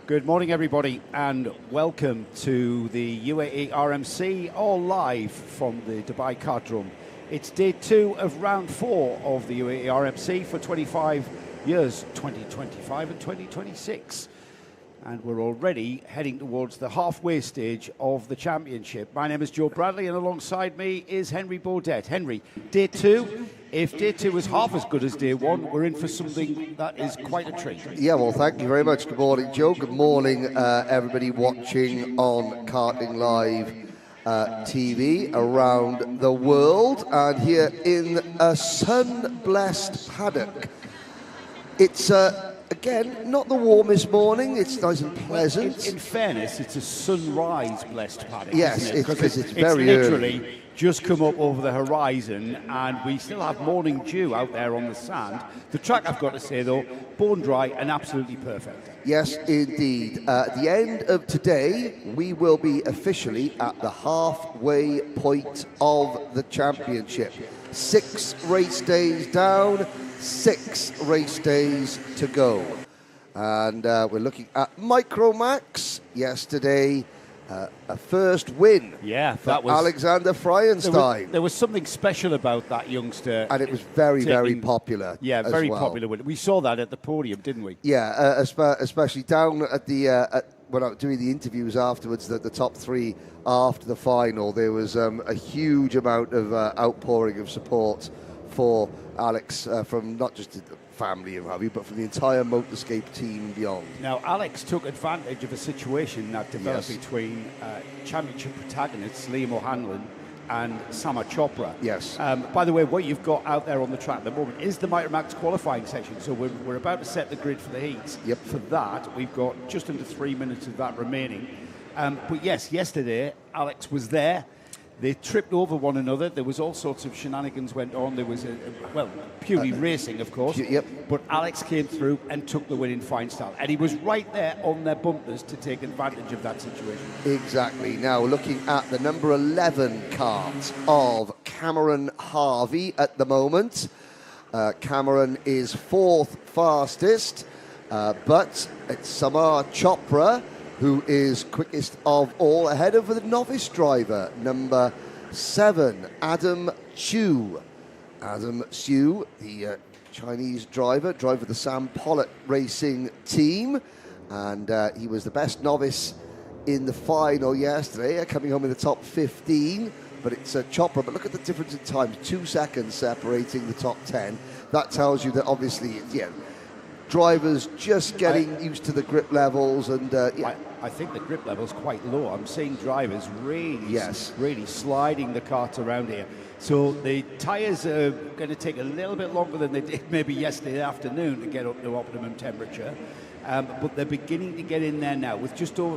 Good morning, everybody, and welcome to the UAE RMC, all live from the Dubai Kartdrome. It's day 2 of round 4 of the UAE RMC for 25 years, 2025 and 2026. And we're already heading towards the halfway stage of the championship. My name is Joe Bradley, and alongside me is Henry Baudet. Henry, day 2. If day 2 is half as good as day 1, we're in for something that is quite a treat. Yeah, well, thank you very much. Good morning, Joe. Good morning, everybody watching on Karting Live TV around the world. And here in a sun-blessed Paddock. It's, again, not the warmest morning. It's nice and pleasant. In fairness, it's a sunrise-blessed Paddock. Yes, because it's very literally early. Just come up over the horizon, and we still have morning dew out there on the sand. The track, I've got to say, though, bone dry and absolutely perfect. Yes, indeed. At the end of today, we will be officially at the halfway point of the championship. 6 race days down, 6 race days to go. And we're looking at Microax yesterday. A first win for Alexander Freienstein. There was something special about that youngster. And it was very popular. Yeah, very popular. We saw that at the podium, didn't we? Yeah, especially down at the, when I was doing the interviews afterwards, the top 3 after the final, there was a huge amount of outpouring of support for Alex from not just the family and what have you, but from the entire Motorscape team and beyond. Now, Alex took advantage of a situation that developed between championship protagonists Liam O'Hanlon and Samar Chopra. Yes. By the way, what you've got out there on the track at the moment is the Microax qualifying section, so we're about to set the grid for the heats. Yep. For that, we've got just under 3 minutes of that remaining. But yes, yesterday, Alex was there. They tripped over one another. There was all sorts of shenanigans went on. There was, purely racing, of course. Yep. But Alex came through and took the win in fine style. And he was right there on their bumpers to take advantage of that situation. Exactly. Now, looking at the number 11 kart of Cameron Harvey at the moment. Cameron is 4th fastest, but it's Samar Chopra who is quickest of all, ahead of the novice driver, number 7, Adam Chu. Adam Chu, the Chinese driver of the Sam Pollitt Racing team, and he was the best novice in the final yesterday, coming home in the top 15, but it's Chopra. But look at the difference in time, 2 seconds separating the top 10. That tells you that obviously, drivers just getting used to the grip levels, and I think the grip level's quite low. I'm seeing drivers really sliding the cart around here. So the tyres are going to take a little bit longer than they did maybe yesterday afternoon to get up to optimum temperature. But they're beginning to get in there now with just over,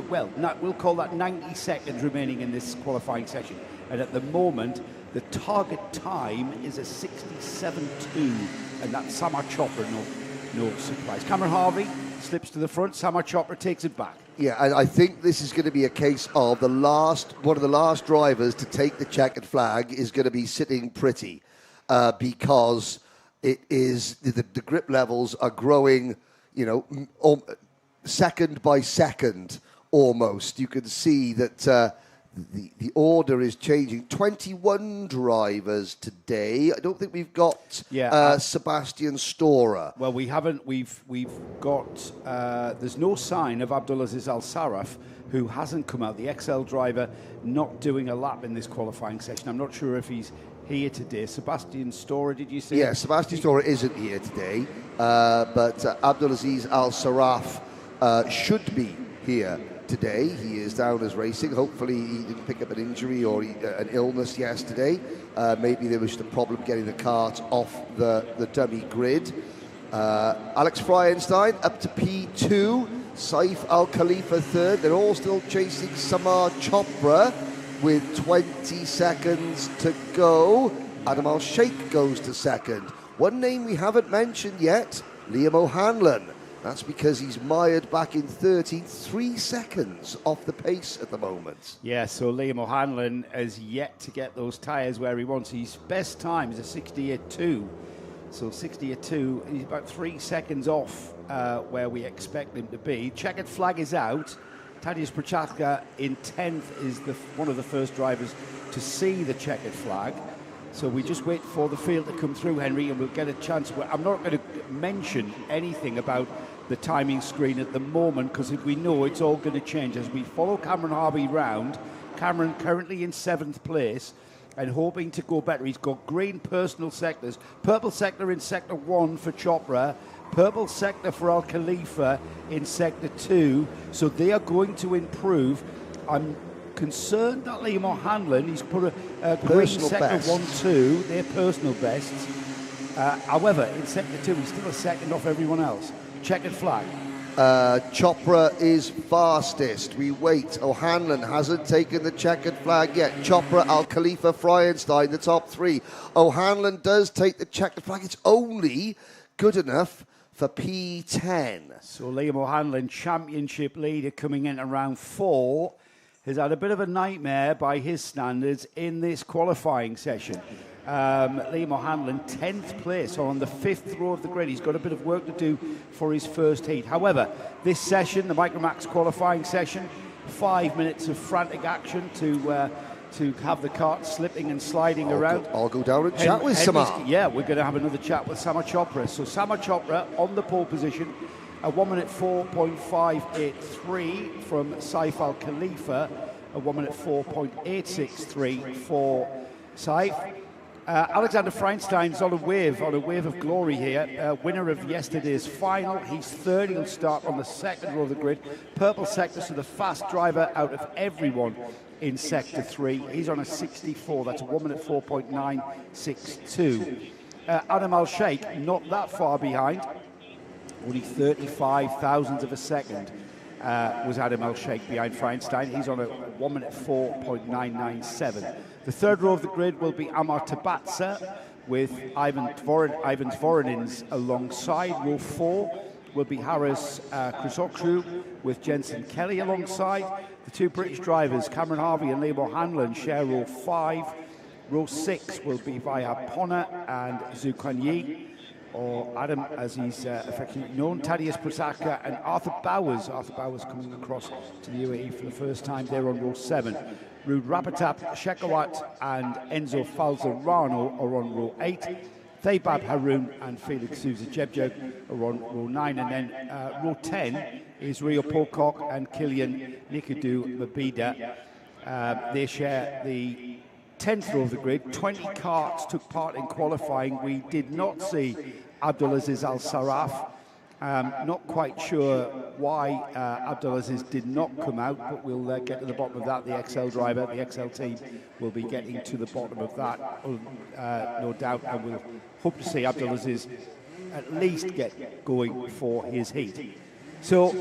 we'll call that 90 seconds remaining in this qualifying session. And at the moment, the target time is a 67.2, and that's Samar Chopra, no surprise. Cameron Harvey slips to the front, Samar Chopra takes it back. Yeah, and I think this is going to be a case of one of the last drivers to take the checkered flag is going to be sitting pretty, because it is the grip levels are growing, second by second almost. You can see that the order is changing. 21 drivers today. I don't think we've got Sebastian Storer. Well, we haven't. We've got. There's no sign of Abdulaziz Al Saraf, who hasn't come out. The XL driver not doing a lap in this qualifying session. I'm not sure if he's here today. Sebastian Storer, did you say? Yeah, Sebastian Storer isn't here today, but Abdulaziz Al Saraf should be here today. He is down as racing. Hopefully he didn't pick up an injury or an illness yesterday. Maybe there was just a problem getting the kart off the dummy grid. Alex Freienstein up to P2. Saif Al Khalifa third. They're all still chasing Samar Chopra with 20 seconds to go. Adam Al-Sheikh goes to second. One name we haven't mentioned yet, Liam O'Hanlon. That's because he's mired back in 33 seconds off the pace at the moment. Yeah, so Liam O'Hanlon has yet to get those tyres where he wants. His best time is a 68.2. So 68.2, he's about 3 seconds off where we expect him to be. Checkered flag is out. Tadeusz Prochaska in 10th is one of the first drivers to see the checkered flag. So we just wait for the field to come through, Henry, and we'll get a chance. I'm not going to mention anything about the timing screen at the moment because we know it's all going to change as we follow Cameron Harvey round. Cameron currently in 7th place and hoping to go better. He's got green personal sectors, purple sector in sector 1 for Chopra, purple sector for Al Khalifa in sector 2. So they are going to improve. I'm concerned that Liam O'Hanlon, he's put a green sector 1-2, their personal bests. However, in sector 2, he's still a second off everyone else. Checkered flag. Chopra is fastest. We wait. O'Hanlon hasn't taken the checkered flag yet. Chopra, Al Khalifa, Fryenstein, the top 3. O'Hanlon does take the checkered flag. It's only good enough for P10. So Liam O'Hanlon, championship leader coming in around 4, has had a bit of a nightmare by his standards in this qualifying session. Liam O'Hanlon, 10th place on the 5th row of the grid. He's got a bit of work to do for his first heat. However, this session, the Microax qualifying session, 5 minutes of frantic action to have the kart slipping and sliding around. I'll go down and chat with Samar. Yeah, we're going to have another chat with Samar Chopra. So Samar Chopra on the pole position, a 1 minute 4.583 from Saif Al Khalifa, a 1 minute 4.863 for Saif. Alexander Fryenstein's on a wave of glory here. Winner of yesterday's final. He's third. He'll start on the second row of the grid. Purple sector, so the fast driver out of everyone in sector 3. He's on a 64. That's a 1 minute 4.962. Adam Al-Sheikh, not that far behind. Only 35 thousandths of a second was Adam Al-Sheikh behind Fryenstein. He's on a 1 minute 4.997. The third row of the grid will be Amar Tabatsa with Ivan Dvorinins alongside. Row 4 will be Harris Chrysokshu with Jensen Kelly alongside. The two British drivers, Cameron Harvey and Liam O'Hanlon, share row 5. Row 6 will be Vaya Ponna and Zukan Yi, or Adam as he's affectionately known, Tadeusz Prochaska and Arthur Bowers. Arthur Bowers coming across to the UAE for the first time. They're on row 7. Ruud Rapatap, Shekawat and Enzo Falzarano are on row 8. Thaybab Haroun and Felix Souza Jebjeg are on row 9. And then row 10 is Rio Pocock and Kilian Nikadu Mabida. They share the 10th row of the grid. 20 karts took part in qualifying. We did not see Abdulaziz Al Saraf. Not quite sure why Abdulaziz did not come out, but we'll get to the bottom of that. The XL driver, the XL team will be getting to the bottom of that, no doubt, and we'll hope to see Abdulaziz at least get going for his heat. So,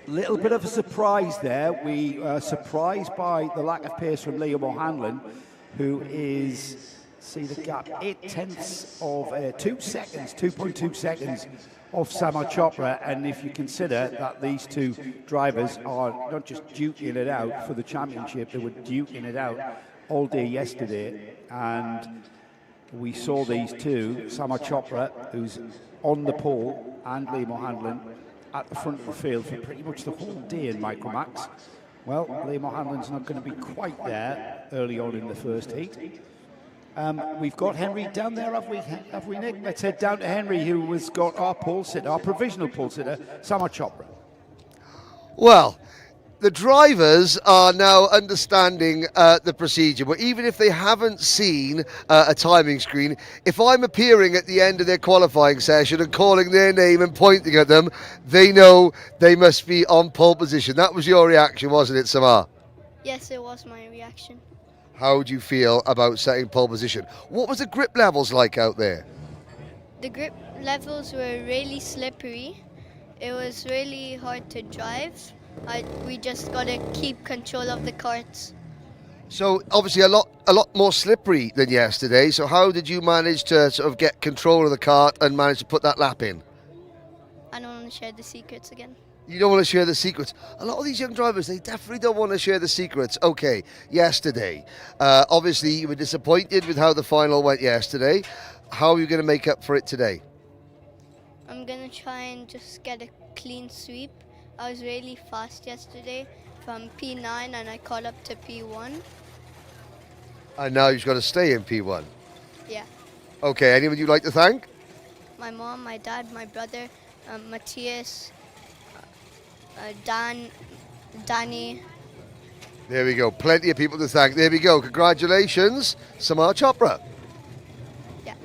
little bit of a surprise there. We are surprised by the lack of pace from Liam O'Hanlon, who is, see the gap, 0.8 of 2 seconds, 2.2 seconds of Samar Chopra. And if you consider that these two drivers are not just duking it out for the championship, they were duking it out all day yesterday. And we saw these two, Samar Chopra, who's on the pole, and Liam O'Hanlon at the front of the field for pretty much the whole day in Microax. Well, Liam O'Hanlon's not going to be quite there early on in the first heat. We've got Henry down there, have we, Nick? Let's head down to Henry, who has got our pole sitter, our provisional pole sitter, Samar Chopra. Well, the drivers are now understanding the procedure, but even if they haven't seen a timing screen, if I'm appearing at the end of their qualifying session and calling their name and pointing at them, they know they must be on pole position. That was your reaction, wasn't it, Samar? Yes, it was my reaction. How do you feel about setting pole position? What was the grip levels like out there? The grip levels were really slippery. It was really hard to drive. We just got to keep control of the karts. So obviously a lot more slippery than yesterday. So how did you manage to sort of get control of the kart and manage to put that lap in? I don't want to share the secrets again. You don't want to share the secrets. A lot of these young drivers, they definitely don't want to share the secrets. Okay, yesterday. Obviously, you were disappointed with how the final went yesterday. How are you going to make up for it today? I'm going to try and just get a clean sweep. I was really fast yesterday from P9 and I caught up to P1. And now you've got to stay in P1. Yeah. Okay, anyone you'd like to thank? My mom, my dad, my brother, Matthias, Danny. There we go. Plenty of people to thank. There we go. Congratulations, Samar Chopra. Yeah.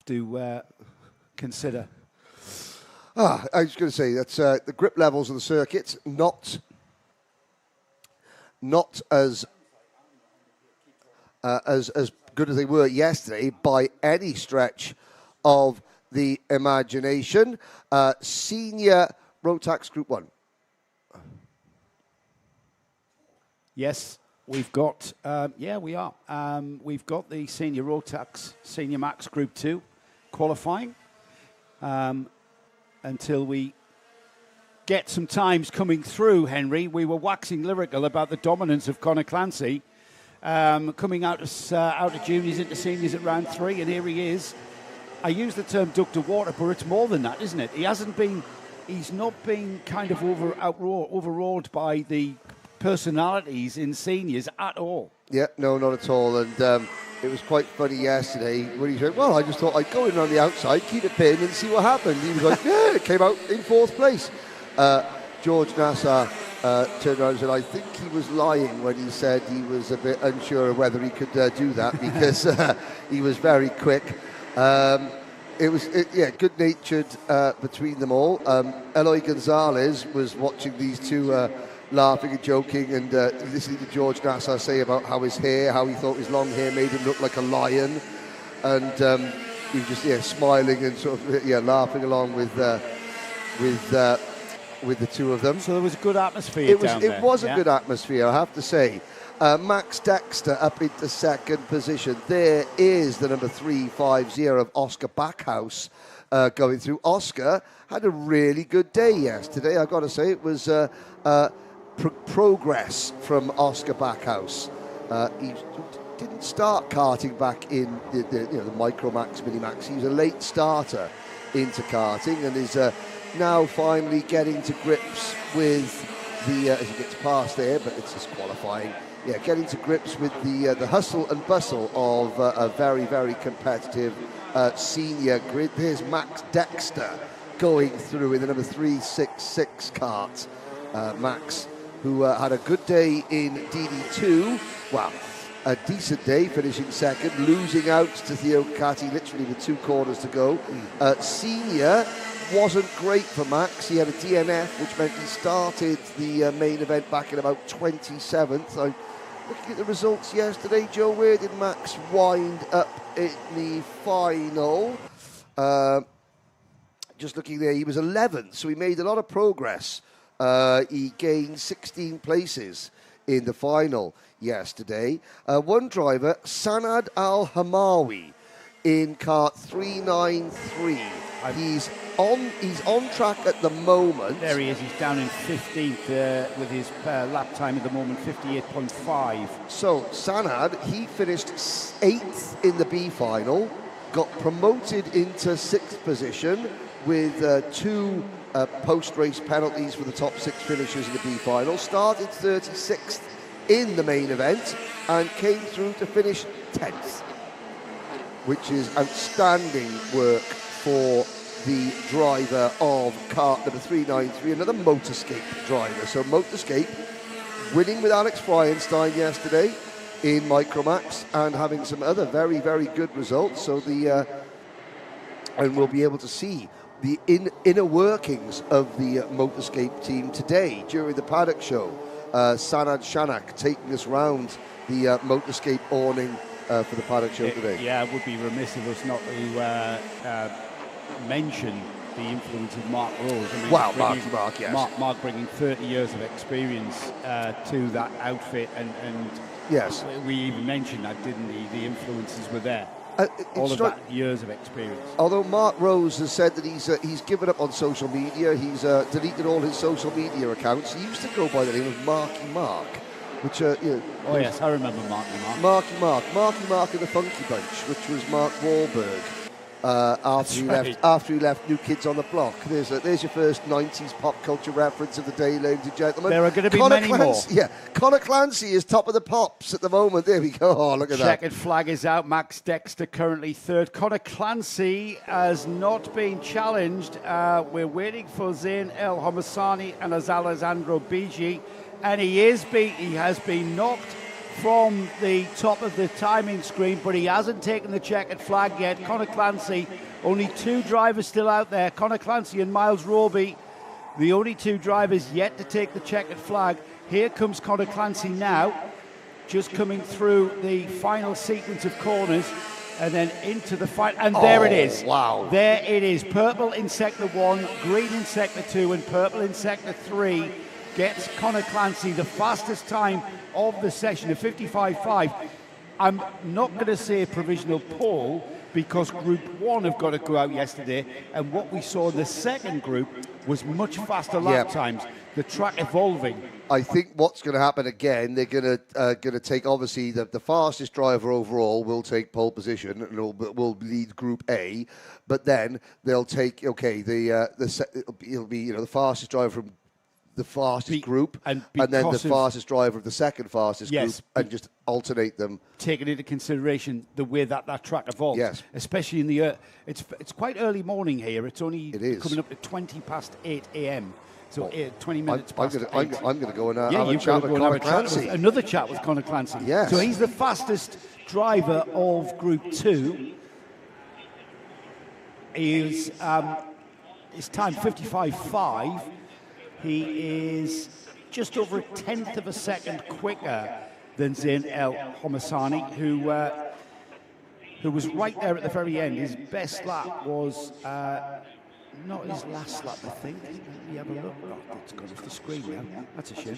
To consider. I was going to say that's the grip levels of the circuit not as good as they were yesterday by any stretch of the imagination. Senior Rotax Group 1. Yes, we've got, we are. We've got the Senior Rotax, Senior Max Group 2 qualifying until we get some times coming through, Henry. We were waxing lyrical about the dominance of Conor Clancy coming out of juniors into seniors at round 3, and here he is. I use the term duck to water, but it's more than that, isn't it? He's not been kind of overawed by the personalities in seniors at all. Yeah, no, not at all. And it was quite funny yesterday when he said, well, I just thought I'd go in on the outside, keep it pinned and see what happened. He was like, yeah, it came out in 4th place. George Nassar turned around and said, I think he was lying when he said he was a bit unsure whether he could do that because he was very quick. Yeah, good-natured between them all. Eloy Gonzalez was watching these two laughing and joking and listening to George Nassar say about how his hair, how he thought his long hair made him look like a lion, and he was just smiling and sort of laughing along with the two of them. So there was a good atmosphere down there. It was a good atmosphere, I have to say. Max Dexter up into second position. There is the number 350 of Oscar Backhouse going through. Oscar had a really good day yesterday. I've got to say, it was progress from Oscar Backhouse. He didn't start karting back in the Microax, Minimax. He was a late starter into karting and is now finally getting to grips with the, as he gets past there, but it's disqualifying. Yeah, getting to grips with the hustle and bustle of a very, very competitive senior grid. There's Max Dexter going through in the number 366 kart. Max, who had a good day in DD2. Well, a decent day, finishing second, losing out to Theo Catti literally with 2 corners to go. Senior wasn't great for Max. He had a DNF, which meant he started the main event back in about 27th. Looking at the results yesterday, Joe, where did Max wind up in the final? Just looking there, he was 11th, so he made a lot of progress. He gained 16 places in the final yesterday. One driver, Sanad Al-Hamawi, in kart 393. He's on track at the moment. There he is. He's down in 15th with his lap time at the moment, 58.5. So Sanad, he finished 8th in the B final, got promoted into 6th position with 2 post-race penalties for the top 6 finishers in the B final. Started 36th in the main event and came through to finish 10th, which is outstanding work for the driver of kart number 393, another Motorscape driver. So Motorscape winning with Alex Fryenstein yesterday in Micromax and having some other very, very good results. So and we'll be able to see the inner workings of the Motorscape team today during the Paddock show. Sanad Shanak taking us round the Motorscape awning for the Paddock show today. Yeah, it would be remiss of us not to mention the influence of Mark Rose. I mean, Mark, yes. Mark bringing 30 years of experience to that outfit, and yes, we even mentioned that, didn't he? The influences were there. All of that years of experience. Although Mark Rose has said that he's given up on social media, he's deleted all his social media accounts. He used to go by the name of Marky Mark, which yes, I remember Marky Mark. Marky Mark and the Funky Bunch, which was Mark Wahlberg. After he left New Kids on the Block. There's your first 90s pop culture reference of the day, ladies and gentlemen. There are going to be many more. Yeah, Conor Clancy is top of the pops at the moment. There we go. Oh, look at that. Checkered flag is out. Max Dexter currently 3rd. Conor Clancy has not been challenged. We're waiting for Zain El Homassani and Alessandro Bigi, and he has been knocked from the top of the timing screen, but he hasn't taken the checkered flag yet. Conor Clancy, only 2 drivers still out there. Conor Clancy and Miles Roby, the only 2 drivers yet to take the checkered flag. Here comes Conor Clancy now, just coming through the final sequence of corners and then into the final. And there it is. Wow. There it is. Purple in sector 1, green in sector 2, and purple in sector 3. Gets Conor Clancy the fastest time of the session, of 55.5. I'm not going to say provisional pole because Group 1 have got to go out yesterday, and what we saw in the second group was much faster lap times. The track evolving. I think what's going to happen again, they're going to take, obviously, the fastest driver overall will take pole position and will lead Group A, but then they'll take, it'll be the fastest driver from the fastest group, and then the fastest driver of the second fastest group, and just alternate them. Taking into consideration the way that track evolves, especially in the it's quite early morning here. It's only coming up at 20 past 8 a.m. So 20 minutes past 8. I'm going to go and have a chat with Conor Clancy. Another chat with Conor Clancy. Yes. So he's the fastest driver of Group 2. His time 55.5. He is just over a tenth of a second quicker than Zain El Homassani, who was right there at the very end. His best lap was not his last lap, I think. Let me have a look. Oh, it's gone off the screen now. That's a shame.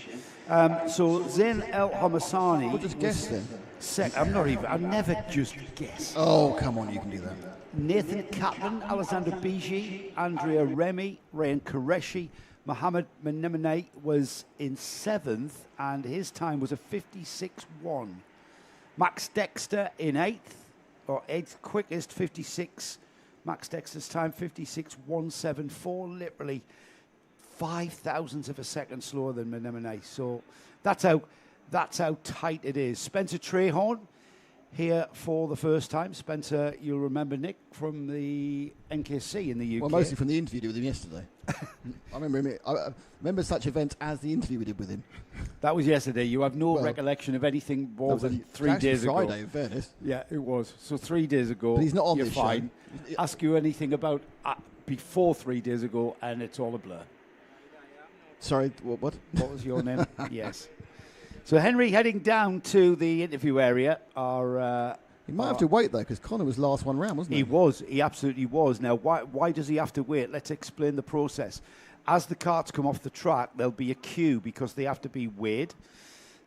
So Zain El Homassani. We'll just guess then. I never just guess. Oh, come on, you can do that. Nathan Kaplan, Alexander Biji, Andrea Remy, Ryan Qureshi, Mohammed Minimax was in 7th, and his time was a 56.1. Max Dexter in 8th quickest, 56. Max Dexter's time 56.174, literally 0.005 of a second slower than Minimax. So that's how tight it is. Spencer Trehorn here for the first time. Spencer, you'll remember Nick from the NKC in the UK. Well, mostly from the interview we did with him yesterday. I remember such events as the interview we did with him. That was yesterday. You have no recollection of anything more than 3 days ago. Friday, in fairness. Yeah, it was. So 3 days ago. But he's not on you're this fine. show. Ask you anything about before 3 days ago, and it's all a blur. Sorry, what? What was your name? Yes. So Henry heading down to the interview area. He might have to wait though, because Connor was last one round, wasn't he? He was. He absolutely was. Now, why does he have to wait? Let's explain the process. As the karts come off the track, there'll be a queue because they have to be weighed.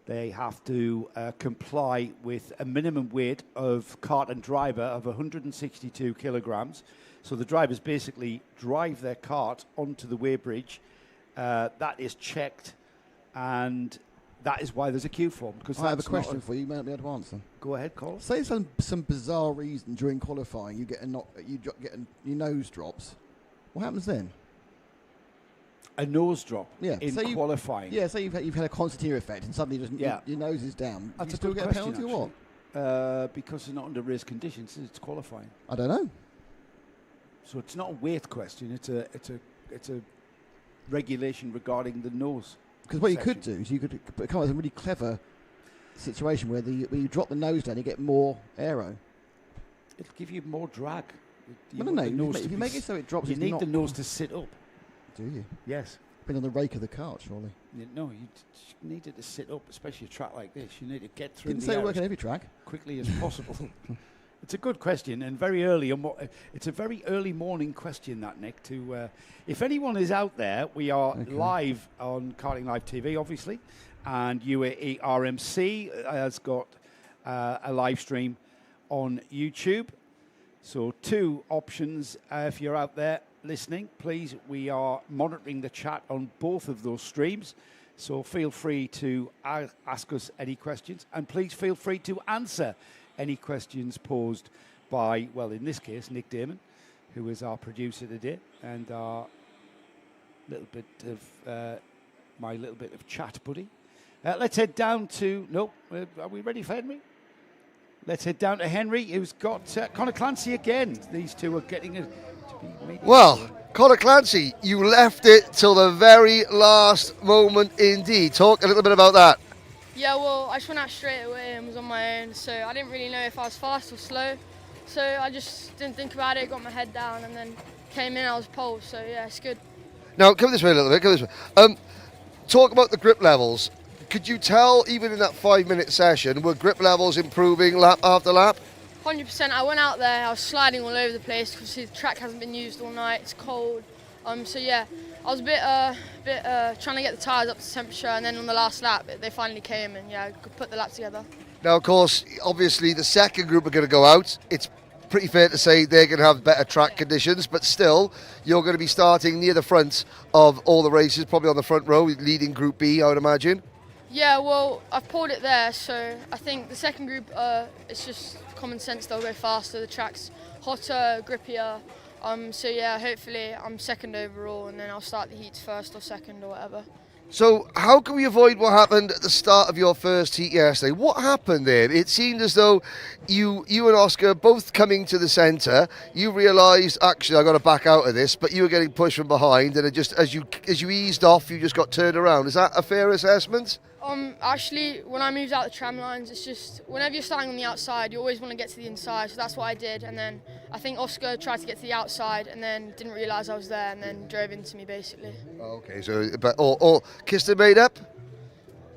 They have to comply with a minimum weight of kart and driver of 162 kilograms. So the drivers basically drive their kart onto the weighbridge. That is checked, and that is why there's a queue form. Because I have a question for you. You may not be able to answer. Go ahead, Cole. Say some bizarre reason during qualifying you get your nose drops. What happens then? A nose drop in qualifying. Say you've had a constant ear effect and suddenly just your nose is down. That's you still get a penalty or what? Because it's not under race conditions. It's qualifying. I don't know. So it's not a weight question. It's a regulation regarding the nose. Because what you could do is you could come up with a really clever situation where you drop the nose down, you get more aero. It'll give you more drag. If you make it so it drops, you need the nose to sit up. Do you? Yes. Depending on the rake of the kart, surely. You need it to sit up, especially a track like this. You need to get through. Didn't say it work on every track. Quickly as possible. It's a good question, and very early. It's a very early morning question, that, Nick. If anyone is out there, we are live on Karting Live TV, obviously, and UAE RMC has got a live stream on YouTube. So 2 options if you're out there listening. Please, we are monitoring the chat on both of those streams. So feel free to ask us any questions, and please feel free to answer any questions posed by, well, in this case, Nick Damon, who is our producer today, and our my little bit of chat buddy. Let's head down to, are we ready for Henry? Let's head down to Henry, who's got Conor Clancy again. These two are getting it to be maybe. Well, Conor Clancy, you left it till the very last moment indeed. Talk a little bit about that. Yeah, well, I just went out straight away and was on my own, so I didn't really know if I was fast or slow. So I just didn't think about it, got my head down, and then came in, I was pole, so yeah, it's good. Now, come this way a little bit, come this way. Talk about the grip levels. Could you tell, even in that 5-minute session, were grip levels improving lap after lap? 100%. I went out there, I was sliding all over the place because the track hasn't been used all night, it's cold. So yeah, I was a bit trying to get the tyres up to temperature, and then on the last lap, they finally came, and yeah, I could put the lap together. Now, of course, obviously the second group are going to go out. It's pretty fair to say they're going to have better track conditions, but still, you're going to be starting near the front of all the races, probably on the front row, leading Group B, I would imagine. Yeah, well, I've pulled it there, so I think the second group, it's just common sense, they'll go faster, the track's hotter, grippier. So yeah, hopefully I'm second overall, and then I'll start the heats first or second or whatever. So how can we avoid what happened at the start of your first heat yesterday? What happened there? It seemed as though you and Oscar both coming to the centre, you realised, actually, I've got to back out of this, but you were getting pushed from behind, and it just as you eased off, you just got turned around. Is that a fair assessment? Actually, when I moved out the tram lines, it's just whenever you're starting on the outside, you always want to get to the inside. So that's what I did, and then I think Oscar tried to get to the outside, and then didn't realise I was there, and then drove into me basically. Okay, so but all kissed and made up.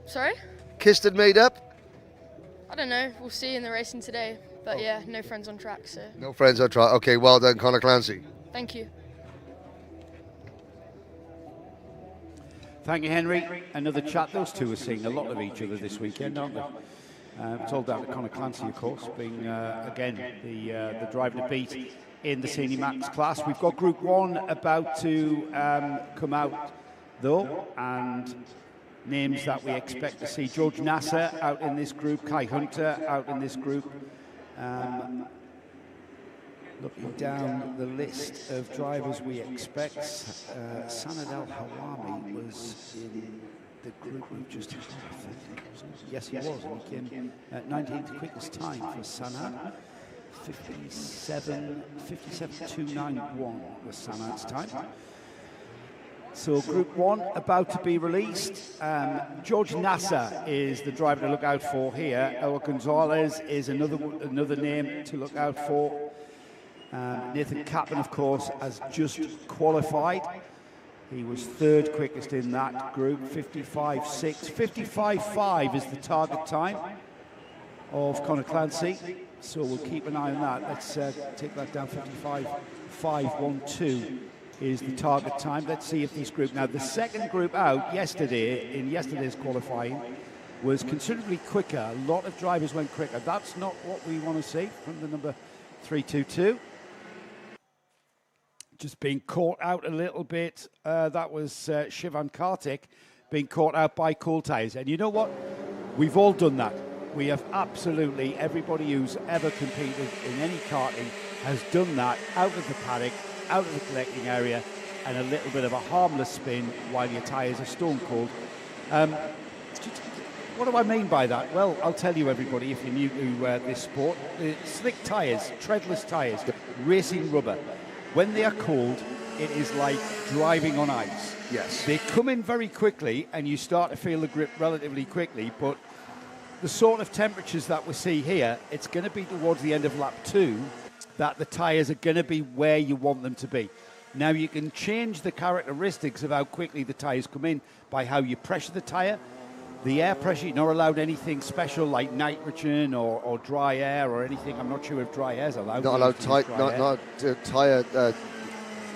Sorry? Kissed and made up. I don't know. We'll see in the racing today. But yeah, no friends on track. So. No friends on track. Okay, well done, Conor Clancy. Thank you. Thank you, Henry. Another chat. Those two are seeing a lot of each other this weekend, aren't they? It's all down to Conor Clancy, of course, being, again, the driver to beat in the Minimax class. We've got Group 1 about to come out, though, and names that we expect to see. George Nasser out in this group, Kai Hunter out in this group. Looking down the list of drivers we expect, Sanad Al-Hawami was in the group we've just had, I think. Yes, he was, and he came at 19th quickest time for Sanad. 57.291 was Sanad's time. So Group 1 about to be released. George Nasser is the driver to look out for here. El Gonzalez is another name to look out for. Nathan Kaplan, of course, has just qualified. He was third quickest in that group, 55.6. 55.5 is the target time of Conor Clancy. So we'll keep an eye on that. Let's take that down. 55.512 is the target time. Let's see if this group, now the second group out yesterday, in yesterday's qualifying, was considerably quicker. A lot of drivers went quicker. That's not what we want to see from the number 322. Just being caught out a little bit. That was Shivan Kartik being caught out by cool tyres. And you know what? We've all done that. We have absolutely, everybody who's ever competed in any karting has done that out of the paddock, out of the collecting area, and a little bit of a harmless spin while your tyres are stone cold. What do I mean by that? Well, I'll tell you, everybody, if you're new to this sport, slick tyres, treadless tyres, racing rubber, when they are cold, it is like driving on ice. Yes. They come in very quickly, and you start to feel the grip relatively quickly, but the sort of temperatures that we see here, it's going to be towards the end of lap 2 that the tyres are going to be where you want them to be. Now, you can change the characteristics of how quickly the tyres come in by how you pressure the tyre. The air pressure, you're not allowed anything special like nitrogen or dry air or anything. I'm not sure if dry air is allowed. Not allowed tyre.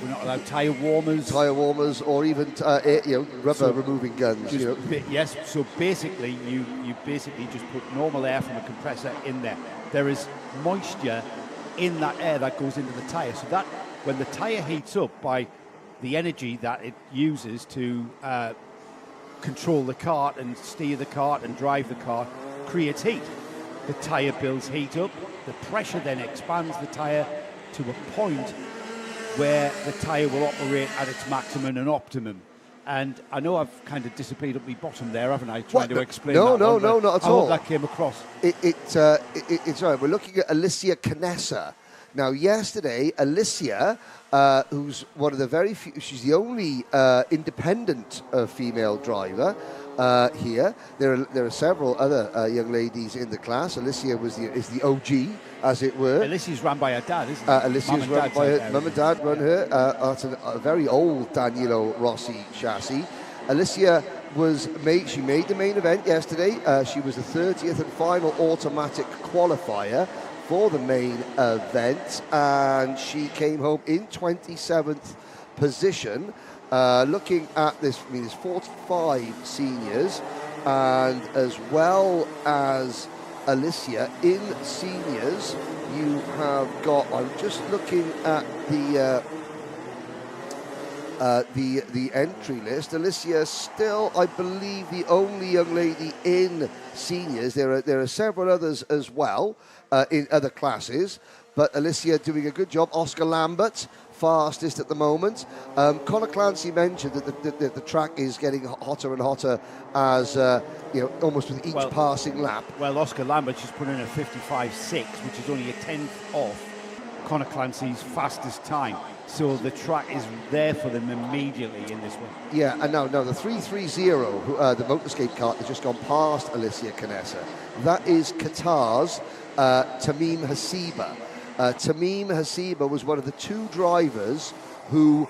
We're not allowed tyre warmers. Tyre warmers, or even rubber removing guns. Yes. So basically, you basically just put normal air from a compressor in there. There is moisture in that air that goes into the tyre. So that when the tyre heats up by the energy that it uses to control the kart and steer the kart and drive the kart, creates heat. The tyre builds heat up. The pressure then expands the tyre to a point where the tyre will operate at its maximum and optimum. And I know I've kind of disappeared up my bottom there, haven't I? Trying to explain no, that. not at all. I hope that came across. It's right. We're looking at Alicia Canessa. Now, yesterday, Alicia, who's one of the very few, she's the only independent female driver here. There are several other young ladies in the class. Alicia is the OG, as it were. Alicia's run by her dad, isn't it? Alicia's run by her. Mum and Dad run her. That's a very old Danilo Rossi chassis. Alicia she made the main event yesterday. She was the 30th and final automatic qualifier for the main event, and she came home in 27th position. Looking at this, there's 45 seniors, and as well as Alicia in seniors, you have got. I'm just looking at the entry list. Alicia still, I believe, the only young lady in seniors. There are several others as well in other classes, but Alicia doing a good job. Oscar Lambert, fastest at the moment. Conor Clancy mentioned that the track is getting hotter and hotter as almost with each passing lap. Well, Oscar Lambert just put in a 55.6, which is only a tenth off Conor Clancy's fastest time. So the track is there for them immediately in this one. Yeah, and no, the 330, the Motorscape kart has just gone past Alicia Canessa. That is Qatar's Tamim Hasiba. Tamim Hasiba was one of the 2 drivers who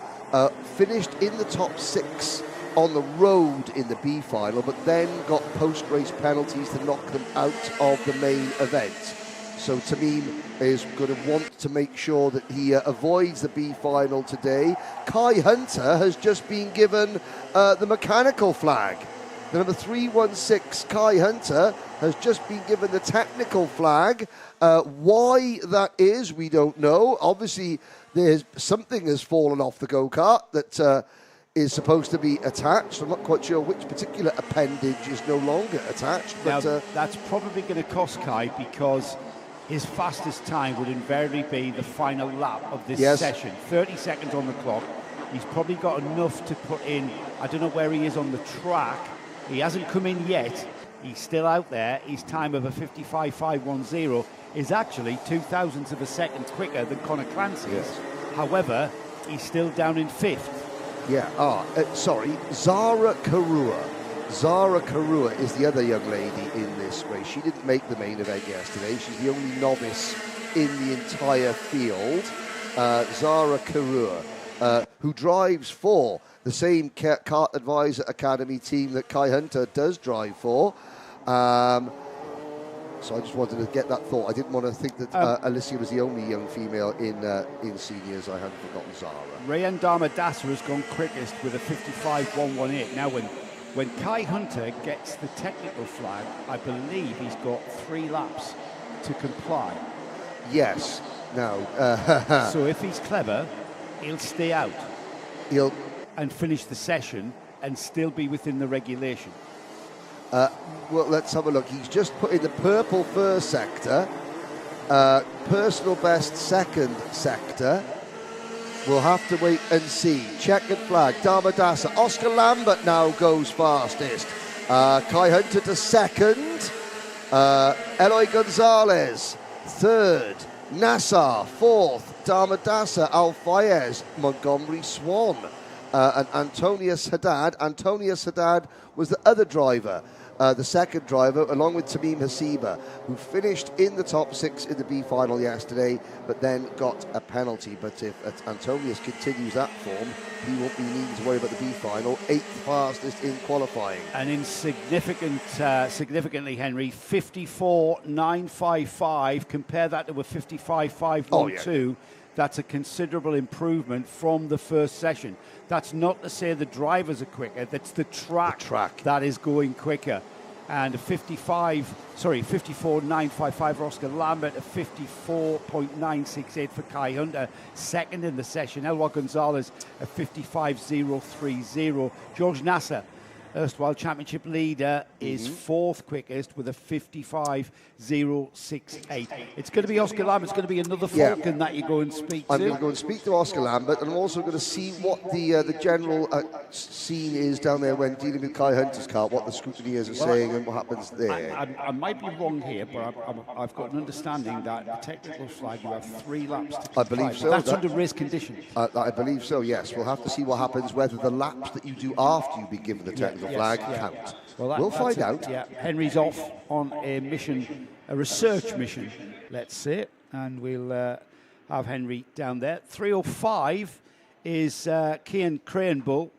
finished in the top 6 on the road in the B final, but then got post-race penalties to knock them out of the main event. So Tamim is going to want to make sure that he avoids the B final today. Kai Hunter has just been given the mechanical flag. The number 316, Kai Hunter, has just been given the technical flag. Why that is, we don't know. Obviously, something has fallen off the go-kart that is supposed to be attached. I'm not quite sure which particular appendage is no longer attached. But now, that's probably going to cost Kai, because his fastest time would invariably be the final lap of this session. 30 seconds on the clock. He's probably got enough to put in. I don't know where he is on the track. He hasn't come in yet. He's still out there. His time of a 55.510 is actually 0.02 of a second quicker than Conor Clancy's. Yes. However, he's still down in 5th. Yeah, Zara Karua. Zara Karua is the other young lady in this race. She didn't make the main event yesterday. She's the only novice in the entire field. Zara Karua, who drives for the same Kart Advisor Academy team that Kai Hunter does drive for. So I just wanted to get that thought. I didn't want to think that Alicia was the only young female in seniors. I hadn't forgotten Zara. Rayan Damadasa has gone quickest with a 55.118. Now, when Kai Hunter gets the technical flag, I believe he's got 3 laps to comply. Yes. Now. So if he's clever, he'll stay out. And finish the session and still be within the regulation. Well, let's have a look. He's just put in the purple first sector, personal best second sector. We'll have to wait and see. Checkered flag, Damadasa. Oscar Lambert now goes fastest. Kai Hunter to second. Eloy Gonzalez, third. Nassar, fourth. Damadasa, Alfayez, Montgomery Swan. And Antonius Haddad. Antonius Haddad was the other driver, the second driver, along with Tamim Hasiba, who finished in the top 6 in the B final yesterday, but then got a penalty. But if Antonius continues that form, he won't be needing to worry about the B final. 8th fastest in qualifying. And significantly, Henry, 54.955. Compare that to a 55.512. Oh, yeah. That's a considerable improvement from the first session. That's not to say the drivers are quicker. That's the track that is going quicker. And a 54.955 for Oscar Lambert, a 54.968 for Kai Hunter. Second in the session, Elwar Gonzalez, a 55.030. George Nasser, erstwhile championship leader, is 4th quickest with a 55.068. It's going to be Oscar Lambert. It's going to be another Falcon that you go and speak to. I'm going to go and speak to Oscar Lambert, and I'm also going to see what the general scene is down there when dealing with Kai Hunter's car, what the scrutineers are saying and what happens there. I might be wrong here, but I've got an understanding that the technical flag, you have 3 laps to comply. I believe so. That's under race conditions. I believe so, yes. We'll have to see what happens, whether the laps that you do after you've been given the technical flag count. Well, we'll find out. Yeah, Henry's off on a mission, a research mission, let's say, and we'll have Henry down there. 305 is Cian Cranebull,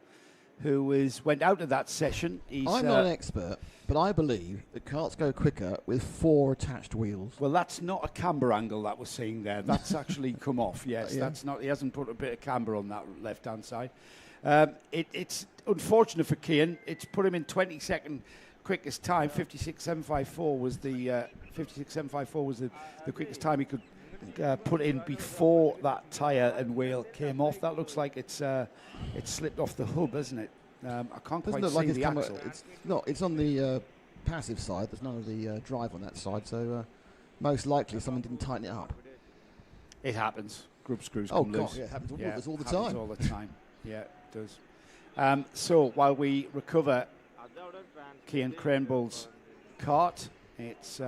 who went out of that session. I'm not an expert, but I believe that karts go quicker with 4 attached wheels. Well, that's not a camber angle that we're seeing there. That's actually come off. Yes, that's not. He hasn't put a bit of camber on that left-hand side. It's unfortunate for Cian. It's put him in 22nd quickest time. 56.754 was the 56.754 was the quickest time he could put in before that tyre and wheel came off. That looks like it's slipped off the hub, isn't it? I can't quite see the axle. It's on the passive side. There's none of the drive on that side, so most likely someone didn't tighten it up. It happens. Group screws come loose. Yeah, it happens all the happens time. all the time. Yeah, it does. So while we recover Cian Cranebull's kart, It's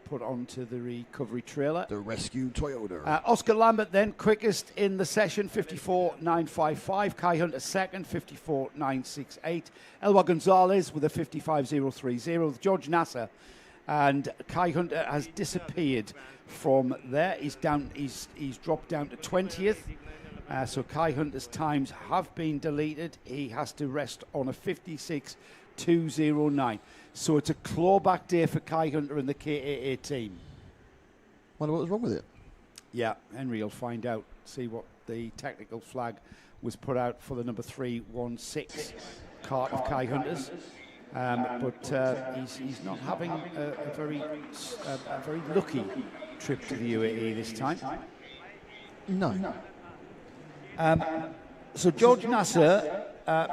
put onto the recovery trailer. The rescue Toyota. Oscar Lambert then quickest in the session, 54.955. Kai Hunter second, 54.968. Elwar Gonzalez with a 55.030. George Nasser and Kai Hunter has disappeared from there. He's dropped down to 20th. So Kai Hunter's times have been deleted. He has to rest on a 56.209. So it's a clawback day for Kai Hunter and the KAA team. Wonder what was wrong with it. Yeah, Henry will find out, see what the technical flag was put out for the number 316 cart of Kai Hunter's. But he's not having a very lucky trip to the UAE this time. No. So George Nasser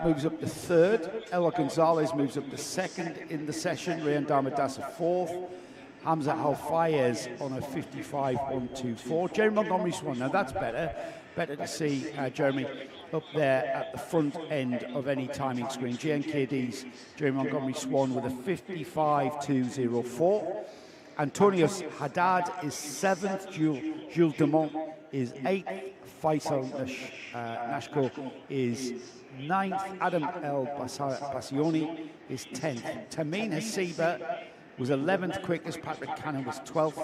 moves up to third. Elwar Gonzalez moves up to second in the session. Rayan Damadasa fourth. Hamza Al Fayez on a 55.124. Jeremy Montgomery Swan. Now that's better. Better to see Jeremy up there at the front end of any timing screen. JNKD's Jeremy Montgomery Swan with a 55.204. Antonius Haddad is seventh. Jules Dumont is eighth. Faisal Nashko is ninth. Adam El Bassioni is 10th. Tameen Hasiba was 11th quickest. Patrick Cannon was 12th.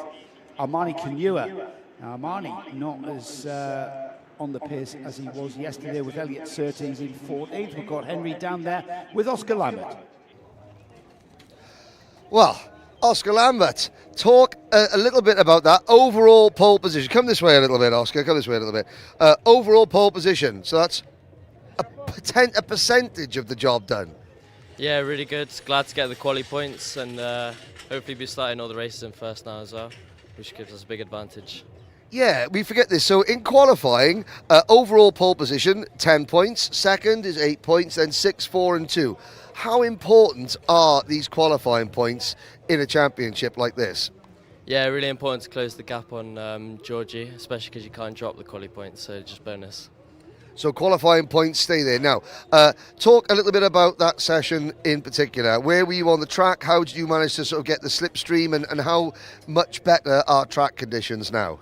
Armani Kanua. Now Armani not as on the pace as he was yesterday with Elliot Surtees in 14th. We've got Henry down there with Oscar Lambert. Well, Oscar Lambert, talk a little bit about that overall pole position. Come this way a little bit, Oscar. Come this way a little bit. Overall pole position. So that's a percentage of the job done. Yeah, really good. Glad to get the quali points and hopefully be starting all the races in first now as well, which gives us a big advantage. Yeah, we forget this. So in qualifying, overall pole position, 10 points. Second is 8 points, then 6, 4 and 2. How important are these qualifying points in a championship like this? Yeah, really important to close the gap on Georgie, especially because you can't drop the quali points, so just bonus. So qualifying points stay there. Now, talk a little bit about that session in particular. Where were you on the track? How did you manage to sort of get the slipstream, and how much better are track conditions now?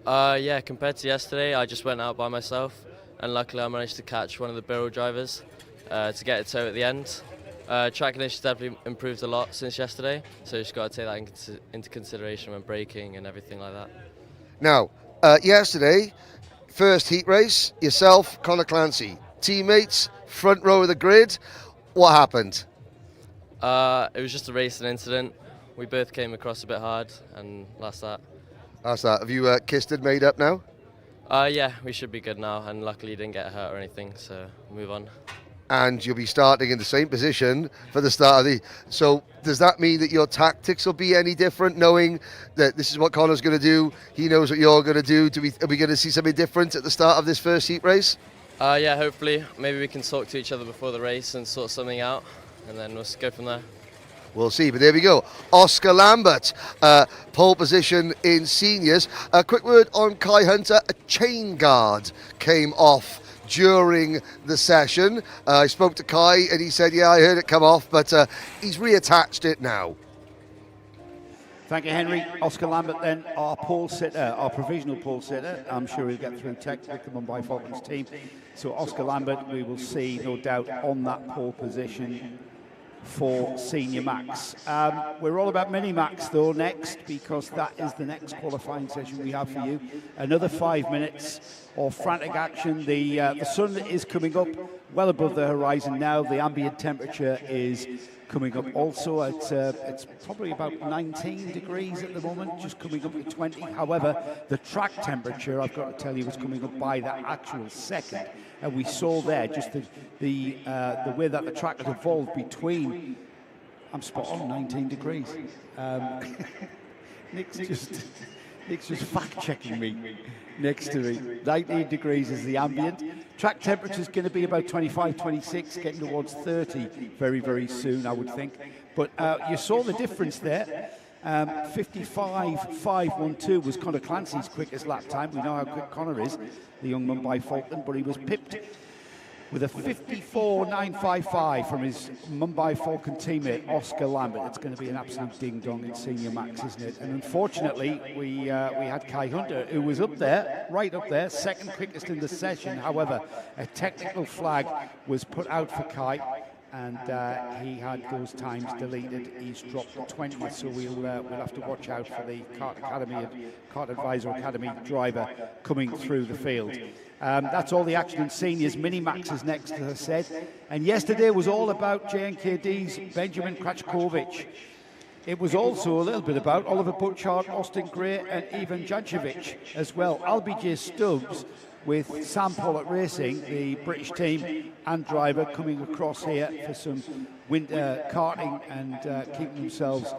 Yeah, compared to yesterday, I just went out by myself, and luckily I managed to catch one of the barrel drivers to get a tow at the end. Track conditions definitely improved a lot since yesterday, so you just got to take that into consideration when braking and everything like that. Now, yesterday, first heat race, yourself, Conor Clancy, teammates, front row of the grid. What happened? It was just a racing incident. We both came across a bit hard, and that's that. That's that. Have you kissed it, made up now? Yeah, we should be good now, and luckily didn't get hurt or anything, so move on. And you'll be starting in the same position for the start of the... So does that mean that your tactics will be any different, knowing that this is what Conor's going to do, he knows what you're going to do? Are we going to see something different at the start of this first heat race? Yeah, hopefully. Maybe we can talk to each other before the race and sort something out, and then we'll go from there. We'll see, but there we go. Oscar Lambert, pole position in seniors. A quick word on Kai Hunter. A chain guard came off during the session. I spoke to Kai and he said, yeah, I heard it come off, but he's reattached it now. Thank you, Henry. Oscar Lambert then, our pole sitter, our provisional pole sitter. I'm sure he'll get through tech with the Mumbai Falcons team. So Oscar Lambert, we will see, no doubt, on that pole position for Senior Max. We're all about Minimax though next, because that is the next qualifying session we have for you. Another 5 minutes of frantic action. The sun is coming up well above the horizon now. The ambient temperature is coming up also. It's probably about 19 degrees at the moment, just coming up to 20. However, the track temperature, I've got to tell you, was coming up by that actual second. And we saw there just the way that the track has evolved between, I'm spot on, 19 degrees. Nick's just fact-checking me next to me. 19 degrees is the ambient. Track temperature is going to be about 25, 26, getting towards 30 very, very soon, I would think. But you saw the difference there. 55.512 was Conor Clancy's quickest lap time. We know how quick Conor is, the young Mumbai Falcon, but he was pipped with a 54.955 from his Mumbai Falcon teammate Oscar Lambert. It's going to be an absolute ding-dong in Senior Max, isn't it? And unfortunately, we had Kai Hunter, who was up there, right up there, second quickest in the session. However, a technical flag was put out for Kai, and he had those times deleted. He's dropped the 20th, so we'll have to watch out for the Kart Advisor Academy driver coming through the field. That's all the action in seniors. Minimax is next, as I said. And yesterday was all about JNKD's Benjamin Krachkovic. It was also a little bit about Oliver Butchart, Austin Gray, and Ivan Jankovic as well. LBJ Stubbs with Sam Pollock Racing, the British team and driver, coming across here for some winter karting and keeping themselves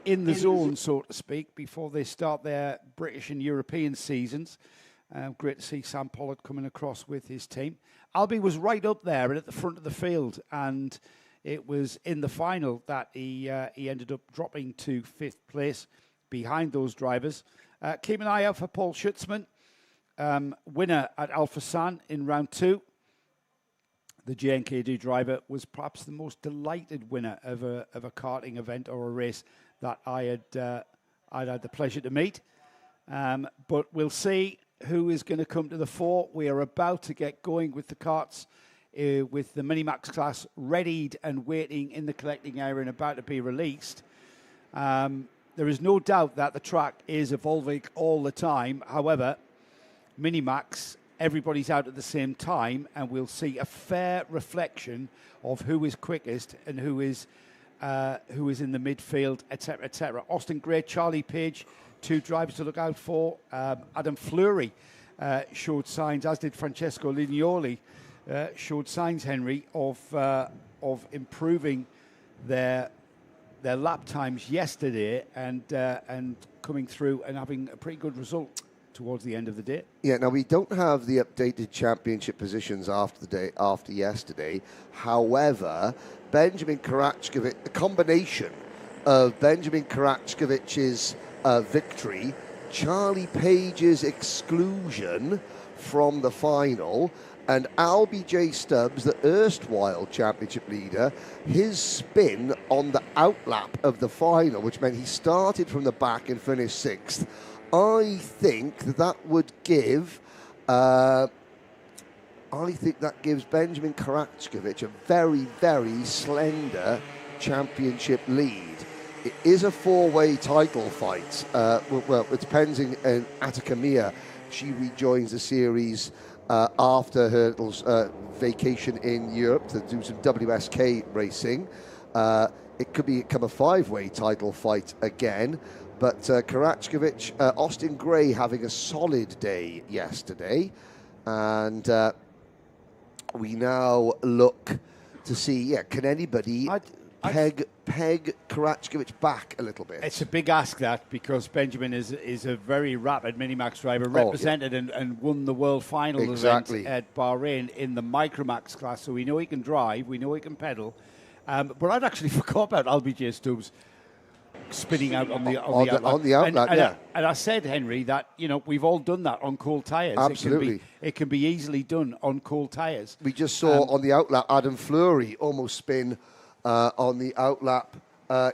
in the zone, so to speak, before they start their British and European seasons. Great to see Sam Pollock coming across with his team. Albie was right up there and at the front of the field, and it was in the final that he ended up dropping to 5th place behind those drivers. Keep an eye out for Paul Schutzman, winner at Alpha San in round 2. The JNKD driver was perhaps the most delighted winner of a karting event or a race that I'd had the pleasure to meet. But we'll see who is going to come to the fore. We are about to get going with the karts, with the Minimax class readied and waiting in the collecting area and about to be released. There is no doubt that the track is evolving all the time. However, Minimax, everybody's out at the same time, and we'll see a fair reflection of who is quickest and who is in the midfield, etc., etc. Austin Gray, Charlie Page, 2 drivers to look out for. Adam Fleury showed signs, as did Francesco Lignoli, showed signs, Henry, of improving their lap times yesterday and coming through and having a pretty good result towards the end of the day. Yeah, now we don't have the updated championship positions after yesterday. However, Benjamin Karachkovic, the combination of Benjamin Karachkovic's victory, Charlie Page's exclusion from the final, and Albie J. Stubbs, the erstwhile championship leader, his spin on the outlap of the final, which meant he started from the back and finished 6th. I think that would give Benjamin Karachkovic a very, very slender championship lead. It is a 4-way title fight. Well, it depends in Attica Mia. She rejoins the series after her little vacation in Europe to do some WSK racing. It could become a 5-way title fight again. But Karachkovic, Austin Gray having a solid day yesterday. And we now look to see, can anybody peg Karachkovic back a little bit? It's a big ask, that, because Benjamin is a very rapid Minimax driver, represented and won the world final event at Bahrain in the Micromax class. So we know he can drive, we know he can pedal. But I'd actually forgot about Albie J. Stubbs spinning out on the outlet. And I said, Henry, that we've all done that on cold tyres. Absolutely, it can be easily done on cold tyres. We just saw on the outlet Adam Fleury almost spin on the outlap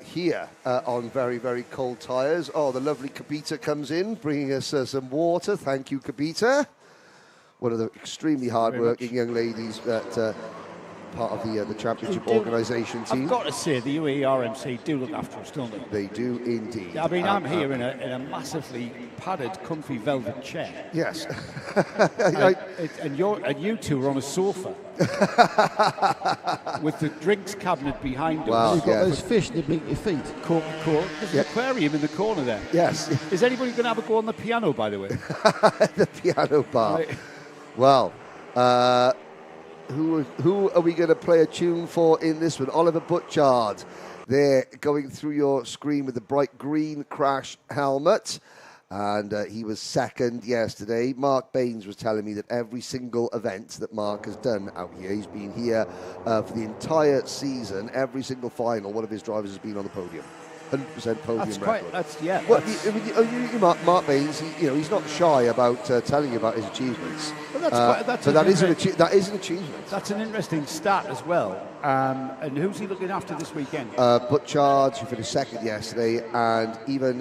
here on very, very cold tyres. Oh, the lovely Kapita comes in, bringing us some water. Thank you, Kapita. One of the extremely hard-working young ladies that part of the championship organisation team. I've got to say, the UAE RMC do look after us, don't they? They do indeed. I mean, I'm here in a massively padded, comfy velvet chair. Yes. and you two are on a sofa with the drinks cabinet behind us. Wow, you've got those fish that meet your feet. Coca-Cola. There's an aquarium in the corner there. Yes. Is anybody going to have a go on the piano, by the way? The piano bar. Right. Well, who are we going to play a tune for in this one? Oliver Butchart. They're going through your screen with the bright green crash helmet. And he was second yesterday. Mark Baines was telling me that every single event that Mark has done out here, he's been here for the entire season, every single final, one of his drivers has been on the podium. 100% podium record. Well, Mark Baines, he's not shy about telling you about his achievements. Well, that is an achievement. That's an interesting stat as well. And who's he looking after this weekend? Butchard, who finished second yesterday, and even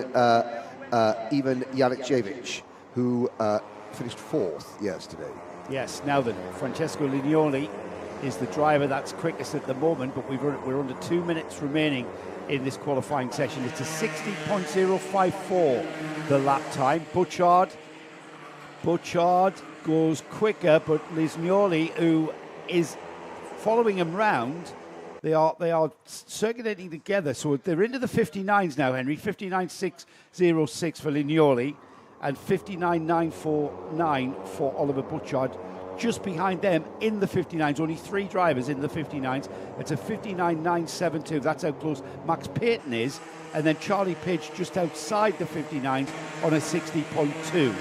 Janikjevic, who finished fourth yesterday. Yes. Now then, Francesco Lignoli is the driver that's quickest at the moment, but we're under 2 minutes remaining in this qualifying session. It's a 60.054 the lap time. Butchard goes quicker, but Lignoli, who is following him round, they are circulating together. So they're into the 59s now, Henry. 59.606 for Lignoli and 59.949 for Oliver Butchard. Just behind them in the 59s, only 3 drivers in the 59s. It's a 59.972. That's how close Max Payton is. And then Charlie Page just outside the 59s on a 60.2.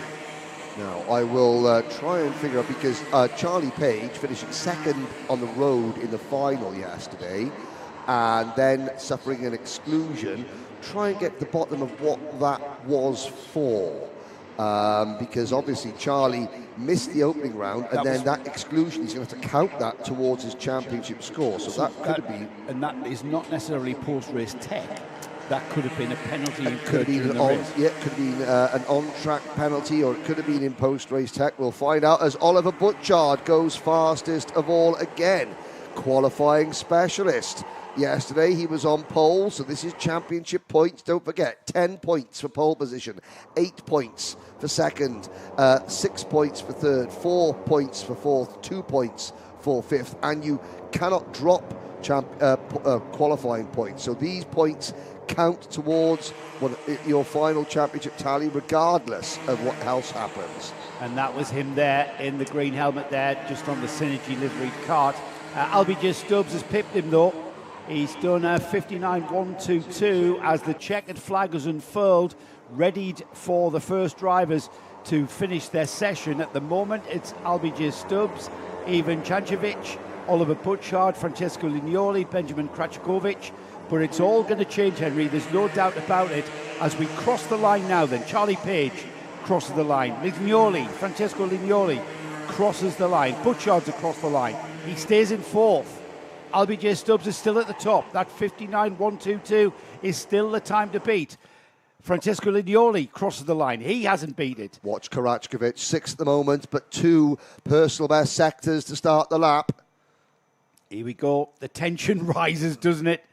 Now, I will try and figure out, because Charlie Page finishing second on the road in the final yesterday and then suffering an exclusion, try and get to the bottom of what that was for. Because obviously Charlie missed the opening round, and then that exclusion, he's going to have to count that towards his championship score. So that could have been... And that is not necessarily post-race tech. That could have been a penalty. It could have been it could have been an on-track penalty, or it could have been in post-race tech. We'll find out as Oliver Butchard goes fastest of all again. Qualifying specialist. Yesterday he was on pole, so this is championship points. Don't forget, 10 points for pole position, 8 points for second, 6 points for third, 4 points for fourth, 2 points for fifth, and you cannot drop qualifying points. So these points count towards your final championship tally, regardless of what else happens. And that was him there in the green helmet there, just on the Synergy liveried kart. Albie Stubbs has pipped him though. He's done a 59.122 as the checkered flag has unfurled, readied for the first drivers to finish their session. At the moment, it's Albie Stubbs, Ivan Chancevic, Oliver Butchard, Francesco Lignoli, Benjamin Kracikovic. But it's all going to change, Henry. There's no doubt about it. As we cross the line now, then Charlie Page crosses the line. Lignoli, Francesco Lignoli crosses the line. Butchard's across the line. He stays in fourth. Albie Stubbs is still at the top. That 59.122 is still the time to beat. Francesco Lignoli crosses the line. He hasn't beat it. Watch Karachkovic, sixth at the moment, but 2 personal best sectors to start the lap. Here we go. The tension rises, doesn't it?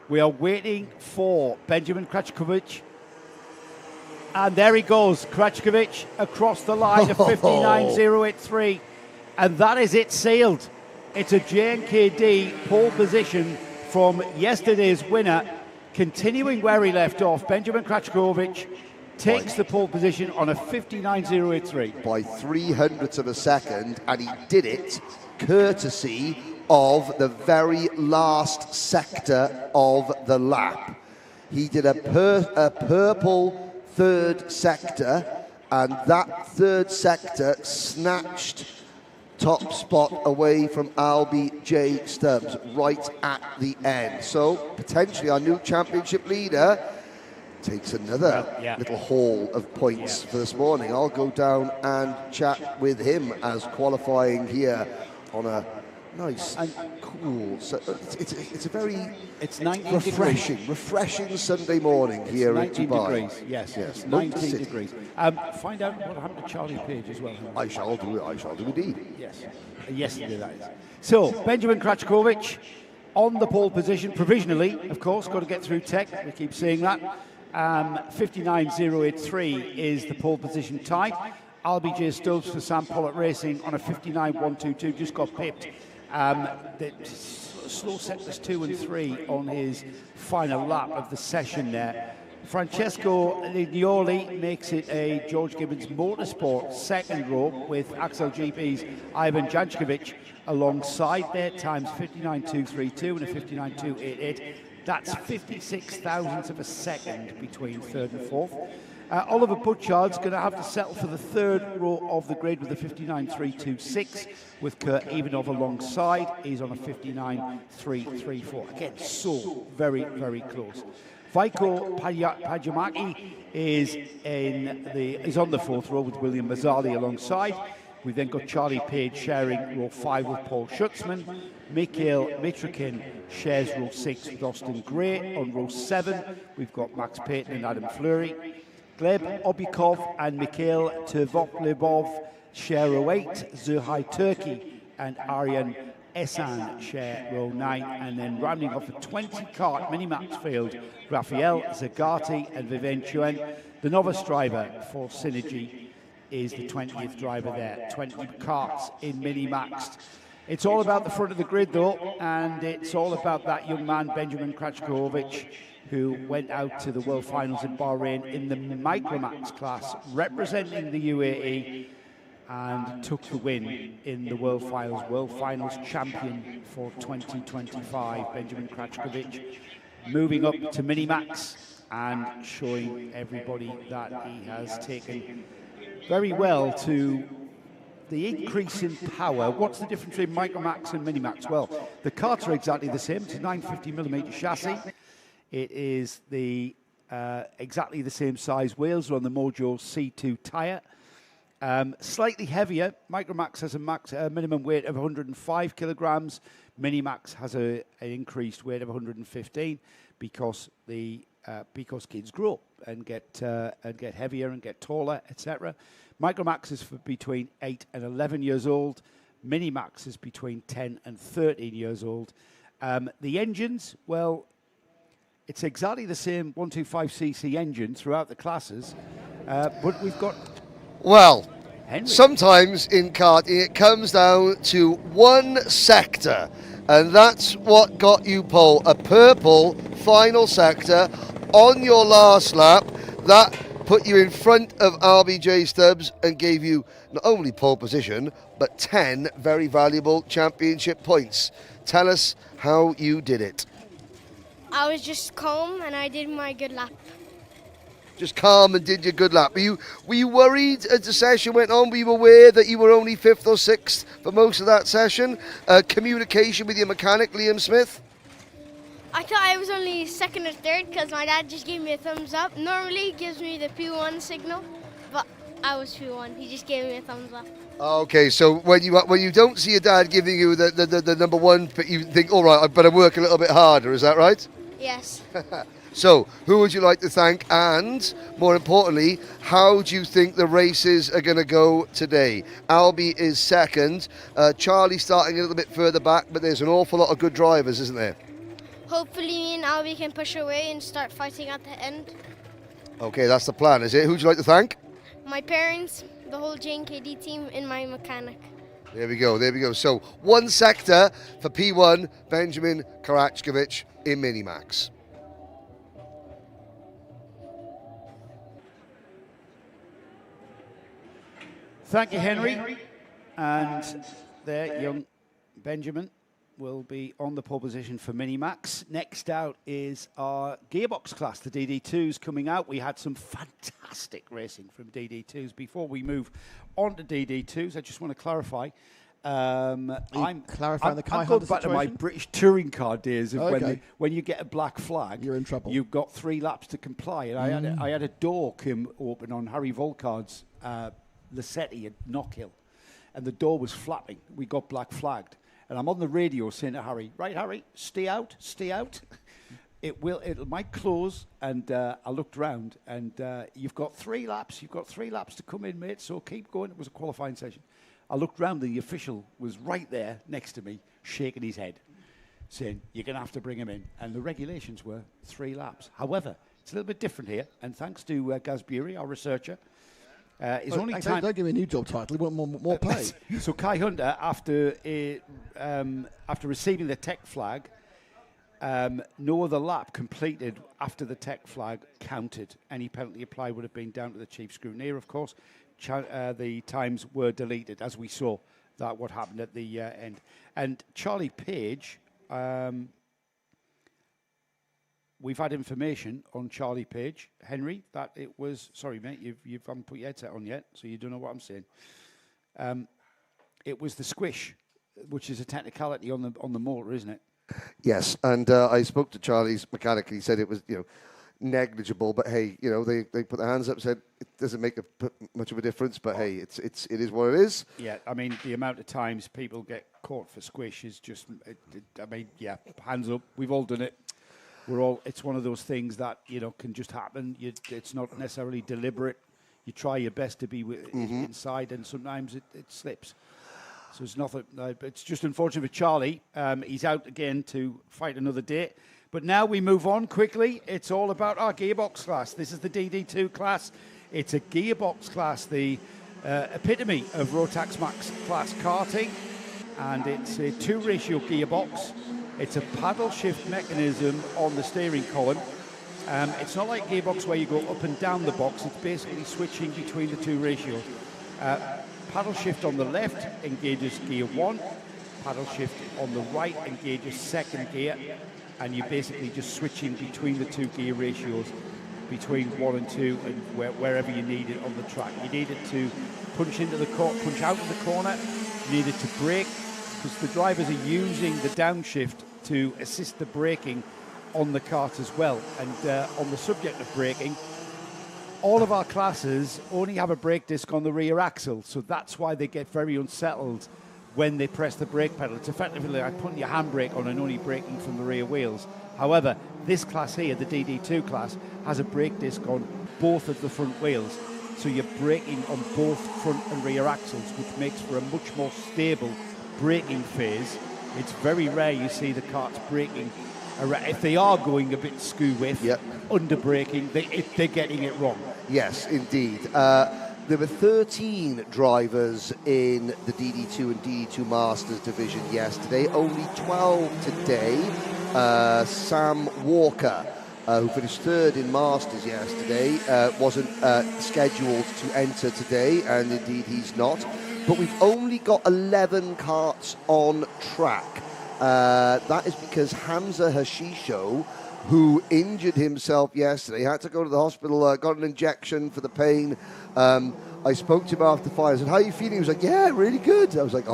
We are waiting for Benjamin Kracikovic. And there he goes, Kracikovic across the line of 59.083. And that is it sealed. It's a JNKD pole position from yesterday's winner. Continuing where he left off, Benjamin Kracikovic takes the pole position on a 59.083. By 300ths of a second, and he did it courtesy of the very last sector of the lap. He did a purple third sector, and that third sector snatched top spot away from Albie Stubbs right at the end. So potentially our new championship leader takes another little haul of points for this morning. I'll go down and chat with him as qualifying here on a nice and cool. So it's a very refreshing Sunday morning here in Dubai. Degrees. Yes, 19 degrees. Find out what happened to Charlie Page as well. I shall do indeed. Yes, yesterday that is. So Benjamin Kracikovic on the pole position provisionally, of course. Got to get through tech. We keep saying that. 59.083 is the pole position time. Albie Stubbs for Sam Pollitt Racing on a 59.122 just got pipped. The slow sectors 2 and 3 on his final lap of the session there. Francesco Lignoli makes it a George Gibbons Motorsport second row with Axel GP's Ivan Jankovic alongside their times 59.232 and a 59.288. That's 56 thousandths of a second between third and fourth. Oliver Butchard's going to have to settle for the third row of the grid with a 59.326 with Kurt Ivanov alongside. He's on a 59.334. Again, so very, very close. Vaiko Pajamaki is on the fourth row with William Mazzali alongside. We've then got Charlie Page sharing row 5 with Paul Schutzman. Mikhail Mitrokin shares row 6 with Austin Gray. On row 7, we've got Max Payton and Adam Fleury. Gleb Obikov and Mikhail Tervoklebov share row 8. Zuhai Turkey and Aryan Esan share row 9. And then rounding off a 20-cart Minimax field, Rafael Zagati and Viven Chuen. The novice driver for Synergy is the 20th driver there. 20 carts in Minimax. It's all about the front of the grid, though, and it's all about that young man, Benjamin Krachkovic, who went out to the World Finals in Bahrain in the Microax class, representing the UAE, and took the win in the World Finals champion for 2025, Benjamin Krachkovic, moving up to Minimax and showing everybody that he has taken very well to the increase in power. What's the difference between Micromax and Minimax? Well, the carts are exactly the same. It's a 950mm chassis. It is the exactly the same size wheels. Are on the Mojo C2 tyre. Slightly heavier. Micromax has a minimum weight of 105 kilograms. Minimax has an increased weight of 115 because kids grow and get heavier and get taller, etc. Micromax is for between 8 and 11 years old. Minimax is between 10 and 13 years old. The engines, well, it's exactly the same 125cc engine throughout the classes, but we've got... Well, Henry. Sometimes in karting it comes down to one sector, and that's what got you pole. A purple final sector on your last lap. That put you in front of RBJ Stubbs and gave you not only pole position, but 10 very valuable championship points. Tell us how you did it. I was just calm and I did my good lap. Just calm and did your good lap. Were you worried as the session went on? Were you aware that you were only 5th or 6th for most of that session? Communication with your mechanic, Liam Smith? I thought I was only 2nd or 3rd because my dad just gave me a thumbs up. Normally he gives me the P1 signal, but I was P1. He just gave me a thumbs up. Okay, so when you don't see your dad giving you the number 1, but you think, all right, I better work a little bit harder. Is that right? Yes. So, who would you like to thank? And, more importantly, how do you think the races are going to go today? Albie is 2nd. Charlie starting a little bit further back, but there's an awful lot of good drivers, isn't there? Hopefully me and Albie can push away and start fighting at the end. Okay, that's the plan, is it? Who would you like to thank? My parents, the whole JNKD team, and my mechanic. There we go. So, one sector for P1, Benjamin Karachkovic in Minimax. Thank you, Henry. And there, young Benjamin will be on the pole position for Minimax. Next out is our gearbox class, the DD2s coming out. We had some fantastic racing from DD2s. Before we move on to DD2s, I just want to clarify. I'm clarifying the Kai I'm Honda going back to my situation? British touring car days of Okay. when you get a black flag, You're in trouble. You've got 3 laps to comply. And I had a door come open on Harry Volkard's Lassetti at Knockhill, and the door was flapping. We got black flagged. And I'm on the radio saying to Harry, right, Harry, stay out. It might close. And I looked round, and you've got 3 laps. You've got 3 laps to come in, mate, so keep going. It was a qualifying session. I looked round, and the official was right there next to me, shaking his head, saying, you're going to have to bring him in. And the regulations were 3 laps. However, it's a little bit different here, and thanks to Gaz Bury, our researcher, it's only time... Don't give me a new job title. We want more pay. So Kai Hunter, after receiving the tech flag, no other lap completed after the tech flag counted. Any penalty applied would have been down to the chief scrutineer, of course. The times were deleted, as we saw that what happened at the end. And Charlie Page... we've had information on Charlie Page, Henry, that it was... Sorry, mate, you haven't put your headset on yet, so you don't know what I'm saying. It was the squish, which is a technicality on the motor, isn't it? Yes, and I spoke to Charlie's mechanic. He said it was, negligible, but hey, you know, they put their hands up, said it doesn't make much of a difference, but hey, it is what it is. Yeah, I mean, the amount of times people get caught for squish is just, I mean, yeah, hands up. We've all done it. It's one of those things that, you know, can just happen. It's not necessarily deliberate. You try your best to be inside, and sometimes it slips. So it's nothing. It's just unfortunate for Charlie. He's out again to fight another day. But now we move on quickly. It's all about our gearbox class. This is the DD2 class. It's a gearbox class, the epitome of Rotax Max class karting. And it's a 2-ratio gearbox. It's a paddle shift mechanism on the steering column. It's not like gearbox where you go up and down the box. It's basically switching between the 2 ratios. Paddle shift on the left engages gear 1. Paddle shift on the right engages second gear. And you're basically just switching between the 2 gear ratios, between 1 and 2, and wherever you need it on the track. You need it to punch out of the corner. You need it to brake, because the drivers are using the downshift to assist the braking on the kart as well. And on the subject of braking, all of our classes only have a brake disc on the rear axle, so that's why they get very unsettled when they press the brake pedal. It's effectively like putting your handbrake on and only braking from the rear wheels. However, this class here, the DD2 class, has a brake disc on both of the front wheels. So you're braking on both front and rear axles, which makes for a much more stable braking phase. It's very rare you see the karts braking. If they are going a bit skew-whiff, under braking, they're getting it wrong. Yes, indeed. There were 13 drivers in the DD2 and DD2 Masters division yesterday, only 12 today. Sam Walker, who finished 3rd in Masters yesterday, wasn't scheduled to enter today, and indeed he's not. But we've only got 11 karts on track. That is because Hamza Hashisho, who injured himself yesterday, had to go to the hospital, got an injection for the pain. I spoke to him after the fight. I said, how are you feeling? He was like, yeah, really good. I was like,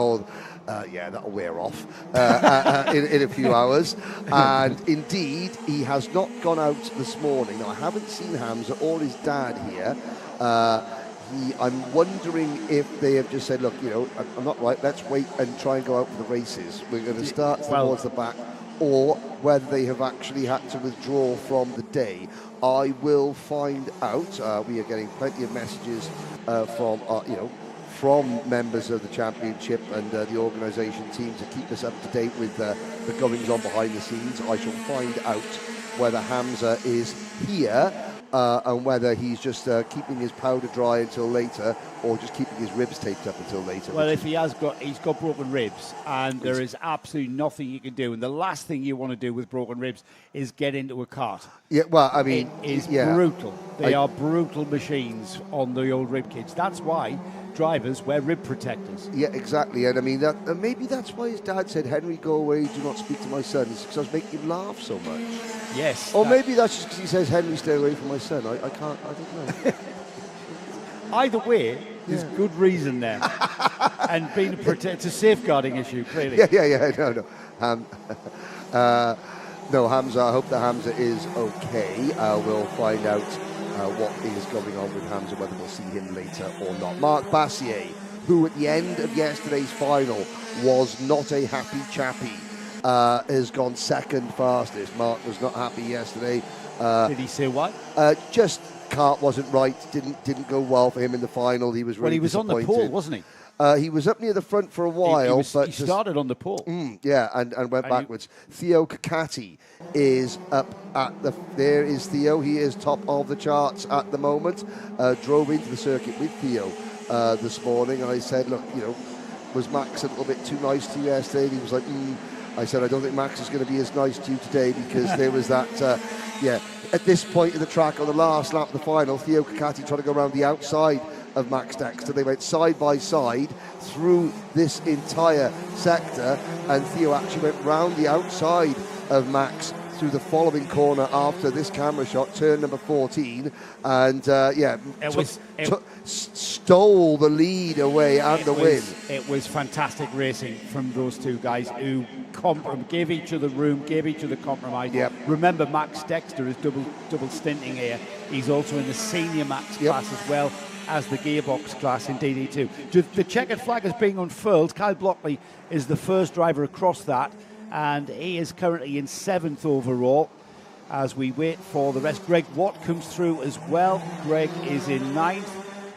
yeah, that'll wear off in a few hours. And indeed, he has not gone out this morning. Now, I haven't seen Hamza or his dad here. I'm wondering if they have just said, look, you know, I'm not right, let's wait and try and go out for the races. We're going to start towards the back, or whether they have actually had to withdraw from the day. I will find out. We are getting plenty of messages from members of the championship and the organisation team to keep us up to date with the goings on behind the scenes. I shall find out whether Hamza is here and whether he's just keeping his powder dry until later, or just keeping his ribs taped up until later. Well, if he's got broken ribs, and there is absolutely nothing you can do. And the last thing you want to do with broken ribs is get into a kart. Yeah, well, I mean, it is brutal. They are brutal machines on the old rib kits. That's why drivers wear rib protectors. Yeah, exactly. And I mean, maybe that's why his dad said, Henry, go away, do not speak to my son. It's because I was making him laugh so much. Yes. Or maybe that's just because he says, Henry, stay away from my son. I don't know. Either way, there's good reason there. And being it's a safeguarding issue, clearly. Yeah. No, Hamza, I hope that Hamza is okay. We'll find out what is going on with Hamza, whether we'll see him later or not. Mark Bassier, who at the end of yesterday's final was not a happy chappy, has gone second fastest. Mark was not happy yesterday. Did he say what? Just kart wasn't right. Didn't go well for him in the final. He was really he was on the pole, wasn't he? He was up near the front for a while, but he started on the pole. And went backwards. Theo Kakati is up at there is Theo. He is top of the charts at the moment. Drove into the circuit with Theo this morning, and I said, look, you know, was Max a little bit too nice to you yesterday? And he was like, I said, I don't think Max is going to be as nice to you today, because there was that, at this point in the track on the last lap of the final, Theo Kakati trying to go around the outside of Max Dexter. They went side by side through this entire sector, and Theo actually went round the outside of Max through the following corner after this camera shot, turn number 14, and stole the lead away and the win. It was fantastic racing from those two guys who gave each other room, gave each other compromise. Yep. Remember, Max Dexter is double stinting here. He's also in the senior Max class as well as the gearbox class in DD2. The checkered flag is being unfurled. Kyle Blockley is the first driver across that, and he is currently in 7th overall as we wait for the rest. Greg Watt comes through as well. Greg is in 9th.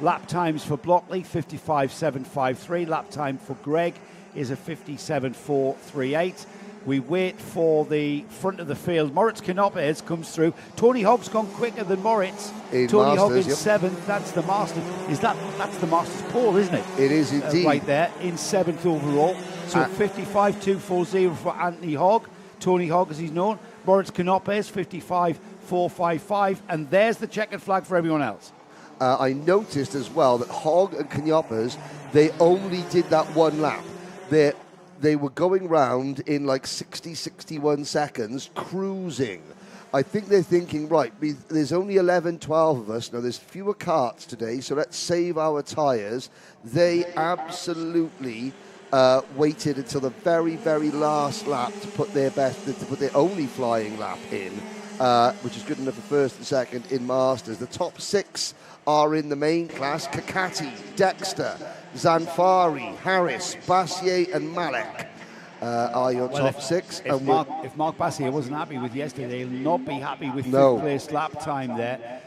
Lap times for Blockley, 55.753. Lap time for Greg is a 57.438. We wait for the front of the field. Moritz Canopes comes through. Tony Hogg's gone quicker than Moritz. Tony Hogg in 7th. That's the Masters. That's the Masters pole, isn't it? It is indeed. Right there, in 7th overall. So 55.240 for Anthony Hogg. Tony Hogg, as he's known. Moritz Canopes, 55.455. And there's the checkered flag for everyone else. I noticed as well that Hogg and Canopes, they only did that one lap. They were going round in like 60, 61 seconds, cruising. I think they're thinking, right, there's only 11, 12 of us. Now, there's fewer karts today, so let's save our tyres. They absolutely waited until the very, very last lap to put their only flying lap in, which is good enough for first and second in Masters. The top 6 are in the main class: Kakati, Dexter, Zanfari, Harris, Bassier and Malek are your top 6. If Mark Bassier wasn't happy with yesterday, he'll not be happy with 5th place lap time there.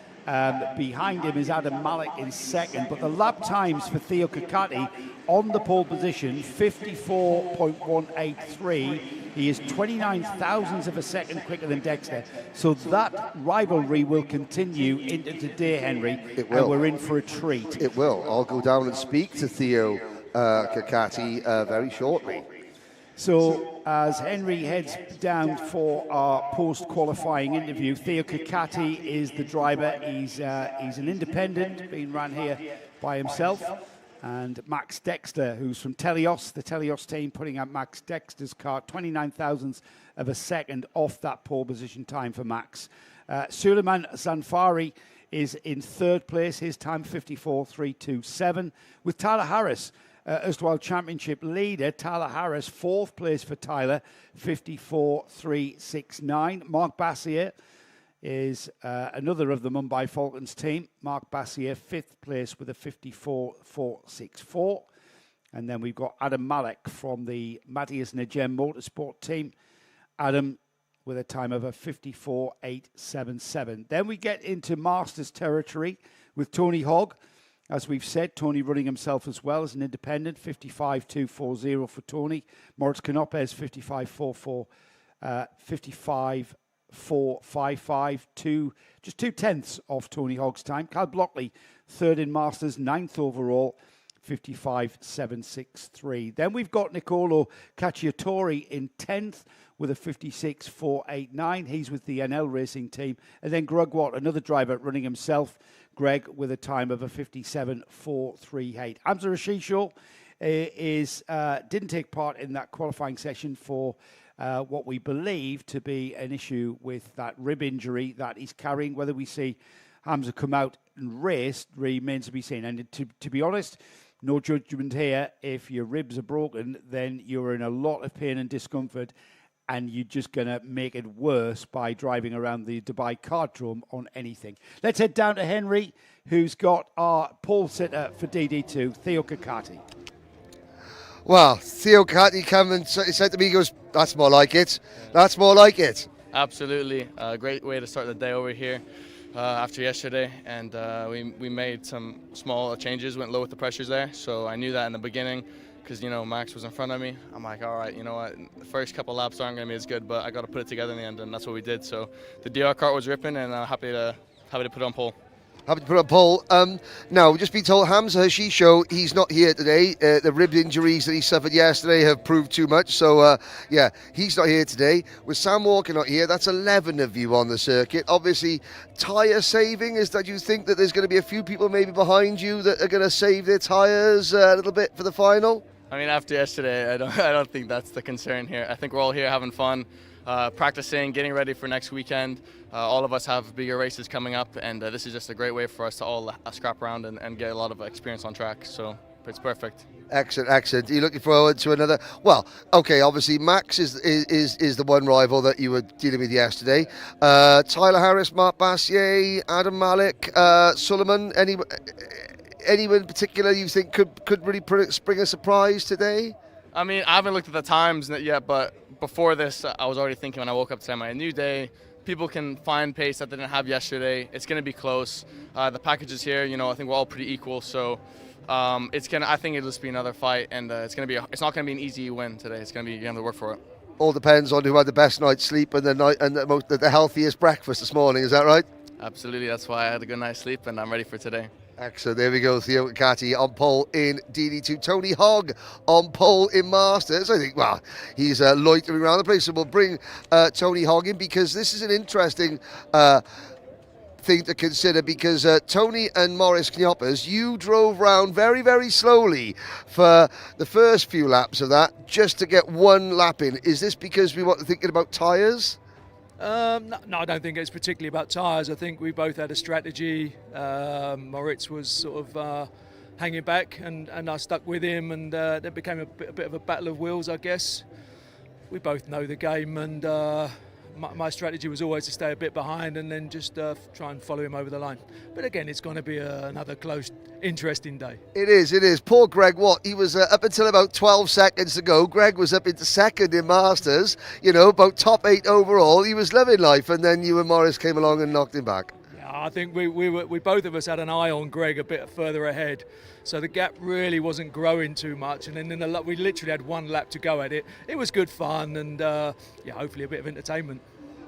Behind him is Adam Malek in 2nd, but the lap times for Theo Kakati on the pole position, 54.183. He is 29 thousandths of a second quicker than Dexter. So that rivalry will continue into today, Henry. It will. And we're in for a treat. It will. I'll go down and speak to Theo Kakati very shortly. So as Henry heads down for our post-qualifying interview, Theo Kakati is the driver. He's an independent, being run here by himself. And Max Dexter, who's from Telios, the Telios team, putting out Max Dexter's car, 29 thousandths of a second off that pole position time for Max. Suleiman Zanfari is in 3rd place, his time 54.327, with Tyler Harris, erstwhile championship leader. Tyler Harris, 4th place for Tyler, 54.369. Mark Bassier is another of the Mumbai Falcons team. Mark Bassier, 5th place with a 54.464. And then we've got Adam Malek from the Matthias Negem Motorsport team. Adam with a time of a 54.877. Then we get into Masters territory with Tony Hogg. As we've said, Tony running himself as well as an independent, 55.240 for Tony. Moritz Canopes, 55.455, just 2/10 off Tony Hogg's time. Kyle Blockley, 3rd in Masters, 9th overall, 55.763. Then we've got Nicolo Cacciatore in 10th with a 56.489. He's with the NL Racing team. And then Greg Watt, another driver running himself, Greg with a time of a 57.438. Hamza Rashisho didn't take part in that qualifying session for what we believe to be an issue with that rib injury that he's carrying. Whether we see Hamza come out and race remains to be seen. And to be honest, no judgment here. If your ribs are broken, then you're in a lot of pain and discomfort, and you're just going to make it worse by driving around the Dubai Kartdrome on anything. Let's head down to Henry, who's got our pole sitter for DD2, Theo Kakati. Well, Theo Kakati came and said to me, he goes, that's more like it. That's more like it. Absolutely. A great way to start the day over here after yesterday. And we made some small changes, went low with the pressures there. So I knew that in the beginning, because, you know, Max was in front of me. I'm like, all right, you know what, the first couple laps aren't going to be as good, but I got to put it together in the end, and that's what we did. So the DR kart was ripping, and happy to put it on pole. Happy to put on pole. Now, we've just been told Hamza Hashisho, he's not here today. The rib injuries that he suffered yesterday have proved too much. So, yeah, he's not here today. With Sam Walker not here, that's 11 of you on the circuit. Obviously, tyre saving, is that you think that there's going to be a few people maybe behind you that are going to save their tyres a little bit for the final? I mean, after yesterday, I don't think that's the concern here. I think we're all here having fun. practicing, getting ready for next weekend. All of us have bigger races coming up, and this is just a great way for us to all scrap around and get a lot of experience on track. So it's perfect. Excellent, excellent. Are you looking forward to another? Well, okay, obviously Max is the one rival that you were dealing with yesterday. Tyler Harris, Mark Bassier, Adam Malik, Suleiman, anyone in particular you think could really spring a surprise today? I mean, I haven't looked at the times yet, but before this, I was already thinking when I woke up today, a new day. People can find pace that they didn't have yesterday. It's going to be close. The packages here, I think we're all pretty equal. So I think it'll just be another fight, and it's not going to be an easy win today. It's going to be, you're going to have to work for it. All depends on who had the best night's sleep and the healthiest breakfast this morning. Is that right? Absolutely. That's why I had a good night's sleep, and I'm ready for today. Excellent. There we go. Theo Catty on pole in DD2. Tony Hogg on pole in Masters. I think, well, he's loitering around the place. So we'll bring Tony Hogg in, because this is an interesting thing to consider, because Tony and Maurice Knioppers, you drove round very, very slowly for the first few laps of that just to get one lap in. Is this because we were thinking about tyres? No, I don't think it's particularly about tyres. I think we both had a strategy. Moritz was sort of hanging back, and I stuck with him, and it became a bit of a battle of wills, I guess. We both know the game, and my strategy was always to stay a bit behind and then just try and follow him over the line. But again, it's going to be another close, interesting day. It is. Poor Greg Watt, he was up until about 12 seconds to go. Greg was up into second in Masters, about top 8 overall. He was loving life, and then you and Morris came along and knocked him back. Yeah, I think we both of us had an eye on Greg a bit further ahead. So the gap really wasn't growing too much, and then we literally had one lap to go at it. It was good fun, and hopefully a bit of entertainment.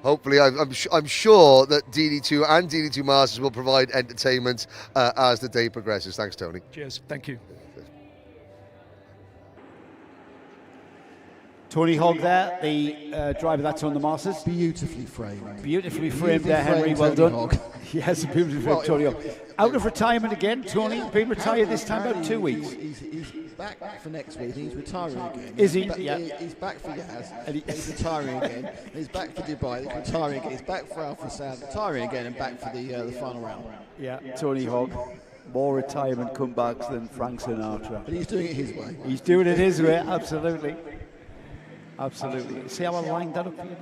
Hopefully, I'm sure that DD2 and DD2 Masters will provide entertainment as the day progresses. Thanks, Tony. Cheers. Thank you. Tony Hogg there, the driver that's on the Masters. Beautifully framed. Beautifully framed there, Henry. Well done. Hogg. Yes, beautifully framed, Tony Hogg. Out of retirement again, Tony. Been retired this time about 2 weeks. He's back for next week. He's retiring again. Is he? He's back for Yaz. And he's retiring again. He's back for Dubai. He's retiring again. He's back for Alpha Sound. Retiring again, and back for the final round. Yeah, Tony Hogg. More retirement comebacks than Frank Sinatra. But he's doing it his way. He's doing it his way, absolutely. Absolutely. See how I lined that up for you?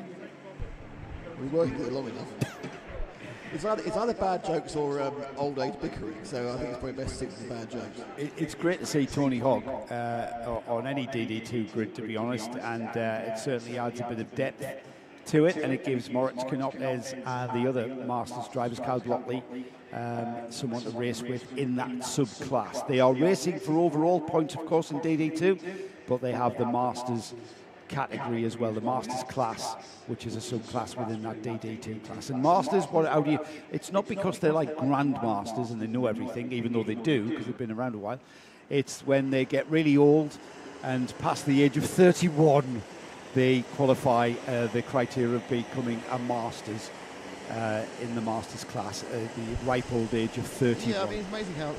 We're working it long enough. It's either bad jokes or old age bickering, so I think it's probably best to stick to the bad jokes. It's great to see Tony Hogg on any DD2 grid, to be honest, and it certainly adds a bit of depth to it, and it gives Moritz Knopfles and the other Masters drivers, Cal Blockley, someone to race with in that subclass. They are racing for overall points, of course, in DD2, but they have the Masters category as well, the Masters class, which is a subclass within that DD2 class. And Masters, it's not because they're like Grandmasters and they know everything, even though they do, because they've been around a while. It's when they get really old and past the age of 31, they qualify the criteria of becoming a Masters in the Masters class, the ripe old age of 31. Yeah, I mean, it's amazing how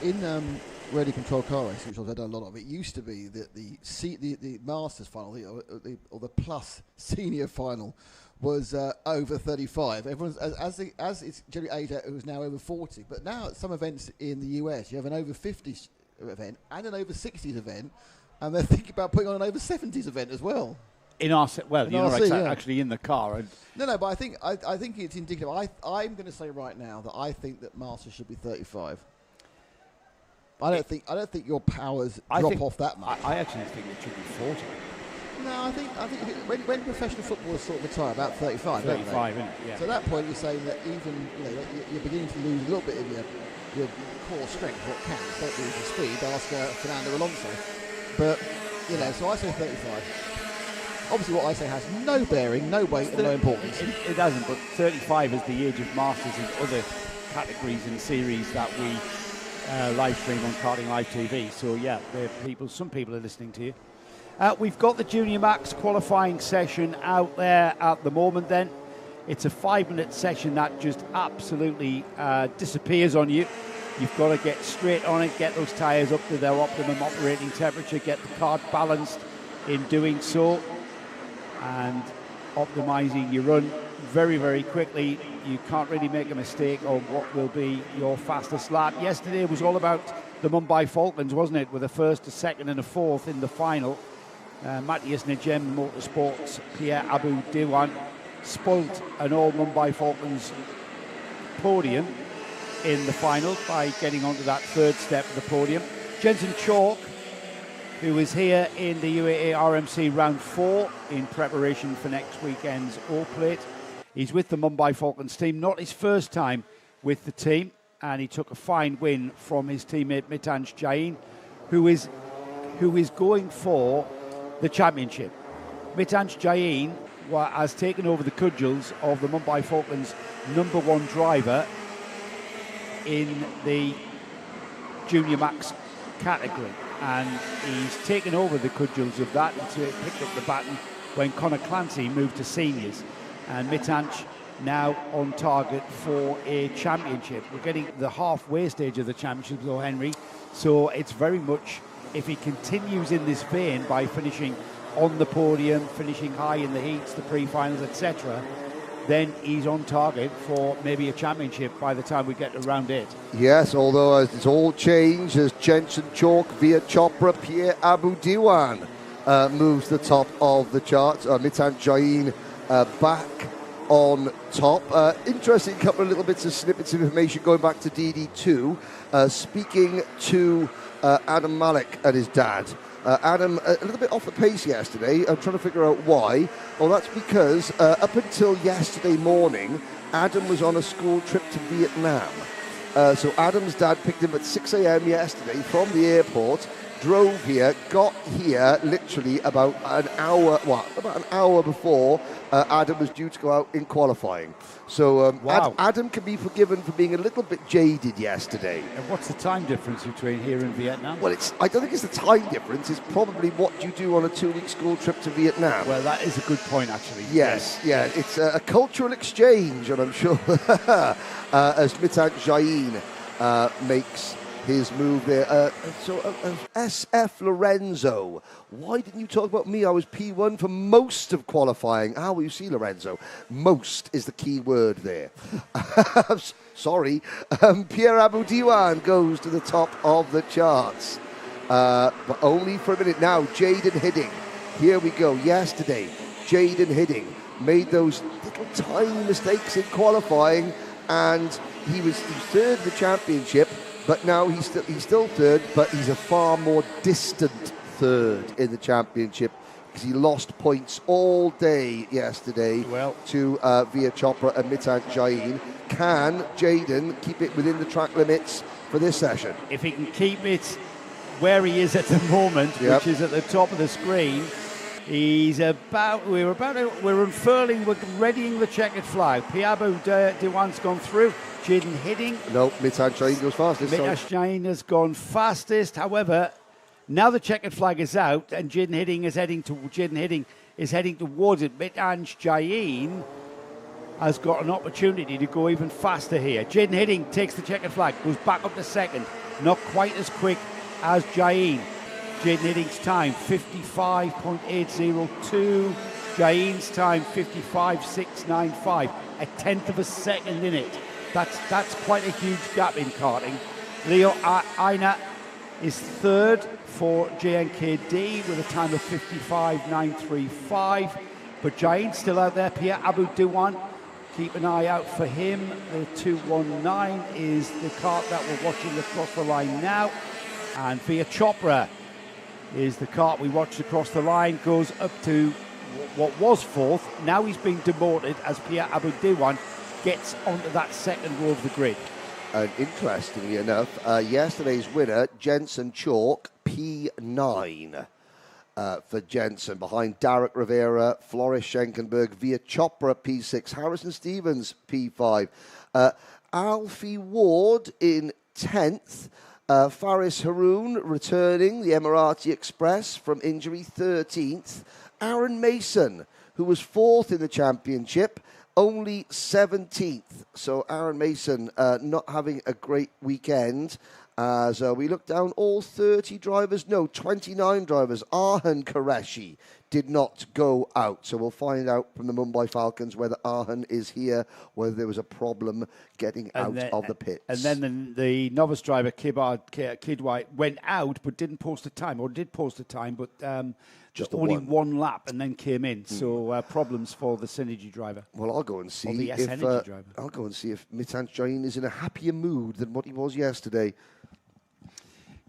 in radio control car racing, which I've done a lot of, it used to be that the Masters final, or the plus senior final, was over 35. Everyone's as it's generally age it was now over 40. But now at some events in the US, you have an over 50s event and an over 60s event, and they're thinking about putting on an over 70s event as well. In RC, well, you're RC, not actually in the car. No, but I think it's indicative. I'm going to say right now that I think that Masters should be 35. I don't think your powers drop off that much. I actually think it should be 40. No, I think when professional footballers sort of retire, about 35. 35, isn't it? Yeah. So at that point, you're saying that even you're beginning to lose a little bit of your core strength, what counts. Don't lose your speed. Ask Fernando Alonso. But so I say 35. Obviously, what I say has no bearing, no weight, and no importance. It doesn't, but 35 is the age of Masters in other categories and series that we live stream on Karting Live TV. So yeah, some people are listening to you. We've got the Junior Max qualifying session out there at the moment then. It's a 5-minute session that just absolutely disappears on you. You've got to get straight on it, get those tyres up to their optimum operating temperature, get the car balanced in doing so. And optimising your run very, very quickly. You can't really make a mistake on what will be your fastest lap. Yesterday was all about the Mumbai Falcons, wasn't it? With a first, a second and a fourth in the final. Matthias Najem Motorsport's Pierre Abu Dewan spoilt an all Mumbai Falcons podium in the final by getting onto that third step of the podium. Jensen Chalk, who is here in the UAE RMC round 4 in preparation for next weekend's All Plate. He's with the Mumbai Falcons team, not his first time with the team, and he took a fine win from his teammate Mitansh Jain, who is going for the championship. Mitansh Jain has taken over the cudgels of the Mumbai Falcons' #1 driver in the Junior Max category, and he's taken over the cudgels of that and picked up the baton when Conor Clancy moved to seniors. And Mitansh now on target for a championship. We're getting the halfway stage of the championship, though, Henry, so it's very much, if he continues in this vein by finishing on the podium, finishing high in the heats, the pre-finals, etc., then he's on target for maybe a championship by the time we get to round 8. Yes, although it's all changed as Jensen Chalk via Chopra, Pierre Abu Dewan moves the top of the charts. Mitansh Jain back on top. Interesting couple of little bits of snippets of information going back to DD2. Speaking to Adam Malik and his dad. Adam, a little bit off the pace yesterday. I'm trying to figure out why. Well, that's because up until yesterday morning, Adam was on a school trip to Vietnam. So Adam's dad picked him at 6 a.m. yesterday from the airport, drove here, got here literally about an hour before Adam was due to go out in qualifying. So wow. Adam can be forgiven for being a little bit jaded yesterday. And what's the time difference between here and Vietnam? Well, I don't think it's the time difference. It's probably what you do on a 2-week school trip to Vietnam. Well, that is a good point, actually. Yes, yeah. It's a cultural exchange, and I'm sure as Mitansh Jain makes his move there. SF Lorenzo, why didn't you talk about me? I was P1 for most of qualifying. Well, you see, Lorenzo, most is the key word there. Sorry. Pierre Abu Dewan goes to the top of the charts, but only for a minute. Now, Jaden Hidding, here we go. Yesterday, Jaden Hidding made those little tiny mistakes in qualifying, and he was third in the championship. But now he's still third, but he's a far more distant third in the championship because he lost points all day yesterday to Via Chopra and Mitansh Jain. Can Jaden keep it within the track limits for this session? If he can keep it where he is at the moment, which is at the top of the screen, we're unfurling, we're readying the checkered flag. Piabu Dewan's gone through. Jaden Hidding. No, Mitansh Jain goes fastest. Mitansh Jain has gone fastest. However, now the checkered flag is out and Jaden Hidding is heading towards it. Mitansh Jain has got an opportunity to go even faster here. Jaden Hidding takes the checkered flag, goes back up to second. Not quite as quick as Jain. Jaden Hidding's time, 55.802. Jain's time, 55.695. A tenth of a second in it. That's quite a huge gap in karting. Leo Aina is third for JNKD with a time of 55.935. But Jain's still out there. Pierre Abu Dewan, keep an eye out for him. The 219 is the kart that we're watching across the line now. And Via Chopra is the kart we watched across the line, goes up to what was fourth. Now he's being demoted as Pierre Abu Dewan gets onto that second row of the grid. And interestingly enough, yesterday's winner, Jensen Chalk, P9 for Jensen, behind Derek Rivera, Floris Schenkenberg, Via Chopra, P6, Harrison Stevens, P5, Alfie Ward in 10th, Faris Haroon returning, the Emirati Express from injury, 13th, Aaron Mason, who was 4th in the championship, only 17th. So Aaron Mason not having a great weekend. As we look down, all 30 drivers, no, 29 drivers. Arhan Qureshi did not go out. So we'll find out from the Mumbai Falcons whether Arhan is here, whether there was a problem getting out of the pits. And then the novice driver, Kidwai, went out but didn't post a time, or did post a time, but just only one lap and then came in. So problems for the Synergy driver. Well, I'll go and see if Mitansh Jain is in a happier mood than what he was yesterday.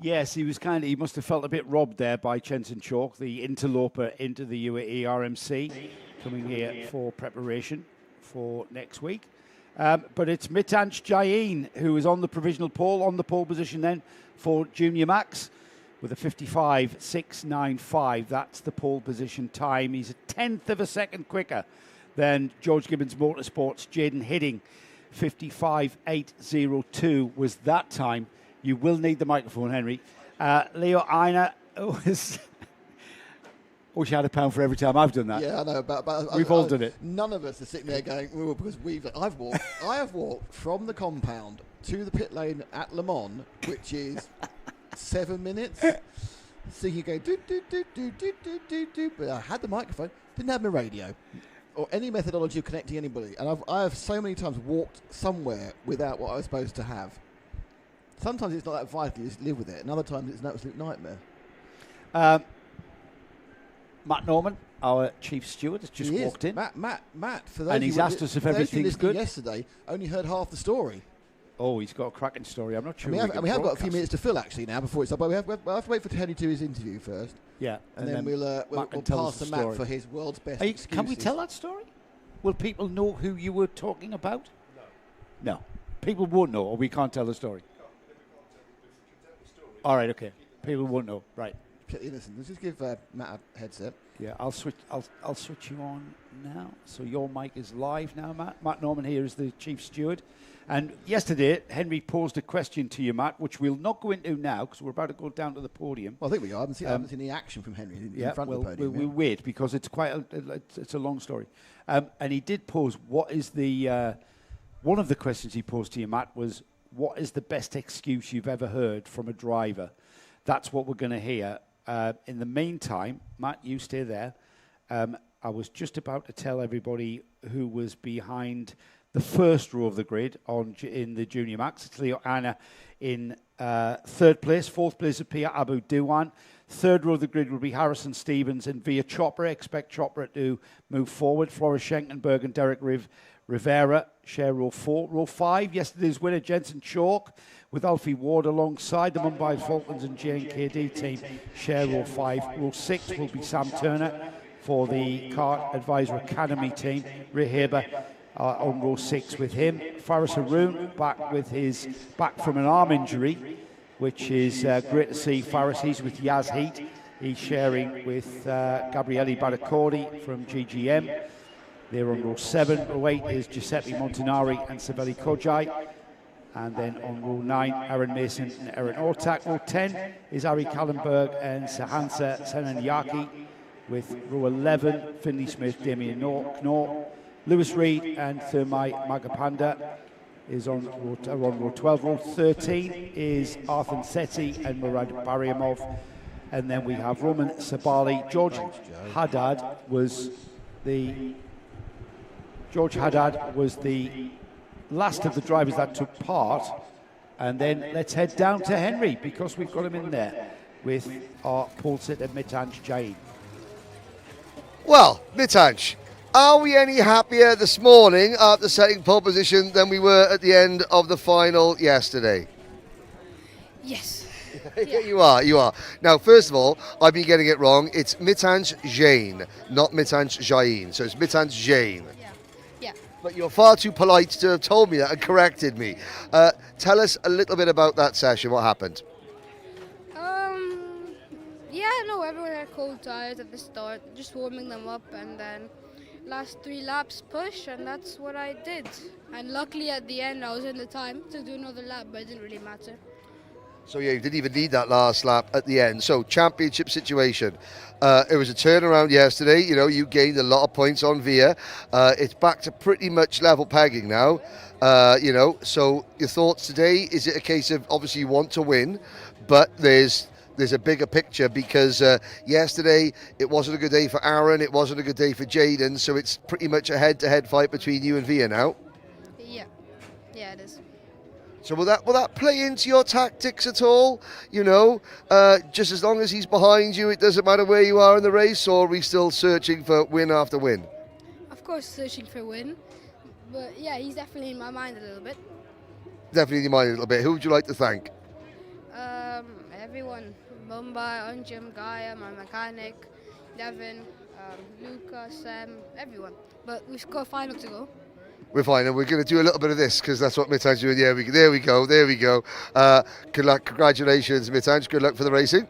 Yes, he must have felt a bit robbed there by Jensen Chalk, the interloper into the UAE RMC, coming here for preparation for next week. But it's Mitansh Jain who is on the provisional pole, on the pole position then for Junior Max with a 55.695. That's the pole position time. He's a tenth of a second quicker than George Gibbons Motorsport's Jaden Hidding. 55.802 was that time. You will need the microphone, Henry. Leo Einer was... wish I had £1 for every time I've done that. Yeah, I know. But we've all done it. None of us are sitting there going, "Ooh," because I have walked from the compound to the pit lane at Le Mans, which is 7 minutes. So you go do do do do do do do do. But I had the microphone, didn't have my radio or any methodology of connecting anybody, and I have so many times walked somewhere without what I was supposed to have. Sometimes it's not that vital, you just live with it, and other times it's an absolute nightmare. Matt Norman, our chief steward, has just walked in. Matt, for those and he's asked us if everything's good. Yesterday, only heard half the story. Oh, he's got a cracking story. I'm not sure. We have got a few minutes to fill actually now before it's up. But we'll have to wait for Henry to do his interview first. Yeah, and then we'll pass to Matt for his world's best excuses. Can we tell that story? Will people know who you were talking about? No. People won't know, or we can't tell the story. All right, okay. People won't know, right? Listen, let's just give Matt a headset. Yeah, I'll switch you on now. So your mic is live now, Matt. Matt Norman here is the chief steward. And yesterday, Henry posed a question to you, Matt, which we'll not go into now because we're about to go down to the podium. Well, I think we are. I haven't seen any action from Henry in front of the podium. We'll wait because it's it's a long story. And he did pose what is the one of the questions he posed to you, Matt, was what is the best excuse you've ever heard from a driver? That's what we're going to hear. In the meantime, Matt, you stay there. I was just about to tell everybody who was behind the first row of the grid in the Junior Max. It's Leo Anna in third place. Fourth place is Pia Abu Duwan. Third row of the grid will be Harrison Stevens and Via Chopra. Expect Chopra to move forward. Flora Schenkenberg and Derek Rivera share row 4. Row 5, yesterday's winner, Jensen Chalk, with Alfie Ward alongside the Mumbai Falcons and JNKD team, share row 5. Row 6 will be Sam Turner for the Kart Advisor Academy team. Ray Haber on row 6 with him. Faris Haroon back from an arm injury, which is great to see. Faris, he's with Yaz Heat. He's sharing with Gabriele Badacordi from GGM. They're on row 7. Row 8 is Giuseppe Montanari and Sabelli Kojai. And then on row 9, Aaron Mason and Aaron Ortak. Row 10 is Ari Kallenberg and Sahansa Senanyaki. With row 11, Finley Smith, Damien Knorr. Lewis Reed and Thermai Magapanda is on row 12. Row 13 is Arthur Setti and Murad Bariamov. And then we have Roman Sabali. George Haddad was the last of the drivers that took part. And then let's head down to Henry because we've got him in there with our pole sitter Mitansh Jain. Well, Mitansh, are we any happier this morning after setting pole position than we were at the end of the final yesterday? Yes. Yeah. You are. Now, first of all, I've been getting it wrong. It's Mitansh Jain, not Mitansh Jain. So it's Mitansh Jain. Yeah. But you're far too polite to have told me that and corrected me. Tell us a little bit about that session. What happened? Everyone had cold tires at the start, just warming them up, and then last 3 laps push, and that's what I did. And luckily at the end I was in the time to do another lap, but it didn't really matter. So yeah, you didn't even need that last lap at the end. So championship situation. It was a turnaround yesterday. You know, you gained a lot of points on Via. It's back to pretty much level pegging now. So your thoughts today, is it a case of obviously you want to win, but there's there's a bigger picture, because yesterday it wasn't a good day for Aaron, it wasn't a good day for Jaden, so it's pretty much a head-to-head fight between you and Via now. Yeah, it is. So will that play into your tactics at all? You know, just as long as he's behind you, it doesn't matter where you are in the race, or are we still searching for win after win? Of course, searching for a win, but yeah, he's definitely in my mind a little bit. Definitely in your mind a little bit. Who would you like to thank? Everyone, Mumbai, Anjum, Gaia, my mechanic, Devin, Luca, Sam, everyone. But we've got a final to go. We're fine, and we're going to do a little bit of this, because that's what Mitan's doing. Yeah, there we go. Good luck, congratulations, Mitanj. Good luck for the racing.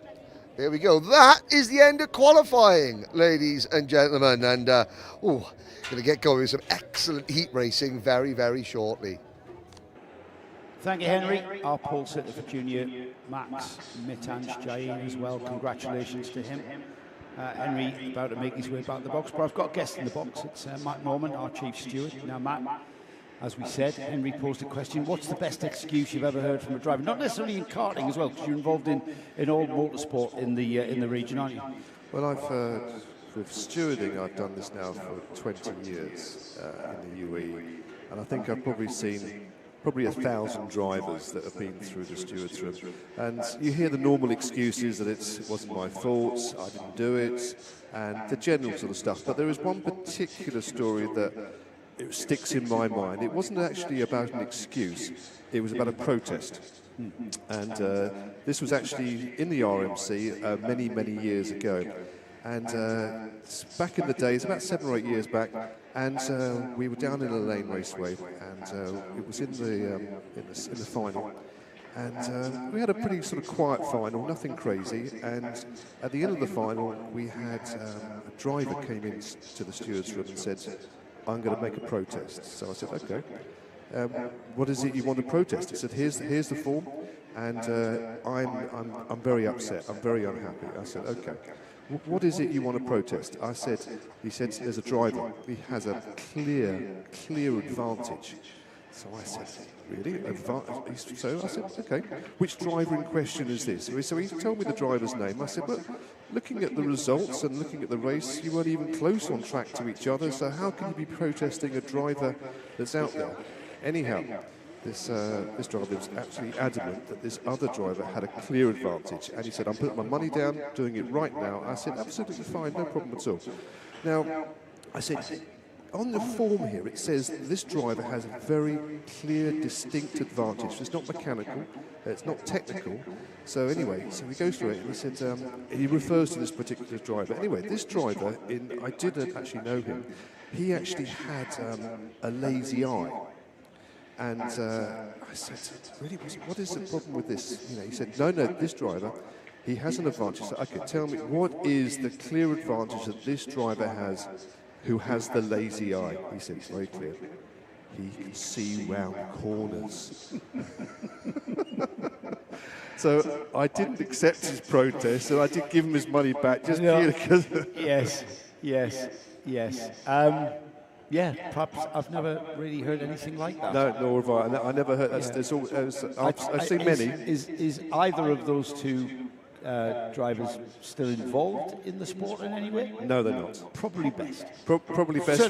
There we go. That is the end of qualifying, ladies and gentlemen. And going to get going with some excellent heat racing very, very shortly. Thank you, Henry. Our pole sitter for Junior, Max, Mitanj, Jain as well. Congratulations to him. Henry about to make his way back to the box, but I've got a guest in the box. It's Matt Norman, our chief steward. Now, Matt, as we said, Henry posed a question: what's the best excuse you've ever heard from a driver? Not necessarily in karting as well, because you're involved in all motorsport in the region, aren't you? Well, I've with stewarding, I've done this now for 20 years in the UAE, and I think I've probably seen 1,000 drivers that have been through the stewards room, and you hear the normal excuses that it wasn't my fault, I didn't do it, and the general sort of stuff. But there is one particular story that it sticks in my mind. It wasn't actually about an excuse, it was about a protest. And this was actually in the RMC many years ago. And back in the days, about 7 or 8 years back, and we were down in a lane raceway, and it was in the final, and we had a pretty sort of quiet final, nothing crazy. And at the end of the final, we had a driver came in to the stewards room and said, "I'm going to make a protest." So I said, "Okay, what is it you want to protest?" He said, "Here's the form, and I'm very upset. I'm very unhappy." I said, "Okay. What is it you want to protest?" He said, "There's a driver. He has a clear advantage." So I said, "Really? So I said, "Okay. Which driver in question is this?" So he told me the driver's name. I said, "But looking at the results and looking at the race, you weren't even close on track to each other. So how can you be protesting a driver that's out there?" Anyhow, this driver was absolutely adamant that this other driver had a clear advantage, and he said, "I'm putting my money down, doing it right now." I said, "Absolutely fine, no problem at all." Now, I said, on the form here, it says this driver has a very clear, distinct advantage. It's not mechanical, it's not technical. So anyway, so he goes through it, and he said, he refers to this particular driver. Anyway, this driver, I didn't actually know him, he actually had a lazy eye. And I said, "Really, what is the problem with this?" He said, no, this driver, he has an advantage. So, okay, tell me, what is the clear advantage that this driver has who has the lazy eye? He said, "It's very clear. He can see round corners." So I didn't accept his protest, and I did give him his money back, just purely because... Yes. Yeah, perhaps I've never really heard anything like that. No, nor have I. I never heard. I've seen many. Is either of those two drivers still involved in the sport in any way? No, they're not. Probably best. Probably best.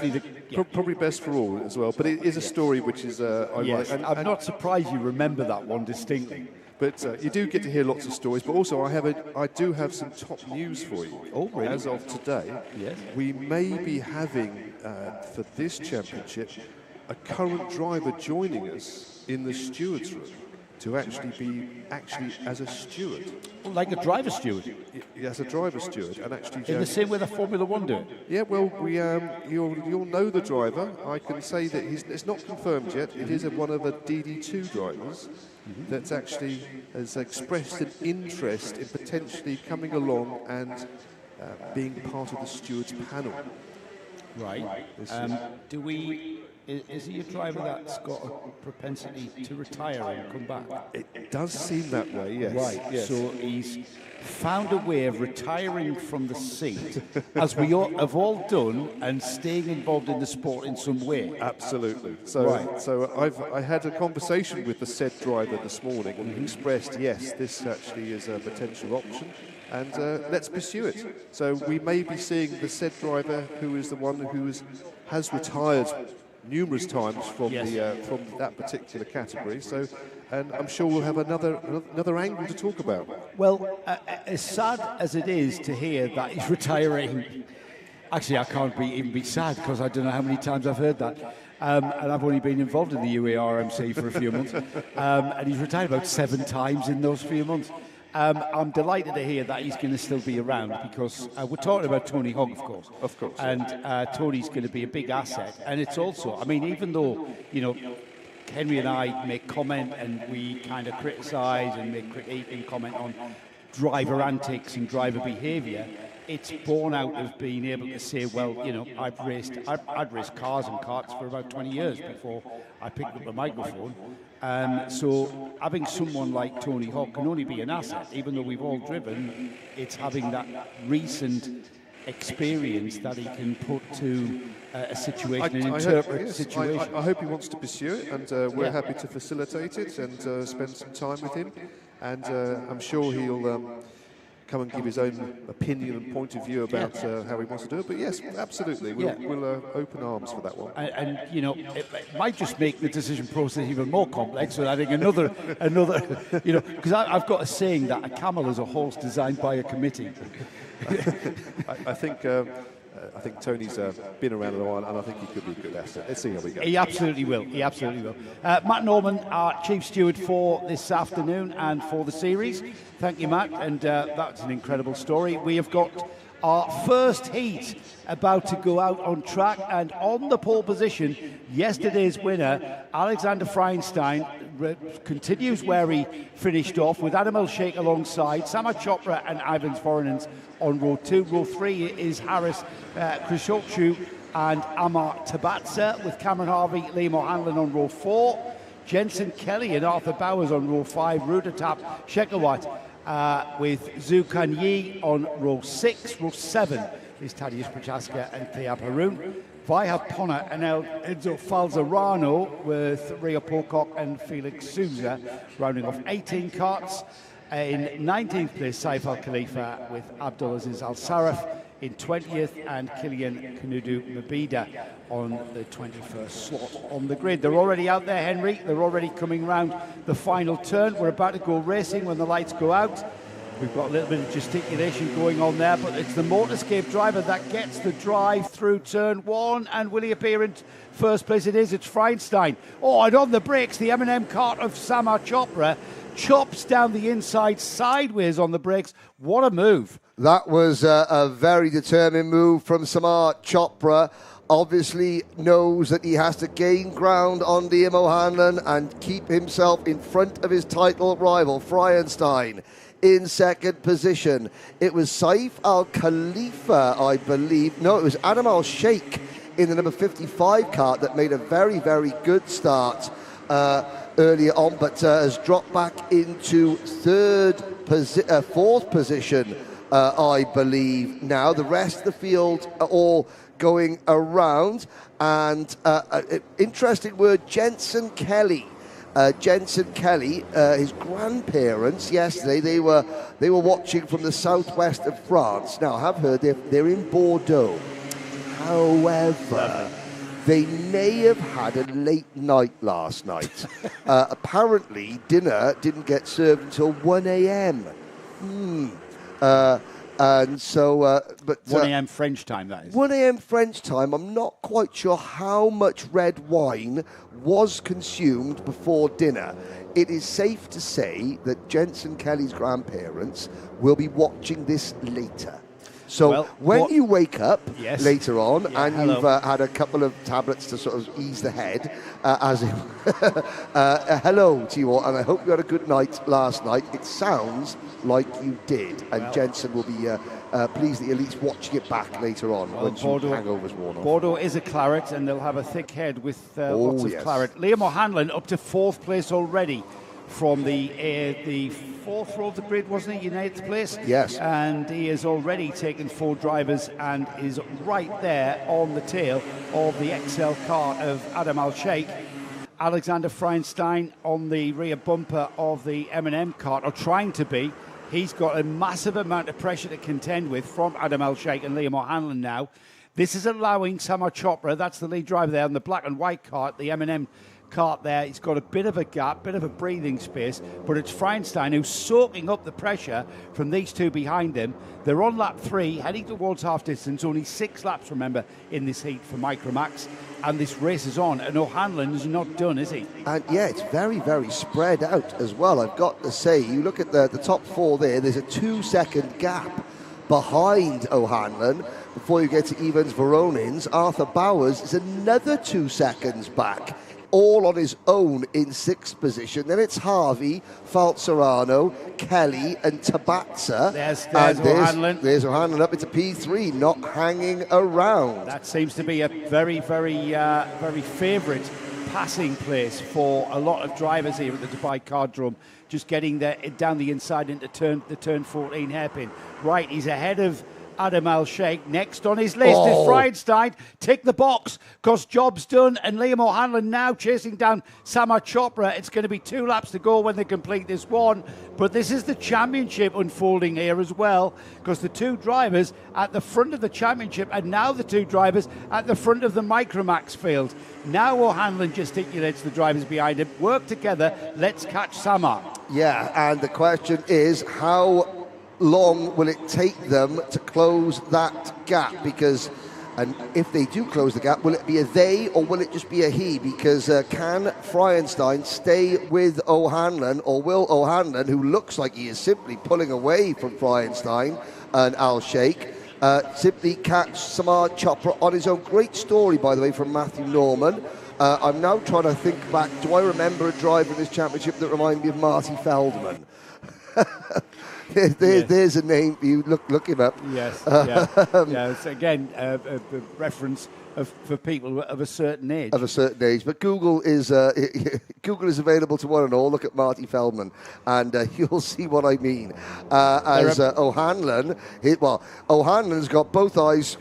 Probably best for all as well. But it is a story which is. Yes, and I'm not surprised you remember that one distinctly. But you do get to hear lots of stories. But also, I do have some top news for you. Oh, really? As of today, yes, we may be having for this championship a current driver joining us in the stewards room to actually be as a steward. Like a driver steward? Yes, a driver steward, and actually in the same way the Formula One do it. Yeah, well, you'll know the driver. I can say that it's not confirmed yet. It is one of the DD2 drivers that's actually has expressed an interest in potentially coming along and being part of the stewards panel. Right. Is he a driver that's got a propensity to retire and come back? It does seem that way, yes. Right, yes. So he's found a way of retiring from the seat, as we have all done, and staying involved in the sport in some way. Absolutely. So, I had a conversation with the said driver this morning, and he expressed, yes, this actually is a potential option, and let's pursue it. So we may be seeing the said driver, who is the one who has retired numerous times from from that particular category. So, and I'm sure we'll have another angle to talk about. Well, as sad as it is to hear that he's retiring, actually I can't even be sad, because I don't know how many times I've heard that. And I've only been involved in the UAE RMC for a few months, and he's retired about 7 times in those few months. I'm delighted to hear that he's going to still be around, because we're talking about Tony Hogg, of course. Of course. And Tony's going to be a big asset. And it's also, I mean, even though, you know, Henry and I make comment and we kind of criticise and make critique and comment on driver antics and driver behaviour, it's born out of being able to say, well, you know, I'd raced cars and karts for about 20 years before I picked up the microphone. So having someone like Tony Hogg can only be an asset. Even though we've all driven, it's having that recent experience that he can put to a situation and interpret a situation. I hope he wants to pursue it, and we're happy to facilitate it and spend some time with him. And I'm sure he'll come and give his own opinion and point of view about how he wants to do it. But yes, absolutely, we'll open arms for that one. And you know, it might just make the decision process even more complex with adding another, you know, because I've got a saying that a camel is a horse designed by a committee. I think Tony's been around a while, and I think he could be a good asset. Let's see how we go. He absolutely will. He absolutely will. Matt Norman, our chief steward for this afternoon and for the series. Thank you, Matt. And that's an incredible story. We have got our first heat about to go out on track, and on the pole position, yesterday's winner, Alexander Feinstein, continues where he finished off, with Adam El-Sheikh alongside, Samar Chopra and Ivan Svorinens on row 2. Row 3 is Harris Krishokshu and Amar Tabatsa, with Cameron Harvey, Liam O'Hanlon on row 4, Jensen Kelly and Arthur Bowers on row 5, Rudatap Shekawat with Zhu Kanyi on row 6. Row 7 is Tadeusz Prochaska and Thea Haroun. Vaihab Ponna and Enzo Falzarano, with Rio Pocock and Felix Souza rounding off 18 karts. In 19th place, Saif Al Khalifa with Abdulaziz Al Saraf in 20th, and Kilian Kanudu Mabida on the 21st slot on the grid. They're already out there, Henry. They're already coming round the final turn. We're about to go racing when the lights go out. We've got a little bit of gesticulation going on there, but it's the Motorscape driver that gets the drive through turn 1, and will he appear in first place? It is. It's Feinstein. Oh, and on the brakes, the M&M kart of Samar Chopra chops down the inside sideways on the brakes. What a move. That was a very determined move from Samar Chopra. Obviously knows that he has to gain ground on Liam O'Hanlon and keep himself in front of his title rival, Feinstein. In second position, it was Saif Al Khalifa, I believe. No, it was Adam El-Sheikh in the number 55 kart that made a very, very good start earlier on, but has dropped back into fourth position, I believe now. The rest of the field are all going around, and interesting word, Jensen Kelly. Jensen Kelly, his grandparents yesterday, they were watching from the southwest of France. Now, I have heard they're in Bordeaux. However, they may have had a late night last night. Apparently, dinner didn't get served until 1 a.m. And so, but 1 a.m. French time, that is. 1 a.m. French time. I'm not quite sure how much red wine was consumed before dinner. It is safe to say that Jensen Kelly's grandparents will be watching this later. So when you wake up later on and you've had a couple of tablets to sort of ease the head, hello to you all, and I hope you had a good night last night. It sounds like you did, and Jensen will be pleased that you're at least watching it back later on once your hangover's worn off. Bordeaux is a claret, and they'll have a thick head with lots of claret. Liam O'Hanlon up to fourth place already from the fourth row of the grid, wasn't he? In 8th place? Yes. And he has already taken 4 drivers and is right there on the tail of the XL kart of Adam Al-Sheikh. Alexander Freienstein on the rear bumper of the M&M kart, or trying to be. He's got a massive amount of pressure to contend with from Adam Al-Sheikh and Liam O'Hanlon now. This is allowing Samar Chopra, that's the lead driver there on the black and white kart, the M&M kart there. He's got a bit of a gap, bit of a breathing space, but it's Freienstein who's soaking up the pressure from these two behind him. They're on lap 3, heading towards half distance, only 6 laps, remember, in this heat for Micromax, and this race is on, and O'Hanlon is not done, is he? And yeah, it's very, very spread out as well, I've got to say. You look at the top 4 there's a 2-second gap behind O'Hanlon before you get to Evans Veronins. Arthur Bowers is another 2 seconds back, all on his own in 6th position. Then it's Harvey, Falzerano, Kelly and Tabatza. There's O'Hanlon. There's O'Hanlon up into P3, not hanging around. That seems to be a very, very, very favourite passing place for a lot of drivers here at the Dubai Kartdrome, just getting there down the inside into the turn 14 hairpin. Right, he's ahead of Adam Al-Sheikh. Next on his list is Freienstein. Tick the box, because job's done. And Liam O'Hanlon now chasing down Samar Chopra. It's going to be 2 laps to go when they complete this one. But this is the championship unfolding here as well, because the 2 drivers at the front of the championship and now the 2 drivers at the front of the Micromax field. Now O'Hanlon gesticulates the drivers behind him. Work together. Let's catch Samar. Yeah, and the question is, how long will it take them to close that gap? Because, and if they do close the gap, will it be a they or will it just be a he? Because can Freienstein stay with O'Hanlon, or will O'Hanlon, who looks like he is simply pulling away from Freienstein and Al-Sheikh, simply catch Samar Chopra on his own? Great story, by the way, from Matthew Norman. I'm now trying to think back. Do I remember a driver in this championship that reminded me of Marty Feldman? There's a name. You look him up. Yes. Yeah. It's again a reference for people of a certain age. Of a certain age, but Google is available to one and all. Look at Marty Feldman, and you'll see what I mean. O'Hanlon, O'Hanlon's got both eyes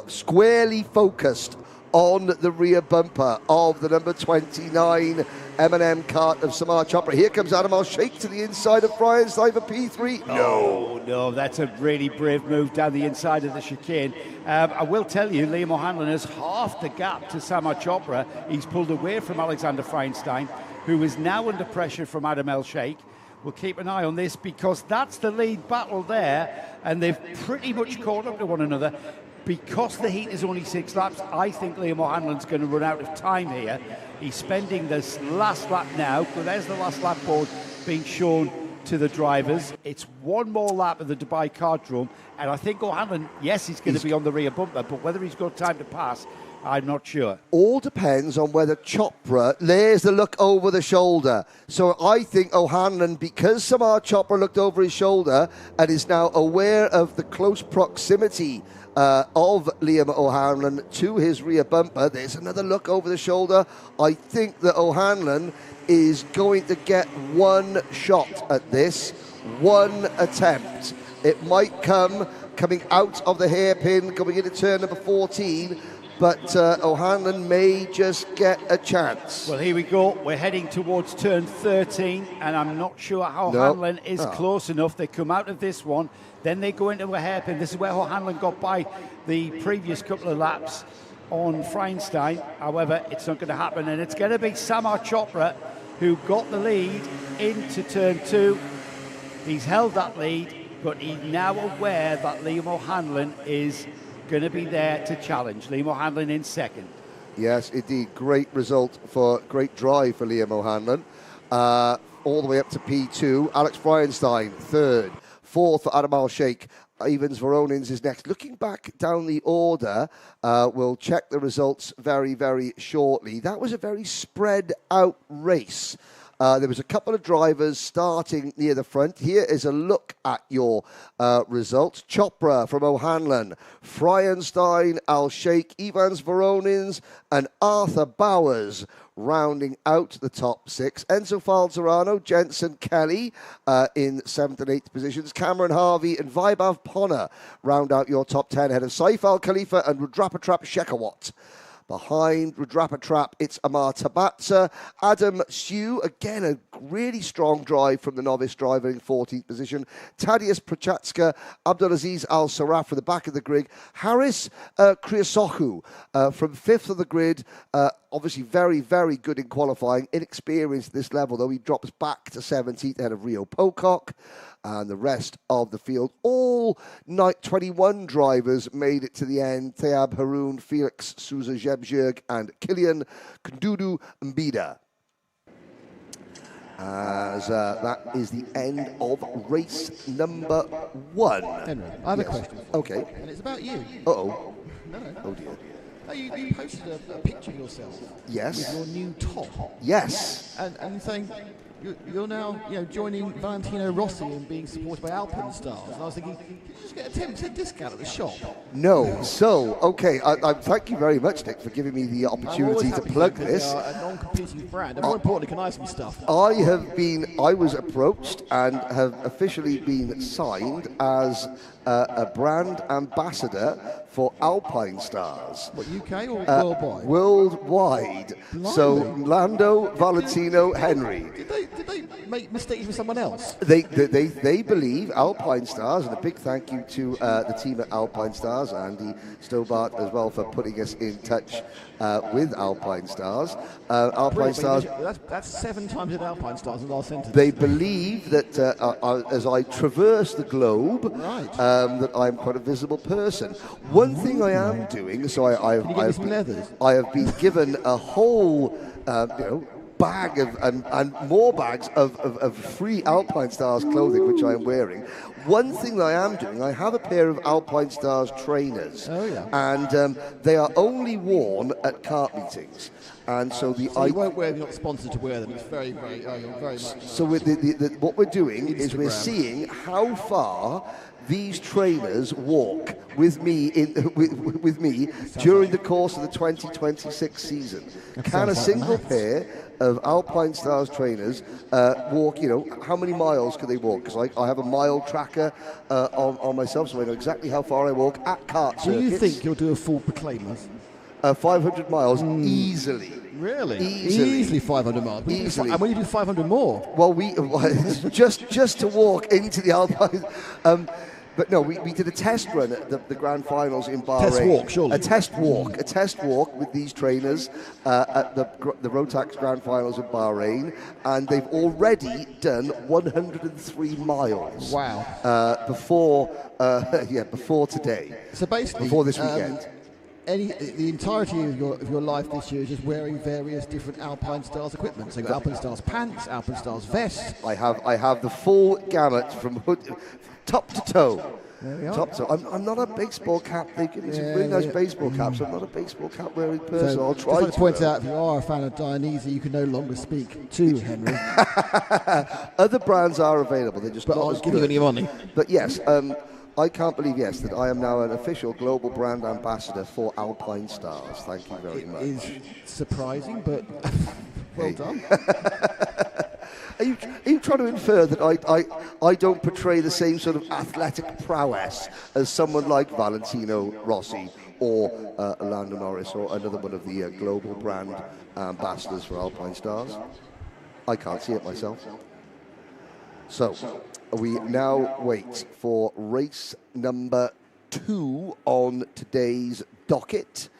squarely focused on the rear bumper of the number 29 M&M kart of Samar Chopra. Here comes Adam Al-Sheikh to the inside of Freienstein for P3. No, that's a really brave move down the inside of the chicane. I will tell you, Liam O'Hanlon has halved the gap to Samar Chopra. He's pulled away from Alexander Freienstein, who is now under pressure from Adam Al-Sheikh. We'll keep an eye on this, because that's the lead battle there, and they've pretty much caught up to one another. Because the heat is only 6 laps, I think Liam O'Hanlon's going to run out of time here. He's spending this last lap now. But there's the last lap board being shown to the drivers. It's one more lap of the Dubai Kartdrome, and I think O'Hanlon, yes, he's going to be on the rear bumper, but whether he's got time to pass, I'm not sure. All depends on whether Chopra lays the look over the shoulder. So I think O'Hanlon, because Samar Chopra looked over his shoulder and is now aware of the close proximity of Liam O'Hanlon to his rear bumper, there's another look over the shoulder. I think that O'Hanlon is going to get one shot at this, one attempt. It might coming out of the hairpin, coming into turn number 14, but O'Hanlon may just get a chance. Well, here we go. We're heading towards turn 13, and I'm not sure how O'Hanlon is close enough. They come out of this one, then they go into a hairpin. This is where O'Hanlon got by the previous couple of laps on Freienstein. However, it's not going to happen, and it's going to be Samar Chopra who got the lead into turn 2. He's held that lead, but he's now aware that Liam O'Hanlon is going to be there to challenge. Liam O'Hanlon in second. Yes, indeed. Great result great drive for Liam O'Hanlon. All the way up to P2. Alex Freienstein, third. Fourth for Adam Al-Sheikh. Evans Veronins is next. Looking back down the order, we'll check the results very, very shortly. That was a very spread out race. There was a couple of drivers starting near the front. Here is a look at your results. Chopra from O'Hanlon, Freienstein, Al-Sheikh, Evans Veronins and Arthur Bowers rounding out the top 6. Enzo Falzerano, Jensen Kelly in 7th and 8th positions. Cameron Harvey and Vaibhav Ponna round out your top 10 ahead of Saif Al Khalifa and Rudrapatrap Shekhawat. Behind Rudrapatrap, it's Amar Tabatsa. Adam Siu, again, a really strong drive from the novice driver in 14th position. Tadeusz Prochatska, Abdulaziz Al-Sarraf from the back of the grid. Haris Kriasohu from 5th of the grid. Obviously very, very good in qualifying. Inexperienced at this level, though. He drops back to 17th ahead of Rio Pocock. And the rest of the field, all 21 drivers made it to the end. Thayab Haroun, Felix Souza Jebjerg, and Kilian Kundudu Mbida. As that is the end of race number 1. Henry, I have a question. Okay. And it's about you. Uh-oh. No. Oh, dear. You posted a picture of yourself. Yes. With your new top. Yes. And saying you're now joining Valentino Rossi and being supported by Alpenstars. And I was thinking, did you just get a 10% discount at the shop? No. So, okay, I thank you very much, Nick, for giving me the opportunity to plug this. A non-competing brand. And more importantly, can I have some stuff? I was approached and have officially been signed as a brand ambassador for Alpinestars. What, UK or worldwide? Worldwide. Blimey. So Lando, Valentino, Henry. Did they make mistakes with someone else? They believe Alpinestars, and a big thank you to the team at Alpinestars, Andy Stobart as well, for putting us in touch with Alpinestars. Alpinestars. That's 7 times at Alpinestars in the last sentence. They believe that as I traverse the globe, right. That I'm quite a visible person. One thing I am doing, so I have been given a whole, bag of and more bags of free Alpinestars clothing, which I am wearing. One thing that I am doing, I have a pair of Alpinestars trainers, and they are only worn at kart meetings. And so you won't wear them, you're not sponsored to wear them. It's very, very, you're very much. So what we're doing is we're seeing how far these trainers walk with me with me during the course of the 2026 season. Can a single pair of Alpinestars trainers walk, how many miles can they walk? Because I have a mile tracker on myself, so I know exactly how far I walk at kart circuits. Do you think you'll do a full Proclaimers? 500 miles easily. Really? Easily 500 miles. Easily. And when you do 500 more? Well, just to walk into the Alpine. But no, we did a test run at the grand finals in Bahrain. Test walk, surely. A test walk with these trainers at the Rotax grand finals in Bahrain, and they've already done 103 miles. Wow. Before today. So basically, before this weekend. The entirety of your life this year is just wearing various different Alpinestars equipment. So you've got Alpinestars pants, Alpinestars vest. I have the full gamut from hood, top to toe. There we are. Top to toe. I'm not a baseball cap. They give me some really nice baseball caps. I'm not a baseball cap wearing person. So I'll try just to point out, if you are a fan of Dionysi, you can no longer speak to Henry. Other brands are available. They're just not I'll as give good. you any money. But yes, I can't believe, that I am now an official global brand ambassador for Alpinestars. Thank you very much. It is surprising, but well done. Are you trying to infer that I don't portray the same sort of athletic prowess as someone like Valentino Rossi or Lando Norris or another one of the global brand ambassadors for Alpinestars? I can't see it myself. So we now wait for race number 2 on today's docket.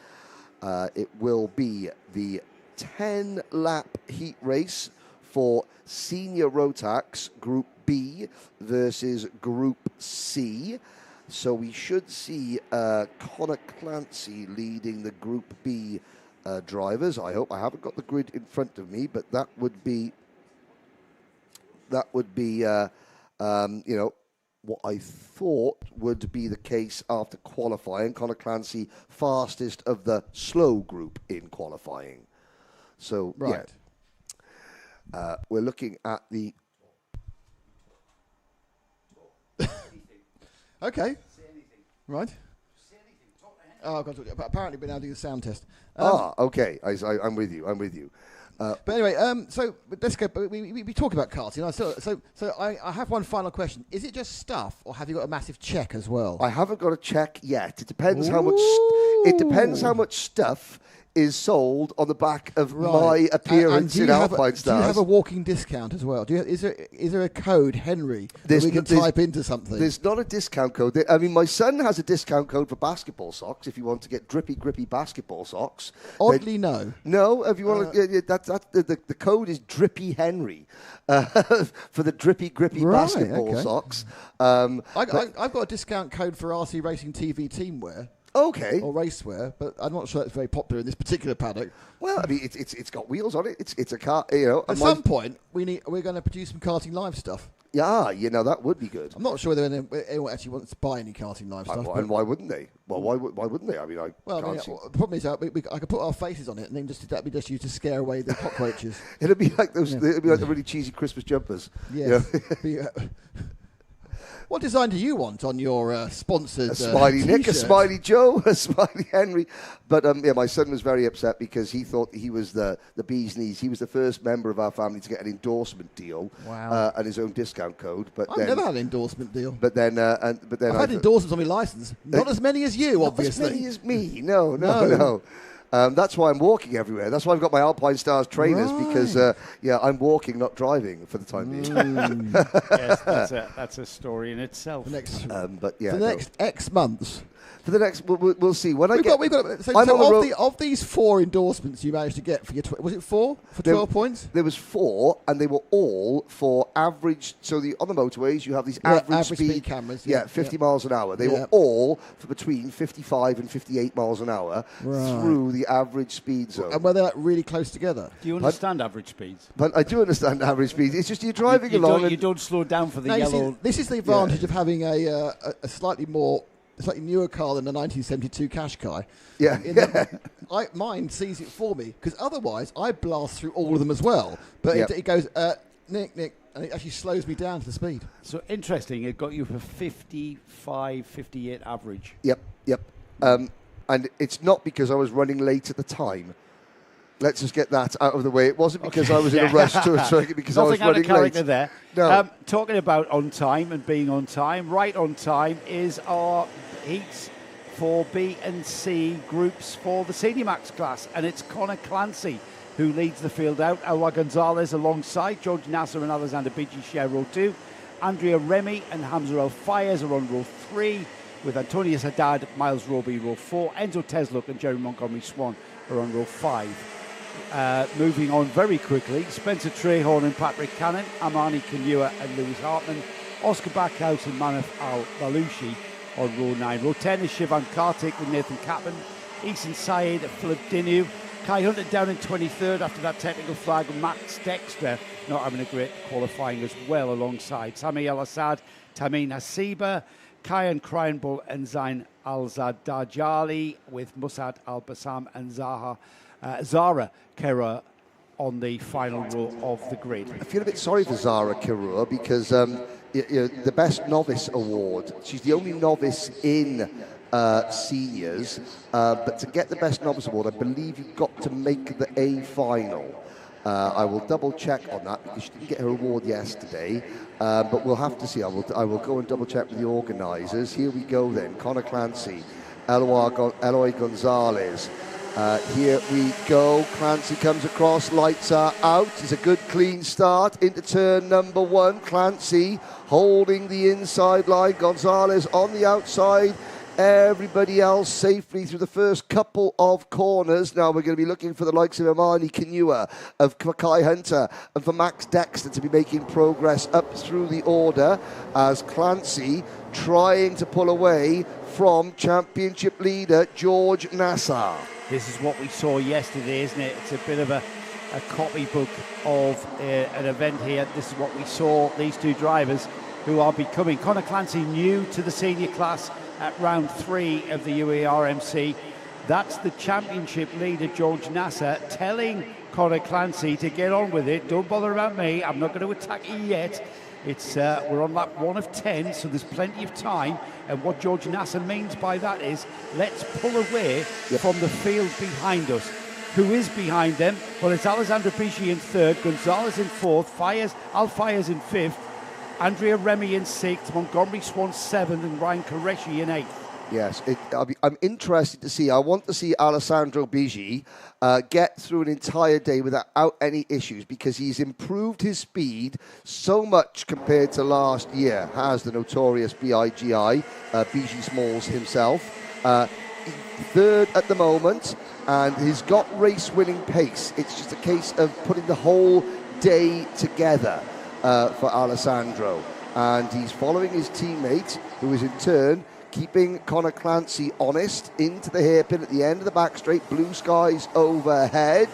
It will be the 10-lap heat race for Senior Rotax Group B versus Group C. So we should see Connor Clancy leading the Group B drivers. I hope. I haven't got the grid in front of me, but that would be what I thought would be the case after qualifying. Connor Clancy, fastest of the slow group in qualifying. So, right. We're looking at the... Okay. Right. Oh, I've got to. But apparently, we're now doing the sound test. Okay. I'm with you. But anyway, so let's go. We talk about karting. So I have one final question. Is it just stuff, or have you got a massive check as well? I haven't got a check yet. It depends how much. It depends how much stuff is sold on the back of my appearance in Alpine Stars. Do you have a walking discount as well? Is there a code, Henry, that we can type into something? There's not a discount code. I mean, my son has a discount code for basketball socks. If you want to get drippy, grippy basketball socks. Oddly, no. No, if you want to, the code is Drippy Henry for the drippy, grippy basketball socks. I've got a discount code for RC Racing TV teamwear. Okay. Or racewear, but I'm not sure it's very popular in this particular paddock. Well, I mean, it's got wheels on it. It's a car. You know. At some point, we're going to produce some karting live stuff. Yeah, that would be good. I'm not sure whether anyone actually wants to buy any karting live stuff. And why wouldn't they? Well, why wouldn't they? I mean, the problem is I could put our faces on it, and then that'd be just used to scare away the cockroaches. It'd be like those. It'd be like the really cheesy Christmas jumpers. Yes. What design do you want on your sponsored a Smiley t-shirt? Nick, a Smiley Joe, a Smiley Henry. But my son was very upset because he thought he was the bee's knees. He was the first member of our family to get an endorsement deal and his own discount code. But I've never had an endorsement deal. But then I've had endorsements on my license. Not as many as you, obviously. Not as many as me. No. That's why I'm walking everywhere. That's why I've got my Alpine Stars trainers because, I'm walking, not driving for the time being. Yes, that's a story in itself. For the next X months. For the next, we'll see. Of these 4 endorsements you managed to get for your, was it 4 for 12 points? There was 4, and they were all for average. So on the motorways, you have these average speed cameras. 50 miles an hour. They were all for between 55 and 58 miles an hour through the average speed zone. And were they really close together? Do you understand average speeds? But I do understand average speeds. It's just you're driving along. You don't slow down for the yellow. This is the advantage of having a slightly newer car than the 1972 Qashqai. Mine sees it for me, because otherwise I blast through all of them as well. But it goes, Nick, and it actually slows me down to the speed. So interesting, it got you for 55, 58 average. Yep. And it's not because I was running late at the time. Let's just get that out of the way. It wasn't because I was in a rush to a circuit because I was running late. Nothing out of character there. No. Talking about on time and being on time, right on time is our heats for B and C groups for the Minimax class, and it's Connor Clancy who leads the field out. Alwa Gonzalez alongside George Nasser and Alexander Bigi share row 2. Andrea Remy and Hamza El Fayez are on row 3, with Antonius Haddad, Miles Roby row 4. Enzo Tesluk and Jerry Montgomery Swan are on row 5. Moving on very quickly, Spencer Trehorn and Patrick Cannon, Amani Kanua and Lewis Hartman, Oscar Backhouse and Manaf Al-Balushi on row 9. Row 10 is Shivan Kartik with Nathan Kaplan, Eason Syed, Philip Dinu, Kai Hunter down in 23rd after that technical flag, Max Dexter not having a great qualifying as well alongside Sami El-Assad, Tamim Hasiba, Kayan Kreinbull and Zain Al-Zadajali with Musad Al-Bassam and Zara Kera on the final row of the grid. I feel a bit sorry for Zara Kirua because the Best Novice Award, she's the only novice in seniors, but to get the Best Novice Award, I believe you've got to make the A final. I will double check on that because she didn't get her award yesterday, but we'll have to see. I will go and double check with the organisers. Here we go then. Connor Clancy, Eloy Gonzalez. Here we go. Clancy comes across, lights are out. It's a good clean start into turn number 1. Clancy holding the inside line. Gonzalez on the outside. Everybody else safely through the first couple of corners. Now we're going to be looking for the likes of Amani Kanua, of Kai Hunter, and for Max Dexter to be making progress up through the order as Clancy trying to pull away from championship leader George Nassar. This is what we saw yesterday, isn't it? It's a bit of a copybook of an event here. This is what we saw, these two drivers who are becoming. Connor Clancy new to the senior class at round 3 of the UAE RMC. That's the championship leader, George Nasser, telling Connor Clancy to get on with it. Don't bother about me. I'm not going to attack you yet. It's we're on lap 1 of 10, so there's plenty of time. And what George Nasser means by that is, let's pull away from the field behind us. who is behind them? Well, it's Alessandro Bici in third, Gonzalez in fourth, Al Fayez in fifth, Andrea Remy in sixth, Montgomery Swan seventh, and Ryan Qureshi in eighth. Yes, I'm interested to see. I want to see Alessandro Bici get through an entire day without any issues, because he's improved his speed so much compared to last year, has the notorious BIGI, Bici Smalls himself. Third at the moment, and he's got race-winning pace. It's just a case of putting the whole day together for Alessandro. And he's following his teammate, who is in turn keeping Conor Clancy honest into the hairpin at the end of the back straight. Blue skies overhead,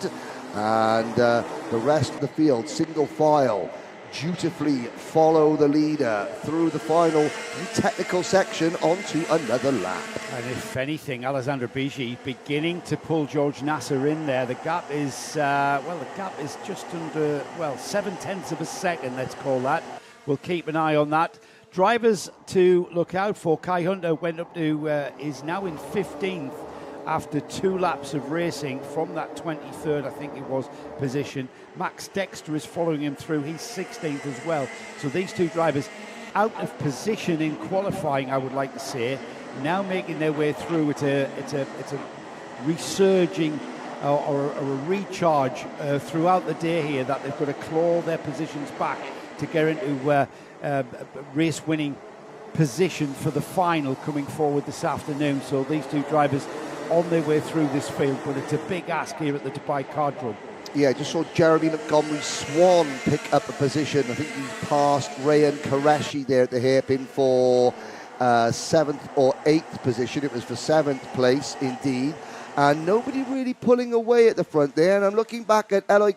and the rest of the field, single file, dutifully follow the leader through the final technical section onto another lap. And if anything, Alessandro Bici beginning to pull George Nasser in there. The gap is, just under, 0.7 of a second, let's call that. We'll keep an eye on that. Drivers to look out for. Kai Hunter went up to, is now in 15th after 2 laps of racing from that 23rd, I think it was, position. Max Dexter is following him through. He's 16th as well. So these two drivers out of position in qualifying, I would like to say, now making their way through. It's a resurging or a recharge throughout the day here, that they've got to claw their positions back to get into race-winning position for the final coming forward this afternoon. So these two drivers on their way through this field, but it's a big ask here at the Dubai Kartdrome. Yeah, just saw Jeremy Montgomery Swan pick up a position. I think he passed Ryan Qureshi there at the hairpin for 7th or 8th position. It was for 7th place indeed. And nobody really pulling away at the front there. And I'm looking back at Eli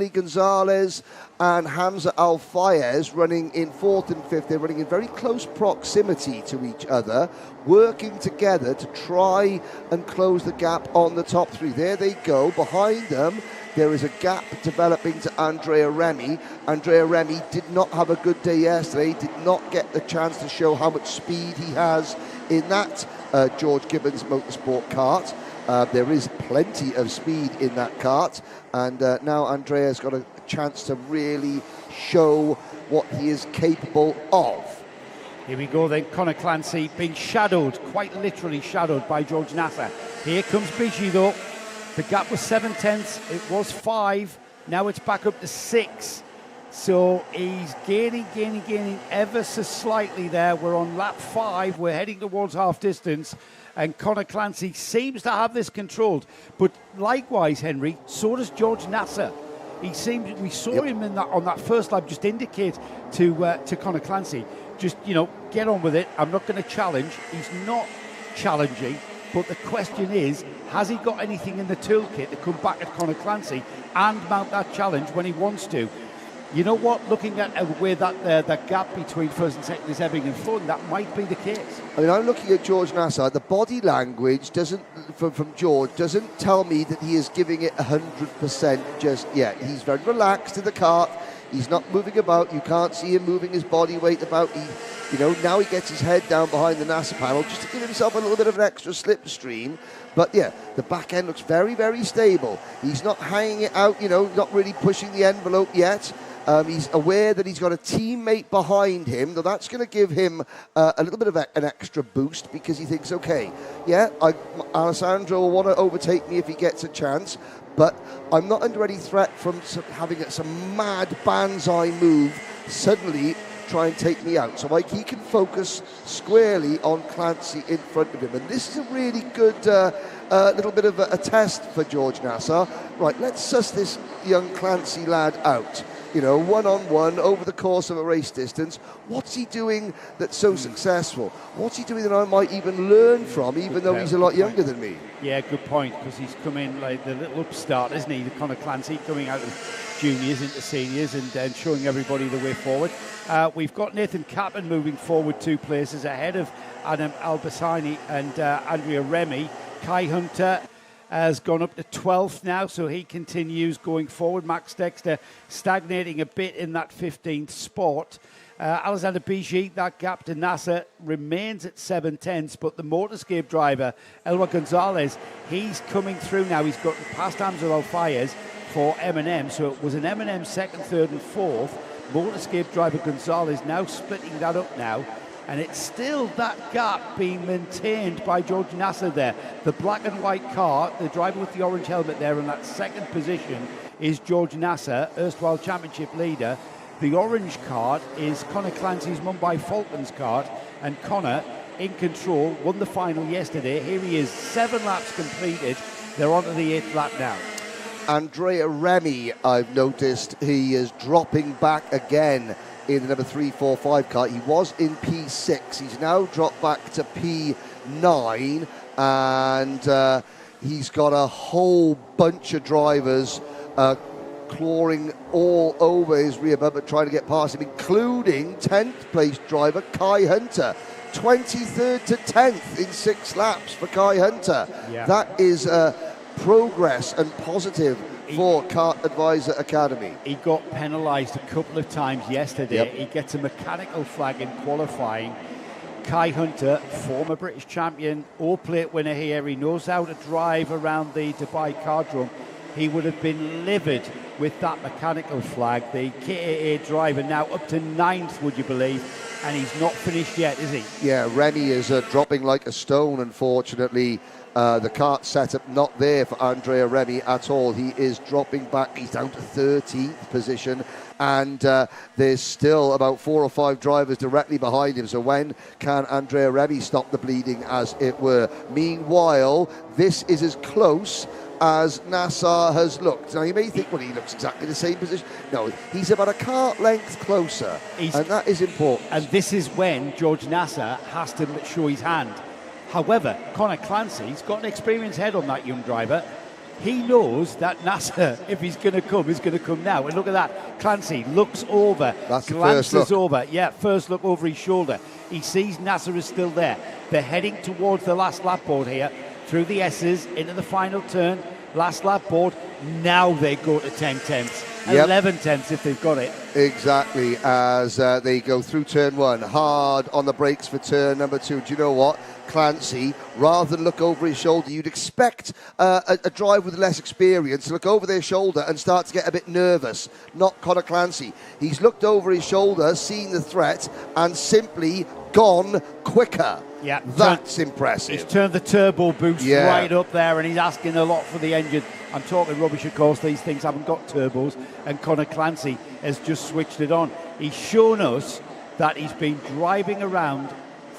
Gonzalez and Hamza Al Fayez running in 4th and 5th. They're running in very close proximity to each other, working together to try and close the gap on the top 3. There they go. Behind them, there is a gap developing to Andrea Remy. Andrea Remy did not have a good day yesterday, did not get the chance to show how much speed he has in that George Gibbons Motorsport kart. There is plenty of speed in that kart, and now Andrea's got a chance to really show what he is capable of. Here we go then, Conor Clancy being shadowed, quite literally shadowed by George Nasser. Here comes Bici though. The gap was 0.7, it was 5, now it's back up to 6. So he's gaining ever so slightly there. We're on lap 5, we're heading towards half distance, and Conor Clancy seems to have this controlled. But likewise, Henry, so does George Nasser. We saw him in on that first lap just indicate to Conor Clancy, just, get on with it. I'm not going to challenge. He's not challenging. But the question is, has he got anything in the toolkit to come back at Conor Clancy and mount that challenge when he wants to? You know what? Looking at where that gap between first and second is ebbing and flowing, that might be the case. I mean, I'm looking at George Nasser. The body language from George doesn't tell me that he is giving it 100% just yet. He's very relaxed in the kart. He's not moving about. You can't see him moving his body weight about. Now he gets his head down behind the Nasser panel just to give himself a little bit of an extra slipstream. But yeah, the back end looks very, very stable. He's not hanging it out, not really pushing the envelope yet. He's aware that he's got a teammate behind him, though that's going to give him a little bit of an extra boost, because he thinks, okay, Alessandro will want to overtake me if he gets a chance, but I'm not under any threat from having some mad banzai move suddenly try and take me out. So he can focus squarely on Clancy in front of him. And this is a really good little bit of a test for George Nasser. Right, let's suss this young Clancy lad out. One-on-one over the course of a race distance. What's he doing that's so successful? What's he doing that I might even learn from, even though he's a lot younger than me? Yeah, good point, because he's come in like the little upstart, isn't he? The Conor Clancy coming out of juniors into seniors and showing everybody the way forward. We've got Nathan Cappan moving forward 2 places ahead of Adam Albasani and Andrea Remy. Kai Hunter has gone up to 12th now, so he continues going forward. Max Dexter stagnating a bit in that 15th spot. Alexander Bijy, that gap to Nasser remains at 7/10, but the Motorscape driver, Elwa Gonzalez, he's coming through now. He's got past Hamza Al-Fayez for M&M, so it was an M&M second, third and fourth. Motorscape driver Gonzalez now splitting that up now, and it's still that gap being maintained by George Nasser there. The black and white car, the driver with the orange helmet there in that second position is George Nasser, erstwhile championship leader. The orange card is Connor Clancy's Mumbai Falcons card, and Connor in control, won the final yesterday. Here he is, 7 laps completed. They're on to the 8th lap now. Andrea Remy, I've noticed, he is dropping back again in the number 3, 4, 5 car. He was in P6. He's now dropped back to P9, and he's got a whole bunch of drivers clawing all over his rear bumper, trying to get past him, including 10th place driver Kai Hunter. 23rd to 10th in 6 laps for Kai Hunter. Yeah. That is progress and positive for Kart Advisor Academy. He got penalised a couple of times yesterday. Yep. He gets a mechanical flag in qualifying. Kai Hunter, former British champion, all-plate winner here. He knows how to drive around the Dubai Kartdrome. He would have been livid with that mechanical flag. The KAA driver now up to 9th, would you believe? And he's not finished yet, is he? Yeah, Remy is dropping like a stone, unfortunately. The kart setup not there for Andrea Remy at all. He is dropping back. He's down to 13th position, and there's still about 4 or 5 drivers directly behind him. So when can Andrea Remy stop the bleeding, as it were? Meanwhile, this is as close as Nassar has looked. Now, you may think, well, he looks exactly the same position. No, he's about a kart length closer, and that is important. And this is when George Nasser has to show his hand. However, Connor Clancy's got an experienced head on that young driver. He knows that Nasser, if he's going to come, is going to come now. And look at that. Clancy looks over, That's the glances first look. over. Yeah, first look over his shoulder. He sees Nasser is still there. They're heading towards the last lap board here, through the S's, into the final turn. Last lap board. Now they go to 10/10ths. Yep. 11/10ths if they've got it. Exactly, as they go through turn 1. Hard on the brakes for turn number 2. Do you know what? Clancy, rather than look over his shoulder, you'd expect a driver with less experience to look over their shoulder and start to get a bit nervous. Not Connor Clancy. He's looked over his shoulder, seen the threat, and simply gone quicker. Yeah, that's impressive. He's turned the turbo boost Yeah. right up there, and he's asking a lot for the engine. I'm talking rubbish, of course. These things haven't got turbos, and Connor Clancy has just switched it on. He's shown us that he's been driving around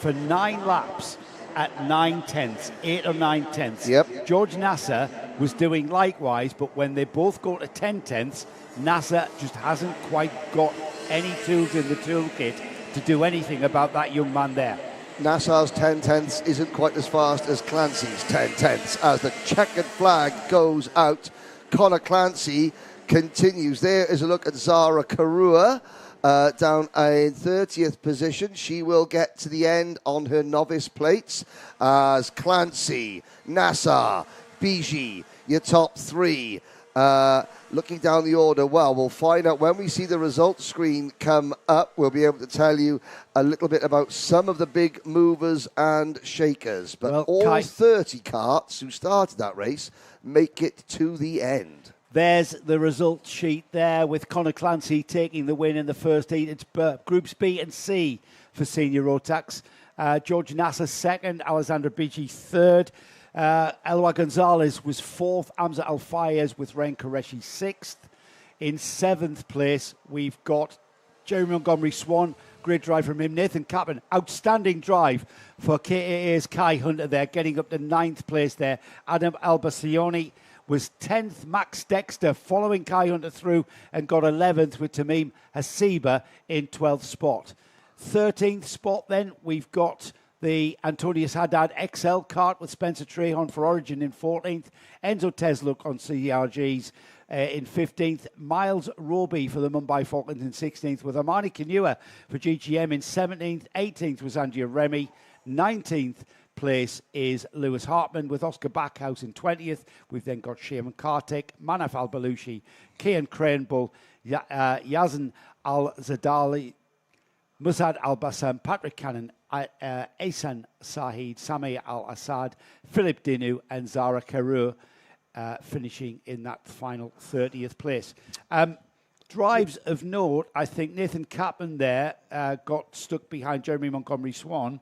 for 9 laps at 9/10ths, 8 or 9/10ths. Yep. George Nasser was doing likewise, but when they both go to 10/10ths, Nasser just hasn't quite got any tools in the toolkit to do anything about that young man there. Nassar's 10/10ths isn't quite as fast as Clancy's 10/10ths as the checkered flag goes out. Connor Clancy continues. There is a look at Zara Karua down in 30th position. She will get to the end on her novice plates as Clancy, Nassar, Bijy, your top 3. Looking down the order, well, we'll find out when we see the results screen come up. We'll be able to tell you a little bit about some of the big movers and shakers. But Well, all 30 karts who started that race make it to the end. There's the result sheet there with Connor Clancy taking the win in the first heat. It's Groups B and C for Senior Rotax. George Nasser second, Alexander Bijy third. Elwa Gonzalez was 4th, Hamza Al-Fayez with Ren Qureshi 6th. In 7th place, we've got Jeremy Montgomery Swan, great drive from him. Nathan Kaplan, outstanding drive for KAA's Kai Hunter there, getting up to 9th place there. Adam Albacioni was 10th. Max Dexter following Kai Hunter through and got 11th with Tamim Hasiba in 12th spot. 13th spot then, we've got the Antonius Haddad XL kart with Spencer Trahon for Origin in 14th. Enzo Tesluk on CRGs in 15th. Miles Roby for the Mumbai Falcons in 16th, with Armani Kanua for GGM in 17th. 18th was Andrea Remy. 19th place is Lewis Hartman with Oscar Backhouse in 20th. We've then got Shaman Kartik, Manaf Al-Balushi, Kian Cranebull, Yazan Al-Zadali, Muzad Al-Bassam, Patrick Cannon, Ahsan Sahid, Sami Al-Assad, Philip Dinu, and Zara Karur finishing in that final 30th place. Drives of note, I think Nathan Kaplan there got stuck behind Jeremy Montgomery-Swan,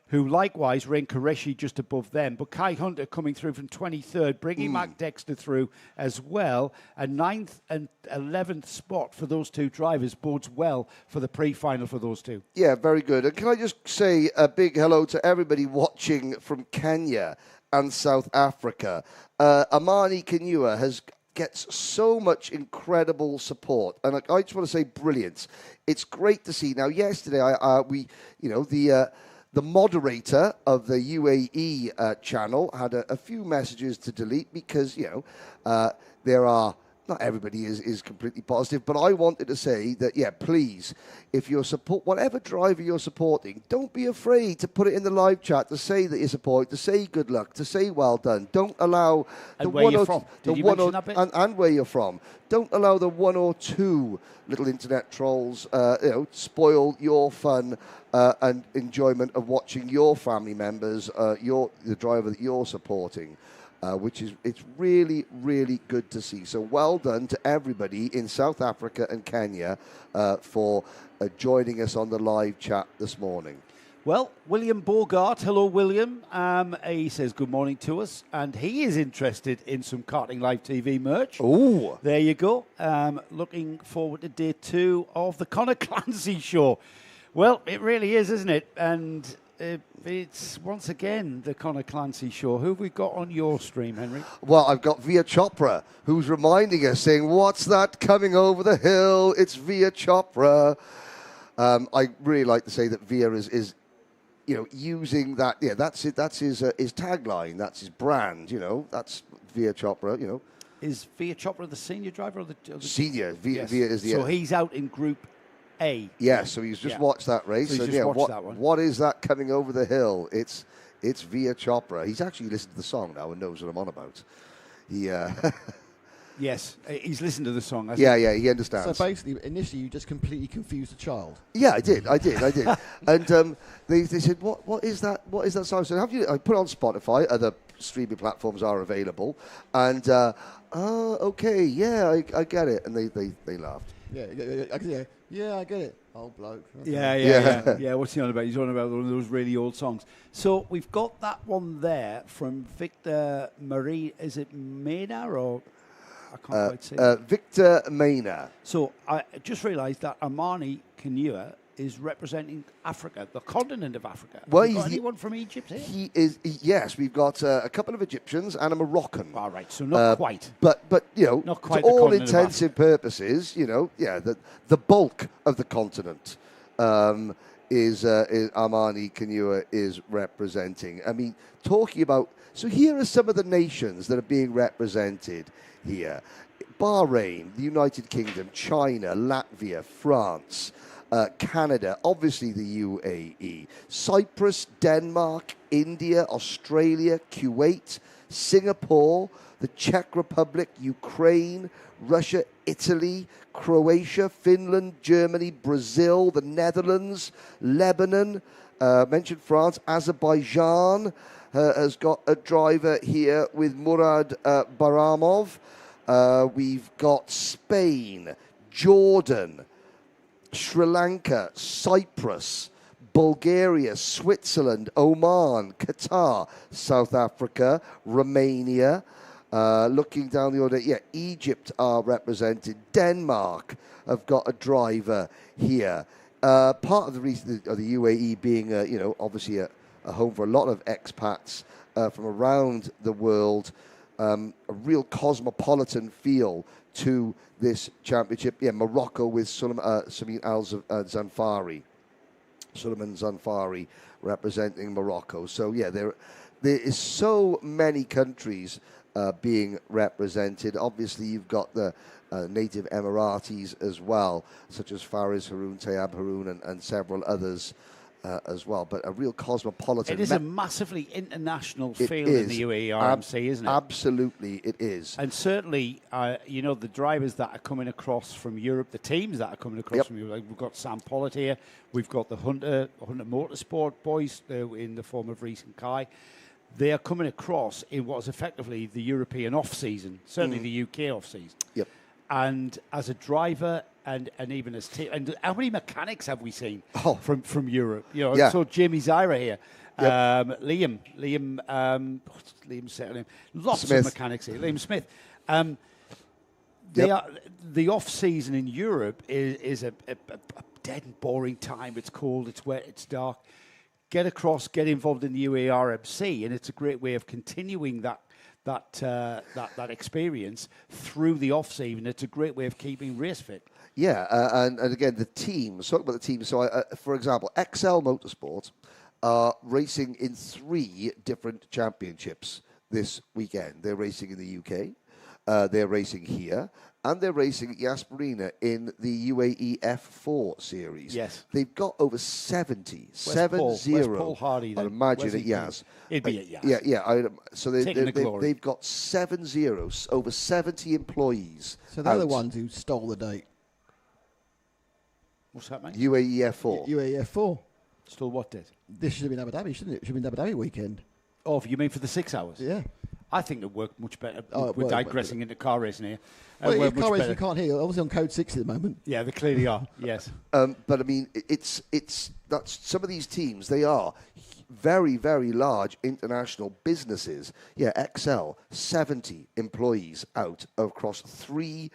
who likewise ran Qureshi just above them. But Kai Hunter coming through from 23rd, bringing Mark Dexter through as well. A 9th and 11th spot for those two drivers bodes well for the pre-final for those two. Yeah, very good. And can I just say a big hello to everybody watching from Kenya and South Africa. Amani Kanyua gets so much incredible support, and I just want to say brilliant. It's great to see. Now, yesterday, the moderator of the UAE channel had a few messages to delete because, there are, not everybody is completely positive, but I wanted to say that, please, if you're whatever driver you're supporting, don't be afraid to put it in the live chat to say that you're supporting, to say good luck, to say well done. Don't allow and where you're from. Did you mention that bit? And where you're from. Don't allow the one or two little internet trolls, spoil your fun and enjoyment of watching your family members, the driver that you're supporting. It's really, really good to see. So well done to everybody in South Africa and Kenya for joining us on the live chat this morning. Well, William Bogart, hello William. He says good morning to us, and he is interested in some Karting Live TV merch. Oh, there you go. Looking forward to day 2 of the Conor Clancy show. Well, it really is, isn't it? And it's once again the Conor Clancy show. Who have we got on your stream, Henry? Well, I've got Via Chopra, who's reminding us, saying, "What's that coming over the hill? It's Via Chopra." I really like to say that Via is using that. Yeah, that's it. That's his tagline. That's his brand. That's Via Chopra. Is Via Chopra the senior driver or the senior? Via is the. So he's out in Group A. Yeah, so he's just watched that race. So that one. What is that coming over the hill? It's Via Chopra. He's actually listened to the song now and knows what I'm on about. Yes, he's listened to the song. He understands. So basically, initially, you just completely confused the child. Yeah, I did. And they said, "What is that? What is that song?" So I put it on Spotify. Other streaming platforms are available. And okay, yeah, I get it. And they laughed. Yeah, I get it. Old bloke. Okay. Yeah. What's he on about? He's on about one of those really old songs. So we've got that one there from Victor Marie. Is it Mena or? I can't quite say. Victor Mena. So I just realised that Amani Kanyua is representing Africa, the continent of Africa. Well, Have you got anyone from Egypt here? He is. Yes, we've got a couple of Egyptians and a Moroccan. All right, so not quite. But not quite to all intents and purposes, the bulk of the continent is Amani Kanyua is representing. I mean, talking about. So here are some of the nations that are being represented here: Bahrain, the United Kingdom, China, Latvia, France. Canada, obviously the UAE, Cyprus, Denmark, India, Australia, Kuwait, Singapore, the Czech Republic, Ukraine, Russia, Italy, Croatia, Finland, Germany, Brazil, the Netherlands, Lebanon, mentioned France, Azerbaijan has got a driver here with Murad Baramov. We've got Spain, Jordan, Sri Lanka, Cyprus, Bulgaria, Switzerland, Oman, Qatar, South Africa, Romania. Looking down the order, Egypt are represented. Denmark have got a driver here. Part of the reason of the UAE being, obviously a home for a lot of expats from around the world, a real cosmopolitan feel to this championship. Morocco with Suleiman Zanfari representing Morocco. So there is so many countries being represented. Obviously, you've got the native Emiratis as well, such as Faris Haroun, Tayab Haroun, and several others as well, but a real cosmopolitan. It is a massively international field in the UAE RMC, isn't it? Absolutely, it is. And certainly, you know, the drivers that are coming across from Europe, the teams that are coming across from Europe, like we've got Sam Pollitt here, we've got the Hunter Motorsport boys in the form of Reese and Kai. They are coming across in what is effectively the European off-season, certainly the UK off-season. Yep. And as a driver and even as team, and how many mechanics have we seen from Europe? You know, I saw Jamie Zyra here, Liam, what's Liam's second name? Lots Smith. of mechanics here. Liam Smith. They are the off-season in Europe is a dead and boring time. It's cold, it's wet, it's dark. Get across, get involved in the UAE RMC, and it's a great way of continuing that experience through the off-season. It's a great way of keeping race fit. Yeah, and again, the teams, talk about the teams. So, for example, XL Motorsport are racing in 3 different championships this weekend. They're racing in the UK, they're racing here, and they're racing at Yas Marina in the UAE F4 series. Yes. They've got over 70. Where's Paul Hardy then? I'd imagine Where's at Yas. He'd be at Yas. Yeah. So they've got 70, over 70 employees. So they're the ones who stole the date. What's that, mate? UAE F4. UAE F4. Stole what date? This should have been Abu Dhabi, shouldn't it? It should have been Abu Dhabi weekend. Oh, you mean for the 6 hours? Yeah. I think it worked much better. We're digressing into car racing here. Well, car racing you can't hear. Obviously on code 6 at the moment. Yeah, they clearly are. Yes. But I mean, it's that's some of these teams. They are very, very large international businesses. Yeah, XL, 70 employees out across 3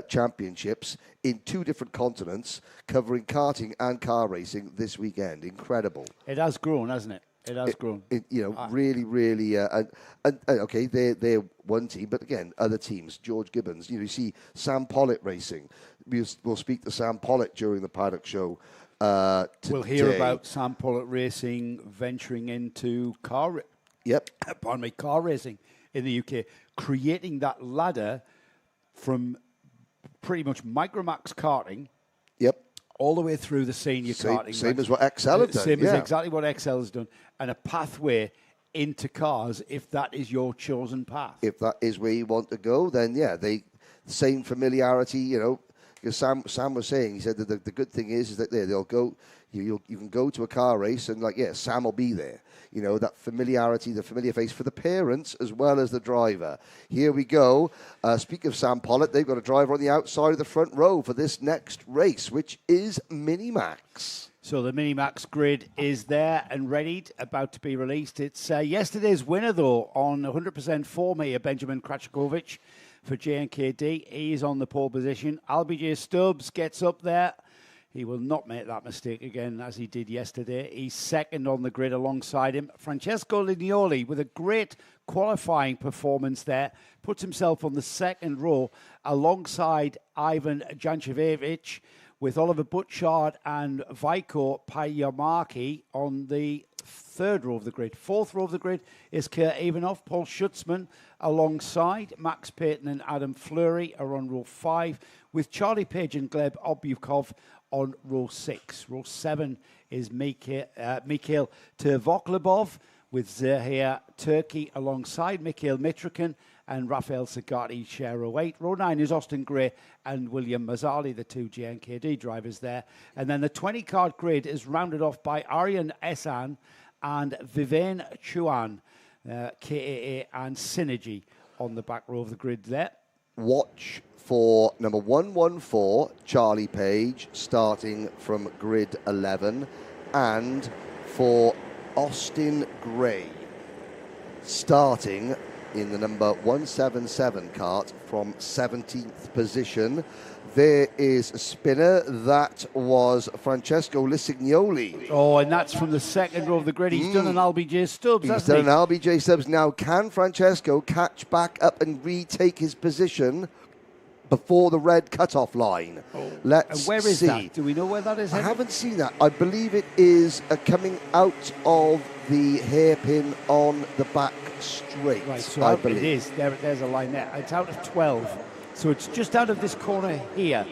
championships in 2 different continents, covering karting and car racing this weekend. Incredible. It has grown, hasn't it? It has grown. Really, really. And okay, they're one team, but again, other teams. George Gibbons. You see Sam Pollitt racing. We'll speak to Sam Pollitt during the Paddock show. We'll hear about Sam Pollitt racing, venturing into car racing in the UK, creating that ladder from pretty much Microax karting. Yep. All the way through the senior karting. Same as what XL have done. Same as exactly what XL has done. And a pathway into cars if that is your chosen path. If that is where you want to go, then same familiarity, you know. Because Sam was saying, he said that the good thing is that they'll go, you can go to a car race and Sam will be there. You know, that familiarity, the familiar face for the parents as well as the driver. Here we go. Speak of Sam Pollitt, they've got a driver on the outside of the front row for this next race, which is Minimax. So the Minimax grid is there and ready, about to be released. It's yesterday's winner, though, on 100% form here, Benjamin Krachkovic for JNKD. He is on the pole position. LBJ Stubbs gets up there. He will not make that mistake again as he did yesterday. He's second on the grid alongside him. Francesco Lignoli with a great qualifying performance there. Puts himself on the second row alongside Ivan Jančević with Oliver Butchard and Vaiko Pajamaki on the third row of the grid. Fourth row of the grid is Kurt Ivanov. Paul Schutzman alongside Max Payton and Adam Fleury are on row 5 with Charlie Page and Gleb Obyukov on row 6. Row 7 is Mikhail Tervoklebov with Zahir Turkey alongside Mikhail Mitrokin and Rafael Sagati share row 8. Row 9 is Austin Gray and William Mazzali, the 2 GNKD drivers there. And then the 20-card grid is rounded off by Aryan Esan and Vivian Chuan, KAA and Synergy on the back row of the grid there. Watch for number 114, Charlie Page, starting from grid 11, and for Austin Gray, starting in the number 177 kart from 17th position. There is a spinner. That was Francesco Lisignoli. Oh, and that's from the second row of the grid. He's done an LBJ Stubbs, He's done an LBJ Stubbs. Now, can Francesco catch back up and retake his position before the red cut-off line? Let's and where is see. that? Do we know where that is? I haven't seen that. I believe it is coming out of the hairpin on the back straight. Right, so I it believe. is. There's a line there. It's out of 12. So it's just out of this corner here.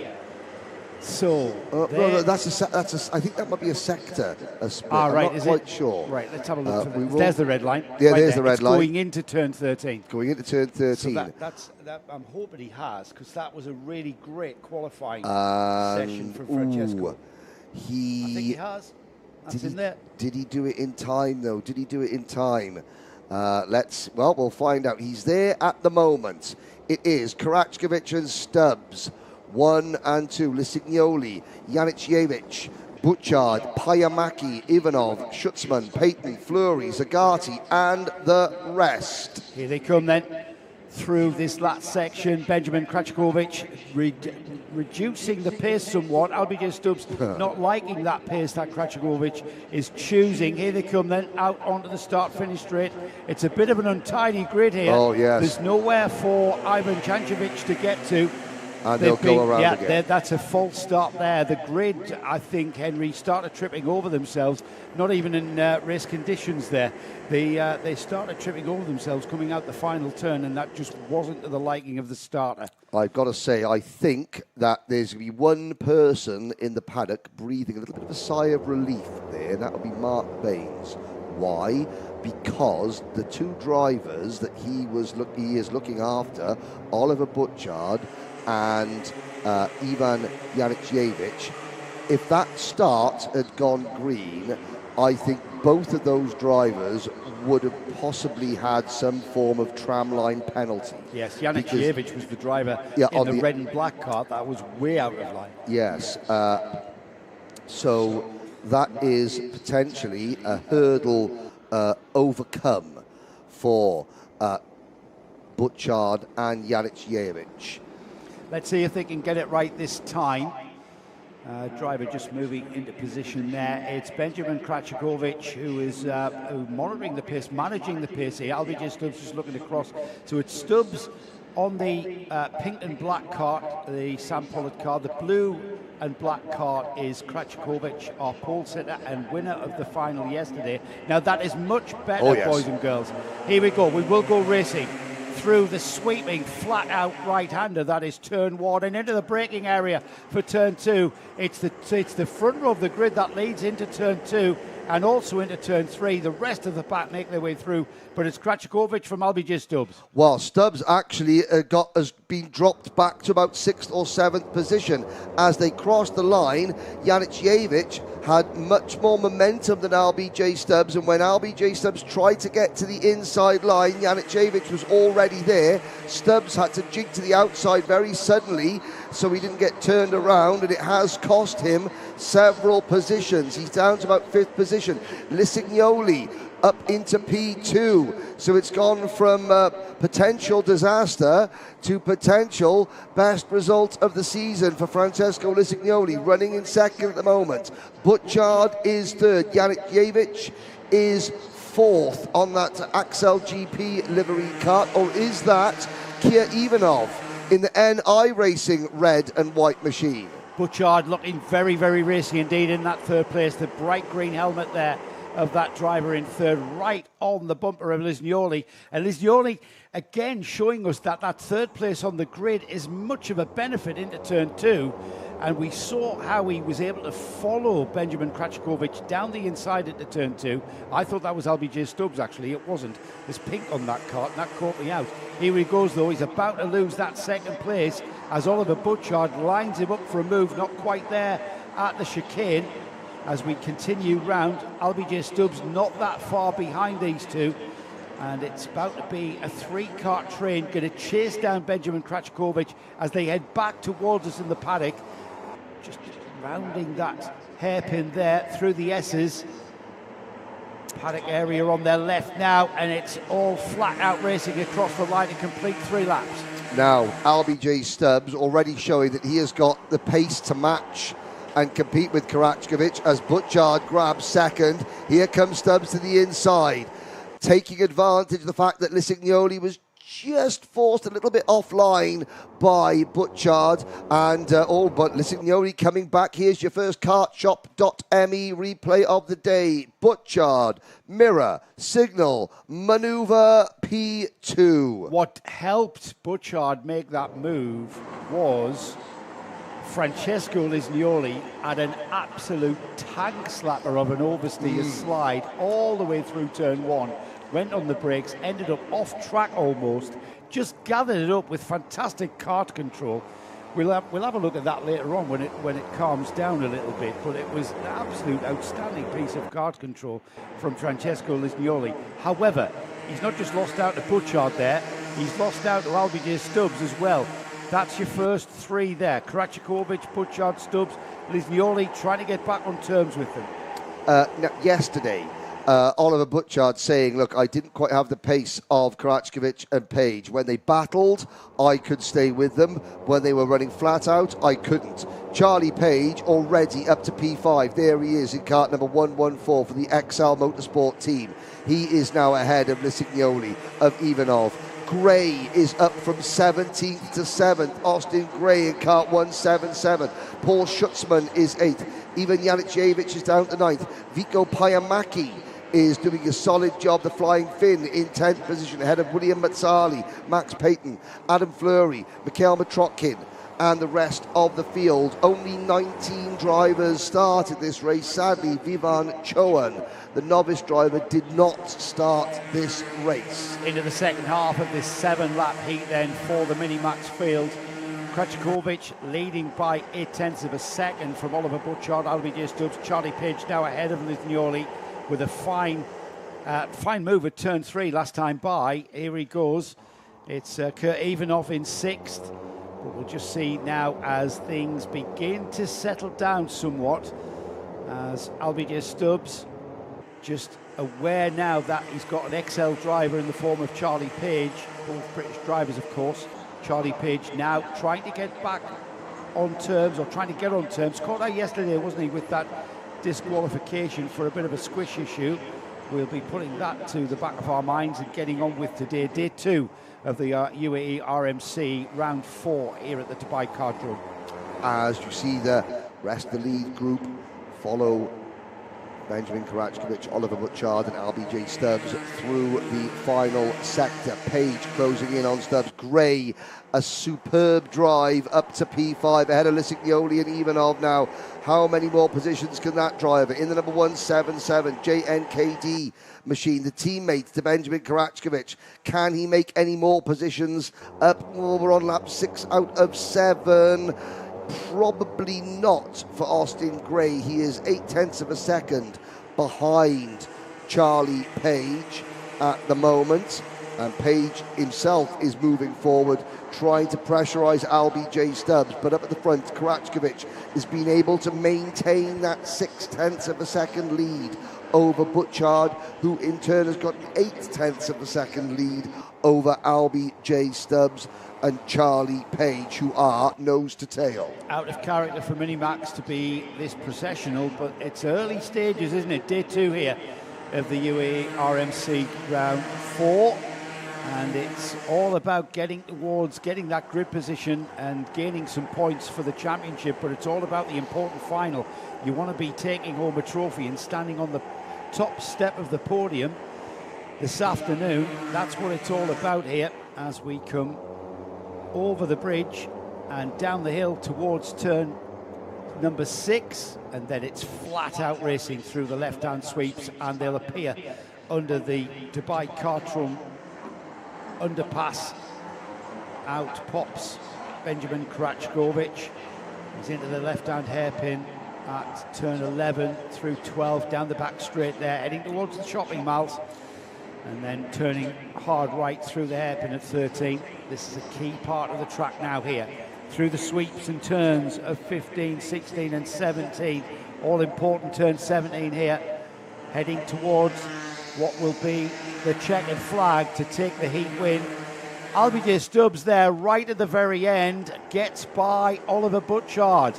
So no, that's I think that might be a sector, a split. Right, I'm not quite sure. Right, let's have a look. Will, there's the red line. Yeah, right there's the red it's line. Going into turn 13. Going into turn 13. So that I'm hoping he has, because that was a really great qualifying session from Francesco. I think he has. That's in there. Did he do it in time, though? Did he do it in time? We'll find out. He's there at the moment. It is Karachkovic and Stubbs, 1 and 2. Lisignoli, Janickiewicz, Butchard, Payamaki, Ivanov, Schutzman, Payton, Fleury, Zagati, and the rest. Here they come then. Through this last section, Benjamin Krachkovic reducing the pace somewhat. Albijay Stubbs not liking that pace that Krachkovic is choosing. Here they come then, out onto the start-finish straight. It's a bit of an untidy grid here. Oh, yes. There's nowhere for Ivan Jankovic to get to. And they'll go around again. That's a false start there. The grid, I think, Henry, started tripping over themselves, not even in race conditions there. They started tripping over themselves coming out the final turn, and that just wasn't to the liking of the starter. I've got to say, I think that there's going to be one person in the paddock breathing a little bit of a sigh of relief there, and that will be Mark Baines. Why? Because the two drivers that he is looking after, Oliver Butchard and Ivan Janickiewicz, if that start had gone green, I think both of those drivers would have possibly had some form of tramline penalty. Yes, Janickiewicz was the driver in the red and black car. That was way out of line. Yes. So that is potentially a hurdle overcome for Butchard and Janickiewicz. Let's see if they can get it right this time. Driver just moving into position there. It's Benjamin Krachkovic who is monitoring the pace, managing the pace here. Albijay Stubbs just looking across. So it's Stubbs on the pink and black cart, the Sam Pollard car. The blue and black cart is Krachkovic, our pole sitter and winner of the final yesterday. Now that is much better, boys and girls. Here we go. We will go racing through the sweeping flat-out right-hander. That is turn 1 and into the braking area for turn 2. It's the front row of the grid that leads into turn 2 and also into turn 3. The rest of the pack make their way through, but it's Krachkovic from Albijay Stubbs. Well, Stubbs actually has been dropped back to about 6th or 7th position. As they crossed the line, Janickiewicz had much more momentum than Albijay Stubbs, and when Albijay Stubbs tried to get to the inside line, Janickiewicz was already there. Stubbs had to jig to the outside very suddenly, so he didn't get turned around, and it has cost him several positions. He's down to about 5th position. Lisignoli up into P2. So it's gone from potential disaster to potential best result of the season for Francesco Lisignoli, running in second at the moment. Butchard is third. Janickiewicz is fourth on that Axel GP livery car, or is that Kia Ivanov in the NI Racing red and white machine? Butchard looking very, very racy indeed in that third place. The bright green helmet there of that driver in third, right on the bumper of Lisignoli. And Lisignoli, again, showing us that that third place on the grid is much of a benefit into turn 2. And we saw how he was able to follow Benjamin Krachkovic down the inside into turn 2. I thought that was Albijay Stubbs, actually. It wasn't. There's pink on that cart, and that caught me out. Here he goes, though. He's about to lose that second place as Oliver Butchard lines him up for a move, not quite there at the chicane. As we continue round, Albijay Stubbs not that far behind these two. And it's about to be a 3-cart train going to chase down Benjamin Krachkovic as they head back towards us in the paddock. Just rounding that hairpin there through the S's. Paddock area on their left now, and it's all flat out racing across the line to complete 3 laps. Now, Albijay Stubbs already showing that he has got the pace to match and compete with Karachkovic as Butchard grabs second. Here comes Stubbs to the inside, taking advantage of the fact that Lisignoli was just forced a little bit offline by Butchard, and all but Lisignoli coming back. Here's your first kartshop.me replay of the day. Butchard, mirror, signal, maneuver P2. What helped Butchard make that move was Francesco Lisnioli had an absolute tank slapper of an oversteer slide all the way through turn 1, went on the brakes, ended up off track almost, just gathered it up with fantastic kart control. We'll have a look at that later on when it calms down a little bit, but it was an absolute outstanding piece of kart control from Francesco Lisnioli. However, he's not just lost out to Butchard there, he's lost out to LBJ Stubbs as well. That's your first 3 there. Karačiković, Butchard, Stubbs, Lisnioli trying to get back on terms with them. Yesterday, Oliver Butchard saying, look, I didn't quite have the pace of Karačiković and Page. When they battled, I could stay with them. When they were running flat out, I couldn't. Charlie Page already up to P5. There he is in kart number 114 for the XL Motorsport team. He is now ahead of Lisignoli, of Ivanov. Gray is up from 17th to 7th. Austin Gray in kart 177. Paul Schutzman is 8th. Ivan Janicevic is down to 9th. Vico Payamaki is doing a solid job. The Flying Finn in 10th position ahead of William Mazzali, Max Payton, Adam Fleury, Mikhail Matrotkin, and the rest of the field. Only 19 drivers started this race. Sadly, Vivan Chowan, the novice driver, did not start this race. Into the second half of this 7-lap heat then for the Minimax field. Karačiković leading by 0.8 of a second from Oliver Butchard, LBJ Stubbs. Charlie Page now ahead of Lisnioli with a fine move at turn 3 last time by. Here he goes. It's Kurt Ivanov in 6th. But we'll just see now as things begin to settle down somewhat, as LBJ Stubbs just aware now that he's got an XL driver in the form of Charlie Page, both British drivers of course. Charlie Page now trying to get back on terms, or trying to get on terms. Caught out yesterday, wasn't he, with that disqualification for a bit of a squish issue. We'll be putting that to the back of our minds and getting on with today, day 2 of the UAE RMC round 4 here at the Dubai Kartdrome. As you see the rest of the lead group follow Benjamin Karačiković, Oliver Butchard and LBJ Stubbs through the final sector. Page closing in on Stubbs. Gray, a superb drive up to P5 ahead of Lisignoli and Ivanov now. How many more positions can that driver in the number 177 JNKD machine, the teammate to Benjamin Karačiković? Can he make any more positions up? Oh, we're on lap 6 out of 7. Probably not for Austin Gray. He is 0.8 of a second behind Charlie Page at the moment, and Page himself is moving forward, trying to pressurise LBJ Stubbs, but up at the front, Karačiković has been able to maintain that 0.6 of a second lead over Butchard, who in turn has got an 0.8 of a second lead over LBJ Stubbs and Charlie Page, who are nose to tail. Out of character for Minimax to be this processional, but it's early stages, isn't it? Day 2 here of the UAE RMC round 4, and it's all about getting towards getting that grid position and gaining some points for the championship, but it's all about the important final. You want to be taking home a trophy and standing on the top step of the podium this afternoon. That's what it's all about here as we come over the bridge and down the hill towards turn number 6, and then it's flat out racing through the left-hand sweeps, and they'll appear under the Dubai Kartdrome underpass. Out pops Benjamin Karačiković. He's into the left-hand hairpin at turn 11 through 12, down the back straight there, heading towards the shopping malls, and then turning hard right through the hairpin at 13. This is a key part of the track now here, through the sweeps and turns of 15, 16 and 17. All important turn 17 here, heading towards what will be the checkered flag to take the heat win. LBJ Stubbs there right at the very end gets by Oliver Butchard.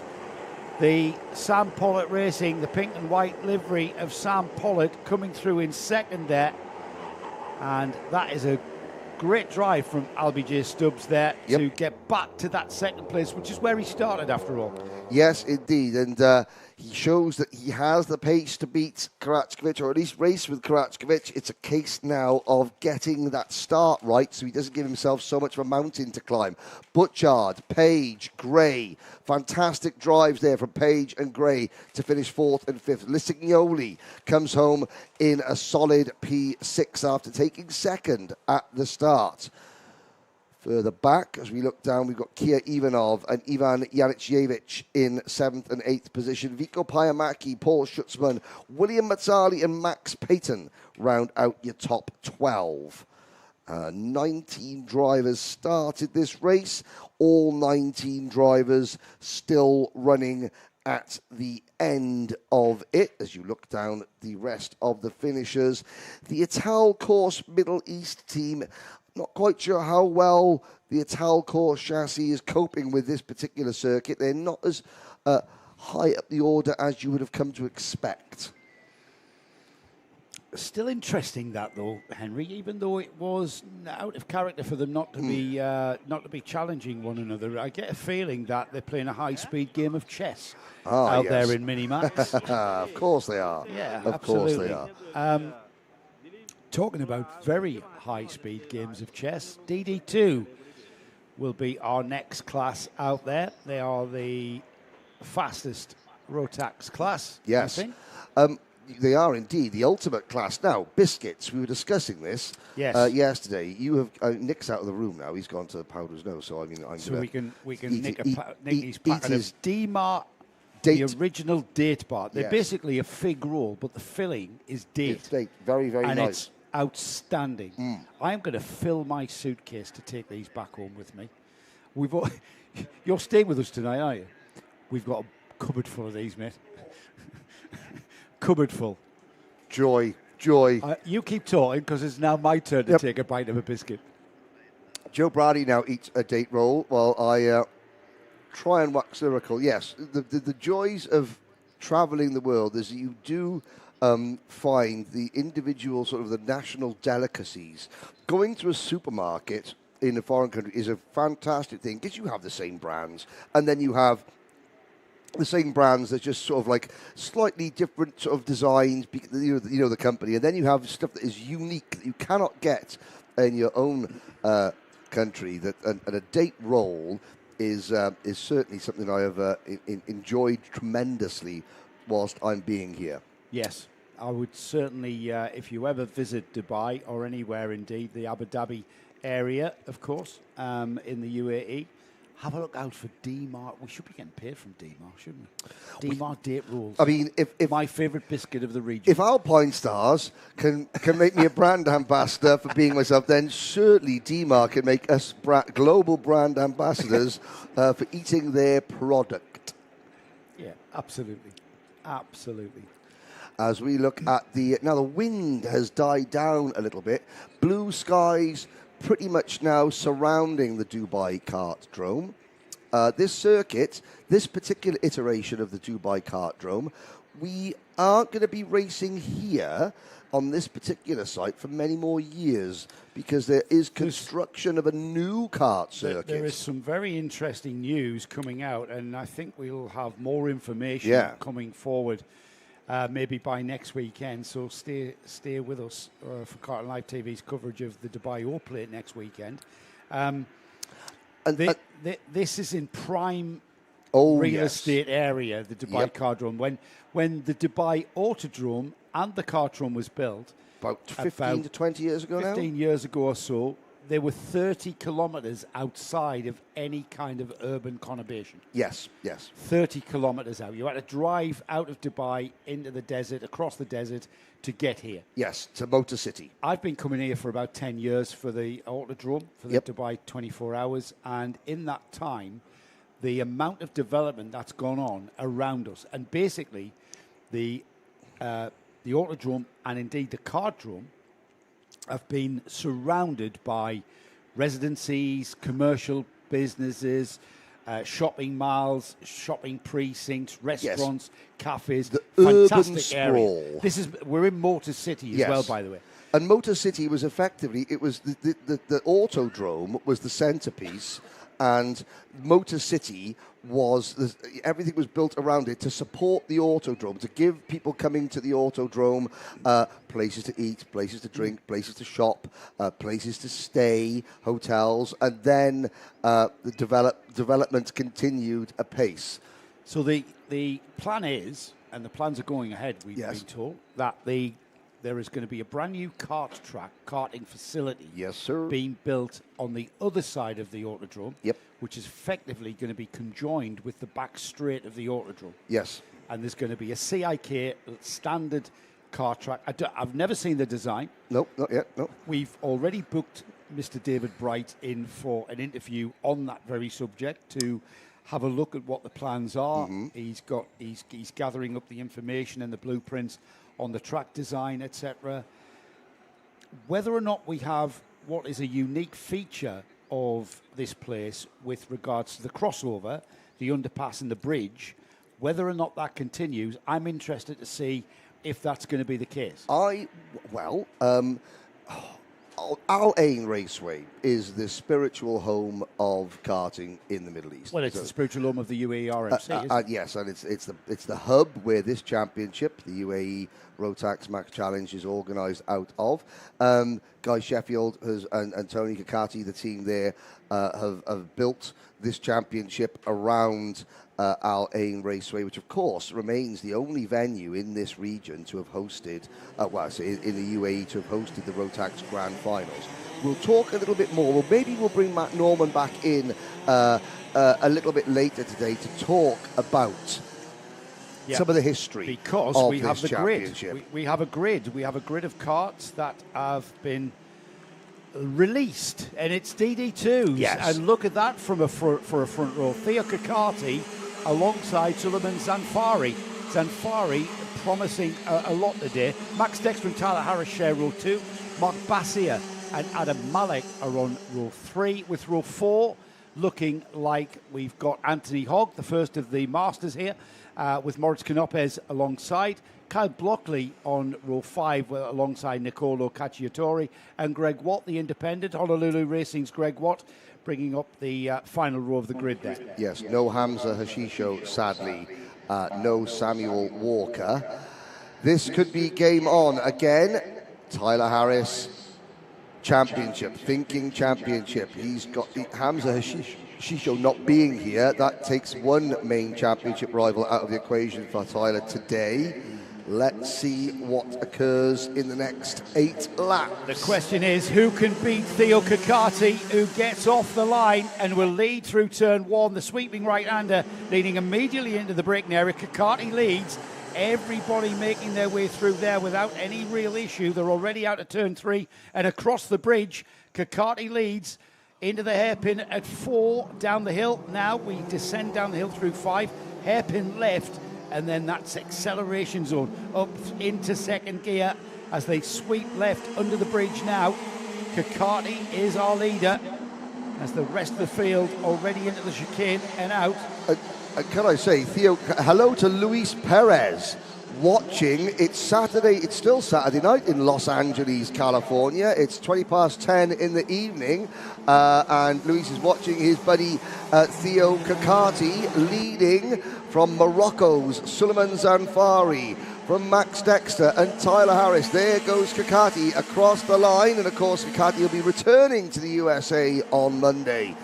The Sam Pollitt Racing, the pink and white livery of Sam Pollitt coming through in second there. And that is a great drive from LBJ Stubbs there to get back to that second place, which is where he started after all. Yes, indeed. And He shows that he has the pace to beat Kartdrome, or at least race with Kartdrome. It's a case now of getting that start right so he doesn't give himself so much of a mountain to climb. Butchard, Page, Gray. Fantastic drives there from Page and Gray to finish 4th and 5th. Lissignoli comes home in a solid P6 after taking 2nd at the start. Further back, as we look down, we've got Kia Ivanov and Ivan Janicevic in 7th and 8th position. Vico Payamaki, Paul Schutzman, William Mazzali and Max Payton round out your top 12. 19 drivers started this race. All 19 drivers still running at the end of it. As you look down the rest of the finishers, the Ital Course Middle East team, not quite sure how well the Ital Course chassis is coping with this particular circuit. They're not as high up the order as you would have come to expect. Still interesting that though, Henry. Even though it was out of character for them not to be challenging one another, I get a feeling that they're playing a high-speed game of chess out there in Minimax. Of course they are. Yeah, of absolutely. course they are. Talking about very high-speed games of chess, DD2 will be our next class out there. They are the fastest Rotax class, yes. I think. They are indeed the ultimate class. Now, biscuits, we were discussing this yesterday. You have Nick's out of the room now. He's gone to Powder's Nose, so I mean, we can nick these packet of D-Mart, the original date bar. They're basically a fig roll, but the filling is date. It's date. Very, very and nice. It's outstanding. I'm going to fill my suitcase to take these back home with me. You're staying with us tonight, aren't you? We've got a cupboard full of these, mate. Cupboard full. Joy. You keep talking because it's now my turn to take a bite of a biscuit. Joe Brady now eats a date roll while I try and wax lyrical. Yes, the joys of travelling the world is that you do find the individual sort of the national delicacies. Going to a supermarket in a foreign country is a fantastic thing because you have the same brands, and then you have the same brands that just sort of like slightly different sort of designs, you know the company, and then you have stuff that is unique that you cannot get in your own country. And a date roll is certainly something I have enjoyed tremendously whilst I'm being here. Yes, I would certainly, if you ever visit Dubai or anywhere indeed, the Abu Dhabi area, of course, in the UAE, have a look out for D-Mart. We should be getting paid from D-Mart, shouldn't we? D-Mart date rolls. I mean, if my favourite biscuit of the region. If Alpine Stars can make me a brand ambassador for being myself, then certainly D-Mart can make us global brand ambassadors for eating their product. Yeah, absolutely. Absolutely. As we look at the wind has died down a little bit. Blue skies pretty much now surrounding the Dubai Kartdrome. This circuit, this particular iteration of the Dubai Kartdrome, we aren't going to be racing here on this particular site for many more years because there is construction of a new kart circuit. There is some very interesting news coming out, and I think we'll have more information coming forward. Maybe by next weekend, so stay with us for Kart Live TV's coverage of the Dubai O Plate next weekend. This is in prime real estate area, the Dubai Kartdrome. When the Dubai Autodrome and the Kartdrome was built, about 15 to 20 years ago 15 years ago or so, they were 30 kilometres outside of any kind of urban conurbation. Yes. 30 kilometres out. You had to drive out of Dubai into the desert, across the desert, to get here. Yes, to Motor City. I've been coming here for about 10 years for the Autodrome, for the Dubai 24 Hours, and in that time, the amount of development that's gone on around us, and basically the Autodrome and indeed the Kartdrome have been surrounded by residencies, commercial businesses, shopping malls, shopping precincts, restaurants, cafes. The fantastic urban area. sprawl. We're in Motor City as well, by the way. And Motor City was effectively, it was the Autodrome was the centerpiece, and Motor City everything was built around it to support the Autodrome, to give people coming to the Autodrome places to eat, places to drink, places to shop, places to stay, hotels, and then the development continued apace. So the plan is, and the plans are going ahead, we've been told, that there is going to be a brand new karting facility. Yes, sir. Being built on the other side of the Autodrome. Yep. Which is effectively going to be conjoined with the back straight of the Autodrome. Yes. And there's going to be a CIK standard kart track. I've never seen the design. Nope, not yet. No. We've already booked Mr. David Bright in for an interview on that very subject to have a look at what the plans are. Mm-hmm. He's gathering up the information and the blueprints on the track design, etc. Whether or not we have what is a unique feature of this place with regards to the crossover, the underpass and the bridge, whether or not that continues, I'm interested to see if that's going to be the case. Al Ain Raceway is the spiritual home of karting in the Middle East. Well, it's the spiritual home of the UAE RMC, isn't it? Yes, and it's the hub where this championship, the UAE Rotax Max Challenge, is organised out of. Guy Sheffield and Tony Kakati, the team there, have built this championship around Al Ain Raceway, which of course remains the only venue in this region to have hosted, in the UAE to have hosted the Rotax Grand Finals. We'll talk a little bit more. Well, maybe we'll bring Matt Norman back in a little bit later today to talk about some of the history because of we have the championship. grid. We have a grid. We have a grid of karts that have been released, and it's DD2s. Yes. And look at that for a front row. Theo Kakati alongside Suleiman Zanfari. Zanfari promising a lot today. Max Dexter and Tyler Harris share row 2. Mark Bassier and Adam Malek are on row 3, with row 4 looking like we've got Anthony Hogg, the first of the Masters here, with Moritz Canopes alongside. Kyle Blockley on row 5 alongside Nicolo Cacciatore, and Greg Watt, the independent. Honolulu Racing's Greg Watt bringing up the final row of the grid there. Yes, no Hamza Hashisho, sadly. No Samuel Walker. This could be game on again. Tyler Harris, championship, thinking championship. He's got Hamza Hashisho not being here. That takes one main championship rival out of the equation for Tyler today. Let's see what occurs in the next 8 laps. The question is, who can beat Theo Kakati, who gets off the line and will lead through turn 1, the sweeping right-hander leading immediately into the braking area. Kakati leads, everybody making their way through there without any real issue. They're already out of turn 3 and across the bridge. Kakati leads into the hairpin at 4 down the hill. Now we descend down the hill through 5, hairpin left, and then that's acceleration zone up into second gear as they sweep left under the bridge now. Kakati is our leader as the rest of the field already into the chicane and out. Can I say, Theo, hello to Luis Perez watching. It's Saturday, it's still Saturday night in Los Angeles, California. It's 10:20 in the evening, and Luis is watching his buddy Theo Kakati leading from Morocco's Suleiman Zanfari, from Max Dexter and Tyler Harris. There goes Kakati across the line, and of course Kakati will be returning to the USA on Monday.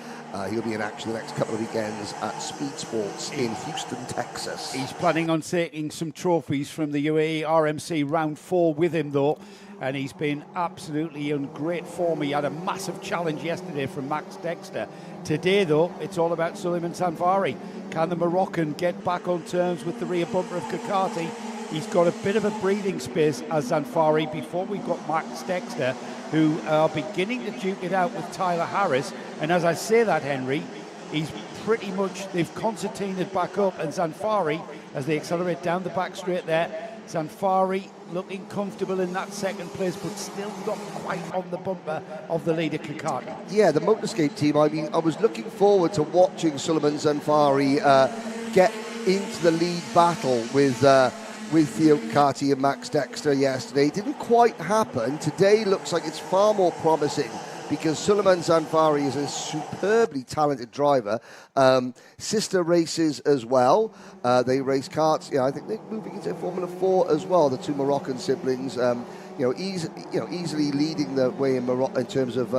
He'll be in action the next couple of weekends at Speed Sports in Houston, Texas. He's planning on taking some trophies from the UAE RMC round 4 with him, though, and he's been absolutely in great form. He had a massive challenge yesterday from Max Dexter. Today, though, it's all about Suleiman Zanfari. Can the Moroccan get back on terms with the rear bumper of Kakati? He's got a bit of a breathing space as Zanfari before we've got Max Dexter, who are beginning to duke it out with Tyler Harris. And as I say that, Henry, he's pretty much, they've concertinaed back up, and Zanfari, as they accelerate down the back straight there, Zanfari looking comfortable in that second place, but still not quite on the bumper of the leader, Kakati. Yeah, the Motorscape team, I mean, I was looking forward to watching Suleiman Zanfari get into the lead battle with Theo Kakati and Max Dexter yesterday. It didn't quite happen. Today looks like it's far more promising because Suleiman Zanfari is a superbly talented driver. Sister races as well. They race karts. Yeah, I think they're moving into Formula 4 as well. The two Moroccan siblings. Easily leading the way in Morocco in terms of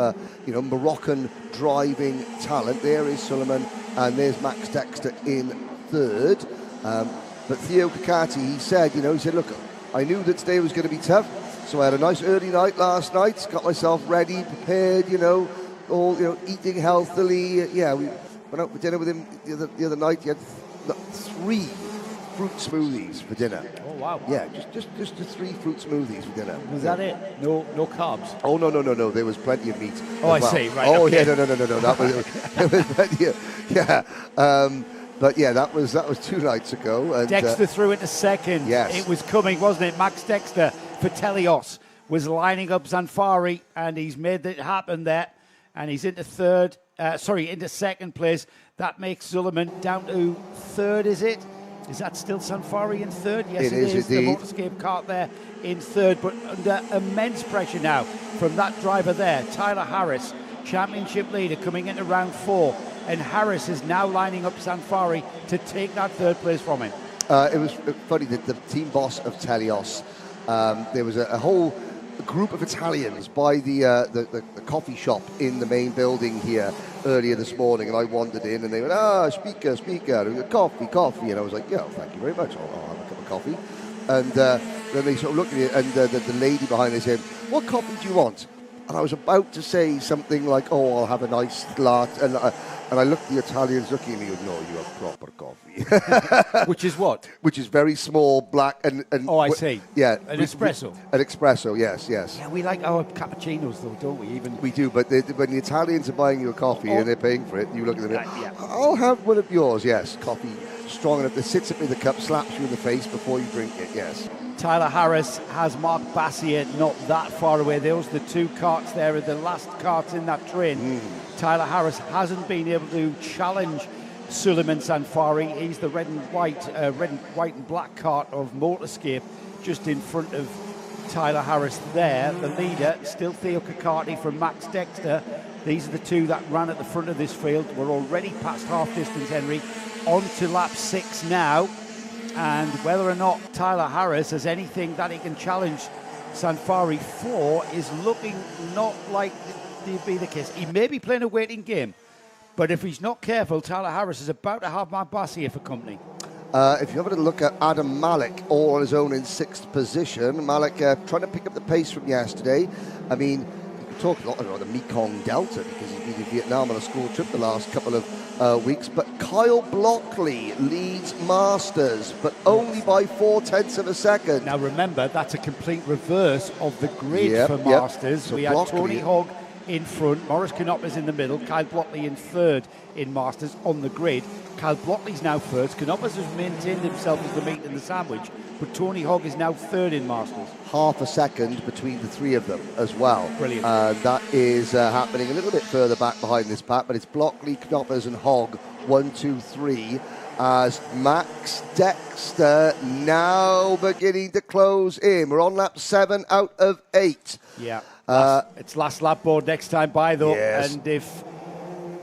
Moroccan driving talent. There is Suleiman, and there's Max Dexter in third. But Theo Kakati, he said, look, I knew that today was going to be tough, so I had a nice early night last night, got myself ready, prepared, eating healthily. Yeah, we went out for dinner with him the other night. He had 3 fruit smoothies for dinner. Oh wow! Yeah, just 3 fruit smoothies for dinner. Was that it? No carbs. Oh no! There was plenty of meat. Oh, I see. Right. Oh okay. yeah, no. That was there was plenty of, yeah. But yeah, that was 2 nights ago. And, Dexter threw into second. Yes. It was coming, wasn't it? Max Dexter for Telios was lining up Zanfari, and he's made it happen there. And he's into into second place. That makes Suleiman down to third, is it? Is that still Zanfari in third? Yes, it is. The Motorscape kart there in third, but under immense pressure now from that driver there, Tyler Harris, championship leader coming into round 4. And Harris is now lining up Zanfari to take that third place from him. It was funny that the team boss of Telios, there was a whole group of Italians by the coffee shop in the main building here earlier this morning, and I wandered in, and they went, speaker, coffee, and I was like, yeah, thank you very much, I'll have a cup of coffee. And then they sort of looked at me, and the lady behind me said, what coffee do you want? And I was about to say something like, I'll have a nice latte, and I looked at the Italians looking at me and go, no, you have proper coffee. Which is what? Which is very small, black, and oh, I see. Yeah. An espresso? An espresso, yes. Yeah, we like our cappuccinos, though, don't we? We do, but when the Italians are buying you a coffee and they're paying for it, you look at them, yeah. I'll have one of yours, yes. Coffee strong enough that sits up in the cup, slaps you in the face before you drink it, yes. Tyler Harris has Mark Bassier not that far away. Those are the 2 karts there, are the last karts in that train. Tyler Harris hasn't been able to challenge Suleiman Zanfari. He's the red and white and black kart of Motorscape, just in front of Tyler Harris there. The leader, still Theo Kakati from Max Dexter. These are the 2 that ran at the front of this field. We're already past half distance, Henry. On to lap 6 now. And whether or not Tyler Harris has anything that he can challenge Zanfari for is looking not like to be the case. He may be playing a waiting game, but if he's not careful, Tyler Harris is about to have Mark Bassier for company. If you have a little look at Adam Malik, all on his own in 6th position. Malik trying to pick up the pace from yesterday. I mean, you can talk a lot about the Mekong Delta because he's been in Vietnam on a school trip the last couple of weeks. But Kyle Blockley leads Masters, but only by 0.4 of a second. Now remember, that's a complete reverse of the grid for Masters. So we had Blockley, Tony Hogg in front, Maurice Canoppa's in the middle, Kyle Blockley in third in Masters on the grid. Kyle Blockley's now first. Canoppa's has maintained himself as the meat in the sandwich, but Tony Hogg is now third in Masters. Half a second between the 3 of them as well. Brilliant. That is happening a little bit further back behind this pack, but it's Blockley, Knoppas and Hogg, 1, 2, 3, as Max Dexter now beginning to close in. We're on lap 7 out of 8. Yeah. It's last lap board next time by, though. Yes. And if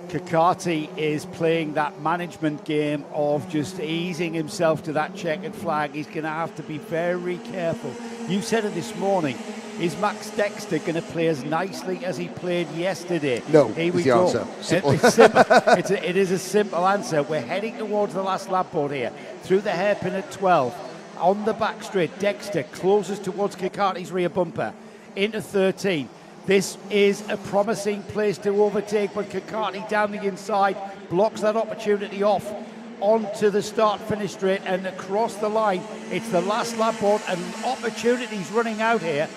Kakati is playing that management game of just easing himself to that checkered flag, he's going to have to be very careful. You said it this morning. Is Max Dexter going to play as nicely as he played yesterday? No, Here we the go. answer. Simple. It's simple. It is a simple answer. We're heading towards the last lap board here. Through the hairpin at 12. On the back straight, Dexter closes towards Kakati's rear bumper. Into 13. This is a promising place to overtake, but Kakati down the inside blocks that opportunity off onto the start-finish straight and across the line. It's the last lap board and opportunities running out here.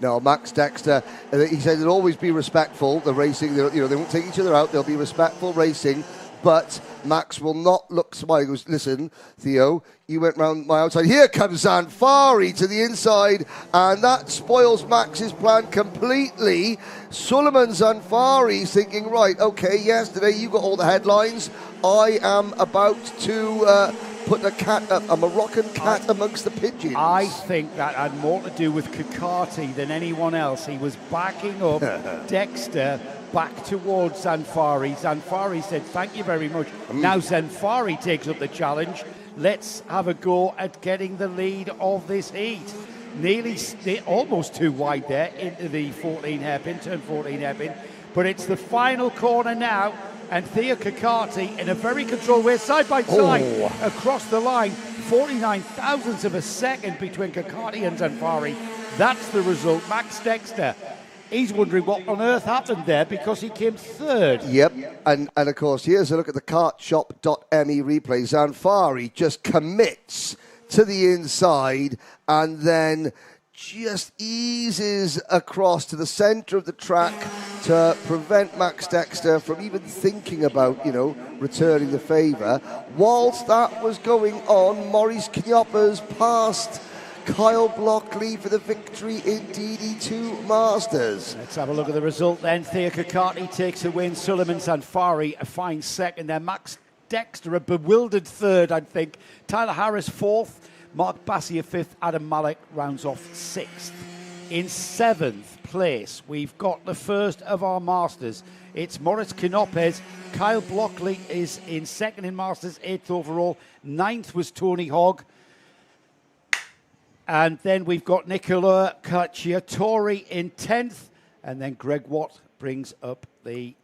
No, Max Dexter, he said they'll always be respectful, the racing, they won't take each other out, they'll be respectful racing, but Max will not look smart. He goes, listen, Theo, you went round my outside. Here comes Zanfari to the inside, and that spoils Max's plan completely. Suleiman Zanfari's thinking, right, okay, yesterday you got all the headlines. I am about to put a Moroccan cat amongst the pigeons. I think that had more to do with Kakati than anyone else. He was backing up Dexter back towards Zanfari. Zanfari said, thank you very much. Now Zanfari takes up the challenge. Let's have a go at getting the lead of this heat. Nearly, almost too wide there into the 14 hairpin, turn 14 hairpin. But it's the final corner now, and Thea Kakati in a very controlled way, side by side, across the line, 49 thousandths of a second between Kakati and Zanfari. That's the result. Max Dexter, he's wondering what on earth happened there because he came third. Yep, and of course, here's a look at the kartshop.me replay. Zanfari just commits to the inside and then just eases across to the centre of the track to prevent Max Dexter from even thinking about, returning the favour. Whilst that was going on, Maurice Knopper's passed Kyle Blockley for the victory in DD2 Masters. Let's have a look at the result then. Thea Kakati takes a win. Suleiman Zanfari a fine second there. Max Dexter a bewildered third, I think. Tyler Harris fourth. Mark Bassi a fifth. Adam Malek rounds off sixth. In seventh place, we've got the first of our Masters. It's Moritz Knopes. Kyle Blockley is in second in Masters, eighth overall. Ninth was Tony Hogg. And then we've got Nicola Cacciatore in 10th. And then Greg Watt brings up the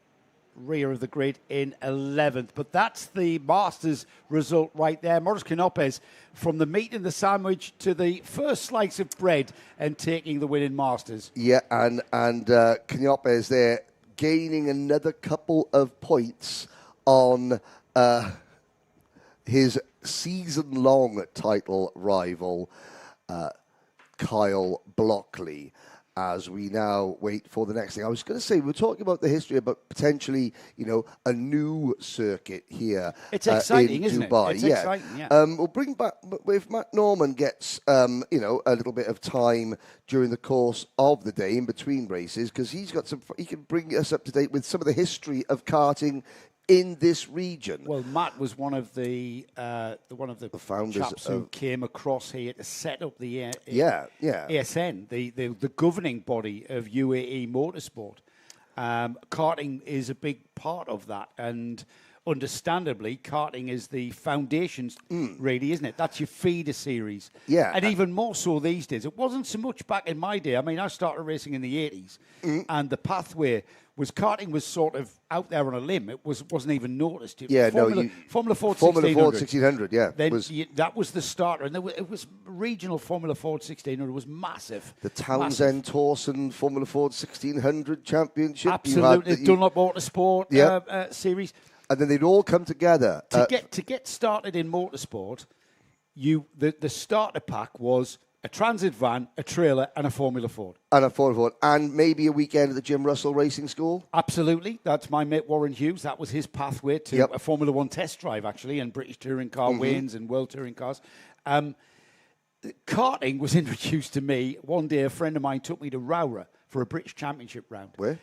rear of the grid in 11th. But that's the Masters result right there. Maurice Knopes from the meat in the sandwich to the first slice of bread and taking the win in Masters. Yeah, and Knopes there gaining another couple of points on his season-long title rival, Kyle Blockley, as we now wait for the next thing. I was going to say, we're talking about the history about potentially, a new circuit here. It's exciting, in isn't Dubai. it? It's exciting, yeah. We'll bring back, if Matt Norman gets, a little bit of time during the course of the day in between races, because he can bring us up to date with some of the history of karting in this region. Well, Matt was one of the founders chaps who came across here to set up the ASN, the governing body of UAE Motorsport. Karting is a big part of that, and understandably, karting is the foundations, really, isn't it? That's your feeder series. Yeah. And even more so these days. It wasn't so much back in my day. I mean, I started racing in the 80s, and the pathway was, karting was sort of out there on a limb. It wasn't even noticed. Formula Ford 1600, yeah. Then that was the starter, and it was regional Formula Ford 1600 was massive. The Townsend Torsen Formula Ford 1600 Championship. Absolutely, Dunlop Motorsport series. And then they'd all come together. To get started in motorsport, the starter pack was a transit van, a trailer, and a Formula Ford. And maybe a weekend at the Jim Russell Racing School? Absolutely. That's my mate Warren Hughes. That was his pathway to a Formula One test drive, actually, and British touring car wins and world touring cars. Karting was introduced to me. One day a friend of mine took me to Rowra for a British Championship round. Where?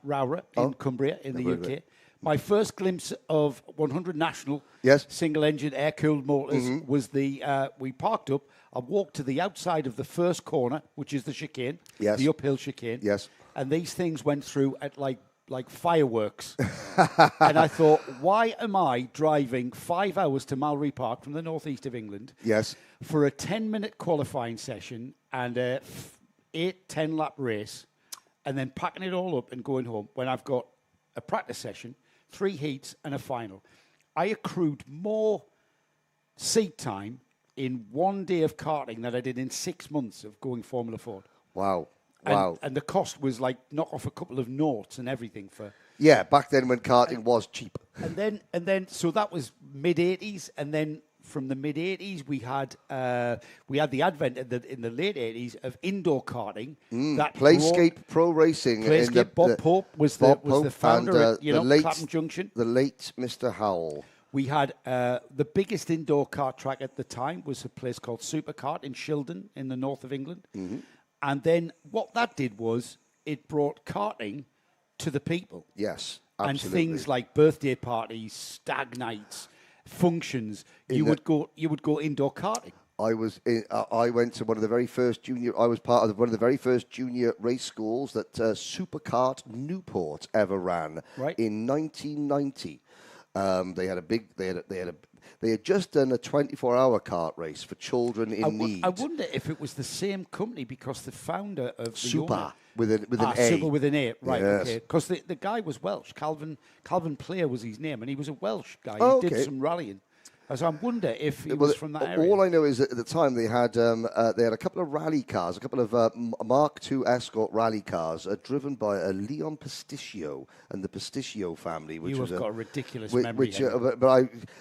Rowra in Cumbria in the UK. My first glimpse of 100 national single-engine air-cooled motors was we parked up. I walked to the outside of the first corner, which is the chicane, the uphill chicane. Yes. And these things went through at like fireworks. And I thought, why am I driving 5 hours to Mallory Park from the northeast of England for a 10-minute qualifying session and a 8-10 lap race, and then packing it all up and going home when I've got a practice session, 3 heats and a final? I accrued more seat time in 1 day of karting than I did in 6 months of going Formula Ford. Wow. And the cost was like knock off a couple of noughts and everything for. Yeah, back then when karting was cheap. And then so that was mid-80s, and then from the mid-80s we had the advent in the late 80s of indoor karting. That Playscape Pro Racing. Playscape, Bob Pope was the founder at Clapham Junction. The late Mr. Howell. We had the biggest indoor kart track at the time was a place called Superkart in Shildon in the north of England. And then what that did was it brought karting to the people. Yes, absolutely. And things like birthday parties, stag nights, functions, you would go indoor karting. I went to one of the very first junior. I was part of one of the very first junior race schools that Superkart Newport ever ran. Right. In 1990. They had just done a 24-hour kart race for children in need. I wonder if it was the same company, because the founder of the Super owner, with an A. Super with an A, right? Yes. Okay, because the guy was Welsh. Calvin Player was his name, and he was a Welsh guy. Oh, he did okay. some rallying. So I wonder if he was from that area. All I know is that at the time they had a couple of rally cars, a couple of Mark II Escort rally cars, driven by Leon Pasticcio and the Pasticcio family. Which you was have got a ridiculous memory.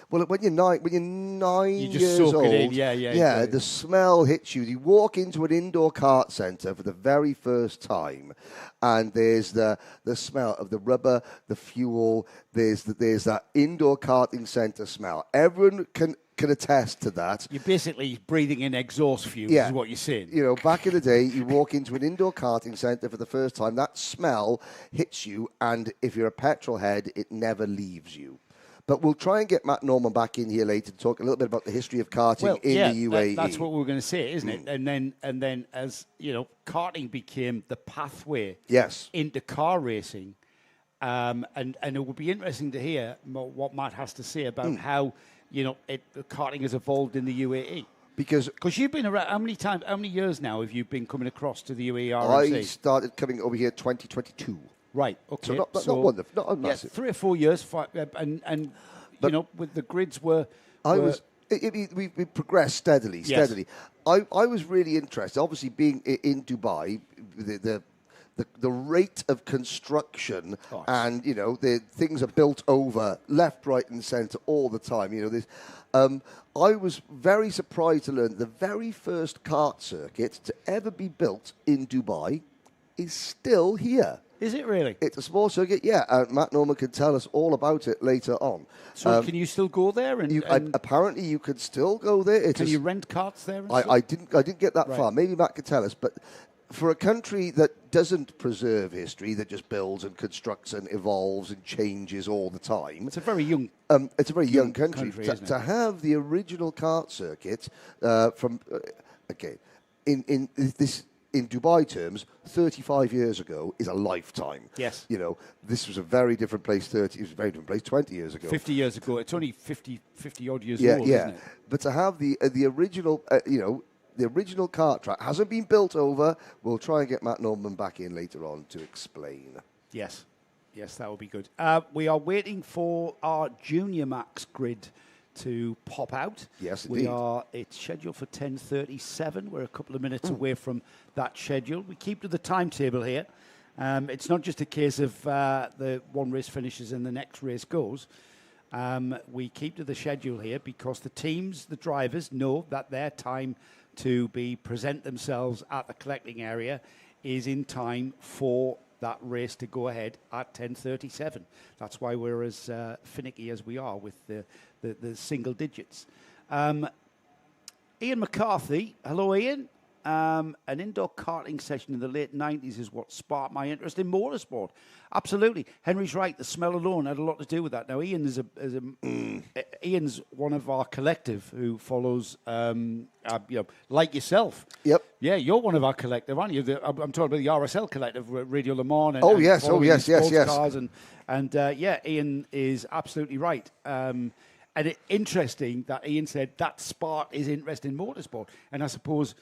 When you're 9 you just years soak old, it in. Yeah. yeah, the smell hits you. You walk into an indoor kart centre for the very first time, and there's the smell of the rubber, the fuel. There's that indoor karting centre smell. Everyone can attest to that. You're basically breathing in exhaust fumes, Yeah. is what you're saying. You know, back in the day, you walk into an indoor karting centre for the first time, that smell hits you, and if you're a petrol head, it never leaves you. But we'll try and get Matt Norman back in here later to talk a little bit about the history of karting in the UAE. That's what we were going to say, isn't it? And then, as you know, karting became the pathway into car racing. And it would be interesting to hear what Matt has to say about how, karting has evolved in the UAE. Because you've been around, how many years now have you been coming across to the UAE RMC? I started coming over here 2022. Right, okay. So not wonderful, not massive. 3 or 4 years, with the grids were... We progressed steadily. I was really interested, obviously being in Dubai, the rate of construction and, the things are built over left, right and centre all the time. I was very surprised to learn the very first kart circuit to ever be built in Dubai is still here. Is it really? It's a small circuit, yeah. Matt Norman can tell us all about it later on. So can you still go there? Apparently, you could still go there. Can you rent karts there? I didn't get that far. Maybe Matt could tell us. But for a country that doesn't preserve history, that just builds and constructs and evolves and changes all the time, it's a very young. It's a very young country. To have the original kart circuit in Dubai terms, 35 years ago is a lifetime. Yes. This was a very different place. It was a very different place 20 years ago. 50 years ago. It's only 50 odd years old, isn't it? But to have the original, the original kart track hasn't been built over. We'll try and get Matt Norman back in later on to explain. Yes, that would be good. We are waiting for our Junior Max grid to pop out. Yes, indeed. It's scheduled for 10:37. We're a couple of minutes away from that schedule. We keep to the timetable here. It's not just a case of the one race finishes and the next race goes. We keep to the schedule here because the teams, the drivers, know that their time to present themselves at the collecting area is in time for that race to go ahead at 10:37. That's why we're as finicky as we are with the single digits. Ian McCarthy, hello Ian. An indoor karting session in the late 90s is what sparked my interest in motorsport. Absolutely. Henry's right. The smell alone had a lot to do with that. Now, Ian Ian's one of our collective who follows, like yourself. Yep. Yeah, you're one of our collective, aren't you? I'm talking about the RSL collective, Radio Le Mans. Yes. Cars and Ian is absolutely right. And it's interesting that Ian said that sparked his interest in motorsport. And I suppose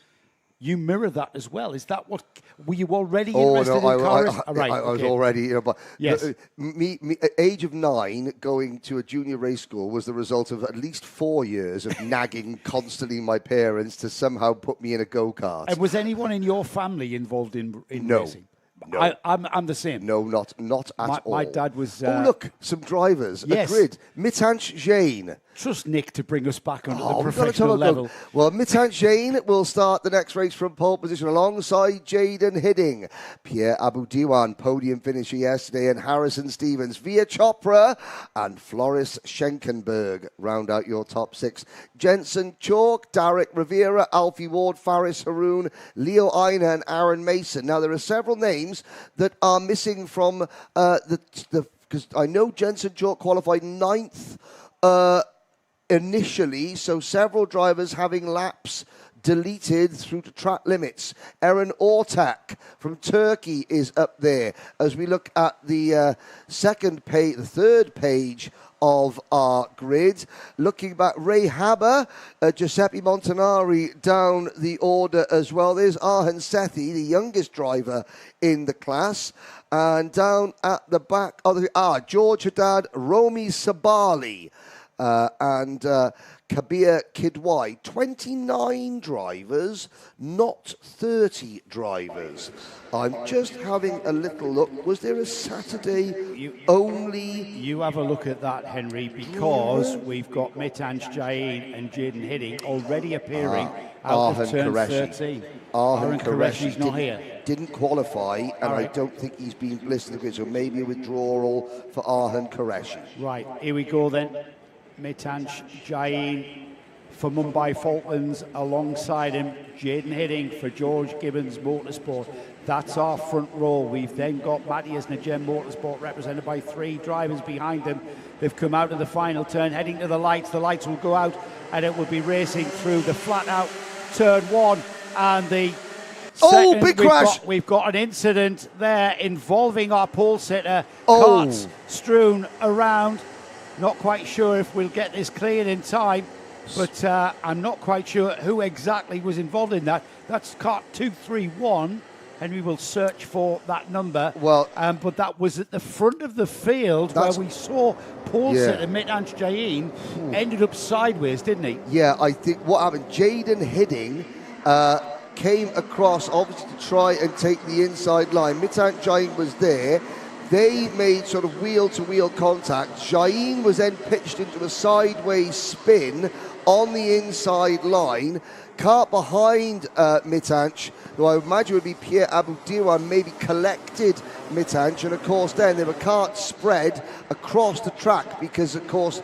you mirror that as well. Is that what were you already interested in cars? I was already, but yes. Me, at age of 9, going to a junior race school was the result of at least 4 years of nagging constantly my parents to somehow put me in a go-kart. And was anyone in your family involved in racing? No. I'm the same. No, not at all. My dad was... look, some drivers. Yes. A grid. Mitanch Jane. Trust Nick to bring us back onto the professional level. Well, Mitanch Jane will start the next race from pole position alongside Jaden Hidding. Pierre Abu-Diwan, podium finisher yesterday, and Harrison Stevens, Via Chopra, and Floris Schenkenberg round out your top 6. Jensen Chalk, Derek Rivera, Alfie Ward, Faris Haroon, Leo Aina, and Aaron Mason. Now, there are several names that are missing from because I know Jensen Chalk qualified 9th initially, so several drivers having laps deleted through to track limits. Eren Ortak from Turkey is up there. As we look at the third page of our grid, looking back, Ray Haber, Giuseppe Montanari down the order as well. There's Arhan Sethi, the youngest driver in the class. And down at the back, George Haddad, Romy Sabali, and Kabir Kidwai. 29 drivers, not 30 drivers. I'm just having a little look. Was there a Saturday only? You have a look at that, Henry, because we've got Mitanj Jain and Jaden Hidding already appearing out of turn 13. Arhan Qureshi's not here. Didn't qualify, and I don't think he's been listed, so maybe a withdrawal for Arhan Qureshi. Right, here we go then. Mitanj Jain for Mumbai Falklands, alongside him Jaden Hidding for George Gibbons Motorsport. That's our front row. We've then got Matthias Najem Motorsport, represented by 3 drivers behind them. They've come out of the final turn, heading to the lights. The lights will go out, and it will be racing through the flat out turn 1, and the big crash! We've got an incident there involving our pole sitter. Carts strewn around. Not quite sure if we'll get this cleared in time, but I'm not quite sure who exactly was involved in that. That's cart 231, and we will search for that number. Well, but that was at the front of the field where we saw pole sitter Mitanj Jain ended up sideways, didn't he? Yeah, I think what happened, Jaden Hidding came across, obviously, to try and take the inside line. Mitanj Jain was there. They made sort of wheel-to-wheel contact. Jain was then pitched into a sideways spin on the inside line. Kart behind Mitanj, who I imagine would be Pierre Aboudiwan, maybe collected Mitanj, and of course then there were karts spread across the track because, of course,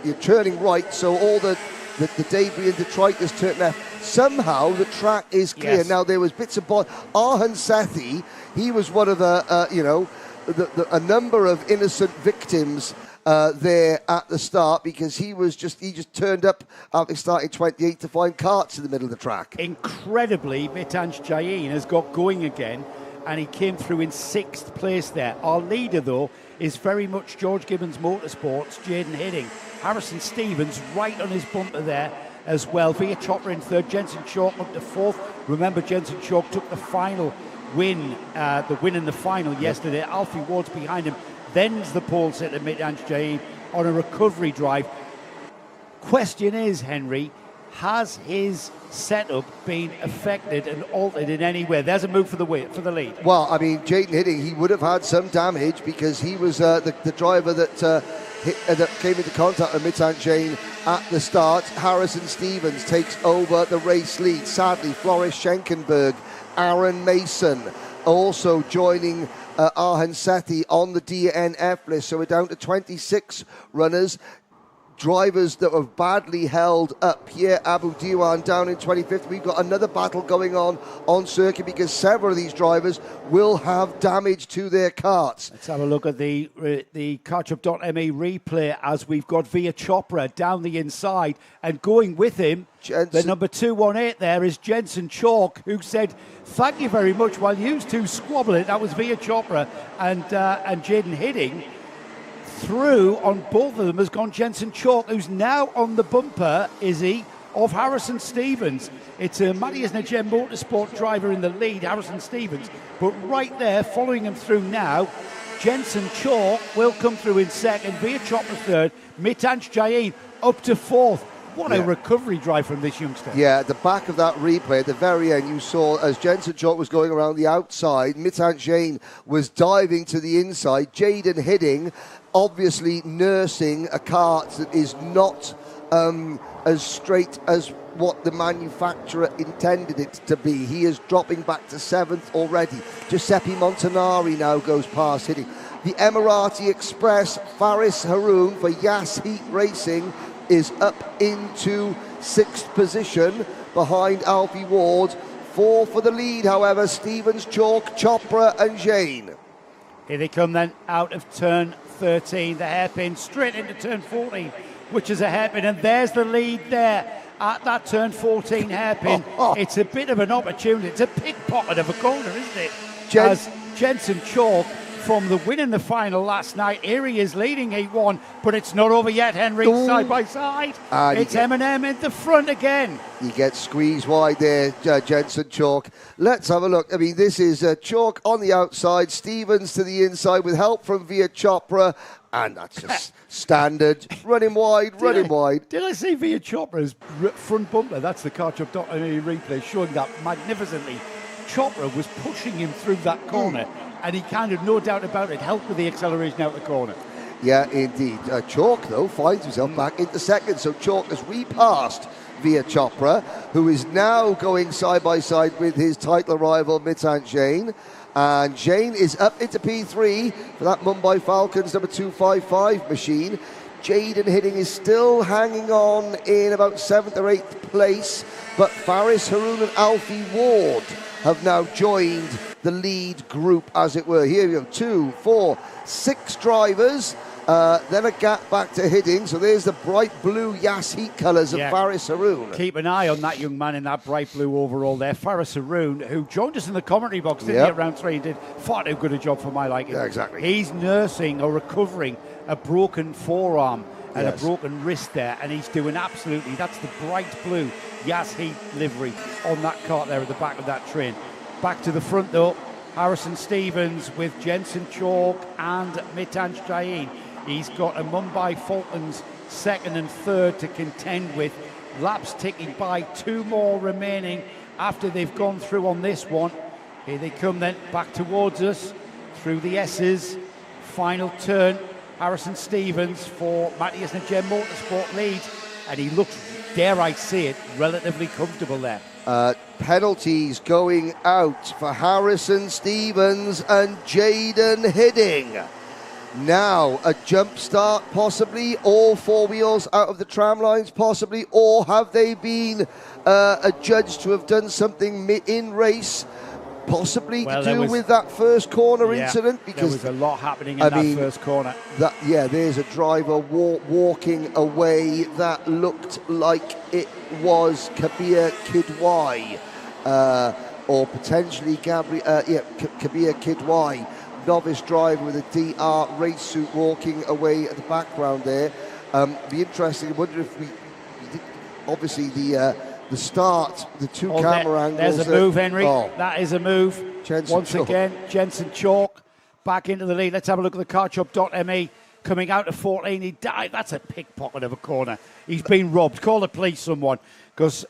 you're turning right, so all the debris and detritus turned left. Somehow the track is clear. Yes. Now there was bits of Arhan Sethi, he was one of a number of innocent victims there at the start, because he just turned up after starting 28 to find karts in the middle of the track. Incredibly, Mitanj Jain has got going again, and he came through in 6th place there. Our leader, though, is very much George Gibbons Motorsports, Jaden Hidding. Harrison Stevens right on his bumper there as well. Via Chopper in 3rd, Jensen Chalk up to 4th. Remember, Jensen Chalk took the final win in the final yesterday. Alfie Ward's behind him. Then's the pole sitter Mitanj Jain on a recovery drive. Question is, Henry, has his setup been affected and altered in any way? There's a move for the lead. Well, I mean, Jaden Hidding, he would have had some damage because he was the driver that came into contact with Mitanj Jain at the start. Harrison Stevens takes over the race lead. Sadly, Floris Schenkenberg, Aaron Mason also joining Arhan Sethi on the DNF list. So we're down to 26 runners. Drivers that were badly held up. Pierre Aboudiwan down in 25th. We've got another battle going on circuit because several of these drivers will have damage to their karts. Let's have a look at the Kartdrome replay as we've got Via Chopra down the inside, and going with him, the number 218 there is Jensen Chalk, who said, "Thank you very much," while you two squabbling. That was Via Chopra and Jaden Hidding. Through on both of them has gone Jensen Chalk, who's now on the bumper, of Harrison Stevens. It's a Matthias Najem Motorsport driver in the lead, Harrison Stevens. But right there, following him through now, Jensen Chalk will come through in 2nd, Via Chopra 3rd, Mitanj Jain up to 4th. What a recovery drive from this youngster. Yeah, at the back of that replay, at the very end, you saw as Jensen Chalk was going around the outside, Mitanj Jain was diving to the inside. Jaden Hidding obviously nursing a kart that is not as straight as what the manufacturer intended it to be. He is dropping back to 7th already. Giuseppe Montanari now goes past Hidding. The Emirati Express, Faris Haroon for Yas Heat Racing, is up into 6th position behind Alfie Ward. 4 for the lead, however, Stevens, Chalk, Chopra and Jain. Here they come then out of turn 13, the hairpin straight into turn 14. which is a hairpin, and there's the lead there at that turn 14 hairpin. It's a bit of an opportunity. It's a pickpocket of a corner, isn't it? As Jensen Chalk, from the win in the final last night, here he is leading Heat 1, but it's not over yet, Henry, side by side. It's M&M in the front again. He gets squeezed wide there, Jensen Chalk. Let's have a look. I mean, this is Chalk on the outside, Stevens to the inside with help from Via Chopra, and that's just standard. Running wide. Did I see Via Chopra's front bumper? That's the Kartdrome replay showing that magnificently. Chopra was pushing him through that corner, and he kind of, no doubt about it, helped with the acceleration out the corner. Yeah, indeed. Chalk, though, finds himself back into second, so Chalk has repassed Via Chopra, who is now going side by side with his title rival Mitan Jain. And Jain is up into P3 for that Mumbai Falcons number 255 machine. Jaden Hidding is still hanging on in about 7th or 8th place, but Faris Haroon and Alfie Ward have now joined the lead group, as it were. Here we go, 2, 4, 6 drivers, then a gap back to Hidding. So there's the bright blue Yas Heat colours of Faris Haroon. Keep an eye on that young man in that bright blue overall there, Faris Haroon, who joined us in the commentary box, didn't he, at round 3, and did far too good a job for my liking. Yeah, exactly. He's nursing or recovering a broken forearm and a broken wrist there, and he's doing absolutely, that's the bright blue Yas Heat livery on that cart there at the back of that train. Back to the front though, Harrison Stevens with Jensen Chalk and Mitansh Jain. He's got a Mumbai Falcons 2nd and 3rd to contend with. Laps ticking by, 2 more remaining after they've gone through on this one. Here they come then, back towards us through the S's. Final turn, Harrison Stevens for Matthias Najem Motorsport lead, and he looks, dare I say it, relatively comfortable there. Penalties going out for Harrison Stevens and Jaden Hidding. Now a jump start possibly, all 4 wheels out of the tram lines possibly, or have they been adjudged to have done something in race, possibly to do with that first corner incident? Because there was a lot happening in that first corner. There's a driver walking away that looked like it was Kabir Kidwai, or potentially Kabir Kidwai, novice driver with a DR race suit walking away at the background there. Be interesting. I wonder if we did, obviously the start, the 2 camera angles. There's a move, Henry. That is a move. Once again, Jensen Chalk back into the lead. Let's have a look at the Kartdrome coming out of 14. He died. That's a pickpocket of a corner. He's been robbed. Call the police, someone, because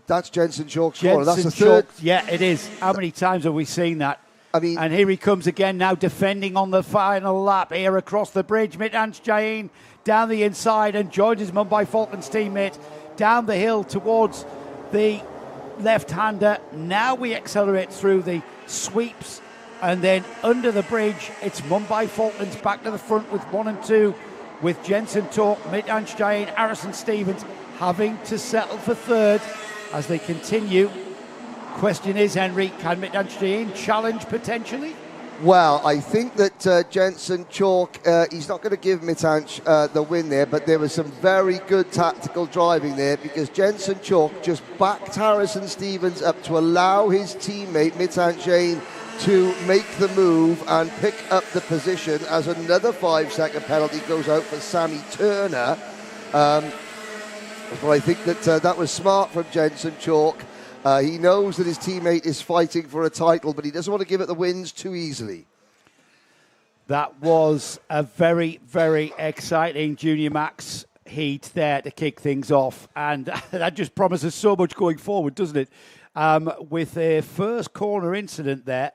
that's Jensen Chalk's corner. That's the third. Yeah, it is. How many times have we seen that? I mean, and here he comes again now, defending on the final lap here across the bridge. Mitansh Jain down the inside and joins his Mumbai Falcons teammate down the hill towards the left-hander. Now we accelerate through the sweeps, and then under the bridge, it's Mumbai Falcons back to the front with 1 and 2, with Jensen Chalk, Mitansh Jain, Harrison Stevens having to settle for 3rd as they continue. Question is, Henry, can Mitansh Jain challenge potentially? Well, I think that Jensen Chalk, he's not going to give Mitansh the win there, but there was some very good tactical driving there, because Jensen Chalk just backed Harrison Stevens up to allow his teammate Mitansh Jain to make the move and pick up the position, as another 5-second penalty goes out for Sammy Turner. But I think that that was smart from Jensen Chalk. He knows that his teammate is fighting for a title, but he doesn't want to give it the wins too easily. That was a very, very exciting Junior Max heat there to kick things off. And that just promises so much going forward, doesn't it? With a first corner incident there,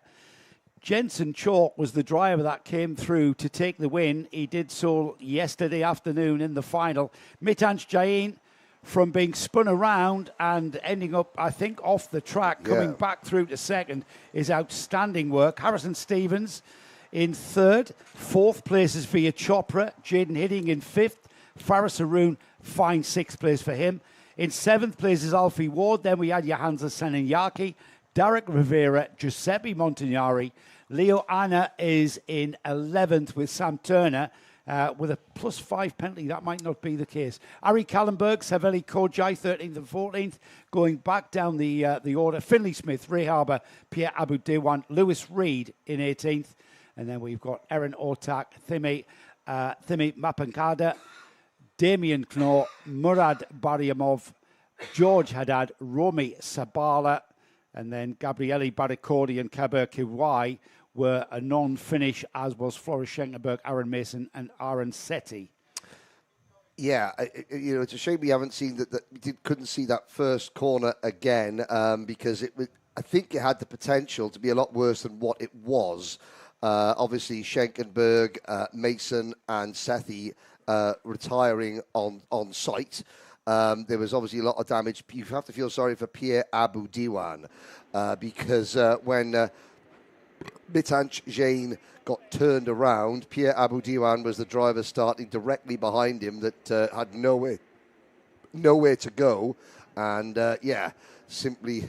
Jensen Chalk was the driver that came through to take the win. He did so yesterday afternoon in the final. Mitansh Jain, from being spun around and ending up, I think, off the track, coming back through to 2nd, is outstanding work. Harrison Stevens in 3rd. 4th place is Via Chopra. Jaden Hidding in 5th. Faris Haroon, fine 6th place for him. In 7th place is Alfie Ward. Then we had Johansa Senenyaki, Derek Rivera, Giuseppe Montagnari. Leo Anna is in 11th with Sam Turner. with a +5 penalty. That might not be the case. Ari Kallenberg, Savelli Kojai, 13th and 14th. Going back down the order, Finley Smith, Ray Harbour, Pierre Abu Dewan, Lewis Reed in 18th. And then we've got Erin Ortak, Thimi Mapankada, Damien Knorr, Murad Baryamov, George Haddad, Romy Sabala, and then Gabriele Baricodi and Kabir Kiwai were a non-finish, as was Floris Schenkenberg, Aaron Mason, and Aaron Setti. Yeah, it's a shame we haven't seen couldn't see that first corner again because I think it had the potential to be a lot worse than what it was. Obviously, Schenkenberg, Mason, and Sethi retiring on site. There was obviously a lot of damage. You have to feel sorry for Pierre Abu Diwan because when Mitanch Jain got turned around, Pierre Abu Diwan was the driver starting directly behind him that had nowhere to go, and simply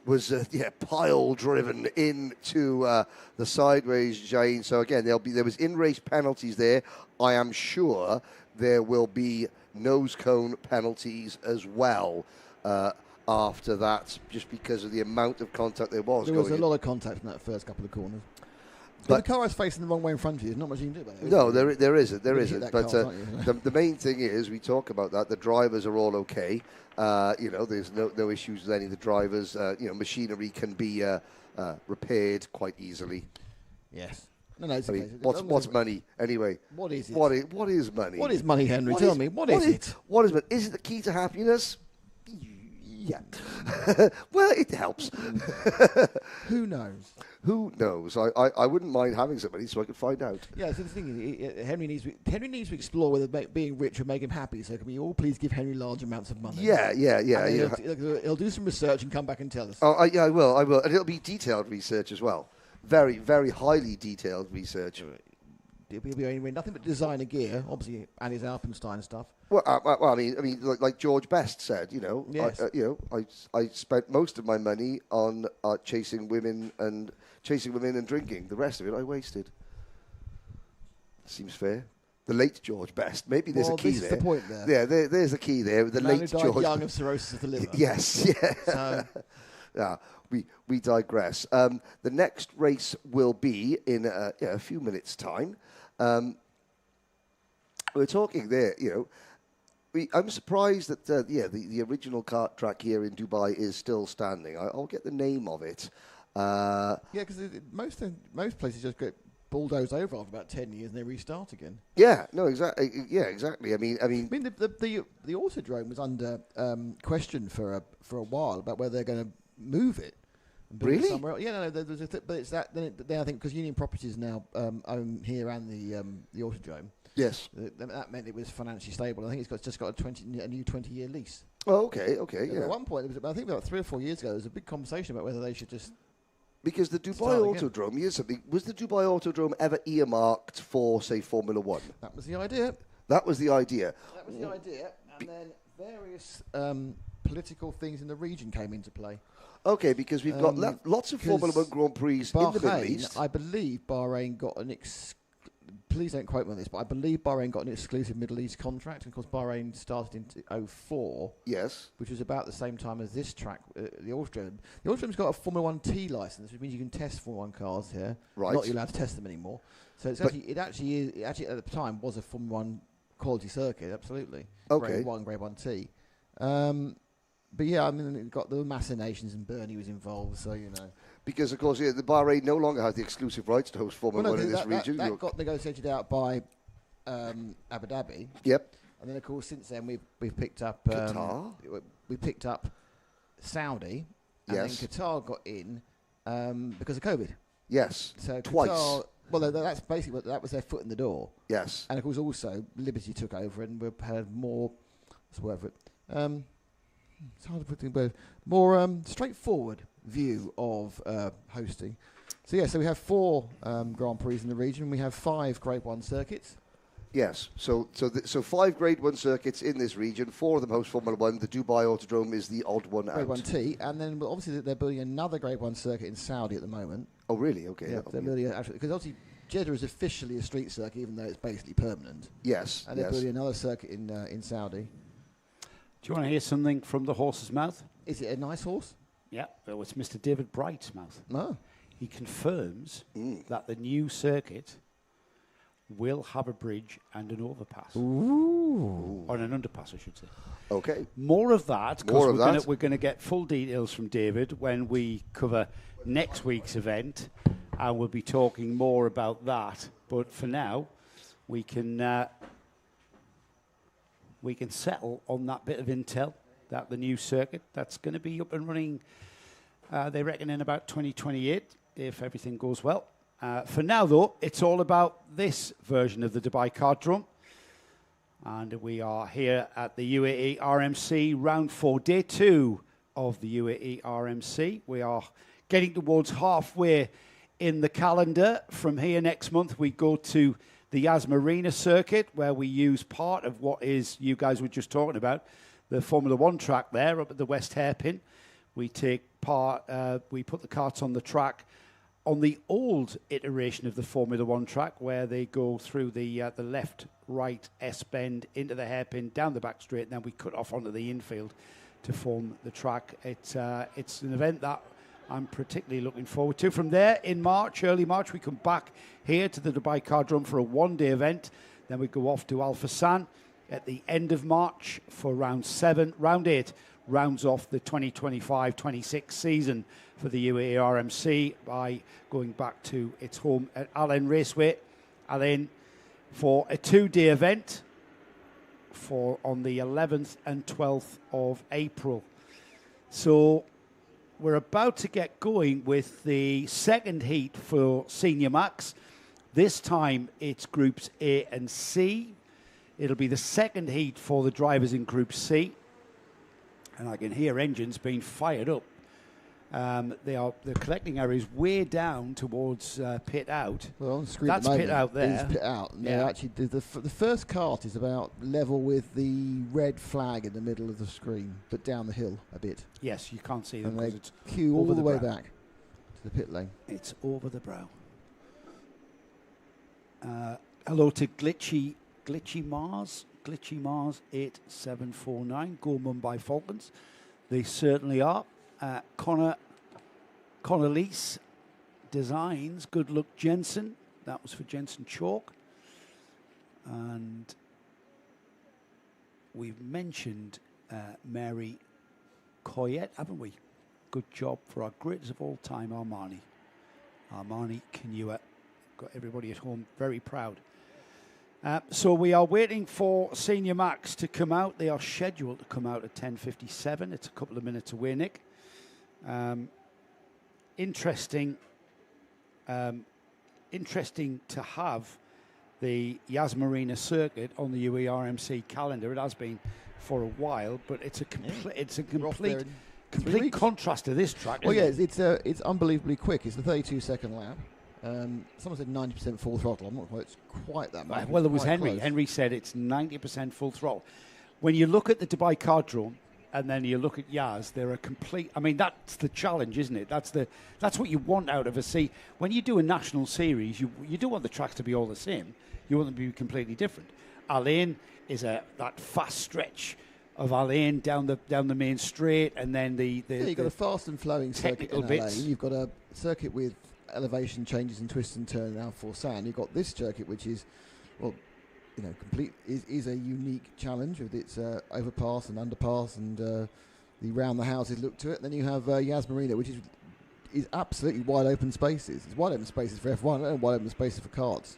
was pile driven into the sideways Jain. So again, there was in-race penalties there. I am sure there will be nose cone penalties as well after that, just because of the amount of contact there was. There was a lot of contact in that first couple of corners. But the car is facing the wrong way in front of you. There's not much you can do about it. No, there isn't. But car, the main thing is, we talk about that. The drivers are all okay. There's no issues with any of the drivers. Machinery can be repaired quite easily. Yes. No, it's what's money anyway? What is it? What is money? What is money, Henry? Tell me. What is it? What is money? Is it the key to happiness? Yeah. Well, it helps. Who knows? Who knows? I wouldn't mind having somebody so I could find out. Yeah, so the thing is, Henry needs to explore whether being rich would make him happy. So can we all please give Henry large amounts of money? Yeah. He'll do some research and come back and tell us. Oh, I will. And it'll be detailed research as well. Very, very highly detailed research. He'll be anyway, nothing but designer gear, obviously, and his Alpenstein stuff. Well, I mean, like George Best said, Yes. I spent most of my money on chasing women and drinking. The rest of it I wasted. Seems fair. The late George Best. Maybe there's a key there. This is the point there. Yeah, there's a key there. The late who died George. young of cirrhosis of the liver. Yes. Yeah. So. Yeah. We digress. The next race will be in a few minutes' time. We're talking there, I'm surprised that the original kart track here in Dubai is still standing. I'll get the name of it. Because most places just get bulldozed over after about 10 years and they restart again. Yeah, no, exactly. Yeah, exactly. I mean, the Autodrome was under question for a while about whether they're going to move it. And build it somewhere else. Yeah, no, there's but it's that. Then I think because Union Properties now own here and the Autodrome. Yes. That meant it was financially stable. I think it's just got a new 20-year lease. Oh, okay, yeah. At one point, I think about 3 or 4 years ago, there was a big conversation about whether they should just. Because the Dubai Autodrome, was the Dubai Autodrome ever earmarked for, say, Formula One? That was the idea. And then various political things in the region came into play. Okay, because we've got lots of Formula One Grand Prix in the Middle East. I believe Bahrain got an please don't quote me on this, but I believe Bahrain got an exclusive Middle East contract. And of course, Bahrain started in 2004. Yes. Which was about the same time as this track, the Autodrome. The Autodrome's got a Formula 1 T license, which means you can test Formula 1 cars here. Right. Not you're allowed to test them anymore. So it actually at the time was a Formula 1 quality circuit, absolutely. Okay. Grade 1 T. But yeah, I mean, it got the machinations and Bernie was involved, so Because, of course, the Bahrain no longer has the exclusive rights to host Formula 1 in this region. That got negotiated out by Abu Dhabi. Yep. And then, of course, since then we've picked up Qatar. We picked up Saudi, and Yes. then Qatar got in because of COVID. Yes. So Twice. Qatar, well, that's basically that was their foot in the door. Yes. And of course, also Liberty took over, and we've had more. What's the word for it? It's hard to put things, but more straightforward view of hosting. So we have 4 Grand Prix in the region. We have 5 Grade 1 circuits. Yes. So 5 Grade 1 circuits in this region. 4 of them host Formula 1. The Dubai Autodrome is the odd one out. Grade 1T, and then obviously they're building another Grade 1 circuit in Saudi at the moment. Oh, really? Okay. Yeah, they're building because obviously Jeddah is officially a street circuit, even though it's basically permanent. Yes. And they're building another circuit in Saudi. Do you want to hear something from the horse's mouth? Is it a nice horse? Yeah, well, it's Mr. David Bright's mouth. No. He confirms that the new circuit will have a bridge and an overpass. Ooh. Or an underpass, I should say. Okay. More of that, More of because that. we're going to get full details from David when we cover next week's event, and we'll be talking more about that. But for now, we can settle on that bit of intel that the new circuit that's going to be up and running. They reckon in about 2028, if everything goes well. For now, though, it's all about this version of the Dubai Kartdrome. And we are here at the UAE RMC Round 4, Day 2 of the UAE RMC. We are getting towards halfway in the calendar. From here next month, we go to the Yas Marina circuit, where we use part of what is, you guys were just talking about, the Formula One track there up at the West Hairpin. We take part, we put the karts on the track on the old iteration of the Formula One track, where they go through the left, right S-bend into the hairpin, down the back straight, and then we cut off onto the infield to form the track. It's an event that I'm particularly looking forward to. From there, in March, early March, we come back here to the Dubai Kartdrome for a one-day event. Then we go off to Al Fassan at the end of March for round 7. Round 8 rounds off the 2025-26 season for the UAE RMC by going back to its home at Al Ain Raceway. Al Ain for a 2-day event on the 11th and 12th of April. So we're about to get going with the second heat for Senior Max. This time it's groups A and C. It'll be the second heat for the drivers in Group C. And I can hear engines being fired up. The collecting area is way down towards pit out. Well, on the screen that's at the pit moment, out there. It's pit out. No, Yeah. actually, the first kart is about level with the red flag in the middle of the screen, but down the hill a bit. Yes, you can't see them And because they it's queue all over the way brow. back to the pit lane. It's over the brow. Hello to Glitchy Mars 8749. Go Mumbai Falcons. They certainly are. Connor Leese Designs. Good luck, Jensen. That was for Jensen Chalk. And we've mentioned Mary Coyette, haven't we? Good job for our greatest of all time, Armani Kinua. Got everybody at home very proud. So we are waiting for Senior Max to come out. They are scheduled to come out at 10:57. It's a couple of minutes away, Nick. Interesting to have the Yas Marina circuit on the UAE RMC calendar. It has been for a while, but it's a complete contrast to this track. Well, isn't yeah, it's unbelievably quick. It's a 32-second lap. Someone said 90% full throttle. I'm not quite that much. Well, it was Quite Henry. close. Henry said it's 90% full throttle. When you look at the Dubai Kartdrome and then you look at Yas, they're a complete. I mean, that's the challenge, isn't it? That's what you want out of a C. When you do a national series, you do want the tracks to be all the same. You want them to be completely different. Al Ain is that fast stretch of Al Ain down the main straight, and then you've got a fast and flowing circuit in technical LA. bits. You've got a circuit with elevation changes and twists and turns now for sand. You've got this circuit, which is, well, complete is a unique challenge with its overpass and underpass and the round the houses look to it. Then you have Yas Marina, which is absolutely wide open spaces. It's wide open spaces for F1 and wide open spaces for karts.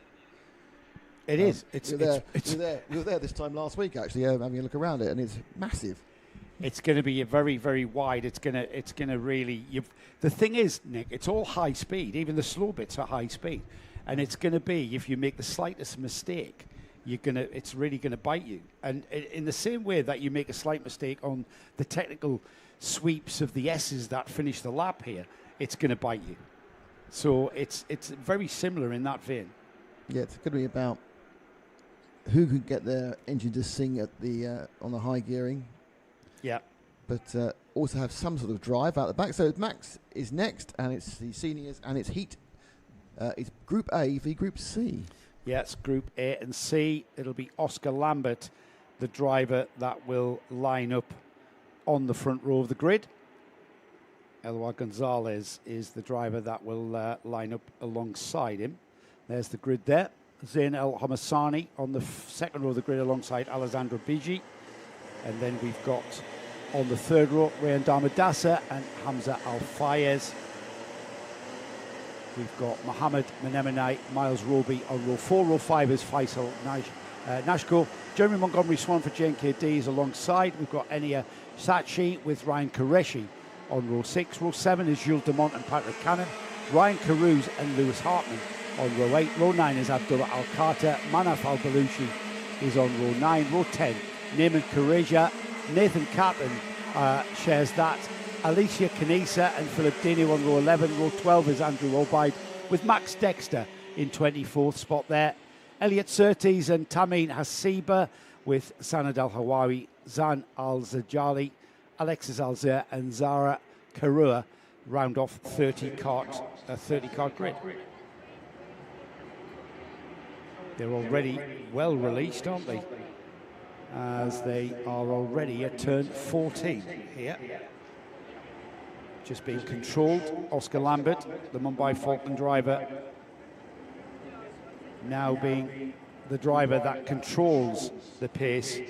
It is. We were there this time last week, actually, having a look around it, and it's massive. It's going to be a very, very wide. It's going to really. The thing is, Nick, it's all high speed. Even the slow bits are high speed, and it's going to be, if you make the slightest mistake, it's really going to bite you. And in the same way that you make a slight mistake on the technical sweeps of the S's that finish the lap here, it's going to bite you. So it's very similar in that vein. Yeah, it's going to be about who can get their engine to sing at the on the high gearing. Yeah. but also have some sort of drive out the back. So Max is next, and it's the seniors, and it's heat. It's Group A v Group C. Yes, Group A and C. It'll be Oscar Lambert, the driver that will line up on the front row of the grid. Elwar Gonzalez is the driver that will line up alongside him. There's the grid there. Zain El Hamasani on the second row of the grid alongside Alessandro Bigi. And then we've got on the third row, Rayan Damadassa and Hamza Al-Fayez. We've got Mohammed Menemenai, Miles Roby on row 4. Row 5 is Faisal Nashko. Jeremy Montgomery Swan for JNKD is alongside. We've got Enia Sachi with Ryan Qureshi on row 6. Row 7 is Jules Demont and Patrick Cannon. Ryan Carouse and Lewis Hartman on row 8. Row 9 is Abdullah Al-Carter. Manaf Al-Balushi is on row 9. Row 10, Naaman Kureja. Nathan Kaplan shares that. Alicia Kanisa and Philip Dino on row 11. Row 12 is Andrew Obaid with Max Dexter in 24th spot there. Elliot Surtees and Tameen Hasiba with Sanad Al-Hawawi, Zan Al-Zajali, Alexis Alzer and Zara Karua round off 30 card grid. They're already well released, aren't they? As they are already at turn 14 here. Just being controlled. Oscar Lambert, the Mumbai Falcon driver, now being the driver that controls the pace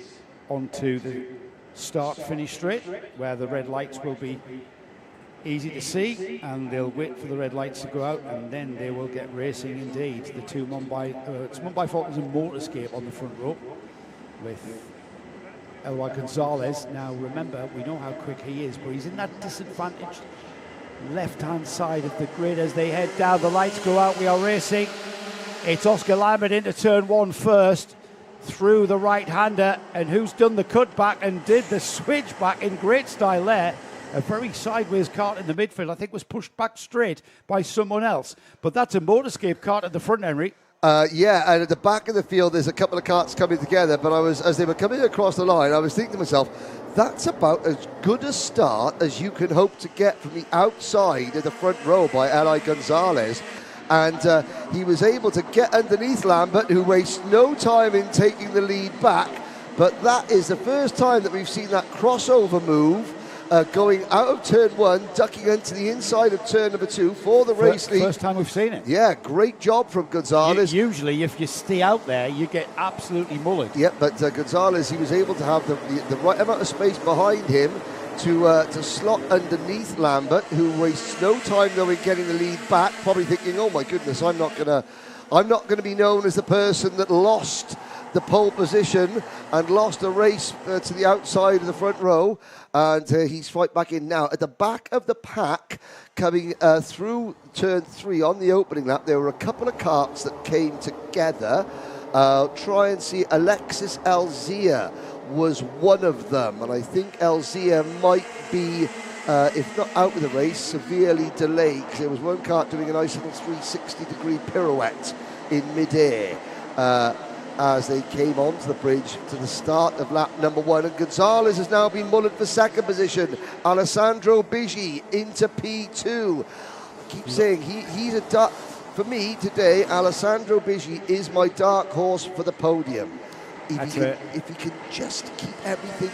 onto the start-finish straight, where the red lights will be easy to see, and they'll wait for the red lights to go out, and then they will get racing indeed. The two it's Mumbai Falcons and Motorscape on the front row with Elwar Gonzalez. Now remember, we know how quick he is, but he's in that disadvantaged left-hand side of the grid as they head down. The lights go out, we are racing. It's Oscar Lambert into turn 1 first, through the right-hander, and who's done the cutback and did the switch back in great style there. A very sideways cart in the midfield, I think was pushed back straight by someone else. But that's a Motorscape cart at the front, Henry. Yeah, and at the back of the field, there's a couple of carts coming together, but as they were coming across the line, I was thinking to myself, that's about as good a start as you can hope to get from the outside of the front row by Eli Gonzalez. And he was able to get underneath Lambert, who wastes no time in taking the lead back. But that is the first time that we've seen that crossover move, going out of turn 1, ducking into the inside of turn number 2 for the race lead. First time we've seen it. Yeah, great job from Gonzalez. Usually, if you stay out there, you get absolutely mullered. Yeah, but Gonzalez, he was able to have the right amount of space behind him to slot underneath Lambert, who wastes no time though in getting the lead back, probably thinking, oh my goodness, I'm not gonna be known as the person that lost the pole position and lost a race to the outside of the front row, and he's right back in now. At the back of the pack, coming through turn 3 on the opening lap, there were a couple of carts that came together. Try and see, Alexis Alzia was one of them, and I think Alzia might be, if not out of the race, severely delayed, because there was one cart doing a nice little 360-degree pirouette in midair as they came onto the bridge to the start of lap number 1. And Gonzalez has now been mullered for second position. Alessandro Bigi into P2. I keep saying he's a dark. For me today, Alessandro Bigi is my dark horse for the podium. If he can just keep everything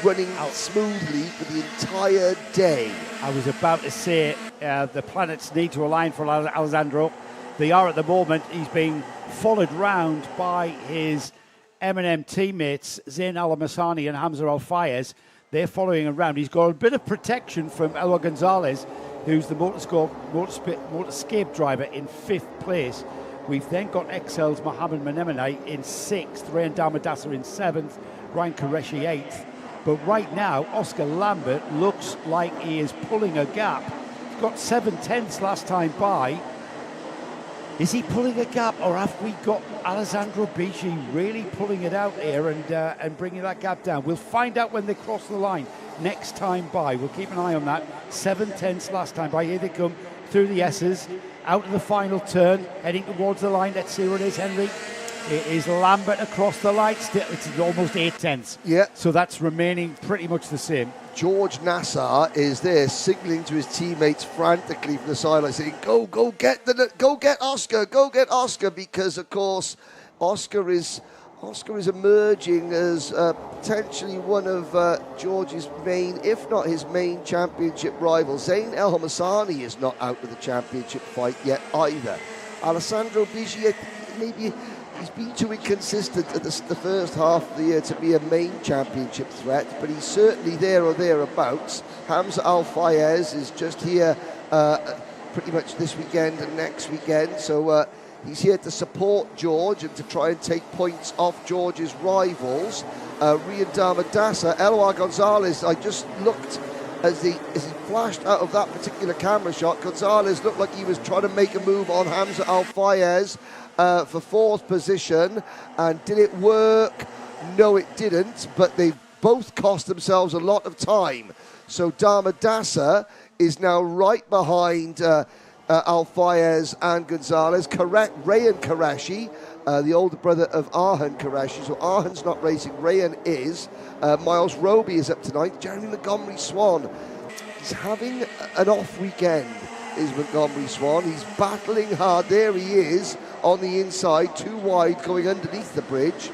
running smoothly for the entire day. I was about to say the planets need to align for Alessandro. They are at the moment. He's being followed round by his M&M teammates, Zain Al-Masani and Hamza Al-Fayez. They're following around. He's got a bit of protection from Elwar Gonzalez, who's the Motorscape driver in 5th place. We've then got XL's Mohammed Menemenai in 6th, Rayan Damadassa in 7th, Ryan Qureshi 8th. But right now, Oscar Lambert looks like he is pulling a gap. He's got 7/10ths last time by. Is he pulling a gap, or have we got Alessandro Bigi really pulling it out here and bringing that gap down? We'll find out when they cross the line next time by. We'll keep an eye on that. 7/10ths last time by. Here they come through the S's, out of the final turn, heading towards the line. Let's see what it is, Henry. It is Lambert across the line. Still, it's almost 8/10. Yeah. So that's remaining pretty much the same. George Nassar is there signalling to his teammates frantically from the sideline, saying, go get Oscar, because of course Oscar is emerging as potentially one of George's main, if not his main, championship rivals. Zayn El Hamasani is not out of the championship fight yet either. Alessandro Biggio, maybe he's been too inconsistent at the first half of the year to be a main championship threat, but he's certainly there or thereabouts. Hamza Al-Fayez is just here pretty much this weekend and next weekend, so he's here to support George and to try and take points off George's rivals. Rian Damadasa, Eloy Gonzalez, I just looked as he flashed out of that particular camera shot. Gonzalez looked like he was trying to make a move on Hamza Al-Fayez for fourth position. And did it work? No, it didn't, but they both cost themselves a lot of time. So Damadasa is now right behind Al-Fayez and Gonzalez. Rayan Qureshi, the older brother of Arhan Qureshi. So Arhan's not racing, Rayan is. Miles Roby is up tonight. Jeremy Montgomery Swan, he's having an off weekend, is Montgomery Swan. He's battling hard. There he is on the inside, too wide, going underneath the bridge.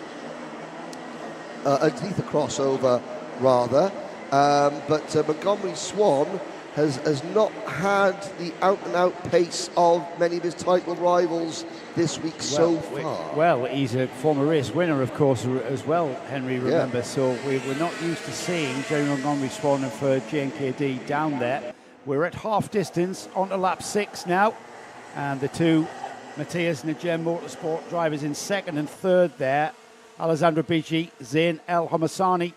Underneath the crossover, rather. But Montgomery Swan has not had the out-and-out pace of many of his title rivals this week so far. Well, he's a former race winner, of course, as well, Henry, remember. Yeah. So we're not used to seeing Jeremy Montgomery Swan for GNKD down there. We're at half distance, onto lap 6 now. And the two Matthias Najem Motorsport drivers in second and third there. Alessandro Biggio, Zayn El Hamasani.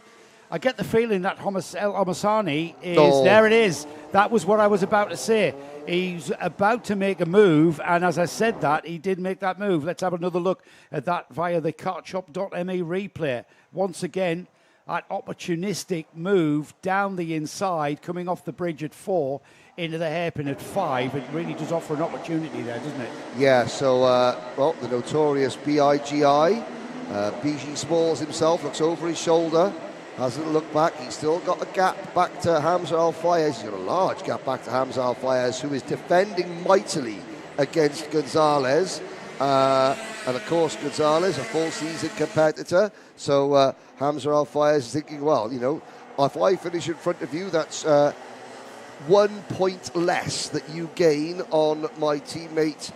I get the feeling that El Hamasani is, there it is. That was what I was about to say. He's about to make a move, and as I said that, he did make that move. Let's have another look at that via the kartshop.me replay. Once again, that opportunistic move down the inside, coming off the bridge at 4, into the hairpin at 5. It really does offer an opportunity there, doesn't it? Yeah, so, well, the notorious BIGI, BG Smalls himself, looks over his shoulder. Hasn't looked back. He's still got a gap back to Hamza Al-Fayez. He's got a large gap back to Hamza Al-Fayez, who is defending mightily against Gonzalez. And of course, Gonzalez, a full-season competitor. So Hamza Al-Fayez is thinking, well, you know, if I finish in front of you, that's 1 point less that you gain on my teammate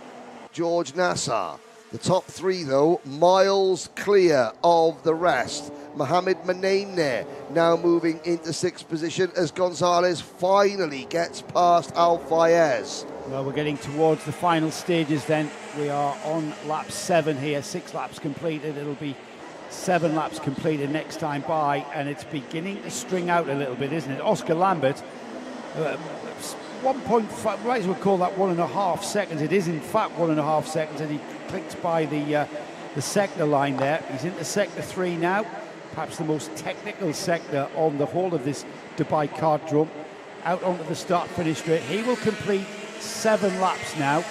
George Nassar. The top 3, though, miles clear of the rest. Mohamed Manaimne now moving into 6th position as Gonzalez finally gets past Al-Fayez. Well, we're getting towards the final stages then. We are on lap 7 here, 6 laps completed. It'll be 7 laps completed next time by, and it's beginning to string out a little bit, isn't it? Oscar Lambert, 1.5, might as well call that 1.5 seconds. It is in fact 1.5 seconds, and he clicked by the sector line there. He's into sector 3 now, perhaps the most technical sector on the whole of this Dubai Kartdrome. Out onto the start-finish straight. He will complete 7 laps now,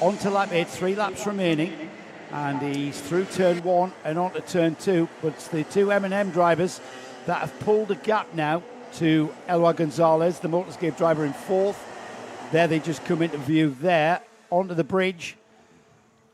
onto lap 8, 3 laps remaining, and he's through turn 1 and onto turn 2. But it's the two M&M drivers that have pulled a gap now to Eloy Gonzalez, the Motorscape driver, in 4th. There they just come into view there, onto the bridge.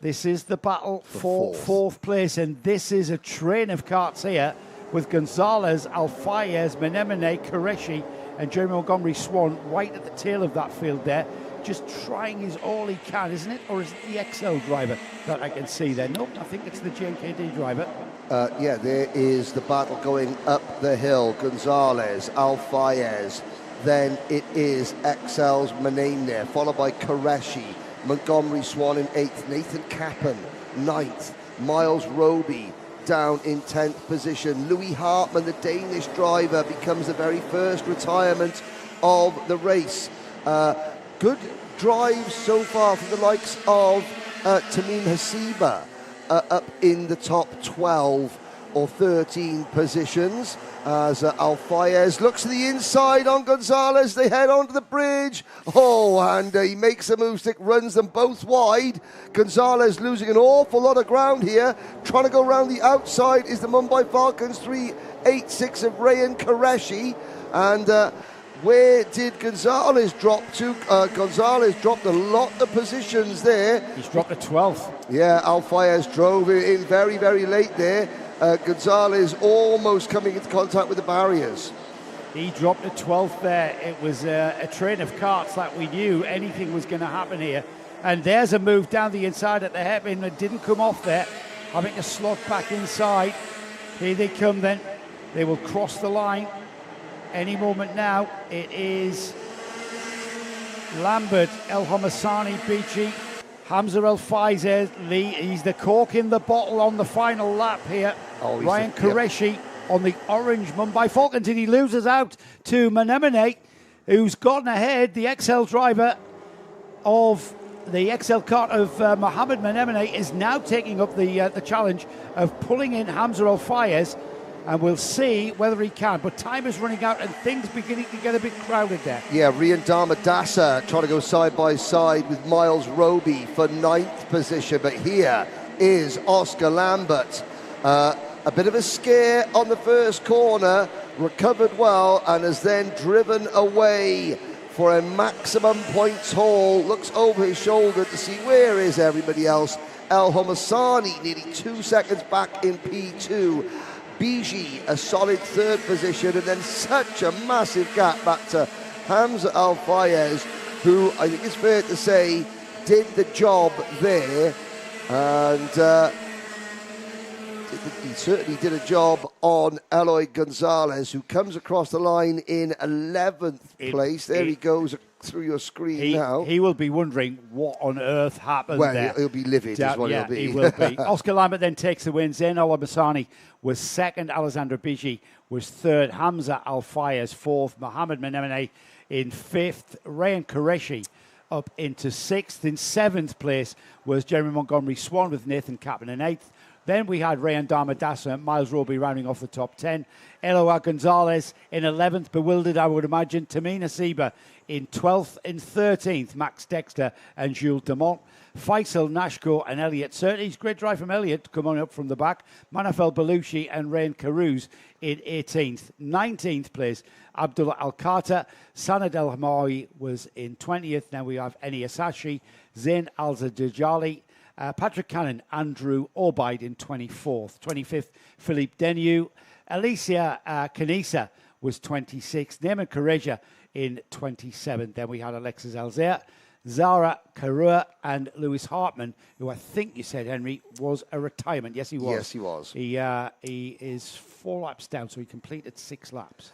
This is the battle for 4th place, and this is a train of karts here with Gonzalez, Al-Fayez, Manaimne, Qureshi, and Jeremy Montgomery Swan right at the tail of that field there, just trying his all he can, isn't it? Or is it the XL driver that I can see there? Nope, I think it's the GNKD driver. Yeah, there is the battle going up the hill. Gonzalez, Al-Fayez, then it is XL's Manaimne, followed by Qureshi, Montgomery Swan in 8th, Nathan Kappen 9th, Miles Roby down in 10th position. Louis Hartmann, the Danish driver, becomes the very first retirement of the race. Good drives so far from the likes of Tamim Hasiba up in the top 12 or 13 positions. as Alfayez looks to the inside on Gonzalez. They head onto the bridge. Oh, and he makes a move stick, runs them both wide. Gonzalez losing an awful lot of ground here. Trying to go around the outside is the Mumbai Falcons 3.86 of Rayan Qureshi. And where did Gonzalez drop to? Gonzalez dropped a lot of positions there. He's dropped to 12th. Yeah, Alfayez drove in very, very late there. Gonzalez almost coming into contact with the barriers. He dropped to 12th there. It was a train of carts that we knew anything was going to happen here. And there's a move down the inside at the hairpin that didn't come off there. Having to slot back inside. Here they come then. They will cross the line any moment now. It is Lambert, El Homasani, Beachy, Hamza El Faizer, Lee. He's the cork in the bottle on the final lap here. Rayan Qureshi on the orange Mumbai Falcons, and he loses out to Menemene, who's gotten ahead. The XL driver of the XL kart of Mohammed Menemene is now taking up the challenge of pulling in Hamza El Faizer, and we'll see whether he can. But time is running out and things beginning to get a bit crowded there. Yeah, Rian Damadasa trying to go side by side with Miles Roby for 9th position. But here is Oscar Lambert. A bit of a scare on the first corner, recovered well, and has then driven away for a maximum points haul. Looks over his shoulder to see where is everybody else. El Homasani nearly 2 seconds back in P2. Biji, a solid 3rd position, and then such a massive gap back to Hamza Al Fayez, who I think it's fair to say did the job there, and he certainly did a job on Eloy Gonzalez, who comes across the line in 11th place. There he goes through your screen now. He will be wondering what on earth happened there. Well, he'll be livid is what he'll be. He will be. Oscar Lambert then takes the win. Zain Al Abasani was 2nd. Alessandro Bigi was 3rd. Hamza Al Fayez 4th. Mohammed Menemene in 5th. Rayan Qureshi up into 6th. In 7th place was Jeremy Montgomery Swan with Nathan Kaplan in 8th. Then we had Rayan Damadasa and Miles Roby rounding off the top 10. Eloy Gonzalez in 11th, bewildered, I would imagine. Tamina Siba in 12th. In 13th, Max Dexter and Jules Demont. Faisal Nashko and Elliott Surtees. Great drive from Elliott coming up from the back. Manafel Belushi and Rayan Carouse in 18th. 19th place, Abdullah Al-Khater. Sanad El Hamawi was in 20th. Now we have Eni Asashi, Zain Al-Zadjali, Patrick Cannon, Andrew Obaid in 24th. 25th, Philippe Denu. Alicia Kanisa was 26th. Neyman Kareja in 27th. Then we had Alexis Alzea, Zara Karua, and Lewis Hartman, who I think you said, Henry, was a retirement. Yes, he was. Yes, he was. He is 4 laps down, so he completed 6 laps.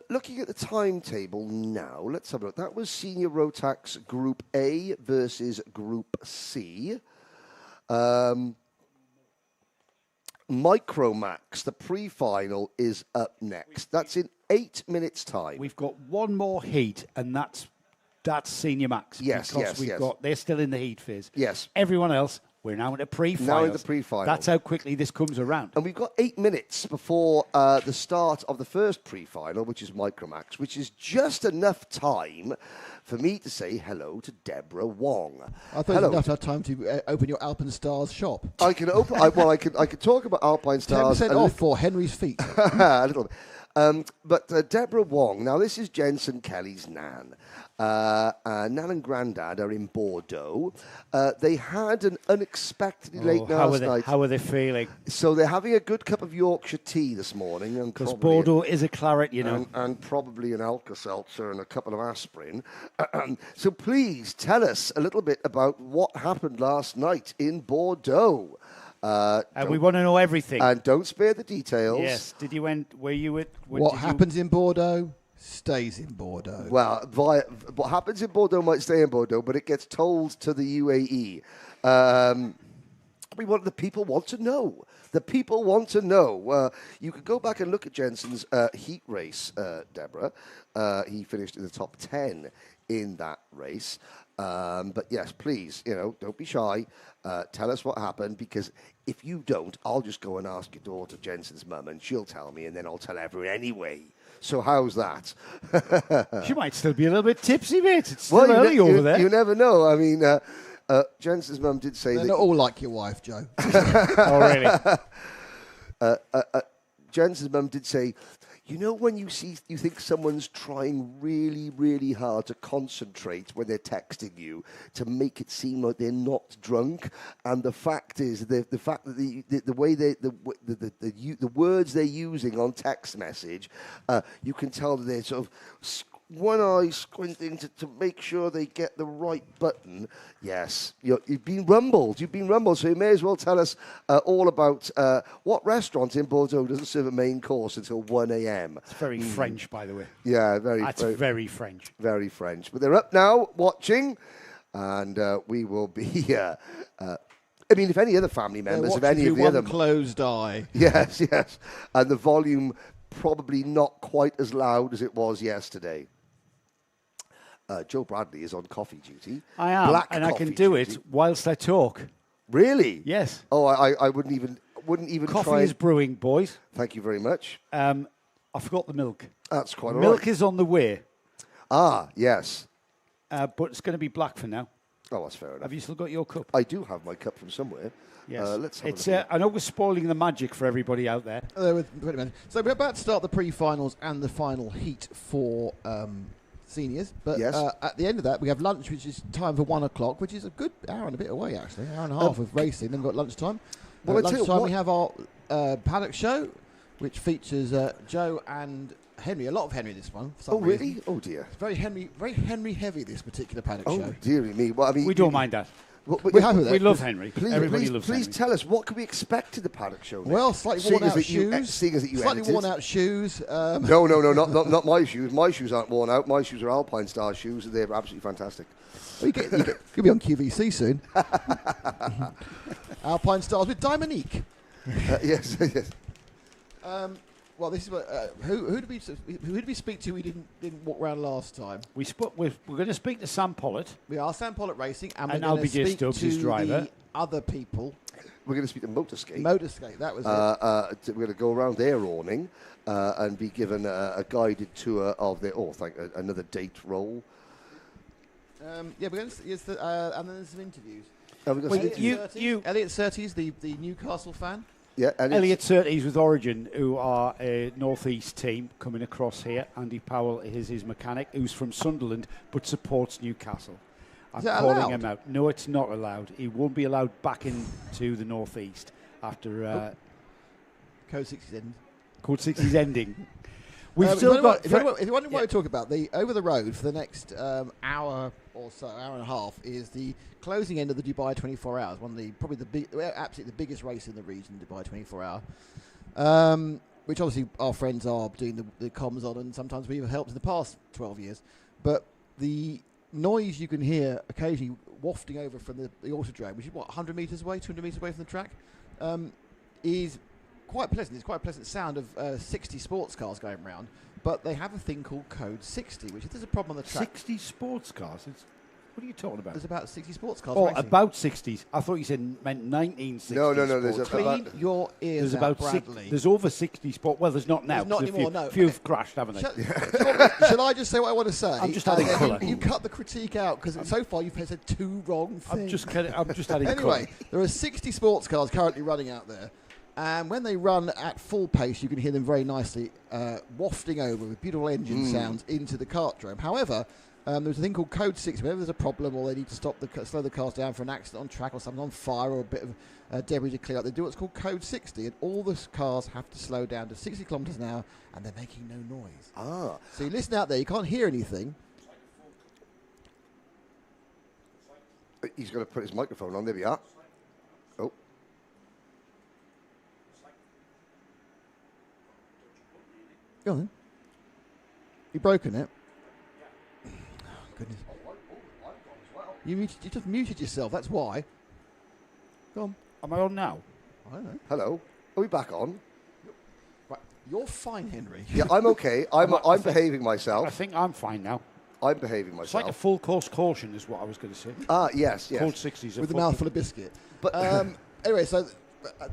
Looking at the timetable now, let's have a look. That was Senior Rotax Group A versus Group C. Micromax, the pre-final, is up next. That's in 8 minutes' time. We've got one more heat, and that's Senior Max. Yes, because they're still in the heat phase. Yes. Everyone else, we're now in the pre-final. Now in the pre-final. That's how quickly this comes around. And we've got 8 minutes before the start of the first pre-final, which is Micromax, which is just enough time for me to say hello to Deborah Wong. I thought it was enough time to open your Alpine Stars shop. I can open. I could talk about Alpine Stars. 10% off for Henry's feet. A little bit. But Deborah Wong. Now this is Jensen Kelly's nan. Nan and Grandad are in Bordeaux. They had an unexpectedly late night. How are they feeling? So they're having a good cup of Yorkshire tea this morning. Because Bordeaux is a claret, you know. And probably an Alka-Seltzer and a couple of aspirin. So please tell us a little bit about what happened last night in Bordeaux. And we want to know everything. And don't spare the details. Yes. Were you at... What happens in Bordeaux stays in Bordeaux. Well, what happens in Bordeaux might stay in Bordeaux, but it gets told to the UAE. The people want to know. The people want to know. You could go back and look at Jensen's heat race, Deborah. He finished in the top 10 in that race. But yes, please, don't be shy. Tell us what happened, because if you don't, I'll just go and ask your daughter, Jensen's mum, and she'll tell me, and then I'll tell everyone anyway. So how's that? She might still be a little bit tipsy, mate. It's still early over there. You never know. I mean, Jensen's mum did say They're that... not all like your wife, Joe. Oh, really? Jensen's mum did say, when you think someone's trying really, really hard to concentrate when they're texting you to make it seem like they're not drunk, and the fact is the fact that the way the words they're using on text message, you can tell that they're sort of one eye squinting to make sure they get the right button. Yes, you've been rumbled. So you may as well tell us all about what restaurant in Bordeaux doesn't serve a main course until 1 a.m. It's very French, by the way. Yeah, That's very French. Very French. But they're up now, watching, and we will be... I mean, if any other family members of any of the other... closed eye. Yes. And the volume probably not quite as loud as it was yesterday. Joe Bradley is on coffee duty. I am, and I can do it whilst I talk. Really? Yes. Oh, I wouldn't even Coffee try. is brewing, boys. Thank you very much. I forgot the milk. That's quite all right. Milk is on the way. Ah, yes. But it's going to be black for now. Oh, that's fair enough. Have you still got your cup? I do have my cup from somewhere. Yes. Let's have a I know we're spoiling the magic for everybody out there. So we're about to start the pre-finals and the final heat for seniors. But Yes. At the end of that, we have lunch, which is time for 1 o'clock, which is a good hour and a bit away, actually. Hour and a half of racing. Then we've got lunchtime. Well, At lunchtime, we have our Paddock show, which features Joe and Henry. A lot of Henry this one. For some reason. really? Oh, dear. It's very Henry heavy, this particular Paddock show. Oh, dearie me. Well, I mean, We don't mind that. We're happy with that. We love Henry. Everybody loves Please Henry. tell us, what can we expect to the Paddock show? Well, slightly worn out shoes. Seeing as that you Slightly edited. worn out shoes. No, not my shoes. My shoes aren't worn out. My shoes are Alpine Star shoes, and they're absolutely fantastic. You'll be on QVC soon. Alpine Stars with Dominique. Yes. Well, this is what. Who did we speak to? We didn't walk around last time. We're going to speak to Sam Pollitt. We are Sam Pollitt Racing, and And we're going Albie to speak Stubbs, to his driver. the other people. We're going to speak to Motorscape. Motorscape, that was We're going to go around their awning and be given a guided tour of their. Another date roll. Yeah, we're going to. And then there's some interviews. Elliot Surtees, the Newcastle fan. Yeah, Elliot Surtees with Origin, who are a Northeast team coming across here. Andy Powell is his mechanic, who's from Sunderland but supports Newcastle. I'm calling him out. No, it's not allowed. He won't be allowed back into the Northeast after Code 6 is ending. Code 6 is ending. We've If still got. you're wondering what we talk about, the over the road for the next hour or so, hour and a half, is the closing end of the Dubai 24 Hours. One of the absolutely the biggest race in the region, Dubai 24 Hour. Which obviously our friends are doing the comms on, and sometimes we've helped in the past 12 years. But the noise you can hear occasionally wafting over from the Autodrome, which is 100 metres away, 200 metres away from the track, is quite pleasant. It's quite a pleasant sound of 60 sports cars going around, but they have a thing called Code 60, which if there's a problem on the track... 60 sports cars? What are you talking about? There's about 60 sports cars Oh, racing. about 60s. I thought you said meant 1960s. No. There's Clean your ears there's about Bradley. There's over 60 sport. Well, there's not now. There's not anymore, no. A few have crashed, haven't they? Shall I just say what I want to say? I'm just adding colour. You cut the critique out, because so far you've said two wrong things. I'm just adding Anyway, colour. there are 60 sports cars currently running out there. And when they run at full pace, you can hear them very nicely wafting over with beautiful engine sounds into the Kartdrome. However, there's a thing called Code 60. Whenever there's a problem or they need to slow the cars down for an accident on track or something on fire or a bit of debris to clear up, they do what's called Code 60. And all the cars have to slow down to 60 kilometres an hour, and they're making no noise. Ah. So you listen out there, you can't hear anything. He's going to put his microphone on. There we are. Oh. Go on then. You've broken it. Oh, goodness. You just muted yourself, that's why. Go on. Am I on now? I don't know. Hello. Are we back on? Right. You're fine, Henry. Yeah, I'm okay. I'm behaving myself. I think I'm fine now. I'm behaving It's like myself. a full course caution is what I was going to say. Yes. Code 60s. With a mouthful of biscuit. But anyway, so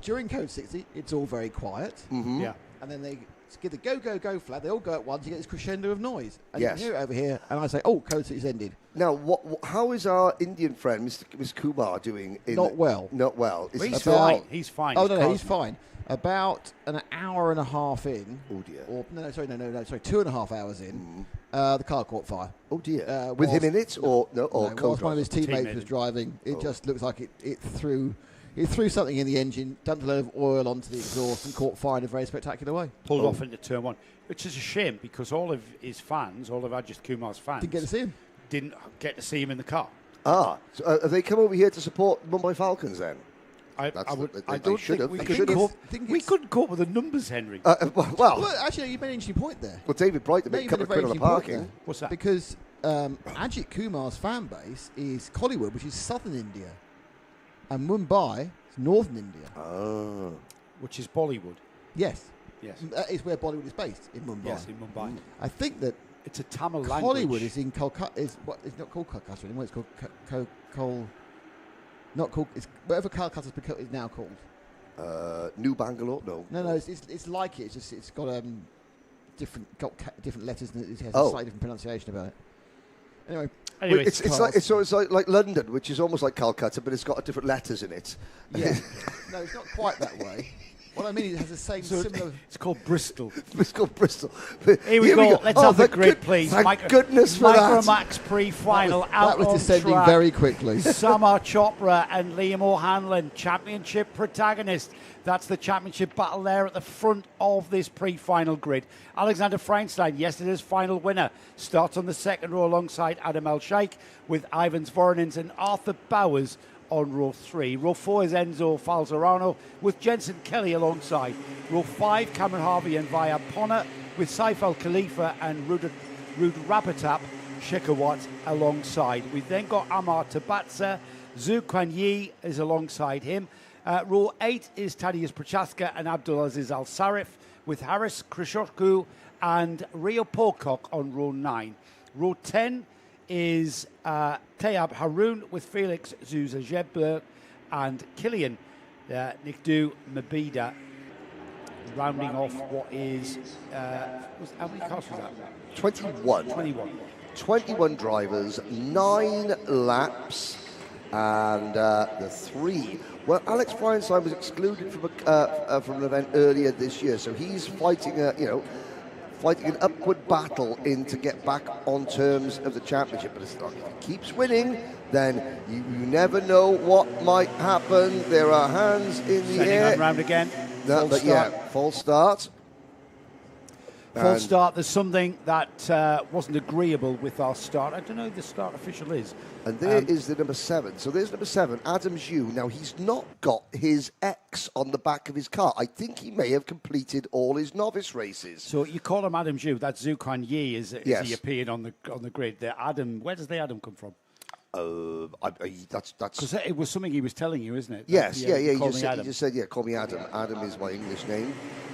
during Code 60, it's all very quiet. Mm-hmm. Yeah. And then they give the go, go, go flag. They all go at once. You get this crescendo of noise. And Yes. you can hear it over here. And I say, oh, Code 60's ended. Now, how is our Indian friend, Mr. Kumar, doing? Not well. Not well. Is He's he fine. He's fine. Oh, no, he's fine. About an hour and a half in. Oh, dear. Or, no, sorry, 2.5 hours in. The car caught fire. Oh, dear. With him in it? Or whilst one of his teammates Teammate. was driving, it just looks like it threw something in the engine, dumped a load of oil onto the exhaust and caught fire in a very spectacular way. Pulled off into turn 1, which is a shame because all of his fans, all of Ajit Kumar's fans, Didn't get to see him. didn't get to see him in the car. So have they come over here to support Mumbai Falcons then? I They don't should think have. we They could should have. cope. Think We it's- couldn't cope with the numbers, Henry. Well, Actually, you made an interesting point there. David Bright made You a couple of made a quid on very the interesting point parking. there. What's that? Because Ajit Kumar's fan base is Kollywood, which is southern India, and Mumbai is northern India. Oh. Which is Bollywood. Yes. Yes. That is where Bollywood is based, in Mumbai. Yes, in Mumbai. I think that It's a Tamil language. Kollywood is in Kolkata. It's not called Kolkata anymore. It's called not called. It's whatever Kolkata is now called. New Bangalore? No. No. It's like it. It's just it's got different letters and it has Oh. a slightly different pronunciation about it. Anyway, Anyway, It's like London, which is almost like Calcutta, but it's got different letters in it. yeah. No, it's not quite that way. What I mean is it has the same similar. it's called Bristol. It's called Bristol. Here we go. Let's have the thank grid, please. Thank goodness for that. Micromax pre-final That out was on descending track. very quickly. Samar Chopra and Liam O'Hanlon, championship protagonist. That's the championship battle there at the front of this pre-final grid. Alexander Feinstein, yesterday's final winner, starts on the second row alongside Adam El-Sheikh with Ivan Zvorinins and Arthur Bowers on row 3. Row 4 is Enzo Falzarano with Jensen Kelly alongside. Row 5, Cameron Harvey and Vaya Ponna with Saif Al Khalifa and Rud Rapatap Shekhawat alongside. We've then got Amar Tabatsa, Zhu Quan Yi is alongside him. Row 8 is Tadeusz Prochaska and Abdulaziz Al Sarif with Haris Krishotku and Rio Pocock on row 9. Row 10 is Tayab Haroun with Felix Zuzajebler and Killian Nikdu Mabida rounding off what is how many cars was that? 21. 21 drivers, 9 laps, and the 3. Well, Alex Feinstein was excluded from an event earlier this year, so he's fighting an upward battle to get back on terms of the championship. But if he keeps winning, then you never know what might happen. There are hands in the Sending air. on round again. False start. False start. There's something that wasn't agreeable with our start. I don't know who the start official is. And there is the number 7. So there's number 7, Adam Zhu. Now, he's not got his X on the back of his car. I think he may have completed all his novice races. So you call him Adam Zhu. That's Zhu Quan Yi is Yes. he appeared on the grid. The Adam, where does the Adam come from? That's Because it was something he was telling you, isn't it? Yes, That, He call just, me said, Adam. he just said, yeah, call me Adam. Adam is my English name.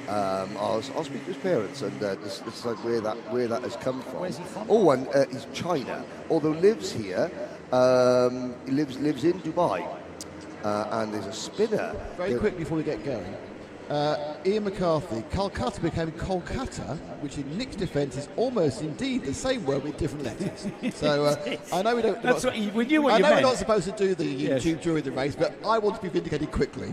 I'll speak to his parents, and this is like where that has come from. Where's he from? Oh, and he's China, although lives here. He lives in Dubai, and there's a spinner. Very quick before we get going, Ian McCarthy, Calcutta became Kolkata, which in Nick's defence is almost indeed the same word with different letters. So I know we don't. That's what we knew what I you know meant. we're not supposed to do the Yes. YouTube during the race, but I want to be vindicated quickly.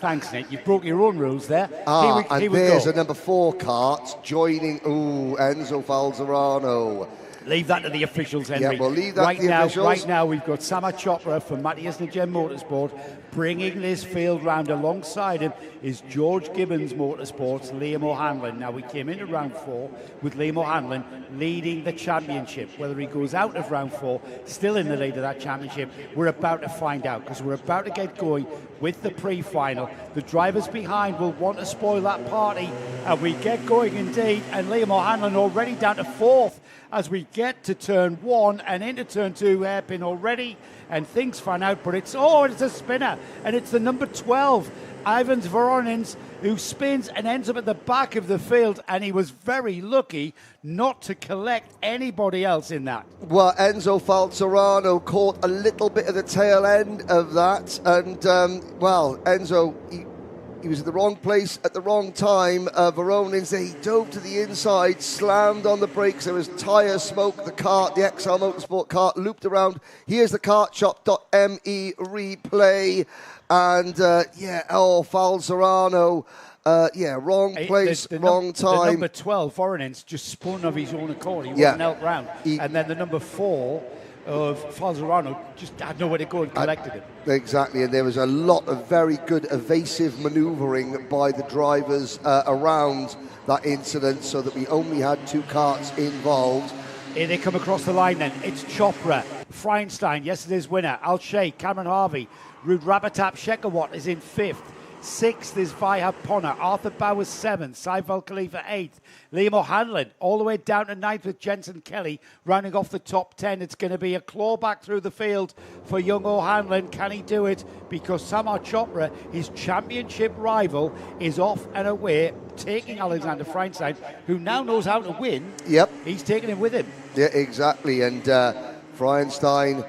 Thanks, Nick. You broke your own rules there. And here we there's go. a number 4 kart joining. Enzo Falzarano. Leave that to the officials, Henry. Yeah, we'll leave that to the officials. Right now, we've got Samar Chopra from Matthias Najem Motorsport. Bringing this field round alongside him is George Gibbons Motorsports, Liam O'Hanlon. Now, we came into round 4 with Liam O'Hanlon leading the championship. Whether he goes out of round 4, still in the lead of that championship, we're about to find out, because we're about to get going with the pre-final. The drivers behind will want to spoil that party, and we get going indeed. And Liam O'Hanlon already down to 4th as we get to turn 1 and into turn 2, hairpin already, and things fan out, but it's a spinner, and it's the number 12 Ivans Voronins, who spins and ends up at the back of the field, and he was very lucky not to collect anybody else in that. Well, Enzo Falzarano caught a little bit of the tail end of that, and well, Enzo, he was in the wrong place at the wrong time. Voronins, he dove to the inside, slammed on the brakes. There was tyre smoke. The kart, the XL Motorsport kart, looped around. Here's the kartshop.me replay. And, Falzarano, wrong place, wrong time. The number 12, Voronins, just spun of his own accord. He wasn't held round. And then the number 4 of Falzarano just had nowhere to go and collected him. Exactly, and there was a lot of very good evasive manoeuvring by the drivers around that incident, so that we only had 2 karts involved. Here they come across the line then. It's Chopra, Feinstein, yesterday's winner, Al Sheikh, Cameron Harvey, Ruud Rabatap, Shekawat is in 5th. 6th is Vihab Ponna, Arthur Bowers 7th, Saiful Khalifa 8th, Liam O'Hanlon all the way down to 9th with Jensen Kelly rounding off the top 10. It's going to be a clawback through the field for young O'Hanlon. Can he do it? Because Samar Chopra, his championship rival, is off and away, taking Alexander Feinstein, who now knows how to win. Yep. He's taking him with him. Yeah, exactly. And Feinstein,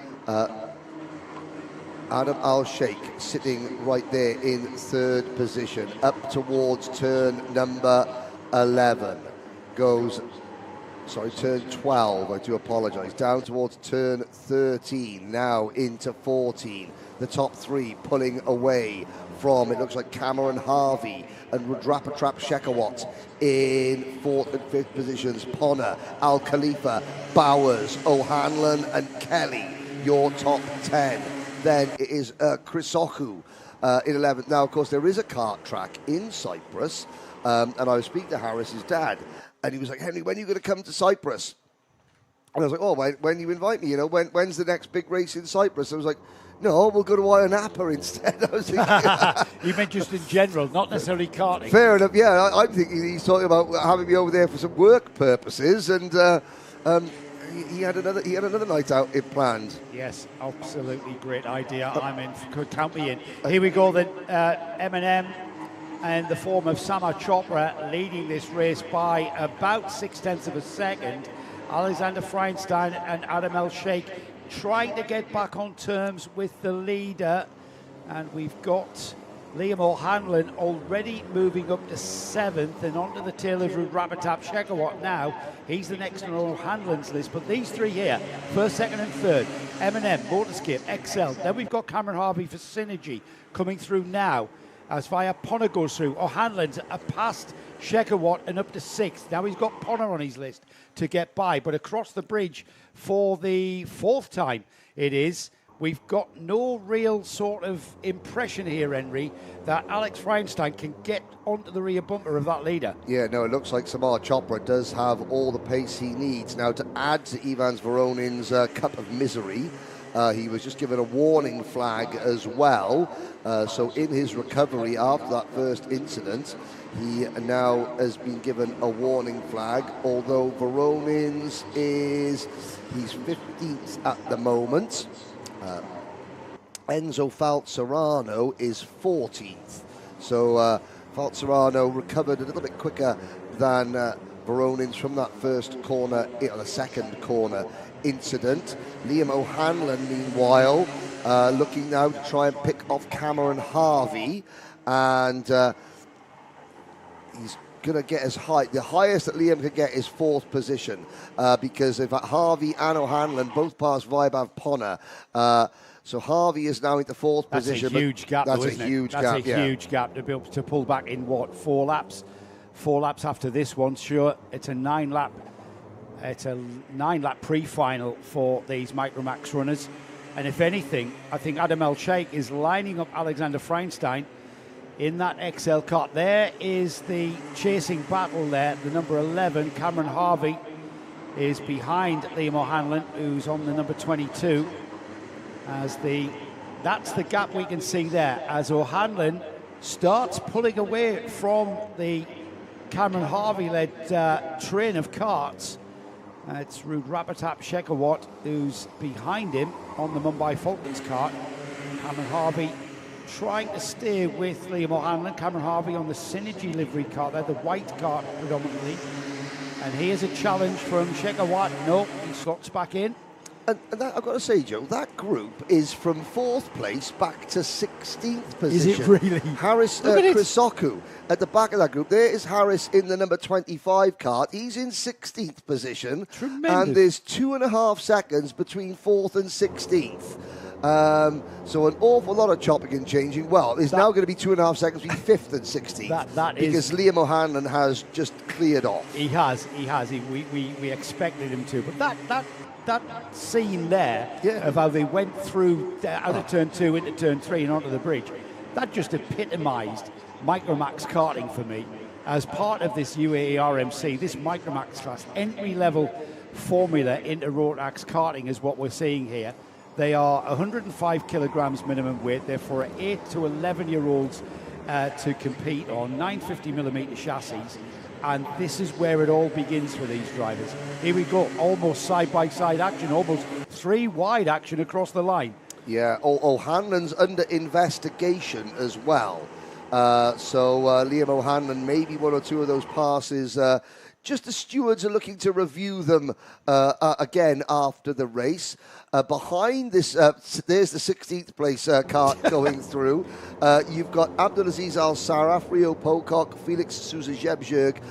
Adam Al-Sheikh sitting right there in 3rd position, up towards turn number 11. Turn 12, I do apologise, down towards turn 13, now into 14. The top 3 pulling away from, it looks like, Cameron Harvey and Rudrapatrap Shekawat in 4th and 5th positions. Ponna, Al Khalifa, Bowers, O'Hanlon and Kelly, your top 10. Then it is Chrysoku in 11th. Now, of course, there is a kart track in Cyprus, and I was speaking to Harris's dad, and he was like, Henry, when are you going to come to Cyprus? And I was like, oh, when you invite me, when's the next big race in Cyprus? I was like, no, we'll go to Ayia Napa instead. I was thinking, you meant just in general, not necessarily karting. Fair enough, yeah. I'm thinking he's talking about having me over there for some work purposes, and he had another night out planned. Yes, absolutely great idea. I'm in. Could count me in. Here we go then. M&M and the form of Samar Chopra leading this race by about 0.6 of a second. Alexander Feinstein and Adam El-Sheikh trying to get back on terms with the leader, and we've got Liam O'Hanlon already moving up to 7th and onto the tail of Rabatap Shekawat now. He's the next on O'Hanlon's list, but these 3 here, 1st, 2nd and 3rd, M&M, Motorscape, XL. Then we've got Cameron Harvey for Synergy coming through now as Vihab Ponna goes through. O'Hanlon's past Shekawat and up to 6th. Now he's got Ponna on his list to get by, but across the bridge for the 4th time it is. We've got no real sort of impression here, Henry, that Alex Feinstein can get onto the rear bumper of that leader. Yeah, no, it looks like Samar Chopra does have all the pace he needs. Now, to add to Ivans Voronin's cup of misery, he was just given a warning flag as well. So in his recovery after that first incident, he now has been given a warning flag, although Voronin's he's 15th at the moment. Enzo Falzarano is 14th. So Falzarano recovered a little bit quicker than Voronin's from that first corner, the second corner incident. Liam O'Hanlon, meanwhile, looking now to try and pick off Cameron Harvey, and he's going to get as high. The highest that Liam could get is 4th position, because if Harvey and O'Hanlon both pass Vihab Ponna, so Harvey is now into 4th position. That's a huge gap. That's though, a huge gap. That's a huge gap to be able to pull back in 4 laps. 4 laps after this one. Sure, it's a 9-lap. It's a 9-lap pre-final for these Microax runners, and if anything, I think Adam El-Sheikh is lining up Alexander Feinstein in that XL kart. There is the chasing battle there. The number 11, Cameron Harvey, is behind Liam O'Hanlon, who's on the number 22. That's the gap we can see there as O'Hanlon starts pulling away from the Cameron Harvey-led train of karts. It's Ruud Rabatap Shekawat who's behind him on the Mumbai Falcons kart. Cameron Harvey trying to stay with Liam O'Hanlon, Cameron Harvey on the Synergy livery car there, the white car predominantly. And here's a challenge from Shekhar Watt. No, he slots back in. And that, I've got to say, Joe, that group is from 4th place back to 16th position. Is it really? Harris Krisoku at the back of that group. There is Harris in the number 25 kart. He's in 16th position. Tremendous. And there's 2.5 seconds between 4th and 16th. So an awful lot of chopping and changing. Well, there's now going to be 2.5 seconds between 5th and 16th. Because Liam O'Hanlon has just cleared off. He has. We expected him to. But that scene there of how they went through out of turn 2 into turn 3 and onto the bridge, that just epitomised Micromax karting for me as part of this UAE RMC. This Micromax class, entry-level formula into Rotax karting is what we're seeing here. They are 105 kilograms minimum weight. They're for 8 to 11-year-olds to compete on 950mm chassis. And this is where it all begins for these drivers. Here we go, almost side-by-side action, almost 3-wide action across the line. Yeah, O'Hanlon's under investigation as well. So Liam O'Hanlon, maybe 1 or 2 of those passes. Just the stewards are looking to review them again after the race. Behind this, there's the 16th place kart going through. You've got Abdulaziz Al-Saraf, Rio Pocock, Felix Sousa Jebjerg,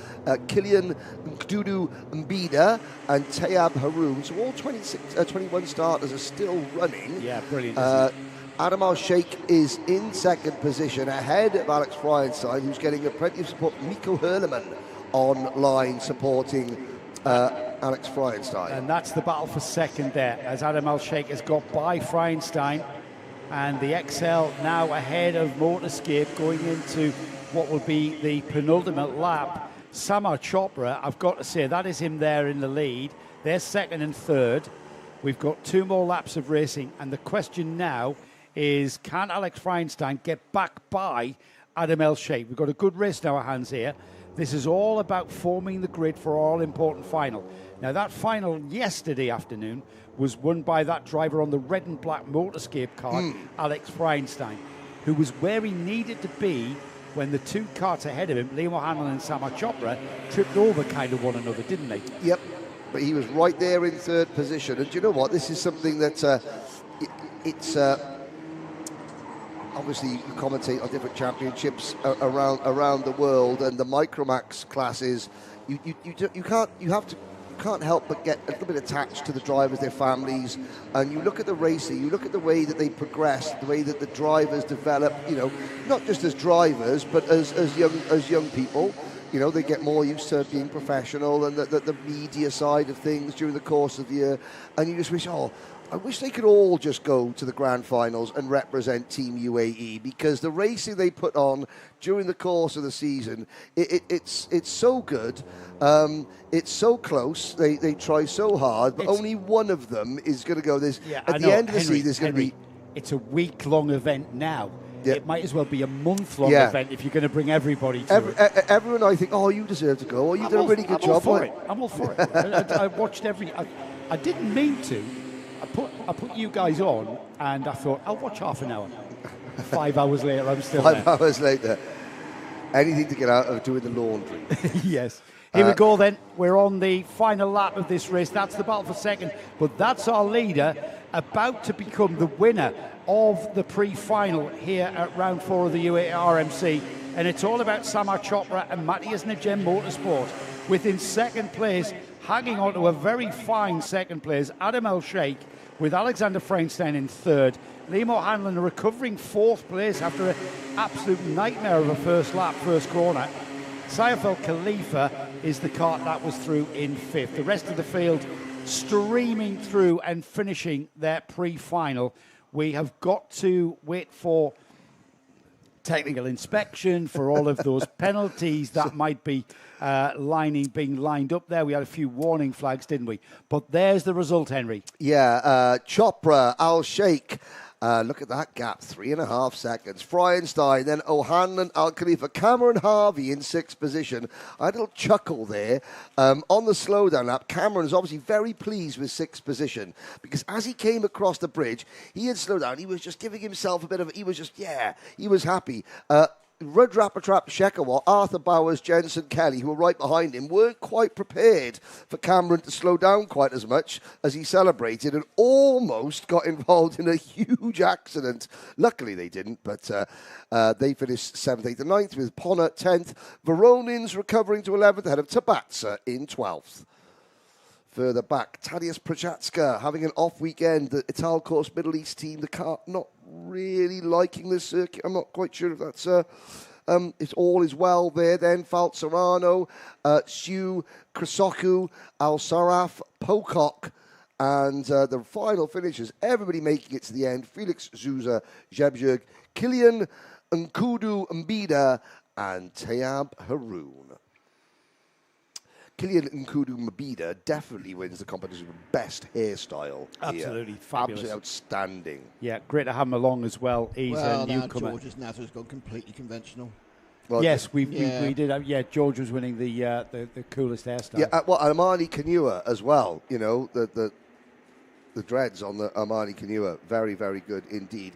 Kilian Mdudu Mbida, and Tayab Haroun. So all 21 starters are still running. Yeah, brilliant. Adam Al-Sheikh is in 2nd position, ahead of Alex Fryenstein, who's getting plenty of support. Miko Hurleman online supporting Alex Fryenstein. And that's the battle for 2nd there, as Adam Al-Sheikh has got by Fryenstein, and the XL now ahead of Motorscape going into what will be the penultimate lap. Samar Chopra, I've got to say, that is him there in the lead. They're 2nd and 3rd. We've got 2 more laps of racing, and the question now is, can Alex Fryenstein get back by Adam Al-Sheikh? We've got a good race now, our hands here. This is all about forming the grid for our all-important final. Now, that final yesterday afternoon was won by that driver on the red and black Motorscape car, Alex Fryenstein, who was where he needed to be when the 2 karts ahead of him, Liam O'Hanlon and Samar Chopra, tripped over kind of one another, didn't they? Yep, but he was right there in 3rd position. And do you know what? This is something that it's... Obviously, you commentate on different championships around the world, and the Micromax classes, you can't help but get a little bit attached to the drivers, their families, and you look at the racing, you look at the way that they progress, the way that the drivers develop. You know, not just as drivers, but as young people. You know, they get more used to being professional and the media side of things during the course of the year, and you just wish, I wish they could all just go to the grand finals and represent Team UAE, because the racing they put on during the course of the season, it's so good, it's so close, they try so hard, but only one of them is going to go. At the end of the season, there's going to be... It's a week-long event now. Yeah. It might as well be a month-long event if you're going to bring everybody to it. Everyone, I think, you deserve to go, you've done a really good job. I'm all for it. I watched I didn't mean to. I put you guys on, and I thought, I'll watch half an hour. 5 hours later, I'm still there. 5 hours later. Anything to get out of doing the laundry. Yes. Here we go then. We're on the final lap of this race. That's the battle for 2nd, but that's our leader about to become the winner of the pre-final here at round 4 of the UAE RMC. And it's all about Samar Chopra and Matthias Najem Motorsport. Within 2nd place, hanging on to a very fine 2nd place, Adam Al-Sheikh, with Alexander Fryenstein in 3rd. Liam O'Hanlon recovering 4th place after an absolute nightmare of a first lap, first corner. Saif El Khalifa is the kart that was through in 5th. The rest of the field streaming through and finishing their pre-final. We have got to wait for technical inspection for all of those penalties that might be being lined up there. We had a few warning flags, didn't we? But there's the result, Henry. Yeah, Chopra, Al-Sheikh, Look at that gap, 3.5 seconds. Freudenstein, then O'Hanlon, Al Khalifa, Cameron Harvey in 6th position. I had a little chuckle there. On the slowdown lap, Cameron is obviously very pleased with 6th position because as he came across the bridge, he had slowed down. He was just giving himself a bit of, he was happy. Rudrapatrap Shekawat, Arthur Bowers, Jensen Kelly, who were right behind him, weren't quite prepared for Cameron to slow down quite as much as he celebrated and almost got involved in a huge accident. Luckily they didn't, but they finished 7th, 8th and 9th with Ponner 10th. Veronins recovering to 11th ahead of Tabatsa in 12th. Further back, Tadeusz Prochatska having an off weekend. The Italcourse Middle East team, the car not really liking this circuit. I'm not quite sure if that's it's all is well there then. Falzarano, Siu, Krisoku, Al Saraf, Pocock, and the final finishes, everybody making it to the end. Felix Zuza, Jebjerg, Kilian Nkudu Mbida, and Tayab Haroon. Kilian Nkudu Mbida definitely wins the competition for best hairstyle. Absolutely here. fabulous. Absolutely outstanding. Yeah, great to have him along as well. He's a newcomer. George's Nazar's gone completely conventional. Well, yes, we did have, George was winning the coolest hairstyle. Yeah, Armani Canua as well. You know, the dreads on the Armani Canua, very, very good indeed.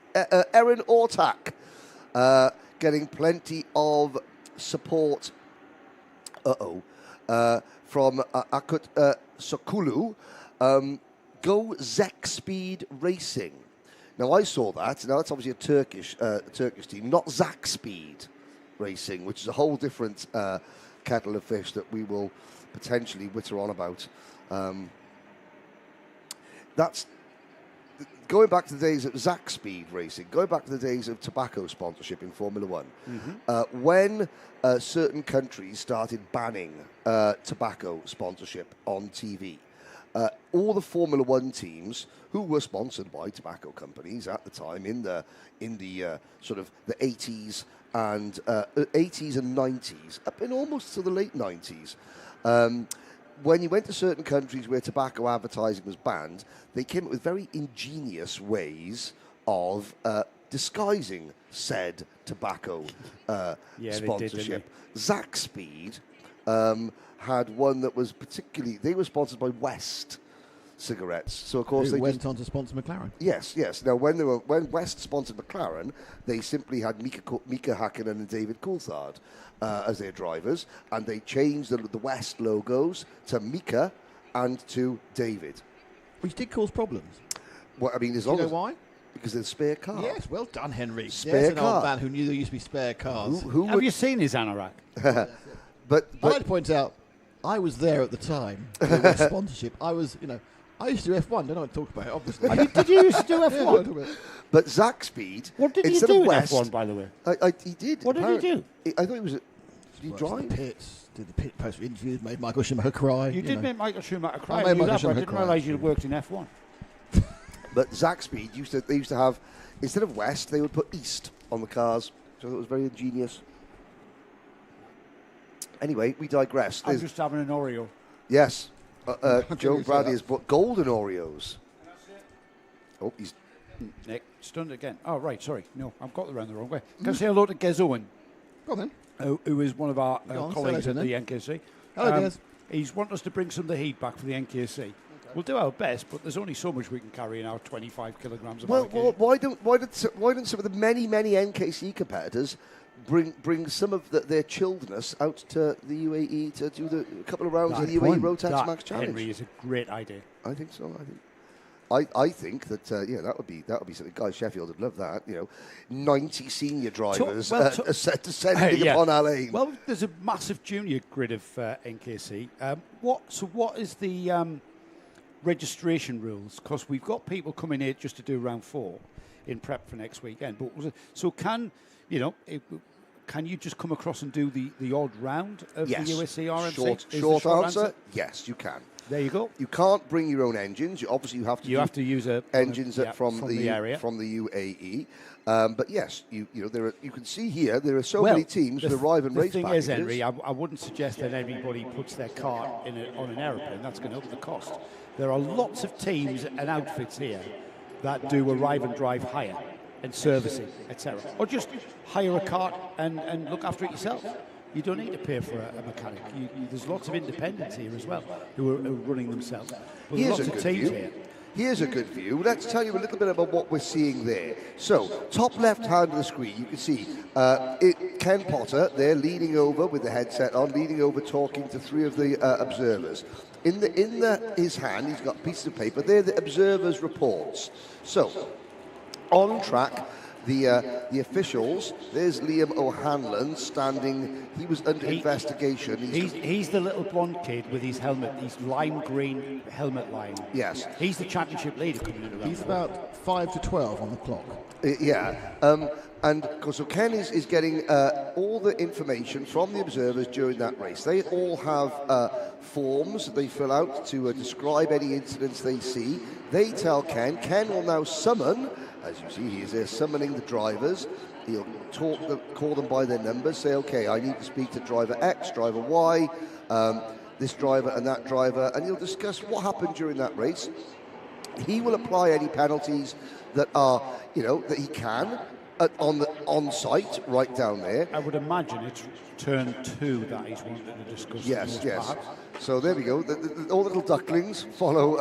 Erin Ortak getting plenty of support. From Akut Sokulu, Go Zek Speed Racing. Now I saw that. Now that's obviously a Turkish team, not Zak Speed Racing, which is a whole different kettle of fish that we will potentially witter on about. That's going back to the days of Zak Speed Racing, going back to the days of tobacco sponsorship in Formula One. Mm-hmm. When certain countries started banning tobacco sponsorship on TV, all the Formula One teams who were sponsored by tobacco companies at the time in the sort of the 80s and 90s, up in almost to the late 90s. When you went to certain countries where tobacco advertising was banned, they came up with very ingenious ways of disguising said tobacco sponsorship. Zak Speed had one that was particularly, they were sponsored by West cigarettes. So of course they went on to sponsor McLaren. Yes. Now when West sponsored McLaren, they simply had Mika Hakkinen and David Coulthard as their drivers, and they changed the West logos to Mika and to David, which did cause problems. Well, I mean, do you know why? Because there's a spare car. Yes, well done, Henry. Spare car. An old man who knew there used to be spare cars. Have you seen his anorak? but I'd like to point out, I was there at the time. The West sponsorship. I used to do F1. Don't know what to talk about it, obviously. Did you used to do F1? But Zak Speed. What did he do in F1, by the way? He did. What did he do? I thought he was. Did he drive? The pits, did the pit post interviews, made Michael Schumacher cry. You did make Michael Schumacher cry. I didn't realise you'd worked in F1. But Zak Speed they used to have, instead of West, they would put East on the cars. So it was very ingenious. Anyway, we digress. I'm just having an Oreo. Yes. Joe Bradley has bought golden Oreos. Oh, he's... Nick, stunned again. Oh, right, sorry. No, I've got around the wrong way. Can I say hello to Gez Owen? Go on then. Who is one of our colleagues at the NKC. Hello, Gez. He's wanting us to bring some of the heat back for the NKC. Okay. We'll do our best, but there's only so much we can carry in our 25 kilograms of allocation. Why don't some of the many NKC competitors bring some of their chilledness out to the UAE to do a couple of rounds of the UAE Rotax Max Challenge? Henry is a great idea. I think so. I think that that would be something. Guy Sheffield would love that. 90 senior drivers descending upon our lane. Well, there's a massive junior grid of NKC. What is the registration rules? Because we've got people coming here just to do round 4 in prep for next weekend. But so can you just come across and do the odd round of the USC RMC? Short answer, yes, you can. There you go. You can't bring your own engines. You have to use engines from the area, from the UAE. But yes, you can see here there are so many teams that arrive and race packages. The thing is, Henry, I wouldn't suggest that everybody puts their car on an airplane. That's going to up the cost. There are lots of teams and outfits here that do arrive and drive hire and servicing, etc. Or just hire a cart and look after it yourself. You don't need to pay for a mechanic. There's lots of independents here as well who are running themselves. But there's lots of teams here. Here's a good view. Let's tell you a little bit about what we're seeing there. So, top left hand of the screen, you can see Ken Potter there leaning over with the headset on, leaning over talking to 3 of the observers. In his hand, he's got pieces of paper. They're the observers' reports. So, on track, the officials, there's Liam O'Hanlon standing, he was under investigation. He's the little blonde kid with his helmet, his lime green helmet line. Yes. He's the championship leader coming in around. He's about 5 to 12 on the clock. And of course, so Ken is getting all the information from the observers during that race. They all have forms that they fill out to describe any incidents they see. They tell Ken. Ken will now summon, as you see, he is there summoning the drivers. He'll call them by their numbers, say, okay, I need to speak to driver X, driver Y, this driver and that driver, and he'll discuss what happened during that race. He will apply any penalties that are, that he can on site, right down there. I would imagine it's turn 2 that he's wanting to discuss. Yes. So there we go. All the little ducklings follow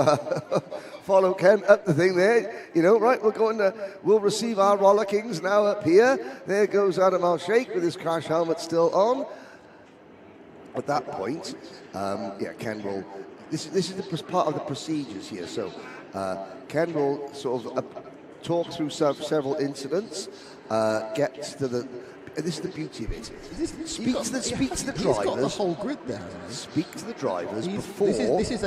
follow Ken up the thing there. Right, we'll receive our rollickings now up here. There goes Adam Al-Sheikh with his crash helmet still on. At that point, Ken will. This is the part of the procedures here. So Ken will sort of talk through several incidents, get to the. This is the beauty of it. Speak to the drivers. He's got the whole grid there, hasn't he? Speak to the drivers before. This is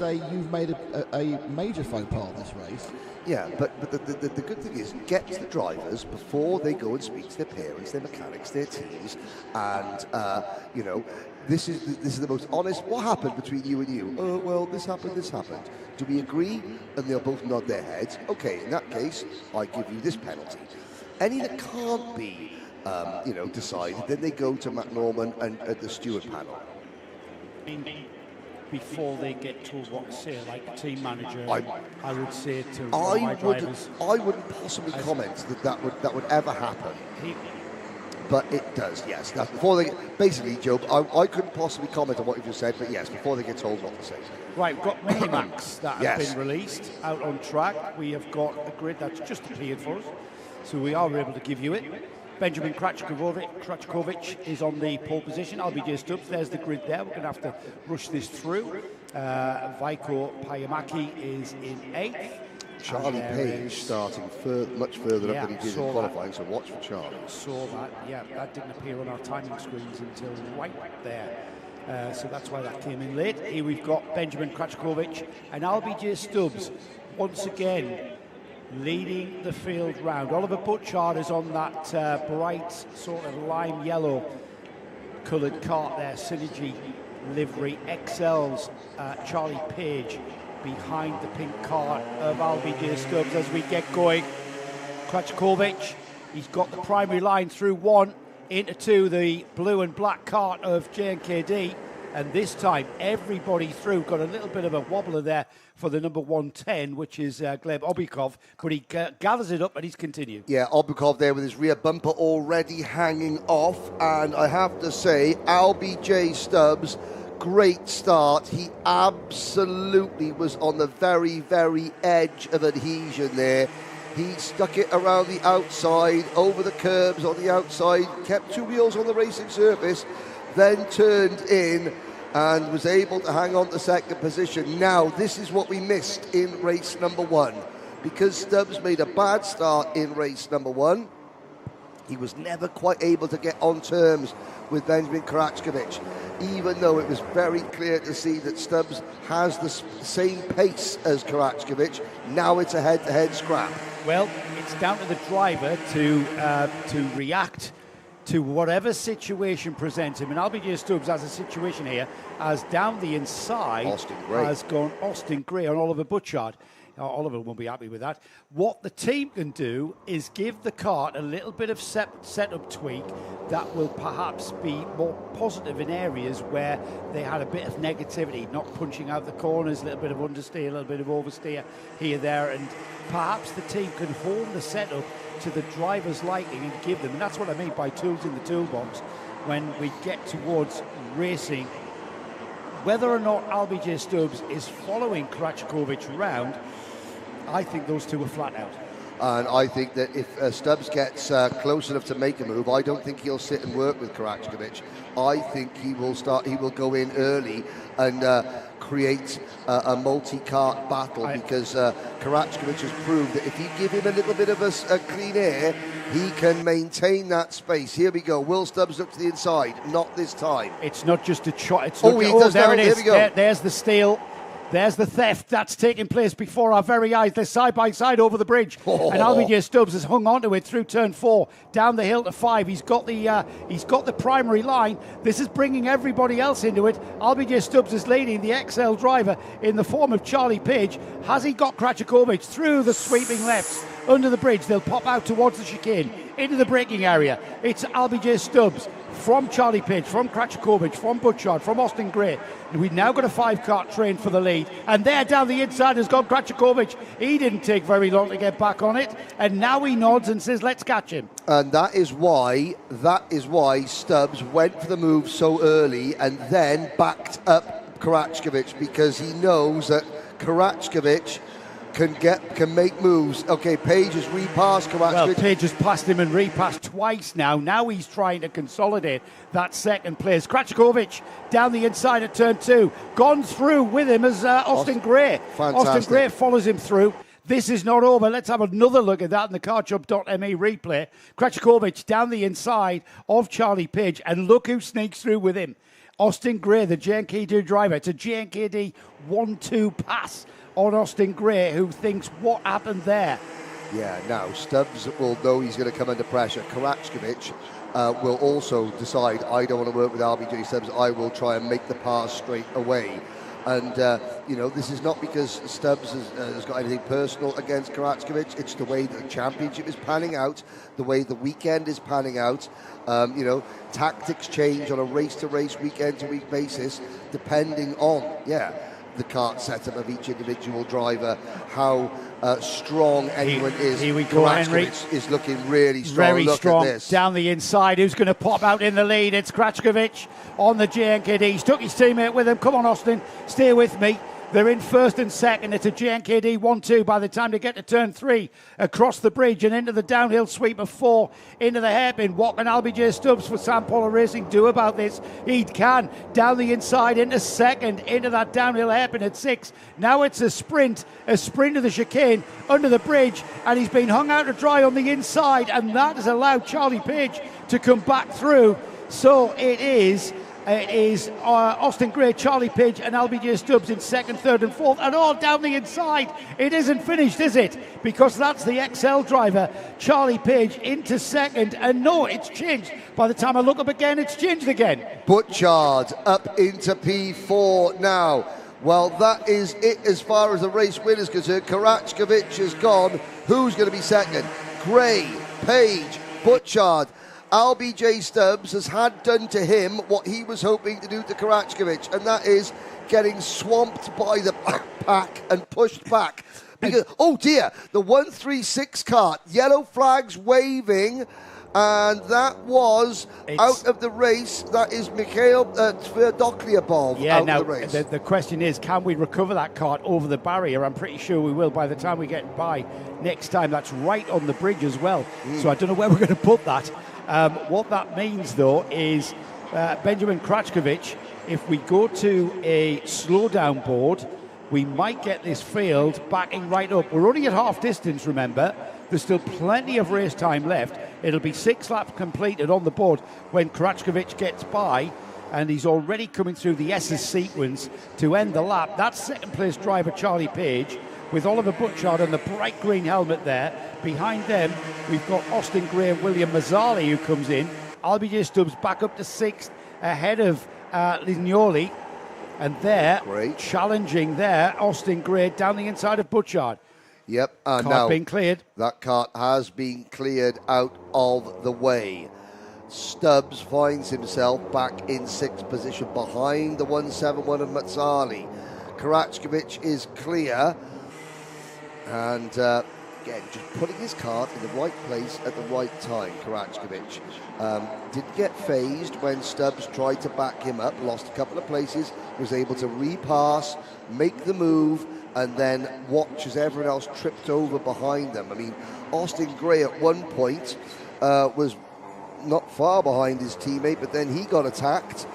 a you've made a major faux pas this race. Yeah, but the good thing is get to the drivers before they go and speak to their parents, their mechanics, their teams, and this is the most honest. What happened between you and you? Oh, well, this happened. Do we agree? And they'll both nod their heads. Okay, in that case, I give you this penalty. Any that can't be, decided, then they go to Matt Norman and the steward panel. Before they get told what to say, like the team manager, I would say to my drivers. I wouldn't possibly comment that would ever happen. But it does, yes. Now, before they basically, Joe, I couldn't possibly comment on what you just said, but yes, before they get told what to say. Right, we've got Minimax that have been released out on track. We have got a grid that's just appeared for us, so we are able to give you it. Benjamin Krachkovic is on the pole position. RBJ Stubbs, there's the grid there. We're going to have to rush this through. Vaiko Payamaki is in 8th. Charlie Page starting much further up than he did in qualifying, so watch for Charlie. Saw that, that didn't appear on our timing screens until right there. So that's why that came in late. Here we've got Benjamin Krachkovic and RBJ Stubbs once again leading the field round. Oliver Butchard is on that bright sort of lime yellow coloured cart there, Synergy livery. XL's Charlie Page behind the pink cart of RBJ Stubbs as we get going. Krachkovic, he's got the primary line through 1 into 2, the blue and black cart of J&KD, and this time everybody through. Got a little bit of a wobbler there for the number 110, which is Gleb Obikov, but he gathers it up and he's continued. Yeah, Obikov there with his rear bumper already hanging off, and I have to say, RBJ Stubbs, great start. He absolutely was on the very, very edge of adhesion there. He stuck it around the outside, over the curbs on the outside, kept 2 wheels on the racing surface, then turned in and was able to hang on to second position. Now, this is what we missed in race number 1. Because Stubbs made a bad start in race number 1, he was never quite able to get on terms with Benjamin Krachkovic, even though it was very clear to see that Stubbs has the same pace as Krachkovic. Now it's a head-to-head scrap. Well, it's down to the driver to react to whatever situation presents him. And RBJ Stubbs has a situation here as down the inside has gone Austin Gray on Oliver Butchard. Oliver won't be happy with that. What the team can do is give the kart a little bit of setup tweak that will perhaps be more positive in areas where they had a bit of negativity, not punching out the corners, a little bit of understeer, a little bit of oversteer here, there, and perhaps the team can hone the setup to the driver's liking and give them, and that's what I mean by tools in the toolbox, when we get towards racing. Whether or not LBJ Stubbs is following Karačković around, I think those two are flat out. And I think that if Stubbs gets close enough to make a move, I don't think he'll sit and work with Karačković. I think he will go in early and create a multi-kart battle, because Karačković has proved that if you give him a little bit of a clean air, he can maintain that space. Here we go. Will Stubbs look to the inside? Not this time. It's not just a shot. It's there it is. Here we go. There's the steal. There's the theft that's taking place before our very eyes. They're side by side over the bridge, and LBJ Stubbs has hung onto it through turn 4, down the hill to 5. He's got the primary line. This is bringing everybody else into it. LBJ Stubbs is leading the XL driver in the form of Charlie Page. Has he got Karačković through the sweeping lefts under the bridge? They'll pop out towards the chicane into the braking area. It's LBJ Stubbs from Charlie Page, from Karačković, from Butchard, from Austin Gray. We've now got a 5-kart train for the lead. And there down the inside has gone Karačković. He didn't take very long to get back on it. And now he nods and says, let's catch him. And that is why Stubbs went for the move so early and then backed up Karačković, because he knows that Karačković can make moves. Okay, Page has repassed Karačković. Well, Page has passed him and repassed twice now. Now he's trying to consolidate that second place. Karačković down the inside at turn 2. Gone through with him as Austin Gray. Fantastic. Austin Gray follows him through. This is not over. Let's have another look at that in the kartjob.me replay. Karačković down the inside of Charlie Page, and look who sneaks through with him. Austin Gray, the JNKD driver. It's a JNKD 1-2 pass on Austin Gray, who thinks, what happened there? Yeah, now Stubbs will know he's going to come under pressure. Karačković will also decide, I don't want to work with LBJ Stubbs, I will try and make the pass straight away. And, this is not because Stubbs has got anything personal against Karačković. It's the way the championship is panning out, the way the weekend is panning out. Tactics change on a race-to-race, weekend-to-week basis, depending on, the kart setup of each individual driver, how strong anyone is. Here we go, Henry. Is looking really strong. Very Look strong. at this. Down the inside, who's going to pop out in the lead? It's Karačković on the JNKD. He's took his teammate with him. Come on, Austin, stay with me. They're in first and second. It's a JNKD 1-2 by the time they get to turn 3, across the bridge and into the downhill sweep of 4, into the hairpin. What can LBJ Stubbs for Sam Poller Racing do about this? He can. Down the inside into second, into that downhill hairpin at 6. Now it's a sprint of the chicane under the bridge, and he's been hung out to dry on the inside, and that has allowed Charlie Page to come back through. So it is Austin Gray, Charlie Page and LBJ Stubbs in second, third and fourth, and all down the inside. It isn't finished, is it? Because that's the XL driver, Charlie Page, into second. And no, it's changed. By the time I look up again, it's changed again. Butchard up into P4 now. Well, that is it as far as the race win is concerned. Karačković is gone. Who's going to be second? Gray, Page, Butchard. LBJ Stubbs has had done to him what he was hoping to do to Karačković, and that is getting swamped by the pack and pushed back. Because, oh dear, the 136 kart, yellow flags waving, and that was out of the race. That is Mikhail Tverdokliabov out of the race. The question is, can we recover that kart over the barrier? I'm pretty sure we will by the time we get by next time. That's right on the bridge as well. So I don't know where we're going to put that. What that means, though, is Benjamin Karačković, if we go to a slowdown board, we might get this field backing right up. We're only at half distance, remember. There's still plenty of race time left. It'll be 6 laps completed on the board when Karačković gets by, and he's already coming through the S's sequence to end the lap. That's second place driver Charlie Page, with Oliver Butchard and the bright green helmet there. Behind them, we've got Austin Gray and William Mazzali who comes in. LBJ Stubbs back up to 6th ahead of Lignoli. And there, challenging there, Austin Gray down the inside of Butchard. Yep. And Cart now being cleared. that cart has been cleared out of the way. Stubbs finds himself back in 6th position behind the 171 of Mazzali. Karachkovic is clear. And again, just putting his cart in the right place at the right time, Karachkovic. Didn't get phased when Stubbs tried to back him up, lost a couple of places, was able to repass, make the move, and then watch as everyone else tripped over behind them. I mean, Austin Gray at one point was not far behind his teammate, but then he got attacked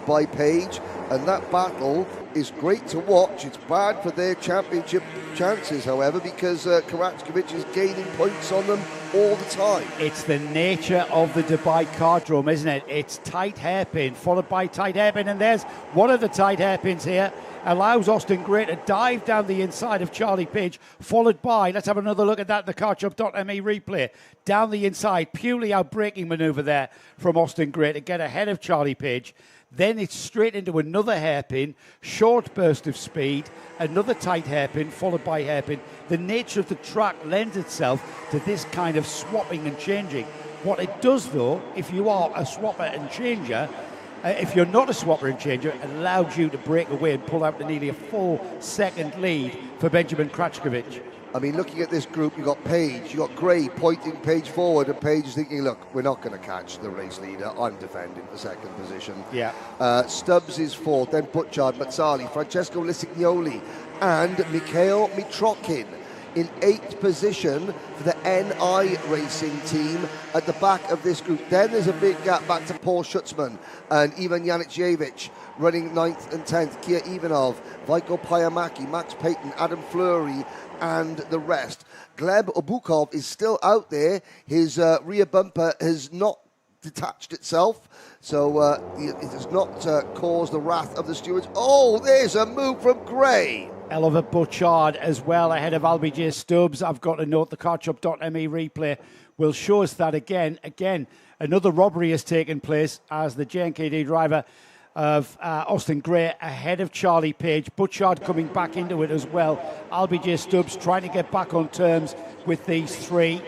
by Page, and that battle is great to watch. It's bad for their championship chances, however, because Karachkovic is gaining points on them all the time. It's the nature of the Dubai Kartdrome, isn't it? It's tight hairpin, followed by tight hairpin, and there's one of the tight hairpins here. Allows Austin Gray to dive down the inside of Charlie Page, followed by, let's have another look at that, the Kartdrome.me replay. Down the inside, purely outbraking manoeuvre there from Austin Gray to get ahead of Charlie Page. Then it's straight into another hairpin, short burst of speed, another tight hairpin, followed by hairpin. The nature of the track lends itself to this kind of swapping and changing. What it does, though, if you are a swapper and changer, if you're not a swapper and changer, it allows you to break away and pull out to nearly a 4-second lead for Benjamin Karachkovic. I mean, looking at this group, you've got Page, you've got Gray pointing Page forward, and Page is thinking, look, we're not going to catch the race leader. I'm defending for 2nd position. Yeah. Stubbs is 4th, then Butchard, Mazzali, Francesco Lisignoli, and Mikhail Mitrokin in 8th position for the NI Racing team at the back of this group. Then there's a big gap back to Paul Schutzman and Ivan Janickiewicz running 9th and 10th. Kia Ivanov, Vaiko Payamaki, Max Payton, Adam Fleury, and the rest. Gleb Obukov is still out there. His rear bumper has not detached itself, so it has not caused the wrath of the stewards. Oh, there's a move from Gray. Oliver Butchard as well ahead of LBJ Stubbs. I've got to note the Kartdrome.me replay will show us that again. Again, another robbery has taken place as the JNKD driver of Austin Gray ahead of Charlie Page. Butchard coming back into it as well. LBJ Stubbs trying to get back on terms with these three.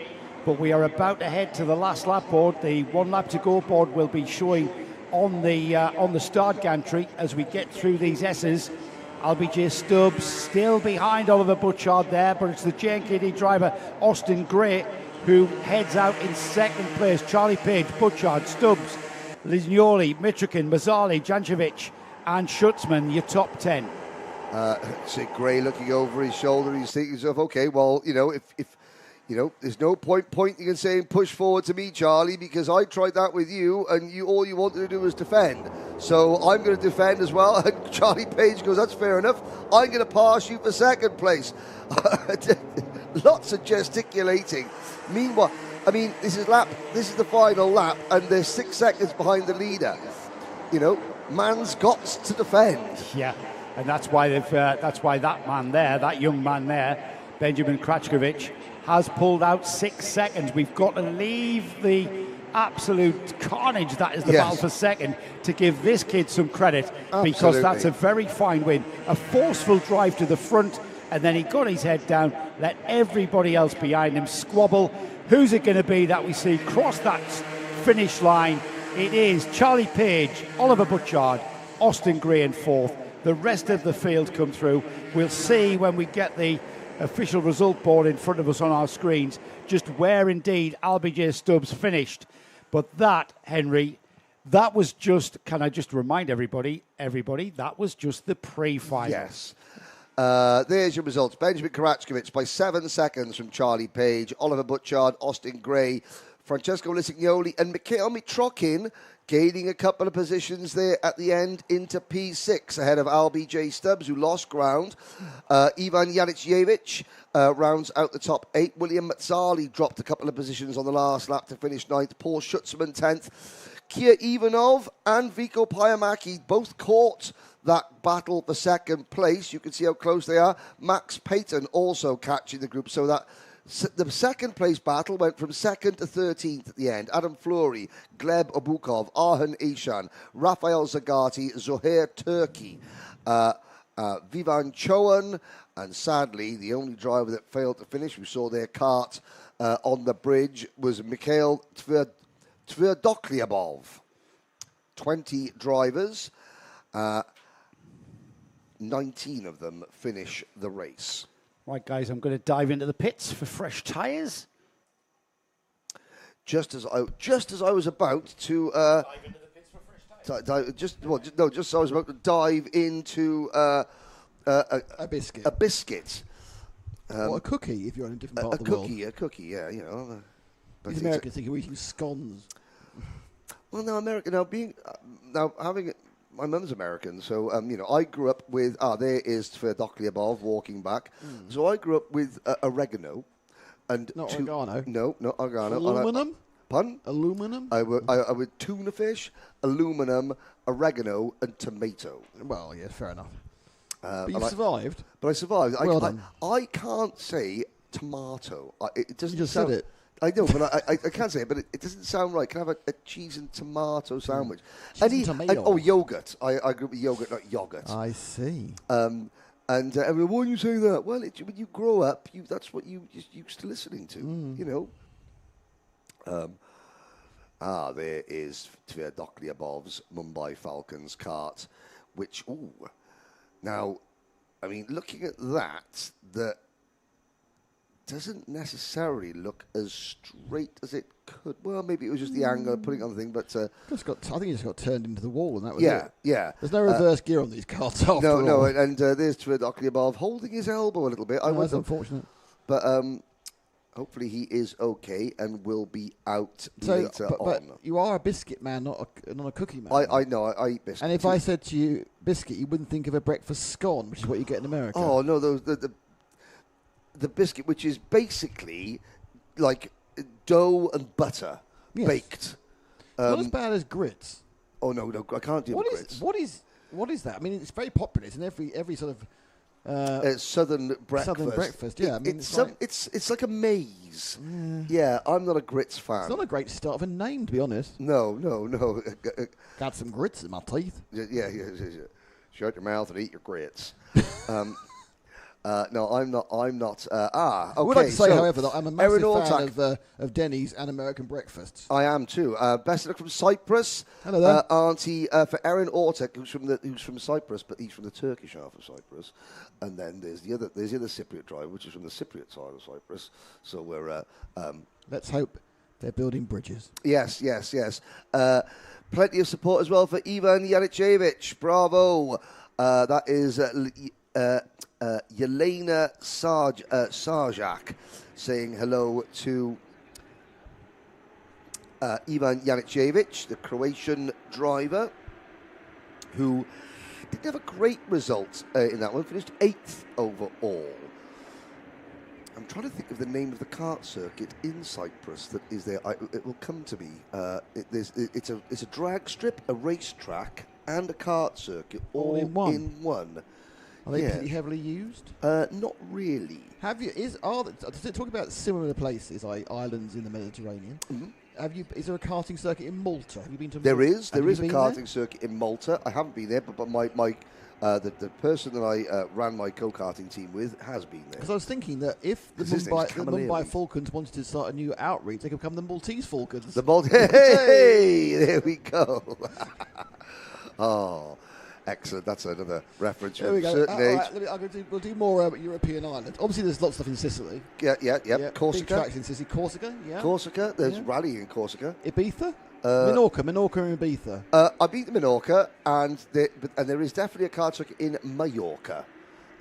But we are about to head to the last lap board. The 1 lap to go board will be showing on the start gantry as we get through these S's. LBJ Stubbs still behind Oliver Butchard there, but it's the JNKD driver Austin Gray who heads out in 2nd place. Charlie Page, Butchard, Stubbs, Lisignoli, Mitrokin, Mazzali, Jankovic and Schutzman, your top 10. See Gray looking over his shoulder, he's thinking to himself, okay, well, if there's no point pointing and saying push forward to me, Charlie, because I tried that with you and all you wanted to do was defend. So I'm going to defend as well. And Charlie Page goes, that's fair enough. I'm going to pass you for 2nd place. Lots of gesticulating. Meanwhile, I mean, this is the final lap, and they're 6 seconds behind the leader. Man's got to defend. Yeah, and that's why that young man there, Benjamin Karachkovic, has pulled out 6 seconds. We've got to leave the absolute carnage that is the battle for 2nd to give this kid some credit. Absolutely. Because that's a very fine win. A forceful drive to the front, and then he got his head down, let everybody else behind him squabble. Who's it going to be that we see cross that finish line? It is Charlie Page, Oliver Butchard, Austin Gray in 4th. The rest of the field come through. We'll see when we get the official result board in front of us on our screens just where indeed LBJ Stubbs finished. But that, Henry, that was just, can I just remind everybody, that was just the pre-final. Yes. There's your results. Benjamin Karachkovic by 7 seconds from Charlie Page, Oliver Butchard, Austin Gray, Francesco Lisignoli and Mikhail Mitrokin gaining a couple of positions there at the end into P6 ahead of LBJ Stubbs, who lost ground. Ivan Janickiewicz rounds out the top 8. William Mazzali dropped a couple of positions on the last lap to finish 9th. Paul Schutzman 10th. Kia Ivanov and Vaiko Payamaki both caught that battle for 2nd place. You can see how close they are. Max Payton also catching the group, so that the 2nd place battle went from 2nd to 13th at the end. Adam Fleury, Gleb Obukov, Arhan Ishan, Rafael Zagati, Zohair Turki. Vivan Chowan, and sadly, the only driver that failed to finish, we saw their kart on the bridge, was Mikhail Tverdokliabov. 20 drivers, 19 of them finish the race. Right, guys, I'm going to dive into the pits for fresh tyres. Just as I was about to dive into the pits for fresh tyres. Just as I was about to dive into a biscuit. A biscuit. Or a cookie, if you're in a different part of the world. A cookie, yeah, you know. These Americans think you're eating scones. Well, now my mum's American, so I grew up with there is Tverdokliabov walking back. So I grew up with oregano, and not oregano. No, not oregano. Aluminum. Pardon? Aluminum. I would tuna fish, aluminum, oregano, and tomato. Well, yeah, fair enough. But you survived. But I survived. Well done. I can't say tomato. It doesn't. You just sound, said it. I know, but I can't say it, but it doesn't sound right. Can I have a cheese and tomato sandwich? Cheese and tomato. Yogurt. I grew up with yogurt, not yogurt. I see. And everyone, why do you say that? Well, when you grow up, that's what you used to listening to, you know. There is Tverdokliabov's Mumbai Falcons kart, which, now, I mean, looking at that doesn't necessarily look as straight as it could. Well, maybe it was just the angle of putting it on the thing, but... I think it just got turned into the wall, and that was it. Yeah. There's no reverse gear on these carts after all. No, and there's Tverdokliabov holding his elbow a little bit. That's unfortunate. But hopefully he is okay and will be out later on. But you are a biscuit man, not a cookie man. I know, I eat biscuits. And if I said to you biscuit, you wouldn't think of a breakfast scone, which is what you get in America. Oh, no, the biscuit, which is basically like dough and butter baked. Not as bad as grits. Oh, no, I can't do grits. What is that? I mean, it's very popular. It's in every sort of... Southern breakfast. Southern breakfast, yeah. It's like a maze. Yeah, I'm not a grits fan. It's not a great start of a name, to be honest. No. Got some grits in my teeth. Yeah. Shut your mouth and eat your grits. No, I'm not. Okay. I would like to say, however, that I'm a massive fan of Denny's and American breakfasts. I am too. Best of luck from Cyprus. Hello there. Auntie for Erin Ortek, who's from Cyprus, but he's from the Turkish half of Cyprus. And then there's the other Cypriot driver, which is from the Cypriot side of Cyprus. So we're. Let's hope they're building bridges. Yes. Plenty of support as well for Ivan Yanichevich. Bravo. That is. Yelena Sarjak saying hello to Ivan Yanichevich, the Croatian driver, who didn't have a great result in that one, finished 8th overall. I'm trying to think of the name of the kart circuit in Cyprus that is there. It will come to me. It's a drag strip, a racetrack, and a kart circuit all in one. Are they pretty heavily used? Not really. Does it talk about similar places, like islands in the Mediterranean? Mm-hmm. Is there a karting circuit in Malta? Have you been to Malta? There is a karting circuit in Malta. I haven't been there, but the person that I ran my go-karting team with has been there. Because I was thinking that if the Mumbai Falcons wanted to start a new outreach, they could become the Maltese Falcons. Hey, there we go. Oh. Excellent. That's another reference from a certain age. Right, we'll do more European islands. Obviously, there's lots of stuff in Sicily. Yeah. Corsica. Big tracks in Sicily. Corsica, yeah. Corsica. There's rally in Corsica. Ibiza. Minorca and Ibiza. I beat the Minorca, and there is definitely a kart circuit in Mallorca.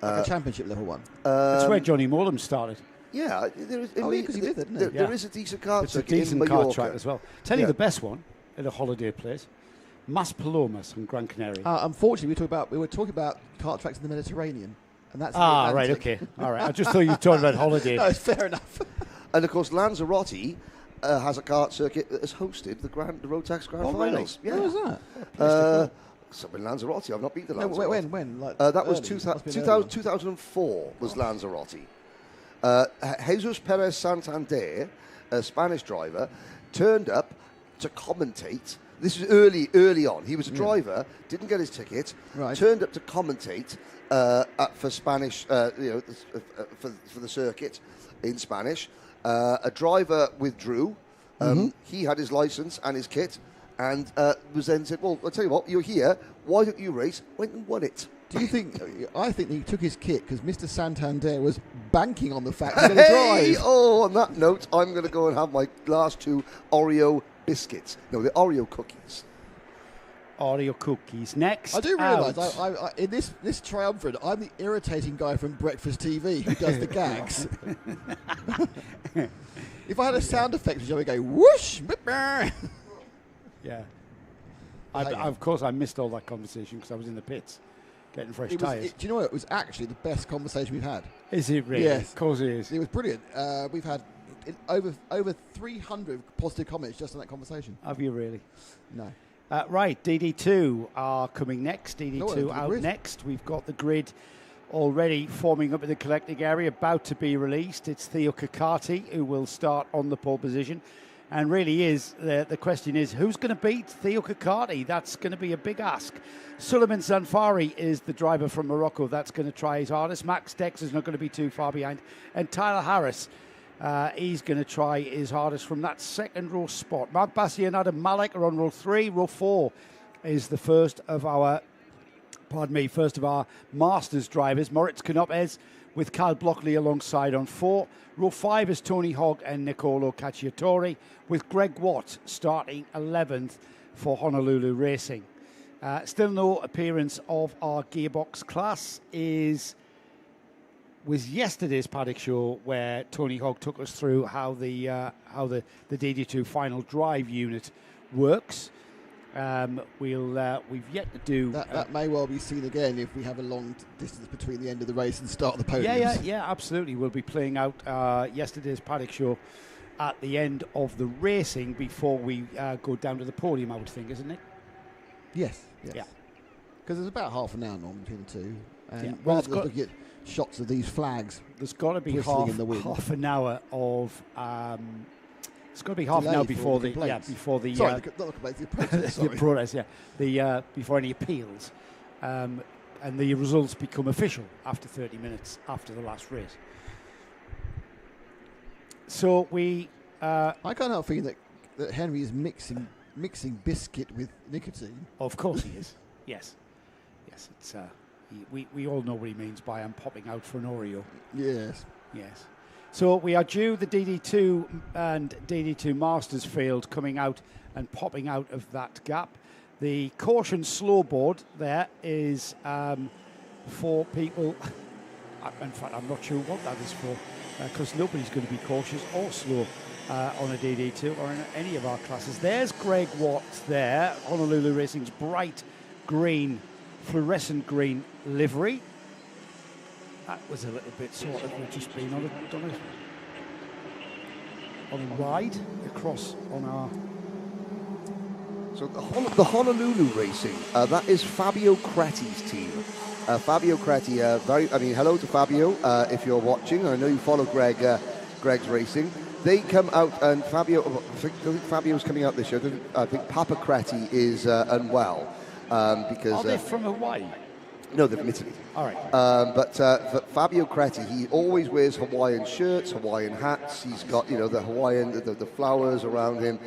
Like a championship level one. That's where Johnny Molam started. Yeah, there is. Because he did it, didn't he? There is a decent kart circuit in Mallorca. It's a decent kart track as well. Tell you the best one at a holiday place. Mas Palomas on Gran Canaria. Unfortunately, we were talking about kart tracks in the Mediterranean, and that's right. Okay, all right. I just thought you were talking about holiday. No, it's fair enough. And of course, Lanzarote has a kart circuit that has hosted the Rotax Grand Finals. Really? Yeah. What was that? So in Lanzarote, I've not been to Lanzarote. When? That was 2004. Was Lanzarote. Jesus Perez Santander, a Spanish driver, turned up to commentate. this was early on. He was a driver, didn't get his ticket, turned up to commentate for Spanish, for the circuit in Spanish. A driver withdrew. He had his license and his kit, and was then said, "Well, I'll tell you what, you're here. Why don't you race?" Went and won it. Do you think? I think he took his kit because Mr. Santander was banking on the fact he's going to drive. Oh, on that note, I'm going to go and have my last 2 Oreo biscuits. No, the Oreo cookies. Oreo cookies. Next, I do realise I in this triumvirate, I'm the irritating guy from Breakfast TV who does the gags. If I had a sound effect, I would go whoosh. Yeah. Of course, I missed all that conversation because I was in the pits getting fresh tyres. Do you know what? It was actually the best conversation we've had. Is it really? Yes. Of course it is. It was brilliant. We've had over 300 positive comments just on that conversation. Have you really? No. Right, DD2 are coming next. DD2 out next. We've got the grid already forming up in the collecting area, about to be released. It's Theo Kakati who will start on the pole position. And really the question is, who's going to beat Theo Kakati? That's going to be a big ask. Suleiman Zanfari is the driver from Morocco. That's going to try his hardest. Max Dexter's not going to be too far behind. And Tyler Harris, he's going to try his hardest from that second row spot. Mark Bassier and Adam Malek are on row 3. Row 4 is the first of our Masters drivers. Moritz Knopes with Kyle Blockley alongside on 4. Row 5 is Tony Hogg and Nicolo Cacciatore, with Greg Watt starting 11th for Honolulu Racing. Still no appearance of our gearbox class was yesterday's Paddock show, where Tony Hogg took us through how the DD2 final drive unit works. We've yet to do that. May well be seen again if we have a long distance between the end of the race and start the podiums. Yeah, absolutely. We'll be playing out yesterday's Paddock show at the end of the racing before we go down to the podium, I would think, isn't it? Yes. Yeah. Because there's about half an hour on between the two. And well, rather than looking at shots of these flags, there's got to be half an hour of. It's got to be half an hour before the protest, before any appeals, and the results become official after 30 minutes after the last race. So I can't help feeling that Henry is mixing biscuit with nicotine. Of course he is. Yes. It's we all know what he means by "I'm popping out for an Oreo." Yes. So we are due the DD2 and DD2 Masters field coming out and popping out of that gap. The caution slow board there is for people. In fact, I'm not sure what that is for, because nobody's going to be cautious or slow on a DD2 or in any of our classes. There's Greg Watts there, Honolulu Racing's bright green, fluorescent green livery. That was a little bit sort of, we've just been on a ride across on our... So the Honolulu Racing, that is Fabio Cretti's team. Fabio Cretti, hello to Fabio if you're watching. I know you follow Greg's racing. They come out, and Fabio, I think Fabio's coming out this year. I think Papa Cretti is unwell because... Are they from Hawaii? No, they're from Italy. All right. But Fabio Cretti, he always wears Hawaiian shirts, Hawaiian hats. He's got, the Hawaiian, the flowers around him.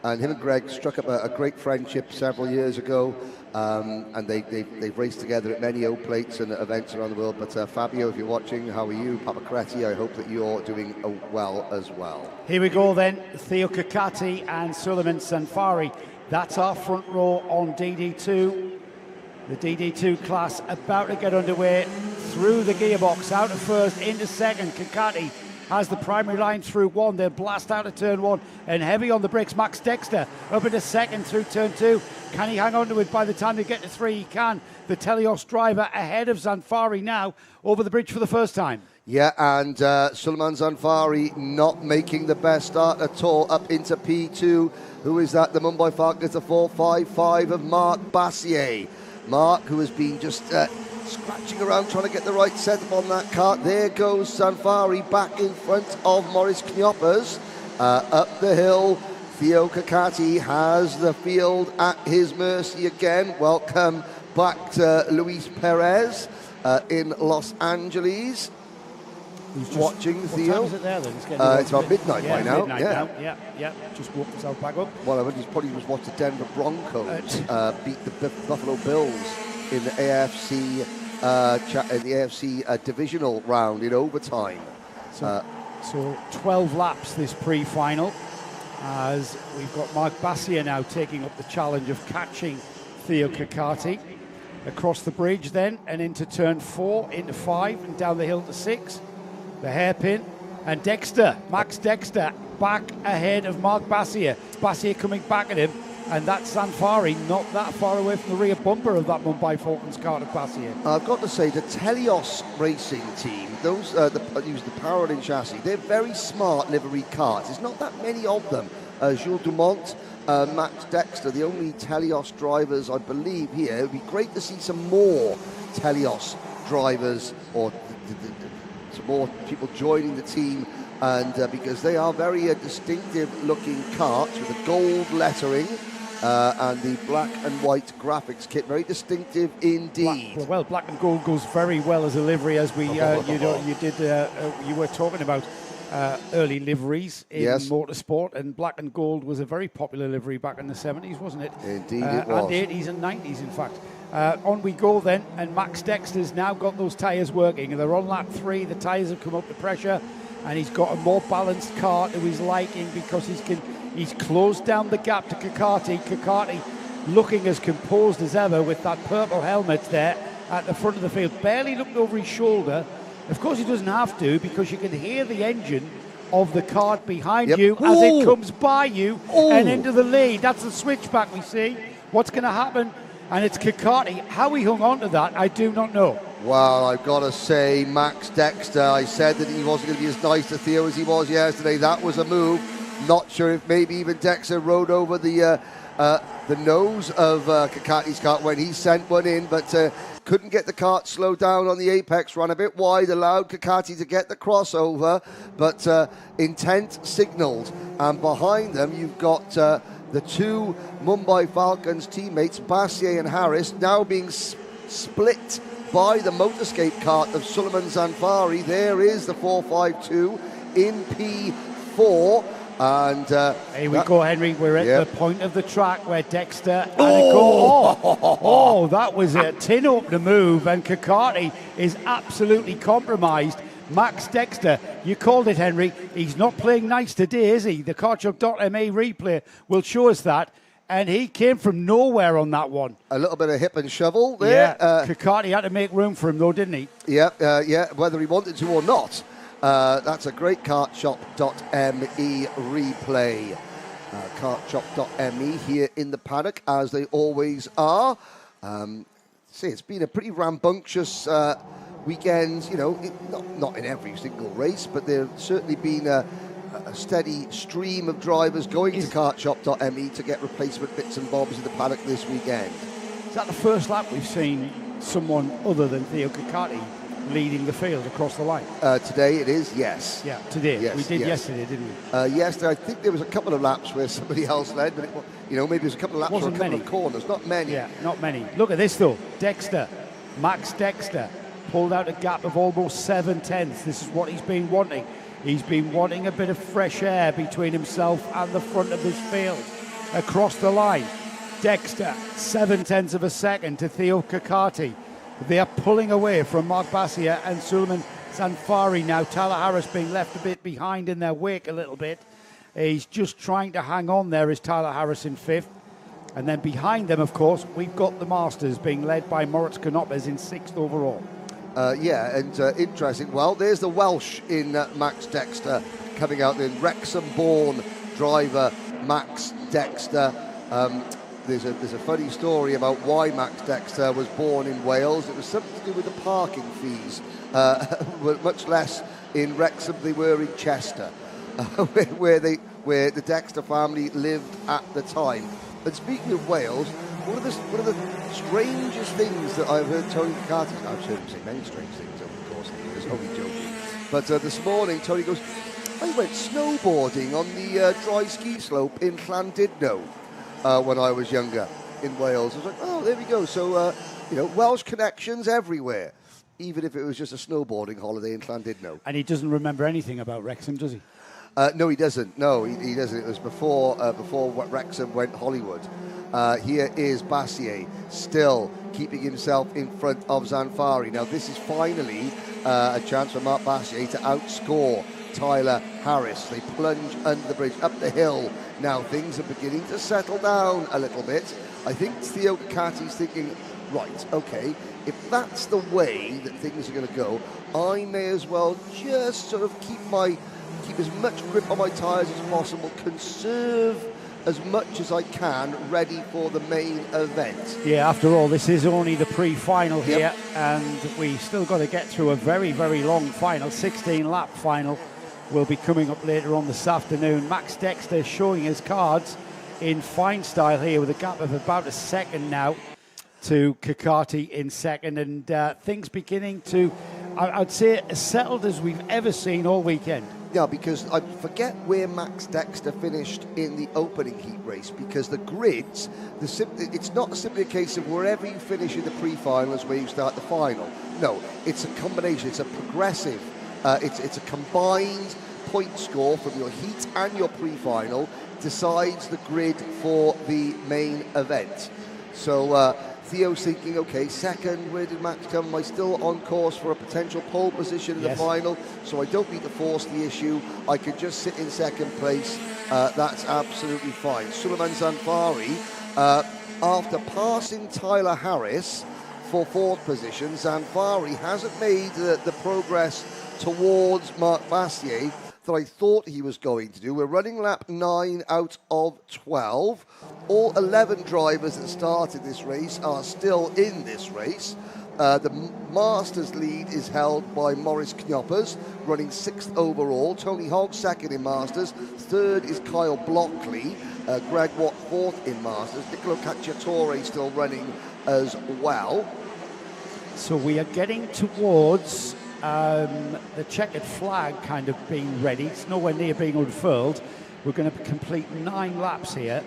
And him and Greg struck up a great friendship several years ago. And they've raced together at many O-plates and events around the world. But Fabio, if you're watching, how are you? Papa Cretti, I hope that you're doing well as well. Here we go then. Theo Kakati and Suleiman Zanfari. That's our front row on DD2. The DD2 class about to get underway through the gearbox, out of first, into second. Kakati has the primary line through 1. They'll blast out of turn 1 and heavy on the brakes. Max Dexter up into second through turn 2. Can he hang on to it by the time they get to 3? He can. The Telios driver ahead of Zanfari now over the bridge for the first time. Yeah, and Suleiman Zanfari not making the best start at all up into P2. Who is that? The Mumbai Falcons, the 4.55 of Mark Bassier. Mark, who has been just scratching around trying to get the right setup on that kart. There goes Zanfari back in front of Maurice Knopes. Up the hill Theo Kakati has the field at his mercy again. Welcome back to Luis Perez in Los Angeles. Watching Theo. What time is it there then? It's about midnight by now. Midnight now. Just walked himself back up. Well, I just probably was watching the Denver Broncos beat the Buffalo Bills in the AFC divisional round in overtime. So 12 laps this pre-final, as we've got Mark Bassier now taking up the challenge of catching Theo Kakati. Across the bridge then, and into turn 4, into 5, and down the hill to 6. The hairpin, and Max Dexter, back ahead of Mark Bassier. Bassier coming back at him, and that's Zanfari not that far away from the rear bumper of that Mumbai Falcons car to Bassier. I've got to say, the Telios racing team, those use the Parolin chassis, they're very smart livery cars. There's not that many of them. Jules Dumont, Max Dexter, the only Telios drivers, I believe, here. It would be great to see some more Telios drivers or some more people joining the team, and because they are very distinctive looking karts with the gold lettering and the black and white graphics kit, very distinctive indeed. Black and gold goes very well as a livery, as we you were talking about early liveries in motorsport, and black and gold was a very popular livery back in the 70s, wasn't it? Indeed it was. And 80s and 90s, in fact. On we go then, and Max Dexter's now got those tyres working, and they're on lap 3. The tyres have come up to pressure, and he's got a more balanced car to his liking, because he's closed down the gap to Kakati. Kakati looking as composed as ever with that purple helmet there at the front of the field, barely looked over his shoulder. Of course he doesn't have to, because you can hear the engine of the car behind you as it comes by you and into the lead. That's the switchback we see. What's going to happen? And it's Kakati. How he hung on to that, I do not know. Well, I've got to say, Max Dexter, I said that he wasn't going to be as nice to Theo as he was yesterday. That was a move. Not sure if maybe even Dexter rode over the nose of Kakati's kart when he sent one in, but couldn't get the kart slowed down on the apex, ran a bit wide, allowed Kakati to get the crossover, but intent signalled. And behind them, you've got the two Mumbai Falcons teammates, Bassier and Harris, now being split by the Motorscape kart of Suleiman Zanfari. There is the 452 in P4. And here we go, Henry. We're at the point of the track where Dexter had a go. That was a tin opener move, and Kakati is absolutely compromised. Max Dexter, you called it, Henry. He's not playing nice today, is he? The Kartdrome replay will show us that. And he came from nowhere on that one. A little bit of hip and shovel there. Yeah, Kakati had to make room for him, though, didn't he? Yeah, whether he wanted to or not. That's a great Kartshop.me replay. Kartshop.me here in the paddock, as they always are. It's been a pretty rambunctious weekend, not in every single race, but there's certainly been a steady stream of drivers going to Kartshop.me to get replacement bits and bobs in the paddock this weekend. Is that the first lap we've seen someone other than Theo Kakati leading the field across the line? Today it is, yes. Yeah, today. Yes, we did yesterday, didn't we? Yesterday, I think there was a couple of laps where somebody else led, but maybe there's a couple of laps or a couple of corners, not many. Yeah, not many. Look at this though, Max Dexter, pulled out a gap of almost 7/10. This is what he's been wanting. He's been wanting a bit of fresh air between himself and the front of this field. Across the line, Dexter, 7/10 of a second to Theo Kakati. They are pulling away from Mark Bassier and Suleiman Zanfari now. Tyler Harris being left a bit behind in their wake a little bit. He's just trying to hang on there as Tyler Harris in 5th. And then behind them, of course, we've got the Masters being led by Moritz Canopes in 6th overall. Interesting. Well, there's the Welsh in Max Dexter coming out in Wrexham-born driver Max Dexter. There's a funny story about why Max Dexter was born in Wales. It was something to do with the parking fees, much less in Wrexham they were in Chester, where the Dexter family lived at the time. And speaking of Wales, one of the strangest things that I've heard Tony Kakati, I've heard him say many strange things over the course of the years, only joking. But this morning, Tony goes, I went snowboarding on the dry ski slope in Llandudno when I was younger in Wales. I was like, oh, there we go. So, Welsh connections everywhere, even if it was just a snowboarding holiday in Llandudno. And he doesn't remember anything about Wrexham, does he? No, he doesn't. No, he doesn't. It was before Wrexham went Hollywood. Here is Bassier still keeping himself in front of Zanfari. Now, this is finally a chance for Mark Bassier to outscore Tyler Harris. They plunge under the bridge, up the hill. Now, things are beginning to settle down a little bit. I think Theo Kakati's thinking, right, okay, if that's the way that things are going to go, I may as well just sort of keep as much grip on my tyres as possible, conserve as much as I can, ready for the main event. Yeah, after all, this is only the pre-final here, and we still got to get through a very, very long final. 16-lap final will be coming up later on this afternoon. Max Dexter showing his cards in fine style here with a gap of about a second now to Kakati in second, and things beginning to, I'd say, as settled as we've ever seen all weekend. Yeah, because I forget where Max Dexter finished in the opening heat race, because the grids, it's not simply a case of wherever you finish in the pre-final is where you start the final. No, it's a combination, it's a progressive, it's a combined point score from your heat and your pre-final decides the grid for the main event. So Theo's thinking, okay, second, where did Max come? Am I still on course for a potential pole position in the final? So I don't need to force the issue. I could just sit in second place. That's absolutely fine. Suleiman Zanfari, after passing Tyler Harris for fourth position, Zanfari hasn't made the progress towards Mark Bassier that I thought he was going to do. We're running lap 9 out of 12. All 11 drivers that started this race are still in this race. The Masters lead is held by Maurice Knoppers, running 6th overall. Tony Hogg second in Masters. Third is Kyle Blockley. Greg Watt fourth in Masters. Nicolo Cacciatore still running as well. So we are getting towards the checkered flag kind of being ready. It's nowhere near being unfurled. We're going to complete 9 laps here.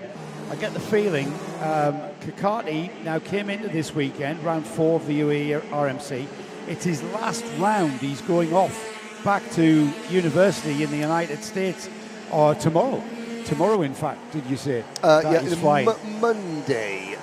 I get the feeling Kakati now came into this weekend, round 4 of the UAE RMC. It's his last round. He's going off back to university in the United States tomorrow. Tomorrow, in fact, did you say? Monday.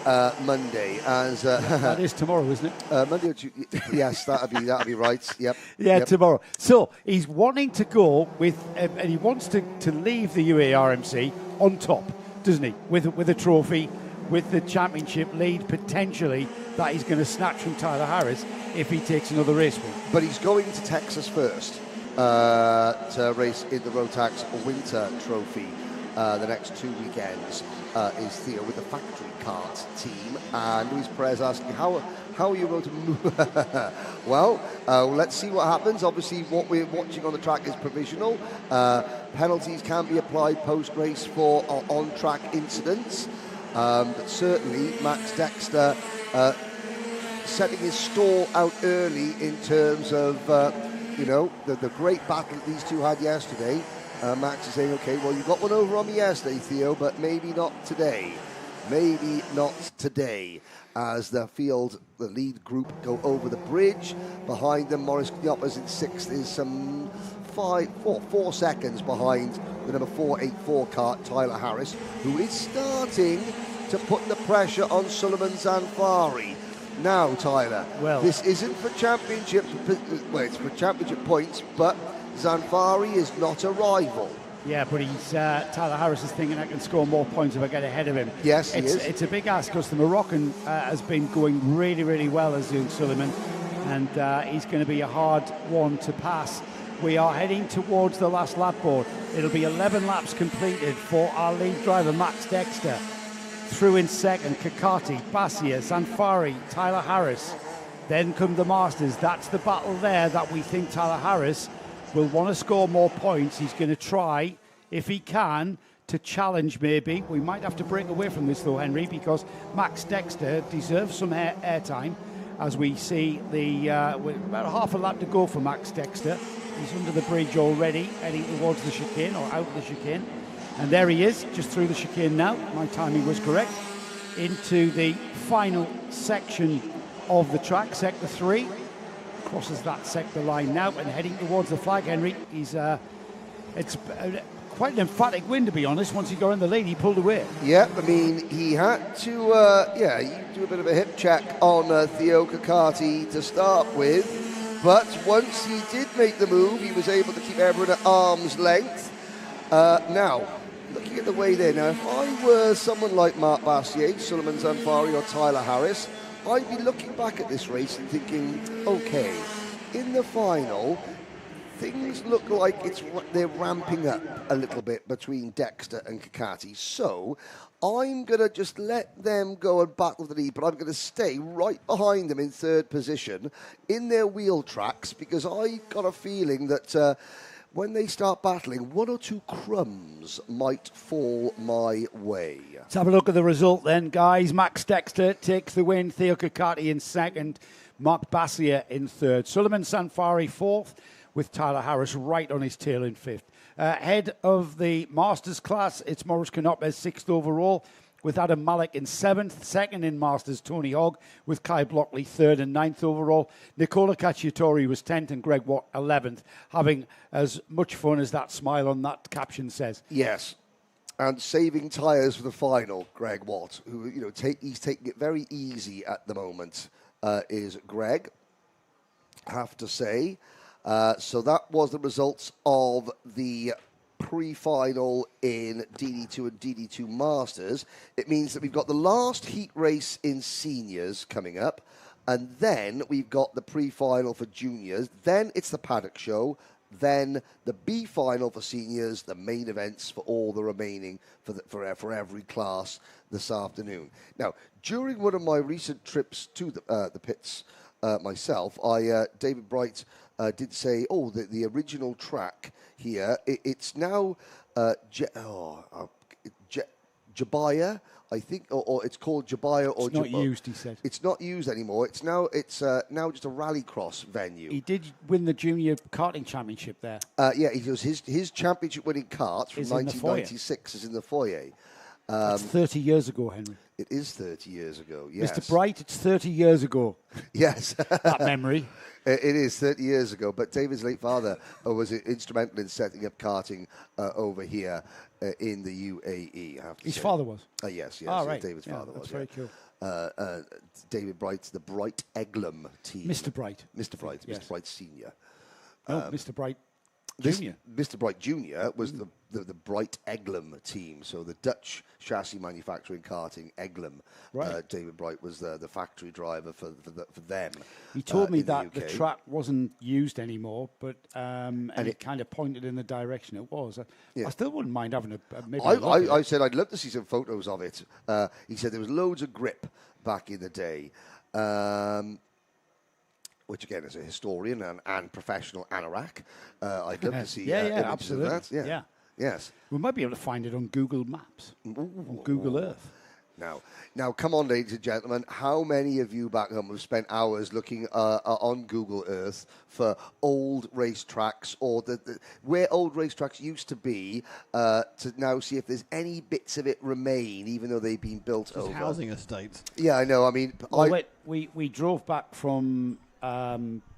As that is tomorrow, isn't it? Monday. Yes, that'll be right. Yep. Yeah, tomorrow. So he's wanting to go with, and he wants to leave the UAE RMC on top, doesn't he? With a trophy, with the championship lead potentially that he's going to snatch from Tyler Harris if he takes another race win. But he's going to Texas first to race in the Rotax Winter Trophy. The next 2 weekends is Theo with the factory kart team, and Luis Perez asking how are you going to move? Well, let's see what happens. Obviously, what we're watching on the track is provisional. Penalties can be applied post-race for on-track incidents, but certainly Max Dexter setting his stall out early in terms of the great battle that these two had yesterday. Max is saying, okay, well, you got one over on me yesterday, Theo, but maybe not today. Maybe not today. As the lead group go over the bridge. Behind them, Maurice Knoppers in 6th is some 4 seconds behind the number 484 kart, Tyler Harris, who is starting to put the pressure on Suleiman Zanfari. Now, Tyler, this isn't for championship, it's for championship points, but Zanfari is not a rival. Yeah, but he's Tyler Harris is thinking I can score more points if I get ahead of him. Yes, he is. It's a big ask because the Moroccan has been going really, really well as Zoon Suleiman, and he's going to be a hard one to pass. We are heading towards the last lap board. It'll be 11 laps completed for our lead driver, Max Dexter. Through in second, Kakati, Bassier, Zanfari, Tyler Harris. Then come the Masters. That's the battle there that we think Tyler Harris will want to score more points. He's going to try, if he can, to challenge maybe. We might have to break away from this though, Henry, because Max Dexter deserves some airtime as we see with about half a lap to go for Max Dexter. He's under the bridge already, heading towards the chicane, or out of the chicane. And there he is, just through the chicane now. My timing was correct. Into the final section of the track, sector 3. Crosses that sector line now and heading towards the flag, Henry. It's quite an emphatic win, to be honest. Once he got in the lead, he pulled away. Yeah, I mean, he had to, do a bit of a hip check on Theo Kakati to start with. But once he did make the move, he was able to keep everyone at arm's length. Now, looking at the way there, now, if I were someone like Mark Bassier, Suleiman Zanfari or Tyler Harris, I'd be looking back at this race and thinking, okay, in the final, things look like they're ramping up a little bit between Dexter and Kakati. So I'm going to just let them go and battle the lead, but I'm going to stay right behind them in third position in their wheel tracks, because I got a feeling that when they start battling, 1 or 2 crumbs might fall my way. Let's have a look at the result then, guys. Max Dexter takes the win. Theo Kakati in second. Mark Bassier in third. Suleiman Sanfari fourth, with Tyler Harris right on his tail in fifth. Head of the Masters class, it's Maurice Canopes, sixth overall, with Adam Malik in seventh. Second in Masters, Tony Hogg, with Kai Blockley third and ninth overall. Nicola Cacciatore was 10th and Greg Watt 11th, having as much fun as that smile on that caption says. Yes. And saving tyres for the final, Greg Watt, who he's taking it very easy at the moment, is Greg, have to say. So that was the results of the pre-final in DD2 and DD2 Masters. It means that we've got the last heat race in seniors coming up, and then we've got the pre-final for juniors. Then it's the Paddock show. Then the B final for seniors, the main events for all the remaining for every class this afternoon. Now, during one of my recent trips to the pits myself, David Bright did say, the original track here, it's now Jabaya, I think, or it's called Jabaya or It's not used, he said. It's not used anymore. It's now just a rallycross venue. He did win the junior karting championship there. He was his championship winning kart from 1996 is in the foyer. That's 30 years ago, Henry. It is 30 years ago, yes. Mr. Bright, it's 30 years ago. Yes. That memory. It is 30 years ago, but David's late father was instrumental in setting up karting over here in the UAE. His father was? Yes. Oh, right. David's father was. That's very cool. David Bright's the Bright Eglum team. Mr. Bright. Mr. Bright. Yes. Mr. Bright Senior. No, Mr. Bright Junior. Mr. Bright Junior was the Bright Eglum team, so the Dutch chassis manufacturing karting Eglum. Right. David Bright was the factory driver for them. He told me in that the the UK. track wasn't used anymore, but and it kind of pointed in the direction it was. I still wouldn't mind having maybe a look at it. I said I'd love to see some photos of it. He said there was loads of grip back in the day. Which again, as a historian and professional anorak, I'd love to see images absolutely. of that. Yeah. Yes. We might be able to find it on Google Maps, on Google Earth. Now, come on, ladies and gentlemen. How many of you back home have spent hours looking on Google Earth for old racetracks or where old racetracks used to be to now see if there's any bits of it remain, even though they've been built over? Housing estates. Yeah, I know. I mean, we drove back from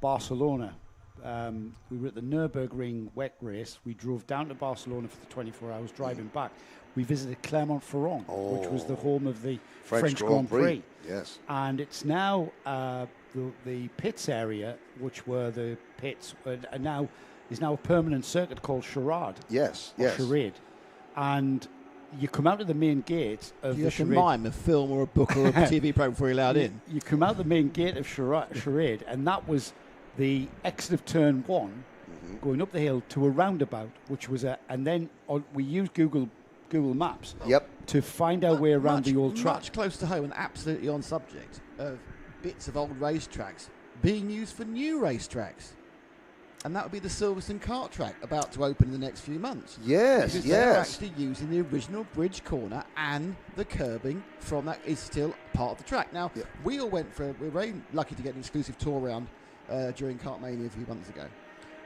Barcelona. We were at the Nürburgring wet race. We drove down to Barcelona for the 24 hours, driving back. We visited Clermont-Ferrand, which was the home of the French Grand Prix. Yes. And it's now the pits area, which were the pits, is now a permanent circuit called Charade. Yes. Charade. And you come out of the main gate of you the have to Charade. mime a film or a book or a TV program before you're allowed in. You come out the main gate of Charade, and that was the exit of turn 1, going up the hill to a roundabout, which was and then we used Google Maps to find our way around the old track. Much close to home and absolutely on subject of bits of old racetracks being used for new racetracks. And that would be the Silverstone kart track about to open in the next few months. Yes, because they're actually using the original bridge corner, and the curbing from that is still part of the track. Now, we all we're very lucky to get an exclusive tour around during Kartmania a few months ago.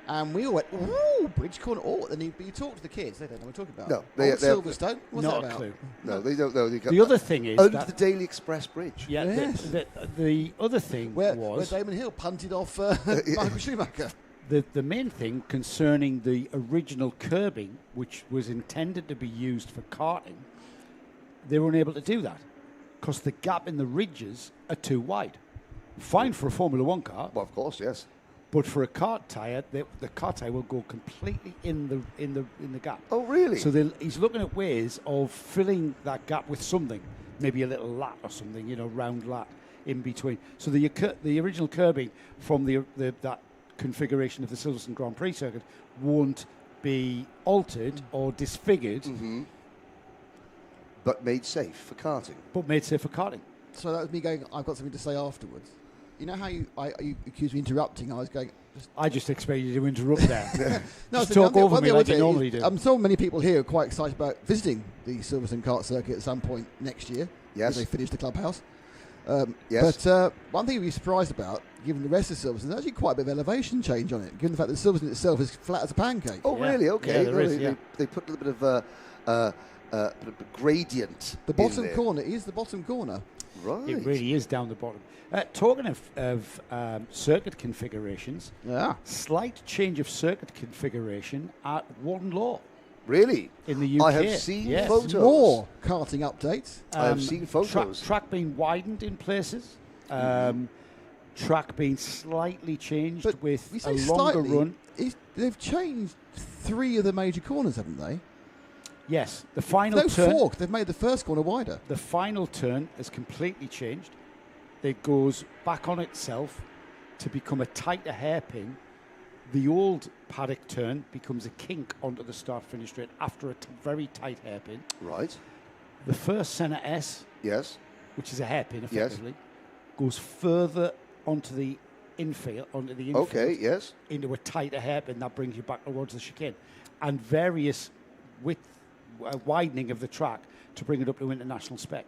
And we all went, ooh, Bridge Corner. Oh, then you talk to the kids, they don't know what we're talking about. No, they're Silverstone. What's not that a about? clue. No, they don't know. The other thing is under that the Daily Express Bridge. yeah, Yes. the other thing Where was Damon Hill punted off Michael Schumacher. the main thing concerning the original curbing, which was intended to be used for karting. They were unable to do that because the gap in the ridges are too wide. Fine for a Formula One car, Well, of course, yes. but for a kart tyre, the kart tyre will go completely in the gap. Oh, really? So he's looking at ways of filling that gap with something, maybe a little lat or something, round lat in between. So the original curbing from that configuration of the Silverstone Grand Prix circuit won't be altered or disfigured, But made safe for karting. but made safe for karting. So that was me going, I've got something to say afterwards. You know how you accused me of interrupting? I was going, I just expect you to interrupt there. no, Just so talk over me like you normally do. I'm so many people here are quite excited about visiting the Silverstone kart circuit at some point next year. Yes. As they finish the clubhouse. Yes. But one thing you'd be surprised about, given the rest of Silverstone, there's actually quite a bit of elevation change on it, given the fact that Silverstone itself is flat as a pancake. Oh, Yeah. really? Okay. Yeah, there is, They put a little bit of a gradient. The in bottom there. corner is the bottom corner. Right. It really is down the bottom. Talking of circuit configurations, Yeah. slight change of circuit configuration at Warden Law Really? in the UK. I have seen Yes. photos. More karting updates. I have seen photos. Track being widened in places. Track being slightly changed But with we a say longer slightly, run. they've changed 3 of the major corners, haven't they? Yes, the final No, turn. 4. They've made the first corner wider. The final turn is completely changed. It goes back on itself to become a tighter hairpin. The old Paddock turn becomes a kink onto the start-finish straight after a very tight hairpin. Right. The first centre S, Yes. which is a hairpin Yes. effectively, goes further onto the infield, Okay. Yes. into a tighter hairpin that brings you back towards the chicane, and various widening of the track to bring it up to international spec.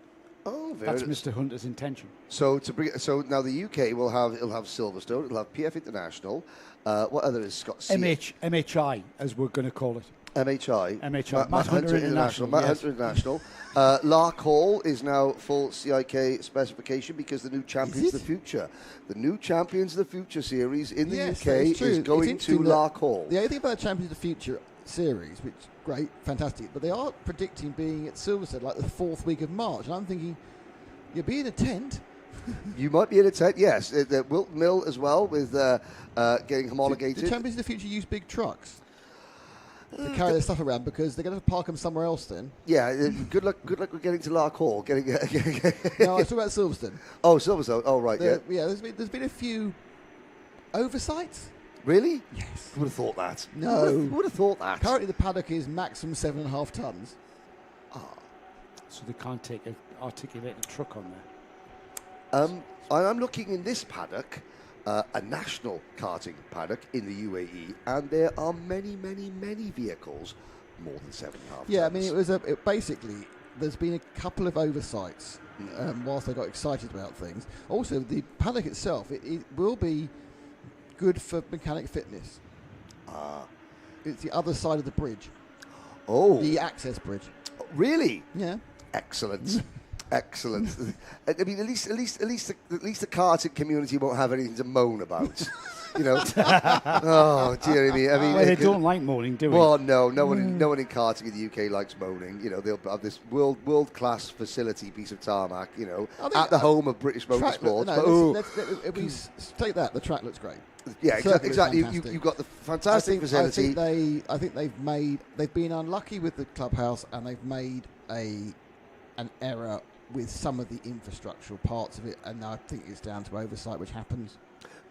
Oh, very. That's Mr. Hunter's intention. So now the UK will have Silverstone. It'll have PF International. What other is Scott? MHI, as we're going to call it. MHI. Matt Hunter International, Matt yes. Hunter International. Lark Hall is now full CIK specification because the new Champions of the Future. The new Champions of the Future series in the Yes, UK that is true. is It's going interesting to that Lark Hall. The only thing about the Champions of the Future series, which great, fantastic, but they are predicting being at Silverstone like the 4th week of March. And I'm thinking, you'll be in a tent. You might be in a tent, yes. The Wilton Mill as well with getting homologated. The Champions of the Future use big trucks to carry their stuff around because they're going to park them somewhere else then. Yeah, good luck with getting to Lark Hall. No, I was talking about Silverstone. Oh, Silverstone. Oh, right, yeah. There's been a few oversights. Really? Yes. Who would have thought that? No. Who would have thought that? Apparently the paddock is maximum 7.5 tonnes. So they can't take an articulated truck on there. I'm looking in this paddock, a national karting paddock in the UAE, and there are many, many, many vehicles more than 7.5 Yeah, I tons. mean, basically, there's been a couple of oversights whilst they got excited about things. Also, the paddock itself, it will be good for mechanic fitness. It's the other side of the bridge. Oh. The access bridge. Really? Yeah. Excellent. Excellent. I mean, at least the karting community won't have anything to moan about. Oh dear me. I mean, Well, they don't like moaning, do we? Well, no one in karting in the UK likes moaning. They'll have this world class facility, piece of tarmac. At the home of British motorsport. Take that. The track looks great. Yeah, Circuit is exactly. fantastic. You've got the fantastic facility. I think they've been unlucky with the clubhouse, and they've made an error with some of the infrastructural parts of it, and I think it's down to oversight, which happens.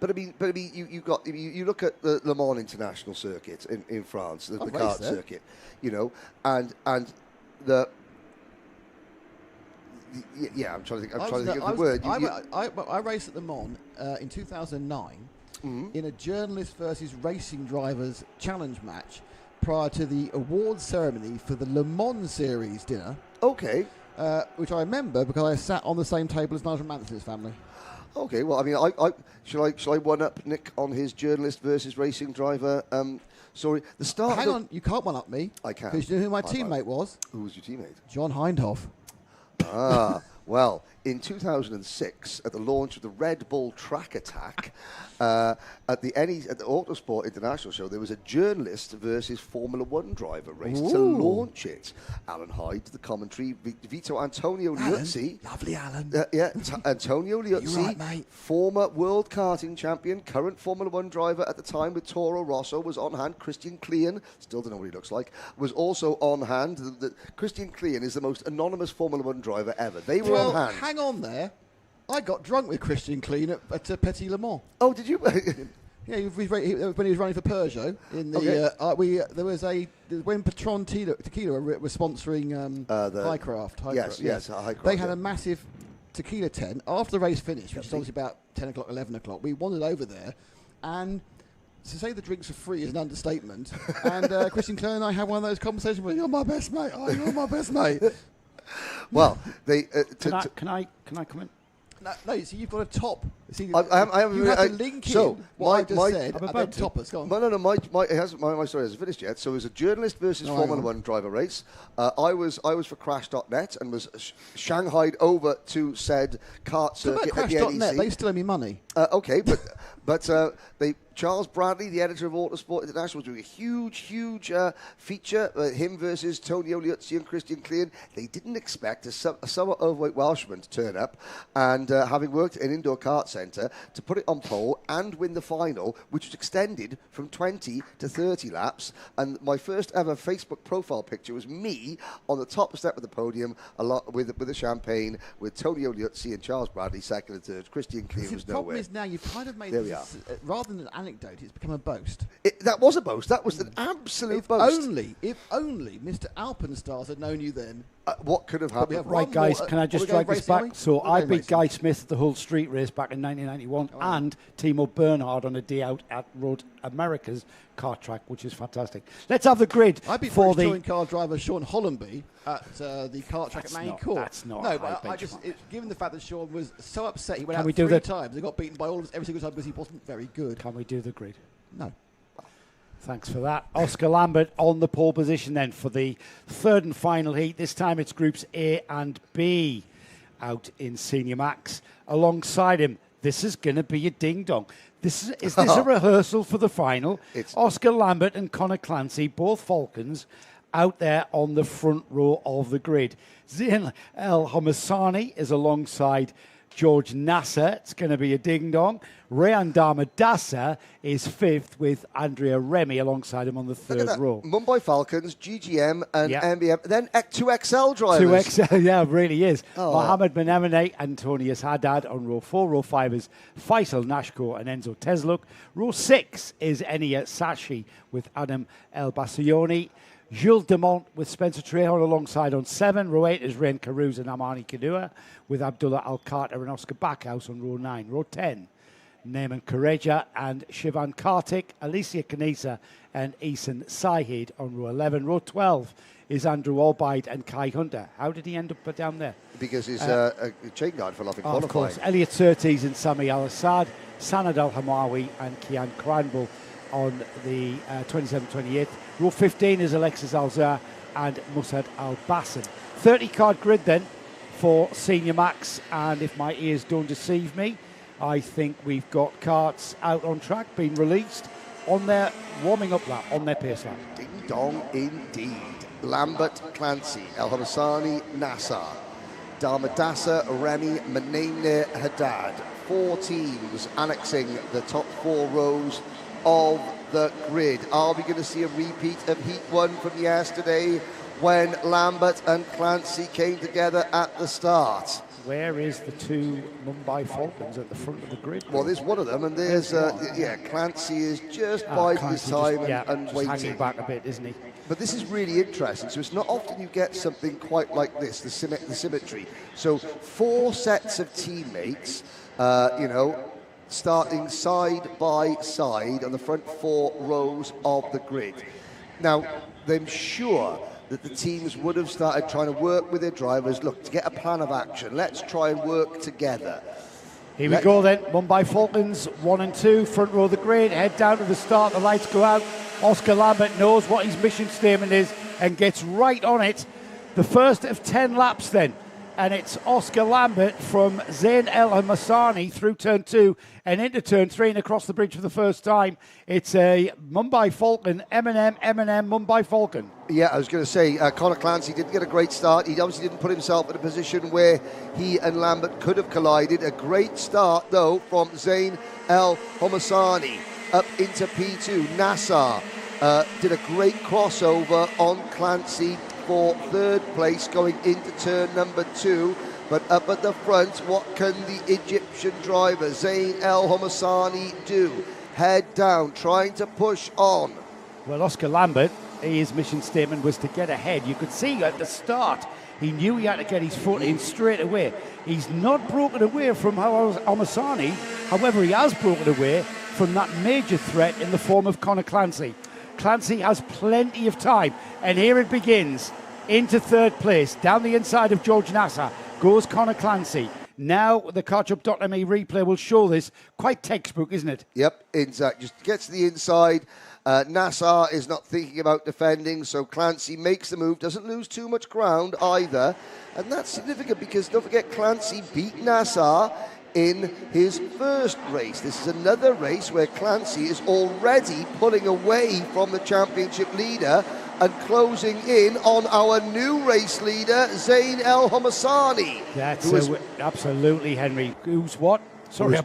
But I mean, you look at the Le Mans International Circuit in France, the kart circuit, and the. Yeah, I'm trying to think of the word. I raced at Le Mans in 2009 in a journalist versus racing drivers challenge match prior to the awards ceremony for the Le Mans Series dinner. Okay. Which I remember because I sat on the same table as Nigel Mansell's family. Okay, well, I mean, shall I one up Nick on his journalist versus racing driver? Sorry, the start. Hang on, you can't one up me. I can. Because you know who my teammate was? Who was your teammate? John Hindhoff. Ah, well, in 2006, at the launch of the Red Bull Track Attack, at the Autosport International Show, there was a journalist versus Formula One driver race to launch it. Alan Hyde, the commentary, Vito Antonio Liuzzi. Lovely Alan. Antonio Liuzzi, right, mate? former world karting champion, current Formula One driver at the time with Toro Rosso, was on hand. Christian Klein, still don't know what he looks like, was also on hand. Christian Klein is the most anonymous Formula One driver ever. They were on hand. Hang on there. I got drunk with Christian Klein at Petit Le Mans. Oh, did you? Yeah, when he was running for Peugeot, in the there was when Patron Tequila were sponsoring Highcraft. Yes, Highcraft. They had a massive tequila tent after the race finished, which is obviously about 10 o'clock, 11 o'clock. We wandered over there, and to say the drinks are free is an understatement. And Christian Klein and I had one of those conversations where you're my best mate. Oh, you're my best mate. Well, they can I come in? No, see, you've got a top. See, you have to link in what I just said and then top us. Go on. No, my story hasn't finished yet. So it was a journalist versus Formula One driver race. I was for Crash.net and was shanghaied over to said kart circuit at the Crash.net, NEC. they still owe me money. Okay, but Charles Bradley, the editor of Motorsport International, was doing a huge feature, him versus Tonio Liuzzi and Christian Klein. They didn't expect a somewhat overweight Welshman to turn up, and having worked in an indoor kart centre, to put it on pole and win the final, which was extended from 20 to 30 laps. And my first ever Facebook profile picture was me on the top step of the podium, with the champagne, with Tonio Liuzzi and Charles Bradley second and third. Christian Klein was nowhere. The problem is now you've kind of made this, rather than an anecdote, it's become a boast. That was a boast. That was an absolute boast. If only Mr. Alpenstars had known you then. What could have happened? Right, guys, can I just drag this back? So I beat Guy Smith at the Hull Street Race back in 1991 and Timo Bernhard on a day out at Road America's kart track, which is fantastic. Let's have the grid. I beat British touring car driver Sean Hollenby at the kart track at Manny Court. That's not. No, but given the fact that Sean was so upset, he went out 3 times. He got beaten by every single time because he wasn't very good. Can we do the grid? No. Thanks for that. Oscar Lambert on the pole position then for the third and final heat. This time it's groups A and B out in Senior Max. Alongside him, this is going to be a ding-dong. Is this a rehearsal for the final? It's Oscar Lambert and Conor Clancy, both Falcons, out there on the front row of the grid. Zain El Homassani is alongside George Nasser. It's going to be a ding-dong. Rayan Damadasa is fifth with Andrea Remy alongside him on the third row. Mumbai Falcons, GGM and MBM, then 2XL drivers. 2XL, yeah, it really is. Mohammed Benemene, Antonius Haddad on row 4. Row 5 is Faisal Nashko and Enzo Tesluk. Row 6 is Enia Sashi with Adam El Bassioni. Jules Demont with Spencer Trehorn alongside on 7. Row 8 is Ren Caruso and Amani Kadua with Abdullah Al-Carter and Oscar Backhouse on row 9. Row 10, Neyman Kareja and Shivan Kartik, Alicia Kanisa and Eason Saeed on row 11. Row 12 is Andrew Albaid and Kai Hunter. How did he end up down there? Because his chain guard fell off in qualifying. Of course. Elliot Surtees and Sami Al-Assad, Sanad Al-Hamawi and Kian Kranbul on the 27th-28th. Row 15 is Alexis Alzar and Musad Al-Bassem. 30-card grid then for Senior Max, and if my ears don't deceive me, I think we've got karts out on track, being released on their warming up lap, on their pace lap. Ding-dong indeed. Lambert, Clancy, El Homassani, Nassar, Damadasa, Remy, Menene, Haddad. 4 teams annexing the top 4 rows of the grid. Are we going to see a repeat of Heat 1 from yesterday when Lambert and Clancy came together at the start? Where is the 2 Mumbai Falcons at the front of the grid? Well, there's one of them, and there's Clancy is just biding his time and waiting. Hanging back a bit, isn't he? But this is really interesting. So it's not often you get something quite like this, the symmetry. So 4 sets of teammates, starting side by side on the front 4 rows of the grid. Now, I'm sure that the teams would have started trying to work with their drivers. Look, to get a plan of action, let's try and work together. Here we go then. Mumbai Falcons 1 and 2, front row of the grid, head down to the start, the lights go out. Oscar Lambert knows what his mission statement is and gets right on it. The first of 10 laps then, and it's Oscar Lambert from Zain El Hamasani through turn 2 and into turn 3 and across the bridge for the first time. It's a Mumbai Falcon, M&M, Mumbai Falcon. Yeah, I was going to say, Conor Clancy didn't get a great start. He obviously didn't put himself in a position where he and Lambert could have collided. A great start, though, from Zain El Hamasani up into P2. Nassar did a great crossover on Clancy for third place going into turn number 2. But up at the front, what can the Egyptian driver Zain El Hamasani do? Head down, trying to push on. Well, Oscar Lambert, his mission statement was to get ahead. You could see at the start, he knew he had to get his foot in straight away. He's not broken away from Hamasani. However, he has broken away from that major threat in the form of Conor Clancy. Clancy has plenty of time, and here it begins. Into third place, down the inside of George Nassar, goes Conor Clancy. Now the Kartdrome replay will show this. Quite textbook, isn't it? Yep, exactly. Just gets to the inside. Nassar is not thinking about defending, so Clancy makes the move, doesn't lose too much ground either. And that's significant because, don't forget, Clancy beat Nassar in his first race. This is another race where Clancy is already pulling away from the championship leader and closing in on our new race leader, Zain El Hamasani. That's absolutely, Henry. Who's what? Sorry,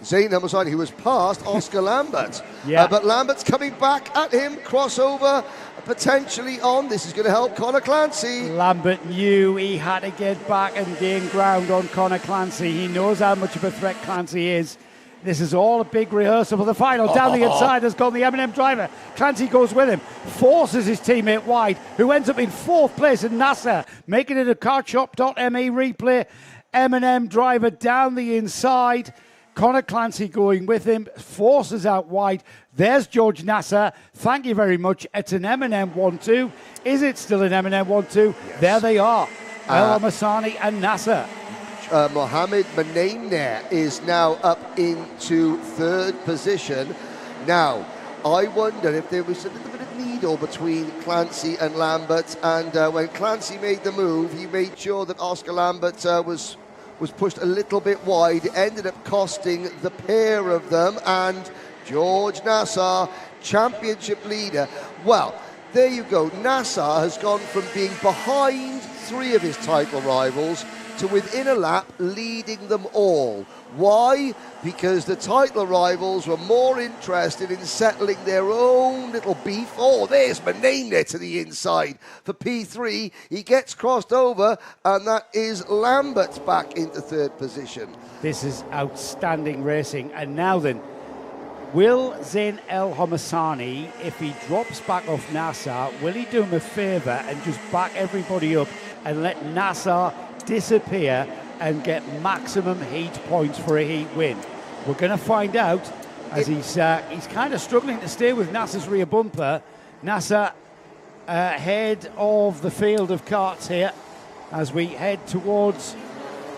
Zain El Hamasani, who was past Oscar Lambert. Yeah. But Lambert's coming back at him, crossover potentially on. This is going to help Conor Clancy. Lambert knew he had to get back and gain ground on Conor Clancy. He knows how much of a threat Clancy is. This is all a big rehearsal for the final. Down the inside has gone the M&M driver. Clancy goes with him, forces his teammate wide, who ends up in fourth place in Nassar, making it a Kartshop.me replay. M&M driver down the inside. Conor Clancy going with him, forces out wide. There's George Nassar. Thank you very much. It's an M&M 1-2. Is it still an M&M 1-2? Yes. There they are. El Hamasani and Nassar. Mohamed Menaimner is now up into third position. Now, I wonder if there was a little bit of needle between Clancy and Lambert, and when Clancy made the move, he made sure that Oscar Lambert was pushed a little bit wide. It ended up costing the pair of them, and George Nassar, championship leader. Well, there you go. Nassar has gone from being behind 3 of his title rivals to within a lap leading them all. Why? Because the title rivals were more interested in settling their own little beef. Oh, there's Menaimner to the inside for P3. He gets crossed over, and that is Lambert back into third position. This is outstanding racing. And now then, will Zain El Hamasani, if he drops back off Nassar, will he do him a favour and just back everybody up and let Nassar disappear and get maximum heat points for a heat win? We're going to find out, as he's kind of struggling to stay with Nassar's rear bumper. Nassar ahead of the field of karts here as we head towards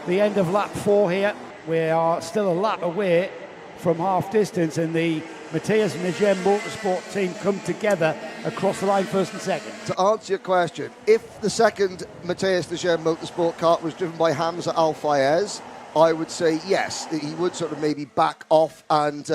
the end of lap 4 here. We are still a lap away from half distance, and the Matthias Negem Motorsport team come together across the line first and second. To answer your question, if the second Matthias Negem Motorsport kart was driven by Hamza Al-Fayez, I would say yes, he would sort of maybe back off and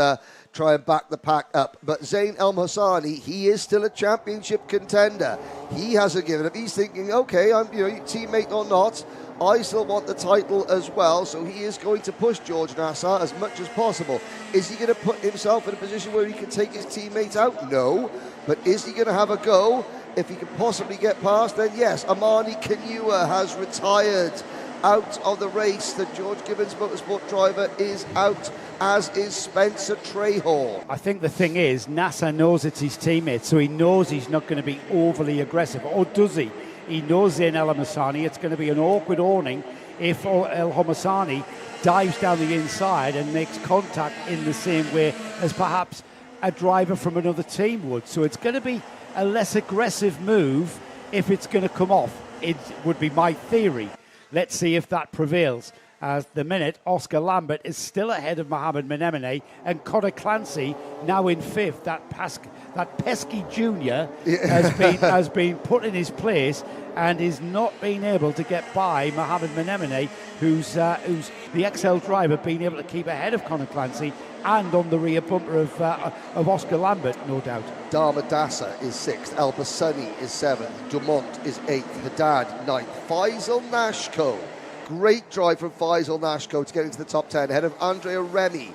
try and back the pack up. But Zain El Hamasani, he is still a championship contender. He hasn't given up. He's thinking, okay, I'm teammate or not, I still want the title as well, so he is going to push George Nassar as much as possible. Is he going to put himself in a position where he can take his teammate out? No. But is he going to have a go? If he can possibly get past, then yes. Amani Kanua has retired out of the race. The George Gibbons Motorsport driver is out, as is Spencer Trahorn. I think the thing is, Nassar knows it's his teammate, so he knows he's not going to be overly aggressive. Or does he? He knows Zain El Hamasani. It's going to be an awkward awning if El Hamasani dives down the inside and makes contact in the same way as perhaps a driver from another team would. So it's going to be a less aggressive move if it's going to come off. It would be my theory. Let's see if that prevails. At the minute, Oscar Lambert is still ahead of Mohamed Menemene, and Conor Clancy now in 5th. That pesky junior has been put in his place and is not being able to get by Mohamed Menemene, who's the XL driver, being able to keep ahead of Conor Clancy and on the rear bumper of Oscar Lambert, no doubt. Damadassa is 6th, El Bassani is 7th, Dumont is 8th, Haddad 9th, Faisal Nashko. Great drive from Faisal Nashko to get into the top 10, ahead of Andrea Remy.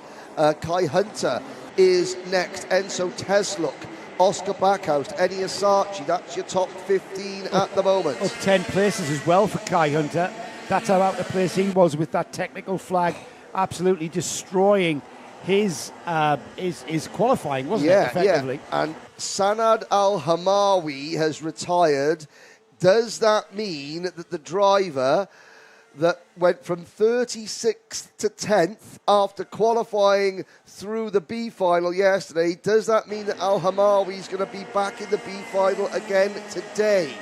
Kai Hunter is next, Enzo Tesluk, Oscar Backhouse, Eni Asachi. That's your top 15 at the moment. Up 10 places as well for Kai Hunter. That's how out of place he was with that technical flag, absolutely destroying his qualifying, wasn't it, effectively? Yeah. And Sanad Al-Hamawi has retired. Does that mean that the driver that went from 36th to 10th after qualifying through the B final yesterday, does that mean that Al-Hamawi is going to be back in the B final again today?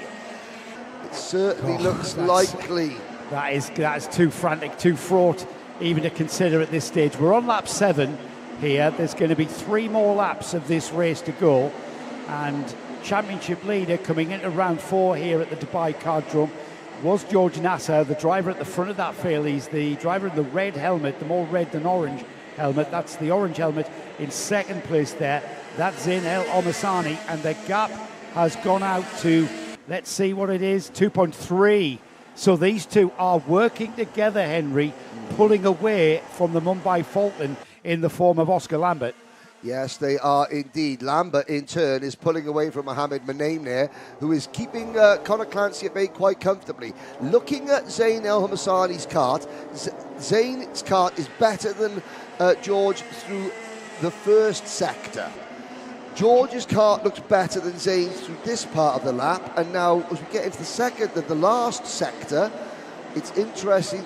It certainly looks likely. That is too frantic, too fraught even to consider at this stage. We're on lap 7 here. There's going to be 3 more laps of this race to go, and championship leader coming into round 4 here at the Dubai Kartdrome was George Nasser, the driver at the front of that field. He's the driver in the red helmet, the more red than orange helmet. That's the orange helmet in second place there. That's Zain El Omasani, and the gap has gone out to, let's see what it is, 2.3. So these two are working together, Henry, pulling away from the Mumbai Falcon in the form of Oscar Lambert. Yes, they are indeed. Lambert, in turn, is pulling away from Mohamed Menemene, who is keeping Conor Clancy at bay quite comfortably. Looking at Zain El Hamasani's kart, Zain's kart is better than George through the first sector. George's kart looks better than Zain's through this part of the lap, and now as we get into the last sector, it's interesting.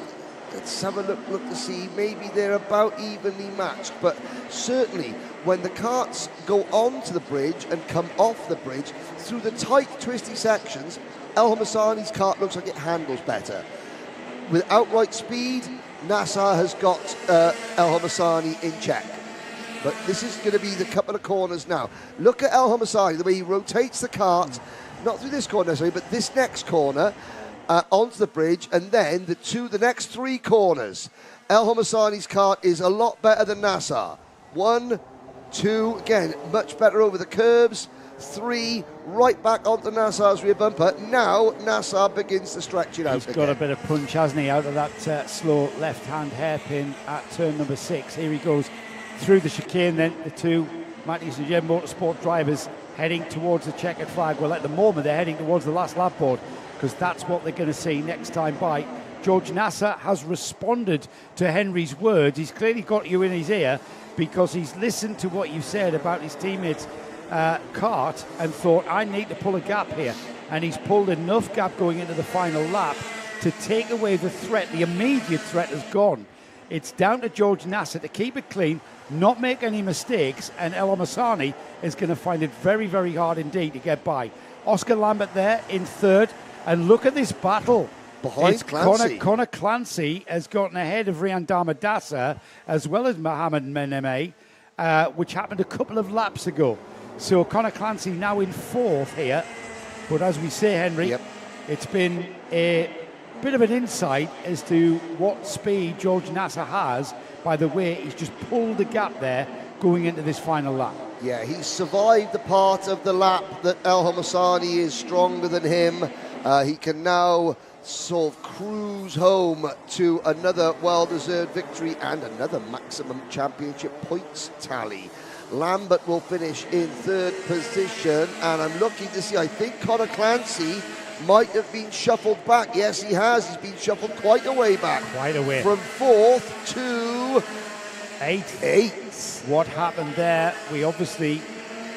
Let's have a look to see. Maybe they're about evenly matched, but certainly when the karts go onto the bridge and come off the bridge through the tight, twisty sections, El Hamasani's kart looks like it handles better. With outright speed, Nasser has got El Hamasani in check. But this is going to be the couple of corners now. Look at El Hamasani, the way he rotates the kart, not through this corner necessarily, but this next corner, onto the bridge, and then the next 3 corners. El Hamasani's kart is a lot better than Nasser. 1, 2, again, much better over the curbs. 3, right back onto Nasser's rear bumper. Now Nasser begins to stretch it out. He's got a bit of punch, hasn't he, out of that slow left-hand hairpin at turn number 6. Here he goes through the chicane then. The two Matties and Jem Motorsport drivers heading towards the checkered flag. Well, at the moment they're heading towards the last lap board, because that's what they're going to see next time by. George Nasser has responded to Henry's words. He's clearly got you in his ear, because he's listened to what you said about his teammates' kart and thought, I need to pull a gap here. And he's pulled enough gap going into the final lap to take away the threat. The immediate threat has gone. It's down to George Nasser to keep it clean, not make any mistakes, and El Hamasani is going to find it very, very hard indeed to get by. Oscar Lambert there in 3rd. And look at this battle. Behind Clancy. Conor Clancy has gotten ahead of Rian Damadassa as well as Mohamed Menemene, which happened a couple of laps ago. So Conor Clancy now in 4th here. But as we say, Henry, it's been a bit of an insight as to what speed George Nasser has by the way he's just pulled the gap there going into this final lap. Yeah, he's survived the part of the lap that El Hamasani is stronger than him. He can now sort of cruise home to another well-deserved victory and another maximum championship points tally. Lambert will finish in 3rd position, and I'm looking to see, I think Conor Clancy might have been shuffled back. Yes, he has. He's been shuffled quite a way back. Quite a way. From 4th to 8th. What happened there? We obviously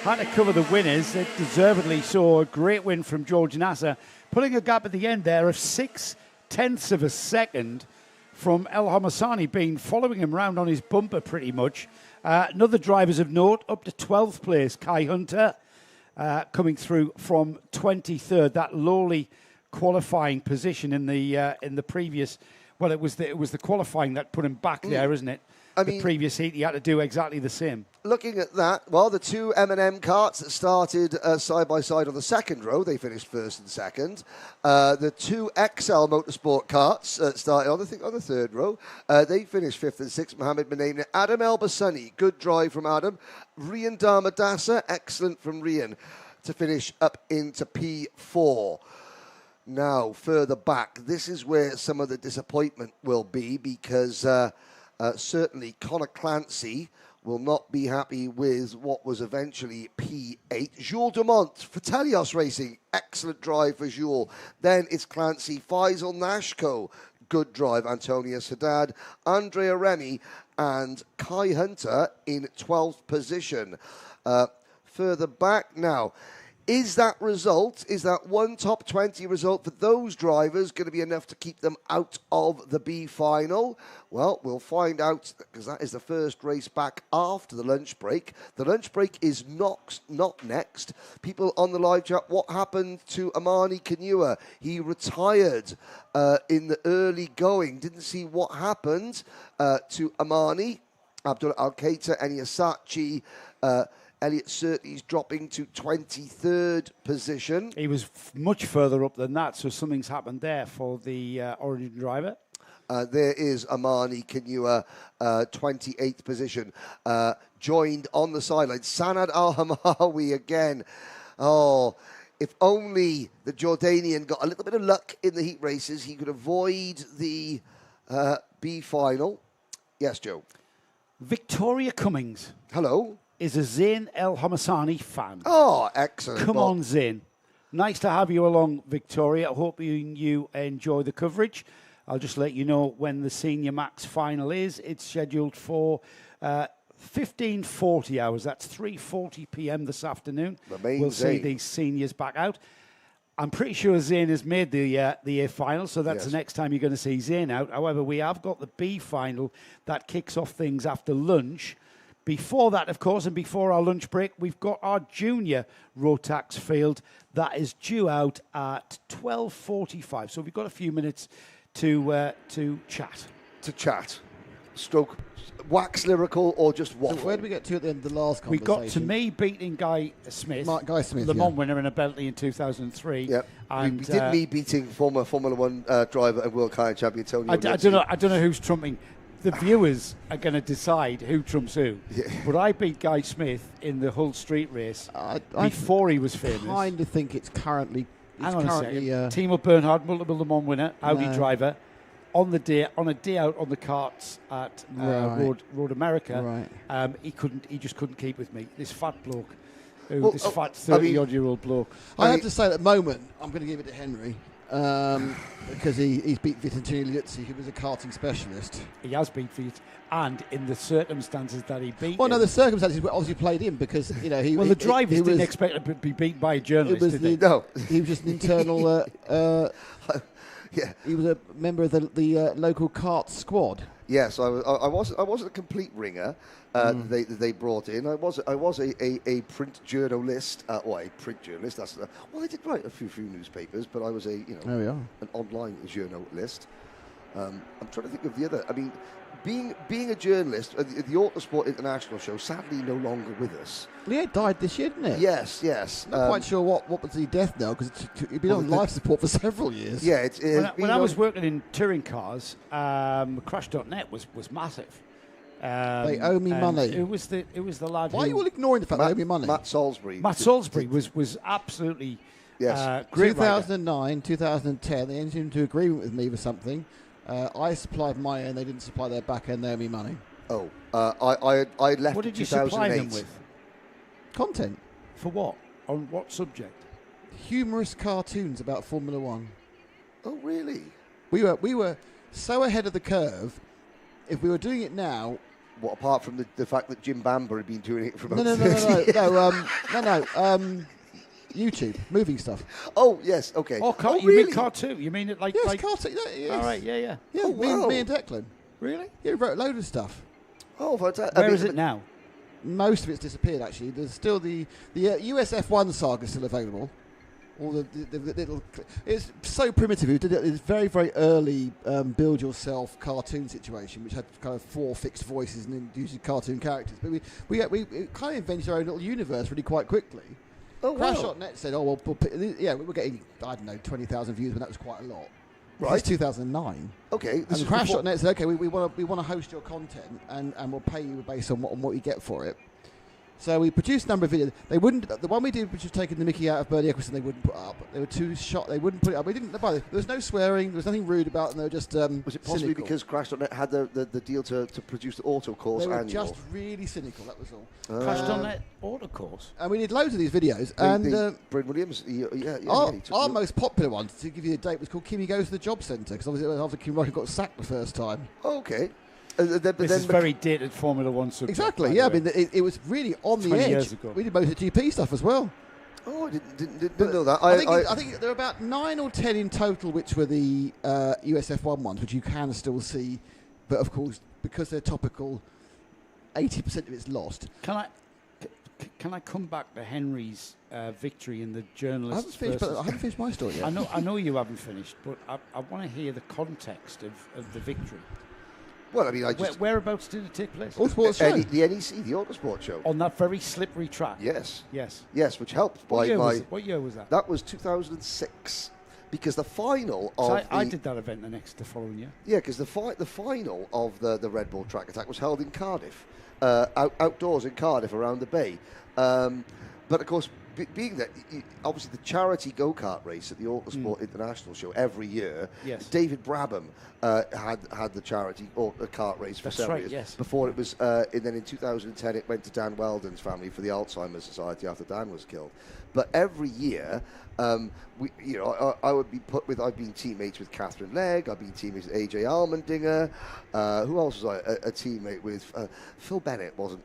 had to cover the winners. It deservedly saw a great win from George Nasser, pulling a gap at the end there of 0.6 of a second from El Hamasani, being following him round on his bumper pretty much. Another drivers of note up to 12th place, Kai Hunter, coming through from 23rd, that lowly qualifying position in the previous Well, it was the qualifying that put him back there, isn't it? The previous heat, he had to do exactly the same. Looking at that, well, the two M&M karts that started side by side on the second row, they finished first and second. The two XL Motorsport karts started on the third row. They finished fifth and sixth. Mohammed Benaim, Adam El-Bassani, good drive from Adam. Rian Darmadasa, excellent from Rian, to finish up into P4. Now, further back, this is where some of the disappointment will be, because certainly Connor Clancy will not be happy with what was eventually P8. Jules Dumont for Telios Racing, excellent drive for Jules. Then it's Clancy, Faisal Nashko, good drive. Antonia Haddad, Andrea Remy, and Kai Hunter in 12th position. Further back now, is that one top 20 result for those drivers going to be enough to keep them out of the B final? Well, we'll find out, because that is the first race back after the lunch break. The lunch break is not next. People on the live chat, what happened to Amani Kanua? He retired in the early going. Didn't see what happened to Amani. Abdullah Al-Qaita, Eniasachi, Elliot Surtees dropping to 23rd position. He was much further up than that, so something's happened there for the Origin driver. There is Amani Kanua, 28th position, joined on the sideline. Sanad Al-Hamawi again. Oh, if only the Jordanian got a little bit of luck in the heat races, he could avoid the B final. Yes, Joe. Victoria Cummings. Hello. Is a Zain El Hamasani fan. Oh, excellent. Come on, Zain. Nice to have you along, Victoria. I hope you enjoy the coverage. I'll just let you know when the Senior Max final is. It's scheduled for 15:40 hours. That's 3:40 p.m. this afternoon. We'll see these seniors back out. I'm pretty sure Zain has made the A final, so that's the next time you're going to see Zain out. However, we have got the B final that kicks off things after lunch. Before that, of course, and before our lunch break, we've got our junior Rotax field that is due out at 12:45. So we've got a few minutes to chat. Stroke, wax lyrical or just waffle? So where did we get to at the end of the last conversation? We got to me beating Guy Smith, Le Mans winner in a Bentley in 2003. Yep. And we did me beating former Formula One driver and World Car champion Tony. I don't know who's trumping. The viewers are going to decide who trumps who. Yeah. But I beat Guy Smith in the Hull Street race before he was famous. I kind of think it's currently... Hang on a second. Timo Bernhard, multiple Le Mans winner, Audi driver, on a day out on the karts at Road America. Right. He just couldn't keep with me. This fat bloke, this fat 30-odd-year-old bloke. I have to say, at the moment, I'm going to give it to Henry. Because he's beat Vittorio Liuzzi, who was a karting specialist. He has beat Vitt, and in the circumstances that he beat. Well, no, the circumstances obviously played him because he. Well, the drivers didn't expect to be beaten by a journalist, did they? No, he was just an internal. Yeah, he was a member of the local kart squad. Yes, I wasn't a complete ringer. They brought in. I was a print journalist. A print journalist. I did write a few newspapers, but I was an online journalist. I'm trying to think of the other. I mean, being a journalist at the Autosport International show, sadly no longer with us. Yeah, it died this year, didn't it? Yes. Not quite sure what was the death now, because he'd been on life support for several years. Yeah, when I was working in touring cars, Crash.net was massive. They owe me money. It was the lad. Why are you all ignoring the fact they owe me money? Matt Salisbury. Matt Salisbury was absolutely great. 2009, 2010, they entered into agreement with me for something. I supplied my end, they didn't supply their back end, they owe me money. Oh, I left. What did you 2008. supply them with? Content. For what? On what subject? Humorous cartoons about Formula One. Oh, really? We were so ahead of the curve. If we were doing it now... What, apart from the fact that Jim Bamber had been doing it for about No, YouTube, moving stuff. Oh, yes, okay. Oh, you really? mean cartoon? You mean it like... Yes, like cartoon. Yes. All right, yeah. Yeah, oh, wow. me and Declan. Really? Yeah, we wrote a load of stuff. Oh, fantastic. Where is it now? Most of it's disappeared, actually. There's still the US F1 saga still available. all the little. It's so primitive. We did it. It's very, very early build yourself cartoon situation, which had kind of 4 fixed voices and then using cartoon characters. But we kind of invented our own little universe really quite quickly. Oh, wow. Crash.net said, "Oh well, we were getting 20,000 views, but that was quite a lot." Right. It's 2009. Okay. This And Crash.net said, "Okay, we want to host your content, and we'll pay you based on what you get for it." So we produced a number of videos. They wouldn't. The one we did, which was taking the Mickey out of Bernie Eccleston, they wouldn't put up. They were too shot. They wouldn't put it up. We didn't. There was no swearing. There was nothing rude about them. They were just. Was it possibly cynical. because Crash.net had the deal to produce the autocourse They were annual? just really cynical. That was all. Crash.net autocourse. And we did loads of these videos. Bryn Williams, our most popular one, to give you a date, was called Kimmy Goes to the Job Centre, because obviously it was after Kim Rocket got sacked the first time. Okay. This is very dated Formula One subject. Exactly, yeah. I mean, it was really on the 20 edge. years ago. We did MotoGP stuff as well. Oh, I didn't know that. I think there are about 9 or 10 in total, which were the USF1 ones, which you can still see. But of course, because they're topical, 80% of it's lost. Can I come back to Henry's victory in the journalists? I haven't finished my story yet. I know you haven't finished, but I want to hear the context of the victory. Well, I mean, whereabouts did it take place? Autosport show. The NEC, the Autosport show. On that very slippery track? Yes. Yes, which helped what year was that? That was 2006. Because the final of I did that event the following year. Yeah, because the final of the Red Bull Track Attack was held in Cardiff, outdoors in Cardiff around the bay. But of course, being that, obviously the charity go-kart race at the Autosport International Show every year, David Brabham had the charity kart race for several years. Yes. Before it was, and then in 2010 it went to Dan Weldon's family for the Alzheimer's Society after Dan was killed. But every year, I would be I've been teammates with Catherine Legg, I've been teammates with AJ Allmendinger. Who else was I a teammate with? Phil Bennett wasn't.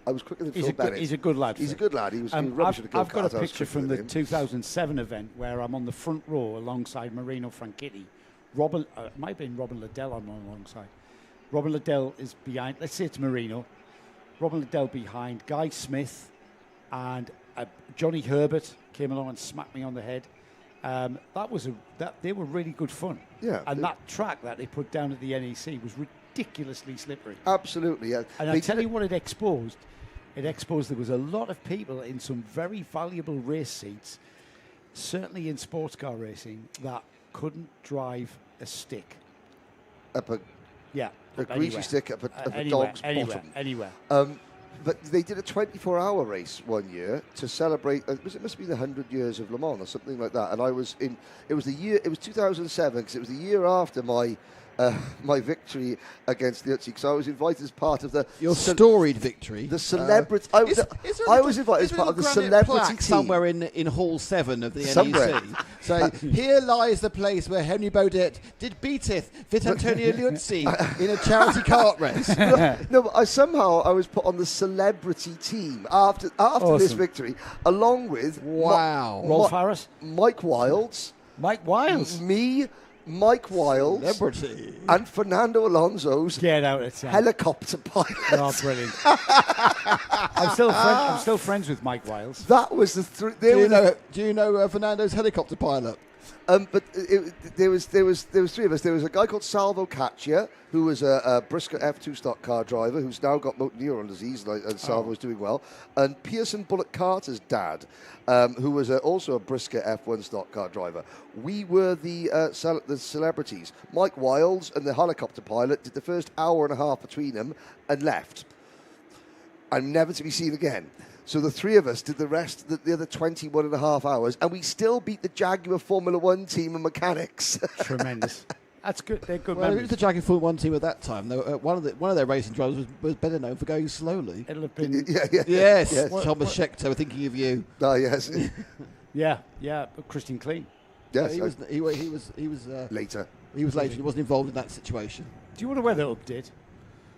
I was quicker than Phil Bennett. He's a good lad. He's a good lad. He was rubbish at the go-karts. I've got a picture from the 2007 event where I'm on the front row alongside Marino Franchitti. It might have been Robin Liddell I'm on alongside. Robin Liddell is behind. Let's say it's Marino. Robin Liddell behind. Guy Smith and Johnny Herbert came along and smacked me on the head. They were really good fun. Yeah. And that track that they put down at the NEC was ridiculously slippery. Absolutely, yeah. And I tell you what it exposed. It exposed there was a lot of people in some very valuable race seats, certainly in sports car racing, that couldn't drive a stick. A greasy stick up a dog's bottom. Anywhere. But they did a 24-hour race one year to celebrate. It must be the 100 years of Le Mans or something like that. And I was in. It was 2007 because it was the year after my victory against the Utsi, because I was invited as part of your storied victory. The celebrity. I was invited as part of the celebrity team somewhere in Hall 7 of the NEC. So here lies the place where Henry Baudet did beateth Vitantonio Liuzzi in a charity kart race. No, but I was put on the celebrity team after this victory, along with Rolf Harris, Mike Wilds, me. Mike Wilds and Fernando Alonso's helicopter pilot. Oh, brilliant! I'm still friends with Mike Wilds. That was Do you know Fernando's helicopter pilot? But there was 3 of us. There was a guy called Salvo Caccia, who was a Briscoe F2 stock car driver, who's now got motor neuron disease, and Salvo's doing well. And Pearson Bullock Carter's dad, who was also a Briscoe F1 stock car driver. We were the celebrities. Mike Wilds and the helicopter pilot did the first hour and a half between them and left. And never to be seen again. So the 3 of us did the rest, the other 21 and a half hours, and we still beat the Jaguar Formula One team of mechanics. Tremendous. That's good. They're good memories. memories. It was the Jaguar Formula One team at that time. One of their racing drivers was better known for going slowly. It'll have been. Yes. Thomas Scheckter, Thinking of You. Oh yes. yeah. Christian Klein. Yes. He was later. He was later. He wasn't involved in that situation. Do you want a weather update?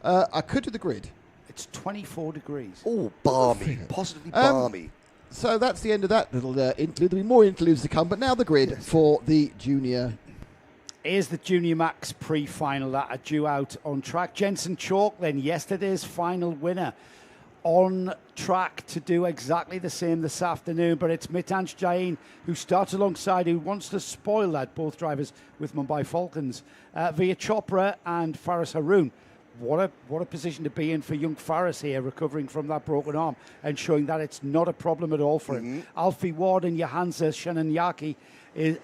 I could do the grid. It's 24 degrees. Oh, balmy. Positively balmy. So that's the end of that little interlude. There'll be more interludes to come, but now the grid for the junior. Here's the Junior Max pre-final that are due out on track. Jensen Chalk, then yesterday's final winner on track to do exactly the same this afternoon, but it's Mitansh Jain who starts alongside, who wants to spoil that, both drivers with Mumbai Falcons. Via Chopra and Faris Haroon. What a position to be in for young Faris here, recovering from that broken arm and showing that it's not a problem at all for him. Alfie Ward and Johansa Shananyaki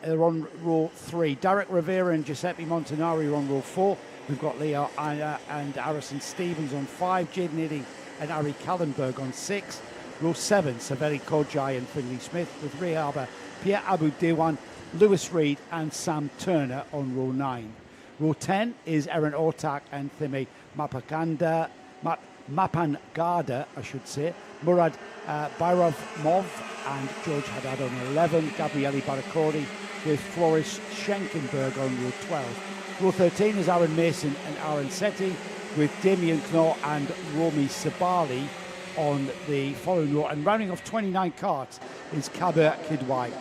are on row 3. Derek Rivera and Giuseppe Montanari are on row 4. We've got Leo and Harrison Stevens on 5. Jaden Iddy and Ari Kallenberg on 6. Row 7, Saveri Kojai and Finley Smith, with Ray Harbour, Pierre Abu Dewan, Lewis Reed and Sam Turner on row 9. Row 10 is Erin Ortak and Thime Mapangada, I should say. Murad Bayrov Mov and George Haddad on 11. Gabriele Barakori with Floris Schenkenberg on row 12. Row 13 is Aaron Mason and Aaron Setti, with Damien Knorr and Romy Sabali on the following row. And rounding off 29 carts is Kaber Kidwai.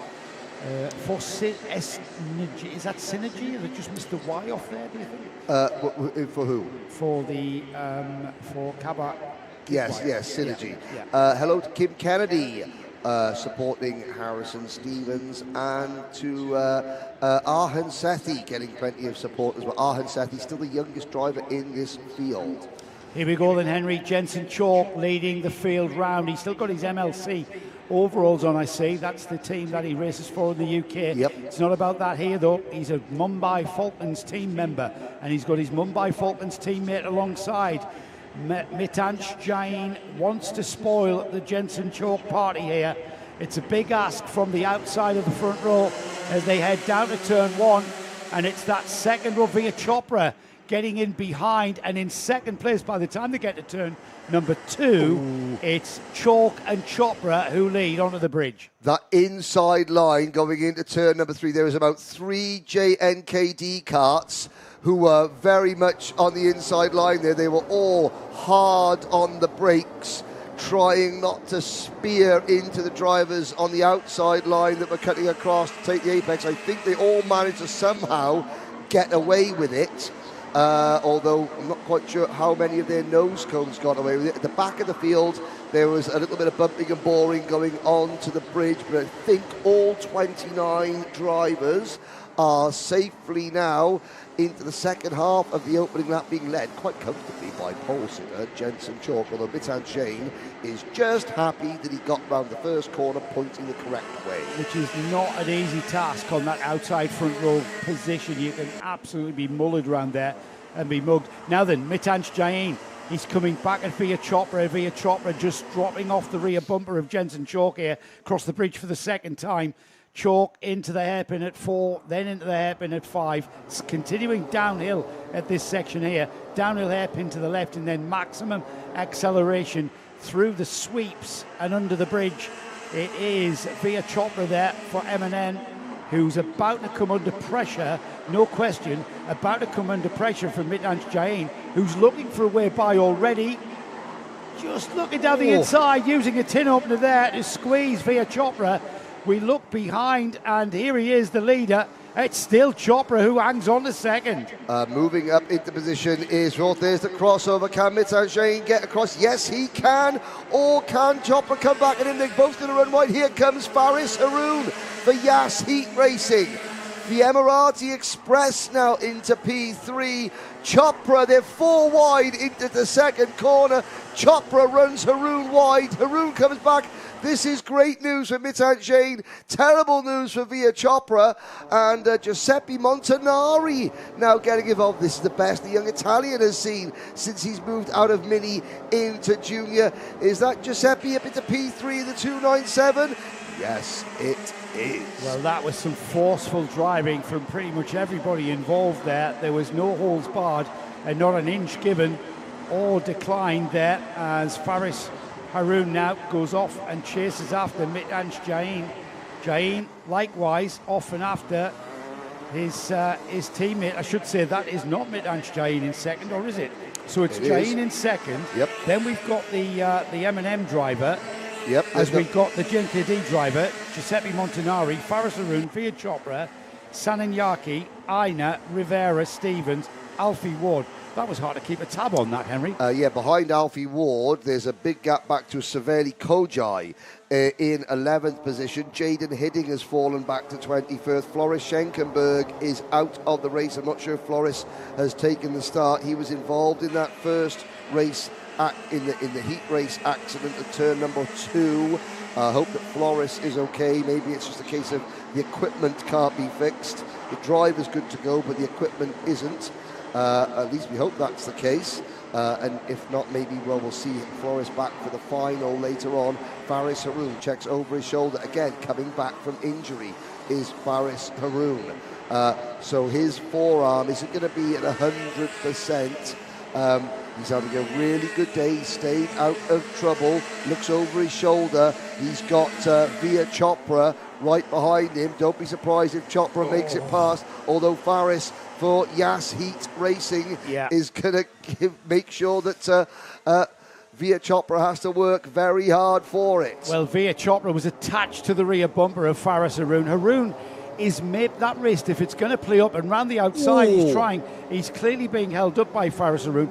For Synergy, is that Synergy? Have I just missed the Y off there, do you think? For who? For the for Kaber. Yes, Synergy. Hello to Kim Kennedy, supporting Harrison Stevens, and to Arhan Sethi, getting plenty of support as well. Arhan Sethi, still the youngest driver in this field. Here we go then, Henry. Jensen Chalk leading the field round. He's still got his MLC overalls on, I see. That's the team that he races for in the UK. Yep. It's not about that here, though. He's a Mumbai Falcons team member, and he's got his Mumbai Falcons teammate alongside. Mitansh Jain wants to spoil the Jensen Chalk party here. It's a big ask from the outside of the front row as they head down to turn 1, and it's that second row via Chopra getting in behind, and in second place by the time they get to turn number 2. It's Chalk and Chopra who lead onto the bridge. That inside line going into turn number 3, there was about 3 JNKD carts who were very much on the inside line there. They were all hard on the brakes, trying not to spear into the drivers on the outside line that were cutting across to take the apex. I think they all managed to somehow get away with it. Although I'm not quite sure how many of their nose cones got away with it. At the back of the field, there was a little bit of bumping and boring going on to the bridge, but I think all 29 drivers are safely now into the second half of the opening lap, being led quite comfortably by pole sitter Jensen Chalk, although Mitansh Jain is just happy that he got round the first corner pointing the correct way. Which is not an easy task on that outside front row position. You can absolutely be mullered around there and be mugged. Now then, Mitansh Jain, he's coming back at Via Chopra just dropping off the rear bumper of Jensen Chalk here, across the bridge for the second time. Chalk into the hairpin at 4, then into the hairpin at 5. It's continuing downhill at this section here. Downhill hairpin to the left, and then maximum acceleration through the sweeps and under the bridge. It is Via Chopra there for M&N, who's about to come under pressure, no question, about to come under pressure from Mitansh Jain, who's looking for a way by already. Just looking down the inside, using a tin opener there to squeeze Via Chopra. We look behind, and here he is, the leader. It's still Chopra who hangs on to second. Moving up into position is Roth. There's the crossover. Can Mitansh Jain get across? Yes, he can. Or can Chopra come back? And then they're both going to run wide. Here comes Faris Haroon for Yas Heat Racing. The Emirati Express now into P3. Chopra, they're 4 wide into the second corner. Chopra runs Haroon wide. Haroon comes back. This is great news for Mitansh Jain, terrible news for Via Chopra, and Giuseppe Montanari now getting involved. This is the best the young Italian has seen since he's moved out of Mini into Junior. Is that Giuseppe up into P3 in the 297? Yes, it is. Well, that was some forceful driving from pretty much everybody involved there. There was no holds barred and not an inch given or declined there, as Faris Haroon now goes off and chases after Mitansh Jain. Jain, likewise, off and after his teammate. I should say that is not Mitansh Jain in second, or is it? So it's Jain in second. Yep. Then we've got the M&M driver. Yep. As we've got the JNKD driver, Giuseppe Montanari, Faris Haroon, Via Chopra, Sananyaki, Aina, Rivera, Stevens, Alfie Ward. That was hard to keep a tab on that, Henry. Yeah, behind Alfie Ward, there's a big gap back to Saveli Kojai in 11th position. Jaden Hidding has fallen back to 21st. Floris Schenkenberg is out of the race. I'm not sure if Floris has taken the start. He was involved in that first race in the heat race accident at turn number 2. I hope that Floris is okay. Maybe it's just a case of the equipment can't be fixed. The driver's good to go, but the equipment isn't. At least we hope that's the case. And if not, maybe we'll see Floris back for the final later on. Faris Haroun checks over his shoulder. Again, coming back from injury is Faris Haroun. So his forearm isn't going to be at 100%. He's having a really good day. He stayed out of trouble. Looks over his shoulder. He's got Via Chopra right behind him. Don't be surprised if Chopra makes it past. Although Faris for Yas Heat Racing is going to make sure that Via Chopra has to work very hard for it. Well, Via Chopra was attached to the rear bumper of Faris Haroun. Haroun is made that wrist, if it's going to play up and round the outside, he's trying. He's clearly being held up by Faris Haroun.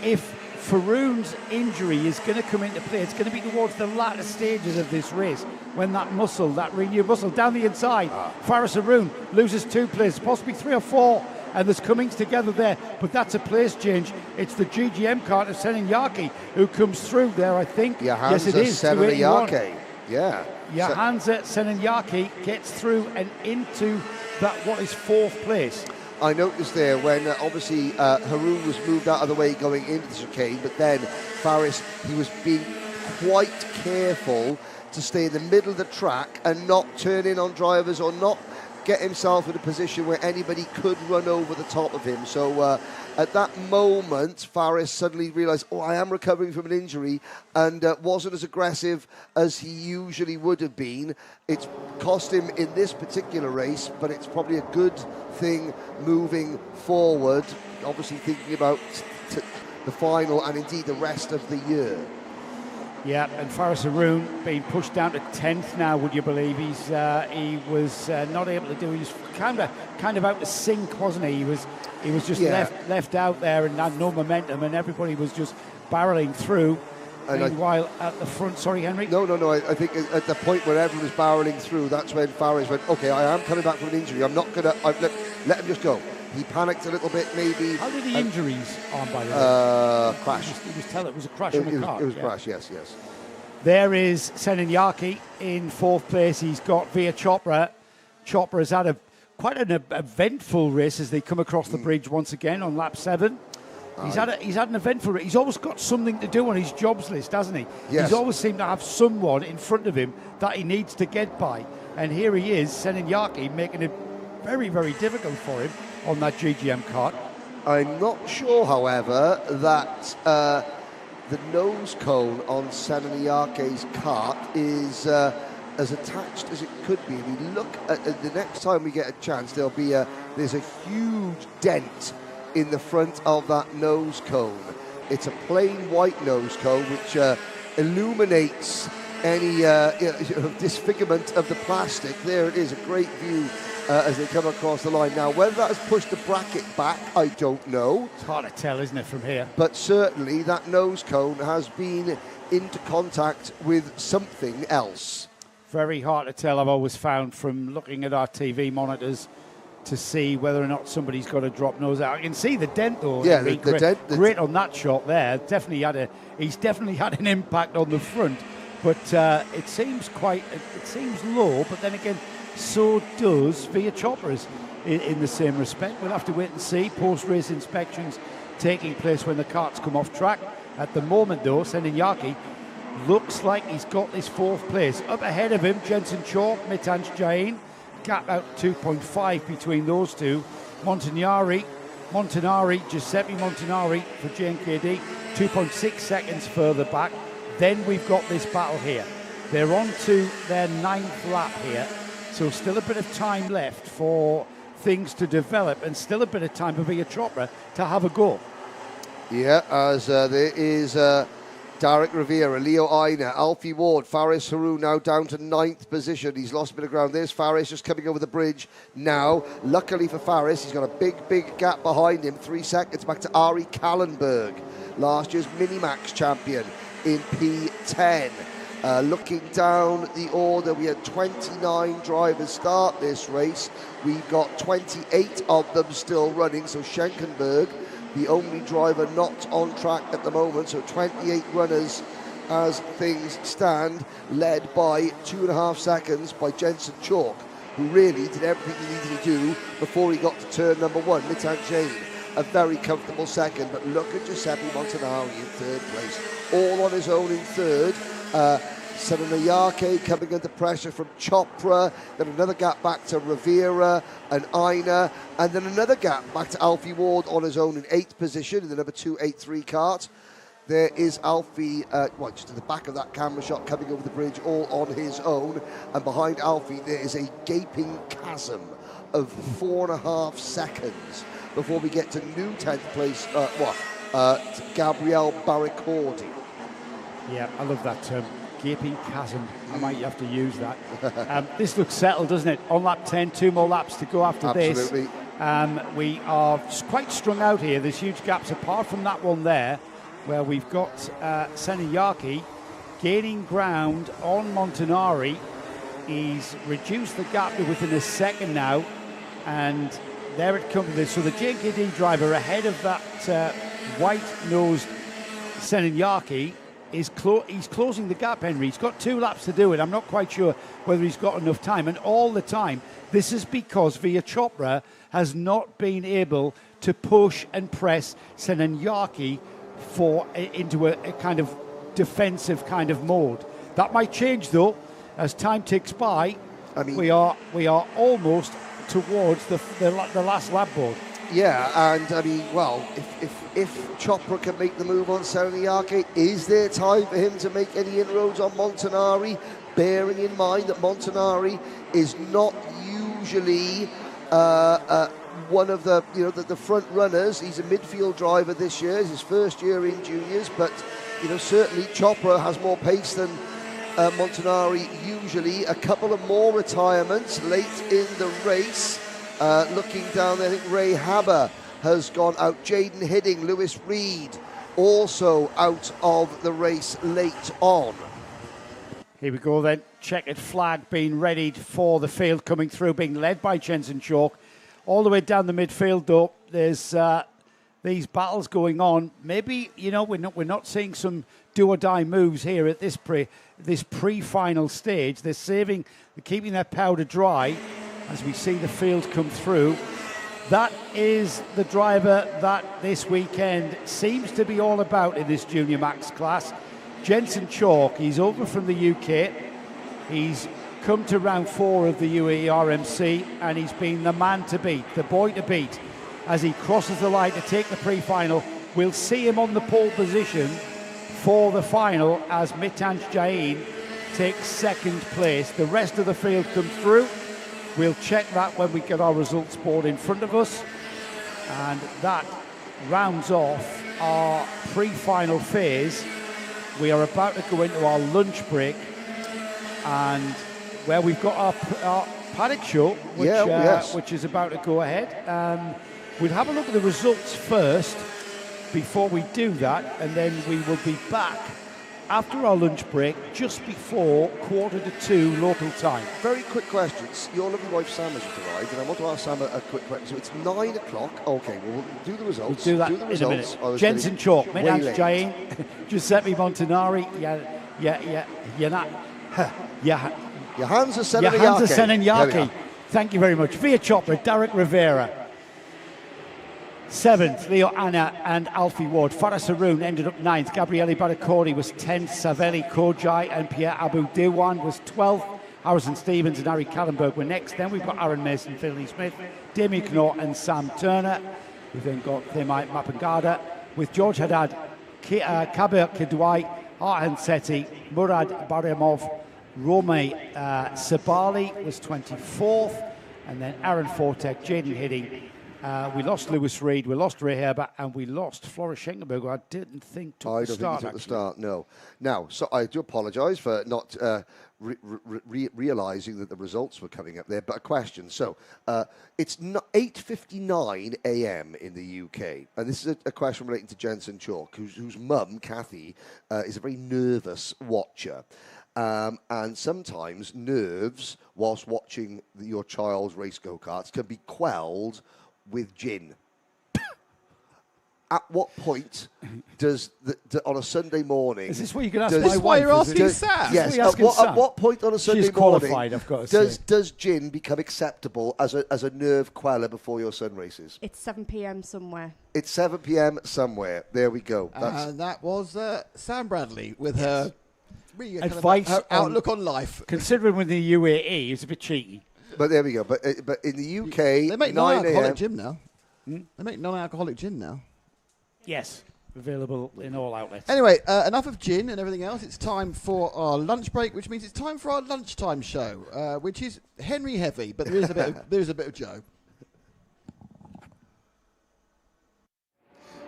If Haroun's injury is going to come into play, it's going to be towards the latter stages of this race when that muscle, that renewed muscle down the inside, Faris Haroun loses 2 places, possibly 3 or 4, and there's Cummings together there, but that's a place change. It's the GGM car to Senenyaki who comes through there, I think. Yes, it is. Senenyaki. Yeah. Johansa Senenyaki gets through and into that what is 4th place. I noticed there when obviously Haroun was moved out of the way going into the chicane, but then Faris, he was being quite careful to stay in the middle of the track and not turn in on drivers or not get himself in a position where anybody could run over the top of him. So at that moment, Faris suddenly realised, I am recovering from an injury, and wasn't as aggressive as he usually would have been. It's cost him in this particular race, but it's probably a good thing moving forward, obviously thinking about the final and indeed the rest of the year. Yeah, and Faris Haroun being pushed down to 10th now, would you believe? He was not able to do. He was kind of out to sink, wasn't he? He was just left out there and had no momentum, and everybody was just barreling through. And meanwhile, at the front, sorry, Henry? No. I think at the point where everyone was barreling through, that's when Faris went, okay, I am coming back from an injury. I'm not going to let him just go. He panicked a little bit, maybe. How did the injuries on, by the way? Crash. It was a crash on the car. It was a crash, yes. There is Senenyaki in 4th place. He's got Via Chopra. Chopra has had quite an eventful race as they come across the bridge once again on lap 7. He's had an eventful race. He's always got something to do on his jobs list, hasn't he? Yes. He's always seemed to have someone in front of him that he needs to get by. And here he is, Senenyaki, making it very, very difficult for him on that GGM kart. I'm not sure, however, that the nose cone on Senenyaki's kart is as attached as it could be. We look at the next time we get a chance, there's a huge dent in the front of that nose cone. It's a plain white nose cone which illuminates any disfigurement of the plastic. There it is, a great view as they come across the line. Now, whether that has pushed the bracket back, I don't know. It's hard to tell, isn't it, from here? But certainly that nose cone has been into contact with something else. Very hard to tell, I've always found, from looking at our TV monitors to see whether or not somebody's got a drop nose out. I can see the dent, though. Yeah, the dent. Great on that shot there. He's definitely had an impact on the front. But it seems low, but then again, so does Via Choppers in the same respect. We'll have to wait and see. Post-race inspections taking place when the karts come off track. At the moment, though, Senenyaki looks like he's got this 4th place. Up ahead of him, Jensen Chalk, Mitanj Jain. Gap out 2.5 between those two. Giuseppe Montanari for JNKD, 2.6 seconds further back. Then we've got this battle here. They're on to their 9th lap here. So still a bit of time left for things to develop, and still a bit of time for Via Chopra to have a go. Yeah, as there is Derek Rivera, Leo Aina, Alfie Ward, Faris Haru now down to 9th position. He's lost a bit of ground. There's Faris just coming over the bridge now. Luckily for Faris, he's got a big gap behind him. 3 seconds back to Ari Kallenberg, last year's Minimax champion in P10. Looking down the order, we had 29 drivers start this race. We've got 28 of them still running, so Schenkenberg, the only driver not on track at the moment, so 28 runners as things stand, led by 2.5 seconds by Jensen Chalk, who really did everything he needed to do before he got to turn number 1. Mitan Jain, a very comfortable second, but look at Giuseppe Montanari in 3rd place, all on his own in 3rd. Senanayake coming under pressure from Chopra, then another gap back to Rivera and Aina, and then another gap back to Alfie Ward on his own in 8th position in the number 283 kart. There is Alfie, just to the back of that camera shot, coming over the bridge all on his own, and behind Alfie there is a gaping chasm of 4.5 seconds before we get to new 10th place, Gabriel Barricordi. Yeah, I love that term. Gaping chasm. I might have to use that. This looks settled, doesn't it? On lap 10, 2 more laps to go after Absolutely. this. We are quite strung out here. There's huge gaps apart from that one there, where we've got Senayaki gaining ground on Montanari. He's reduced the gap to within a second now, and there it comes. So the JKD driver ahead of that white-nosed Senayaki he's closing the gap, Henry. He's got 2 laps to do it. I'm not quite sure whether he's got enough time. And all the time, this is because Via Chopra has not been able to push and press Senanyaki into a kind of defensive kind of mode. That might change, though, as time ticks by. I mean, we are almost towards the last lap board. Yeah, and I mean, well, if Chopra can make the move on Senayaki, is there time for him to make any inroads on Montanari? Bearing in mind that Montanari is not usually one of the front runners. He's a midfield driver this year. It's his first year in juniors, but certainly Chopra has more pace than Montanari usually. A couple of more retirements late in the race. Looking down there, I think Ray Haber has gone out. Jaden Hidding, Lewis Reed also out of the race late on. Here we go then. Checkered flag being readied for the field coming through, being led by Jensen Chalk. All the way down the midfield, though, there's these battles going on. Maybe, we're not seeing some do-or-die moves here at this pre-final stage. They're keeping their powder dry as we see the field come through. That is the driver that this weekend seems to be all about in this Junior Max class. Jensen Chalk, he's over from the UK. He's come to round 4 of the UAE RMC, and he's been the man to beat, the boy to beat. As he crosses the line to take the pre-final, we'll see him on the pole position for the final as Mitanj Jain takes 2nd place. The rest of the field comes through. We'll check that when we get our results board in front of us. And that rounds off our pre-final phase. We are about to go into our lunch break, and where we've got our paddock show, which is about to go ahead. We'll have a look at the results first before we do that, and then we will be back after our lunch break, just before 1:45 local time. Very quick questions. Your lovely wife Sam has arrived, and I want to ask Sam a quick question. So it's 9 o'clock. Okay, well, we'll do the results. We'll do that in a minute. Jensen Chalk, Mitanj Jain, Giuseppe Montanari, Johansa Senanyaki. Thank you very much. Via Chopra, Derek Rivera. 7th, Leo Anna and Alfie Ward. Faris Haroun ended up 9th. Gabriele Barricordi was 10th. Savelli Kojai and Pierre Abu Dewan was 12th. Harrison Stevens and Harry Kallenberg were next. Then we've got Aaron Mason, Finley Smith, Damien Knorr and Sam Turner. We've then got Themai Mapangada with George Haddad, Kabir Kidwai, Arhan Seti, Murad Baryamov, Rome Sabali was 24th. And then Aaron Fortek, Jaden Hidding, We lost Lewis Reed, we lost Ray Herbert, and we lost Floris Schenkenberg, who I didn't think took the start. I don't think he took the start, no. Now, so I do apologise for not realising that the results were coming up there, but a question. So, it's 8:59 a.m. in the UK, and this is a question relating to Jensen Chalk, whose mum, Kathy, is a very nervous watcher. And sometimes nerves, whilst watching your child's race go-karts, can be quelled with gin. At what point does, on a Sunday morning... Is this what you're going to ask my wife? This is why you're asking Sam? Yes, at what point on a Sunday morning I've got to say. does gin become acceptable as a nerve queller before your son races? It's 7 p.m. somewhere. It's 7 p.m. somewhere. There we go. And that was Sam Bradley with her... Really Advice her outlook on life. Considering with the UAE, it's a bit cheeky. But there we go. But in the UK, they make 9 non-alcoholic gin now. They make non-alcoholic gin now. Yes, available in all outlets. Anyway, enough of gin and everything else. It's time for our lunch break, which means it's time for our lunchtime show, which is Henry heavy, but there is a bit of Joe.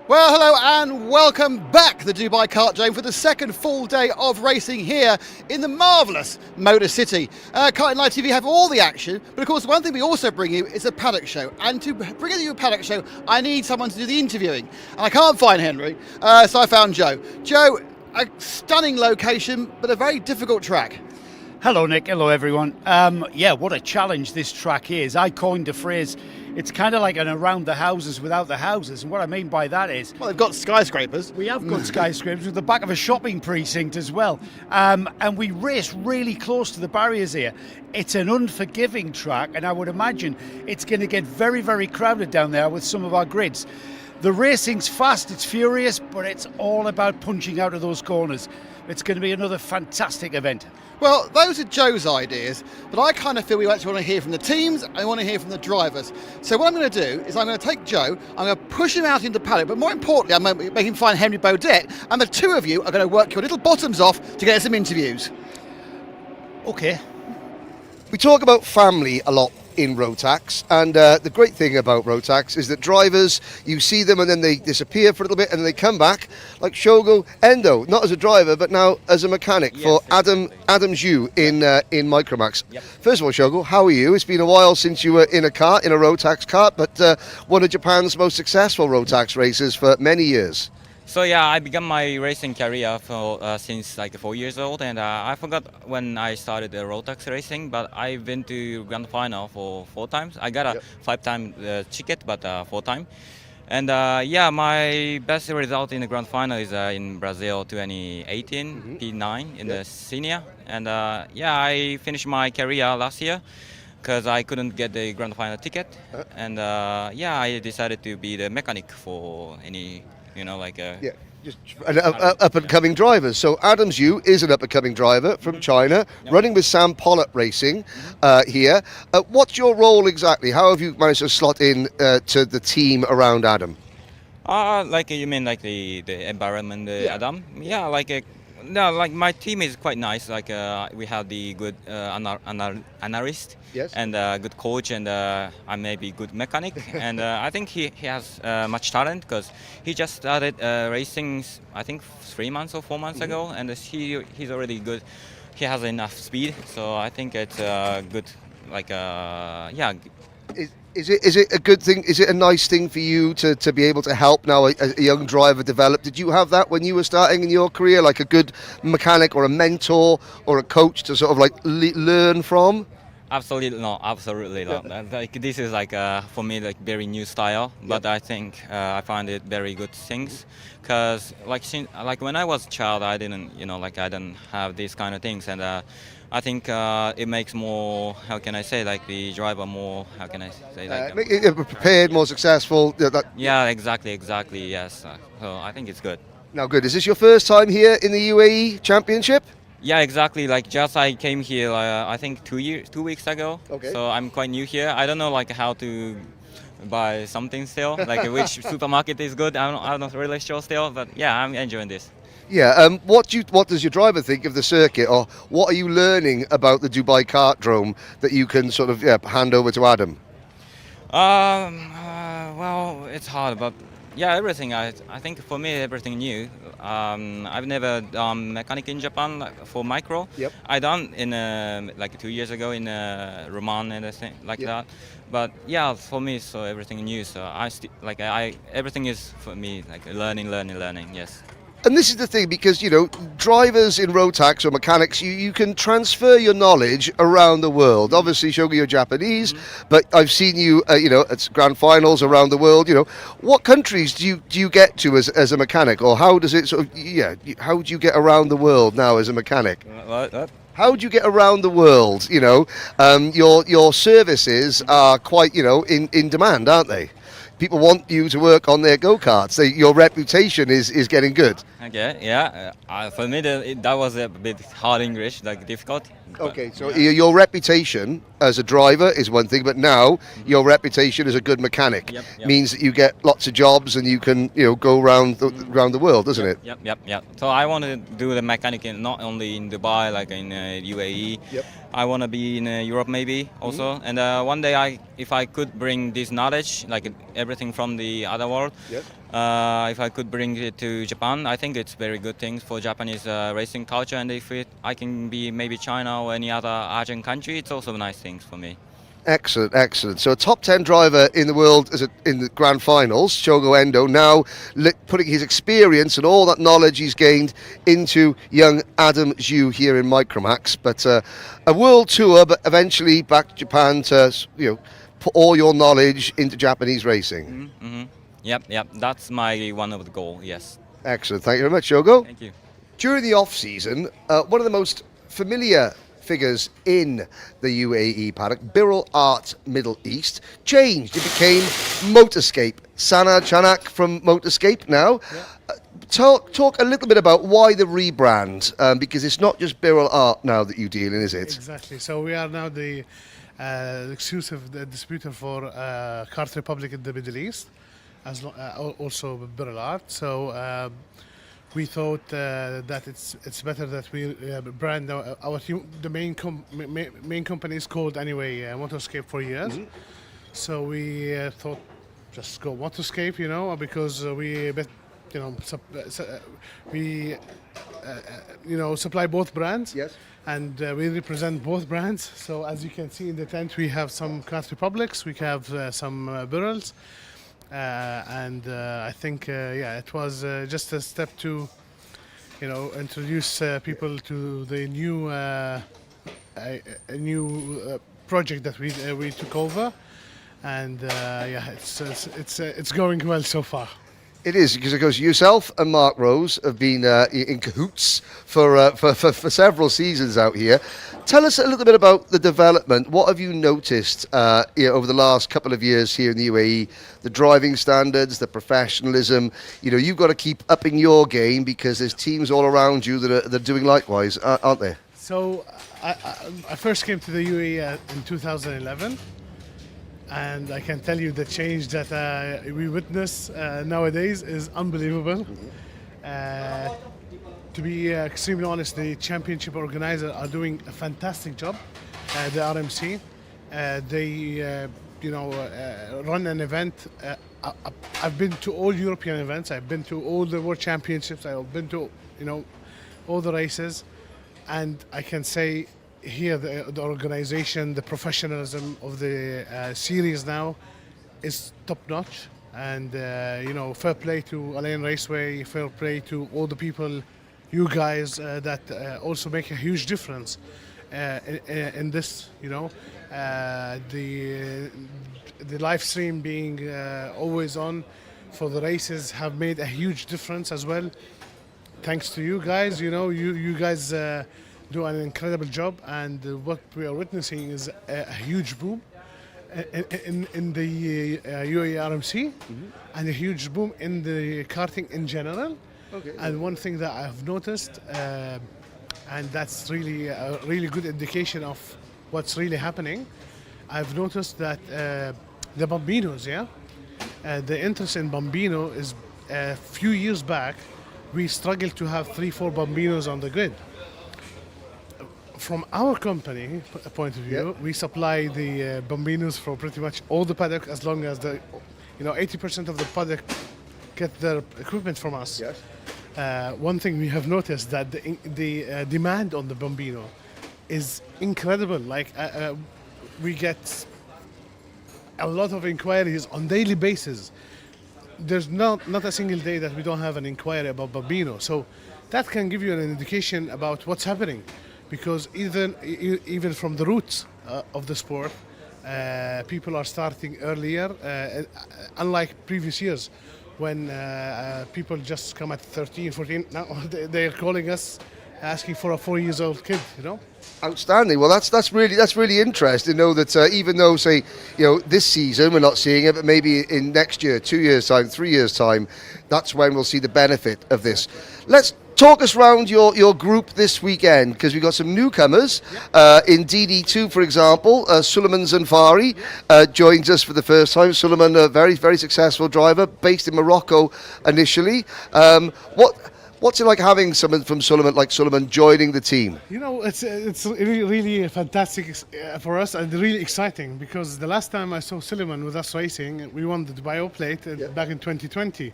Well, hello and welcome back, the Dubai Kartdrome, for the second full day of racing here in the marvellous Motor City. Karting Live TV have all the action, but of course one thing we also bring you is a paddock show. And to bring you a paddock show, I need someone to do the interviewing. And I can't find Henry, so I found Joe. Joe, a stunning location, but a very difficult track. Hello, Nick. Hello, everyone. Yeah, what a challenge this track is. I coined the phrase, it's kind of like an around the houses without the houses. And what I mean by that is... Well, they've got skyscrapers. We have got skyscrapers with the back of a shopping precinct as well. And we race really close to the barriers here. It's an unforgiving track, and I would imagine it's going to get very, very crowded down there with some of our grids. The racing's fast, it's furious, but it's all about punching out of those corners. It's going to be another fantastic event. Well, those are Joe's ideas, but I kind of feel we actually want to hear from the teams and we want to hear from the drivers. So what I'm going to do is I'm going to take Joe, I'm going to push him out into the paddock, but more importantly, I'm going to make him find Henry Baudet, and the two of you are going to work your little bottoms off to get some interviews. Okay. We talk about family a lot in Rotax, and the great thing about Rotax is that drivers, you see them and then they disappear for a little bit and then they come back, like Shogo Endo, not as a driver but now as a mechanic for Adam Zhu in Microax. Yep. First of all, Shogo, how are you? It's been a while since you were in a kart, in a Rotax kart, but one of Japan's most successful Rotax races for many years. So yeah, I began my racing career since like 4 years old, and I forgot when I started the Rotax racing, but I've been to grand final for 4 times. I got a 5-time ticket, but 4 times. And yeah, my best result in the grand final is in Brazil 2018, P9 in the senior. And yeah, I finished my career last year because I couldn't get the grand final ticket. And yeah, I decided to be the mechanic for any, you know, like just up-and-coming drivers. So Adam Zhu is an up-and-coming driver from China, running with Sam Pollitt Racing here. What's your role exactly? How have you managed to slot in to the team around Adam? Like you mean like the environment, Adam? Yeah, like no, like my team is quite nice. Like we have the good analyst, and good coach, and I may be good mechanic. And I think he has much talent because he just started racing, I think 3 months or 4 months ago, and he's already good. He has enough speed, so I think it's good. Like yeah. Is it a good thing? Is it a nice thing for you to be able to help now a young driver develop? Did you have that when you were starting in your career, like a good mechanic or a mentor or a coach to sort of like learn from? Absolutely not. Absolutely not. Like this is like for me like very new style, but I think I find it very good things, because like when I was a child, I didn't I didn't have these kind of things, and I think it makes more, how can I say, like the driver more, how can I say, like make it prepared, more successful. Yeah, exactly, yes. So I think it's good. Now, good. Is this your first time here in the UAE Championship? Yeah, exactly. Like just I came here, I think 2 weeks ago. Okay. So I'm quite new here. I don't know like how to buy something still, like which supermarket is good. I'm not really sure still, but yeah, I'm enjoying this. Yeah. What does your driver think of the circuit, or what are you learning about the Dubai Kartdrome that you can sort of hand over to Adam? Well, it's hard, but yeah, everything. I think for me, everything new. I've never done mechanic in Japan for micro. Yep. I done in like 2 years ago in Roman and everything like that. But yeah, for me, so everything new. So I everything is for me like learning. Yes. And this is the thing, because, you know, drivers in Rotax or mechanics, you can transfer your knowledge around the world. Obviously, Shogo, you're Japanese, but I've seen you, you know, at grand finals around the world. You know, what countries do you get to as a mechanic, or how does it sort of, how do you get around the world now as a mechanic? What? How do you get around the world? You know, your services are quite, you know, in demand, aren't they? People want you to work on their go-karts. Your reputation is getting good. Okay, yeah. For me, that was a bit hard English, like difficult. Okay, so your reputation as a driver is one thing, but now your reputation as a good mechanic means that you get lots of jobs and you can, you know, go around the world, doesn't it? Yep. So I want to do the mechanic not only in Dubai, like in UAE. Yep. I want to be in Europe maybe also. And one day, if I could bring this knowledge, like everything from the other world, if I could bring it to Japan, I think it's very good thing for Japanese racing culture. And if I can be maybe China or any other Asian country, it's also nice things for me. Excellent. So a top 10 driver in the world in the grand finals, Shogo Endo, now putting his experience and all that knowledge he's gained into young Adam Zhu here in Microax. But a world tour, but eventually back to Japan to, you know, put all your knowledge into Japanese racing. Yep. That's my one of the goal. Yes. Excellent. Thank you very much, Shogo. Thank you. During the off-season, one of the most familiar figures in the UAE paddock, Birol Art Middle East, changed. It became Motorscape. Sana Chanak from Motorscape now. Talk a little bit about why the rebrand, because it's not just Birol Art now that you deal in, is it? Exactly. So we are now the exclusive distributor for Kart Republic in the Middle East, also Birol Art. So we thought that it's better that we brand the main company is called anyway Motorscape for years. So we thought just go Motorscape, you know, because we supply both brands. Yes. And we represent both brands. So as you can see in the tent, we have some Kart Republics, we have some Birols. And I think, it was just a step to, you know, introduce people to the new project that we took over, and it's going well so far. It is, because of course yourself and Mark Rose have been in cahoots for several seasons out here. Tell us a little bit about the development. What have you noticed over the last couple of years here in the UAE? The driving standards, the professionalism. You know, you've got to keep upping your game because there's teams all around you that are doing likewise, aren't there? So I first came to the UAE in 2011. And I can tell you the change that we witness nowadays is unbelievable. To be extremely honest, the championship organizers are doing a fantastic job. The RMC, they run an event. I've been to all European events. I've been to all the World Championships. I've been to all the races, and I can say, here the organization, the professionalism of the series now is top notch, and fair play to Alain Raceway, fair play to all the people, you guys that also make a huge difference in this. The live stream being always on for the races have made a huge difference as well. Thanks to you guys, you guys do an incredible job, and what we are witnessing is a huge boom in the UAE RMC, and a huge boom in the karting in general. Okay. And one thing that I've noticed, and that's really a really good indication of what's really happening, I've noticed that the Bambinos, the interest in Bambino is a few years back, we struggled to have 3-4 Bambinos on the grid. From our company point of view, we supply the Bambinos for pretty much all the paddock, as long as the 80% of the Paddock get their equipment from us. Yes. One thing we have noticed that the demand on the Bambino is incredible. Like we get a lot of inquiries on daily basis. There's not a single day that we don't have an inquiry about Bambino. So that can give you an indication about what's happening, because even from the roots of the sport, people are starting earlier, unlike previous years when people just come at 13, 14. Now they're calling us asking for a 4-year-old kid, Outstanding. Well, that's really interesting. Know that even though, say, this season we're not seeing it, but maybe in next year, 2 years' time, 3 years' time, that's when we'll see the benefit of this. Let's talk us round your group this weekend, because we've got some newcomers in DD2, for example. Suleiman Zanfari joins us for the first time. Suleiman, a very, very successful driver, based in Morocco initially. What's it like having someone from Suleiman joining the team? It's really fantastic for us, and really exciting, because the last time I saw Suleiman with us racing, we won the Dubai Plate back in 2020.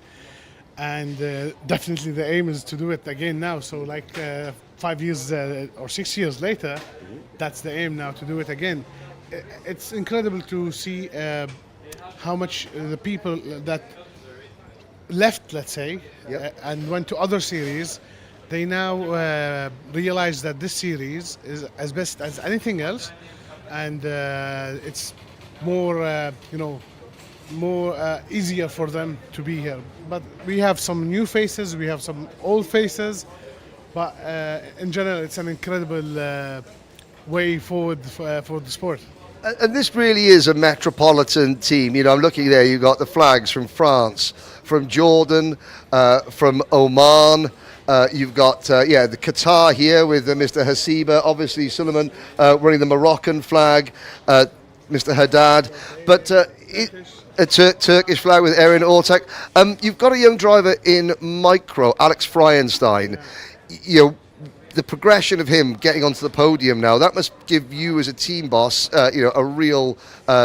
And definitely the aim is to do it again now. So 5 years or 6 years later, that's the aim now, to do it again. It's incredible to see how much the people that left, let's say, and went to other series, they now realize that this series is as best as anything else, and it's more, more easier for them to be here. But we have some new faces, we have some old faces, but in general, it's an incredible way forward for the sport. And this really is a metropolitan team. I'm looking there, you've got the flags from France, from Jordan, from Oman. You've got the Qatar here with Mr. Hasiba, obviously Suleiman running the Moroccan flag, Mr. Haddad, but a Turkish flag with Erin Ortak. You've got a young driver in Micro, Alex Fryenstein. The progression of him getting onto the podium now, that must give you as a team boss, a real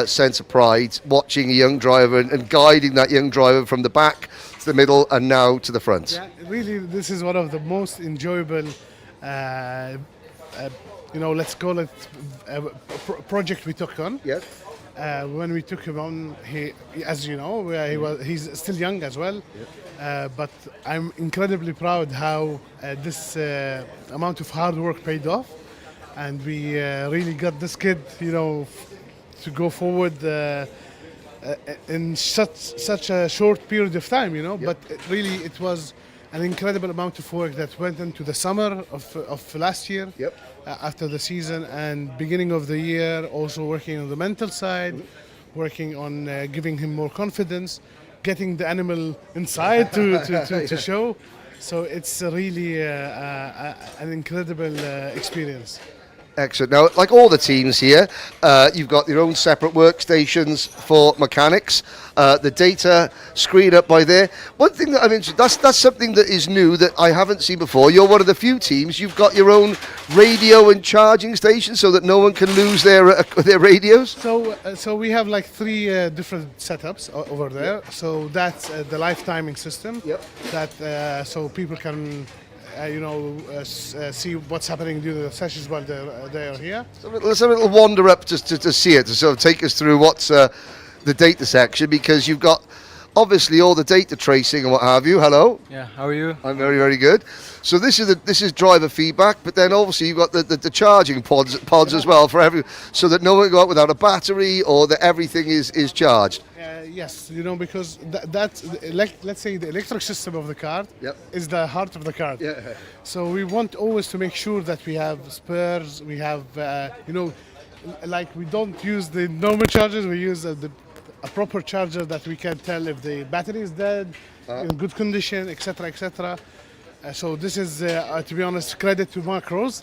sense of pride watching a young driver and guiding that young driver from the back to the middle and now to the front. Yeah, really, this is one of the most enjoyable, let's call it project we took on. Yes. When we took him on, he's still young as well. Yep. But I'm incredibly proud how this amount of hard work paid off, and we really got this kid, to go forward in such a short period of time, Yep. But it was an incredible amount of work that went into the summer of last year. Yep. After the season and beginning of the year, also working on the mental side, working on giving him more confidence, getting the animal inside to show. So it's really an incredible experience. Excellent. Now, like all the teams here, you've got your own separate workstations for mechanics. The data screen up by there. One thing that I'm interested, that's something that is new that I haven't seen before. You're one of the few teams. You've got your own radio and charging station so that no one can lose their radios. So we have 3 different setups over there. Yep. So that's the live timing system. Yep. That so people can. See what's happening during the sessions while they're here. So let's have a little wander up to see it, to sort of take us through what's the data section, because you've got obviously all the data tracing and what have you. Hello. Yeah, how are you? I'm very, very good. So this is driver feedback, but then obviously you've got the charging pods as well for so that no one go out without a battery, or that everything is charged. Yes, because that's let's say the electric system of the car is the heart of the car. Yeah. So we want always to make sure that we have spares. We have we don't use the normal chargers. We use a proper charger that we can tell if the battery is dead, in good condition, etc., etc. So this is, to be honest, credit to Mark Rose.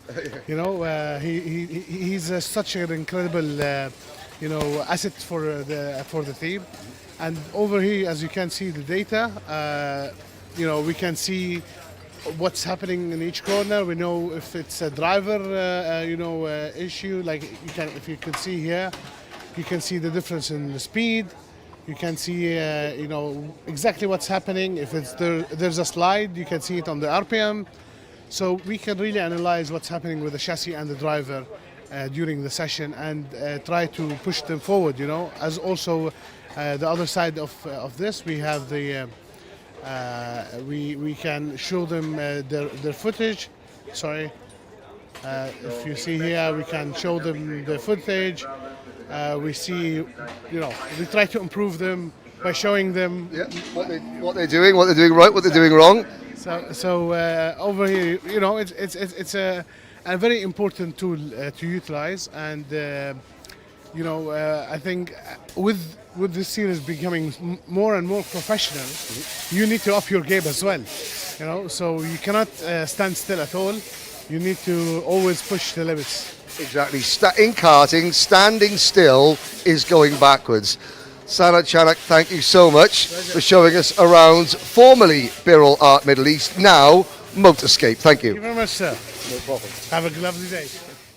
He's such an incredible, asset for the team. And over here, as you can see the data, we can see what's happening in each corner. We know if it's a driver, issue. If you can see here, you can see the difference in the speed. You can see, exactly what's happening. If there's a slide, you can see it on the RPM. So we can really analyze what's happening with the chassis and the driver during the session and try to push them forward. As also the other side of this, we have the we can show them their footage. Sorry. If you see here, we can show them the footage. We see, we try to improve them by showing them what they're doing right, what they're doing wrong. So over here, it's a very important tool to utilize, and I think with this series becoming more and more professional, you need to up your game as well. So you cannot stand still at all. You need to always push the limits. Exactly. In karting, standing still is going backwards. Sanat Chanak, thank you so much for showing us around formerly Birol Art Middle East, now Motorscape. Thank you. Thank you very much, sir. No problem. Have a lovely day.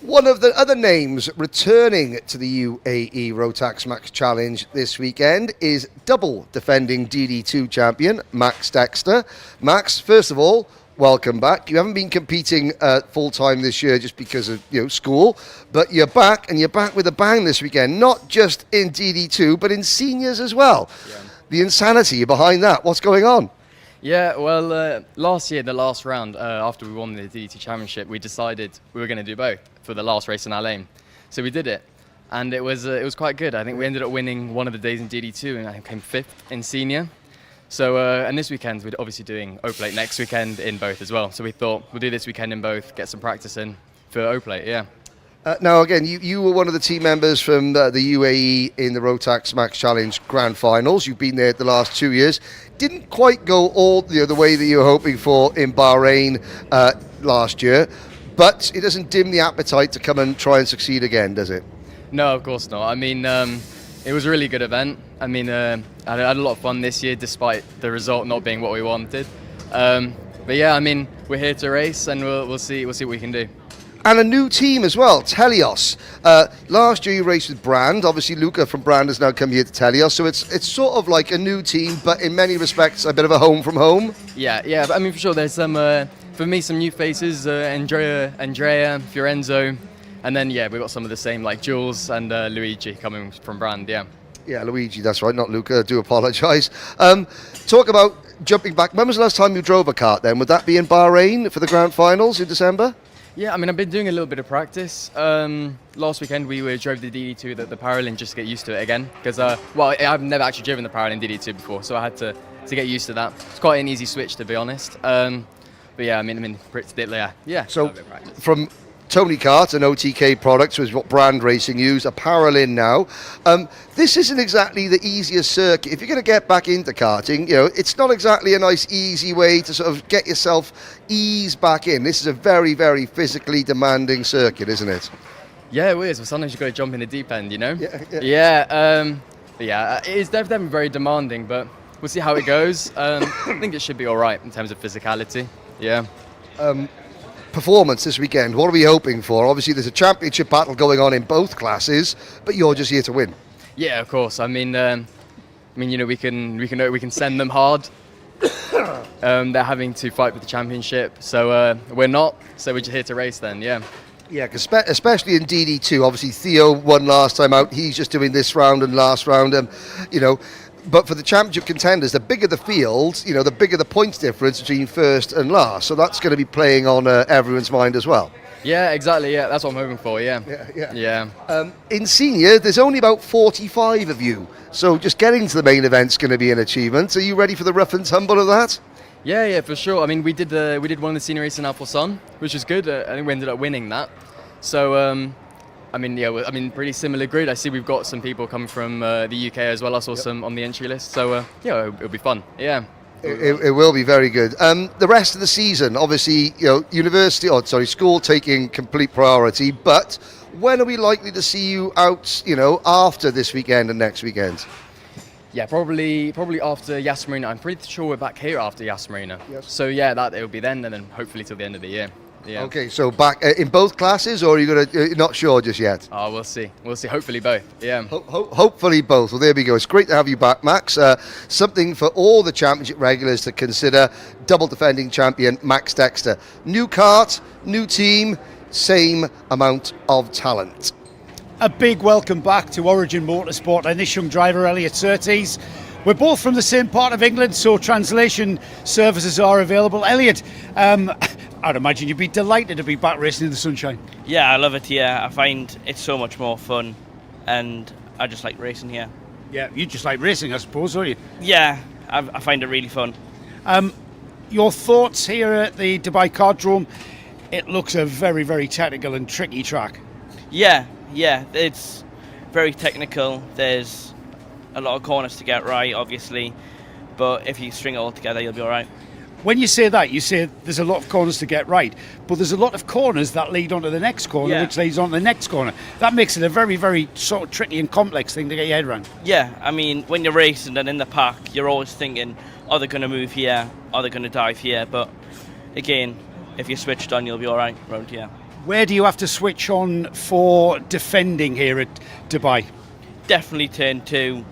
One of the other names returning to the UAE Rotax Max Challenge this weekend is double defending DD2 champion Max Dexter. Max, first of all, welcome back. You haven't been competing full-time this year just because of school, but you're back, and you're back with a bang this weekend, not just in DD2, but in seniors as well. Yeah. The insanity behind that, what's going on? Yeah, well, last year, the last round, after we won the DD2 Championship, we decided we were going to do both for the last race in our lane. So we did it, and it was quite good. I think we ended up winning one of the days in DD2, and I came 5th in senior. So, and this weekend, we're obviously doing O-Plate next weekend in both as well. So we thought we'll do this weekend in both, get some practice in for O-Plate, yeah. Now, again, you were one of the team members from the UAE in the Rotax Max Challenge Grand Finals. You've been there the last 2 years. Didn't quite go all the way that you were hoping for in Bahrain last year, but it doesn't dim the appetite to come and try and succeed again, does it? No, of course not. I mean, it was a really good event. I mean, I had a lot of fun this year, despite the result not being what we wanted. But yeah, I mean, we're here to race, and we'll see what we can do. And a new team as well, Telios. Last year you raced with Brand. Obviously, Luca from Brand has now come here to Telios, so it's sort of like a new team, but in many respects a bit of a home from home. Yeah. But I mean, for sure, there's some for me some new faces: Andrea, Fiorenzo, and then we've got some of the same like Jules and Luigi coming from Brand. Yeah, Luigi, that's right, not Luca. I do apologise. Talk about jumping back. When was the last time you drove a kart then? Would that be in Bahrain for the Grand Finals in December? Yeah, I mean, I've been doing a little bit of practice. Last weekend we drove the DD2, the Paralin, just to get used to it again. Because, I've never actually driven the Paralin DD2 before, so I had to get used to that. It's quite an easy switch, to be honest. But yeah, I mean, yeah. So from Tony Kart, an OTK product, was what Brand Racing use, a Paralin now. This isn't exactly the easiest circuit. If you're going to get back into karting, it's not exactly a nice, easy way to sort of get yourself ease back in. This is a very, very physically demanding circuit, isn't it? Yeah, it is. Well, sometimes you've got to jump in the deep end, Yeah. But yeah, it is definitely very demanding, but we'll see how it goes. I think it should be all right in terms of physicality. Yeah. Performance this weekend, what are we hoping for? Obviously there's a championship battle going on in both classes, but you're just here to win. Yeah, of course. I mean, we can send them hard. They're having to fight for the championship, so we're not. So we're just here to race then. Yeah, because especially in DD2, obviously Theo won last time out. He's just doing this round and last round, But for the championship contenders, the bigger the field, the bigger the points difference between first and last. So that's going to be playing on everyone's mind as well. Yeah, exactly. Yeah, that's what I'm hoping for. Yeah. In senior, there's only about 45 of you. So just getting to the main event's going to be an achievement. Are you ready for the rough and tumble of that? Yeah, for sure. I mean, we did one of the senior races in Alphason, which was good. I think we ended up winning that. So. Pretty similar grid. I see we've got some people coming from the UK as well. I saw some on the entry list. So, it'll be fun. Yeah. It will be very good. The rest of the season, obviously, school taking complete priority. But when are we likely to see you out, after this weekend and next weekend? Yeah, probably after Yas Marina. I'm pretty sure we're back here after Yas Marina. Yes. So, yeah, it'll be then, and then hopefully till the end of the year. Yeah. Okay, so back in both classes, or are you going to, not sure just yet? Oh, we'll see. We'll see. Hopefully both. Yeah. Hopefully both. Well, there we go. It's great to have you back, Max. Something for all the championship regulars to consider. Double defending champion Max Dexter. New kart, new team, same amount of talent. A big welcome back to Origin Motorsport and this young driver, Elliot Surtees. We're both from the same part of England, so translation services are available. Elliot, I'd imagine you'd be delighted to be back racing in the sunshine. Yeah, I love it here. I find it's so much more fun, and I just like racing here. Yeah, you just like racing, I suppose, don't you? Yeah, I find it really fun. Your thoughts here at the Dubai Kartdrome? It looks a very, very technical and tricky track. Yeah, it's very technical. There's a lot of corners to get right, obviously, but if you string it all together, you'll be all right. When you say that, you say there's a lot of corners to get right, but there's a lot of corners that lead onto the next corner, which leads on to the next corner. That makes it a very, very sort of tricky and complex thing to get your head around. Yeah, I mean, when you're racing and in the pack, you're always thinking, are they going to move here? Are they going to dive here? But again, if you're switched on, you'll be all right around here. Where do you have to switch on for defending here at Dubai? Definitely turn 2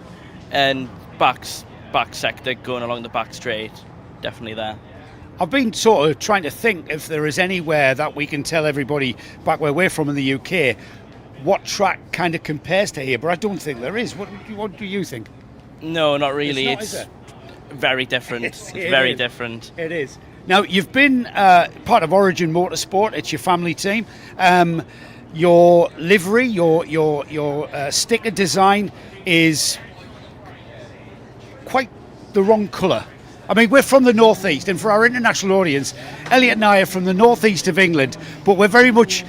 and back sector going along the back straight. Definitely there. I've been sort of trying to think if there is anywhere that we can tell everybody back where we're from in the UK what track kind of compares to here, but I don't think there is. What do you think? No, not really. It's very different. It's very different. It is. Now, you've been part of Origin Motorsport. It's your family team. Your livery, your sticker design is quite the wrong colour. I mean, we're from the northeast, and for our international audience, Elliot and I are from the northeast of England, but we're very much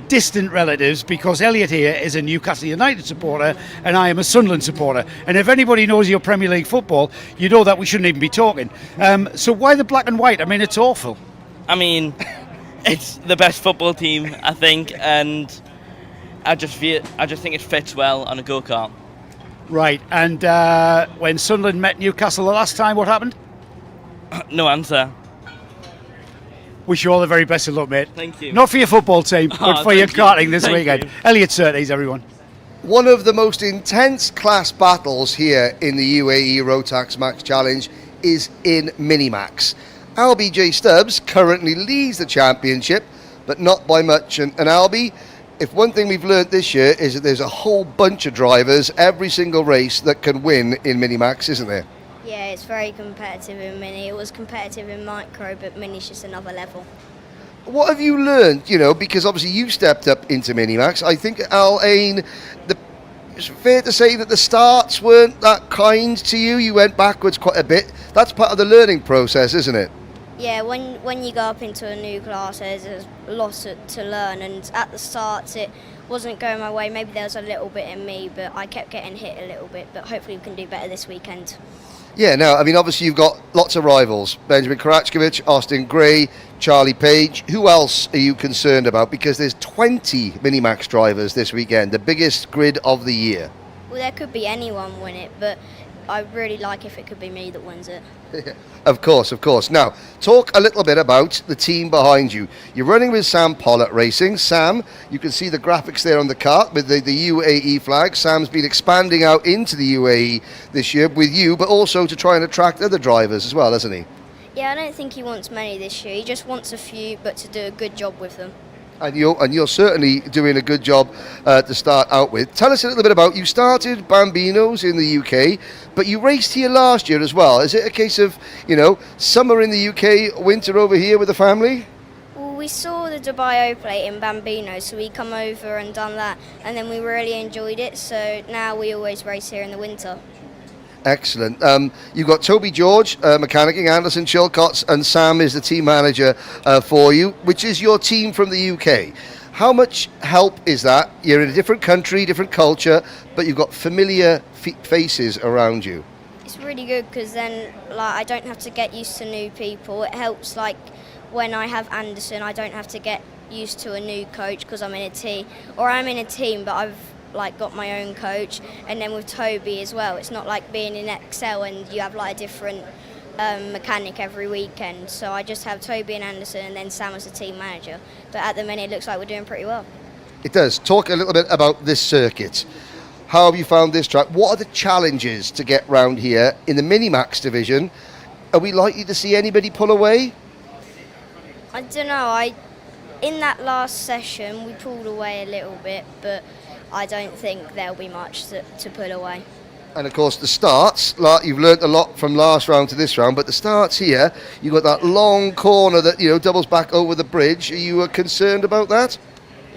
distant relatives because Elliot here is a Newcastle United supporter and I am a Sunderland supporter. And if anybody knows your Premier League football, you know that we shouldn't even be talking. So why the black and white? I mean, it's awful. I mean, it's the best football team, I think, and I just think it fits well on a go-kart. Right, and when Sunderland met Newcastle the last time, what happened? No answer. Wish you all the very best of luck, mate. Thank you. Not for your football team, but for your karting this weekend. You. Elliot Surtees, everyone. One of the most intense class battles here in the UAE Rotax Max Challenge is in Minimax. Albie J. Stubbs currently leads the championship, but not by much. And Albie, if one thing we've learned this year is that there's a whole bunch of drivers every single race that can win in Minimax, isn't there? Yeah, it's very competitive in Mini. It was competitive in Micro, but Mini's just another level. What have you learned, because obviously you stepped up into Minimax. I think, Al Ain, it's fair to say that the starts weren't that kind to you. You went backwards quite a bit. That's part of the learning process, isn't it? Yeah, when you go up into a new class, there's a lot to learn, and at the start it wasn't going my way. Maybe there was a little bit in me, but I kept getting hit a little bit, but hopefully we can do better this weekend. Yeah, no, I mean, obviously you've got lots of rivals. Benjamin Karachkovic, Austin Gray, Charlie Page. Who else are you concerned about? Because there's 20 Minimax drivers this weekend, the biggest grid of the year. Well, there could be anyone win it, but I really like if it could be me that wins it. Of course. Now, talk a little bit about the team behind you. You're running with Sam Pollitt Racing. Sam, you can see the graphics there on the kart with the UAE flag. Sam's been expanding out into the UAE this year with you, but also to try and attract other drivers as well, hasn't he? Yeah, I don't think he wants many this year. He just wants a few, but to do a good job with them. And you're certainly doing a good job to start out with. Tell us a little bit about, you started Bambinos in the UK, but you raced here last year as well. Is it a case of, summer in the UK, winter over here with the family? Well, we saw the Dubai O-Plate in Bambino, so we come over and done that, and then we really enjoyed it, so now we always race here in the winter. Excellent. You've got Toby George, mechanicking, Anderson Chilcots, and Sam is the team manager for you, which is your team from the UK. How much help is that? You're in a different country, different culture, but you've got familiar faces around you. It's really good because then I don't have to get used to new people. It helps when I have Anderson, I don't have to get used to a new coach because I'm in a team, or I'm in a team, but I've got my own coach. And then with Toby as well, it's not like being in Excel and you have a different mechanic every weekend. So I just have Toby and Anderson and then Sam as the team manager. But at the minute, it looks like we're doing pretty well. It does. Talk a little bit about this circuit. How have you found this track? What are the challenges to get round here in the Minimax division? Are we likely to see anybody pull away? I don't know. In that last session, we pulled away a little bit, but I don't think there'll be much to pull away. And of course the starts, you've learnt a lot from last round to this round, but the starts here, you've got that long corner that, doubles back over the bridge. Are you concerned about that?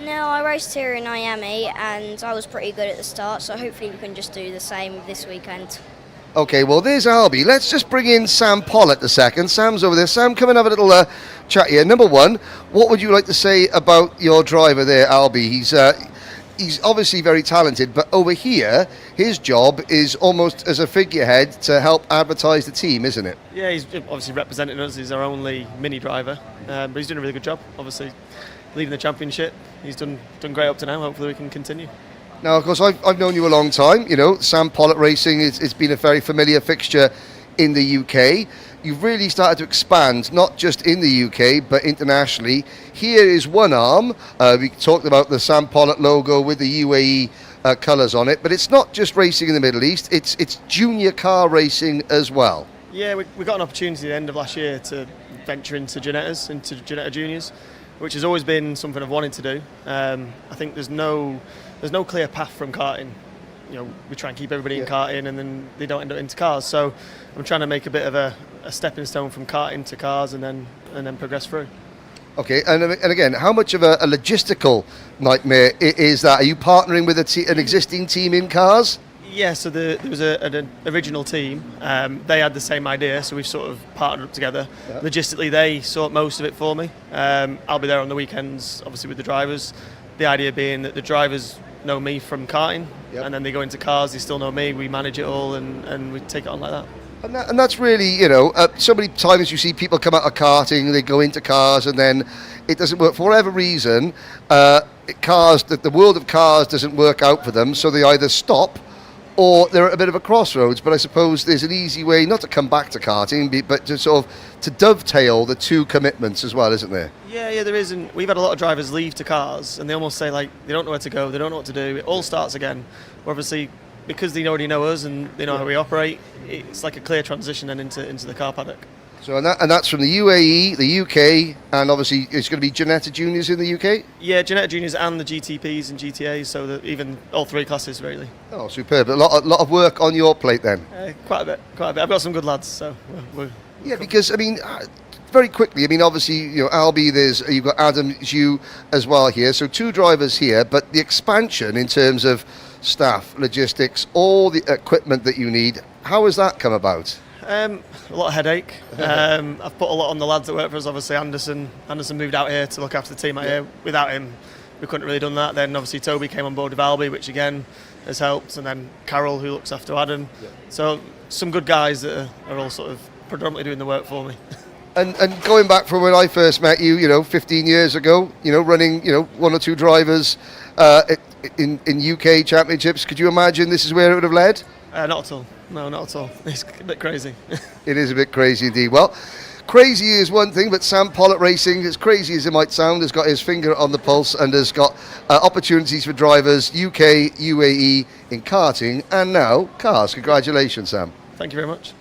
No, I raced here in Miami and I was pretty good at the start, so hopefully we can just do the same this weekend. Okay, well, there's Albie. Let's just bring in Sam Pollitt a second. Sam's over there. Sam, come and have a little chat here. Number one, what would you like to say about your driver there, Albie? He's obviously very talented, but over here, his job is almost as a figurehead to help advertise the team, isn't it? Yeah, he's obviously representing us. He's our only mini driver, but he's doing a really good job, obviously, leading the championship. He's done great up to now. Hopefully we can continue. Now, of course, I've known you a long time. Sam Pollitt Racing has been a very familiar fixture in the UK. You've really started to expand, not just in the UK, but internationally. Here is one arm. We talked about the Sam Pollitt logo with the UAE colours on it, but it's not just racing in the Middle East, it's junior car racing as well. Yeah, we got an opportunity at the end of last year to venture into Ginetta Juniors, which has always been something I've wanted to do. I think there's no clear path from karting. We try and keep everybody in karting and then they don't end up into cars. So I'm trying to make a bit of a stepping stone from karting to cars and then progress through. Okay, and again, how much of a logistical nightmare is that? Are you partnering with an existing team in cars? Yeah, so there was an original team. They had the same idea, so we've sort of partnered up together. Yeah. Logistically, they sort most of it for me. I'll be there on the weekends, obviously with the drivers. The idea being that the drivers know me from karting, and then they go into cars, they still know me, we manage it all, and we take it on like that. And that's really, so many times you see people come out of karting, they go into cars, and then it doesn't work for whatever reason. The world of cars doesn't work out for them, so they either stop or they're at a bit of a crossroads. But I suppose there's an easy way not to come back to karting, but to sort of to dovetail the two commitments as well, isn't there? Yeah, there is. And we've had a lot of drivers leave to cars, and they almost say like they don't know where to go, they don't know what to do. It all starts again. Obviously, because they already know us and they know how we operate, it's like a clear transition then into the car paddock. So and that's from the UAE, the UK, and obviously it's going to be Ginetta Juniors in the UK? Yeah, Ginetta Juniors and the GTPs and GTAs, so that even all three classes really. Oh, superb. A lot of work on your plate then? Quite a bit. I've got some good lads, so Yeah, because, very quickly, obviously, Albie, you've got Adam, you as well here, so two drivers here, but the expansion in terms of staff, logistics, all the equipment that you need, how has that come about? A lot of headache. I've put a lot on the lads that work for us. Obviously, Anderson moved out here to look after the team out here. Without him, we couldn't really done that. Then obviously Toby came on board with Albie, which again has helped. And then Carol, who looks after Adam. Yeah. So some good guys that are all sort of predominantly doing the work for me. And going back from when I first met you, 15 years ago, running, one or two drivers in UK championships, could you imagine this is where it would have led? Not at all. No, not at all. It's a bit crazy. It is a bit crazy indeed. Well, crazy is one thing, but Sam Pollitt Racing, as crazy as it might sound, has got his finger on the pulse and has got opportunities for drivers, UK, UAE, in karting, and now cars. Congratulations, Sam. Thank you very much.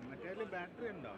മറ്റേ battery ഉണ്ടോ?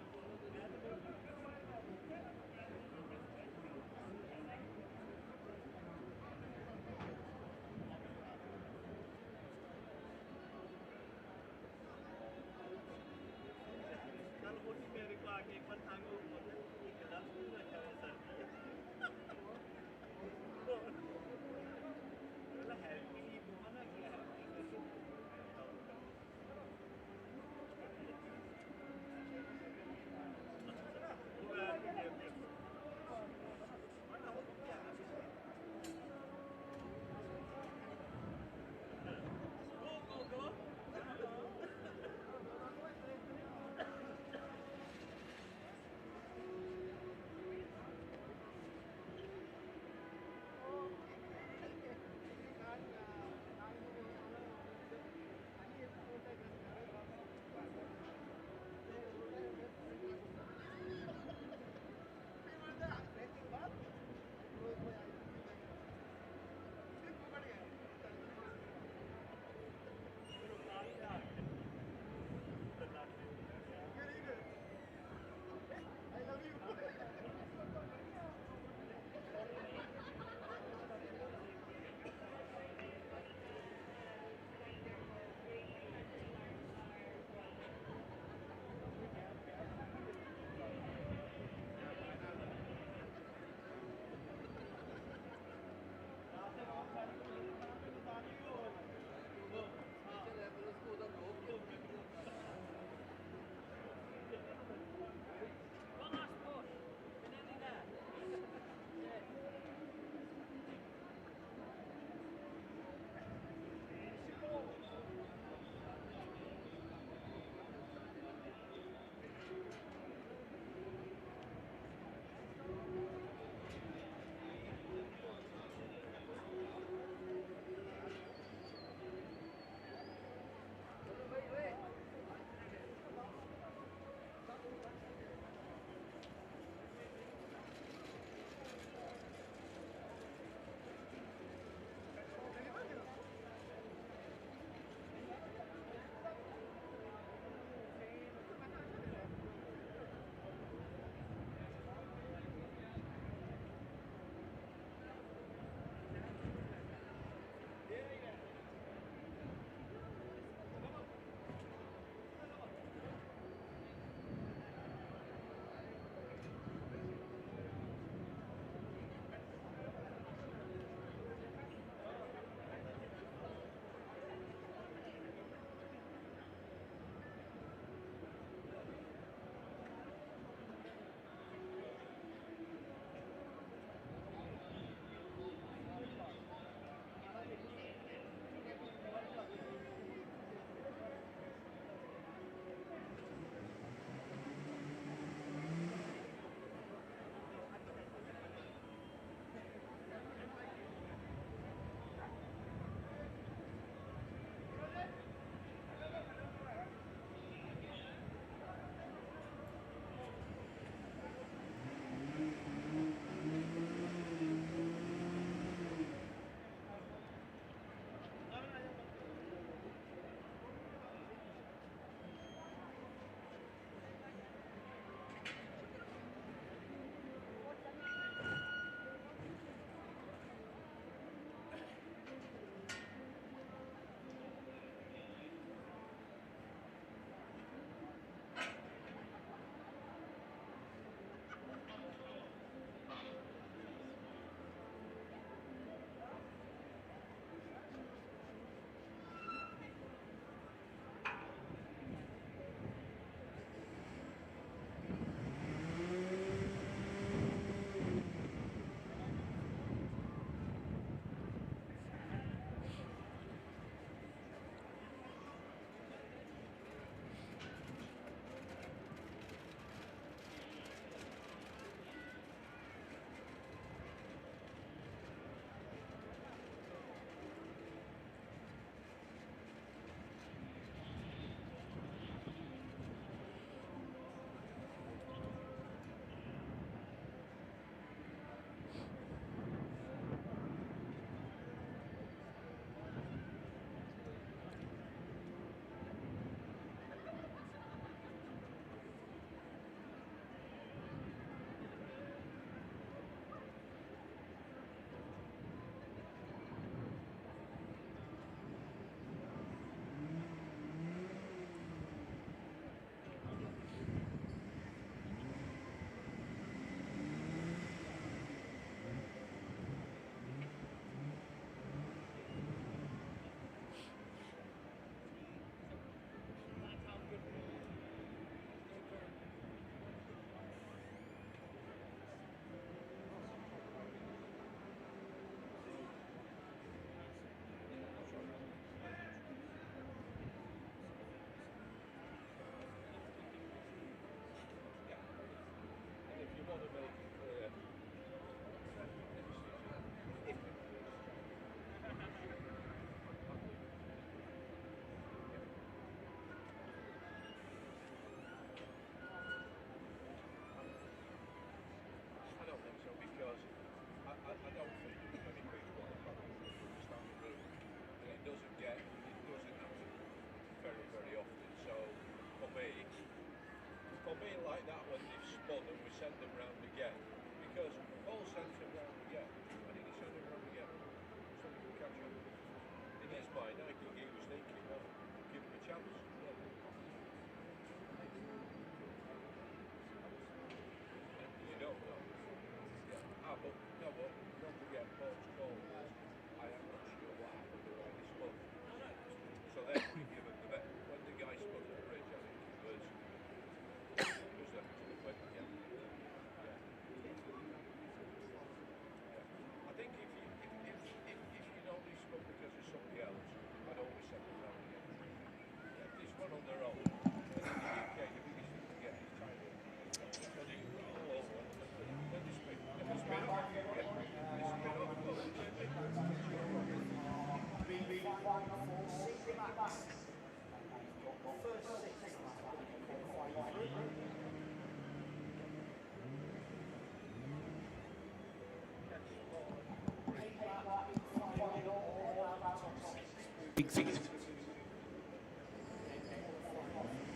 spun and we sent them round again, because Paul sent him round again. I think he sent him round again, so we could catch up. In his mind, I think he was thinking, well, give him a chance. You don't know. Yeah. But no, don't forget Paul's call was, I am not sure what happened to why he spun. So then we give him the bet. When the guy spun the bridge, I think it was that when, yeah. I think if you'd only spun because of somebody else, I'd always send them round again. Yeah, if they spun on their own, in the UK, the biggest thing to get is time.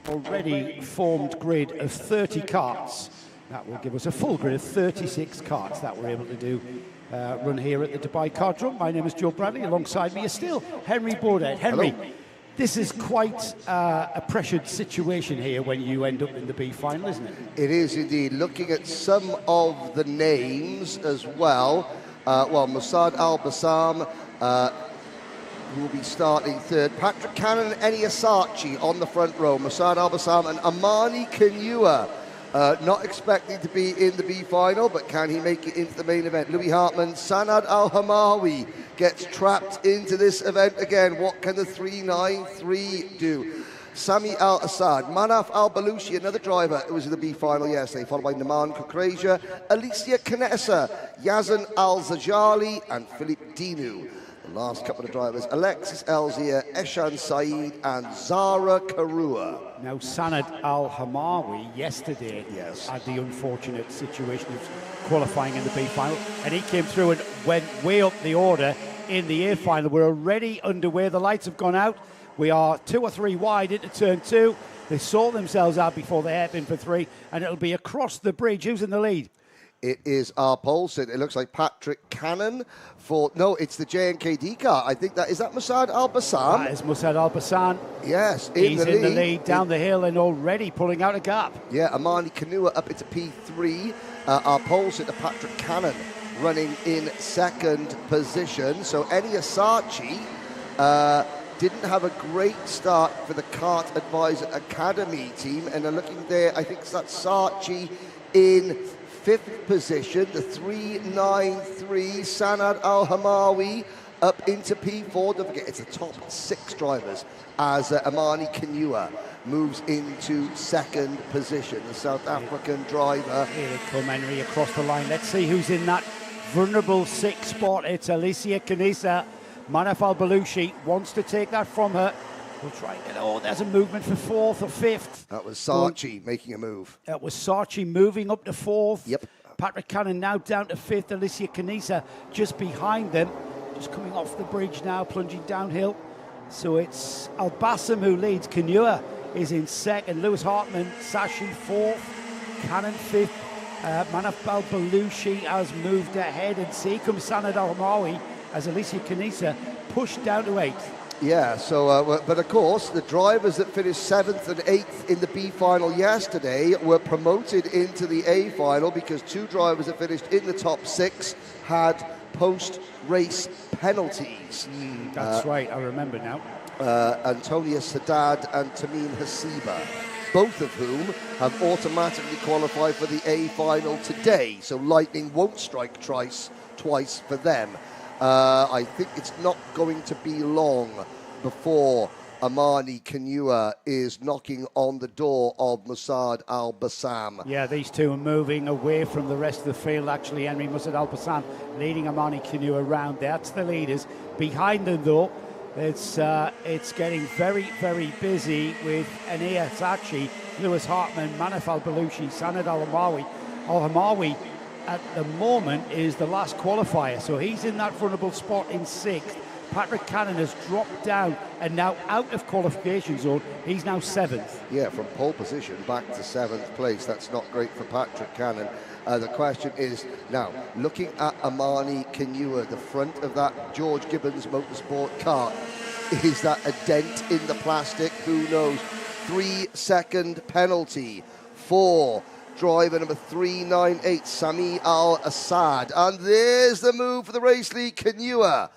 Already formed grid of 30 karts. That will give us a full grid of 36 karts that we're able to do run here at the Dubai Kartdrome. My name is Joe Bradley. Alongside me is still Henry Baudet. Henry, hello. This is quite a pressured situation here when you end up in the B final, isn't it? It is indeed. Looking at some of the names as well, Mossad Al-Bassam, who will be starting third. Patrick Cannon and Eni Asachi on the front row. Mossad Al-Bassam and Amani Kanua. Not expecting to be in the B final, but can he make it into the main event? Louis Hartmann, Sanad Al-Hamawi gets trapped into this event again. What can the 393 do? Sami Al-Assad, Manaf Al-Balushi, another driver who was in the B final yesterday, followed by Naman Kukrasia, Alicia Knessa, Yazan Al-Zajali, and Philip Dinu. The last couple of drivers, Alexis Elzia, Eshan Saeed, and Zara Karua. Now, Sanad Al-Hamawi yesterday had the unfortunate situation of qualifying in the B final, and he came through and went way up the order in the A final. We're already underway. The lights have gone out. We are 2 or 3 wide into turn 2. They saw themselves out before they hairpin for 3, and it'll be across the bridge. Who's in the lead? It is our Polson. It looks like Patrick Cannon for... No, it's the JNKD car. I think that... Is that Mossad Al-Bassam? That is Mossad Al-Bassam. Yes, He's in the lead down the hill and already pulling out a gap. Yeah, Amani Kanua up into P3. Our Polson to Patrick Cannon running in second position. So Eni Asachi didn't have a great start for the Kart Advisor Academy team. And looking there, I think that's Sachi in 5th position, the 393, Sanad Al-Hamawi up into P4. Don't forget, it's the top 6 drivers as Amani Kanua moves into 2nd position. The South African driver. Here they come, Henry, across the line. Let's see who's in that vulnerable 6th spot. It's Alicia Knessa. Manaf Al-Balushi wants to take that from her. We'll try and get... Oh, there's a movement for 4th or 5th. That was Sachi making a move. That was Sachi moving up to 4th. Yep. Patrick Cannon now down to 5th. Alicia Knessa just behind them. Just coming off the bridge now, plunging downhill. So it's Al-Bassam who leads. Kanua is in 2nd. Lewis Hartmann, Sashi 4th. Cannon 5th. Manaf Al-Balushi has moved ahead. And see comes Sanad Al-Hamawi as Alicia Knessa pushed down to 8th. Yeah, so, but of course, the drivers that finished 7th and 8th in the B final yesterday were promoted into the A final because 2 drivers that finished in the top 6 had post-race penalties. That's right, I remember now. Antonia Sadat and Tamim Hasiba, both of whom have automatically qualified for the A final today, so lightning won't strike twice for them. I think it's not going to be long before Amani Kanua is knocking on the door of Mossad Al-Bassam. Yeah, these two are moving away from the rest of the field, actually. Henry, Mossad Al-Bassam leading Amani Kanua around. That's the leaders. Behind them, though, it's getting very, very busy with Eni Asachi, Lewis Hartmann, Manaf Al-Balushi, Sanad Al-Hamawi. Al-Hamawi at the moment is the last qualifier, so he's in that vulnerable spot in 6th. Patrick Cannon has dropped down and now out of qualification zone. He's now 7th. Yeah, from pole position back to 7th place. That's not great for Patrick Cannon. The question is now, looking at Amani Kanua, the front of that George Gibbons Motorsport car, is that a dent in the plastic? Who knows? 3-second penalty for driver number 398, Sami Al-Assad. And there's the move for the race lead, Kanua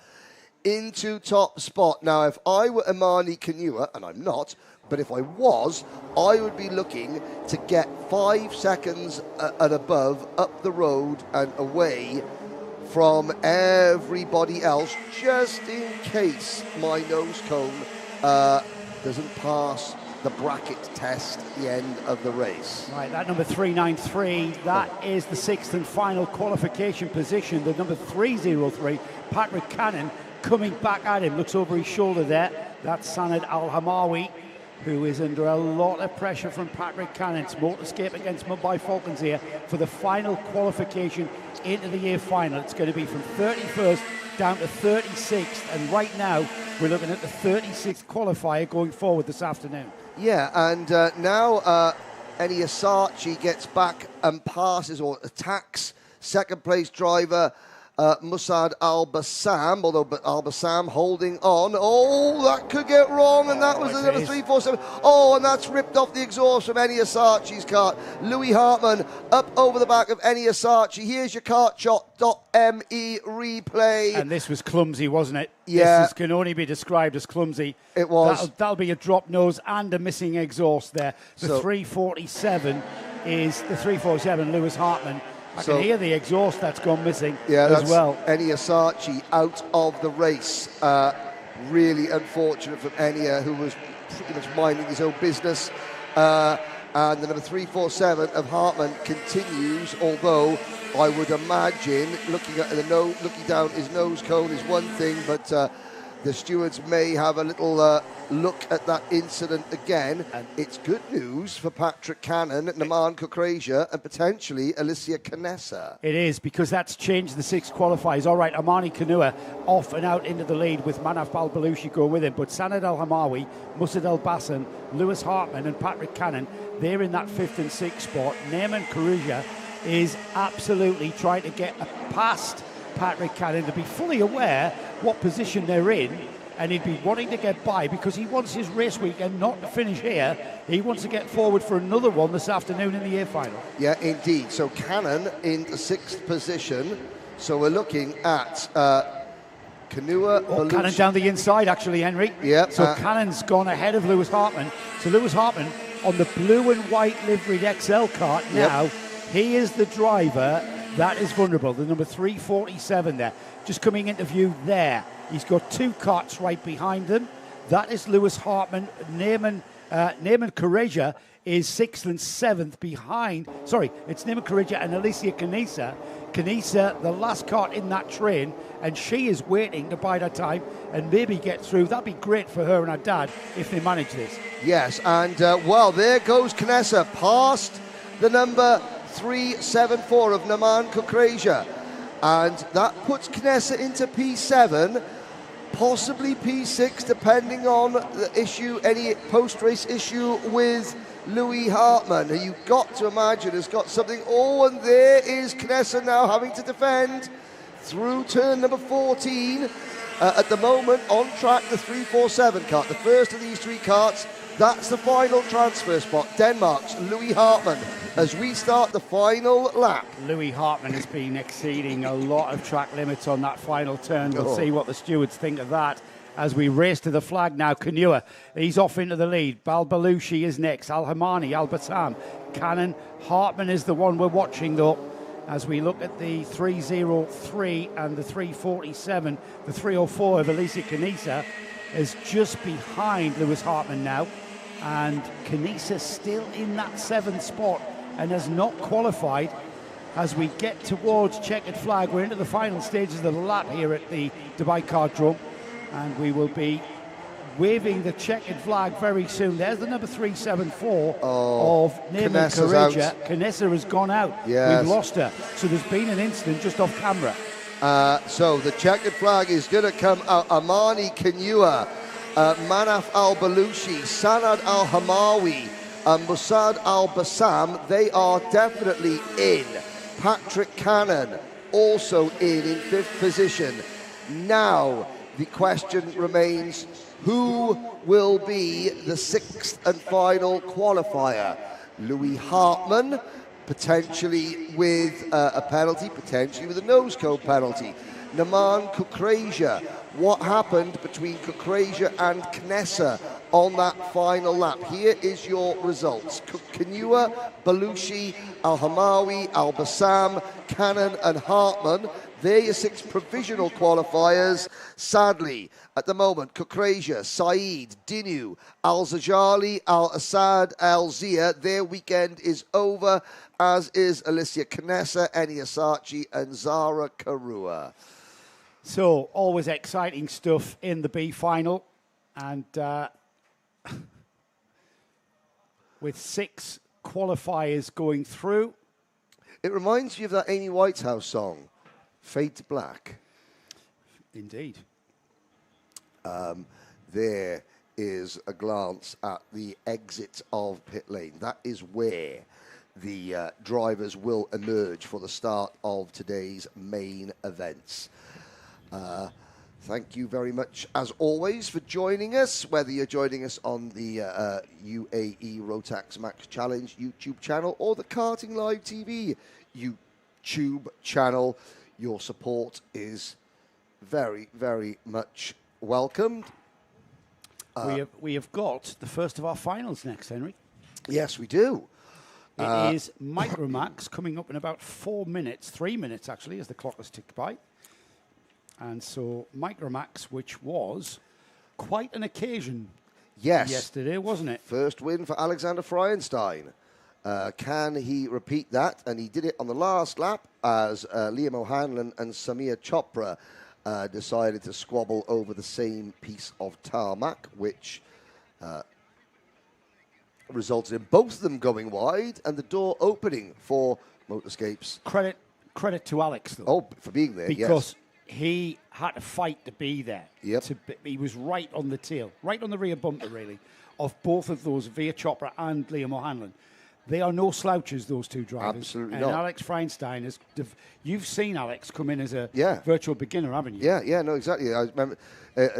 into top spot. Now, if I were Amani Kanua, and I'm not, but if I was, I would be looking to get 5 seconds and above up the road and away from everybody else, just in case my nose cone doesn't pass the bracket test at the end of the race. Right, that number 393, that is the 6th and final qualification position. The number 303, Patrick Cannon, coming back at him, looks over his shoulder there. That's Sanad Al-Hamawi, who is under a lot of pressure from Patrick Cannon. It's Motorscape against Mumbai Falcons here for the final qualification into the year final. It's going to be from 31st down to 36th, and right now we're looking at the 36th qualifier going forward this afternoon. Yeah, and now Eni Asachi gets back and passes or attacks second place driver Musad Al-Bassam, although Al-Bassam holding on. Oh, that could get wrong, and that was the number 347. Oh, and that's ripped off the exhaust from Eni Asachi's car. Louis Hartmann up over the back of Eni Asachi. Here's your Kartshot.me replay. And this was clumsy, wasn't it? Yeah. This can only be described as clumsy. It was. That'll be a drop nose and a missing exhaust there. The So- 347 is the 347 Lewis Hartmann. I So- can hear the exhaust that's gone missing that's as well. Eni Asachi out of the race. Really unfortunate from Enia, who was pretty much minding his own business. And the number 347 of Hartmann continues, although I would imagine looking down his nose cone is one thing, but the stewards may have a little look at that incident again. And it's good news for Patrick Cannon, Naman Kukrasia, and potentially Alicia Canessa. It is, because that's changed the 6 qualifiers. All right, Amani Kanua off and out into the lead with Manaf Balbalushi going with him, but Sanad Al-Hamawi, Musad Al-Bassan, Lewis Hartmann and Patrick Cannon, they're in that 5th and 6th spot. Neyman Kharuja is absolutely trying to get past Patrick Cannon to be fully aware what position they're in, and he'd be wanting to get by because he wants his race weekend not to finish here. He wants to get forward for another one this afternoon in the year final. Yeah, indeed. So Cannon in the 6th position. So we're looking at Kanua. Oh, Cannon down the inside, actually, Henry. Yeah. So Cannon's gone ahead of Lewis Hartmann. So Lewis Hartmann on the blue and white liveried XL cart now. He is the driver that is vulnerable. The number 347 there. Just coming into view there. He's got 2 carts right behind them. That is Lewis Hartmann. Neyman Kharuja is 6th and 7th behind. Sorry, it's Neyman Kharuja and Alicia Canessa. Canessa, the last cart in that train, and she is waiting to bide her time and maybe get through. That'd be great for her and her dad if they manage this. Yes, and well, there goes Canessa past the number 374 of Naman Kukrasia. And that puts Canessa into P7, possibly P6, depending on the issue, any post-race issue with Louis Hartmann, who you've got to imagine has got something. Oh, and there is Canessa now having to defend through turn number 14. At the moment, on track, the 347 cart, the first of these 3 carts. That's the final transfer spot. Denmark's Louis Hartmann as we start the final lap. Louis Hartmann has been exceeding a lot of track limits on that final turn. We'll see what the stewards think of that as we race to the flag now. Kanua, he's off into the lead. Balbalushi is next. Al-Hamani, Al-Bassam, Cannon. Hartmann is the one we're watching, though, as we look at the 303 and the 347. The 304 of Alicia Canessa is just behind Lewis Hartmann now, and Canessa still in that 7th spot and has not qualified. As we get towards checkered flag, we're into the final stages of the lap here at the Dubai Kartdrome, and we will be waving the checkered flag very soon. There's the number 374 of Neyman Kharuja. Canessa has gone out. Yes. We've lost her. So there's been an incident just off camera. So the checkered flag is going to come out. Amani Kanua, Manaf Al-Balushi, Sanad Al-Hamawi, and Musad Al-Bassam, they are definitely in. Patrick Cannon also in 5th position. Now the question remains, who will be the 6th and final qualifier? Louis Hartmann, potentially with a penalty, potentially with a nose cone penalty. Naman Kukrasia, what happened between Kukrasia and Knessa on that final lap? Here is your results. Kanua, Balushi, Al-Hamawi, Al-Bassam, Cannon and Hartmann. They're your 6 provisional qualifiers. Sadly, at the moment, Kukrasia, Saeed, Dinu, Al-Zajali, Al-Assad, Al-Zia, their weekend is over, as is Alicia Knessa, Eni Asachi and Zara Karua. So, always exciting stuff in the B final. And with 6 qualifiers going through. It reminds you of that Amy Whitehouse song, Fade to Black. Indeed. There is a glance at the exit of pit lane. That is where the drivers will emerge for the start of today's main events. Thank you very much, as always, for joining us, whether you're joining us on the UAE Rotax Max Challenge YouTube channel or the Karting Live TV YouTube channel. Your support is very, very much welcomed. We have got the first of our finals next, Henry. Yes, we do. It is Microax coming up in about 4 minutes, 3 minutes actually, as the clock has ticked by. And so Microax, which was quite an occasion yesterday, wasn't it? First win for Alexander Freienstein. Can he repeat that? And he did it on the last lap as Liam O'Hanlon and Samir Chopra decided to squabble over the same piece of tarmac, which resulted in both of them going wide and the door opening for Motorscape's. Credit to Alex, though. Oh, for being there, because he had to fight to be there. Yep. He was right on the tail, right on the rear bumper, really, of both of those, Veer Chopra and Liam O'Hanlon. They are no slouches, those two drivers. Absolutely and not. Alex Freienstein is. You've seen Alex come in as a virtual beginner, haven't you? Yeah, no, exactly. I remember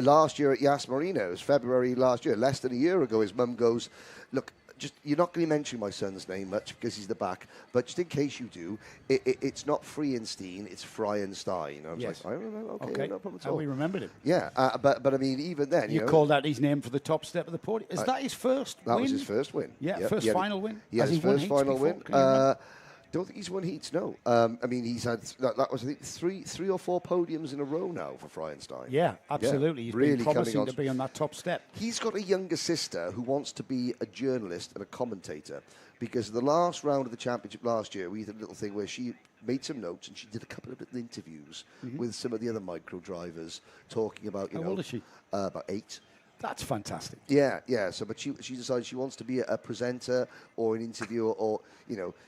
last year at Yas Marino, it was February last year, less than a year ago, his mum goes, look, just you're not going to mention my son's name much because he's the back, but just in case you do, it's not Freienstein, it's Freienstein. I was like, I don't know, okay, no problem at all. We remembered him. Yeah, but I mean, even then, you called out his name for the top step of the podium. Is that his first win? That was his first win. Yeah, first final win. Yeah, his first final win. Don't think he's won heats, no. I mean, he's had, that was, I think, three or four podiums in a row now for Freienstein. Yeah, absolutely. He's really been promising to be on that top step. He's got a younger sister who wants to be a journalist and a commentator, because the last round of the championship last year, we did a little thing where she made some notes and she did a couple of little interviews with some of the other micro drivers talking about, How old is she? About 8. That's fantastic. Yeah. So, but she decided she wants to be a presenter or an interviewer, or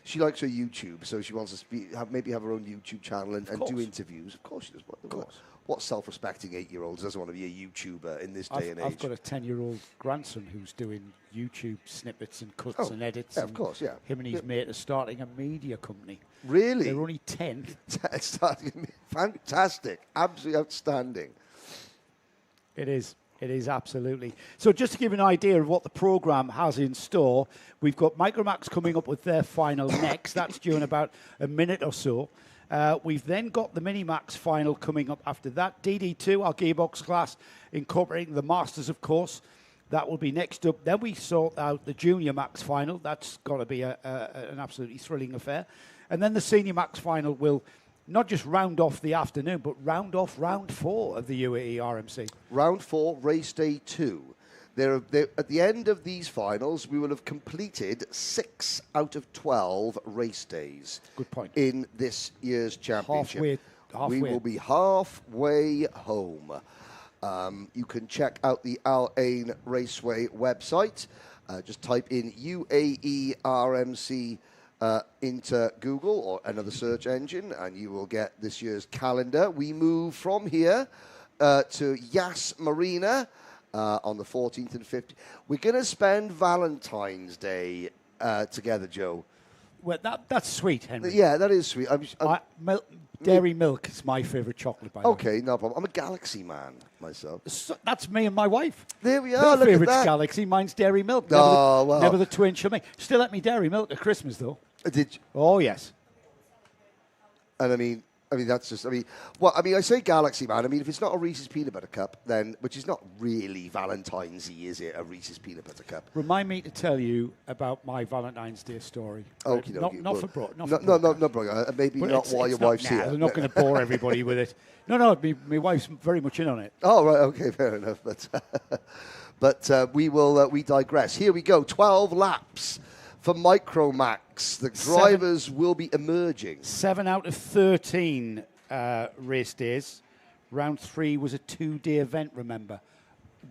she likes her YouTube, so she wants to maybe have her own YouTube channel and do interviews. Of course she does. What self-respecting 8-year-old doesn't want to be a YouTuber in this day and age? I've got a 10-year-old grandson who's doing YouTube snippets and cuts and edits. Yeah, of course, yeah. Him and his mate are starting a media company. Really? They're only 10. Fantastic. Absolutely outstanding. It is. It is, absolutely. So just to give you an idea of what the programme has in store, we've got Microax coming up with their final next. That's due in about a minute or so. We've then got the Minimax final coming up after that. DD2, our gearbox class, incorporating the Masters, of course. That will be next up. Then we sort out the Junior Max final. That's got to be an absolutely thrilling affair. And then the Senior Max final will not just round off the afternoon, but round off round 4 of the UAE RMC. Round 4, race day 2. At the end of these finals, we will have completed 6 out of 12 race days. Good point. In this year's championship. Halfway. We will be halfway home. You can check out the Al Ain Raceway website. Just type in UAE RMC into Google or another search engine, and you will get this year's calendar. We move from here to Yas Marina on the 14th and 15th. We're going to spend Valentine's Day together, Joe. Well, that's sweet, Henry. Yeah, that is sweet. Dairy milk is my favourite chocolate, by the way. Okay, no problem. I'm a Galaxy man myself. So that's me and my wife. There we Her are. Look at favourite's that. Galaxy, mine's Dairy Milk. Oh, well. Never the twin shall me. Still let me Dairy Milk at Christmas, though. Did you? Oh, yes. And I mean, that's just, I say Galaxy, man. I mean, if it's not a Reese's Peanut Butter Cup, then, which is not really Valentine's-y, is it, a Reese's Peanut Butter Cup? Remind me to tell you about my Valentine's Day story. Okay, Not for bro. Maybe But not while your wife's here. I'm not going to bore everybody with it. No, my wife's very much in on it. Oh, right, okay, fair enough. But we digress. Here we go, 12 laps for Micromax. The drivers will be emerging. 7 out of 13 race days. Round 3 was a 2-day event, remember.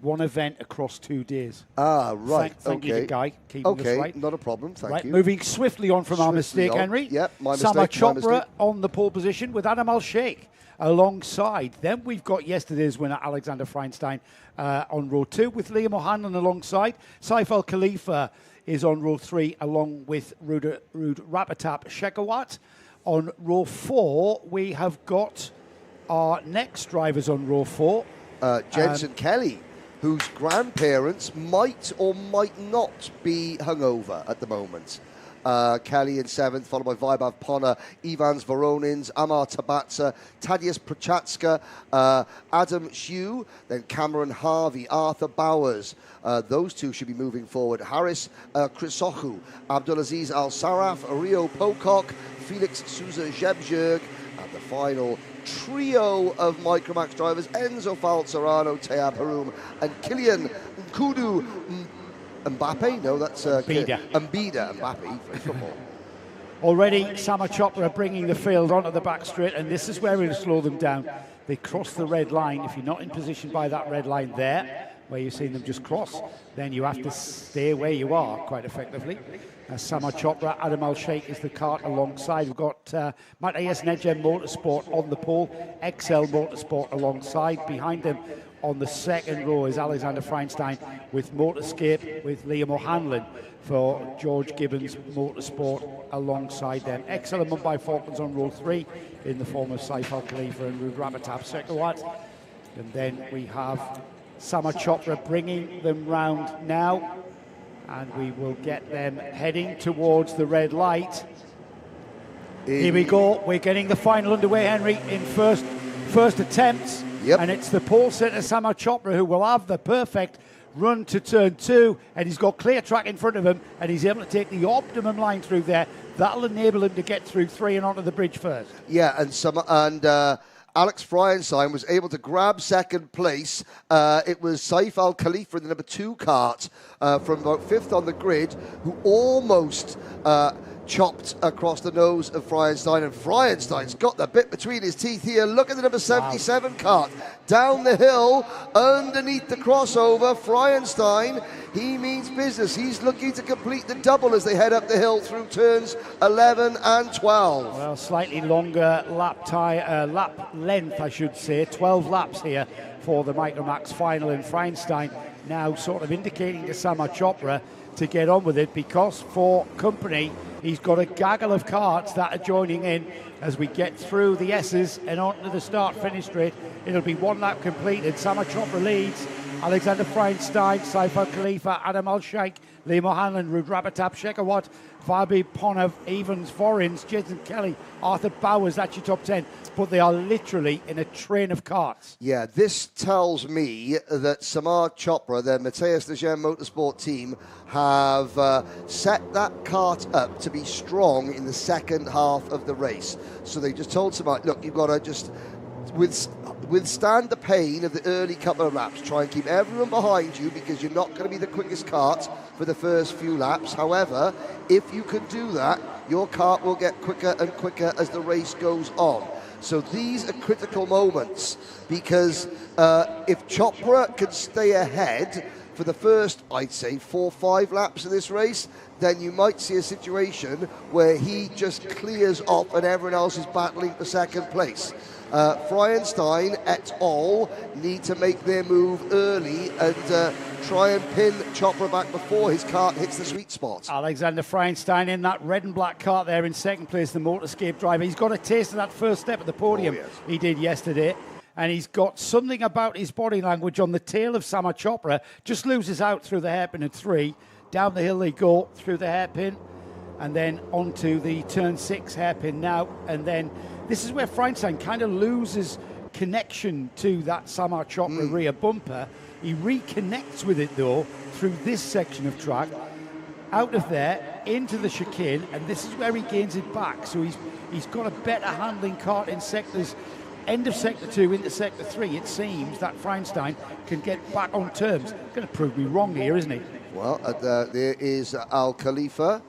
One event across 2 days. Ah, right. Thank you to Guy, keeping us right. Not a problem, thank you. Moving swiftly on from our mistake, Henry. Yep, my mistake. Sama Chopra on the pole position with Adam Al-Sheikh alongside. Then we've got yesterday's winner, Alexander Feinstein, on row 2 with Liam O'Hanlon alongside. Saif Al-Khalifa is on row 3 along with Ruud Rapatap Shekawat. On row 4, we have got our next drivers on row 4. Jensen Kelly, whose grandparents might or might not be hungover at the moment. Kelly in 7th, followed by Vaibhav Ponna, Ivans Voronins, Amar Tabatsa, Tadeusz Prochatska, Adam Hugh, then Cameron Harvey, Arthur Bowers. Those two should be moving forward. Haris Chrysochou, Abdulaziz Al-Saraf, Rio Pocock, Felix Souza Jebjerg, and the final trio of Micromax drivers, Enzo Falzarano, Tayab Haroum, and Kylian Nkudu Mbappe? No, that's Mbida Mbappe for football. Already, Sama Chopra bringing the field onto the back straight, and this is where we'll slow them down. They cross the red line. If you're not in position by that red line there, where you've seen them just cross, then you have to stay where you are, quite effectively. Sama Chopra, Adam Al-Sheikh is the cart alongside. We've got Matthias Nejem Motorsport on the pole, XL Motorsport alongside. Behind them on the second row is Alexander Feinstein with Motorscape with Liam O'Hanlon for George Gibbons Motorsport alongside them. XL and Mumbai Falcons on row 3 in the form of Saif Al-Khalifa and Ruud Rapatap Shekawat. And then we have Sama Chopra bringing them round now. And we will get them heading towards the red light. Here we go. We're getting the final underway, Henry, in first attempts. Yep. And it's the pole setter, Sama Chopra, who will have the perfect run to turn 2. And he's got clear track in front of him. And he's able to take the optimum line through there. That'll enable him to get through 3 and onto the bridge first. Yeah, and Alex Freienstein was able to grab second place. It was Saif Al-Khalifa in the number 2 cart from about 5th on the grid, who almost chopped across the nose of Freienstein, and Freienstein's got the bit between his teeth here. Look at the number 77 cart down the hill underneath the crossover. Freienstein, he means business. He's looking to complete the double as they head up the hill through turns 11 and 12. Well, slightly longer lap length, I should say. 12 laps here for the Micromax final, and Feinstein now sort of indicating to Sama Chopra to get on with it, because for company he's got a gaggle of carts that are joining in as we get through the S's and onto the start-finish straight. It'll be 1 lap completed. Sama Chopra leads. Alexander Feinstein, Saif Al-Khalifa, Adam Al-Sheikh, Liam O'Hanlon, Ruud Rapatap Shekawat, Vaibhav Ponna, Evans Vorins, Jensen Kelly, Arthur Bowers. That's your top 10. But they are literally in a train of carts. Yeah, this tells me that Samar Chopra, the Matthias Nejem Motorsport team, have set that cart up to be strong in the second half of the race. So they just told Samar, look, you've got to just withstand the pain of the early couple of laps. Try and keep everyone behind you, because you're not going to be the quickest cart for the first few laps. However, if you can do that, your cart will get quicker and quicker as the race goes on. So these are critical moments, because if Chopra can stay ahead, for the first, I'd say, 4 or 5 laps of this race, then you might see a situation where he just clears off and everyone else is battling for second place. Freienstein et al. Need to make their move early and try and pin Chopra back before his kart hits the sweet spot. Alexander Freienstein in that red and black kart there in second place, the Motorscape driver. He's got a taste of that first step at the podium he did yesterday. And he's got something about his body language on the tail of Samar Chopra. Just loses out through the hairpin at 3. Down the hill they go through the hairpin. And then onto the turn 6 hairpin now. And then this is where Freienstein kind of loses connection to that Samar Chopra rear bumper. He reconnects with it though through this section of track. Out of there, into the chicane. And this is where he gains it back. So he's got a better handling kart in sectors. End of sector 2 into sector 3, it seems that Freienstein can get back on terms. Going to prove me wrong here, isn't he? Well, there is Al Khalifa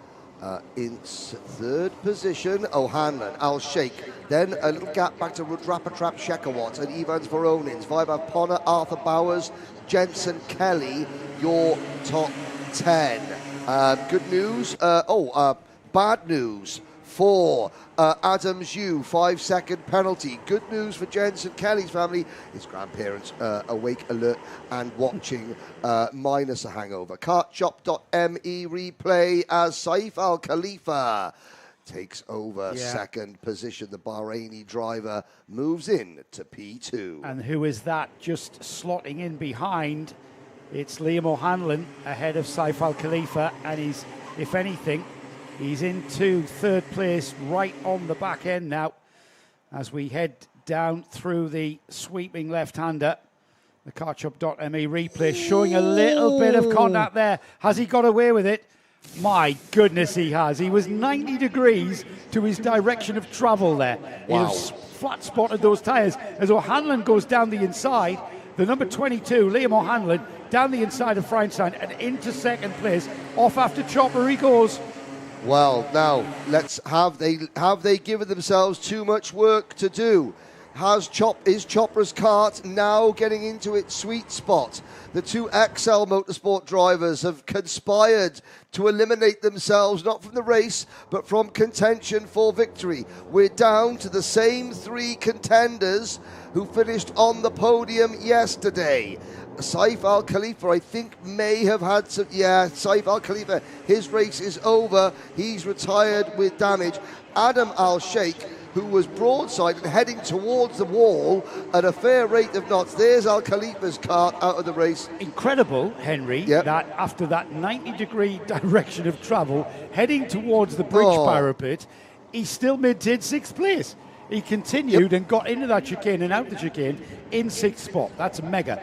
in third position. O'Hanlon, Al Sheikh. Then a little gap back to Rudrapatrap Shekawat and Evans Voronins. Vaibhav Ponna, Arthur Bowers, Jensen Kelly, your top 10. Good news. Bad news for Adams Yu, 5-second penalty. Good news for Jensen Kelly's family. His grandparents awake, alert, and watching minus a hangover. Kartshop.me replay as Saif Al Khalifa takes over second position. The Bahraini driver moves in to P2. And who is that just slotting in behind? It's Liam O'Hanlon ahead of Saif Al Khalifa, and he's, if anything, he's into third place right on the back end now as we head down through the sweeping left-hander. The Kartshop.me replay showing a little bit of contact there. Has he got away with it? My goodness, he has. He was 90 degrees to his direction of travel there. Wow. He flat spotted those tyres as O'Hanlon goes down the inside. The number 22, Liam O'Hanlon, down the inside of Freienstein and into second place. Off after Chopper he goes. Well, now have they given themselves too much work to do? Is Chopra's kart now getting into its sweet spot? The two XL Motorsport drivers have conspired to eliminate themselves, not from the race, but from contention for victory. We're down to the same 3 contenders who finished on the podium yesterday. Saif Al Khalifa, I think, may have had some... Yeah, Saif Al Khalifa, his race is over. He's retired with damage. Adam Al Sheikh, who was broadside and heading towards the wall at a fair rate of knots. There's Al Khalifa's kart out of the race. Incredible, Henry, that after that 90-degree direction of travel, heading towards the bridge parapet, he still maintained 6th place. He continued and got into that chicane and out the chicane in 6th spot. That's mega.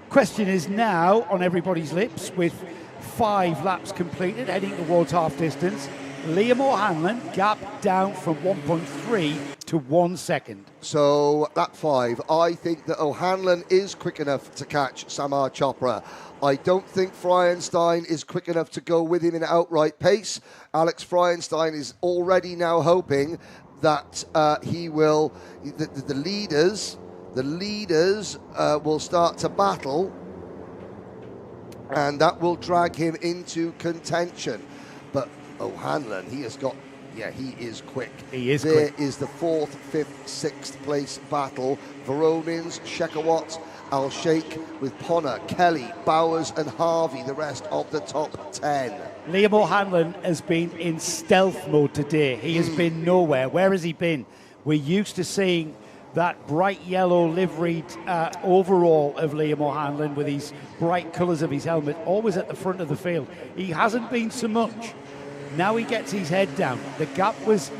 Question is now on everybody's lips with 5 laps completed, heading towards half distance. Liam O'Hanlon gap down from 1.3 to 1 second. So lap 5, I think that O'Hanlon is quick enough to catch Samar Chopra. I don't think Freienstein is quick enough to go with him in outright pace. Alex Freienstein is already now hoping that he will, the leaders will start to battle, and that will drag him into contention. But O'Hanlon, he has got, he is quick. He is quick. quick. There is the 4th, 5th, 6th place battle. Voronins, Shekawat, Al Sheikh with Ponna, Kelly, Bowers and Harvey, the rest of the top 10. Liam O'Hanlon has been in stealth mode today. He has been nowhere. Where has he been? We're used to seeing that bright yellow liveried overall of Liam O'Hanlon with these bright colours of his helmet, always at the front of the field. He hasn't been so much. Now he gets his head down. The gap was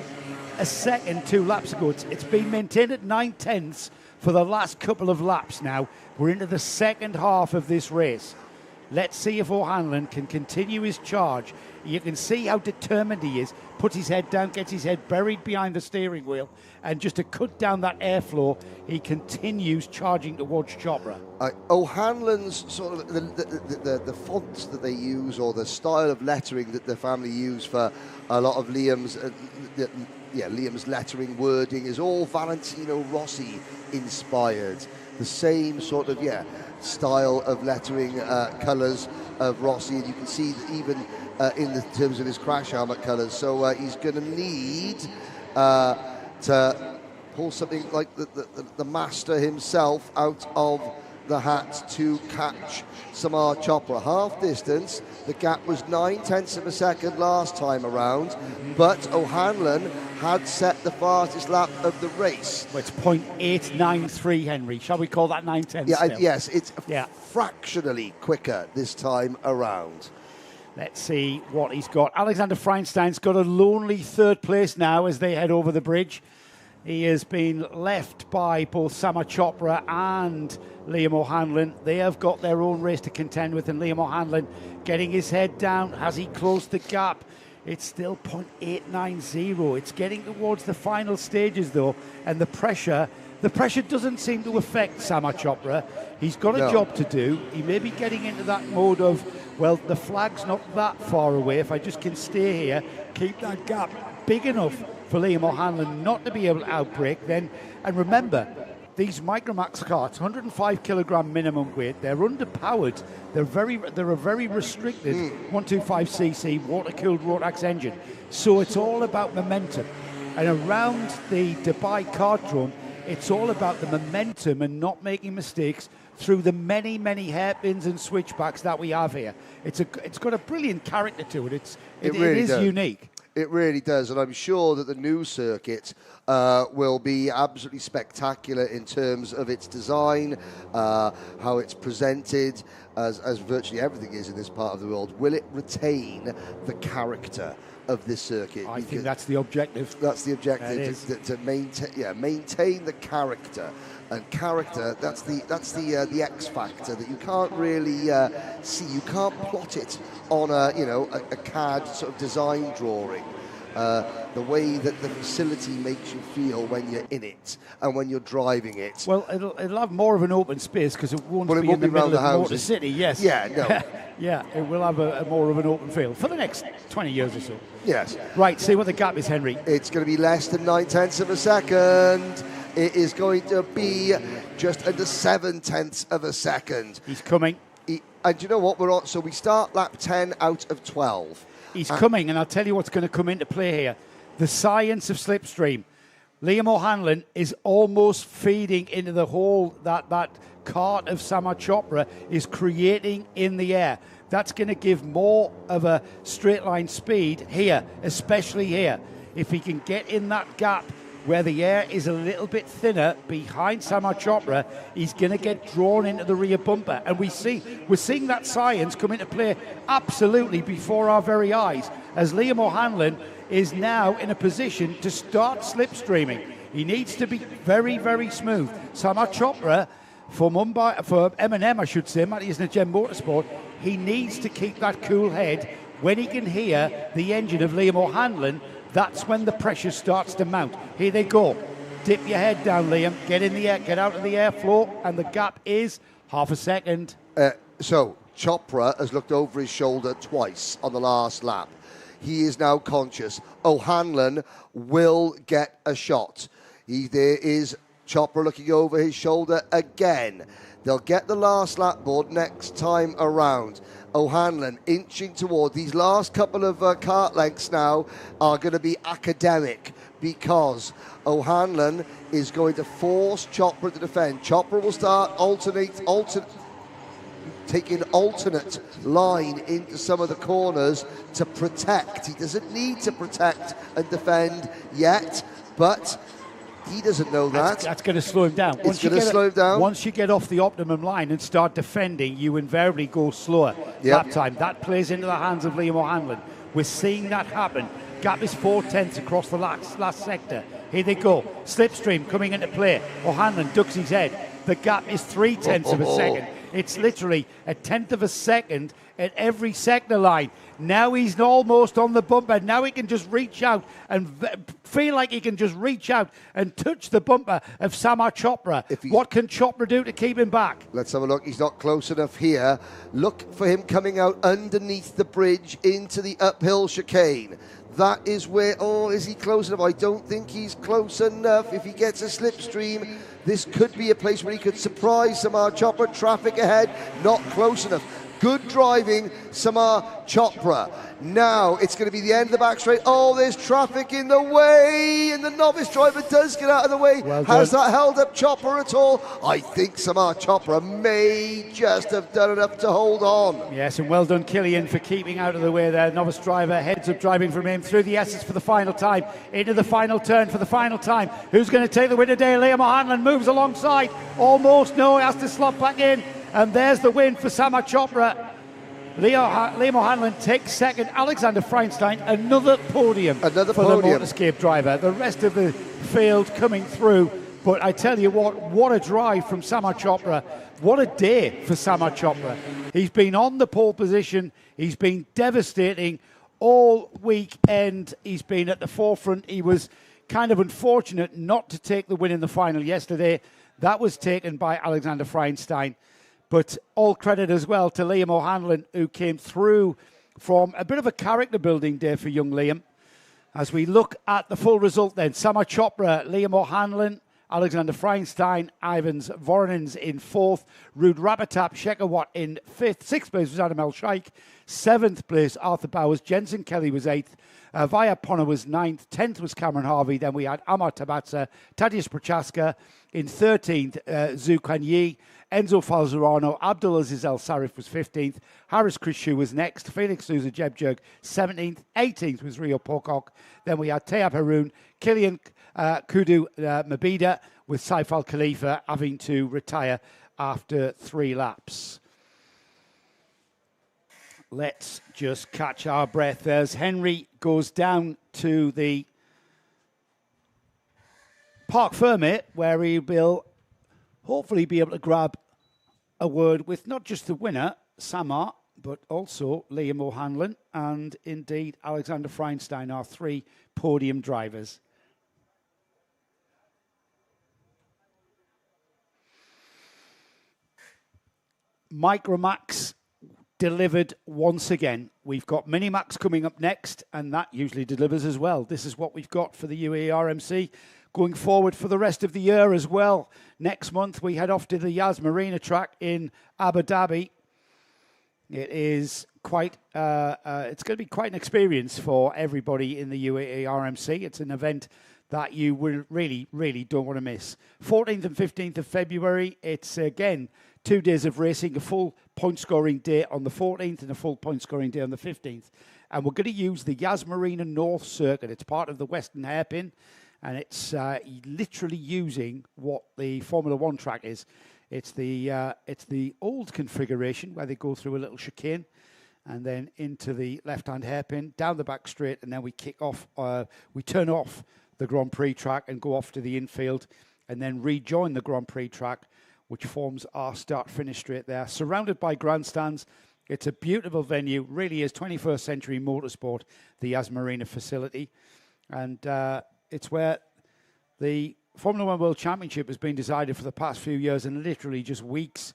a second 2 laps ago. It's been maintained at 9/10 for the last couple of laps now. We're into the second half of this race. Let's see if O'Hanlon can continue his charge You can see how determined he is. Puts his head down, gets his head buried behind the steering wheel, and just to cut down that airflow, he continues charging towards Chopra. O'Hanlon's sort of the fonts that they use, or the style of lettering that the family use for a lot of Liam's Liam's lettering wording is all Valentino Rossi inspired. The same sort of style of lettering, colours of Rossi, and you can see that even in the terms of his crash helmet colours. So he's going to need to pull something like the master himself out of the hat to catch Samar Chopra. Half distance, the gap was 9/10 of a second last time around, but O'Hanlon had set the fastest lap of the race. Well, it's 0.893, Henry. Shall we call that 9/10? Yes, it's fractionally quicker this time around. Let's see what he's got. Alexander Feinstein's got a lonely third place now as they head over the bridge. He has been left by both Samar Chopra and Liam O'Hanlon. They have got their own race to contend with, and Liam O'Hanlon getting his head down. Has he closed the gap? It's still 0.890. It's getting towards the final stages, though, and the pressure doesn't seem to affect Samar Chopra. He's got a job to do. He may be getting into that mode of, well, the flag's not that far away. If I just can stay here, keep that gap big enough for Liam O'Hanlon not to be able to outbrake then. And remember, these Microax carts, 105 kilogram minimum weight, they're underpowered. They're a very restricted 125cc water-cooled Rotax engine. So it's all about momentum. And around the Dubai Kartdrome, it's all about the momentum and not making mistakes through the many, many hairpins and switchbacks that we have here. It's got a brilliant character to it. It really is unique. It really does, and I'm sure that the new circuit will be absolutely spectacular in terms of its design, how it's presented, as virtually everything is in this part of the world. Will it retain the character of this circuit? I think that's the objective. That's the objective, to maintain the character. And character, that's the X factor that you can't really see. You can't plot it on a CAD sort of design drawing. The way that the facility makes you feel when you're in it and when you're driving it. Well, it'll have more of an open space because it won't be in the middle of the Motor City. Yes. Yeah. No. Yeah, it will have a more of an open field for the next 20 years or so. Yes. Right. See what the gap is, Henry. It's going to be less than 9/10 of a second. It is going to be just under 7/10 of a second. He's coming. And you know what? We're on. So we start lap 10 out of 12. He's coming, and I'll tell you what's going to come into play here. The science of slipstream. Liam O'Hanlon is almost feeding into the hole that cart of Samar Chopra is creating in the air. That's going to give more of a straight line speed here, especially here. If he can get in that gap where the air is a little bit thinner behind Samar Chopra, he's going to get drawn into the rear bumper. And we're seeing that science come into play absolutely before our very eyes, as Liam O'Hanlon is now in a position to start slipstreaming. He needs to be very, very smooth. Samar Chopra, for M&M, I should say, Matty and Gem Motorsport, he needs to keep that cool head. When he can hear the engine of Liam O'Hanlon, that's when the pressure starts to mount. Here they go. Dip your head down, Liam. Get in the air, get out of the airflow, and the gap is half a second. So Chopra has looked over his shoulder twice on the last lap. He is now conscious. O'Hanlon will get a shot. There is Chopra looking over his shoulder again. They'll get the last lap board next time around. O'Hanlon inching toward these last couple of kart lengths now are going to be academic, because O'Hanlon is going to force Chopra to defend. Chopra will start taking alternate line into some of the corners to protect. He doesn't need to protect and defend yet, but he doesn't know that. That's going to slow him down. It's going to slow him down. Once you get off the optimum line and start defending, you invariably go slower. Lap time. That plays into the hands of Liam O'Hanlon. We're seeing that happen. Gap is 4/10 across the last sector. Here they go. Slipstream coming into play. O'Hanlon ducks his head. The gap is 3/10 of a second. It's literally 1/10 of a second at every sector line. Now he's almost on the bumper. Now he can just reach out and feel like he can just reach out and touch the bumper of Samar Chopra. What can Chopra do to keep him back? Let's have a look. He's not close enough here. Look for him coming out underneath the bridge into the uphill chicane. That is where, oh, is he close enough? I don't think he's close enough. If he gets a slipstream, this could be a place where he could surprise Samar Chopra. Traffic ahead, not close enough. Good driving, Samar Chopra. Now it's going to be the end of the back straight. Oh, there's traffic in the way, and the novice driver does get out of the way. Has that held up Chopra at all? I think Samar Chopra may just have done enough to hold on. Yes, and well done, Killian, for keeping out of the way there. Novice driver heads up driving from him through the S's for the final time, into the final turn for the final time. Who's going to take the win today? Liam O'Hanlon moves alongside. Almost, no, he has to slot back in. And there's the win for Samar Chopra. Liam O'Hanlon takes second. Alexander Feinstein, another podium for the Motorscape driver. The rest of the field coming through. But I tell you what a drive from Samar Chopra. What a day for Samar Chopra. He's been on the pole position. He's been devastating all weekend. He's been at the forefront. He was kind of unfortunate not to take the win in the final yesterday. That was taken by Alexander Feinstein. But all credit as well to Liam O'Hanlon, who came through from a bit of a character building day for young Liam. As we look at the full result then, Samar Chopra, Liam O'Hanlon, Alexander Feinstein, Ivans Voronins in fourth, Ruud Rapetap, Shekawat in fifth, sixth place was Adam El Shaikh, seventh place Arthur Bowers, Jensen Kelly was eighth, Vaya Ponna was ninth, 10th was Cameron Harvey, then we had Amar Tabatsa, Tadeusz Prochaska in 13th, Zhu Kanyi, Enzo Falzerano, Abdulaziz El Sarif was 15th, Harris Krishu was next, Felix Souza Jebjerg 17th, 18th was Rio Pocock, then we had Tayab Haroun, Kilian Kudu Mabida, with Saif Al Khalifa having to retire after 3 laps. Let's just catch our breath as Henry goes down to the Parc Fermé, where he will hopefully be able to grab a word with not just the winner, Samar, but also Liam O'Hanlon and indeed Alexander Feinstein, our 3 podium drivers. Microax delivered once again. We've got Minimax coming up next, and that usually delivers as well. This is what we've got for the UAE RMC going forward for the rest of the year as well. Next month, we head off to the Yas Marina track in Abu Dhabi. It is quite, it's going to be quite an experience for everybody in the UAE RMC. It's an event that you will really, really don't want to miss. 14th and 15th of February, it's again 2 days of racing, a full point-scoring day on the 14th and a full point-scoring day on the 15th. And we're going to use the Yas Marina North Circuit. It's part of the Western Hairpin, and it's literally using what the Formula One track is. It's the old configuration where they go through a little chicane and then into the left-hand hairpin, down the back straight, and then we kick off. We turn off the Grand Prix track and go off to the infield, and then rejoin the Grand Prix track, which forms our start-finish straight there. Surrounded by grandstands. It's a beautiful venue, really is 21st century motorsport, the Yas Marina facility. And it's where the Formula One World Championship has been decided for the past few years, and literally just weeks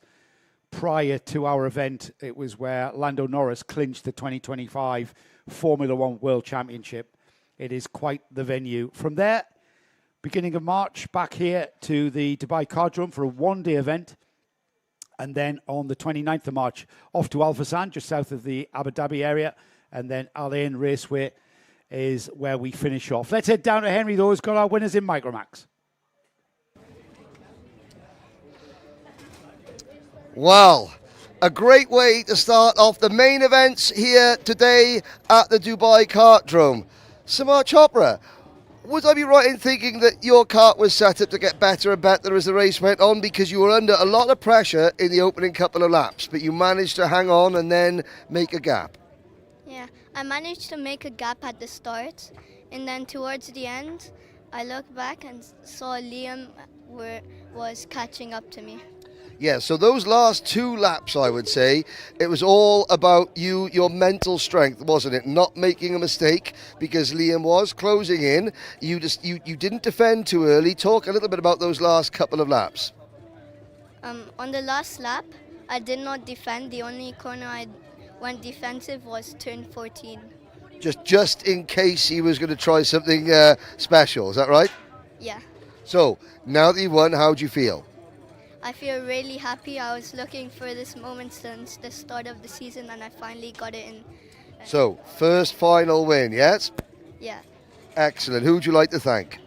prior to our event, it was where Lando Norris clinched the 2025 Formula One World Championship. It is quite the venue. From there, beginning of March, back here to the Dubai Kartdrome for a one-day event. And then on the 29th of March, off to Al Fassan, just south of the Abu Dhabi area. And then Al Ain Raceway is where we finish off. Let's head down to Henry, though, who's got our winners in Microax. Well, a great way to start off the main events here today at the Dubai Kartdrome. Samar Chopra, would I be right in thinking that your kart was set up to get better and better as the race went on, because you were under a lot of pressure in the opening couple of laps, but you managed to hang on and then make a gap? Yeah, I managed to make a gap at the start, and then towards the end, I looked back and saw Liam was catching up to me. Yeah, so those last 2 laps, I would say, it was all about you, your mental strength, wasn't it? Not making a mistake, because Liam was closing in. You didn't defend too early. Talk a little bit about those last couple of laps. On the last lap, I did not defend. The only corner I went defensive was turn 14. Just in case he was going to try something special, is that right? Yeah. So, now that you won, how do you feel? I feel really happy. I was looking for this moment since the start of the season, and I finally got it in. So, first final win, yes? Yeah. Excellent. Who would you like to thank?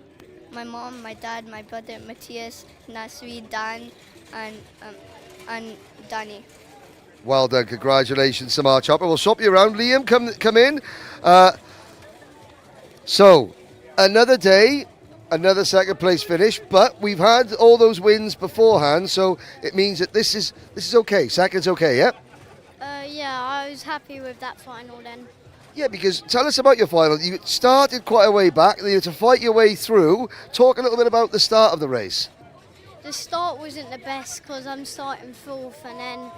My mom, my dad, my brother Matthias, Nasri, Dan, and Danny. Well done. Congratulations, Samar Chopper. We'll swap you around. Liam, come in. So, another day, another second place finish, but we've had all those wins beforehand, so it means that this is okay. Second's okay, yeah? Yeah, I was happy with that final then. Yeah, because tell us about your final. You started quite a way back, you had to fight your way through. Talk a little bit about the start of the race. The start wasn't the best because I'm starting 4th, and then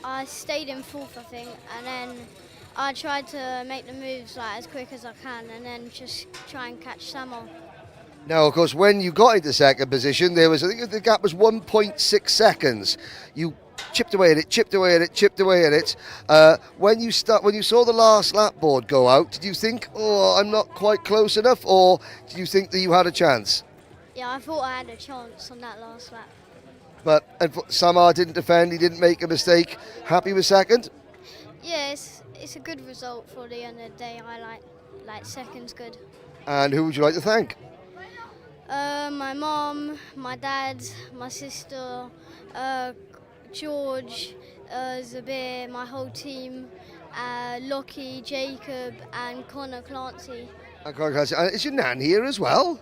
I stayed in 4th, I think, and then I tried to make the moves as quick as I can, and then just try and catch Samar. Now, of course, when you got into second position, I think the gap was 1.6 seconds. You chipped away at it. When you saw the last lap board go out, did you think, oh, I'm not quite close enough, or did you think that you had a chance? Yeah, I thought I had a chance on that last lap. But Samar didn't defend, he didn't make a mistake. Happy with second? Yeah, it's a good result for the end of the day. I like second's good. And who would you like to thank? My mom, my dad, my sister, George, Zabir, my whole team, Lockie, Jacob, and Connor Clancy. Is your nan here as well?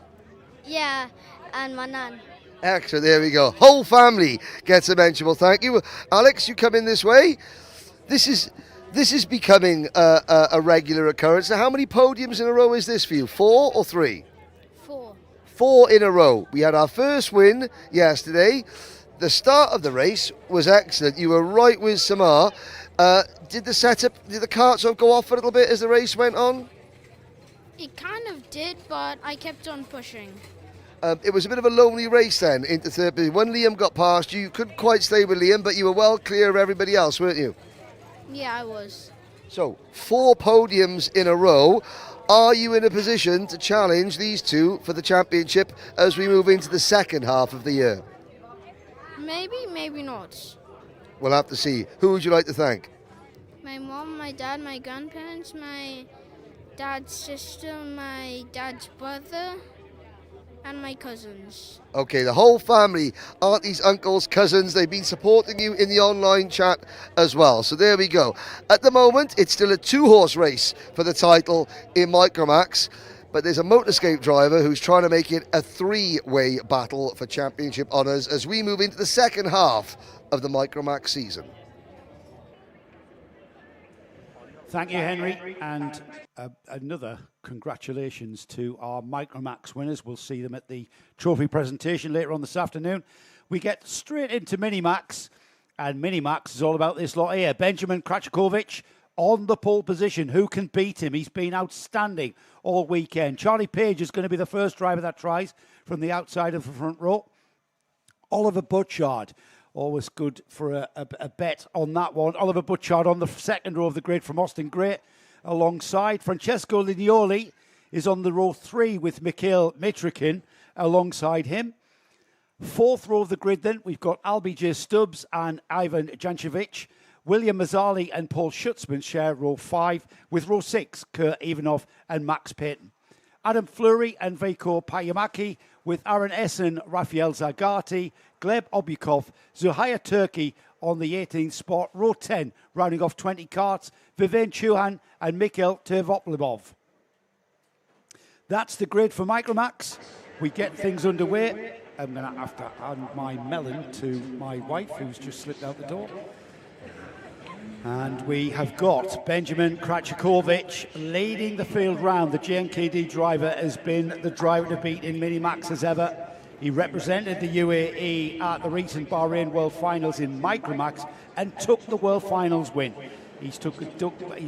Yeah, and my nan. Excellent, there we go. Whole family gets a mention. Well, thank you. Alex, you come in this way. This is becoming a regular occurrence. Now, how many podiums in a row is this for you? 4 or 3? 4. 4 in a row. We had our first win yesterday. The start of the race was excellent. You were right with Samar. Did the kart sort of go off a little bit as the race went on? It kind of did, but I kept on pushing. It was a bit of a lonely race then into third position. When Liam got past you, you couldn't quite stay with Liam, but you were well clear of everybody else, weren't you? Yeah, I was. So, 4 podiums in a row. Are you in a position to challenge these two for the championship as we move into the second half of the year? Maybe, maybe not. We'll have to see. Who would you like to thank? My mom, my dad, my grandparents, my dad's sister, my dad's brother, and my cousins. Okay, the whole family, aunties, uncles, cousins, they've been supporting you in the online chat as well. So there we go. At the moment, it's still a 2-horse race for the title in Microax, but there's a Motorscape driver who's trying to make it a 3-way battle for championship honours as we move into the second half of the Microax season. Thank you, Henry, and another congratulations to our Microax winners. We'll see them at the trophy presentation later on this afternoon. We get straight into Minimax, and Minimax is all about this lot here. Benjamin Kraczkowicz on the pole position. Who can beat him? He's been outstanding all weekend. Charlie Page is going to be the first driver that tries from the outside of the front row. Oliver Butchard, always good for a bet on that one. Oliver Butchard on the second row of the grid from Austin Gray alongside. Francesco Lignoli is on the row 3 with Mikhail Mitrikin alongside him. 4th row of the grid then, we've got Albi J. Stubbs and Ivan Jankovic. William Mazzali and Paul Schutzman share row 5 with row 6, Kurt Ivanov and Max Payton. Adam Fleury and Veiko Payamaki with Aaron Essen, Rafael Zagati, Gleb Obyukov, Zuhair Turkey on the 18th spot, row 10, rounding off 20 karts, Vivian Chuhan and Mikhail Tervoplimov. That's the grid for Microax. We get things underway. I'm going to have to hand my melon to my wife, who's just slipped out the door. And we have got Benjamin Kraczkowicz leading the field round. The JNKD driver has been the driver to beat in Minimax as ever. He represented the UAE at the recent Bahrain World Finals in Microax and took the World Finals win. He's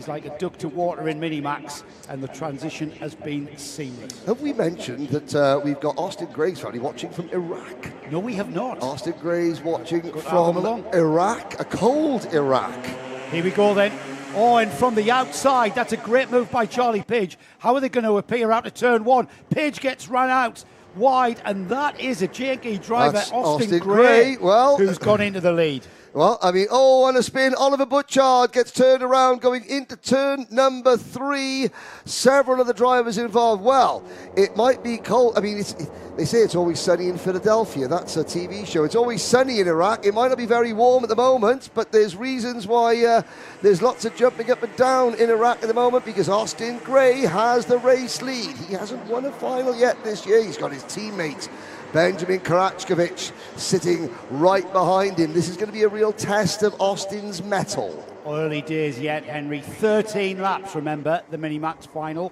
like a duck to water in Minimax, and the transition has been seamless. Have we mentioned that we've got Austin Gray's family watching from Iraq? No, we have not. Austin Gray's watching from Iraq, a cold Iraq. Here we go then. Oh, and from the outside, that's a great move by Charlie Page. How are they going to appear out of turn one? Page gets run out wide, and that is a J&K driver, That's Austin Gray, who's gone into the lead. Well, I mean, on a spin, Oliver Butchard gets turned around going into turn number 3. Several of the drivers involved. Well, it might be cold. I mean, they say it's always sunny in Philadelphia. That's a TV show. It's always sunny in Iraq. It might not be very warm at the moment, but there's reasons why there's lots of jumping up and down in Iraq at the moment, because Austin Gray has the race lead. He hasn't won a final yet this year. He's got his teammate Benjamin Karachkovic sitting right behind him. This is going to be a real test of Austin's mettle. Early days yet, Henry. 13 laps, remember, the Minimax final.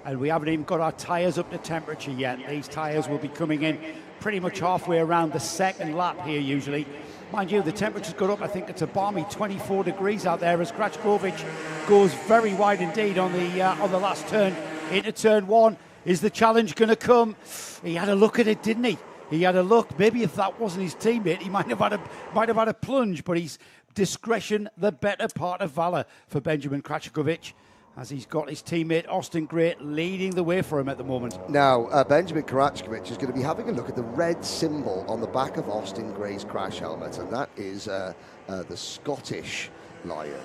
And we haven't even got our tyres up to temperature yet. These tyres will be coming in pretty much halfway around the second lap here usually. Mind you, the temperature's got up. I think it's a balmy 24 degrees out there as Karachkovic goes very wide indeed on the last turn into turn 1. Is the challenge going to come? He had a look at it, didn't he? He had a look. Maybe if that wasn't his teammate, he might have had a plunge. But he's discretion, the better part of valour for Benjamin Karachkovic, as he's got his teammate Austin Gray leading the way for him at the moment. Now, Benjamin Karachkovic is going to be having a look at the red symbol on the back of Austin Gray's crash helmet, and that is the Scottish lion.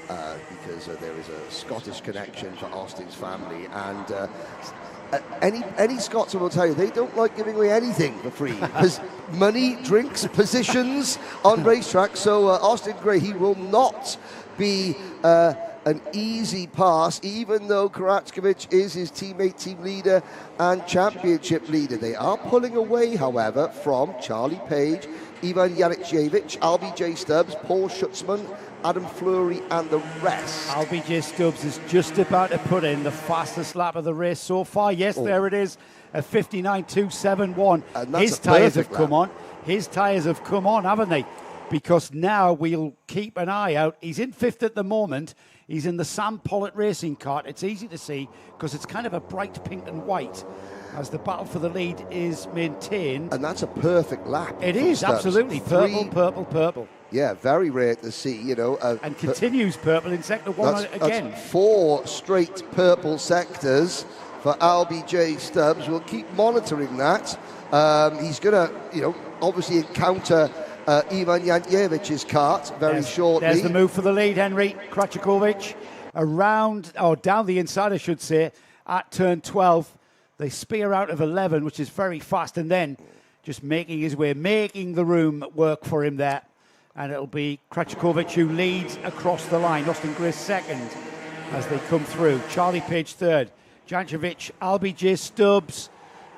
Because there is a Scottish connection for Austin's family, and any Scotsman will tell you they don't like giving away anything for free. There's money, drinks, positions on racetracks. So Austin Gray, he will not be an easy pass, even though Karachkovic is his teammate, team leader and championship leader. They are pulling away, however, from Charlie Page, Ivan Janicevic, LBJ Stubbs, Paul Schutzman, Adam Fleury and the rest. LBJ Stubbs is just about to put in the fastest lap of the race so far. Yes, there it is, a 59.271. His tyres have come on. His tyres have come on, haven't they? Because now we'll keep an eye out. He's in 5th at the moment. He's in the Sam Pollitt racing cart. It's easy to see because it's kind of a bright pink and white as the battle for the lead is maintained. And that's a perfect lap. It is, Stubbs. absolutely. Purple, purple, purple. Yeah, very rare to see, you know. And continues purple in sector 1 again. That's 4 straight purple sectors for LBJ Stubbs. We'll keep monitoring that. He's going to, you know, obviously encounter Ivan Janicevich's cart very shortly. There's the move for the lead, Henry. Karachkovic around, or down the inside, I should say, at turn 12. They spear out of 11, which is very fast, and then just making his way, making the room work for him there. And it'll be Karachkovic who leads across the line. Austin Gray second as they come through. Charlie Page third. Janicevic, LBJ Stubbs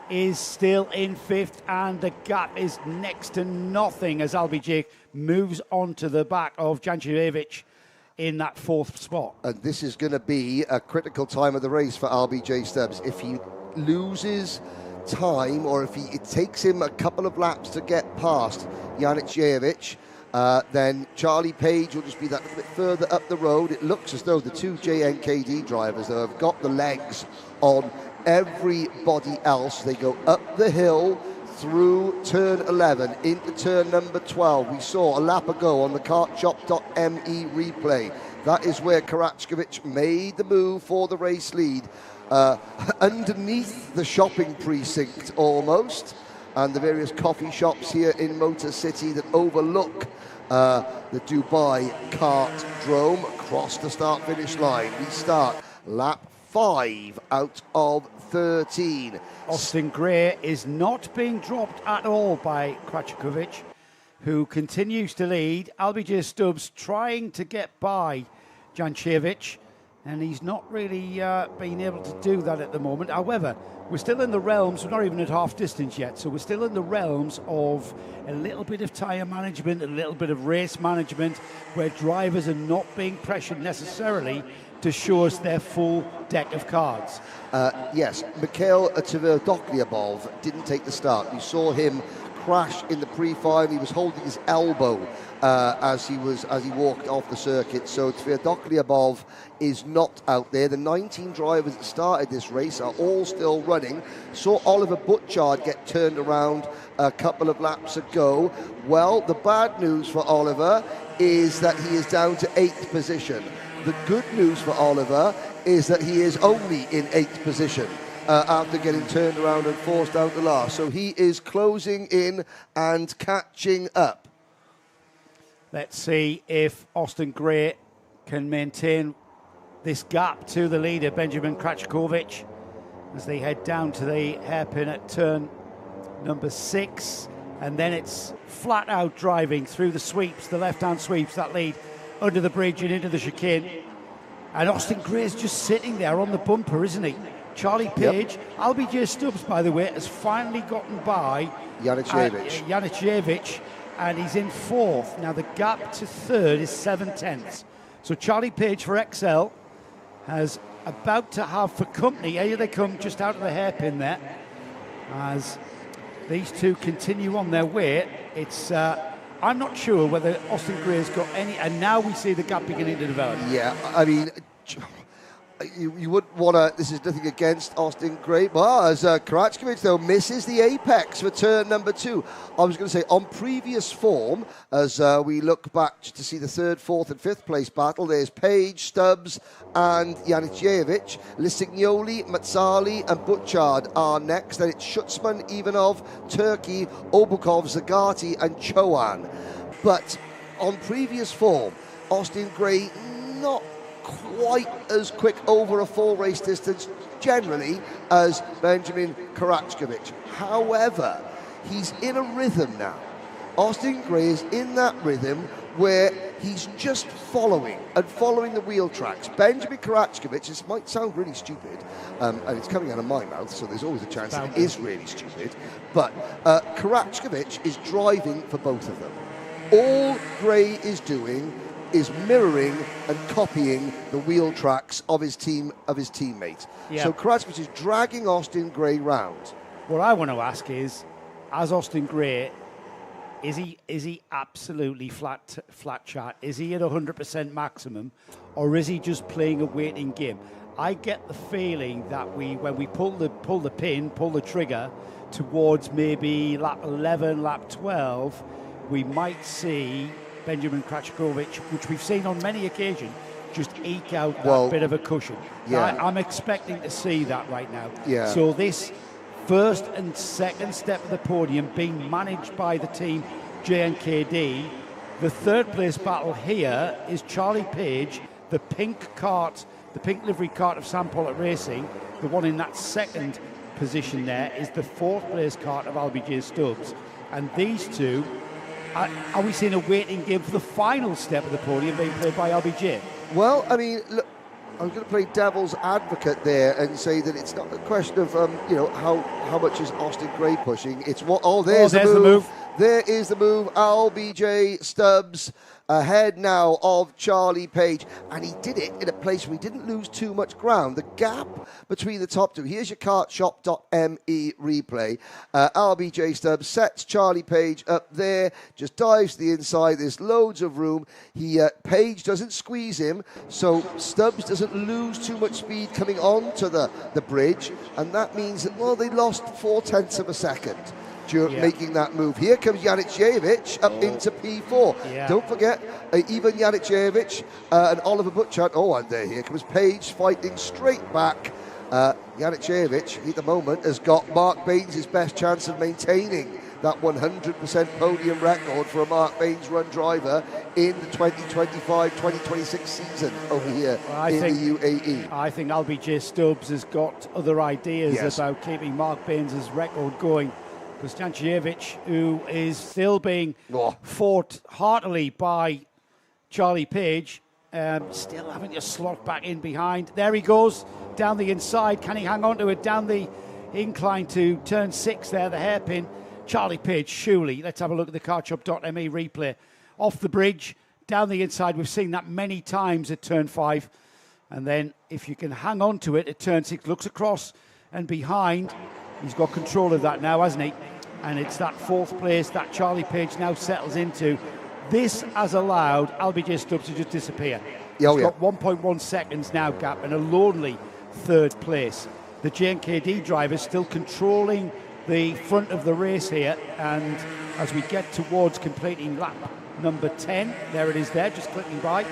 is still in 5th, and the gap is next to nothing as LBJ moves on to the back of Janicevic in that 4th spot. And this is going to be a critical time of the race for LBJ Stubbs. If he loses time, or if it takes him a couple of laps to get past Janicevic, then Charlie Page will just be that little bit further up the road. It looks as though the 2 JNKD drivers, though, have got the legs on everybody else. They go up the hill through turn 11 into turn number 12. We saw a lap ago on the kartshop.me replay. That is where Karachkovic made the move for the race lead. Underneath the shopping precinct almost, and the various coffee shops here in Motor City that overlook the Dubai Kartdrome across the start-finish line. We start lap 5 out of 13. Austin Gray is not being dropped at all by Karachkovic, who continues to lead. LBJ Stubbs trying to get by Janicevic, and he's not really been able to do that at the moment. However, we're still in the realms, we're not even at half distance yet, so we're still in the realms of a little bit of tyre management, a little bit of race management, where drivers are not being pressured necessarily to show us their full deck of cards. Yes, Mikhail Tverdoklyabov didn't take the start. You saw him crash in the pre-final. He was holding his elbow as he walked off the circuit. So Tverdoklyabov is not out there. The 19 drivers that started this race are all still running. Saw Oliver Butchard get turned around a couple of laps ago. Well, the bad news for Oliver is that he is down to 8th position. The good news for Oliver is that he is only in 8th position after getting turned around and forced down to last. So he is closing in and catching up. Let's see if Austin Gray can maintain this gap to the leader, Benjamin Krachkovic, as they head down to the hairpin at turn number 6. And then it's flat out driving through the sweeps, the left-hand sweeps that lead under the bridge and into the chicane. And Austin Gray's just sitting there on the bumper, isn't he? Charlie Page, LBJ Stubbs, by the way, has finally gotten by Janicevich, and he's in 4th. Now the gap to 3rd is 7/10. So Charlie Page for XL has about to have for company. Here they come just out of the hairpin there. As these two continue on their way, it's I'm not sure whether Austin Gray's got any, and now we see the gap beginning to develop. Yeah, I mean, you wouldn't want to, this is nothing against Austin Gray, but as Karachkovic, though, misses the apex for turn number 2. I was going to say, on previous form, as we look back to see the 3rd, 4th and 5th place battle, there's Page, Stubbs and Janicevich. Lisignoli, Mazzali and Butchard are next. Then it's Schutzman, Ivanov, Turkey, Obukov, Zagati and Chowan. But on previous form, Austin Gray not quite as quick over a full race distance generally as Benjamin Karachkovic. However, he's in a rhythm now. Austin Gray is in that rhythm where he's just following the wheel tracks. Benjamin Karachkovic, this might sound really stupid, and it's coming out of my mouth, so there's always a chance that it is really stupid, but Karachkovic is driving for both of them. All Gray is doing is mirroring and copying the wheel tracks of his teammate. Yeah. So Karachkovic is dragging Austin Gray round. What I want to ask is, as Austin Gray, is he absolutely flat chart? Is he at 100% maximum, or is he just playing a waiting game? I get the feeling that when we pull the trigger towards maybe lap 11, lap 12, we might see Benjamin Krachkovic, which we've seen on many occasions, just eke out that bit of a cushion. Yeah. I'm expecting to see that right now. Yeah. So this first and second step of the podium being managed by the team JNKD. The 3rd place battle here is Charlie Page, the pink livery cart of Sam Pollitt Racing. The one in that 2nd position there is the 4th place cart of LBJ Stubbs. And these two, are we seeing a waiting game for the final step of the podium being played by LBJ? Well, I mean, look, I'm going to play devil's advocate there and say that it's not a question of, how much is Austin Gray pushing. It's what, there's the move. There is the move. LBJ Stubbs ahead now of Charlie Page, and he did it in a place where he didn't lose too much ground. The gap between the top two, here's your kartshop.me replay. LBJ Stubbs sets Charlie Page up there, just dives to the inside. There's loads of room. Page doesn't squeeze him, so Stubbs doesn't lose too much speed coming onto the bridge, and that means that, they lost 0.4 of a second making that move. Here comes Janicevich up into P4. Yeah. Don't forget, even Janicevich and Oliver Butchard. And here comes Page fighting straight back. Janicevich, at the moment, has got Mark Baines' best chance of maintaining that 100% podium record for a Mark Baines run driver in the 2025-2026 season over here in the UAE. I think LBJ Stubbs has got other ideas about keeping Mark Baines' record going. Because Janicevich, who is still being fought heartily by Charlie Page, still having to slot back in behind. There he goes, down the inside. Can he hang on to it? Down the incline to turn 6 there, the hairpin. Charlie Page, surely. Let's have a look at the kartshop.me replay. Off the bridge, down the inside. We've seen that many times at turn 5. And then if you can hang on to it at turn 6, looks across and behind. He's got control of that now, hasn't he? And it's that 4th place that Charlie Page now settles into. This has allowed LBJ Stubbs to just disappear. He's got 1.1 seconds now gap and a lonely 3rd place. The JNKD driver still controlling the front of the race here, and as we get towards completing lap number 10, there it is there, just clicking by,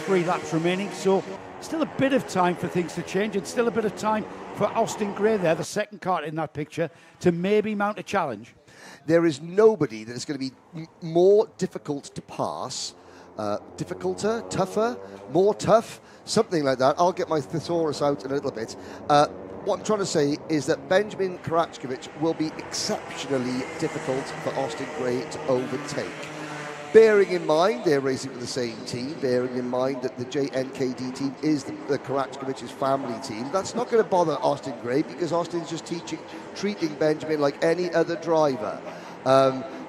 3 laps remaining, so still a bit of time for things to change, and still a bit of time for Austin Gray there, the second car in that picture, to maybe mount a challenge. There is nobody that is going to be more difficult to pass, difficulter, tougher, more tough, something like that. I'll get my thesaurus out in a little bit. What I'm trying to say is that Benjamin Karachkovic will be exceptionally difficult for Austin Gray to overtake. Bearing in mind they're racing for the same team, bearing in mind that the JNKD team is the Karachkovic's family team, that's not going to bother Austin Gray because Austin's just treating Benjamin like any other driver.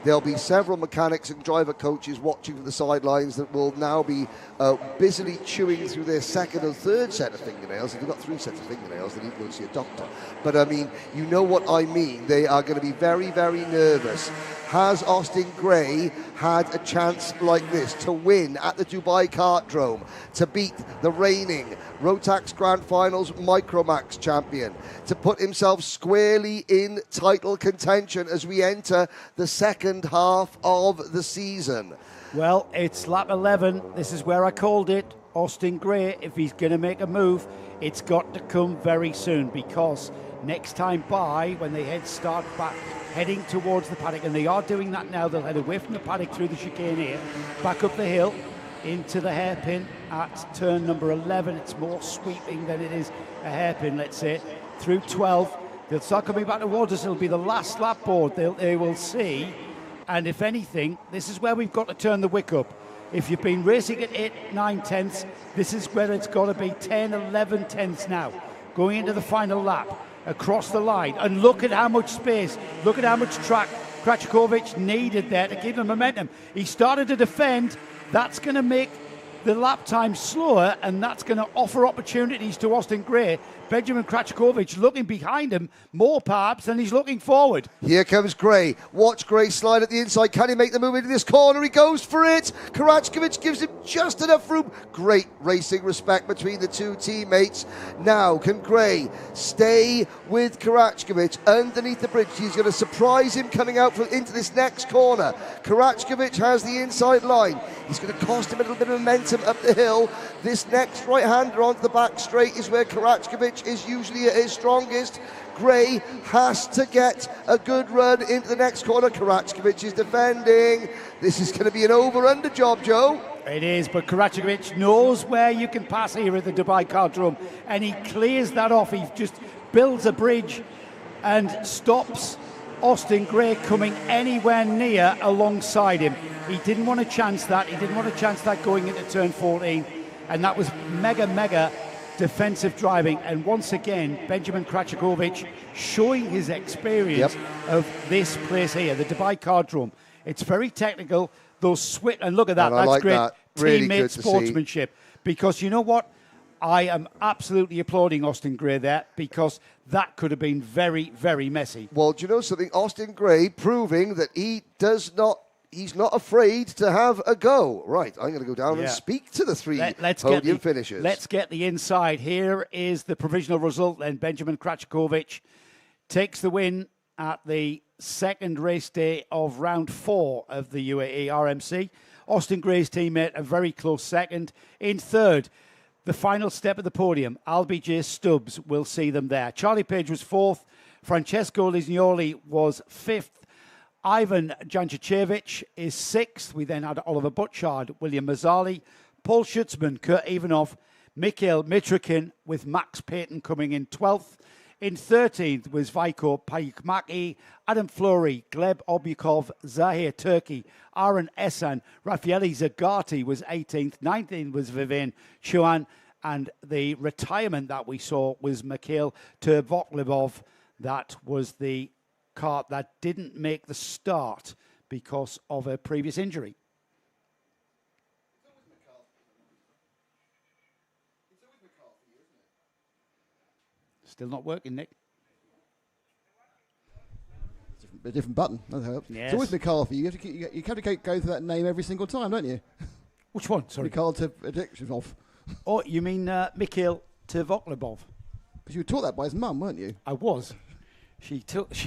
There'll be several mechanics and driver coaches watching from the sidelines that will now be busily chewing through their 2nd and 3rd set of fingernails. If they've got 3 sets of fingernails, they need to go see a doctor. But I mean, you know what I mean. They are going to be very, very nervous. Has Austin Gray had a chance like this to win at the Dubai Kartdrome, to beat the reigning Rotax Grand Finals Microax champion, to put himself squarely in title contention as we enter the second half of the season? Well, it's lap 11. This is where I called it. Austin Gray, if he's going to make a move, it's got to come very soon, because next time by, when they start back heading towards the paddock, and they are doing that now, they'll head away from the paddock through the chicane here, back up the hill into the hairpin at turn number 11. It's more sweeping than it is a hairpin, let's say. Through 12, they'll start coming back towards us. It'll be the last lap board they will see, and if anything, this is where we've got to turn the wick up. If you've been racing at 8, 9 tenths, this is where it's got to be 10, 11 tenths now, going into the final lap, across the line. And look at how much space, look at how much track Krachkovic needed there to give him momentum. He started to defend. That's going to make the lap time slower, and that's going to offer opportunities to Austin Gray. Benjamin Krachkovic looking behind him more perhaps than he's looking forward. Here comes Gray. Watch Gray slide at the inside. Can he make the move into this corner? He goes for it. Karachkovic gives him just enough room. Great racing respect between the two teammates. Now, can Gray stay with Karachkovic underneath the bridge? He's going to surprise him coming out into this next corner. Karachkovic has the inside line. He's going to cost him a little bit of momentum up the hill. This next right-hander onto the back straight is where Karachkovic is usually at his strongest. Gray has to get a good run into the next corner. Karachkovic is defending. This is going to be an over-under job, Joe. It is, but Karachkovic knows where you can pass here at the Dubai Kartdrome, and he clears that off. He just builds a bridge and stops Austin Gray coming anywhere near alongside him. He didn't want to chance that. He didn't want to chance that going into turn 14, and that was mega defensive driving. And once again, Benjamin Krachkovic showing his experience of this place here, the Dubai Kartdrome. It's very technical. Those and look at that. That's like great that. Really teammate sportsmanship. Because you know what? I am absolutely applauding Austin Gray there, because that could have been very, very messy. Well, do you know something? Austin Gray proving that he's not afraid to have a go. Right, I'm going to go down and speak to the three podium finishers. Let's get the inside. Here is the provisional result then. Benjamin Krachkovic takes the win at the second race day of round 4 of the UAE RMC. Austin Gray's teammate, a very close second. In third, the final step of the podium, LBJ Stubbs will see them there. Charlie Page was 4th. Francesco Lisgnoli was 5th. Ivan Jančičević is 6th. We then had Oliver Butchard, William Mazzali, Paul Schutzman, Kurt Ivanov, Mikhail Mitrokin, with Max Payton coming in 12th. In 13th was Vaiko Payikmaki, Adam Fleury, Gleb Obyukov, Zahir Turki, Aaron Esan, Raffaele Zagati was 18th. 19th was Vivian Chuan, and the retirement that we saw was Mikhail Turvoklibov. That was the kart that didn't make the start because of a previous injury. Still not working, Nick. A different button. That helps. Yes. It's always McCarthy. You have to go through that name every single time, don't you? Which one? Sorry. Mikhail Tevokhlebov. Oh, you mean Mikhail Tevokhlebov? Because you were taught that by his mum, weren't you? I was. She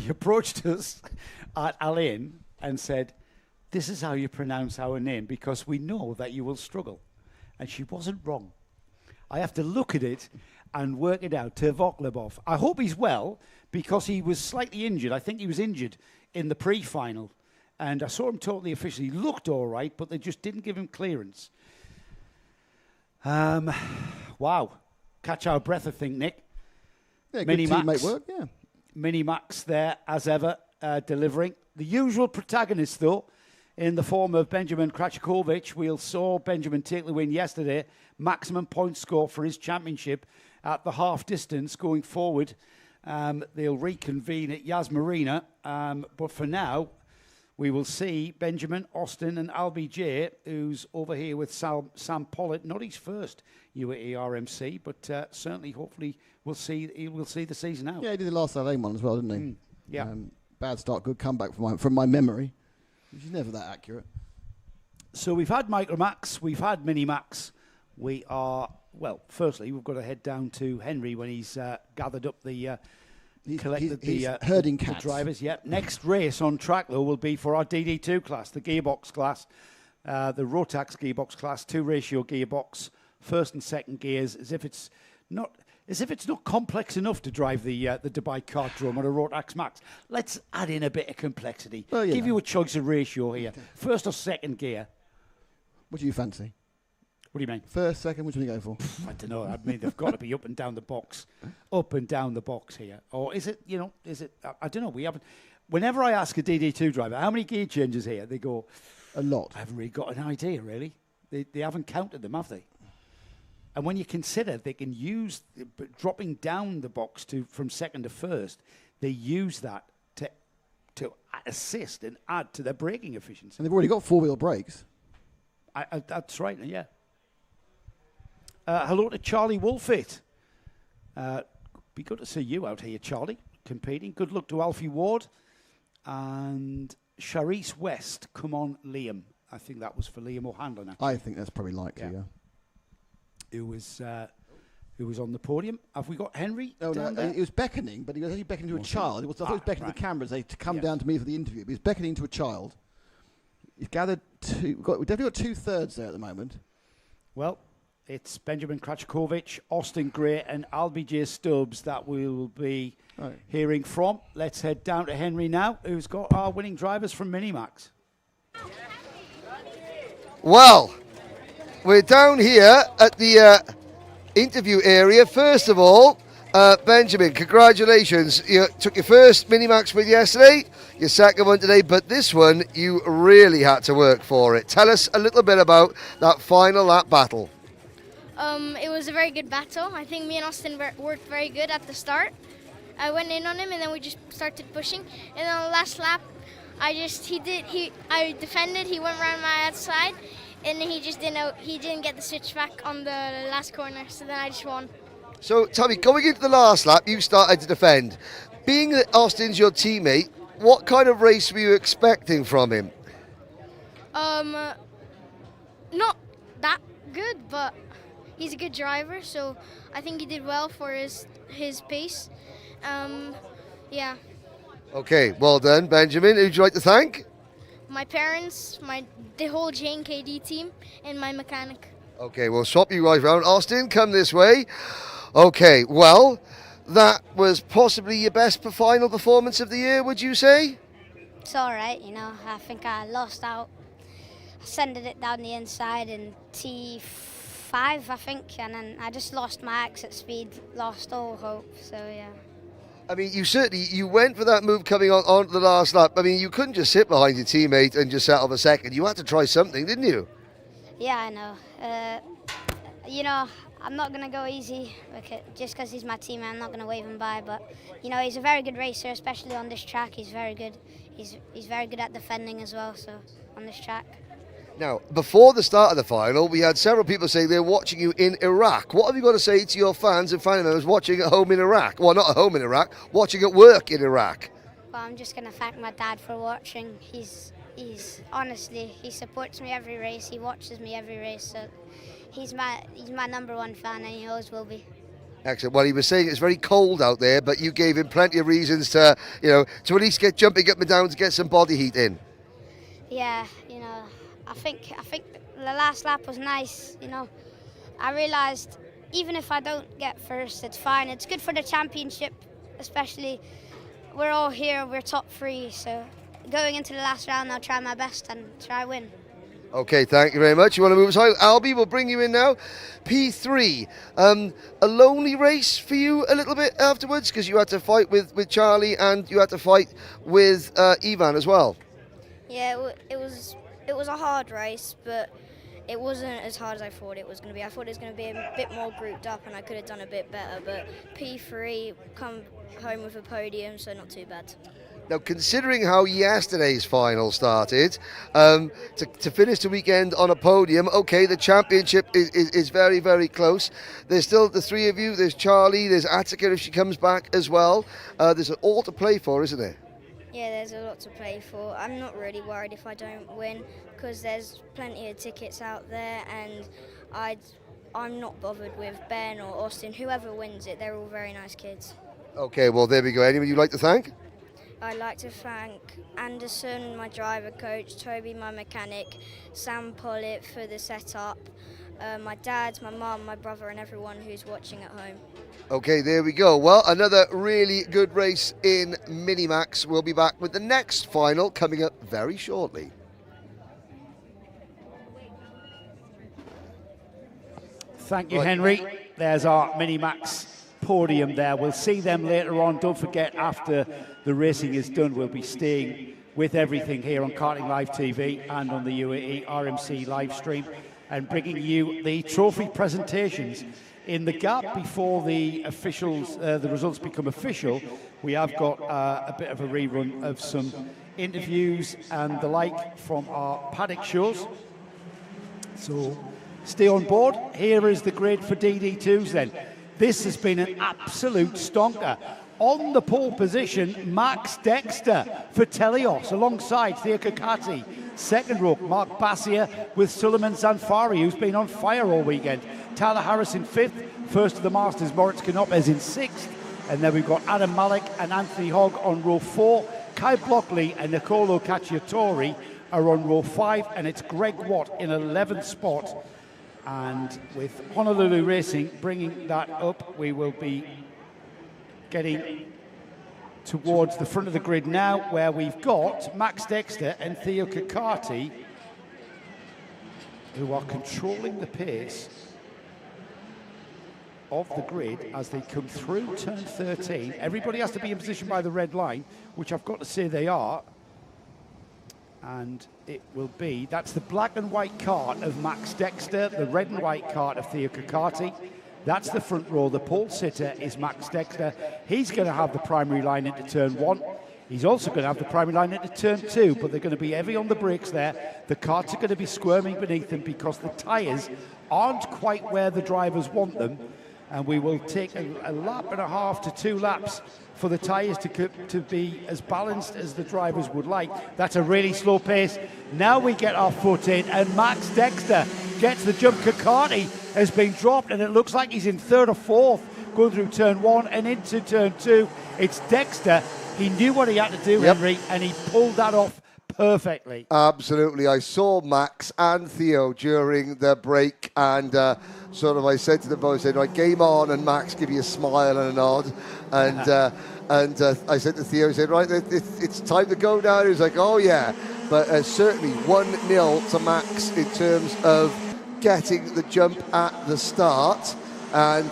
approached us at Alain and said, "This is how you pronounce our name because we know that you will struggle." And she wasn't wrong. I have to look at it and work it out. Tevokhlebov. I hope he's well because he was slightly injured. I think he was injured in the pre-final. And I saw him talk to the officials. He looked all right, but they just didn't give him clearance. Wow. Catch our breath, I think, Nick. Yeah, good teammate work, yeah. Minimax there, as ever, delivering. The usual protagonist, though, in the form of Benjamin Krachikovic. We saw Benjamin take the win yesterday. Maximum point score for his championship at the half distance going forward. They'll reconvene at Yas Marina. But for now, we will see Benjamin, Austin and LBJ, who's over here with Sam Pollitt. Not his first UAE RMC, but certainly, hopefully, we'll see the season out. Yeah, he did the last LA one as well, didn't he? Yeah. Bad start, good comeback from my memory. Which is never that accurate. So we've had Microax, we've had Minimax. We are, well, firstly, we've got to head down to Henry when he's gathered up the... collected he's the herding the cats. drivers. Yep. Next race on track though will be for our DD2 class, the gearbox class, the Rotax gearbox class, 2-ratio gearbox, first and second gears, as if it's not complex enough to drive the Dubai Kartdrome or a Rotax Max. Let's add in a bit of complexity. Well, Give you a choice of ratio here, first or second gear. What do you fancy? What do you mean? First, second, which one do you go for? I don't know. I mean, they've got to be up and down the box. Up and down the box here. Or is it, I don't know. We haven't. Whenever I ask a DD2 driver, how many gear changes here? They go, a lot. I haven't really got an idea, really. They haven't counted them, have they? And when you consider they can use, dropping down the box from second to first, they use that to assist and add to their braking efficiency. And they've already got four-wheel brakes. That's right, yeah. Hello to Charlie Wolfit. Be good to see you out here, Charlie, competing. Good luck to Alfie Ward. And Charisse West, come on, Liam. I think that was for Liam O'Hanlon, actually. I think that's probably likely, yeah. Who was on the podium. Have we got Henry down there? He was beckoning, but he was actually beckoning to a child. I thought he was beckoning to the cameras to come down to me for the interview. But he was beckoning to a child. He's gathered we've definitely got 2/3 there at the moment. Well, it's Benjamin Krachikovic, Austin Gray, and LBJ Stubbs that we will be hearing from. Let's head down to Henry now, who's got our winning drivers from Minimax. Well, we're down here at the interview area. First of all, Benjamin, congratulations. You took your first Minimax with yesterday, your second one today, but this one, you really had to work for it. Tell us a little bit about that final lap battle. It was a very good battle. I think me and Austin worked very good at the start. I went in on him and then we just started pushing. And then on the last lap, I defended, he went around my outside, and he didn't get the switch back on the last corner, so then I just won. So tell me, going into the last lap, you started to defend. Being that Austin's your teammate, what kind of race were you expecting from him? Not that good, but he's a good driver, so I think he did well for his pace. Yeah. Okay, well done, Benjamin. Who'd you like to thank? My parents, the whole JNKD team, and my mechanic. Okay, we'll swap you right around. Austin, come this way. Okay, well, that was possibly your best final performance of the year, would you say? It's all right, I think I lost out. I sended it down the inside in T5, I think, and then I just lost my exit speed, lost all hope, so yeah. I mean, you went for that move coming on the last lap. I mean, you couldn't just sit behind your teammate and just settle for second. You had to try something, didn't you? Yeah, I know. I'm not going to go easy just because he's my teammate. I'm not going to wave him by, but he's a very good racer, especially on this track. He's very good. He's very good at defending as well. So on this track. Now, before the start of the final, we had several people saying they're watching you in Iraq. What have you got to say to your fans and family members watching at home in Iraq? Well, not at home in Iraq, watching at work in Iraq. Well, I'm just going to thank my dad for watching. He's honestly, he supports me every race. He watches me every race. So he's my #1 fan, and he always will be. Excellent. Well, he was saying it's very cold out there, but you gave him plenty of reasons to, to at least get jumping up and down to get some body heat in. Yeah, I think the last lap was nice. I realised even if I don't get first, it's fine. It's good for the championship, especially. We're all here. We're top 3, so going into the last round, I'll try my best and try win. Okay, thank you very much. You want to move aside? Albie, we'll bring you in now. P3, a lonely race for you a little bit afterwards because you had to fight with Charlie and you had to fight with Ivan as well. Yeah, it was a hard race, but it wasn't as hard as I thought it was going to be. I thought it was going to be a bit more grouped up and I could have done a bit better, but P3 come home with a podium, so not too bad. Now, considering how yesterday's final started, to finish the weekend on a podium, okay, the championship is very, very close. There's still the 3 of you. There's Charlie, there's Attica if she comes back as well. There's all to play for, isn't there? Yeah, there's a lot to play for. I'm not really worried if I don't win because there's plenty of tickets out there, and I'm not bothered with Ben or Austin. Whoever wins it, they're all very nice kids. Okay, well, there we go. Anyone you'd like to thank? I'd like to thank Anderson, my driver coach, Toby, my mechanic, Sam Pollitt for the setup, my dad, my mum, my brother and everyone who's watching at home. Okay, there we go. Well, another really good race in Minimax. We'll be back with the next final coming up very shortly. Thank you, Henry. There's our Minimax podium there. We'll see them later on. Don't forget, after the racing is done, we'll be staying with everything here on Karting Live TV and on the UAE RMC live stream and bringing you the trophy presentations. In the gap before the officials, the results become official, we have got a bit of a rerun of some interviews and the like from our Paddock shows. So stay on board. Here is the grid for DD2s then. This has been an absolute stonker. On the pole position, Max Dexter for Telios alongside Theo Kakati. Second row, Mark Bassier with Suleiman Zanfari, who's been on fire all weekend. Tyler Harris in 5th. First of the Masters, Moritz Canopes in 6th. And then we've got Adam Malik and Anthony Hogg on row 4. Kai Blockley and Nicolo Cacciatore are on row 5. And it's Greg Watt in 11th spot. And with Honolulu Racing bringing that up, we will be getting towards the front of the grid now, where we've got Max Dexter and Theo Kakati, who are controlling the pace of the grid as they come through turn 13. Everybody has to be in position by the red line, which I've got to say they are. And it will be, that's the black and white cart of Max Dexter, the red and white cart of Theo Kakati. That's the front row. The pole sitter is Max Dexter. He's going to have the primary line into turn 1. He's also going to have the primary line into turn 2, but they're going to be heavy on the brakes there. The carts are going to be squirming beneath them because the tyres aren't quite where the drivers want them. And we will take a lap and a half to 2 laps for the tyres to be as balanced as the drivers would like. That's a really slow pace. Now we get our foot in, and Max Dexter gets the jump. Kakati has been dropped, and it looks like he's in 3rd or 4th going through turn 1 and into turn 2. It's Dexter. He knew what he had to do, Henry, and he pulled that off perfectly. Absolutely. I saw Max and Theo during the break, and I said to them both, I said, right, game on, and Max give you a smile and a nod. And I said to Theo, I said, right, it's time to go now. He was like, oh, yeah. But certainly 1-0 to Max in terms of getting the jump at the start. And,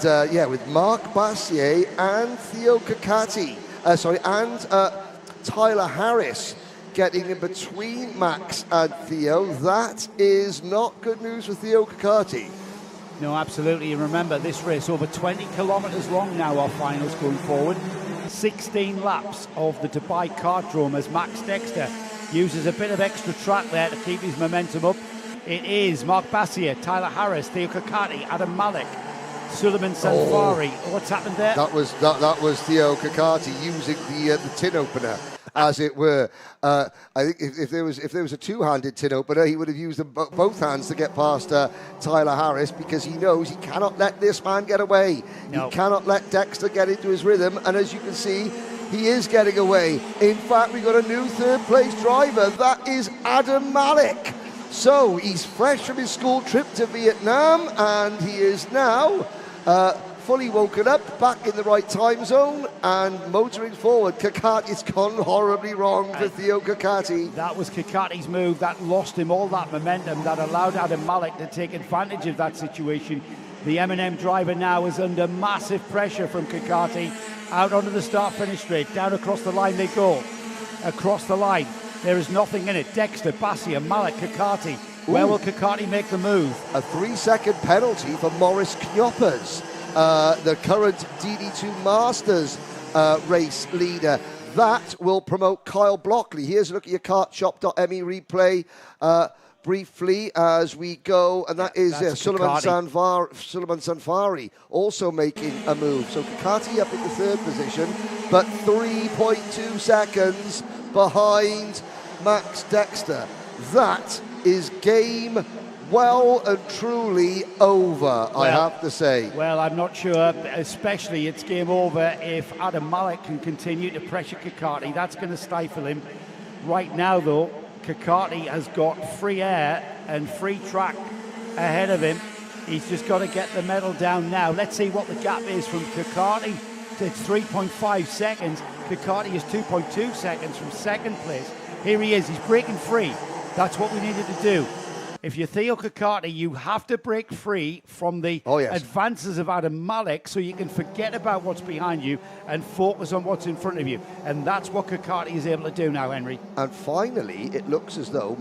with Mark Bassier and Theo Kakati, and Tyler Harris getting in between Max and Theo. That is not good news for Theo Kakati. No, absolutely. And remember, this race over 20 kilometres long now, our finals going forward. 16 laps of the Dubai Kartdrome as Max Dexter uses a bit of extra track there to keep his momentum up. It is Mark Bassier, Tyler Harris, Theo Kakati, Adam Malik, Suleiman Sanfari. What's happened there? That was Theo Kakati using the tin opener, as it were. I think if there was a two-handed tin opener, he would have used them both hands to get past Tyler Harris, because he knows he cannot let this man get away. No. He cannot let Dexter get into his rhythm, and as you can see, he is getting away. In fact, we've got a new third-place driver. That is Adam Malik. So he's fresh from his school trip to Vietnam, and he is now fully woken up, back in the right time zone, and motoring forward. It's gone horribly wrong for Theo Kakati. That was Kakati's move. That lost him all that momentum. That allowed Adam Malik to take advantage of that situation. The M&M driver now is under massive pressure from Kakati. Out onto the start-finish straight. Down across the line they go. Across the line. There is nothing in it. Dexter, Bassier, Malik, Kakati. Where will Kakati make the move? A 3-second penalty for Maurice Knoppers, the current DD2 Masters race leader. That will promote Kyle Blockley. Here's a look at your kartshop.me replay briefly as we go, and that is Suleiman Sanfari also making a move. So Kakati up in the third position, but 3.2 seconds behind Max Dexter. That is game well and truly over, I have to say. Well, I'm not sure, especially it's game over if Adam Malik can continue to pressure Kakati. That's going to stifle him. Right now, though, Kakati has got free air and free track ahead of him. He's just got to get the medal down now. Let's see what the gap is from Kakati. It's 3.5 seconds. Kakati is 2.2 seconds from second place. Here he is. He's breaking free. That's what we needed to do. If you're Theo Kakati, you have to break free from the advances of Adam Malik so you can forget about what's behind you and focus on what's in front of you. And that's what Kakati is able to do now, Henry. And finally, it looks as though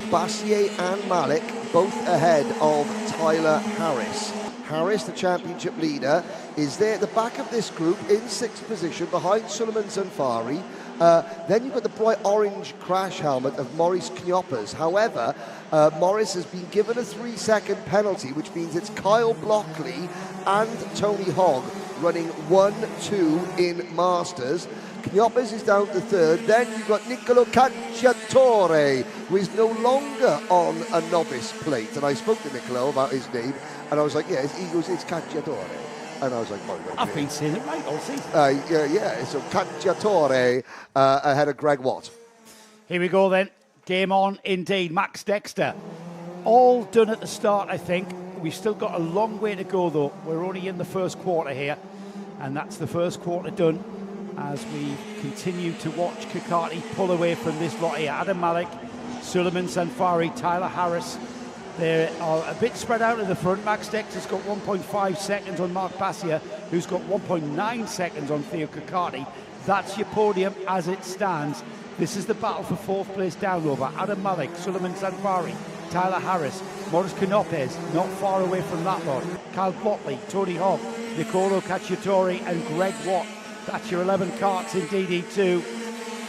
Bassier and Malik both ahead of Tyler Harris. Harris, the championship leader, is there at the back of this group in sixth position behind Suleiman Sanfari. Then you've got the bright orange crash helmet of Maurice Knoppers. However, Maurice has been given a 3-second penalty, which means it's Kyle Blockley and Tony Hogg running 1-2 in Masters. Knoppers is down to third. Then you've got Nicolo Cacciatore, who is no longer on a novice plate. And I spoke to Nicolo about his name, and I was like, yeah, he goes, it's Cacciatore. And I was like, I've been saying it right all season. So Cacciatore ahead of Greg Watt. Here we go then. Game on indeed. Max Dexter. All done at the start, I think. We've still got a long way to go, though. We're only in the first quarter here. And that's the first quarter done as we continue to watch Kakati pull away from this lot here. Adam Malik, Suleiman Sanfari, Tyler Harris. They are a bit spread out in the front. Max Dexter's got 1.5 seconds on Mark Bassier, who's got 1.9 seconds on Theo Kakati. That's your podium as it stands. This is the battle for fourth place down over. Adam Malik, Suleiman Sanfari, Tyler Harris, Maurice Knoppers, not far away from that lot. Kyle Blockley, Tony Hogg, Nicolo Cacciatore and Greg Watt. That's your 11 karts in DD2.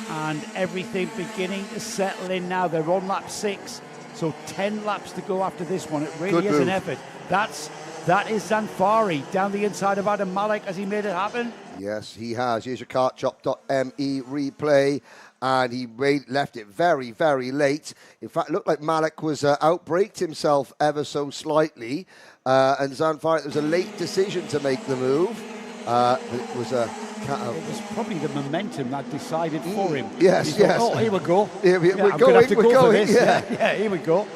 And everything beginning to settle in now. They're on lap 6. So 10 laps to go after this one. It really is an effort. That is Sanfari down the inside of Adam Malik. Has he made it happen? Yes, he has. Here's your kartshop.me replay. And he left it very, very late. In fact, it looked like Malik was outbraked himself ever so slightly. And Sanfari, it was a late decision to make the move. It was probably the momentum that decided for him. Yes. Oh, here we go. We're going. Yeah, here we go.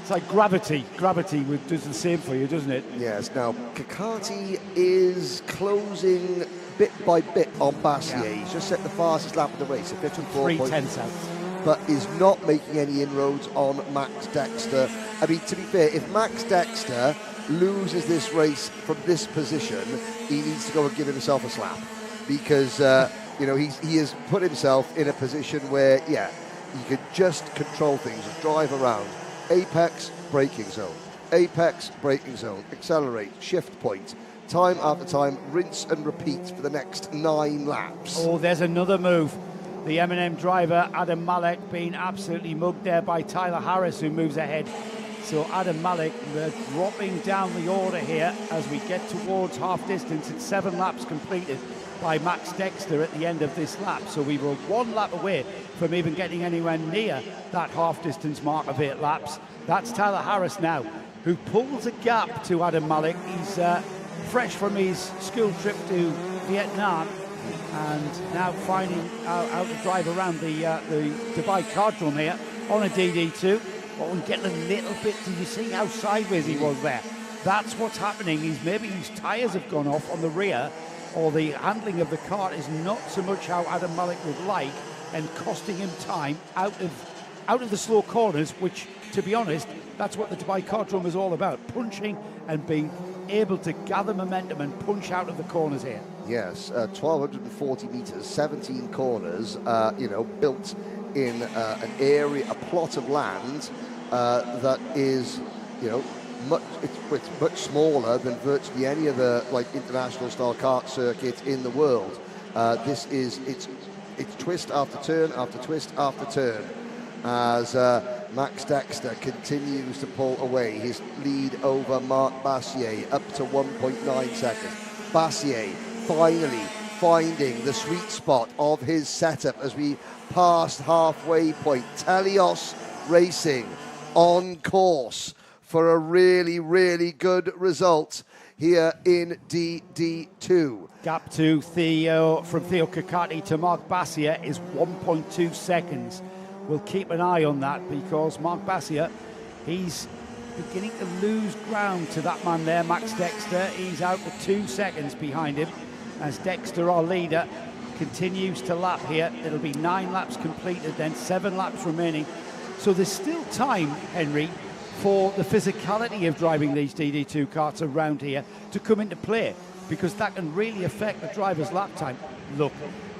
It's like gravity. Gravity does the same for you, doesn't it? Yes. Now, Kakati is closing bit by bit on Bassier. Yeah. He's just set the fastest lap of the race, 3/10 out. But is not making any inroads on Max Dexter. I mean, to be fair, if Max Dexter loses this race from this position, he needs to go and give himself a slap. Because, he has put himself in a position where, he could just control things, just drive around. Apex, braking zone. Apex, braking zone. Accelerate, shift point. Time after time, rinse and repeat for the next 9 laps. Oh, there's another move. The M&M driver, Adam Malek, being absolutely mugged there by Tyler Harris, who moves ahead. So Adam Malek dropping down the order here as we get towards half distance. It's 7 laps completed by Max Dexter at the end of this lap. So we were 1 lap away from even getting anywhere near that half distance mark of 8 laps. That's Tyler Harris now, who pulls a gap to Adam Malek. He's fresh from his school trip to Vietnam and now finding out to drive around the Dubai Kartdrome here on a DD2. But I'm getting a little bit, did you see how sideways he was there? That's what's happening. Maybe his tyres have gone off on the rear, or the handling of the kart is not so much how Adam Malek would like, and costing him time out of the slow corners, which, to be honest, that's what the Dubai Kartdrome is all about, punching and being able to gather momentum and punch out of the corners here. Yes, 1,240 metres, 17 corners, built in an area, a plot of land that is, it's much smaller than virtually any other international style kart circuit in the world. It's twist after turn after twist after turn as Max Dexter continues to pull away his lead over Marc Bassier up to 1.9 seconds. Bassier finally finding the sweet spot of his setup as we passed halfway point. Telios Racing on course for a really, really good result here in DD2. Gap to Theo, from Theo Kakati to Marc Bassier is 1.2 seconds. We'll keep an eye on that because Marc Bassier, he's beginning to lose ground to that man there, Max Dexter. He's out to 2 seconds behind him as Dexter, our leader, continues to lap here. It'll be 9 laps completed, then 7 laps remaining. So there's still time, Henry, for the physicality of driving these DD2 karts around here to come into play, because that can really affect the driver's lap time. Look,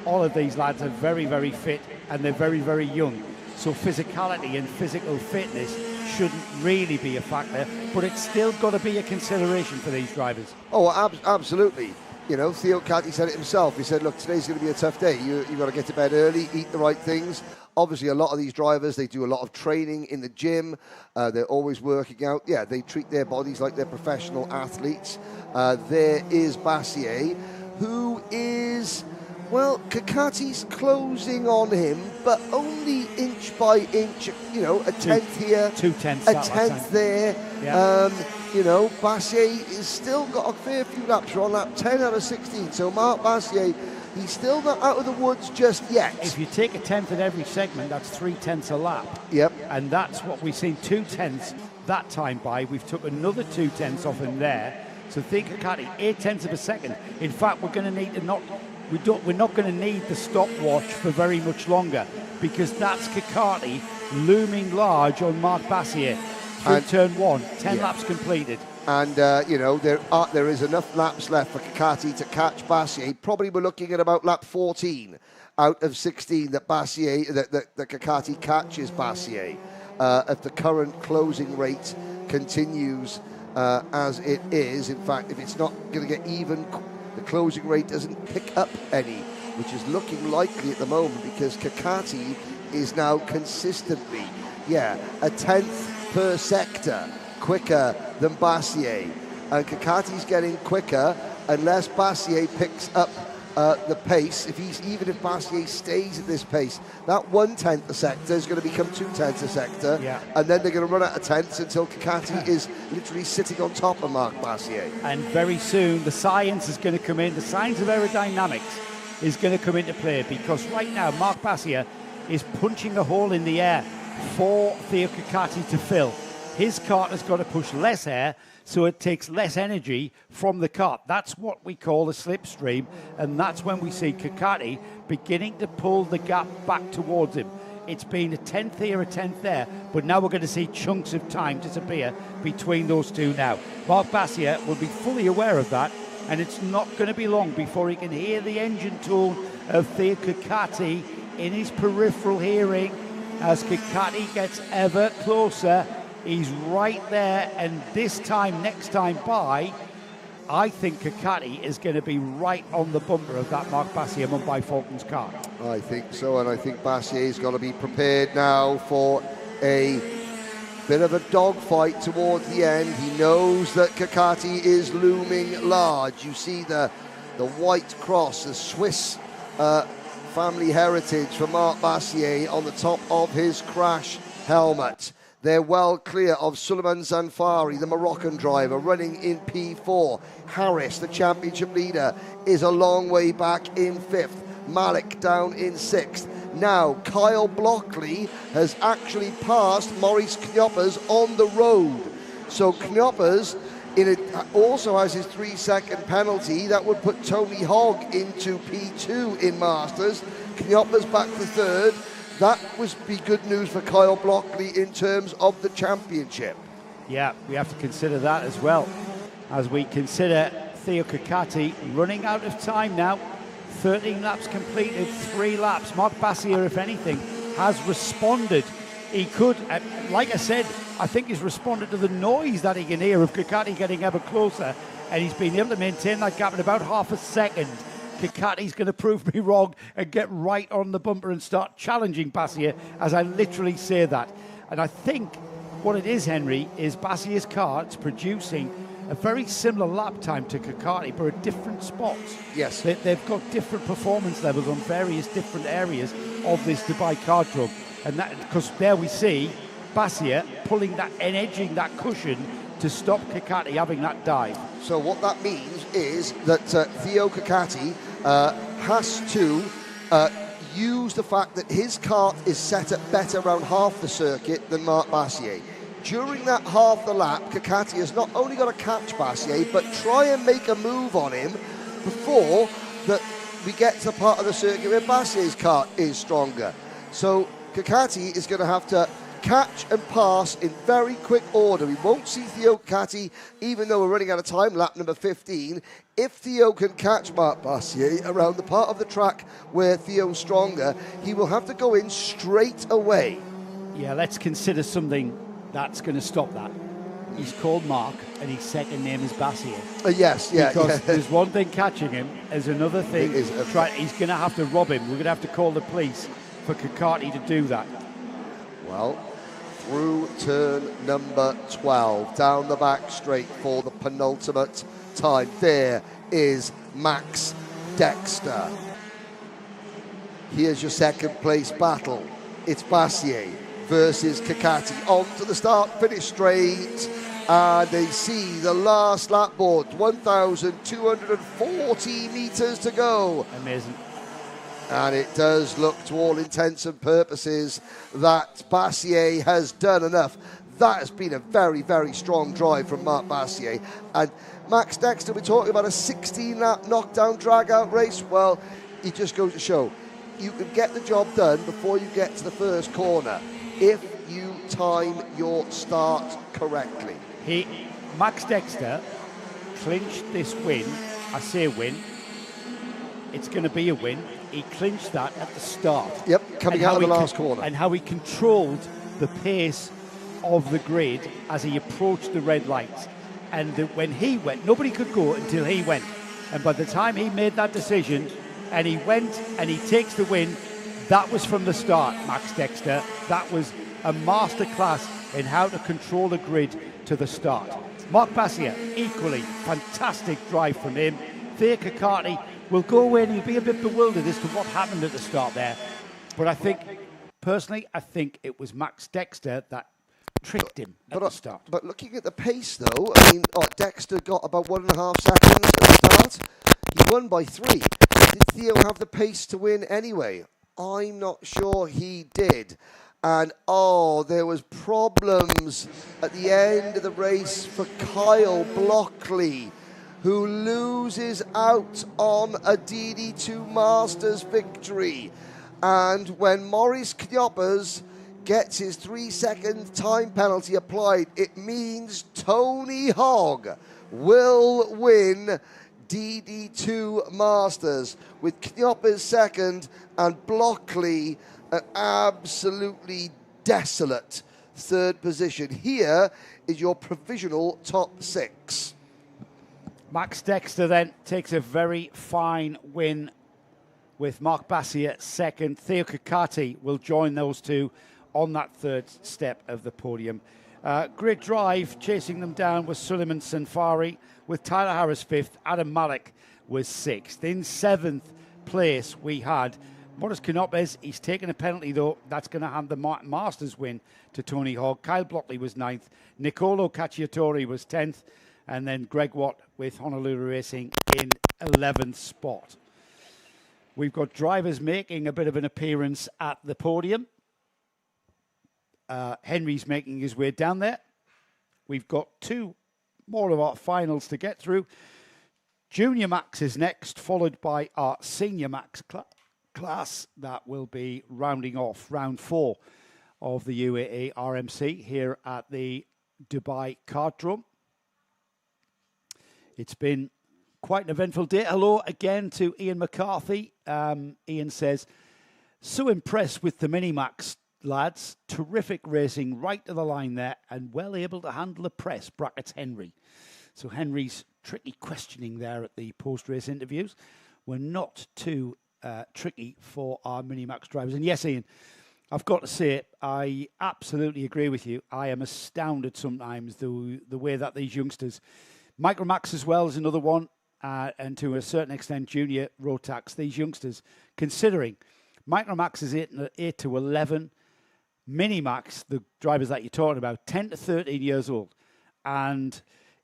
all of these lads are very, very fit and they're very, very young. So physicality and physical fitness shouldn't really be a factor, but it's still got to be a consideration for these drivers. Oh, absolutely. Theo Catty said it himself. He said, look, today's going to be a tough day. You've got to get to bed early, eat the right things. Obviously, a lot of these drivers, they do a lot of training in the gym. They're always working out. Yeah, they treat their bodies like they're professional athletes. There is Bassier, who is, well, Kakati's closing on him, but only inch by inch, a tenth here, 2 tenths, a tenth there. Yeah. Bassier has still got a fair few laps. We're on lap 10 out of 16. So Marc Bassier, he's still not out of the woods just yet. If you take a tenth at every segment, that's 3 tenths a lap. Yep. And that's what we've seen, 2 tenths that time by. We've took another 2 tenths off him there. So think Kakati, 8 tenths of a second. In fact, we're going to need to we're not going to need the stopwatch for very much longer, because that's Kakati looming large on Marc Bassier. Through turn 1, 10 laps completed. And, there is enough laps left for Kakati to catch Bassier. Probably we're looking at about lap 14 out of 16 that Bassier, that Kakati catches Bassier. If the current closing rate continues as it is, in fact, if it's not going to get even, the closing rate doesn't pick up any, which is looking likely at the moment, because Kakati is now consistently, a tenth per sector quicker than Bassier, and Kakati's getting quicker unless Bassier picks up the pace. Even if Bassier stays at this pace, that 1/10 a sector is going to become 2/10 a sector, and then they're going to run out of tenths until Kakati is literally sitting on top of Marc Bassier. And very soon the science is going to come in. The science of aerodynamics is going to come into play, because right now Marc Bassier is punching a hole in the air for Theo Kakati to fill. His kart has got to push less air, so it takes less energy from the kart. That's what we call a slipstream, and that's when we see Kakati beginning to pull the gap back towards him. It's been a tenth here, a tenth there, but now we're going to see chunks of time disappear between those two now. Marc Bassier will be fully aware of that, and it's not going to be long before he can hear the engine tone of Theo Kakati in his peripheral hearing. As Kakati gets ever closer, he's right there, and this time, next time by, I think Kakati is going to be right on the bumper of that Mark Bassier Mumbai Falcons car. I think so, and I think Bassier's got to be prepared now for a bit of a dogfight towards the end. He knows that Kakati is looming large. You see the white cross, the Swiss family heritage for Mark Bassier on the top of his crash helmet. They're well clear of Suleiman Zanfari, the Moroccan driver, running in P4. Harris, the championship leader, is a long way back in 5th. Malik down in 6th. Now, Kyle Blockley has actually passed Maurice Knoppers on the road. So Knoppers also has his 3-second penalty. That would put Tony Hogg into P2 in Masters. Knoppers back to 3rd. That would be good news for Kyle Blockley in terms of the championship. Yeah, we have to consider that as well. As we consider Theo Kakati running out of time now. 13 laps completed, 3 laps. Mark Bassier, if anything, has responded. He could, like I said, I think he's responded to the noise that he can hear of Kakati getting ever closer, and he's been able to maintain that gap in about half a second. Kakati's going to prove me wrong and get right on the bumper and start challenging Bassier as I literally say that. And I think what it is, Henry, is Bassier's car is producing a very similar lap time to Kakati, but at different spots. Yes. They've got different performance levels on various different areas of this Dubai Kartdrome. And that, because there we see Bassier pulling that and edging that cushion to stop Kakati having that dive. So what that means is that Theo Kakati has to use the fact that his kart is set at better around half the circuit than Mark Bassier. During that half the lap, Kakati has not only got to catch Bassier, but try and make a move on him before that we get to the part of the circuit where Bassier's kart is stronger. So Kakati is going to have to catch and pass in very quick order. We won't see Theo Kakati, even though we're running out of time, lap number 15. If Theo can catch Mark Bassier around the part of the track where Theo's stronger, he will have to go in straight away. Yeah, let's consider something that's going to stop that. He's called Mark, and his second name is Bassier. Yes, yeah. Because there's one thing catching him, there's another thing. He's going to have to rob him. We're going to have to call the police for Kakati to do that. Well, through turn number 12, down the back straight for the penultimate time. There is Max Dexter. Here's your second place battle. It's Bassier versus Kakati. On to the start, finish straight, and they see the last lap board, 1,240 metres to go. Amazing. And it does look, to all intents and purposes, that Bassier has done enough. That has been a very, very strong drive from Mark Bassier. And Max Dexter, we're talking about a 16-lap knockdown drag-out race. Well, it just goes to show, you can get the job done before you get to the first corner if you time your start correctly. Max Dexter clinched this win. I say win. It's going to be a win. He clinched that at the start. Yep, coming out of the last corner. And how he controlled the pace of the grid as he approached the red lights. And when he went, nobody could go until he went. And by the time he made that decision and he went and he takes the win, that was from the start, Max Dexter. That was a masterclass in how to control the grid to the start. Mark Bassier, equally fantastic drive from him. Theo Kakati will go away and he'll be a bit bewildered as to what happened at the start there. But I think, personally, it was Max Dexter that tricked him at the start. But looking at the pace, though, I mean, Dexter got about 1.5 seconds at the start. He won by 3. Did Theo have the pace to win anyway? I'm not sure he did. And, there was problems at the end of the race for Kyle Blockley, who loses out on a DD2 Masters victory. And when Maurice Knoppers gets his 3-second time penalty applied, it means Tony Hogg will win DD2 Masters, with Knoppers second and Blockley an absolutely desolate third position. Here is your provisional top 6. Max Dexter then takes a very fine win with Mark Bassier second. Theo Kakati will join those two on that third step of the podium. Great drive, chasing them down was Suleiman Sanfari, with Tyler Harris fifth. Adam Malik was sixth. In seventh place, we had Morris Canopes. He's taken a penalty, though. That's going to hand the Masters win to Tony Hogg. Kyle Blockley was ninth. Nicolo Cacciatore was 10th. And then Greg Watt with Honolulu Racing in 11th spot. We've got drivers making a bit of an appearance at the podium. Henry's making his way down there. We've got two more of our finals to get through. Junior Max is next, followed by our Senior Max class. That will be rounding off round 4 of the UAE RMC here at the Dubai Kartdrome. It's been quite an eventful day. Hello again to Ian McCarthy. Ian says, so impressed with the Minimax lads. Terrific racing right to the line there and well able to handle the press, brackets Henry. So Henry's tricky questioning there at the post-race interviews were not too tricky for our Minimax drivers. And yes, Ian, I've got to say, I absolutely agree with you. I am astounded sometimes the way that these youngsters, Microax as well is another one, and to a certain extent Junior Rotax, these youngsters, considering Microax is 8 to 11, Minimax, the drivers that you're talking about, 10 to 13 years old. And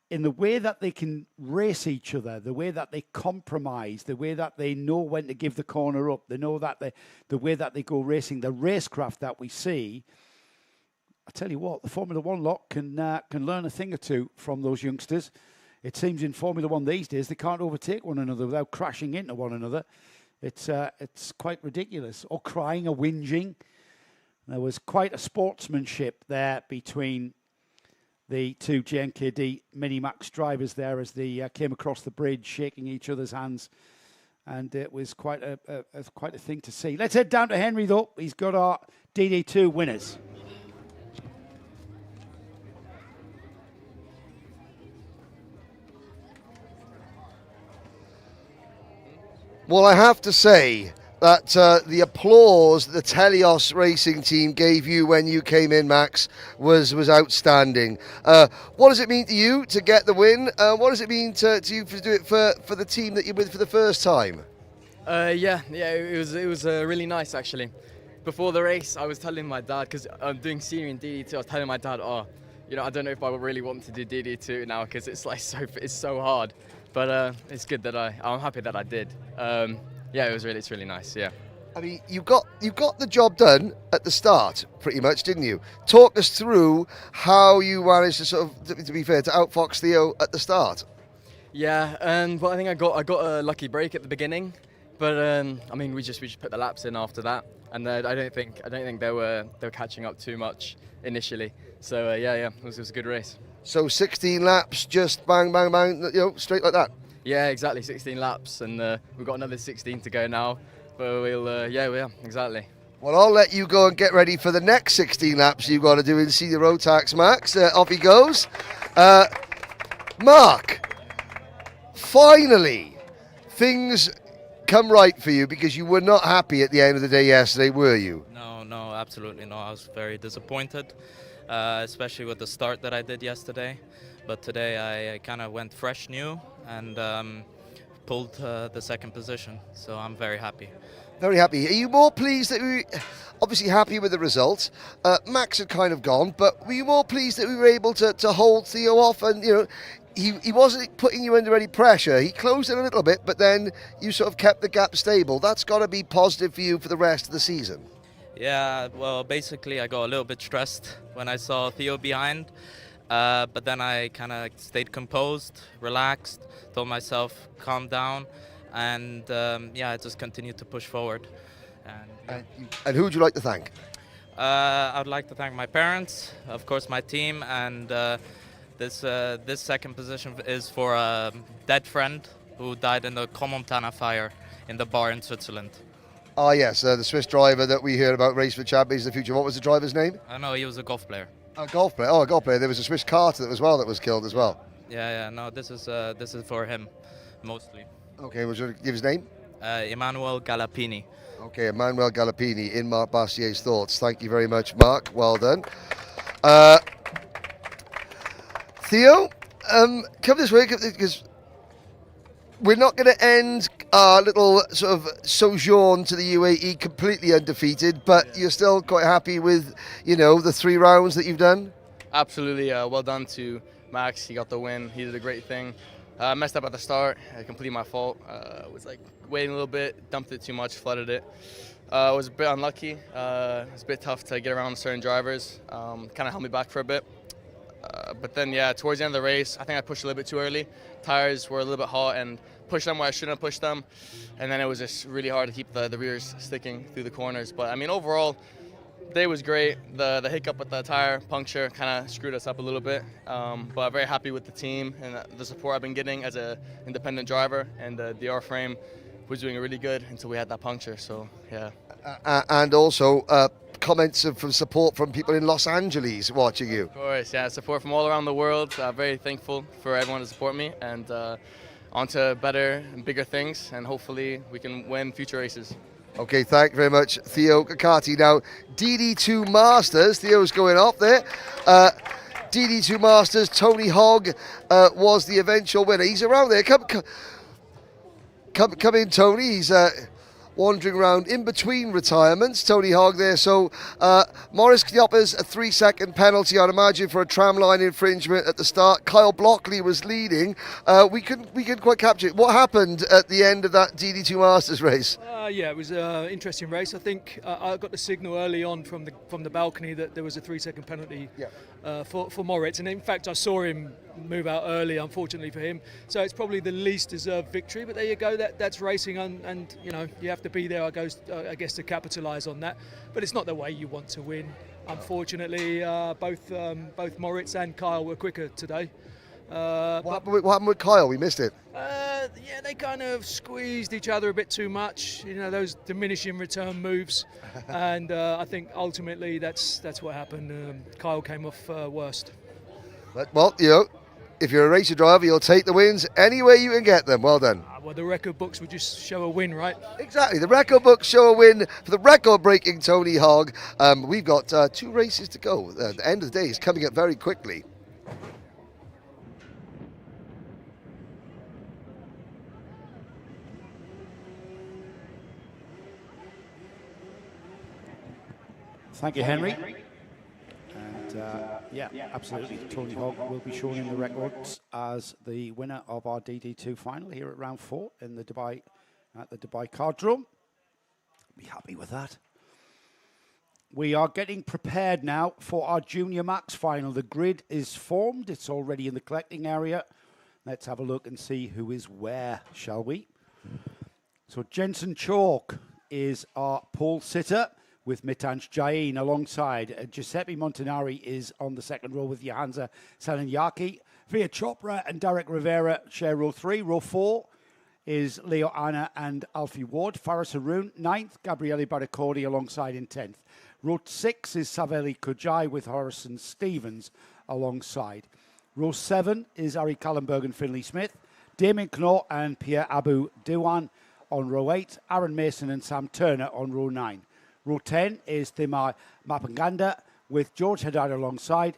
in the way that they can race each other, the way that they compromise, the way that they know when to give the corner up, they know that the way that they go racing, the racecraft that we see, I tell you what, the Formula One lot can learn a thing or two from those youngsters. It seems in Formula One these days they can't overtake one another without crashing into one another. It's quite ridiculous. Or crying or whinging. There was quite a sportsmanship there between the two JNKD Minimax drivers there as they came across the bridge, shaking each other's hands. And it was quite a thing to see. Let's head down to Henry, though. He's got our DD2 winners. Well, I have to say that the applause the Telios Racing team gave you when you came in, Max, was outstanding. What does it mean to you to get the win? What does it mean to you to do it for the team that you're with for the first time? It was really nice actually. Before the race, I was telling my dad, because I'm doing senior in DD2. I was telling my dad, I don't know if I really want to do DD2 now because it's so hard. But it's good that I'm happy that I did. It's really nice. Yeah. I mean, you got the job done at the start, pretty much, didn't you? Talk us through how you managed to sort of, to be fair, to outfox Theo at the start. Yeah, but I think I got a lucky break at the beginning, but we just put the laps in after that, and I don't think they were catching up too much initially. So it was a good race. So 16 laps, just bang, bang, bang, straight like that. Yeah, exactly, 16 laps, and we've got another 16 to go now. But we'll, exactly. Well, I'll let you go and get ready for the next 16 laps you've got to do in Senior Rotax, Max. Off he goes. Mark, finally, things come right for you because you were not happy at the end of the day yesterday, were you? No, absolutely no. I was very disappointed, especially with the start that I did yesterday. But today I kind of went fresh new and pulled the second position. So I'm very happy. Very happy. Are you more pleased that we obviously happy with the result? Max had kind of gone, but were you more pleased that we were able to hold Theo off and, he wasn't putting you under any pressure. He closed it a little bit, but then you sort of kept the gap stable. That's got to be positive for you for the rest of the season. Yeah, well, basically I got a little bit stressed when I saw Theo behind, but then I kind of stayed composed, relaxed, told myself calm down, and I just continued to push forward. And who would you like to thank? I'd like to thank my parents, of course my team, and this second position is for a dead friend who died in the Crans-Montana fire in the bar in Switzerland. Ah, yes, the Swiss driver that we hear about Race for Champions in the future. What was the driver's name? I know he was a golf player. A golf player. Oh, a golf player. There was a Swiss karter as well that was killed as well. Yeah. No, this is for him, mostly. Okay, would you give his name? Emmanuel Galapini. Okay, Emmanuel Galapini, in Mark Bassier's thoughts. Thank you very much, Mark. Well done. Theo, come this way, because we're not going to end our little sort of sojourn to the UAE completely undefeated, but you're still quite happy with, the 3 rounds that you've done? Absolutely. Well done to Max. He got the win. He did a great thing. Messed up at the start. Completely my fault. Was like waiting a little bit, dumped it too much, flooded it. Was a bit unlucky. It was a bit tough to get around certain drivers. Kind of held me back for a bit. But then, towards the end of the race, I think I pushed a little bit too early. Tires were a little bit hot and pushed them where I shouldn't have pushed them. And then it was just really hard to keep the rears sticking through the corners. But I mean, overall, day was great. The hiccup with the tire puncture kind of screwed us up a little bit. But I'm very happy with the team and the support I've been getting as an independent driver. And the R frame was doing really good until we had that puncture. So, yeah. And also comments from support from people in Los Angeles watching you. Of course, support from all around the world. Very thankful for everyone to support me, and on to better and bigger things, and hopefully we can win future races. Okay, thank you very much, Theo Kakati. Now, DD2 Masters, Theo's going off there. DD2 Masters, Tony Hogg was the eventual winner. He's around there. Come in, Tony. He's wandering around in between retirements. Tony Hogg there. So Maurice Knopper's a 3-second penalty, I'd imagine, for a tramline infringement at the start. Kyle Blockley was leading. We couldn't quite capture it. What happened at the end of that DD2 Masters race? It was an interesting race. I think I got the signal early on from the balcony that there was a 3-second penalty for Moritz, and in fact I saw him move out early, unfortunately for him. So it's probably the least deserved victory, but there you go. That's racing, and you have to be there, I guess, to capitalise on that. But it's not the way you want to win. Unfortunately, both Moritz and Kyle were quicker today. What happened with Kyle? We missed it. They kind of squeezed each other a bit too much. Those diminishing return moves, and I think ultimately that's what happened. Kyle came off worst. But, well, if you're a racer driver, you'll take the wins any way you can get them. Well done. Well, the record books would just show a win, right? Exactly. The record books show a win for the record-breaking Tony Hogg. We've got 2 races to go. The end of the day is coming up very quickly. Thank you, Henry. And absolutely, Tony Hogg will be shown in the records as the winner of our DD2 final here at round 4 in the Dubai Kartdrome. Be happy with that. We are getting prepared now for our Junior Max final. The grid is formed. It's already in the collecting area. Let's have a look and see who is where, shall we? So Jensen Chalk is our pole sitter, with Mitansh Jain alongside. Giuseppe Montanari is on the second row with Johansa Salanyaki. Via Chopra and Derek Rivera share row 3. Row 4 is Leo Anna and Alfie Ward. Faris Haroon, 9th. Gabriele Baraccordi alongside in 10th. Row 6 is Saveli Kujai with Horace Stevens alongside. Row 7 is Ari Kallenberg and Finley Smith. Damien Knorr and Pierre Abu Diwan on row 8. Aaron Mason and Sam Turner on row 9. Row 10 is Thimai Mapanganda with George Haddad alongside.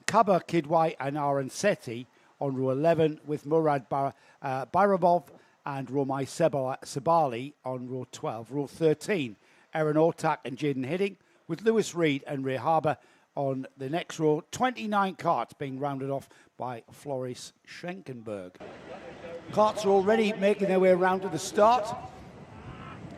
Kaba Kidwai and Aaron Sethi on row 11 with Murad Bayrabov and Romai Sabali on row 12. Row 13, Aaron Ortak and Jaden Hidding with Lewis Reed and Ray Harbour on the next row. 29 carts being rounded off by Floris Schenkenberg. Carts are already making their way around to the start.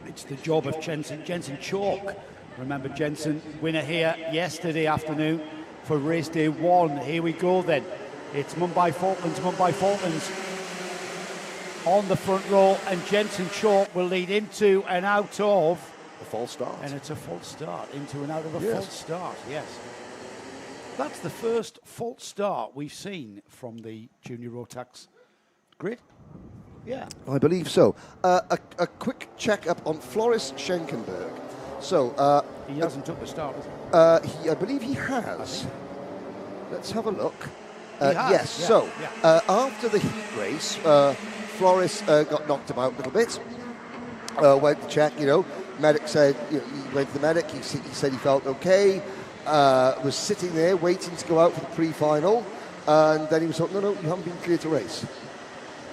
It's the job of Jensen Chalk. Remember, Jensen, winner here yesterday afternoon for race day 1. Here we go then. It's Mumbai Falklands on the front row, and Jensen Chalk will lead into and out of a false start. And it's a false start, into and out of a false start, yes. That's the first false start we've seen from the Junior Rotax grid. Yeah, I believe so. A quick check-up on Floris Schenkenberg. So he hasn't took the start, has he? I believe he has. Let's have a look. Yes. Yeah, So yeah. after the heat race, Flores got knocked about a little bit. Went to check. Medic said he went to the medic. He said he felt okay. Was sitting there waiting to go out for the pre-final, and then he was told, no, you haven't been cleared to race.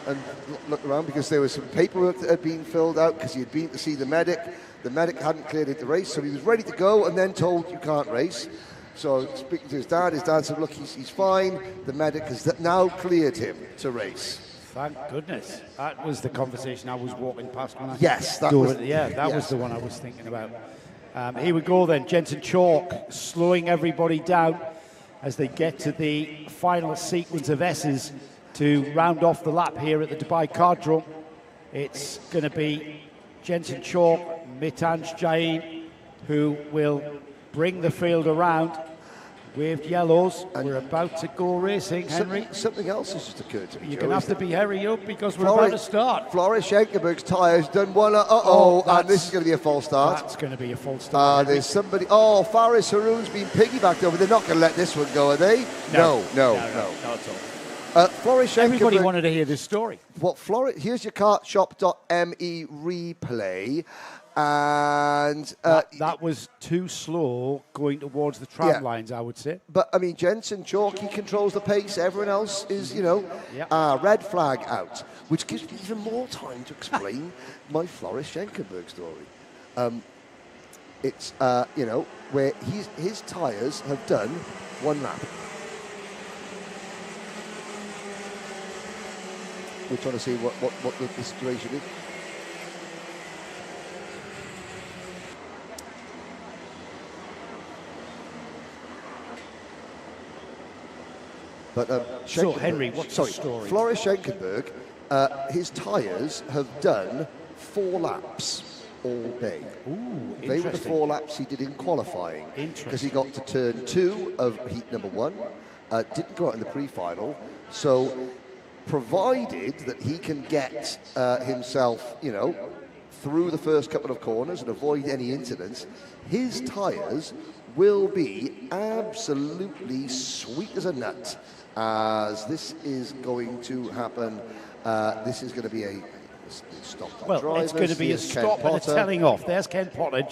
And looked around because there was some paperwork that had been filled out because he had been to see the medic. The medic hadn't cleared him to race, so he was ready to go and then told you can't race. So speaking to his dad said, look, he's fine. The medic has now cleared him to race. Thank goodness. That was the conversation I was walking past when I Yes, that was was the one I was thinking about. Here we go then, Jensen Chalk slowing everybody down as they get to the final sequence of S's to round off the lap here at the Dubai Kartdrome. It's going to be Jensen Chalk, Mitanj Jain, who will bring the field around. Waved yellows, and we're about to go racing, Henry. Something else has just occurred to me. You're going to have to be hurry up because we're about to start. Floris Schenkenberg's tyres done one. And this is going to be a false start. That's going to be a false start. There's somebody. Faris Haroun's been piggybacked over. They're not going to let this one go, are they? No, not at all. Floris Schenkenberg. Everybody wanted to hear this story. Here's your kartshop.me replay. And that was too slow going towards the tram lines, I would say. But I mean, Jensen Chalk, he controls the pace. Everyone else is, red flag out, which gives me even more time to explain my Floris Schenkenberg story. It's where his tyres have done one lap. We're trying to see what the situation is. But so, Henry, what's the story? Floris Schenkenberg, his tyres have done 4 laps all day. Ooh, they were the 4 laps he did in qualifying. Because he got to turn 2 of heat number 1, didn't go out in the pre-final. So, provided that he can get himself, through the first couple of corners and avoid any incidents, his tyres will be absolutely sweet as a nut. As this is going to happen, this is going to be a stop by well, drivers. it's going to be a stop and a telling off. There's Ken Potter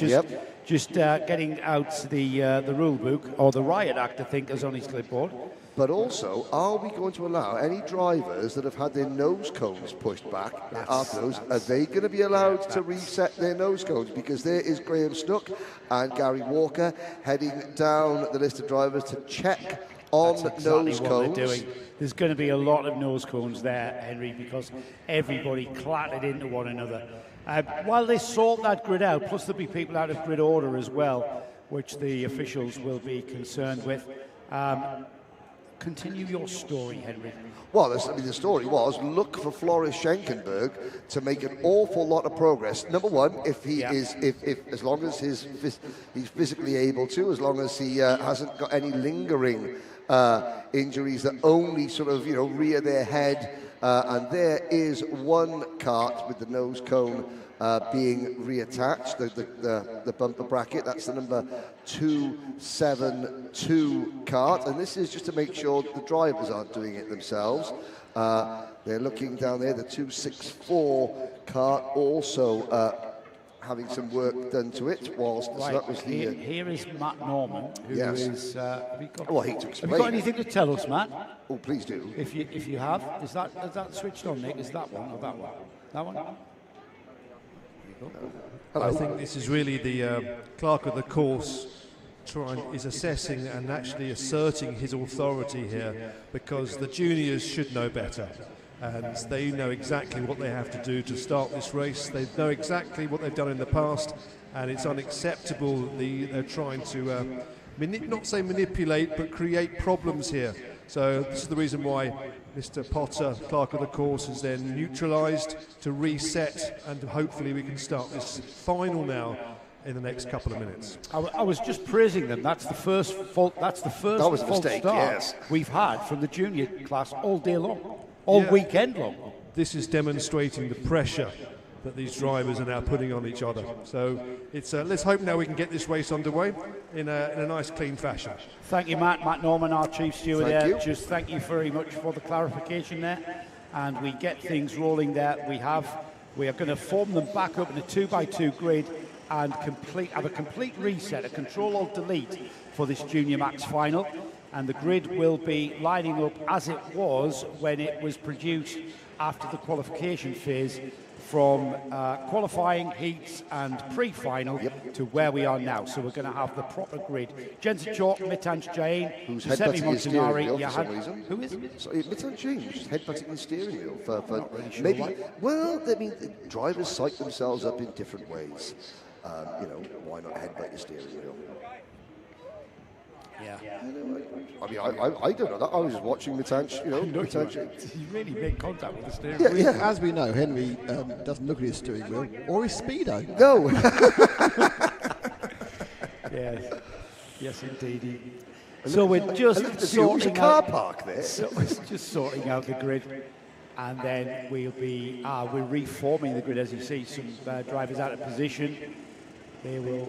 just getting out the rule book, or the Riot Act, I think, is on his clipboard. But also, are we going to allow any drivers that have had their nose cones pushed back after those, are they going to be allowed to reset their nose cones? Because there is Graham Snook and Gary Walker heading down the list of drivers to check on nose cones. There's going to be a lot of nose cones there, Henry, because everybody clattered into one another. While they sort that grid out, plus there'll be people out of grid order as well, which the officials will be concerned with. Continue your story, Henry. Well, the story was, look for Floris Schenkenberg to make an awful lot of progress. Number one, if he is, if as long as he's physically able to, as long as he hasn't got any lingering injuries that only sort of rear their head. And there is one kart with the nose cone being reattached, the bumper bracket. That's the number 272 kart, and this is just to make sure the drivers aren't doing it themselves. They're looking down there. The 264 kart also having some work done to it. Whilst right. So that was the here is Matt Norman, who is. Have you got anything to tell us, Matt? Oh, please do. If you have, is that switched on, Nick? Is that one or that one? That one. I think this is really the clerk of the course is assessing and actually asserting his authority here, because the juniors should know better, and they know exactly what they have to do to start this race. They know exactly what they've done in the past, and it's unacceptable they're trying to not say manipulate, but create problems here. So this is the reason why Mr. Potter, clerk of the course, is then neutralised to reset, and hopefully we can start this final now in the next couple of minutes. I was just praising them. That's the first fault. That's the first that was a false mistake, start yes. we've had from the junior class all day long, all weekend long. This is demonstrating the pressure that these drivers are now putting on each other. So it's let's hope now we can get this race underway in a nice, clean fashion. Thank you, Matt. Matt Norman, our chief steward Thank there. you. Just thank you very much for the clarification there. And we get things rolling there. We are going to form them back up in a 2x2 grid and have a complete reset, a Control-Alt-Delete for this Junior Max final. And the grid will be lining up as it was when it was produced after the qualification phase, from qualifying, heats and pre-final to where we are now. So we're going to have the proper grid. Jensen Chalk, Mitansh Jain, who's Giuseppe headbutting the steering wheel Montanari. for some reason. Who is it? So, Mitansh Jain, who's headbutting the steering wheel for really sure maybe. why. Well, I mean, drivers psych themselves up in different ways. You know, why not headbutt your steering wheel? Yeah. I mean, I don't know that. I was just watching Mitansh, you know. Mitansh. You really made contact with the steering Yeah, wheel. yeah. As we know, Henry doesn't look at his steering wheel or his speedo. No. Yes, indeed. So we're just sorting car out park there. So we're just sorting out the grid, and then we'll be we're reforming the grid. As you see, some drivers out of position. They will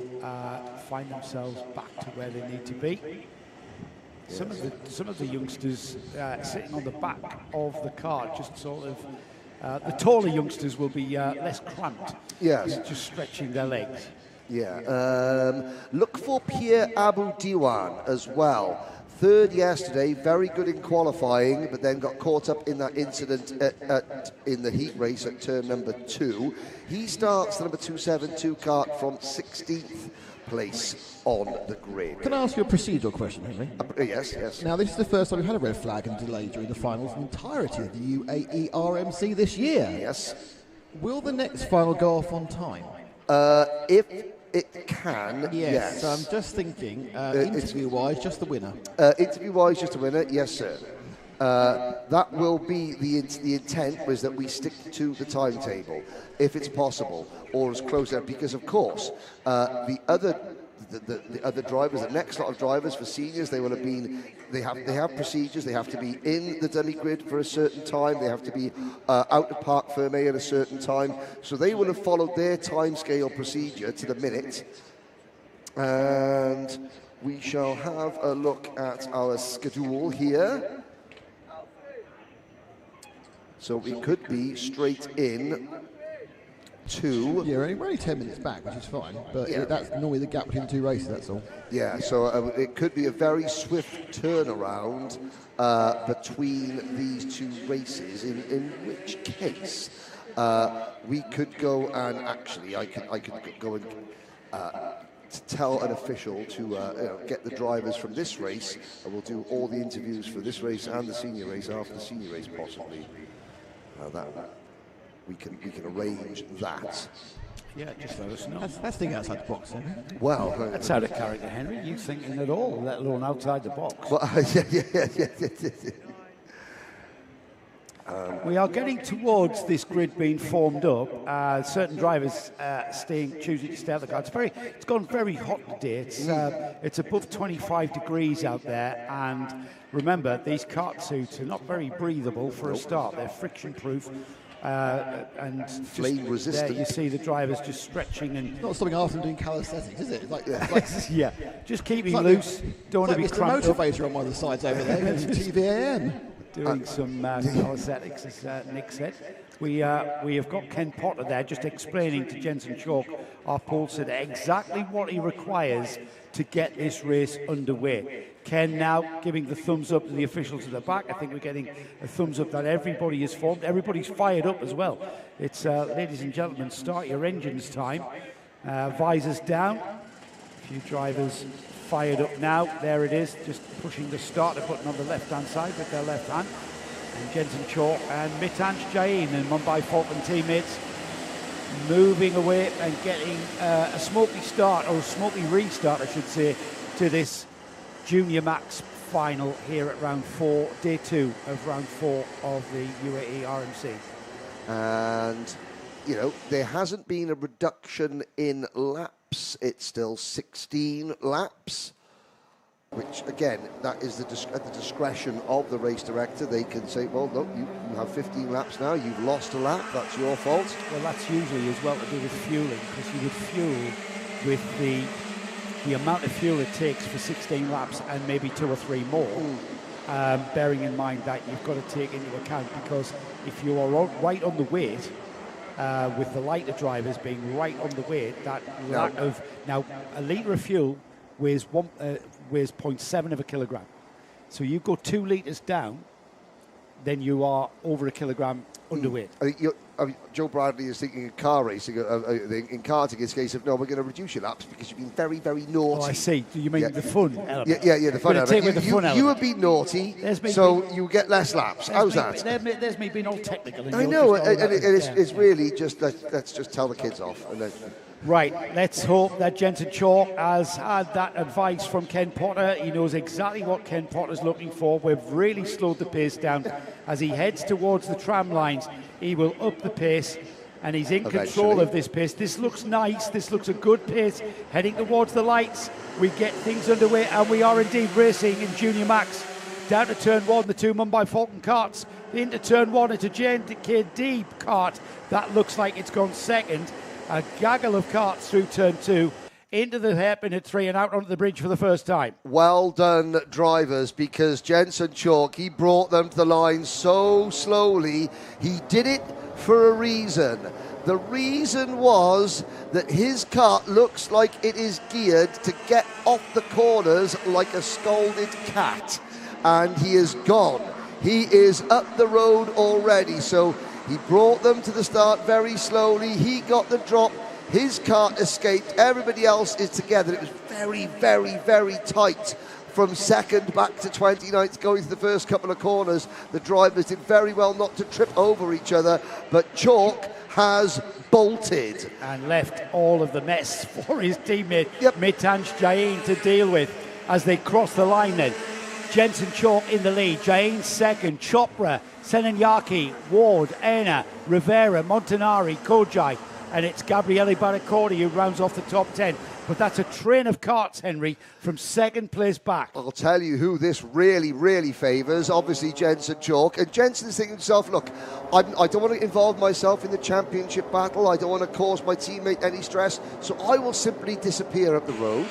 find themselves back to where they need to be. Some of the youngsters sitting on the back of the car, just sort of the taller youngsters will be less cramped. Yes. Just stretching their legs. Yeah. Look for Pierre Abu Diwan as well. Third yesterday, very good in qualifying, but then got caught up in that incident in the heat race at turn number 2. He starts the number 272 kart from 16th place on the grid. Can I ask you a procedural question, Henry? Yes. Now, this is the first time we've had a red flag and delay during the finals in the entirety of the UAE RMC this year. Yes. Will the next final go off on time? If it can, yes. So I'm just thinking, interview-wise, just the winner. Interview-wise, just the winner, yes, sir. That will be the intent, was that we stick to the timetable, if it's possible, or as close as, because of course, the other drivers, the next lot of drivers for seniors, they will have been. They have procedures. They have to be in the dummy grid for a certain time. They have to be out of Parc Fermé at a certain time. So they will have followed their timescale procedure to the minute. And we shall have a look at our schedule here. So it could be straight in to... Yeah, we're only 10 minutes back, which is fine, but that's normally the gap between 2 races, that's all. Yeah, so it could be a very swift turnaround between these 2 races, in which case we could go and actually, I could go and to tell an official to get the drivers from this race, and we'll do all the interviews for this race and the senior race after the senior race, possibly. We can arrange that. Yeah, just let us know. That's thinking outside the box, Henry. Well, that's out of character, Henry. You thinking at all, let alone outside the box. Well, we are getting towards this grid being formed up. Certain drivers choosing to stay out the car. It's gone very hot today. It's above 25 degrees out there, and remember, these kart suits are not very breathable for a start. They're friction-proof. And flame resistant. There you see the drivers just stretching and... It's not something after doing calisthenics, is it? It's like, yeah, just keeping loose. Don't want to be cramped up. Motivator on one of the sides over there, TVAM. Doing some calisthenics, as Nick said. We have got Ken Potter there just explaining to Jensen Chalk, our pole sitter, exactly what he requires to get this race underway. Ken now giving the thumbs up to the officials at the back. I think we're getting a thumbs up that everybody is formed. Everybody's fired up as well. It's, ladies and gentlemen, start your engines time. Visors down. A few drivers fired up now. There it is, just pushing the starter button on the left-hand side with their left hand. And Jensen Chalk and Mitansh Jain and Mumbai Falcon teammates moving away and getting a smoky start, or a smoky restart, I should say, to this Junior Max final here at round 4, day 2 of round 4 of the UAE RMC. And, you know, there hasn't been a reduction in laps. It's still 16 laps, which which again, that is at the discretion of the race director. They can say, well, look, you have 15 laps now, you've lost a lap, that's your fault. Well, that's usually as well to do with fueling, because you would fuel with the amount of fuel it takes for 16 laps and maybe 2 or 3 more. Bearing in mind that you've got to take into account, because if you are right on the weight, with the lighter drivers being right on the weight, that lack of... Now, a litre of fuel weighs 0.7 of a kilogram. So you go 2 litres down, then you are over a kilogram underweight. Joe Bradley is thinking of car racing. In karting, it's a case of, no, we're going to reduce your laps because you've been very, very naughty. Oh, I see. Do you mean the fun element? Yeah, the fun element. You have been naughty, so you get less laps. How's that? There's me being all technical. I know, and it's really just, let's just tell the kids off. And right, let's hope that Jensen Chalk has had that advice from Ken Potter. He knows exactly what Ken Potter's looking for. We've really slowed the pace down. As he heads towards the tram lines, he will up the pace, and he's in control of this pace. This looks nice. This looks a good pace. Heading towards the lights, we get things underway, and we are indeed racing in Junior Max. Down to turn 1, the 2 Mumbai Falcon karts. Into turn 1, it's a JKD kart. That looks like it's gone second. A gaggle of karts through turn 2, into the hairpin at 3 and out onto the bridge for the first time. Well done, drivers, because Jensen Chalk, he brought them to the line so slowly. He did it for a reason. The reason was that his kart looks like it is geared to get off the corners like a scalded cat. And he is gone. He is up the road already, so he brought them to the start very slowly. He got the drop. His kart escaped. Everybody else is together. It was very, very, very tight from second back to 29th, going to the first couple of corners. The drivers did very well not to trip over each other, but Chalk has bolted. And left all of the mess for his teammate, Mitansh Jain, to deal with as they cross the line then. Jensen Chalk in the lead, Jain second, Chopra, Senanyaki, Ward, Ena, Rivera, Montanari, Kojai, and it's Gabriele Baraccordi who rounds off the top 10. But that's a train of karts, Henry, from second place back. I'll tell you who this really, really favours. Obviously, Jensen Chalk. And Jensen's thinking to himself, look, I don't want to involve myself in the championship battle. I don't want to cause my teammate any stress. So I will simply disappear up the road.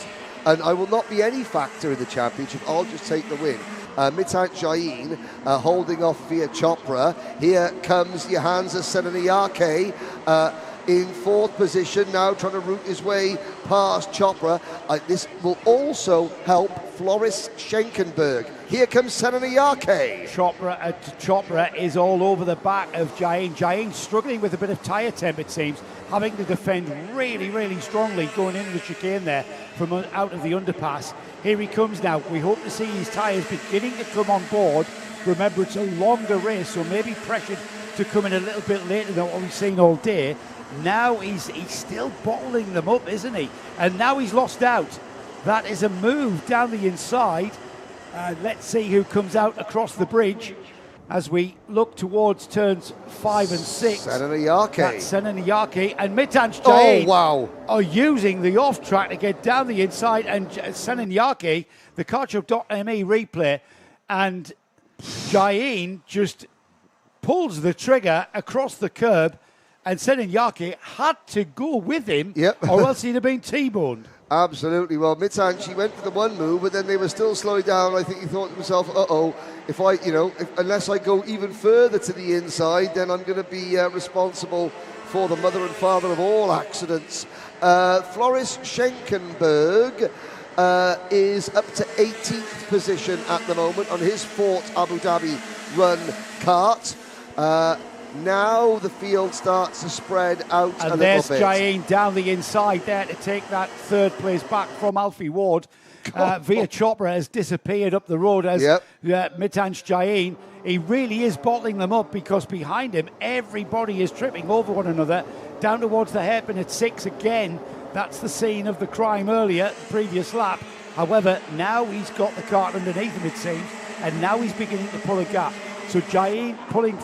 And I will not be any factor in the championship. I'll just take the win. Mitansh Jain holding off via Chopra. Here comes Johansa Senanayake in fourth position, now trying to route his way past Chopra. This will also help Floris Schenkenberg. Here comes Senanayake. Chopra is all over the back of Jain. Jain struggling with a bit of tyre temp, it seems, having to defend really, really strongly going into the chicane there from out of the underpass. Here he comes now. We hope to see his tyres beginning to come on board. Remember, it's a longer race, so maybe pressured to come in a little bit later than what we've seen all day. Now he's still bottling them up, isn't he? And now he's lost out. That is a move down the inside. Let's see who comes out across the bridge as we look towards turns 5 and 6. Senanayake. That's Senanayake and Mitansh Jain are using the off track to get down the inside. And Senanayake, the Kartdrome replay, and Jain just pulls the trigger across the curb, and Senanayake had to go with him, or else he'd have been T-boned. Absolutely. Well, Mitansh, he went for the one move, but then they were still slowing down. I think he thought to himself, if I, unless I go even further to the inside, then I'm going to be responsible for the mother and father of all accidents. Floris Schenkenberg is up to 18th position at the moment on his fourth Abu Dhabi run kart. Now the field starts to spread out a little bit. And there's Jain down the inside there to take that third place back from Alfie Ward. Via Chopra has disappeared up the road as Mitansh Jain. He really is bottling them up because behind him everybody is tripping over one another. Down towards the hairpin at 6 again. That's the scene of the crime earlier, previous lap. However, now he's got the kart underneath him, it seems, and now he's beginning to pull a gap. So Jain pulling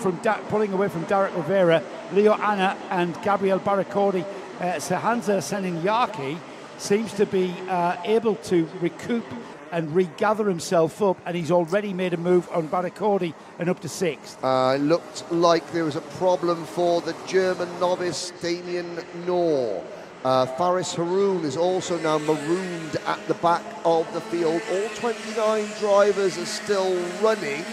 away from Derek Rivera, Leo Anna and Gabriel Baraccordi. Johansa Senanayake seems to be able to recoup and regather himself up, and he's already made a move on Barracordi and up to 6th. It looked like there was a problem for the German novice Damien Knorr. Faris Haroun is also now marooned at the back of the field. All 29 drivers are still running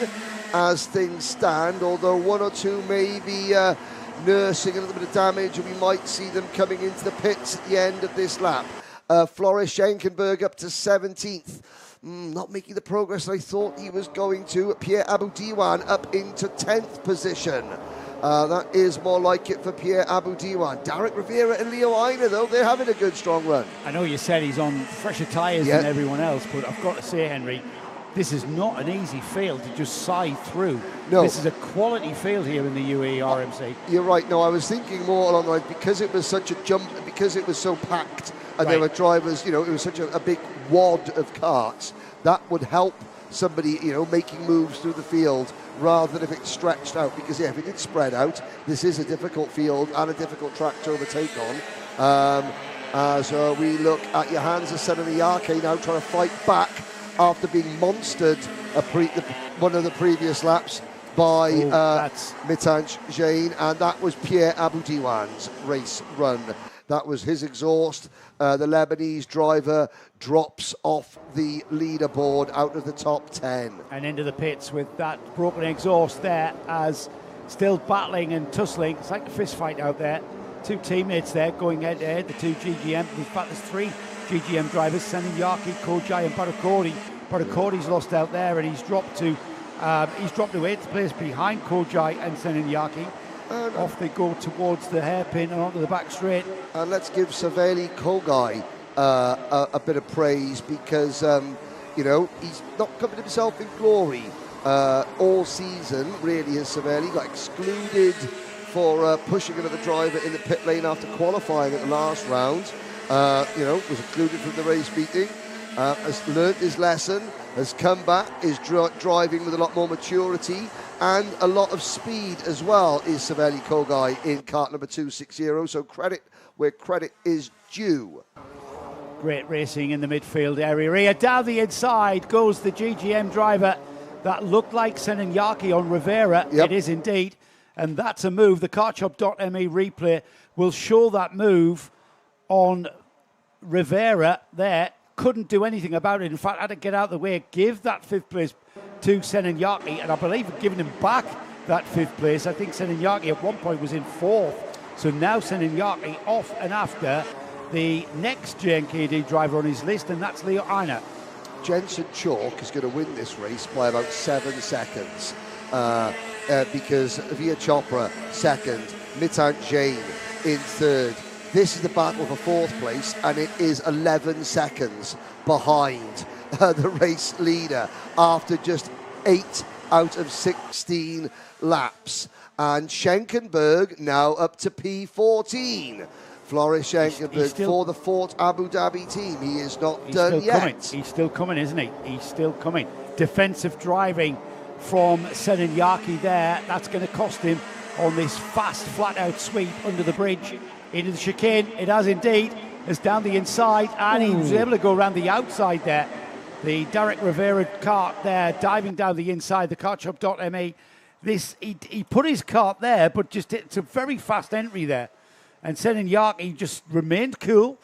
as things stand, although one or two may be nursing a little bit of damage, and we might see them coming into the pits at the end of this lap. Floris Schenkenberg up to 17th. Not making the progress I thought he was going to. Pierre Aboudiwan up into 10th position. That is more like it for Pierre Aboudiwan. Derek Rivera and Leo Aina, though, they're having a good, strong run. I know you said he's on fresher tyres than everyone else, but I've got to say, Henry, this is not an easy field to just side through. No. This is a quality field here in the UAE RMC. You're right. No, I was thinking more along the lines, because it was such a jump, because it was so packed, and there were drivers, it was such a big wad of karts, that would help somebody, making moves through the field rather than if it's stretched out. Because, if it did spread out, this is a difficult field and a difficult track to overtake on. So we look at Johansa Senanayake now trying to fight back after being monstered one of the previous laps by Mitanj Jain, and that was Pierre Aboudiwan's race run. That was his exhaust. The Lebanese driver drops off the leaderboard out of the top 10. And into the pits with that broken exhaust there, as still battling and tussling. It's like a fist fight out there. Two teammates there going head to head, the two GGM. In fact, there's 3 GGM drivers, Senanyaki, Kojai and Barracordi. Barracordi's lost out there, and he's dropped to 8th place behind Kojai and Senanyaki. Off they go towards the hairpin and onto the back straight. And let's give Saveli Kogai a bit of praise, because he's not covered himself in glory all season, really, as Saveli got excluded for pushing another driver in the pit lane after qualifying at the last round. Was excluded from the race meeting, has learnt his lesson, has come back, is driving with a lot more maturity and a lot of speed as well, is Saveli Kogai in kart number 260. So credit where credit is due. Great racing in the midfield area here. Down the inside goes the GGM driver that looked like Senanyaki on Rivera. It is indeed. And that's a move. The kartshop.me replay will show that move on Rivera there. Couldn't do anything about it. In fact, had to get out of the way, give that 5th place to Senanyaki, and I believe giving him back that 5th place. I think Senanyaki at one point was in 4th. So now Senanyaki off and after the next JNKD driver on his list, and that's Leo Aina. Jensen Chalk is going to win this race by about 7 seconds because Via Chopra 2nd, Mitan Jain in 3rd. This is the battle for 4th place, and it is 11 seconds behind the race leader after just 8 out of 16 laps. And Schenkenberg now up to P14. Floris Schenkenberg for the Fort Abu Dhabi team. He is not done yet. He's still coming, isn't he? He's still coming. Defensive driving from Senanyaki there. That's going to cost him on this fast, flat-out sweep under the bridge. Into the chicane, it has indeed. It's down the inside, and he was able to go around the outside there. The Derek Rivera kart there, diving down the inside, the kartshop.me. He put his kart there, but just it's a very fast entry there. And Senanyaki just remained cool,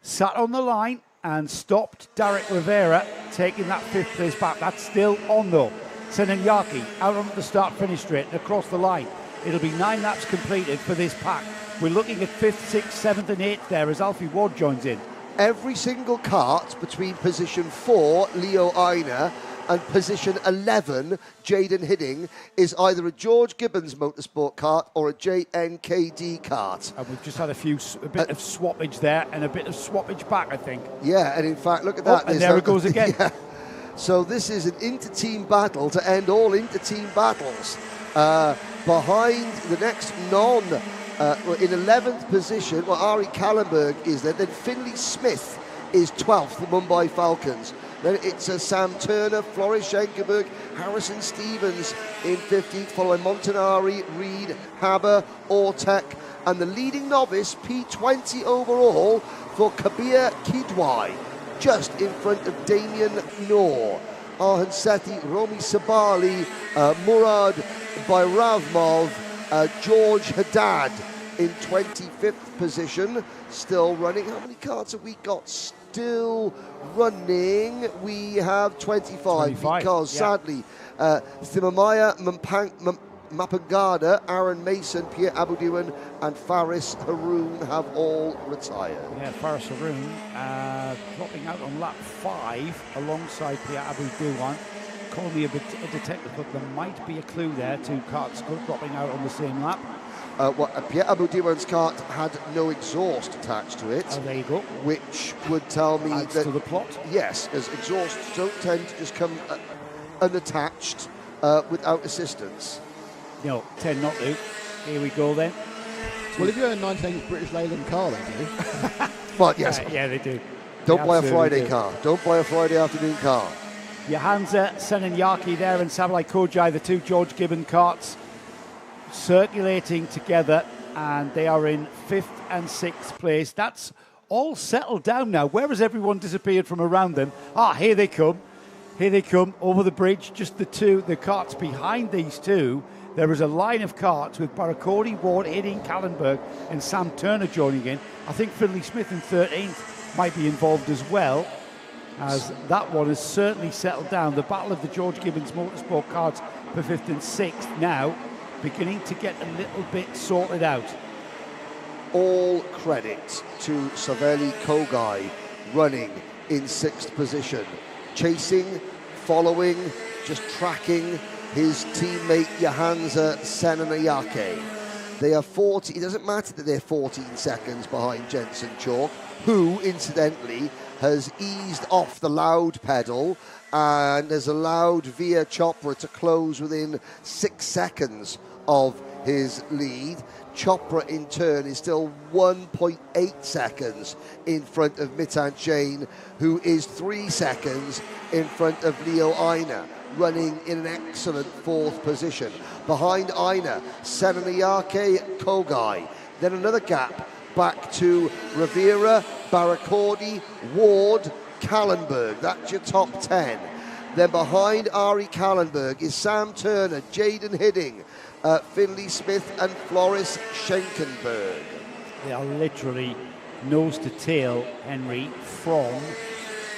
sat on the line, and stopped Derek Rivera, taking that 5th place back. That's still on, though. Senanyaki out on the start-finish straight and across the line. It'll be 9 laps completed for this pack. We're looking at 5th, 6th, 7th and 8th there as Alfie Ward joins in. Every single kart between position 4, Leo Aina, and position 11, Jaden Hidding, is either a George Gibbons Motorsport kart or a JNKD kart. And we've just had a bit of swappage there and a bit of swappage back, I think. Yeah, and in fact, look at that. And there it goes again. Yeah. So this is an inter-team battle to end all inter-team battles. Behind the next in 11th position, Ari Kallenberg is there. Then Finley Smith is 12th, the Mumbai Falcons. Then it's Sam Turner, Floris Schenkenberg, Harrison Stevens in 15th, following Montanari, Reed, Haber, Ortek, and the leading novice, P20 overall, for Kabir Kidwai. just in front of Damien Noor. Arhan Sethi, Romy Sabali, Murad Bayravmov, George Haddad in 25th position, still running. How many karts have we got still running? We have 25 because sadly, Thimamaya Mapangada, Aaron Mason, Pierre Aboudiwan and Faris Haroon have all retired. Yeah, Faris Haroon dropping out on lap 5 alongside Pierre Aboudiwan. Call me a detective, but there might be a clue there. 2 karts dropping out on the same lap. Pierre Aboudiwan's kart had no exhaust attached to it. Oh, there you go. Which would tell me Adds that to the plot. Yes, as exhausts don't tend to just come unattached without assistance. No, tend not to. Here we go then. Well, if you're a 1980s British Leyland car, they do. Well, yes. Yeah, they do. Don't They buy a absolutely Friday do. car. Don't buy a Friday afternoon car. Johansa Senanyaki there and Sablai Kojai, the 2 George Gibbon karts, circulating together, and they are in 5th and 6th place. That's all settled down now. Where has everyone disappeared from around them? Here they come. Here they come over the bridge. Just the karts behind these 2. There is a line of karts with Barakodi, Ward, Hidding, Callenberg and Sam Turner joining in. I think Finley Smith in 13th might be involved as well, as that one has certainly settled down. The battle of the George Gibbons Motorsport karts for 5th and 6th now beginning to get a little bit sorted out. All credit to Saveli Kogai running in 6th position, chasing, following, just tracking his teammate Johansa Senanayake. They are 40, it doesn't matter that they're 14 seconds behind Jensen Chalk, who incidentally has eased off the loud pedal and has allowed Via Chopra to close within 6 seconds of his lead. Chopra in turn is still 1.8 seconds in front of Mitan Jain, who is 3 seconds in front of Leo Aina, running in an excellent 4th position. Behind Aina, Senanayake, Kogai. Then another gap back to Rivera, Barakodi, Ward, Callenberg. That's your top 10. Then behind Ari Callenberg is Sam Turner, Jaden Hidding, Finley Smith and Floris Schenkenberg. They are literally nose to tail, Henry, from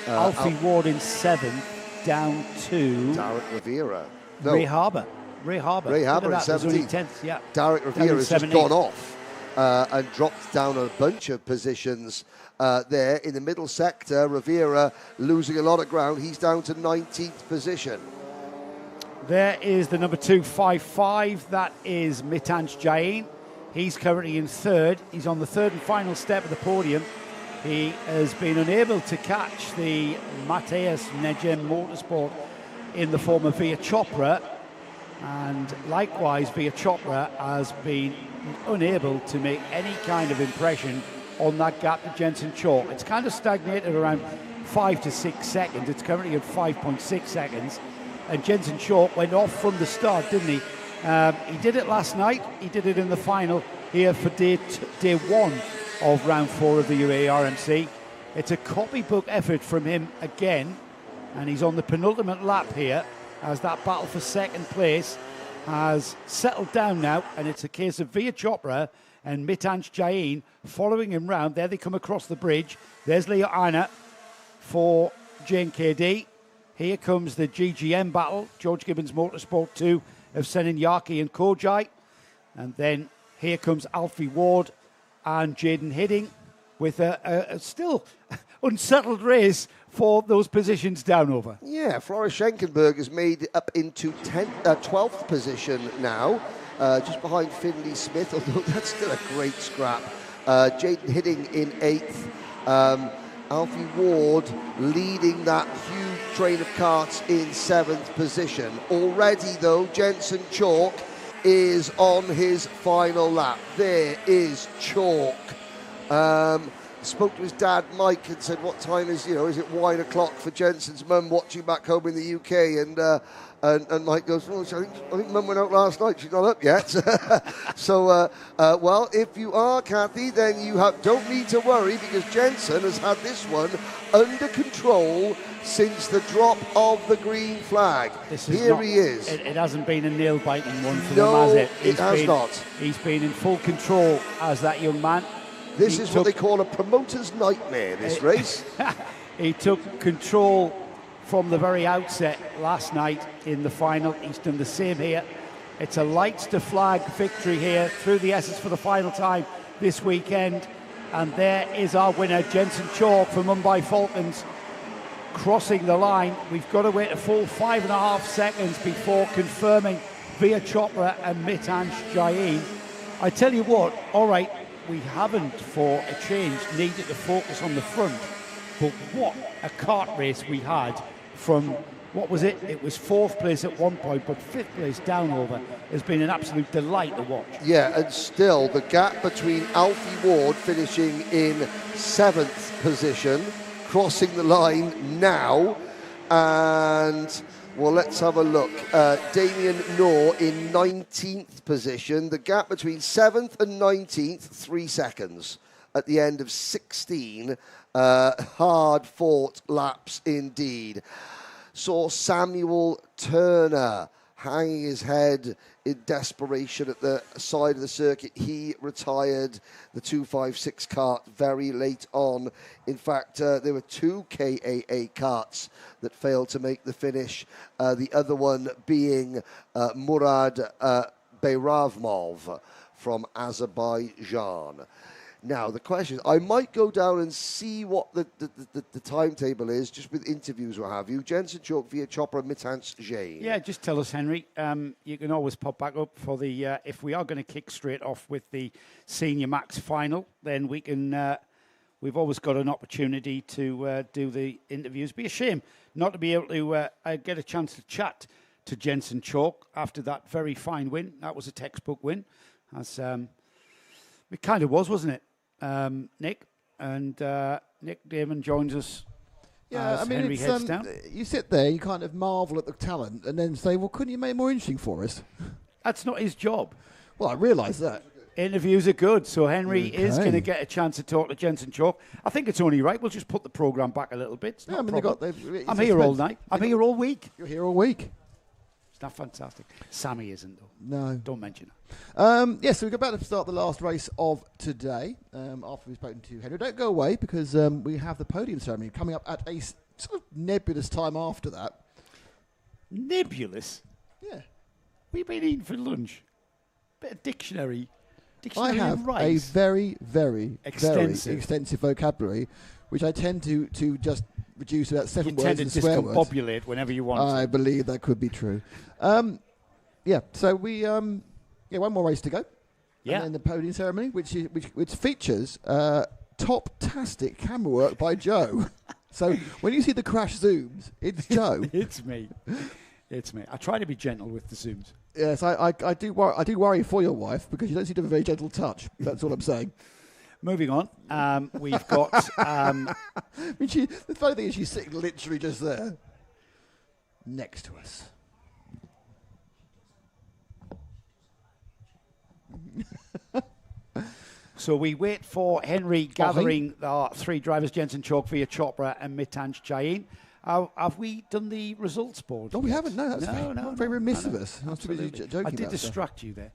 Alfie Ward in 7th down to Derek Rivera. Ray Harbour. Ray Harbour in in 17th. 10th, yeah. Derek Rivera has just gone off and dropped down a bunch of positions there in the middle sector. Rivera losing a lot of ground. He's down to 19th position. There is the number 255. That is Mitanj Jain. He's currently in 3rd. He's on the 3rd and final step of the podium. He has been unable to catch the Mateus Nejem Motorsport in the form of Via Chopra, and likewise Via Chopra has been unable to make any kind of impression on that gap to Jensen Chalk. It's kind of stagnated around 5 to 6 seconds. It's currently at 5.6 seconds. And Jensen Chalk went off from the start, didn't he? He did it last night. He did it in the final here for day 1 of round 4 of the UAE RMC. It's a copybook effort from him again, and he's on the penultimate lap here as that battle for 2nd place has settled down now, and it's a case of Via Chopra and Mitanj Jain following him round. There they come across the bridge. There's Leo Aina for JNKD. Here comes the GGM battle, George Gibbons Motorsport 2 of Senanyaki and Kojai. And then here comes Alfie Ward and Jaden Hidding with a still unsettled race for those positions down over. Yeah, Floris Schenkenberg has made it up into 12th position now, just behind Finley Smith, although that's still a great scrap. Jaden Hidding in 8th. Alfie Ward leading that huge train of karts in 7th position. Already, though, Jensen Chalk is on his final lap. There is Chalk. spoke to his dad, Mike, and said, what time is it wine o'clock for Jensen's mum watching back home in the UK? And Mike goes, well, I think Mum went out last night. She's not up yet. So, well, if you are, Kathy, then you don't need to worry, because Jensen has had this one under control since the drop of the green flag. Here he is. It hasn't been a nail-biting one for No, him, has it? it has not. He's been in full control as that young man. This is what they call a promoter's nightmare, this race. He took control from the very outset last night in the final. He's done the same here. It's a lights to flag victory here through the Essex for the final time this weekend. And there is our winner, Jensen Chalk from Mumbai Falcons, crossing the line. We've got to wait a full 5.5 seconds before confirming Via Chopra and Mitansh Jain. I tell you what, all right, we haven't, for a change, needed to focus on the front. But what a kart race we had from, what was it? It was 4th place at one point, but 5th place down over has been an absolute delight to watch. Yeah, and still the gap between Alfie Ward finishing in 7th position, crossing the line now, and well, let's have a look. Damien Noor in 19th position. The gap between 7th and 19th, 3 seconds at the end of 16 hard-fought laps indeed. Saw Samuel Turner hanging his head in desperation at the side of the circuit. He retired the 256 kart very late on. In fact, there were 2 KAA karts that failed to make the finish. The other one being Murad Beyravmov from Azerbaijan. Now, the question is, I might go down and see what the timetable is, just with interviews, what have you. Jensen Chalk via Chopra, Mitansh Jain. Yeah, just tell us, Henry. You can always pop back up for the, if we are going to kick straight off with the Senior Max final, then we can, we've always got an opportunity to do the interviews. Be a shame not to be able to get a chance to chat to Jensen Chalk after that very fine win. That was a textbook win, as it kind of was, wasn't it? Nick, and Nick Damon joins us. Yeah, I mean, Henry heads down. You sit there, you kind of marvel at the talent, and then say, well, couldn't you make it more interesting for us? That's not his job. Well, I realise that. Interviews are good, so Henry is going to get a chance to talk to Jensen Chalk. I think it's only right. We'll just put the programme back a little bit. Yeah, I mean, I'm here all night. I'm here all week. You're here all week. It's not fantastic. Sammy isn't, though. No. Don't mention it. So we're about to start the last race of today. After we've spoken to Henry, don't go away, because we have the podium ceremony coming up at a sort of nebulous time after that. Nebulous? Yeah. We've been eating for lunch. Bit of dictionary. I have and a rice. very, very, Extensive. very extensive vocabulary, which I tend to just reduce about 7 words and swear words. You tend to discombobulate whenever you want. I believe that could be true. So we one more race to go. Yeah. And then the podium ceremony, which features top-tastic camera work by Joe. So when you see the crash zooms, it's Joe. It's me. It's me. I try to be gentle with the zooms. Yes, I do worry for your wife, because you don't seem to have a very gentle touch. That's all I'm saying. Moving on, we've got... I mean, the funny thing is she's sitting literally just there, next to us. So we wait for Henry gathering our 3 drivers, Jensen Chalk, Via Chopra and Mitansh Jain. Have we done the results board? Oh, we haven't. No, that's very remiss of us. I did distract you there.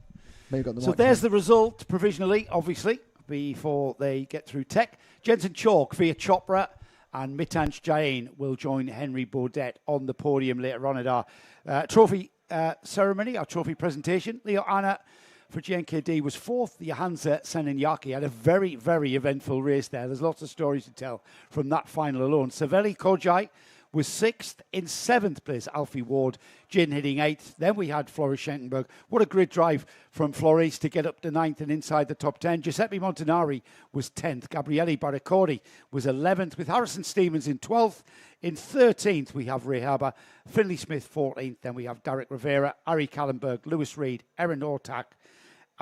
Maybe got the so there's the result provisionally, obviously, before they get through tech. Jensen Chalk, Via Chopra and Mitansh Jain will join Henry Baudet on the podium later on at our trophy ceremony, our trophy presentation. Leo Anna for GNKD was 4th. Johansa Seninyaki had a very, very eventful race there. There's lots of stories to tell from that final alone. Savelli Kojai was 6th. In 7th place, Alfie Ward, Jin hitting 8th. Then we had Floris Schenkenberg. What a great drive from Floris to get up to 9th and inside the top 10. Giuseppe Montanari was 10th. Gabriele Baraccordi was 11th, with Harrison Stevens in 12th. In 13th, we have Ray Harbour, Finley Smith 14th. Then we have Derek Rivera, Ari Kallenberg, Lewis Reed, Erin Ortak.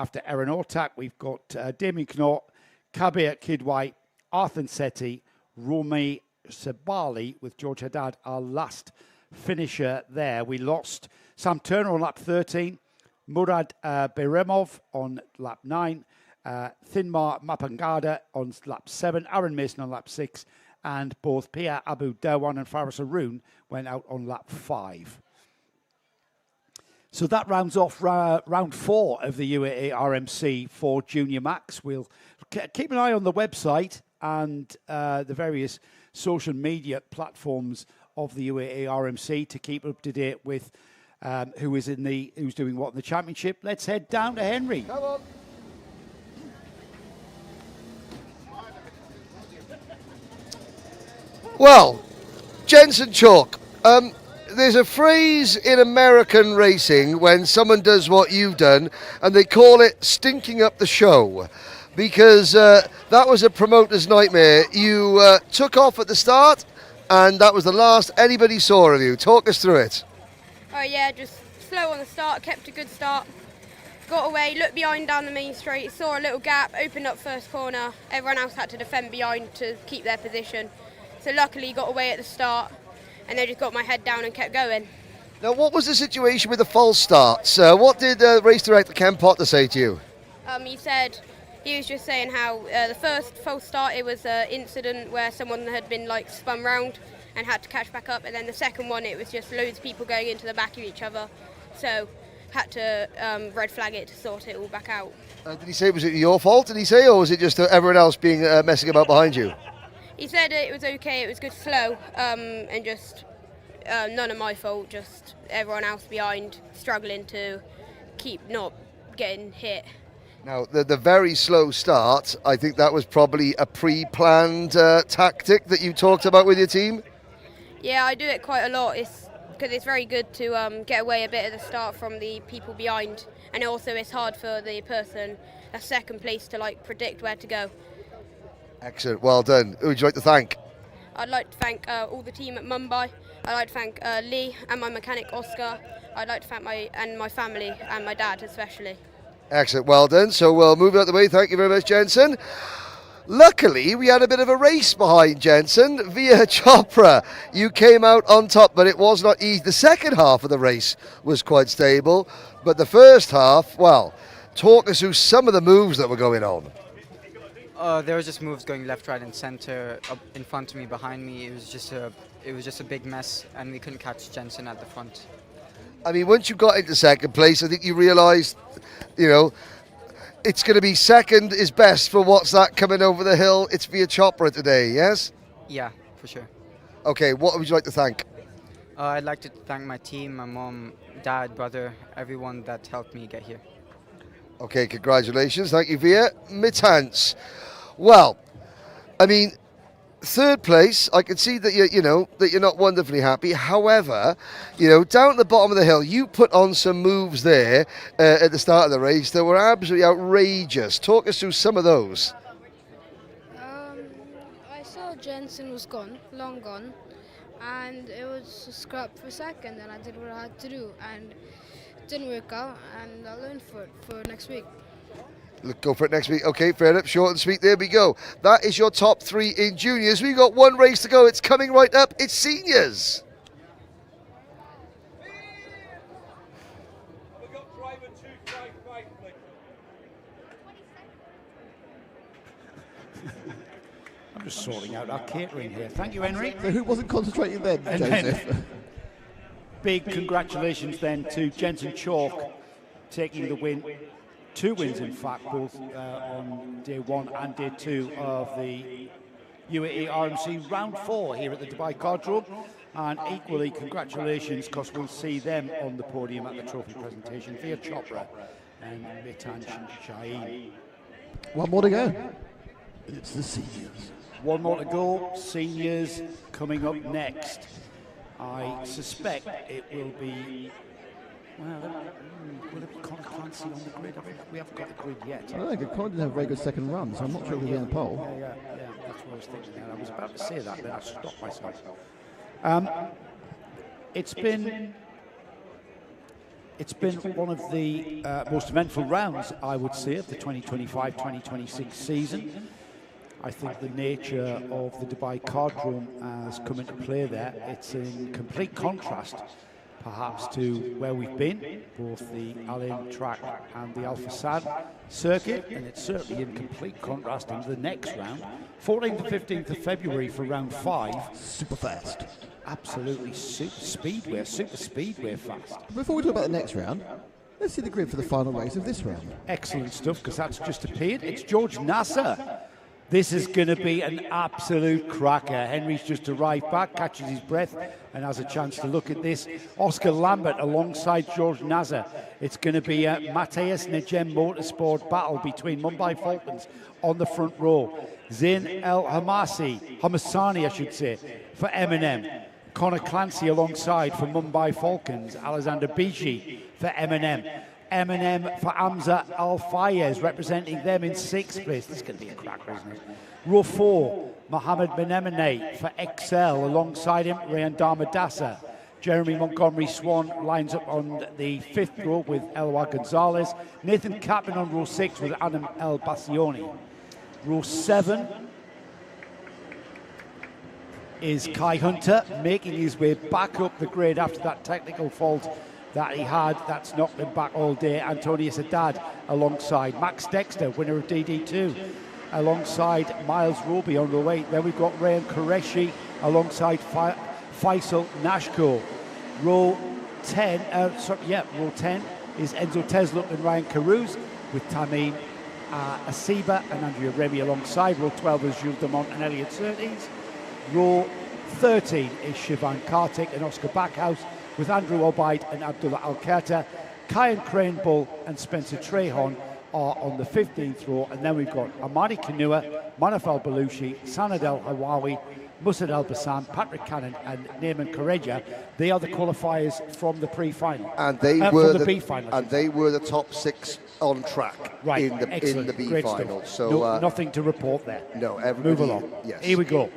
After Erin Ortak, we've got Damien Knott, Kabir Kidwai, Arthur Setti, Romy Sabali with George Haddad, our last finisher there. We lost Sam Turner on lap 13, Murad Beremov on lap 9, Thinmar Mapangada on lap 7, Aaron Mason on lap 6, and both Pia Abu Dawan and Faris Arun went out on lap 5. So that rounds off round 4 of the UAE RMC for Junior Max. We'll keep an eye on the website and the various social media platforms of the UAE RMC to keep up to date with who's doing what in the championship. Let's head down to Henry. Come on. Well, Jensen Chalk, there's a phrase in American racing when someone does what you've done, and they call it stinking up the show, because that was a promoter's nightmare. You took off at the start, and that was the last anybody saw of you. Talk us through it. Oh yeah, just slow on the start, kept a good start. Got away, looked behind down the main straight, saw a little gap, opened up first corner. Everyone else had to defend behind to keep their position. So luckily got away at the start, and then just got my head down and kept going. Now, what was the situation with the false starts? What did race director Ken Potter say to you? He was just saying how the first false start, it was an incident where someone had been like spun round and had to catch back up, and then the second one, it was just loads of people going into the back of each other, so had to red flag it to sort it all back out. Did he say, was it your fault, did he say, or was it just everyone else being messing about behind you? He said it was okay, it was good flow, and just none of my fault, just everyone else behind struggling to keep not getting hit. Now, the very slow start, I think that was probably a pre-planned tactic that you talked about with your team? Yeah, I do it quite a lot, because it's very good to get away a bit at the start from the people behind, and also it's hard for the person that's second place to like predict where to go. Excellent, well done. Who would you like to thank? I'd like to thank all the team at Mumbai. I'd like to thank Lee and my mechanic Oscar. I'd like to thank my family and my dad especially. Excellent, well done. So we'll move out the way. Thank you very much, Jensen. Luckily, we had a bit of a race behind Jensen. Via Chopra, you came out on top, but it was not easy. The second half of the race was quite stable, but the first half, well, talk us through some of the moves that were going on. There was just moves going left, right, and center, up in front of me, behind me. It was just a big mess, and we couldn't catch Jensen at the front. I mean, once you got into second place, I think you realised, it's going to be second is best for what's that coming over the hill. It's via Chopra today, yes? Yeah, for sure. Okay, what would you like to thank? I'd like to thank my team, my mom, dad, brother, everyone that helped me get here. Okay, congratulations. Thank you, Via. Mitans. Well, I mean, third place, I can see that you're not wonderfully happy. However, down at the bottom of the hill, you put on some moves there at the start of the race that were absolutely outrageous. Talk us through some of those. I saw Jensen was gone, long gone, and it was a scrap for second, and I did what I had to do, and it didn't work out, and I'll learn for next week. Go for it next week. Okay, fair enough. Short and sweet. There we go. That is your top 3 in juniors. We've got one race to go. It's coming right up. It's seniors. I'm just sorting out our catering here. Thank you, Henry. So who wasn't concentrating then, Joseph? Big congratulations then to Jensen Chalk taking the win. 2 wins, in fact, both on day 1 and day 2 of the UAE RMC round 4 here at the Dubai Kartdrome. And equally, congratulations, because we'll see them on the podium at the trophy presentation via Chopra and Mitan Shaheen. One more to go. It's the seniors. One more to go. Seniors coming up next. I suspect it will be... Well, will it be Conor Clancy on the grid? We haven't got the grid yet. I don't think Conor didn't have a very good second run, so I'm not sure he'll be on the pole. Yeah, that's what I was thinking. I was about to say that, but I stopped myself. It's been one of the most eventful rounds, I would say, of the 2025-2026 season. I think the nature of the Dubai Kartdrome has come into play there. It's in complete contrast, perhaps, to where we've been, both the Al Ain track and the Al Fasad circuit, and it's certainly in complete contrast into the next round. 14th to 15th of February for round 5. Super fast. Absolutely super speedway fast. Before we talk about the next round, let's see the grid for the final race of this round. Excellent stuff, because that's just appeared. It's George Nasser. This is going to be an absolute cracker. Henry's just arrived back, catches his breath, and has a chance to look at this. Oscar Lambert alongside George Nasser. It's going to be a Matthias Nejem Motorsport battle between Mumbai Falcons on the front row. Zain El Hamasani, I should say, for M&M. Connor Clancy alongside for Mumbai Falcons. Alexander Biji for M&M. M&M for Hamza Al-Fayez, representing them in 6th place. This is going to be a cracker, isn't it? Row 4, Mohammed Benemene for XL. Alongside him, Rayan Darmadasa. Jeremy Montgomery Swan lines up on the 5th row with Elwa Gonzalez. Nathan Kaplan on row 6 with Adam El Bassioni. Row 7 is Kai Hunter, making his way back up the grid after that technical fault that he had. That's knocked him back all day. Antonius Haddad alongside Max Dexter, winner of DD2, alongside Miles Roby on the way. Then we've got Rayan Qureshi alongside Faisal Nashko. Row 10 is Enzo Tesluk and Ryan Carouse, with Tamim Asiba and Andrea Remy alongside. Row 12 is Jules Dumont and Elliot Surtees. Row 13 is Shivan Kartik and Oscar Backhouse, with Andrew Obaid and Abdullah Al-Kata. Kyan Cranebull and Spencer Trahon are on the 15th row. And then we've got Amadi Kanua, Manaf Al-Balushi, Sanad Al-Hawawi, Musad Al-Bassam, Patrick Cannon and Naaman Kareja. They are the qualifiers from the pre-final. And they were the B-final. And they were the top 6 on track in the B-final. So nothing to report there. No, everybody. Move along. Yes. Here we go.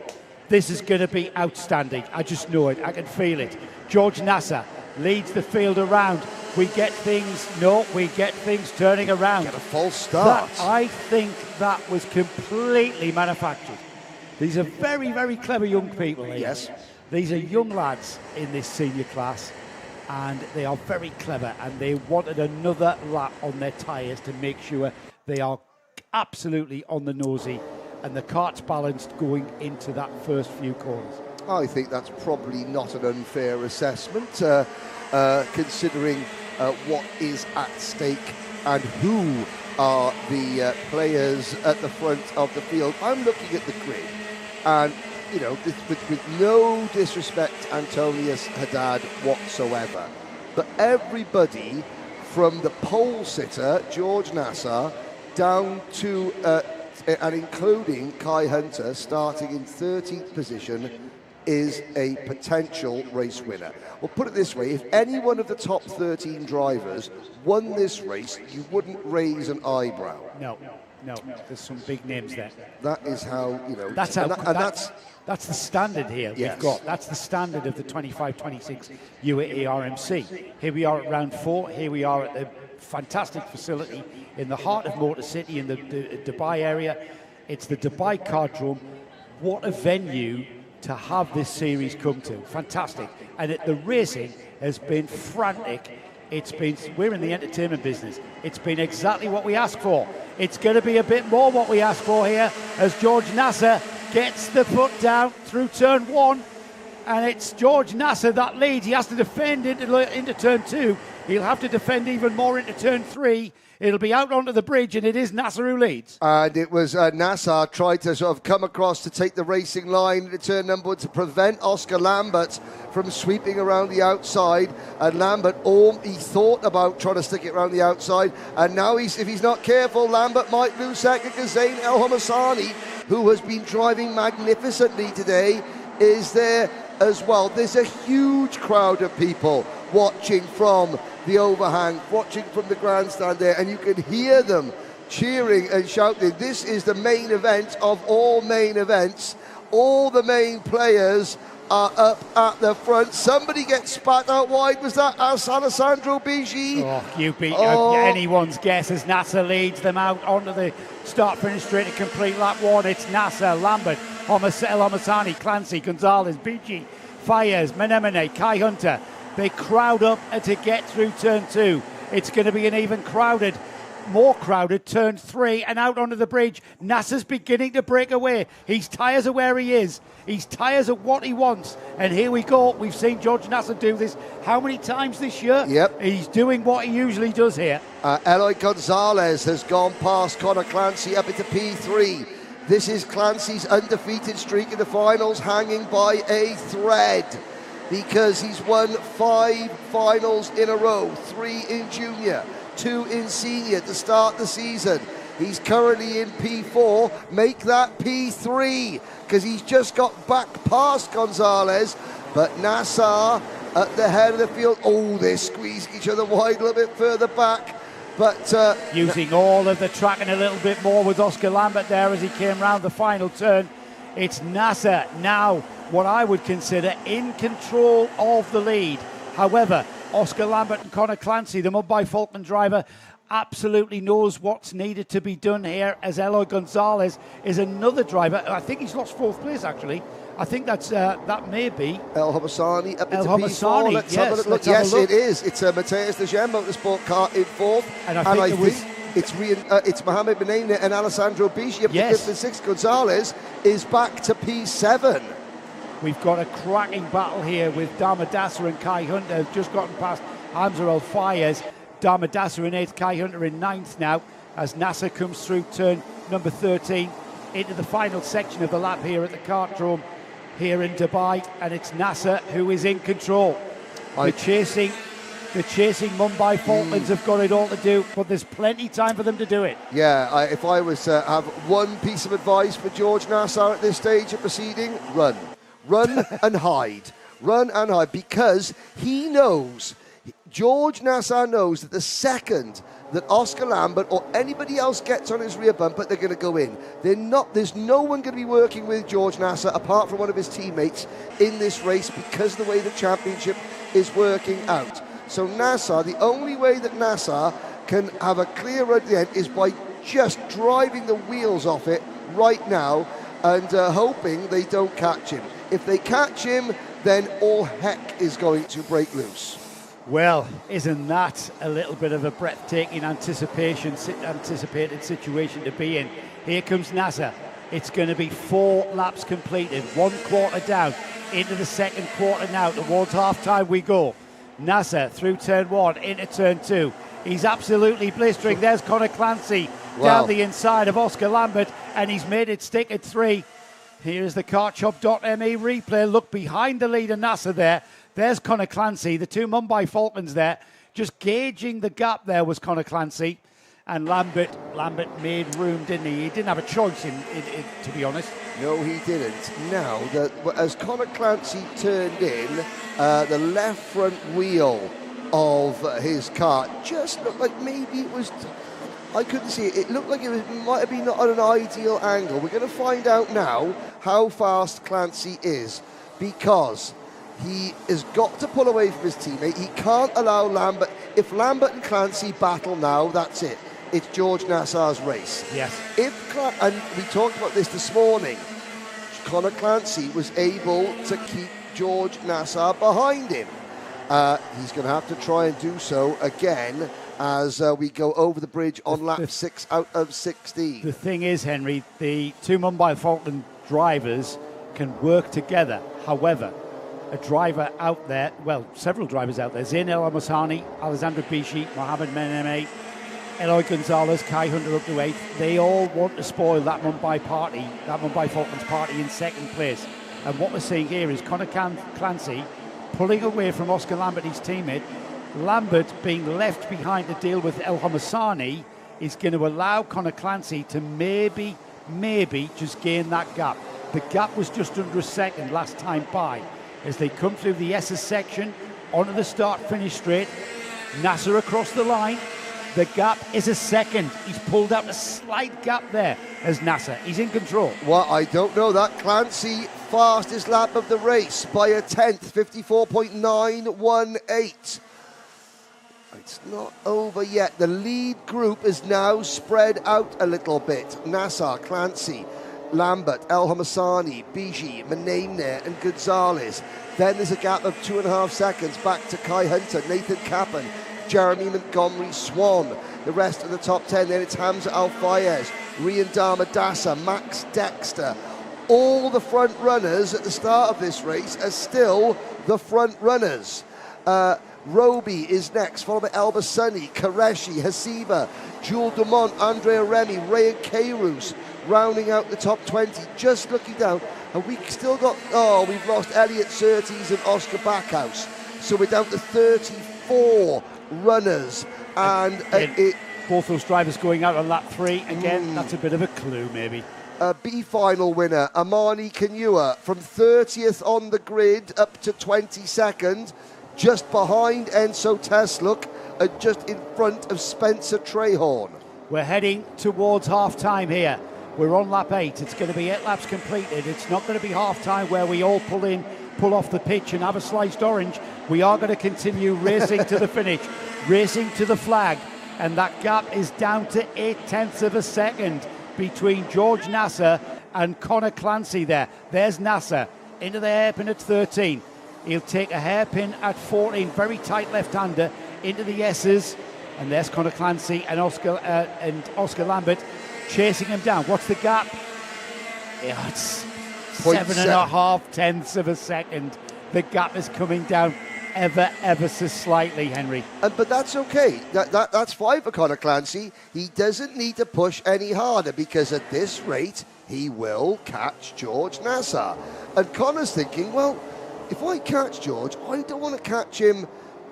This is going to be outstanding. I just know it. I can feel it. George Nasser leads the field around. We get things turning around. Get a false start. I think that was completely manufactured. These are very, very clever young people here. Yes. These are young lads in this senior class, and they are very clever, and they wanted another lap on their tyres to make sure they are absolutely on the nosy and the cart's balanced going into that first few corners. I think that's probably not an unfair assessment, considering what is at stake and who are the players at the front of the field. I'm looking at the grid, and you know, with no disrespect to Antonius Haddad whatsoever, but everybody from the pole sitter, George Nasser, down to and including Kai Hunter, starting in 13th position, is a potential race winner. Well, put it this way, if any one of the top 13 drivers won this race, you wouldn't raise an eyebrow. No, there's some big names there. That is how, you know... That's the standard here yes. we've got. That's the standard of the 25-26 UAE RMC. Here we are at round 4. Here we are at the fantastic facility in the heart of Motor City in the Dubai area. It's the Dubai Kartdrome. What a venue to have this series come to. Fantastic. And the racing has been frantic. We're in the entertainment business. It's been exactly what we asked for. It's going to be a bit more what we asked for here as George Nasser gets the foot down through turn 1. And it's George Nasser that leads. He has to defend into turn 2. He'll have to defend even more into turn 3. It'll be out onto the bridge, and it is Nasser who leads. And it was Nasser tried to sort of come across to take the racing line into turn number 1 to prevent Oscar Lambert from sweeping around the outside. And Lambert, he thought about trying to stick it around the outside. And now, if he's not careful, Lambert might lose second, because Zain El Hamasani, who has been driving magnificently today, is there as well. There's a huge crowd of people watching from the overhang, watching from the grandstand there, and you can hear them cheering and shouting. This is the main event of all main events. All the main players are up at the front. Somebody gets spat out wide. Was that Alessandro Bigi? Oh, you beat anyone's guess as Nasser leads them out onto the start-finish straight to complete lap 1. It's Nasser, Lambert, El Hamasani, Clancy, Gonzalez, Bigi, Fires, Menemene, Kai Hunter. They crowd up to get through turn 2. It's going to be an even more crowded turn 3 and out onto the bridge. Nasser's beginning to break away. His tyres are where he is. His tyres are what he wants. And here we go. We've seen George Nasser do this how many times this year? Yep. He's doing what he usually does here. Eloy Gonzalez has gone past Conor Clancy up into P3. This is Clancy's undefeated streak in the finals, hanging by a thread, because he's won 5 finals in a row, 3 in junior, 2 in senior to start the season. He's currently in P4, make that P3, because he's just got back past Gonzalez, but Nasser at the head of the field. Oh, they're squeezing each other wide a little bit further back, but using all of the track and a little bit more with Oscar Lambert there as he came round the final turn. It's Nasser now, what I would consider in control of the lead. However, Oscar Lambert and Conor Clancy, the Mumbai Falcon driver, absolutely knows what's needed to be done here, as Eloy Gonzalez is another driver. I think he's lost 4th place, actually. I think that may be El Hamasani up into Hamasani, P4. Let's have a look. Yes, it is. It's Matthias de Gem Motorsport car in 4th. And I think it's Mohamed Benene and Alessandro Bigi up to 5th and 6th. Gonzalez is back to P7. We've got a cracking battle here with Damadasa and Kai Hunter, who've just gotten past Hamza El Fayez. Damadasa in 8th, Kai Hunter in 9th now, as Nasser comes through turn number 13 into the final section of the lap here at the Kartdrome here in Dubai, and it's Nasser who is in control. The chasing Mumbai Falklands have got it all to do, but there's plenty time for them to do it. Yeah, if I was to have one piece of advice for George Nasser at this stage of proceeding, run. Run and hide. Run and hide, because he knows, George Nasser knows that the second that Oscar Lambert or anybody else gets on his rear bumper, they're going to go in. There's no one going to be working with George Nasser apart from one of his teammates in this race, because of the way the championship is working out. So Nasser, the only way that Nasser can have a clear run at the end is by just driving the wheels off it right now and hoping they don't catch him. If they catch him, then all heck is going to break loose. Well, isn't that a little bit of a breathtaking anticipated situation to be in? Here comes Nasser. It's going to be 4 laps completed, 1 quarter down, into the second quarter now. Towards half-time we go. Nasser through turn 1, into turn 2. He's absolutely blistering. There's Conor Clancy down the inside of Oscar Lambert, and he's made it stick at 3. Here's the kartshop.me replay. Look behind the leader, Nasser there. There's Conor Clancy, the 2 Mumbai Falcons there. Just gauging the gap there was Conor Clancy. And Lambert made room, didn't he? He didn't have a choice, to be honest. No, he didn't. Now, as Conor Clancy turned in, the left front wheel of his car just looked like maybe it was... I couldn't see it. It looked like it might have been not at an ideal angle. We're going to find out now how fast Clancy is, because he has got to pull away from his teammate. He can't allow Lambert. If Lambert and Clancy battle now, that's it. It's George Nasser's race. Yes. And we talked about this morning. Conor Clancy was able to keep George Nasser behind him. He's going to have to try and do so again as we go over the bridge on lap 6 out of 16. The thing is, Henry, the 2 Mumbai Falcon drivers can work together. However, a driver out there, well, several drivers out there, Zain El Hamasani, Alessandro Bigi, Mohamed Benene, Eloy Gonzalez, Kai Hunter up to 8th, they all want to spoil that Mumbai Falcons party in second place. And what we're seeing here is Conor Clancy pulling away from Oscar Lambert, his teammate. Lambert being left behind to deal with El Hamasani is going to allow Conor Clancy to maybe just gain that gap. The gap was just under a second last time by. As they come through the S's section, onto the start-finish straight, Nasser across the line. The gap is a second. He's pulled out a slight gap there as Nasser. He's in control. Well, I don't know. That Clancy fastest lap of the race by a tenth, 54.918. It's not over yet. The lead group is now spread out a little bit. Nasser, Clancy, Lambert, El Hamasani, Biji, Menamne and Gonzalez. Then there's a gap of 2.5 seconds back to Kai Hunter, Nathan Kappen, Jeremy Montgomery, Swan. The rest of the top 10, then it's Hamza Al-Fayez, Rian Damadasa, Max Dexter. All the front runners at the start of this race are still the front runners. Roby is next, followed by El Bassani, Qureshi, Hasiba, Jules Dumont, Andrea Remy, Rayan Keirus, rounding out the top 20. Just looking down, and we still got, we've lost Elliot Surtees and Oscar Backhouse. So we're down to 34 runners. And both those drivers going out on lap 3. Again, that's a bit of a clue, maybe. B final winner, Amani Kanua, from 30th on the grid up to 22nd. Just behind Enzo Tesluk and just in front of Spencer Trehorn. We're heading towards half-time here. We're on lap 8. It's going to be 8 laps completed. It's not going to be half-time where we all pull off the pitch and have a sliced orange. We are going to continue racing to the finish, racing to the flag. And that gap is down to 0.8 of a second between George Nasser and Connor Clancy there. There's Nasser into the hairpin at 13. He'll take a hairpin at 14, very tight left-hander into the S's. And there's Connor Clancy and Oscar Lambert chasing him down. What's the gap? Yeah, it's 7.5 of a second. The gap is coming down ever so slightly, Henry. But that's okay. That's fine for Connor Clancy. He doesn't need to push any harder because at this rate, he will catch George Nasser. And Connor's thinking, well, if I catch George, I don't want to catch him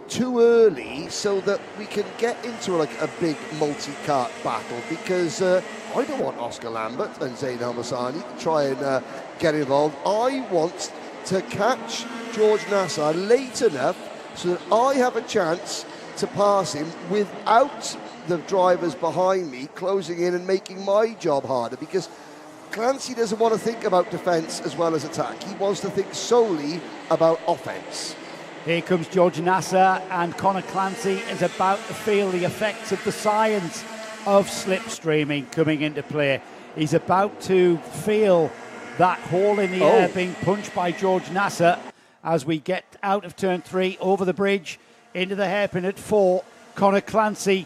too early so that we can get into like a big multi-kart battle because I don't want Oscar Lambert and Zayn Al-Masani to try and get involved. I want to catch George Nasser late enough so that I have a chance to pass him without the drivers behind me closing in and making my job harder, because Clancy doesn't want to think about defence as well as attack. He wants to think solely about offence. Here comes George Nasser, and Connor Clancy is about to feel the effects of the science of slipstreaming coming into play. He's about to feel that hole in the air being punched by George Nasser as we get out of turn 3, over the bridge, into the hairpin at 4. Connor Clancy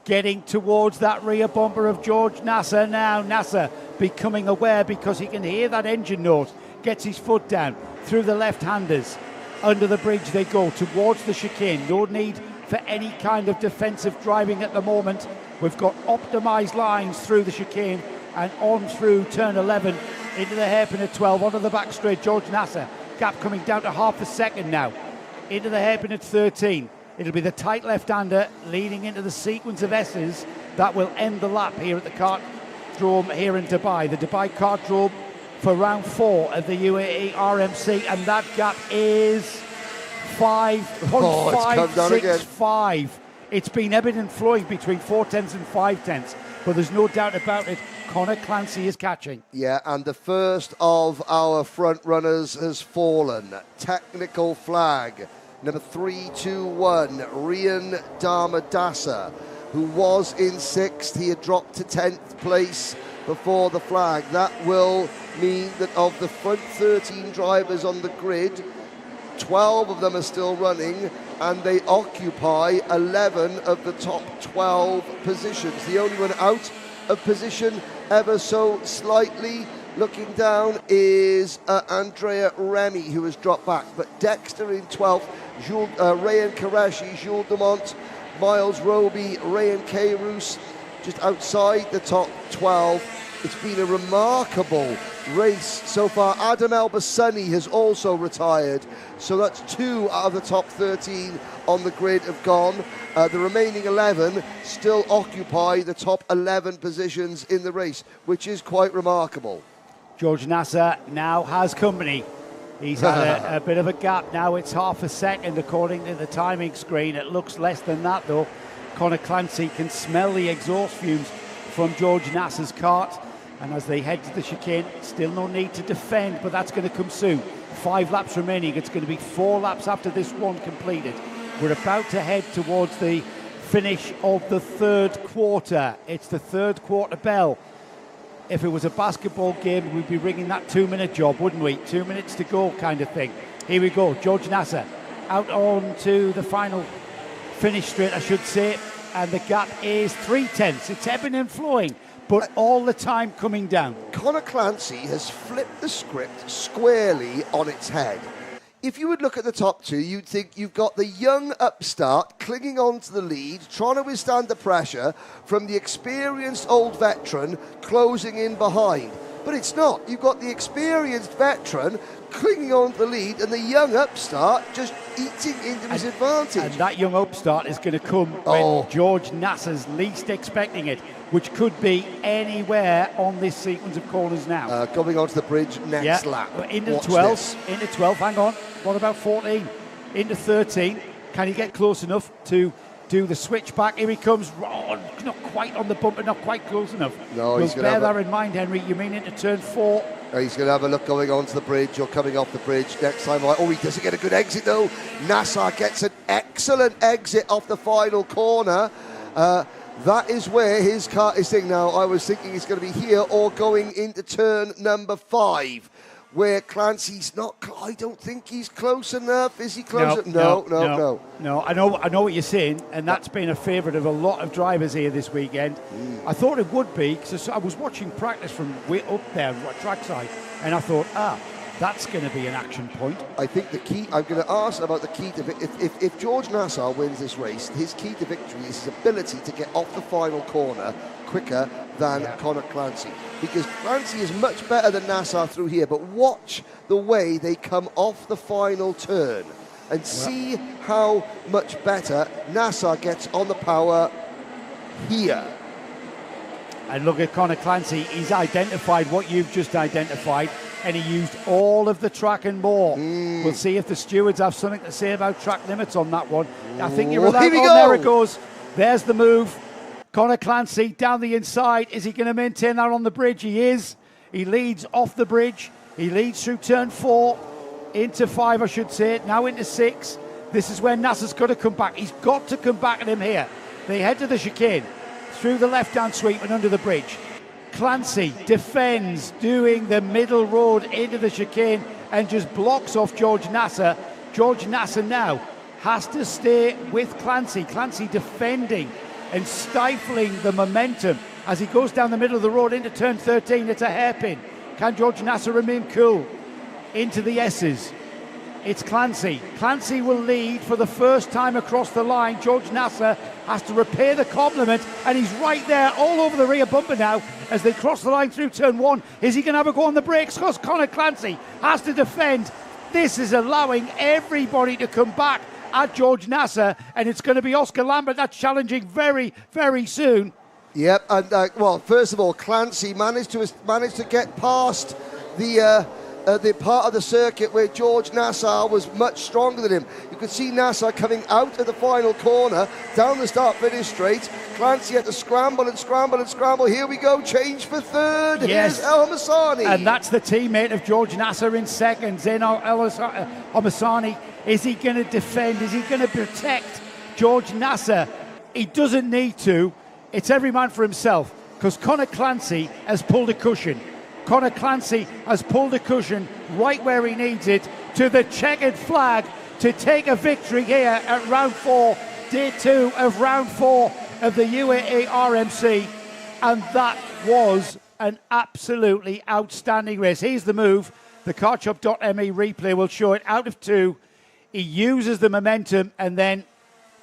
getting towards that rear bumper of George Nasser now. Nasser becoming aware because he can hear that engine note, gets his foot down through the left-handers. Under the bridge they go towards the chicane. No need for any kind of defensive driving at the moment. We've got optimised lines through the chicane and on through turn 11 into the hairpin at 12, onto the back straight. George Nasser, gap coming down to half a second now. Into the hairpin at 13. It'll be the tight left-hander leading into the sequence of S's that will end the lap here at the Kartdrome here in Dubai. The Dubai Kartdrome for round 4 of the UAE RMC, and that gap is 5.565. It's been ebbing and flowing between 4/10 and 5/10, but there's no doubt about it. Connor Clancy is catching. Yeah, and the first of our front runners has fallen. Technical flag. Number 321, Rian Damadasa, who was in 6th. He had dropped to 10th place before the flag. That will mean that of the front 13 drivers on the grid, 12 of them are still running, and they occupy 11 of the top 12 positions. The only one out of position ever so slightly, looking down, is Andrea Remy, who has dropped back. But Dexter in 12th, Rayan Qureshi, Jules Dumont, Miles Roby, Rayan Keirus, just outside the top 12. It's been a remarkable race so far. Adam El-Bassani has also retired, so that's 2 out of the top 13 on the grid have gone. The remaining 11 still occupy the top 11 positions in the race, which is quite remarkable. George Nasser now has company. He's had a bit of a gap now. It's half a second according to the timing screen. It looks less than that though. Connor Clancy can smell the exhaust fumes from George Nasser's kart. And as they head to the chicane, still no need to defend, but that's going to come soon. 5 laps remaining. It's going to be 4 laps after this one completed. We're about to head towards the finish of the third quarter. It's the third quarter bell. If it was a basketball game, we'd be ringing that 2-minute job, wouldn't we? 2 minutes to go kind of thing. Here we go. George Nasser out on to the final finish straight, I should say. And the gap is 3/10. It's ebbing and flowing, but all the time coming down. Conor Clancy has flipped the script squarely on its head. If you would look at the top two, you'd think you've got the young upstart clinging on to the lead, trying to withstand the pressure from the experienced old veteran closing in behind. But it's not. You've got the experienced veteran clinging on to the lead and the young upstart just eating into his advantage. And that young upstart is going to come when George Nasser's least expecting it, which could be anywhere on this sequence of corners now. Going onto the bridge next lap. Into Watch 12, this. into 12, hang on. What about 14? Into 13. Can he get close enough to do the switch back? Here he comes. Oh, not quite on the bumper, not quite close enough. No, we'll he's going to bear have that in mind, Henry. You mean into turn 4? He's going to have a look going onto the bridge or coming off the bridge next time. Oh, he doesn't get a good exit though. Nasser gets an excellent exit off the final corner. That is where his car is sitting now. I was thinking he's going to be here or going into turn number 5, where Clancy's not. I don't think he's close enough. Is he close? No. No, I know what you're saying, and that's been a favourite of a lot of drivers here this weekend. I thought it would be, because I was watching practice from way up there, trackside, and I thought, that's going to be an action point. I think the key, I'm going to ask about the key to if George Nasser wins this race, his key to victory is his ability to get off the final corner quicker than Conor Clancy, because Clancy is much better than Nasser through here, but watch the way they come off the final turn and see how much better Nasser gets on the power here. And look at Conor Clancy, he's identified what you've just identified, and he used all of the track and more. We'll see if the stewards have something to say about track limits on that one. I think you're allowed. There it goes. There's the move. Conor Clancy down the inside. Is he going to maintain that on the bridge? He is. He leads off the bridge. He leads through turn 4, into 5, I should say, now into 6. This is where Nasser's got to come back. He's got to come back at him here. They head to the chicane, through the left-hand sweep and under the bridge. Clancy defends, doing the middle road into the chicane and just blocks off George Nasser. George Nasser now has to stay with Clancy. Clancy defending and stifling the momentum as he goes down the middle of the road into turn 13. It's a hairpin. Can George Nasser remain cool? Into the S's. It's Clancy. Clancy will lead for the first time across the line. George Nasser has to repair the compliment, and he's right there all over the rear bumper now as they cross the line through turn 1. Is he going to have a go on the brakes? Because Conor Clancy has to defend. This is allowing everybody to come back at George Nasser, and it's going to be Oscar Lambert that's challenging very, very soon. Yep, and well, first of all, Clancy managed to get past the part of the circuit where George Nasser was much stronger than him. You could see Nasser coming out of the final corner, down the start-finish straight. Clancy had to scramble and scramble and scramble. Here we go, change for third. Yes. Here's El Hamasani. And that's the teammate of George Nasser in second. Zeno El Hamasani. Is he going to defend? Is he going to protect George Nasser? He doesn't need to. It's every man for himself, because Conor Clancy has pulled a cushion. Conor Clancy has pulled a cushion right where he needs it to the checkered flag to take a victory here at round 4, day 2 of round 4 of the UAE RMC. And that was an absolutely outstanding race. Here's the move. The Kartdrome replay will show it out of 2. He uses the momentum and then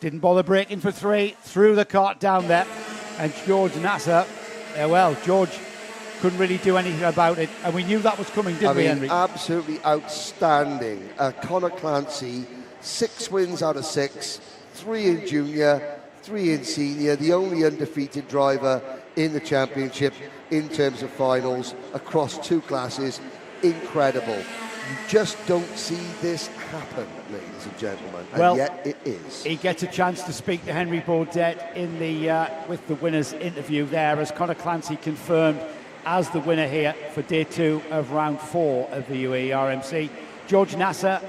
didn't bother braking for 3, threw the cart down there. And George Nasser, George couldn't really do anything about it, and we knew that was coming, didn't we, Henry? Absolutely outstanding. Conor Clancy, 6 wins out of 6, 3 in junior, 3 in senior, the only undefeated driver in the championship in terms of finals across 2 classes. Incredible. You just don't see this happen, ladies and gentlemen, and yet it is. He gets a chance to speak to Henry Baudet in the with the winners interview there, as Conor Clancy confirmed as the winner here for day 2 of round 4 of the UAE RMC. George Nasser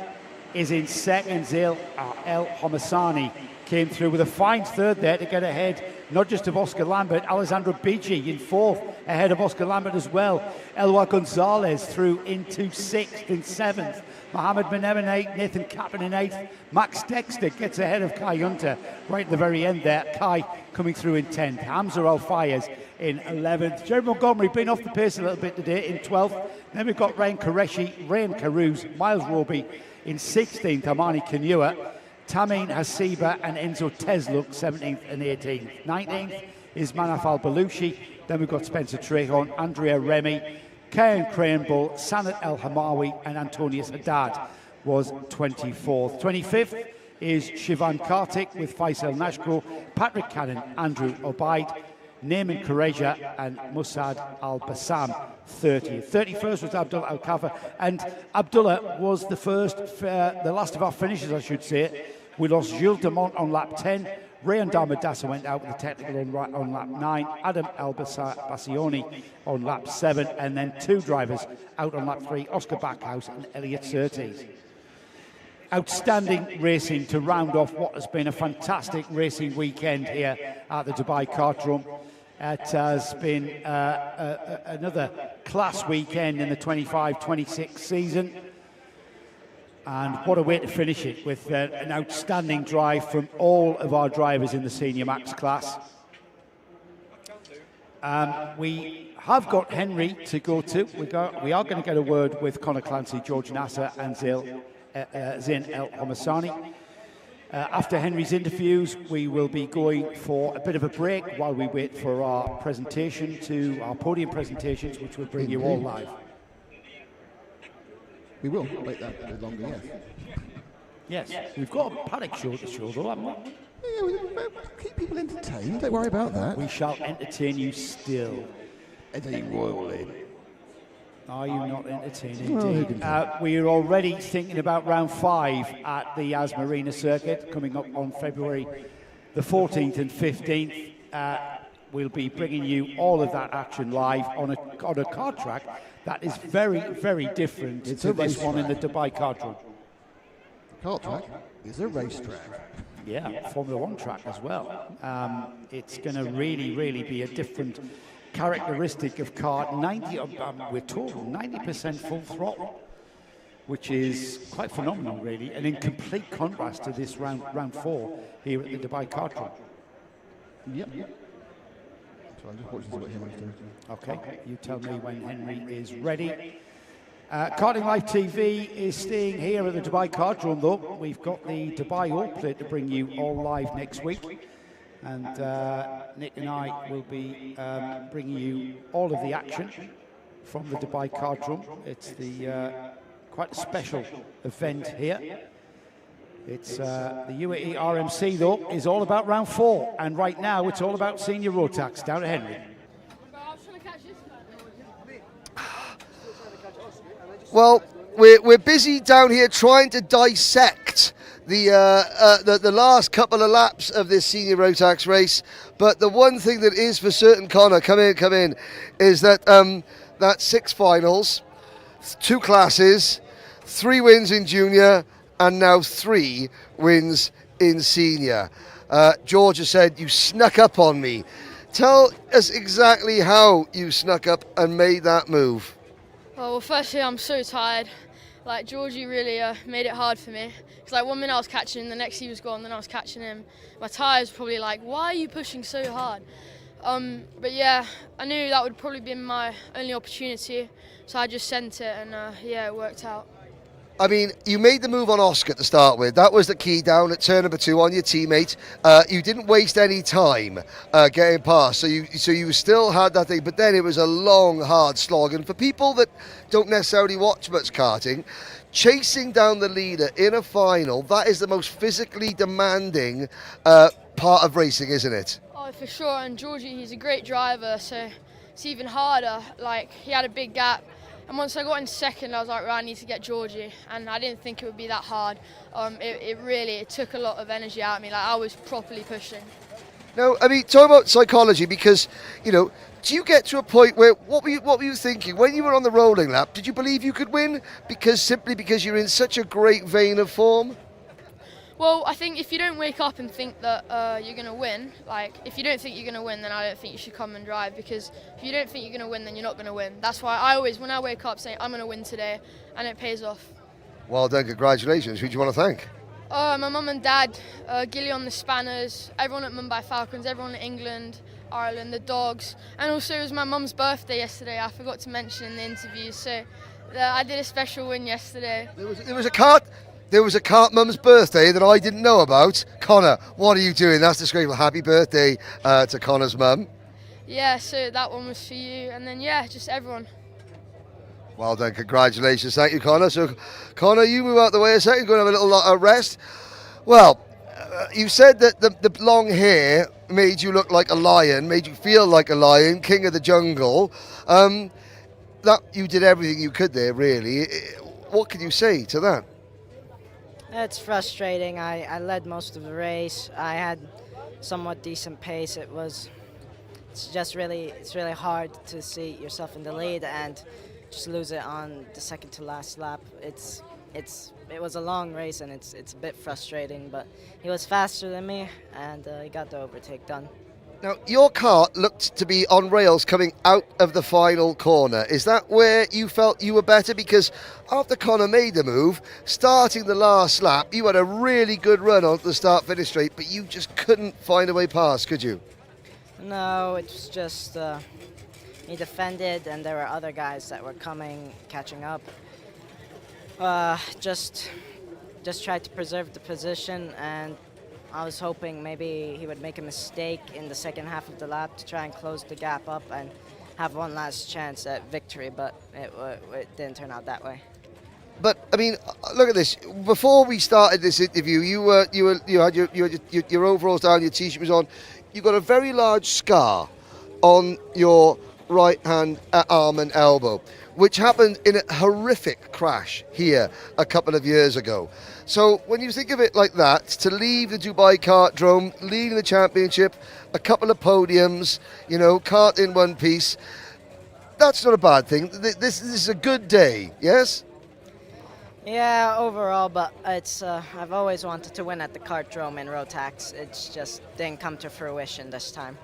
is in second. Zil El Homassani came through with a fine third there to get ahead, not just of Oscar Lambert, Alessandro Bici in 4th, ahead of Oscar Lambert as well. Elwar Gonzalez through into 6th and 7th. Mohammed Menem in 8th, Nathan Kaplan in 8th. Max Dexter gets ahead of Kai Hunter right at the very end there. Kai coming through in 10th. Hamza Al-Fayez in 11th. Jerry Montgomery been off the pace a little bit today in 12th. Then we've got Ryan Qureshi, Ryan Carouse, Miles Roby in 16th. Amani Kanua, Tamim Hasiba and Enzo Tesluk 17th and 18th. 19th is Manaf Al-Balushi. Then we've got Spencer Trehorn, Andrea Remy, Kayan Cranbull, Sanat El Hamawi and Antonius Haddad was 24th. 25th is Shivan Kartik with Faisal Nashko, Patrick Cannon, Andrew Obaid, Naaman Kureja and Musad Al-Bassam 30th. 31st was Abdullah Al-Kafa, and Abdullah was the last of our finishers, I should say. We lost Jules Demont on lap 10. Rayan Darmadasa went out with a technical on lap 9. Adam Al-Bassioni on lap 7. And then 2 drivers out on lap 3, Oscar Backhouse and Elliot Surtees. Outstanding racing to round off what has been a fantastic racing weekend here at the Dubai Kartdrome. It has been another class weekend in the 25-26 season. And what a way to finish it with an outstanding drive from all of our drivers in the Senior Max class. We have got Henry to go to. We are going to get a word with Conor Clancy, George Nasser and Zain El Homassani. After Henry's interviews, we will be going for a bit of a break while we wait for our presentation to our podium presentations, which will bring you all live. We will wait that a bit longer, yes. Yes, we've got a Paddock show to show, though, haven't we? Yeah, we'll keep people entertained. Don't worry about that. We shall entertain you still. Are you not entertained? Indeed. We are already thinking about round 5 at the Yas Marina circuit coming up on February the 14th and 15th. We'll be bringing you all of that action live on a kart track that is very, very different to this one in the Dubai Kartdrome. Kart track is a racetrack. Yeah, Formula 1 track as well. It's going to really, really be a different characteristic of kart. We're told 90% full throttle, which is quite phenomenal, really, and in complete contrast to this round 4 here at the Dubai Kartdrome. Yep. So I'm just watching what Henry's doing. Okay, you tell me when Henry is ready. Karting Live TV is staying here at the Dubai Kartdrome, though. We've got the Dubai All Plate to bring you all live next week. And Nick and I will be bringing you all of the action from the Dubai Kartdrome. It's quite a special event here. It's the UAE RMC, though, is all about round 4. And right now, it's all about Senior Rotax. Down to Henry. Well, we're busy down here trying to dissect the last couple of laps of this Senior Rotax race, but the one thing that is for certain, Connor, come in, is that that's 6 finals, 2 classes, 3 wins in junior, and now 3 wins in senior. George has said, you snuck up on me. Tell us exactly how you snuck up and made that move. Well, firstly, I'm so tired. Like, Georgie really made it hard for me. Because, like, 1 minute I was catching him, the next he was gone, then I was catching him. My tyres were probably like, why are you pushing so hard? But yeah, I knew that would probably be my only opportunity, so I just sent it, and yeah, it worked out. I mean, you made the move on Oscar to start with. That was the key down at turn number 2 on your teammate. You didn't waste any time getting past, so you still had that thing. But then it was a long, hard slog. And for people that don't necessarily watch much karting, chasing down the leader in a final, that is the most physically demanding part of racing, isn't it? Oh, for sure. And Georgie, he's a great driver, so it's even harder. Like, he had a big gap. And once I got in second, I was like, right, I need to get Georgie. And I didn't think it would be that hard. It took a lot of energy out of me. Like, I was properly pushing. No, I mean, talk about psychology, because, you know, do you get to a point where, what were you thinking? When you were on the rolling lap, did you believe you could win? Simply because you're in such a great vein of form? Well, I think if you don't wake up and think that you're going to win, like if you don't think you're going to win, then I don't think you should come and drive, because if you don't think you're going to win, then you're not going to win. That's why I always, when I wake up, say I'm going to win today, and it pays off. Well done, congratulations. Who do you want to thank? My mum and dad, Gilly on the Spanners, everyone at Mumbai Falcons, everyone in England, Ireland, the dogs, and also it was my mum's birthday yesterday. I forgot to mention in the interview, so I did a special win yesterday. There was a kart mum's birthday that I didn't know about. Connor, what are you doing? That's disgraceful. Happy birthday to Connor's mum. Yeah, so that one was for you, and then yeah, just everyone. Well done, congratulations. Thank you, Connor. So, Connor, you move out the way a second, go and have a little rest. Well, you said that the long hair made you look like a lion, made you feel like a lion, king of the jungle. That you did everything you could there, really. What can you say to that? It's frustrating. I led most of the race. I had somewhat decent pace. It's really hard to see yourself in the lead and just lose it on the second to last lap. It was a long race, and it's a bit frustrating, but he was faster than me, and he got the overtake done. Now, your car looked to be on rails coming out of the final corner. Is that where you felt you were better? Because after Connor made the move, starting the last lap, you had a really good run onto the start-finish straight, but you just couldn't find a way past, could you? No, it was just he defended, and there were other guys that were catching up. Just tried to preserve the position, and I was hoping maybe he would make a mistake in the second half of the lap to try and close the gap up and have one last chance at victory, but it didn't turn out that way. But I mean, look at this. Before we started this interview, you had your overalls down, your t-shirt was on. You got a very large scar on your right hand arm and elbow, which happened in a horrific crash here a couple of years ago. So when you think of it like that, to leave the Dubai Kartdrome, leading the championship, a couple of podiums, kart in one piece, that's not a bad thing. This is a good day, yes? Yeah, overall, but it's I've always wanted to win at the Kartdrome in Rotax. It's just didn't come to fruition this time.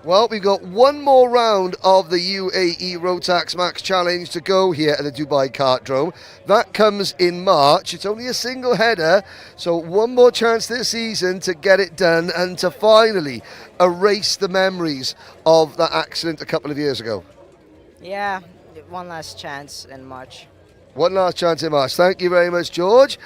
Well, we've got one more round of the UAE Rotax Max Challenge to go here at the Dubai Kartdrome. That comes in March. It's only a single header, so one more chance this season to get it done and to finally erase the memories of that accident a couple of years ago. Yeah, one last chance in March. One last chance in March. Thank you very much, George.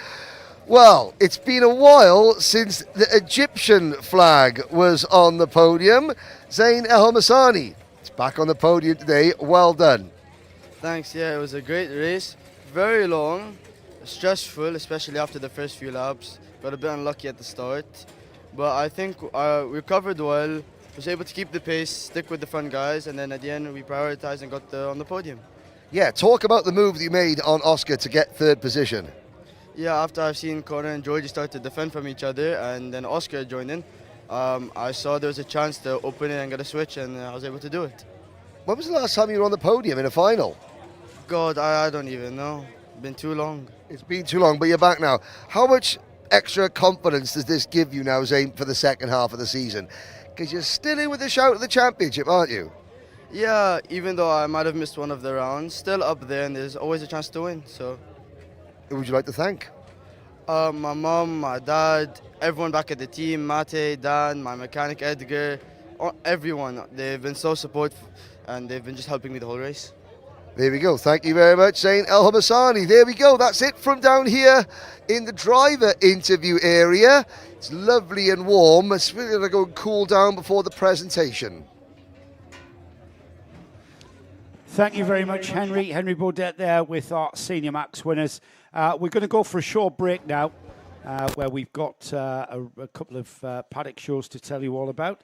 Well, it's been a while since the Egyptian flag was on the podium. Zain El Hamasani, it's back on the podium today. Well done. Thanks, yeah, it was a great race. Very long, stressful, especially after the first few laps. Got a bit unlucky at the start. But I think we covered well, was able to keep the pace, stick with the front guys, and then at the end we prioritized and got on the podium. Yeah, talk about the move that you made on Oscar to get third position. Yeah, after I've seen Connor and Georgie start to defend from each other, and then Oscar joined in, I saw there was a chance to open it and get a switch, and I was able to do it. When was the last time you were on the podium in a final? God, I don't even know. It's been too long. It's been too long, but you're back now. How much extra confidence does this give you now, Zain, for the second half of the season? Because you're still in with the shout of the championship, aren't you? Yeah, even though I might have missed one of the rounds, still up there, and there's always a chance to win. So, who would you like to thank? My mom, my dad, everyone back at the team, Mate, Dan, my mechanic Edgar, everyone. They've been so supportive, and they've been just helping me the whole race. There we go. Thank you very much, Zain El Hamasani. There we go. That's it from down here in the driver interview area. It's lovely and warm. It's really going to go and cool down before the presentation. Thank you very much, Henry. Henry Baudet there with our Senior Max winners. We're going to go for a short break now, where we've got a couple of paddock shows to tell you all about.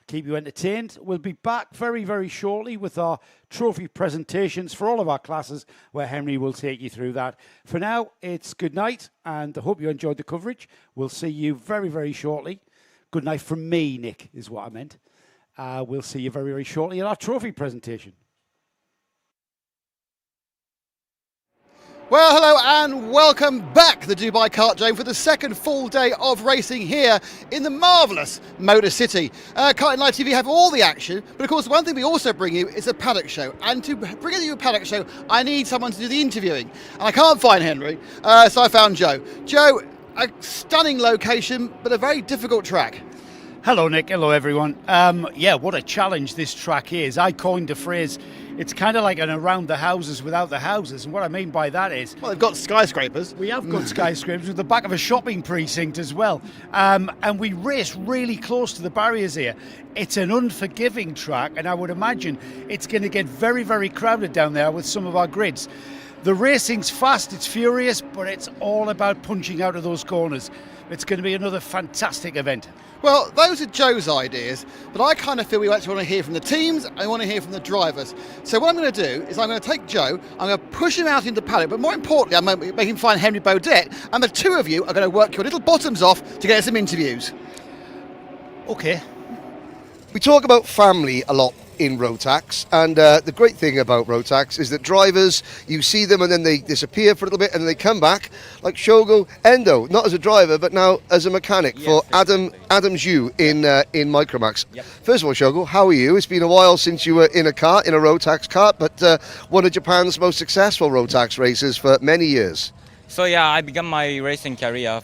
Keep you entertained. We'll be back very, very shortly with our trophy presentations for all of our classes, where Henry will take you through that. For now, it's good night, and I hope you enjoyed the coverage. We'll see you very, very shortly. Good night from me, Nick, is what I meant. We'll see you very, very shortly in our trophy presentation. Well, hello and welcome back to the Dubai Kartdrome for the second full day of racing here in the marvellous Motor City. Karting Live TV have all the action, but of course one thing we also bring you is a paddock show. And to bring you a paddock show, I need someone to do the interviewing. And I can't find Henry, so I found Joe. Joe, a stunning location, but a very difficult track. Hello, Nick. Hello, everyone. Yeah, what a challenge this track is. I coined the phrase, it's kind of like an around the houses without the houses. And what I mean by that is... Well, they've got skyscrapers. We have got skyscrapers with the back of a shopping precinct as well. And we race really close to the barriers here. It's an unforgiving track, and I would imagine it's going to get very, very crowded down there with some of our grids. The racing's fast, it's furious, but it's all about punching out of those corners. It's going to be another fantastic event. Well, those are Joe's ideas, but I kind of feel we actually want to hear from the teams and we want to hear from the drivers. So what I'm going to do is I'm going to take Joe, I'm going to push him out into the paddock, but more importantly, I'm going to make him find Henry Baudet, and the two of you are going to work your little bottoms off to get some interviews. Okay. We talk about family a lot in Rotax, and the great thing about Rotax is that drivers, you see them and then they disappear for a little bit and then they come back, like Shogo Endo, not as a driver but now as a mechanic for Adam Zhu in Microax. Yep. First of all, Shogo, how are you? It's been a while since you were in a kart, in a Rotax kart, but one of Japan's most successful Rotax races for many years. So yeah, I began my racing career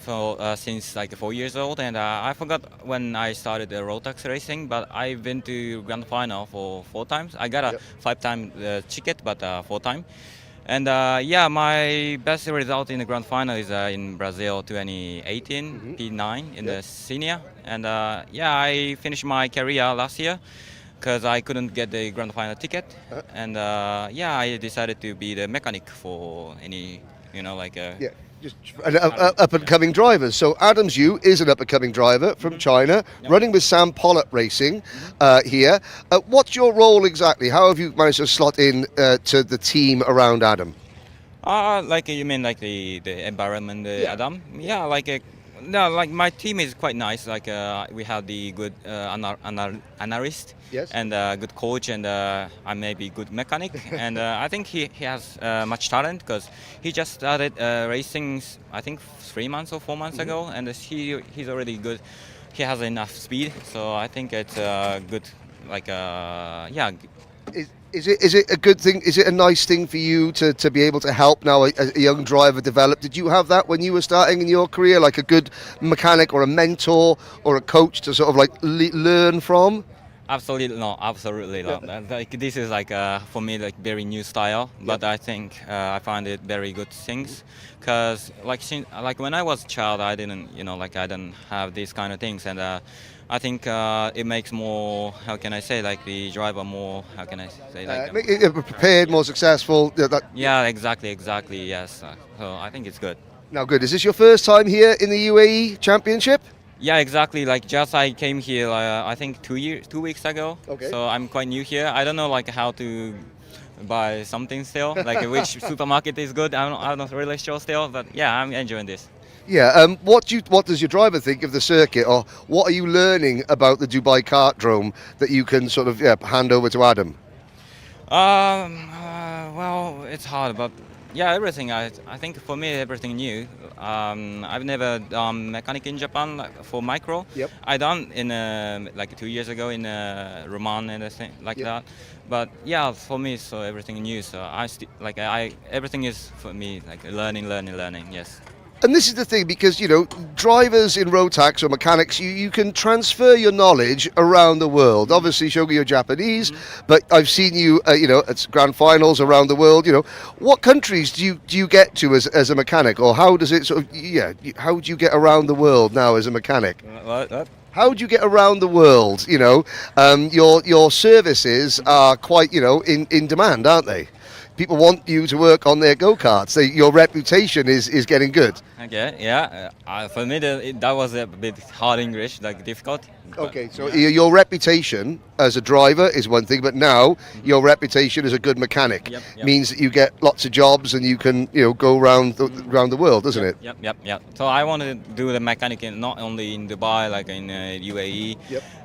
since like 4 years old, and I forgot when I started Rotax racing, but I've been to grand final for 4 times. I got a 5-time ticket, but 4 times. And yeah, my best result in the grand final is in Brazil 2018, P9 in the senior. And yeah, I finished my career last year because I couldn't get the grand final ticket. And yeah, I decided to be the mechanic for any, you know, like just up-and-coming drivers. So Adam Zhu is an up-and-coming driver from China, running with Sam Pollitt Racing here. What's your role exactly? How have you managed to slot in to the team around Adam? Like you mean like the environment, Adam? Yeah, like no, like my team is quite nice. Like we have the good analyst, and good coach, and I may be good mechanic. And I think he has much talent because he just started racing, I think 3 months or 4 months ago, and he's already good. He has enough speed, so I think it's good. Like yeah. Is it a good thing? Is it a nice thing for you to be able to help now a young driver develop? Did you have that when you were starting in your career, like a good mechanic or a mentor or a coach to sort of like learn from? Absolutely not. Absolutely not. Like this is like for me like very new style, but I think I find it very good things, because like when I was a child, I didn't I didn't have these kind of things, and I think it makes more, how can I say, like the driver more, how can I say, like make it prepared, more successful. Yeah, exactly, yes. So I think it's good. Now, good. Is this your first time here in the UAE Championship? Yeah, exactly. Like just I came here, I think 2 weeks ago. Okay. So I'm quite new here. I don't know like how to buy something still, like which supermarket is good. I'm not really sure still, but yeah, I'm enjoying this. Yeah. What does your driver think of the circuit, or what are you learning about the Dubai Kartdrome that you can sort of hand over to Adam? Well, it's hard, but yeah, everything. I think for me, everything new. I've never done mechanic in Japan for micro. Yep. I done in like 2 years ago in Roman and everything like that. But yeah, for me, so everything new. So everything is for me like learning. Yes. And this is the thing, because, drivers in Rotax or mechanics, you can transfer your knowledge around the world. Obviously, Shogi, you're Japanese, but I've seen you, at grand finals around the world. What countries do you get to as a mechanic, or how does it sort of, how do you get around the world now as a mechanic? What? How do you get around the world? Your services are quite, in demand, aren't they? People want you to work on their go-karts. Your reputation is getting good. Okay, yeah. For me, that was a bit hard English, like difficult. Okay, so your reputation as a driver is one thing, but now your reputation as a good mechanic means that you get lots of jobs and you can, go around the world, doesn't it? Yep. So I want to do the mechanic not only in Dubai, like in UAE.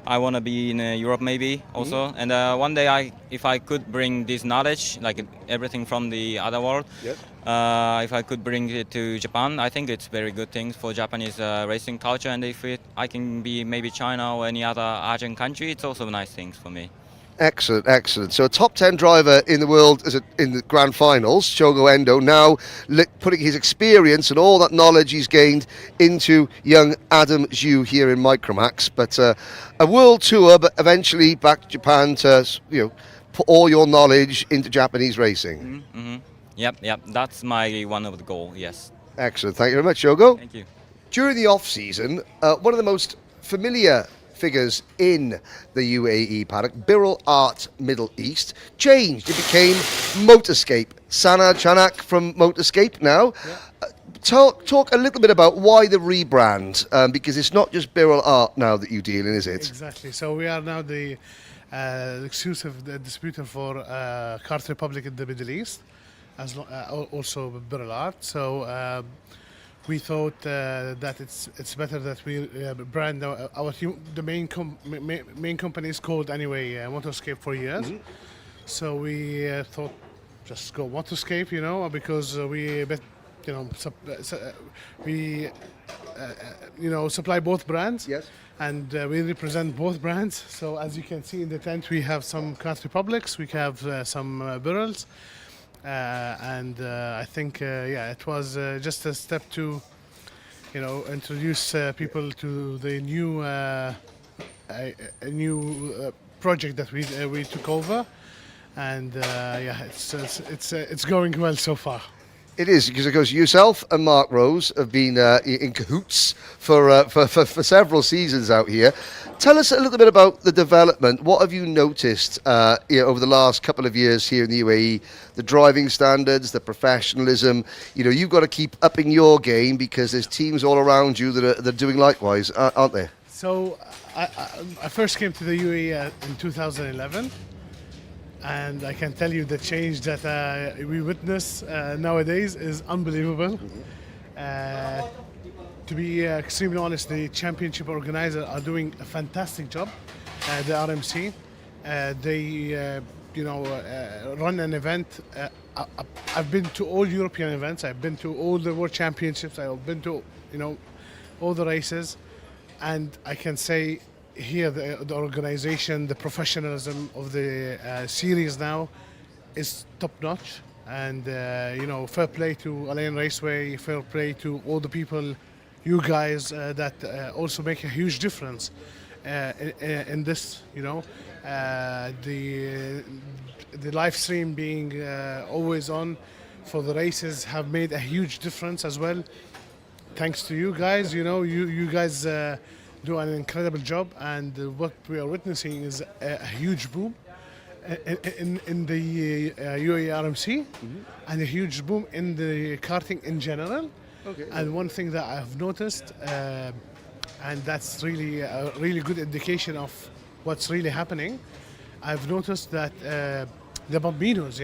I want to be in Europe maybe also. And one day, if I could bring this knowledge, like everything from the other world, if I could bring it to Japan, I think it's very good thing for Japanese racing culture. And if I can be maybe China or any other Asian country, it's also nice things for me. Excellent, excellent. So a top 10 driver in the world in the grand finals, Shogo Endo, now putting his experience and all that knowledge he's gained into young Adam Zhu here in Micromax. But a world tour, but eventually back to Japan to put all your knowledge into Japanese racing. Yep. That's my one of the goal. Yes. Excellent. Thank you very much, Shogo. Thank you. During the off season, one of the most familiar figures in the UAE paddock, Birol Art Middle East, changed. It became Motorscape. Sana Chanak from Motorscape now. Talk a little bit about why the rebrand, because it's not just Birol Art now that you deal in, is it? Exactly. So we are now the exclusive distributor for Kart Republic in the Middle East, also Birol Art. So we thought that it's better that we brand the main company is called anyway Motorscape for years. So we thought just go Motorscape, because we supply both brands. Yes. And we represent both brands. So as you can see in the tent, we have some Kart Republics, we have some Birols. And I think, it was just a step to, introduce people to the new project that we took over, and it's going well so far. It is, because of course yourself and Mark Rose have been in cahoots for several seasons out here. Tell us a little bit about the development. What have you noticed over the last couple of years here in the UAE? The driving standards, the professionalism. You've got to keep upping your game because there's teams all around you that are doing likewise, aren't there? So I first came to the UAE in 2011. And I can tell you the change that we witness nowadays is unbelievable. To be extremely honest, the championship organizers are doing a fantastic job. The RMC, they run an event. I've been to all European events. I've been to all the World Championships. I've been to all the races, and I can say, here the organization, the professionalism of the series now is top notch, and fair play to Alain Raceway, fair play to all the people, you guys that also make a huge difference in this. The live stream being always on for the races have made a huge difference as well. Thanks to you guys, you guys do an incredible job, and what we are witnessing is a huge boom in the UAE RMC, and a huge boom in the karting in general. Okay. And one thing that I've noticed, and that's really a really good indication of what's really happening, I've noticed that the Bambinos,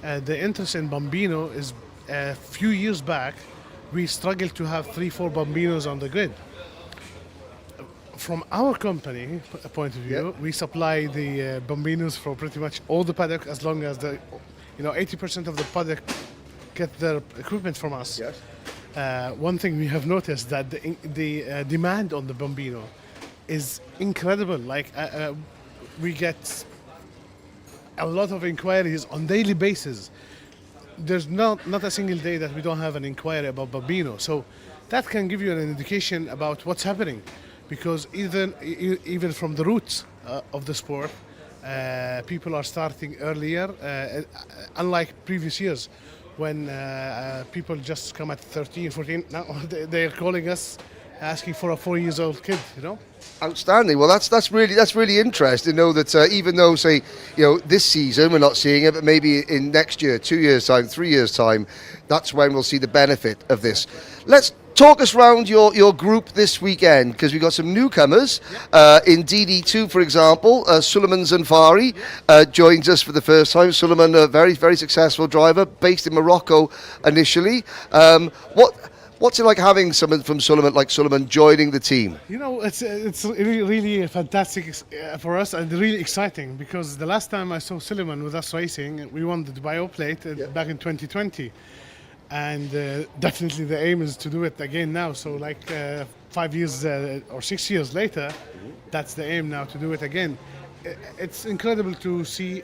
the interest in Bambino is a few years back, we struggled to have 3-4 Bambinos on the grid. From our company point of view, we supply the Bambinos for pretty much all the paddock, as long as 80% of the paddock get their equipment from us. Yes. One thing we have noticed that the demand on the Bambino is incredible. Like we get a lot of inquiries on daily basis. There's not a single day that we don't have an inquiry about Bambino. So that can give you an indication about what's happening. Because even from the roots of the sport, people are starting earlier, unlike previous years when people just come at 13, 14. Now they're calling us, asking for a 4-year-old kid. Outstanding. Well, that's really interesting. Know that even though, say, this season we're not seeing it, but maybe in next year, 2 years' time, 3 years' time, that's when we'll see the benefit of this. Let's talk us around your group this weekend, because we've got some newcomers in DD2, for example. Suleiman Zanfari joins us for the first time. Suleiman, a very, very successful driver, based in Morocco initially. What's it like having someone from Suleiman, like Suleiman, joining the team? You know, it's really fantastic for us and really exciting, because the last time I saw Suleiman with us racing, we won the Dubai Plate back in 2020, and definitely the aim is to do it again now. So like 5 years or 6 years later, that's the aim now, to do it again. It's incredible to see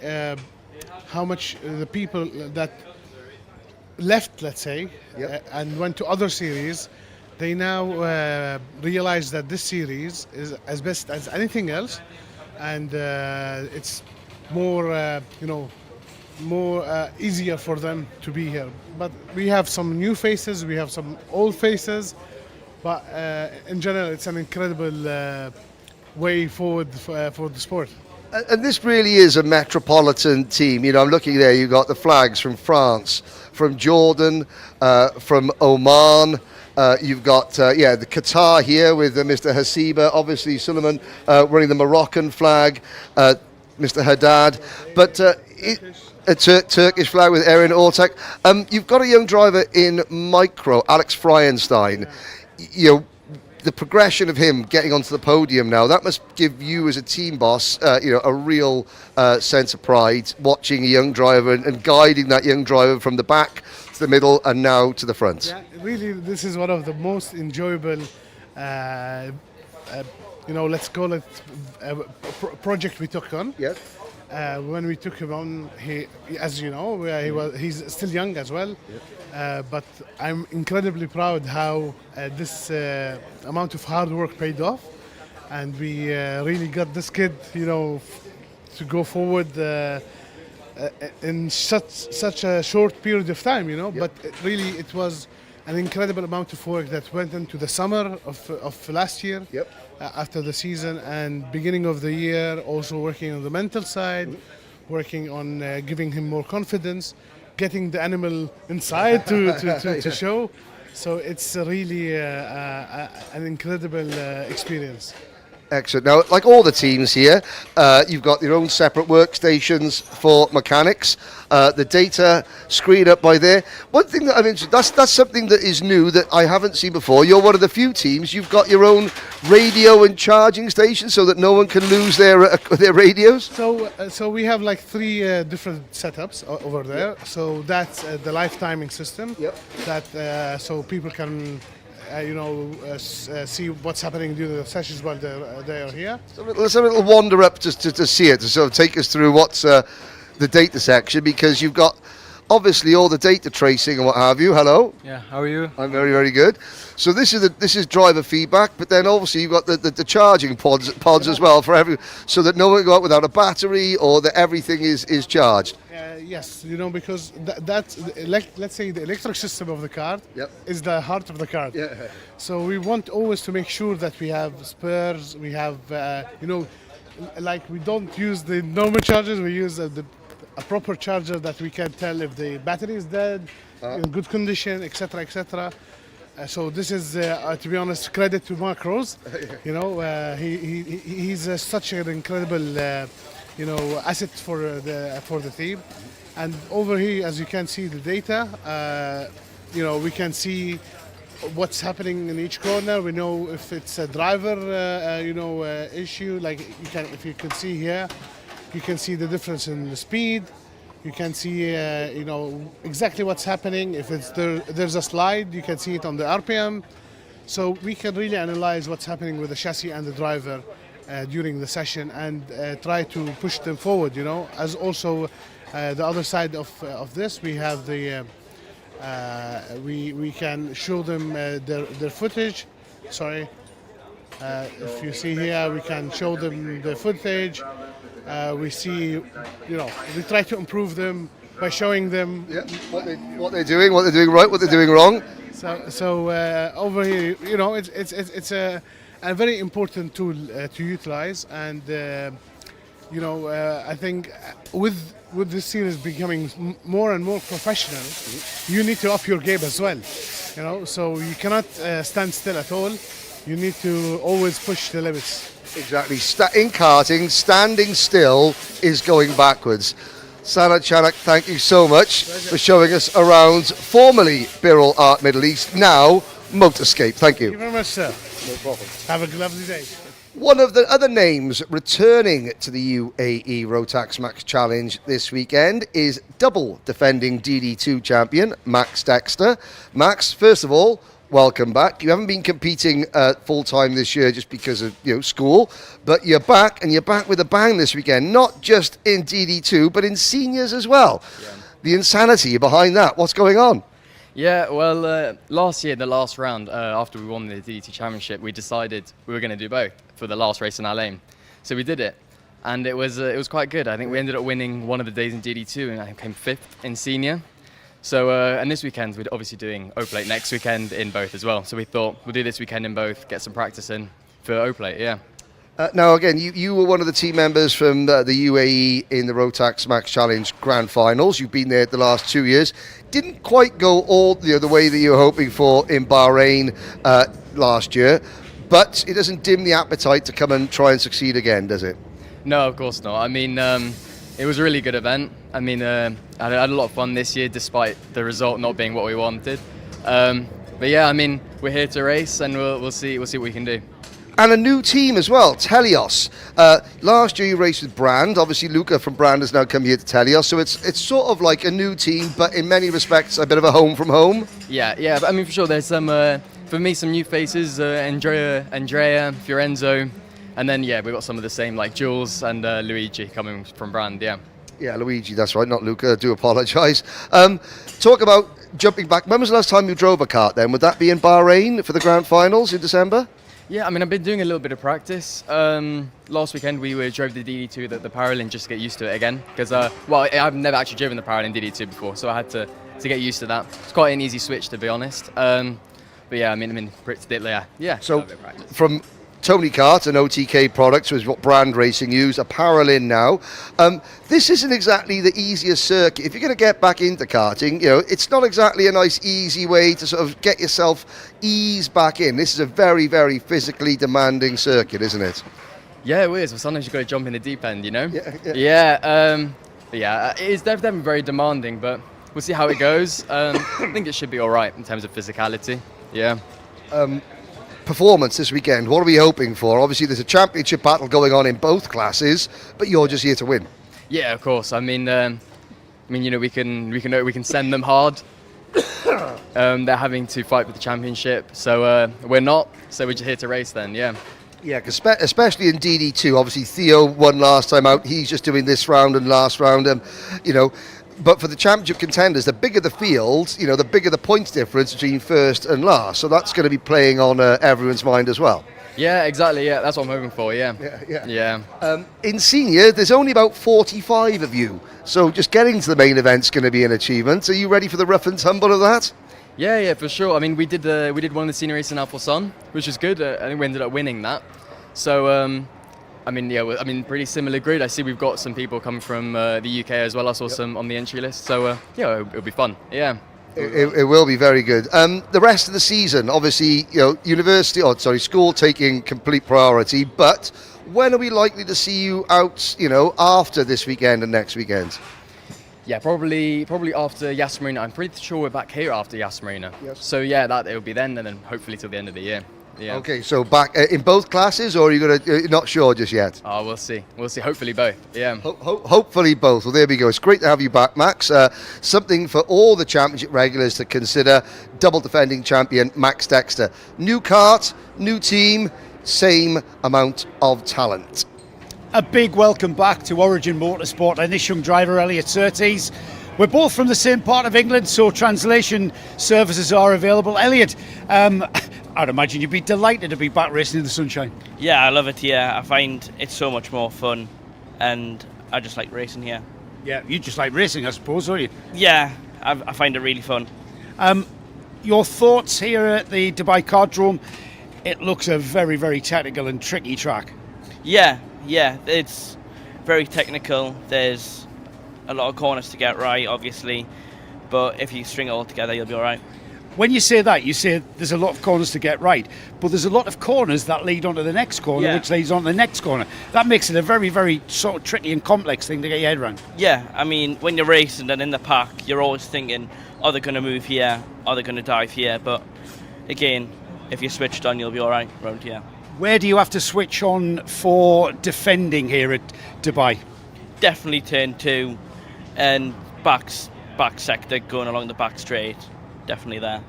how much the people that left, let's say, and went to other series, they now realize that this series is as best as anything else, and it's more, more easier for them to be here. But we have some new faces, we have some old faces, but in general, it's an incredible way forward for the sport. And this really is a metropolitan team. You know, I'm looking there, you've got the flags from France, from Jordan, from Oman. You've got, the Qatar here with Mr. Hasiba, obviously Suleiman running the Moroccan flag, Mr. Haddad. But a Turkish flag with Erin Ortak. You've got a young driver in Micro, Alex Fryenstein. You know, the progression of him getting onto the podium now, that must give you as a team boss, a real sense of pride watching a young driver and guiding that young driver from the back to the middle and now to the front. Yeah, really, this is one of the most enjoyable, let's call it project we took on. Yes. When we took him on, as you know, he's still young as well. But I'm incredibly proud how this amount of hard work paid off, and we really got this kid, to go forward in such a short period of time, But it was an incredible amount of work that went into the summer of last year, after the season, and beginning of the year, also working on the mental side, working on giving him more confidence, getting the animal inside to show. So it's really an incredible experience. Excellent. Now, like all the teams here, you've got your own separate workstations for mechanics. The data screen up by there. One thing that I'm interested, that's something that is new that I haven't seen before. You're one of the few teams. You've got your own radio and charging station so that no one can lose their radios. So we have like 3 different setups over there. So that's the live timing system. That so people can. See what's happening during the sessions while they are here. So let's have a little wander up to see it, to sort of take us through what's the data section, because you've got obviously all the data tracing and what have you. Hello. Yeah, how are you? I'm very, very good. So this is driver feedback, but then obviously you've got the charging pods as well for so that no one can go out without a battery, or that everything is charged. Yes, because let's say the electric system of the car is the heart of the car. So we want always to make sure that we have spares, we have, like we don't use the normal chargers, we use a proper charger that we can tell if the battery is dead, in good condition, etc., etc. So this is, to be honest, credit to Mark Rose. He's such an incredible, asset for the team. And over here, as you can see the data, we can see what's happening in each corner. We know if it's a driver, issue. Like if you can see here, you can see the difference in the speed. You can see, exactly what's happening. If there's a slide, you can see it on the RPM. So we can really analyze what's happening with the chassis and the driver during the session, and try to push them forward. As also the other side of this, we have the we can show them their footage. Sorry, if you see here, we can show them the footage. We see, we try to improve them by showing them what they're doing right, what they're doing wrong. So over here, it's a very important tool to utilize, and I think with this series becoming more and more professional, you need to up your game as well. So you cannot stand still at all. You need to always push the limits. Exactly. In karting, standing still is going backwards. Sanat Chanak, thank you so much for showing us around formerly Birrell Art Middle East, now Motorscape. Thank you. Thank you very much, sir. No problem. Have a lovely day. One of the other names returning to the UAE Rotax Max Challenge this weekend is double defending DD2 champion Max Dexter. Max, first of all, welcome back. You haven't been competing full-time this year just because of school, but you're back, and you're back with a bang this weekend, not just in DD2, but in seniors as well. Yeah. The insanity behind that, what's going on? Yeah, well, last year, the last round, after we won the DD2 Championship, we decided we were going to do both for the last race in our lane. So we did it, and it was quite good. I think we ended up winning one of the days in DD2, and I came 5th in senior. So, and this weekend, we're obviously doing O-Plate next weekend in both as well. So we thought we'll do this weekend in both, get some practice in for O-Plate, yeah. Now, again, you were one of the team members from the UAE in the Rotax Max Challenge Grand Finals. You've been there the last 2 years. Didn't quite go all the way that you were hoping for in Bahrain last year, but it doesn't dim the appetite to come and try and succeed again, does it? No, of course not. I mean, it was a really good event. I mean, I had a lot of fun this year, despite the result not being what we wanted. But yeah, I mean, we're here to race, and we'll see what we can do. And a new team as well, Telios. Last year you raced with Brand. Obviously, Luca from Brand has now come here to Telios. So it's sort of like a new team, but in many respects a bit of a home from home. Yeah. But I mean, for sure, there's some, for me, some new faces, Andrea, Fiorenzo. And then, yeah, we've got some of the same, like Jules and Luigi coming from Brand, yeah. Yeah, Luigi, that's right, not Luca. I do apologise. Talk about jumping back. When was the last time you drove a kart then? Would that be in Bahrain for the Grand Finals in December? Yeah, I mean, I've been doing a little bit of practice. Last weekend we drove the DD2, the Paralin, just to get used to it again. Because, I've never actually driven the Paralin DD2 before, so I had to get used to that. It's quite an easy switch, to be honest. But yeah, I mean, yeah. So from Tony Kart and OTK products was what Brand Racing use, a Paralin now. This isn't exactly the easiest circuit. If you're going to get back into karting, it's not exactly a nice, easy way to sort of get yourself ease back in. This is a very, very physically demanding circuit, isn't it? Yeah, it is. Well, sometimes you've got to jump in the deep end, Yeah. But it's definitely very demanding, but we'll see how it goes. I think it should be all right in terms of physicality. Yeah. Performance this weekend, what are we hoping for? Obviously there's a championship battle going on in both classes, but you're just here to win. Yeah, of course. I mean, we can send them hard. They're having to fight for the championship, so we're not. So we're just here to race then. Yeah. Yeah, because especially in DD2, obviously Theo won last time out. He's just doing this round and last round, But for the championship contenders, the bigger the field, the bigger the points difference between first and last. So that's going to be playing on everyone's mind as well. Yeah, exactly. Yeah, that's what I'm hoping for. Yeah. In senior, there's only about 45 of you. So just getting to the main event's going to be an achievement. Are you ready for the rough and tumble of that? Yeah, for sure. I mean, we did one of the senior races in Alforsan, which was good. I think we ended up winning that. So. Pretty similar grid. I see we've got some people coming from the UK as well. I saw some on the entry list. So, it'll be fun. Yeah. It will be very good. The rest of the season, obviously, school taking complete priority. But when are we likely to see you out, after this weekend and next weekend? Yeah, probably after Yas Marina. I'm pretty sure we're back here after Yas Marina. Yes. So, it'll be then, and then hopefully till the end of the year. Yeah. Okay, so back in both classes, or are you you're not sure just yet? Oh, we'll see. Hopefully both. Yeah. Hopefully both. Well, there we go. It's great to have you back, Max. Something for all the championship regulars to consider. Double defending champion Max Dexter. New kart, new team, same amount of talent. A big welcome back to Origin Motorsport and this young driver, Elliot Surtees. We're both from the same part of England, so translation services are available. Elliot, I'd imagine you'd be delighted to be back racing in the sunshine. Yeah, I love it here. I find it's so much more fun, and I just like racing here. Yeah, you just like racing, I suppose, don't you? Yeah, I find it really fun. Your thoughts here at the Dubai Kartdrome? It looks a very, very technical and tricky track. Yeah, it's very technical. There's a lot of corners to get right, obviously, but if you string it all together, you'll be all right. When you say that, you say there's a lot of corners to get right, but there's a lot of corners that lead onto the next corner, which leads on to the next corner. That makes it a very, very sort of tricky and complex thing to get your head around. Yeah, I mean, when you're racing and in the pack, you're always thinking, are they going to move here? Are they going to dive here? But again, if you're switched on, you'll be all right around here. Where do you have to switch on for defending here at Dubai? Definitely turn 2 and back sector going along the back straight. Definitely there.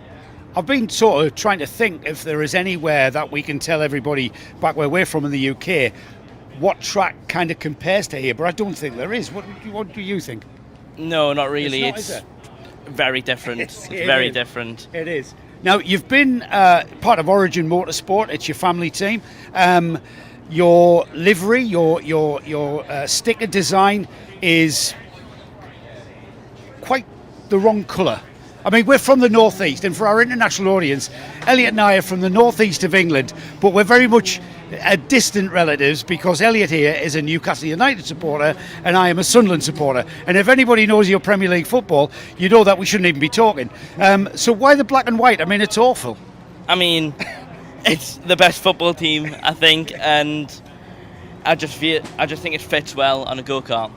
I've been sort of trying to think if there is anywhere that we can tell everybody back where we're from in the UK what track kind of compares to here, but I don't think there is. What do you think? No, not really. It's not, is very different. It's very different. It is. Now, you've been part of Origin Motorsport. It's your family team. Your livery, your sticker design is quite the wrong colour. I mean, we're from the northeast, and for our international audience, Elliot and I are from the northeast of England, but we're very much distant relatives because Elliot here is a Newcastle United supporter and I am a Sunderland supporter. And if anybody knows your Premier League football, you know that we shouldn't even be talking. So why the black and white? I mean, it's awful. I mean, it's the best football team, I think, and I just think it fits well on a go-kart.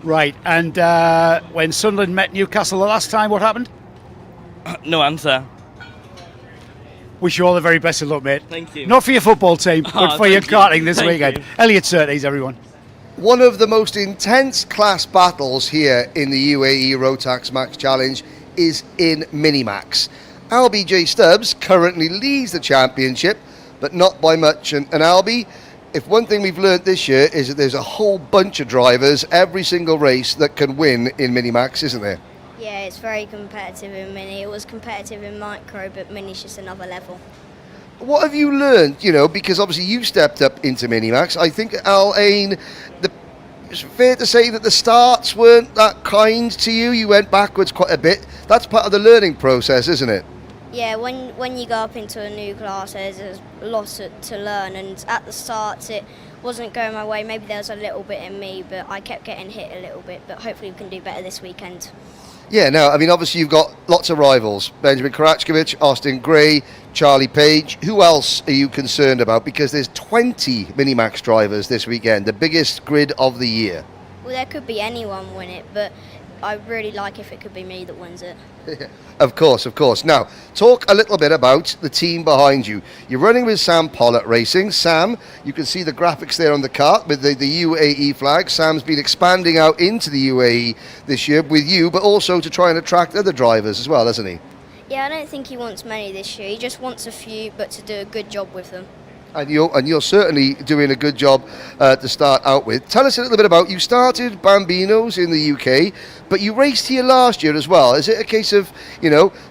Right, and when Sunderland met Newcastle the last time, what happened? No answer. Wish you all the very best of luck, mate. Thank you. Not for your football team, but for your karting this weekend. You. Elliot Surtees, everyone. One of the most intense class battles here in the UAE Rotax Max Challenge is in Minimax. Albie J. Stubbs currently leads the championship, but not by much. And Albie, if one thing we've learnt this year is that there's a whole bunch of drivers every single race that can win in Minimax, isn't there? Yeah, it's very competitive in Mini. It was competitive in Micro, but Mini's just another level. What have you learned, because obviously you stepped up into Minimax. I think, Al Ain, it's fair to say that the starts weren't that kind to you. You went backwards quite a bit. That's part of the learning process, isn't it? Yeah, when you go up into a new class, there's a lot to learn, and at the start it wasn't going my way. Maybe there was a little bit in me, but I kept getting hit a little bit, but hopefully we can do better this weekend. Yeah, no, I mean, obviously you've got lots of rivals. Benjamin Karachkovic, Austin Gray, Charlie Page. Who else are you concerned about? Because there's 20 Minimax drivers this weekend, the biggest grid of the year. Well, there could be anyone win it, but I really like if it could be me that wins it. Of course, of course. Now, talk a little bit about the team behind you. You're running with Sam Pollitt Racing. Sam, you can see the graphics there on the kart with the UAE flag. Sam's been expanding out into the UAE this year with you, but also to try and attract other drivers as well, hasn't he? Yeah, I don't think he wants many this year. He just wants a few, but to do a good job with them. And you're certainly doing a good job to start out with. Tell us a little bit about, you started Bambinos in the UK, but you raced here last year as well. Is it a case of,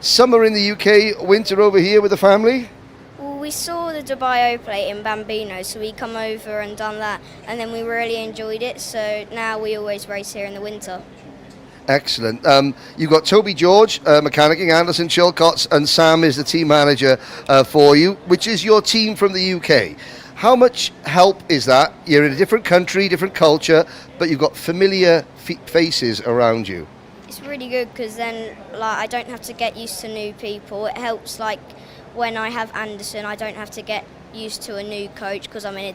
summer in the UK, winter over here with the family? Well, we saw the Dubai O-Plate in Bambino, so we come over and done that, and then we really enjoyed it, so now we always race here in the winter. Excellent. You've got Toby George mechanicking, Anderson Chilcots, and Sam is the team manager for you, which is your team from the UK. How much help is that? You're in a different country, different culture, but you've got familiar faces around you. It's really good because then I don't have to get used to new people. It helps when I have Anderson, I don't have to get used to a new coach because I'm in a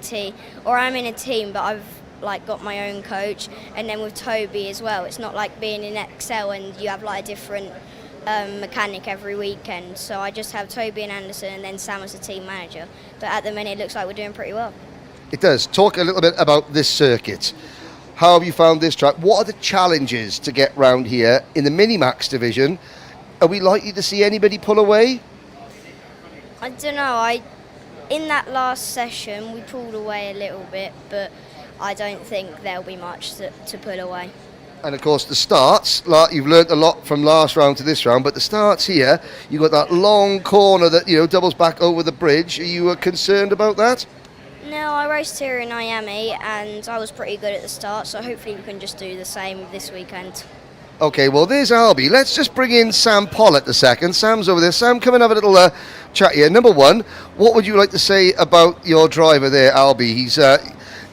team, but I've got my own coach, and then with Toby as well, it's not like being in Excel and you have a different mechanic every weekend. So I just have Toby and Anderson, and then Sam as the team manager. But at the minute it looks like we're doing pretty well. It does. Talk a little bit about this circuit. How have you found this track? What are the challenges to get round here in the Minimax division? Are we likely to see anybody pull away? I don't know. In that last session we pulled away a little bit, but I don't think there'll be much to put away. And of course the starts, you've learnt a lot from last round to this round, but the starts here, you've got that long corner that doubles back over the bridge. Are you concerned about that? No, I raced here in Miami and I was pretty good at the start, so hopefully we can just do the same this weekend. Okay, well there's Albie. Let's just bring in Sam Pollitt a second. Sam's over there. Sam, come and have a little chat here. Number one, what would you like to say about your driver there, Albie?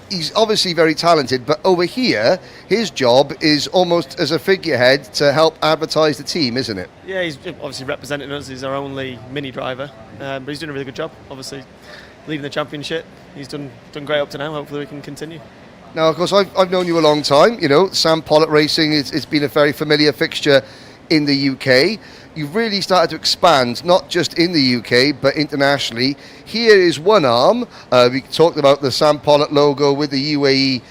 He's obviously very talented, but over here, his job is almost as a figurehead to help advertise the team, isn't it? Yeah, he's obviously representing us. He's our only mini driver, but he's doing a really good job, obviously, leading the championship. He's done great up to now. Hopefully we can continue. Now, of course, I've known you a long time. Sam Pollitt Racing, it's been a very familiar fixture in the UK. You've really started to expand, not just in the UK, but internationally. Here is one arm. We talked about the Sam Pollock logo with the UAE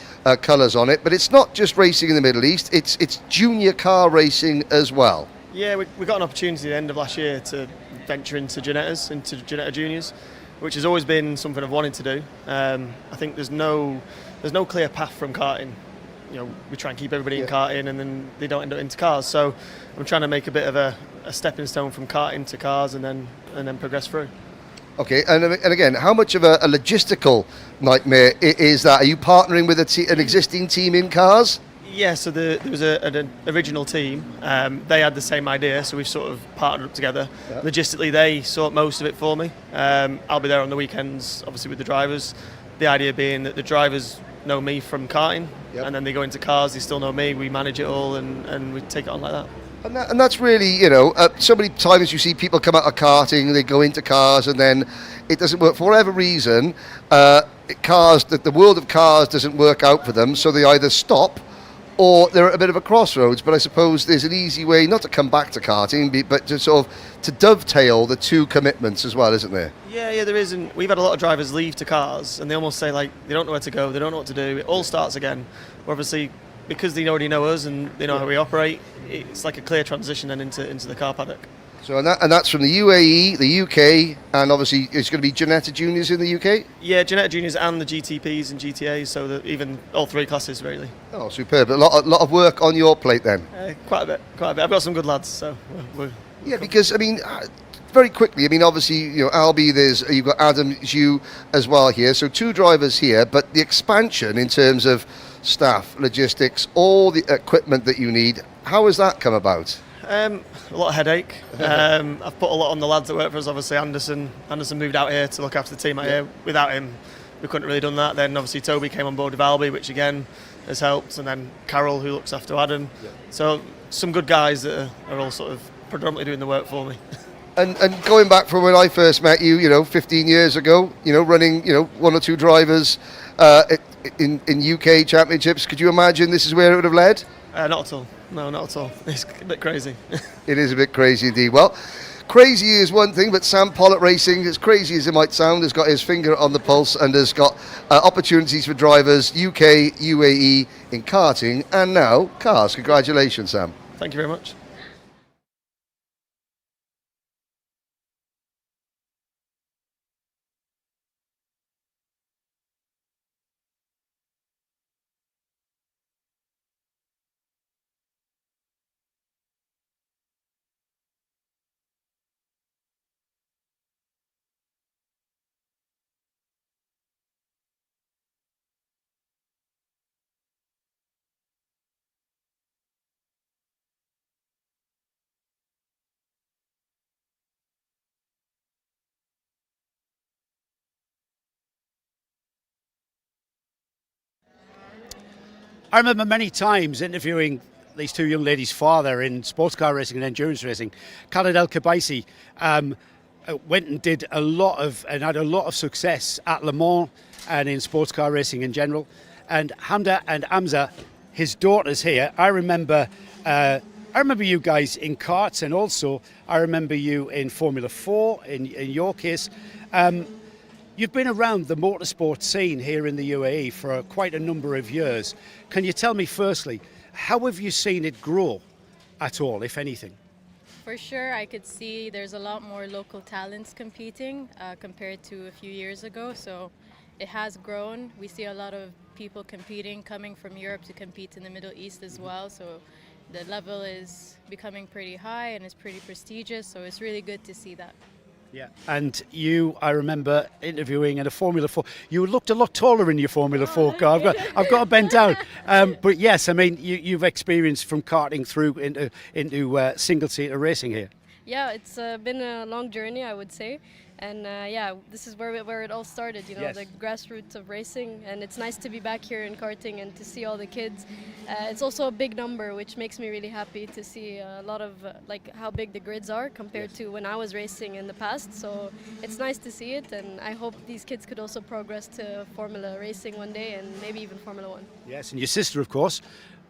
colours on it, but it's not just racing in the Middle East, it's junior car racing as well. Yeah, we got an opportunity at the end of last year to venture into Ginetta Juniors, which has always been something I've wanted to do. I think there's no clear path from karting. You know, we try and keep everybody in karting, and then they don't end up into cars. So I'm trying to make a bit of a stepping stone from karting to cars, and then progress through. Okay, and again, how much of a logistical nightmare is that? Are you partnering with an existing team in cars? Yeah, so there was an original team. They had the same idea, so we've sort of partnered up together. Yeah. Logistically, they sort most of it for me. I'll be there on the weekends, obviously with the drivers. The idea being that the drivers know me from karting, and then they go into cars, they still know me, we manage it all, and we take it on like that. And that's really, you know, so many times you see people come out of karting, they go into cars, and then it doesn't work for whatever reason. The world of cars doesn't work out for them, so they either stop or they're at a bit of a crossroads. But I suppose there's an easy way not to come back to karting, but to sort of to dovetail the two commitments as well, isn't there? Yeah, there is. And we've had a lot of drivers leave to cars, and they almost say like they don't know where to go, they don't know what to do. It all starts again. Where obviously, because they already know us and they know how we operate, it's like a clear transition then into the car paddock. So and that's from the UAE, the UK, and obviously it's going to be Ginetta Juniors in the UK? Yeah, Ginetta Juniors and the GTPs and GTAs, so that even all three classes really. Oh, superb. A lot of work on your plate then? Quite a bit. I've got some good lads, so we're yeah, because, I mean, very quickly, I mean, obviously, you know, Albie, you've got Adam, you as well here, so two drivers here, but the expansion in terms of staff, logistics, all the equipment that you need, how has that come about? A lot of headache. I've put a lot on the lads that work for us. Obviously, Anderson moved out here to look after the team out here. Without him, we couldn't really done that. Then obviously Toby came on board with Albie, which again has helped. And then Carol, who looks after Adam. So some good guys that are all sort of predominantly doing the work for me. And going back from when I first met you, you know, 15 years ago, you know, running, you know, one or two drivers in UK championships, could you imagine this is where it would have led? Not at all. No, not at all. It's a bit crazy. It is a bit crazy indeed. Well, crazy is one thing, but Sam Pollock Racing, as crazy as it might sound, has got his finger on the pulse and has got opportunities for drivers, UK, UAE, in karting, and now cars. Congratulations, Sam. Thank you very much. I remember many times interviewing these two young ladies' father in sports car racing and endurance racing. Khaled El Kabaisi went and had a lot of success at Le Mans and in sports car racing in general. And Hamda and Amza, his daughters here, I remember you guys in karts, and also I remember you in Formula 4 in your case. You've been around the motorsport scene here in the UAE for quite a number of years. Can you tell me firstly, how have you seen it grow at all, if anything? For sure, I could see there's a lot more local talents competing compared to a few years ago. So it has grown. We see a lot of people competing, coming from Europe to compete in the Middle East as well. So the level is becoming pretty high and it's pretty prestigious. So it's really good to see that. Yeah, and you, I remember interviewing in a Formula 4. You looked a lot taller in your Formula 4 car. I've got to bend down. But yes, I mean, you've experienced from karting through into single-seater racing here. Yeah, it's been a long journey, I would say. And yeah, this is where it all started, you know, Yes. the grassroots of racing. And it's nice to be back here in karting and to see all the kids. It's also a big number, which makes me really happy to see a lot of like how big the grids are compared to when I was racing in the past. So it's nice to see it, and I hope these kids could also progress to Formula racing one day and maybe even Formula 1. Yes, and your sister, of course,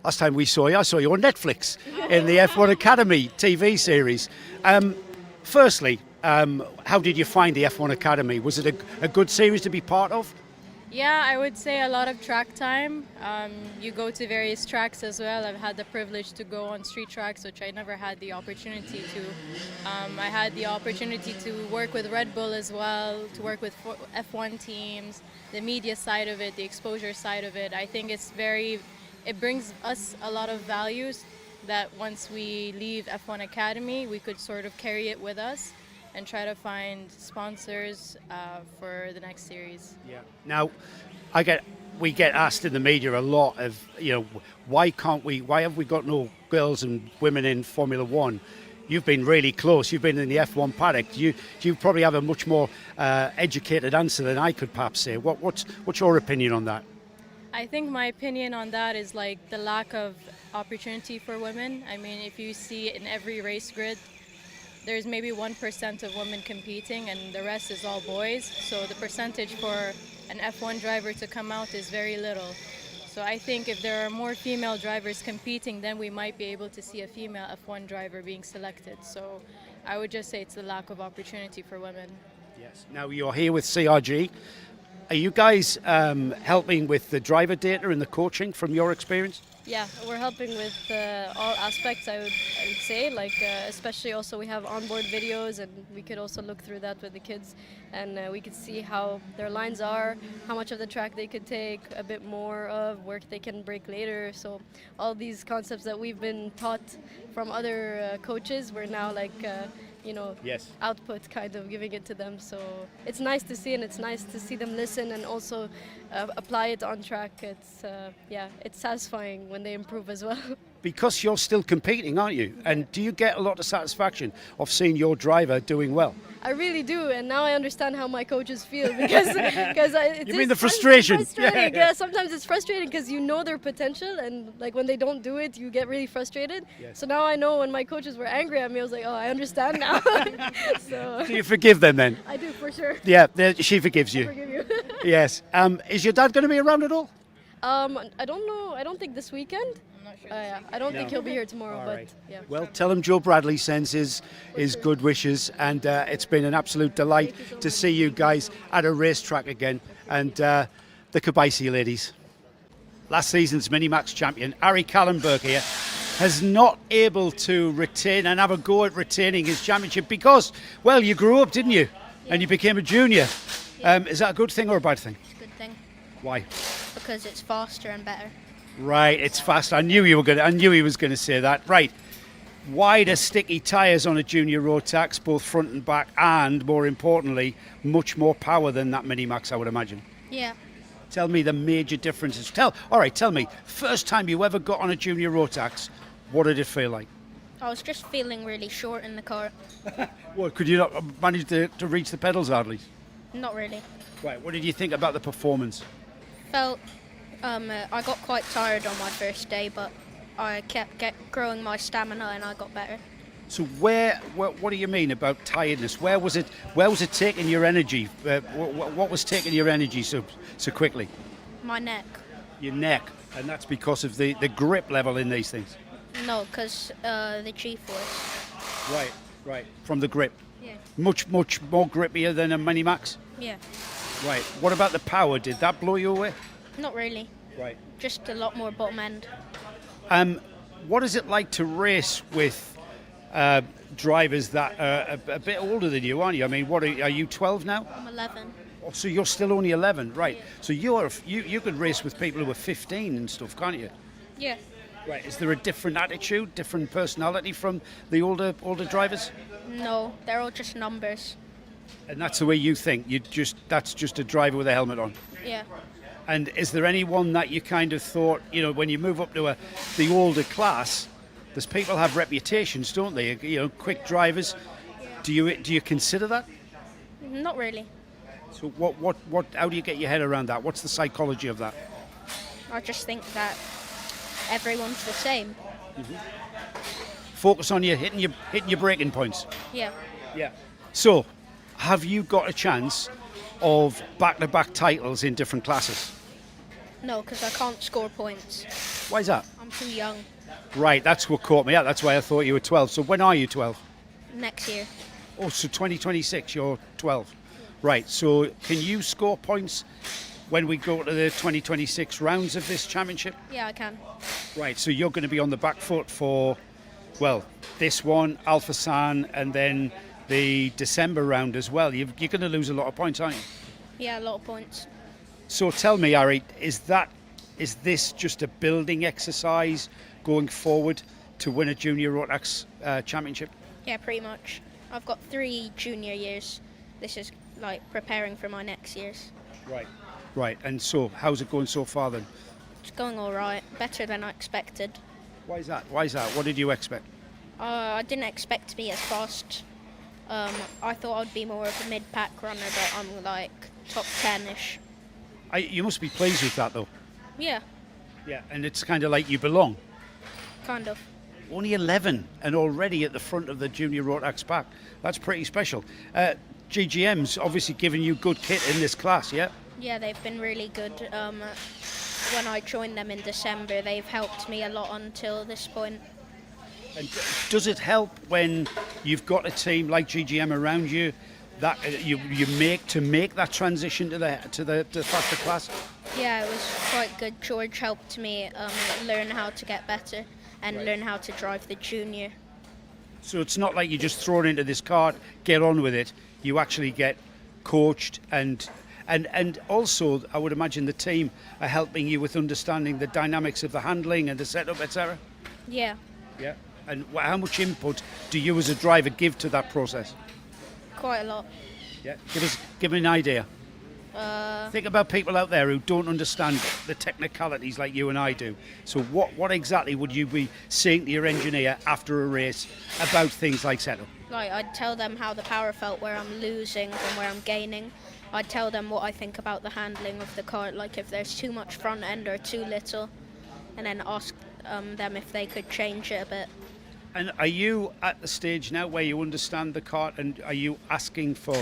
Last time we saw you, I saw you on Netflix in the F1 Academy TV series. Firstly, how did you find the F1 Academy? Was it a good series to be part of? Yeah, I would say a lot of track time. You go to various tracks as well. I've had the privilege to go on street tracks, which I never had the opportunity to. I had the opportunity to work with Red Bull as well, to work with F1 teams, the media side of it, the exposure side of it. I think it brings us a lot of values that once we leave F1 Academy, we could sort of carry it with us and try to find sponsors for the next series. Yeah. Now, we get asked in the media a lot of, why have we got no girls and women in Formula One? You've been really close. You've been in the F1 paddock. You probably have a much more educated answer than I could perhaps say. What's your opinion on that? I think my opinion on that is like the lack of opportunity for women. I mean, if you see in every race grid, there's maybe 1% of women competing and the rest is all boys. So the percentage for an F1 driver to come out is very little. So I think if there are more female drivers competing, then we might be able to see a female F1 driver being selected. So I would just say it's the lack of opportunity for women. Yes. Now you're here with CRG. Are you guys helping with the driver data and the coaching from your experience? Yeah, we're helping with all aspects, I would say, like especially also we have onboard videos and we could also look through that with the kids and we could see how their lines are, how much of the track they could take, a bit more of where they can break later. So all these concepts that we've been taught from other coaches, we're now like yes. output kind of giving it to them. So it's nice to see and it's nice to see them listen and also apply it on track. It's it's satisfying when they improve as well. Because you're still competing, aren't you? And do you get a lot of satisfaction of seeing your driver doing well? I really do, and now I understand how my coaches feel because you mean the frustration? Frustrating. Yeah, sometimes it's frustrating because you know their potential, and like when they don't do it, you get really frustrated. Yes. So now I know when my coaches were angry at me, I was like, oh, I understand now. So Do you forgive them then? I do for sure. Yeah, she forgives you. I forgive you. Yes. Is your dad going to be around at all? I don't know. I don't think this weekend. I'm not sure. I don't think he'll be here tomorrow, All but right. yeah. Well, tell him Joe Bradley sends his good wishes, and it's been an absolute delight to see you guys at a racetrack again, and the Kabaisi ladies. Last season's Minimax champion, Ari Kallenberg here, has not able to retain and have a go at retaining his championship because, well, you grew up, didn't you? Yeah. And you became a junior. Yeah. Is that a good thing or a bad thing? It's a good thing. Why? Because it's faster and better. Right, it's fast. I knew he was going to say that. Right. Wider, sticky tyres on a junior Rotax, both front and back, and more importantly, much more power than that Minimax, I would imagine. Yeah. Tell me the major differences. Tell me, first time you ever got on a junior Rotax, what did it feel like? I was just feeling really short in the car. What, could you not manage to reach the pedals hardly? Not really. Right, what did you think about the performance? Felt I got quite tired on my first day, but I kept growing my stamina and I got better. So what do you mean about tiredness? Where was it taking your energy? What was taking your energy so quickly? My neck. Your neck, and that's because of the grip level in these things? No, because the G-force. Right, from the grip. Yeah. Much more grippier than a Minimax? Yeah. Right, what about the power? Did that blow you away? Not really. Right. Just a lot more bottom end. What is it like to race with drivers that are a bit older than you, aren't you? I mean, are you 12 now? I'm 11. Oh, so you're still only 11, right? Yeah. So you could race with people who are 15 and stuff, can't you? Yeah. Right. Is there a different attitude, different personality from the older drivers? No, they're all just numbers. And that's the way you think. That's just a driver with a helmet on. Yeah. And is there anyone that you kind of thought, when you move up to the older class, there's people have reputations, don't they? Quick drivers. Do you consider that? Not really. So what? How do you get your head around that? What's the psychology of that? I just think that everyone's the same. Mm-hmm. Focus on hitting your braking points. Yeah. Yeah. So, have you got a chance of back-to-back titles in different classes? No, because I can't score points. Why is that? I'm too young. Right, that's what caught me out. That's why I thought you were 12. So when are you 12? Next year. Oh, so 2026, you're 12. Right, so can you score points when we go to the 2026 rounds of this championship? Yeah, I can. Right, so you're going to be on the back foot for, well, this one, Alpha San, and then the December round as well. You're going to lose a lot of points, aren't you? Yeah, a lot of points. So tell me, Ari, is this just a building exercise going forward to win a Junior Rotax championship? Yeah, pretty much. I've got 3 junior years. This is like preparing for my next years. Right. Right, and so how's it going so far then? It's going all right, better than I expected. Why is that? What did you expect? I didn't expect to be as fast. I thought I'd be more of a mid-pack runner, but I'm like top 10-ish. You must be pleased with that though. Yeah, Yeah, and it's kind of like you belong. kind of. Only 11 and already at the front of the Junior Rotax pack. That's pretty special. GGM's obviously giving you good kit in this class, yeah? Yeah, they've been really good. When I joined them in December, they've helped me a lot until this point. And does it help when you've got a team like GGM around you that you make that transition to the faster class? Yeah, it was quite good. George helped me learn how to get better and learn how to drive the junior. So it's not like you're just thrown into this kart, get on with it. You actually get coached and also I would imagine the team are helping you with understanding the dynamics of the handling and the setup, etc. Yeah, Yeah. And how much input do you as a driver give to that process? quite a lot. Yeah. Give me an idea. Think about people out there who don't understand the technicalities like you and I do. So what exactly would you be saying to your engineer after a race about things like setup? Like, I'd tell them how the power felt where I'm losing and where I'm gaining. I'd tell them what I think about the handling of the kart, like if there's too much front end or too little, and then ask them if they could change it a bit. And are you at the stage now where you understand the kart and are you asking for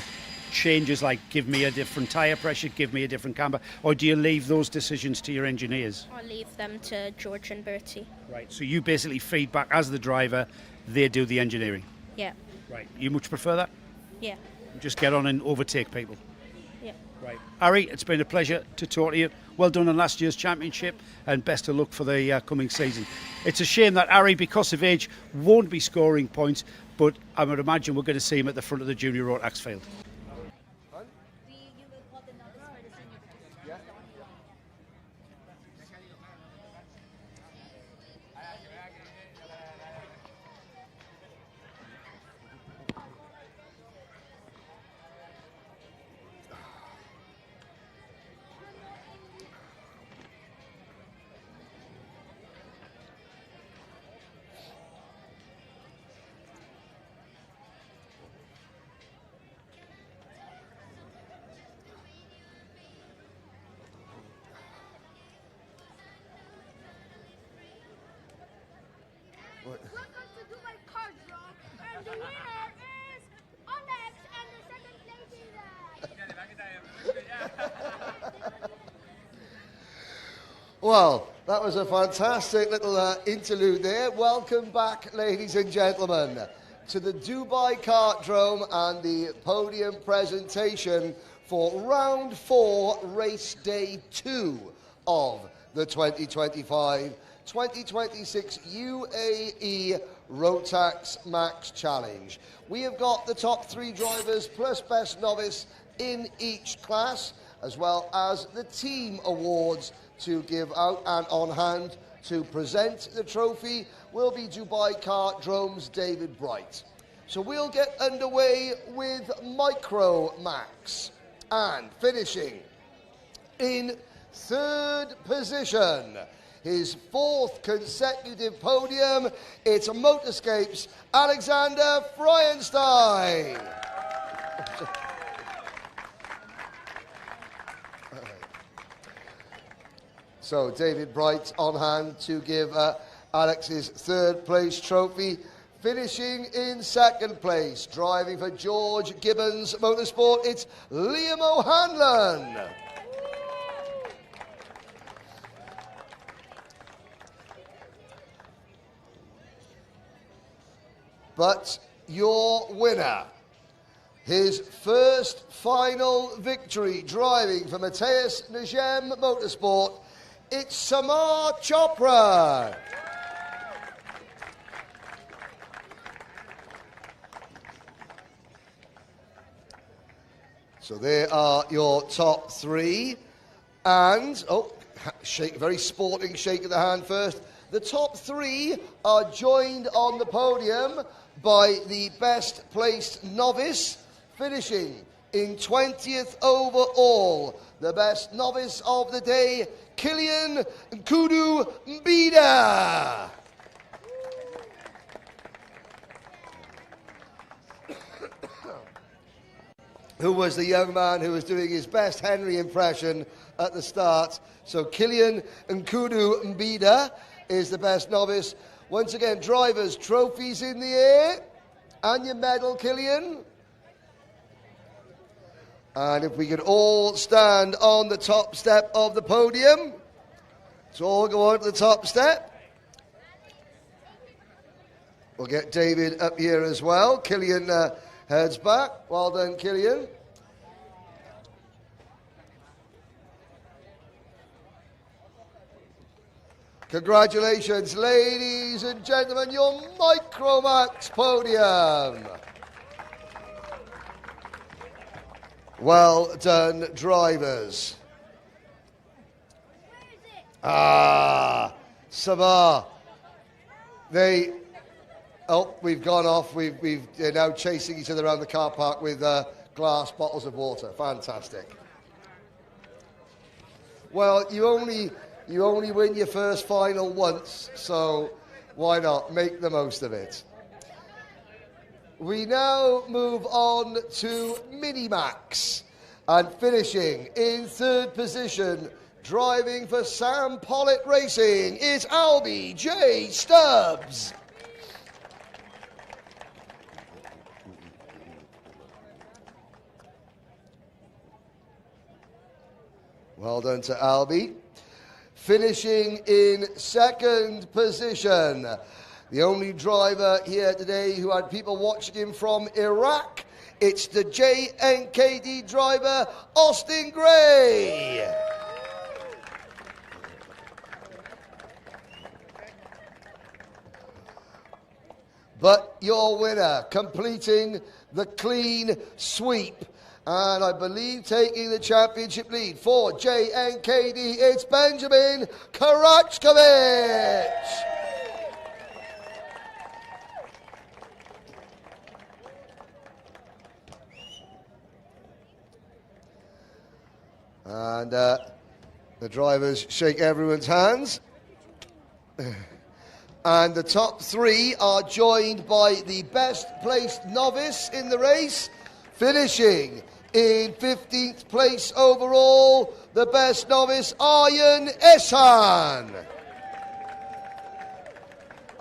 changes like give me a different tyre pressure, give me a different camber, or do you leave those decisions to your engineers? I leave them to George and Bertie. Right, so you basically feedback as the driver, they do the engineering. Yeah. Right, you much prefer that? Yeah. Just get on and overtake people. Yeah. Right. Ari, it's been a pleasure to talk to you. Well done on last year's championship and best of luck for the coming season. It's a shame that Ari, because of age, won't be scoring points, but I would imagine we're going to see him at the front of the Junior Rotax field. Welcome to Dubai Kartdrome, and the winner is Alex, and the second place is Well, that was a fantastic little interlude there. Welcome back, ladies and gentlemen, to the Dubai Kartdrome and the podium presentation for round 4, race day 2 of the 2025-2026 UAE Rotax Max Challenge. We have got the top 3 drivers plus best novice in each class, as well as the team awards to give out, and on hand to present the trophy will be Dubai Kartdrome's David Bright. So we'll get underway with Microax, and finishing in 3rd position, his 4th consecutive podium, it's Motorscape's Alexander Freuenstein. So David Bright on hand to give Alex's 3rd place trophy. Finishing in 2nd place, driving for George Gibbons Motorsport, it's Liam O'Hanlon. But your winner, his first final victory driving for Matthias Nagem Motorsport, it's Samar Chopra. So there are your top three. And, shake, very sporting shake of the hand first. The top three are joined on the podium by the best placed novice, finishing in 20th overall. The best novice of the day, Kylian Nkudu Mbida. Who was the young man who was doing his best Henry impression at the start. So Kylian Nkudu Mbida is the best novice. Once again, drivers, trophies in the air. And your medal, Kylian. And if we could all stand on the top step of the podium. Let's all go on to the top step. We'll get David up here as well. Kylian heads back. Well done, Kylian. Congratulations, ladies and gentlemen, your Microax podium. Well done, drivers. Samar. We've gone off. They're now chasing each other around the car park with glass bottles of water. Fantastic. Well, you only win your first final once, so why not make the most of it? We now move on to Minimax, and finishing in third position, driving for Sam Pollitt Racing, is Albie J. Stubbs. Well done to Albie. Finishing in second position, the only driver here today who had people watching him from Iraq, it's the JNKD driver, Austin Gray. But your winner, completing the clean sweep, and I believe taking the championship lead for JNKD, it's Benjamin Karachkovic. And the drivers shake everyone's hands. And the top three are joined by the best placed novice in the race, finishing in 15th place overall, the best novice, Aryan Eshan.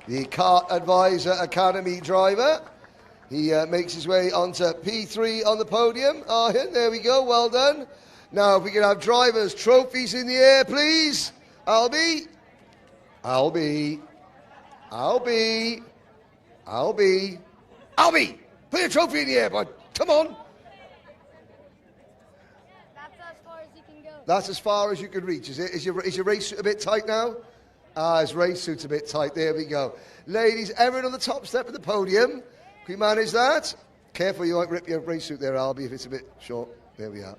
The Kart Advisor Academy driver. He makes his way onto P3 on the podium. Aryan, there we go, well done. Now, if we can have drivers' trophies in the air, please. Albie. Albie, put your trophy in the air, bud. Come on. That's as far as you can reach, is it? Is your race suit a bit tight now? His race suit's a bit tight. There we go. Ladies, everyone on the top step of the podium. Can you manage that? Careful, you might rip your race suit there, Albie, if it's a bit short. There we are.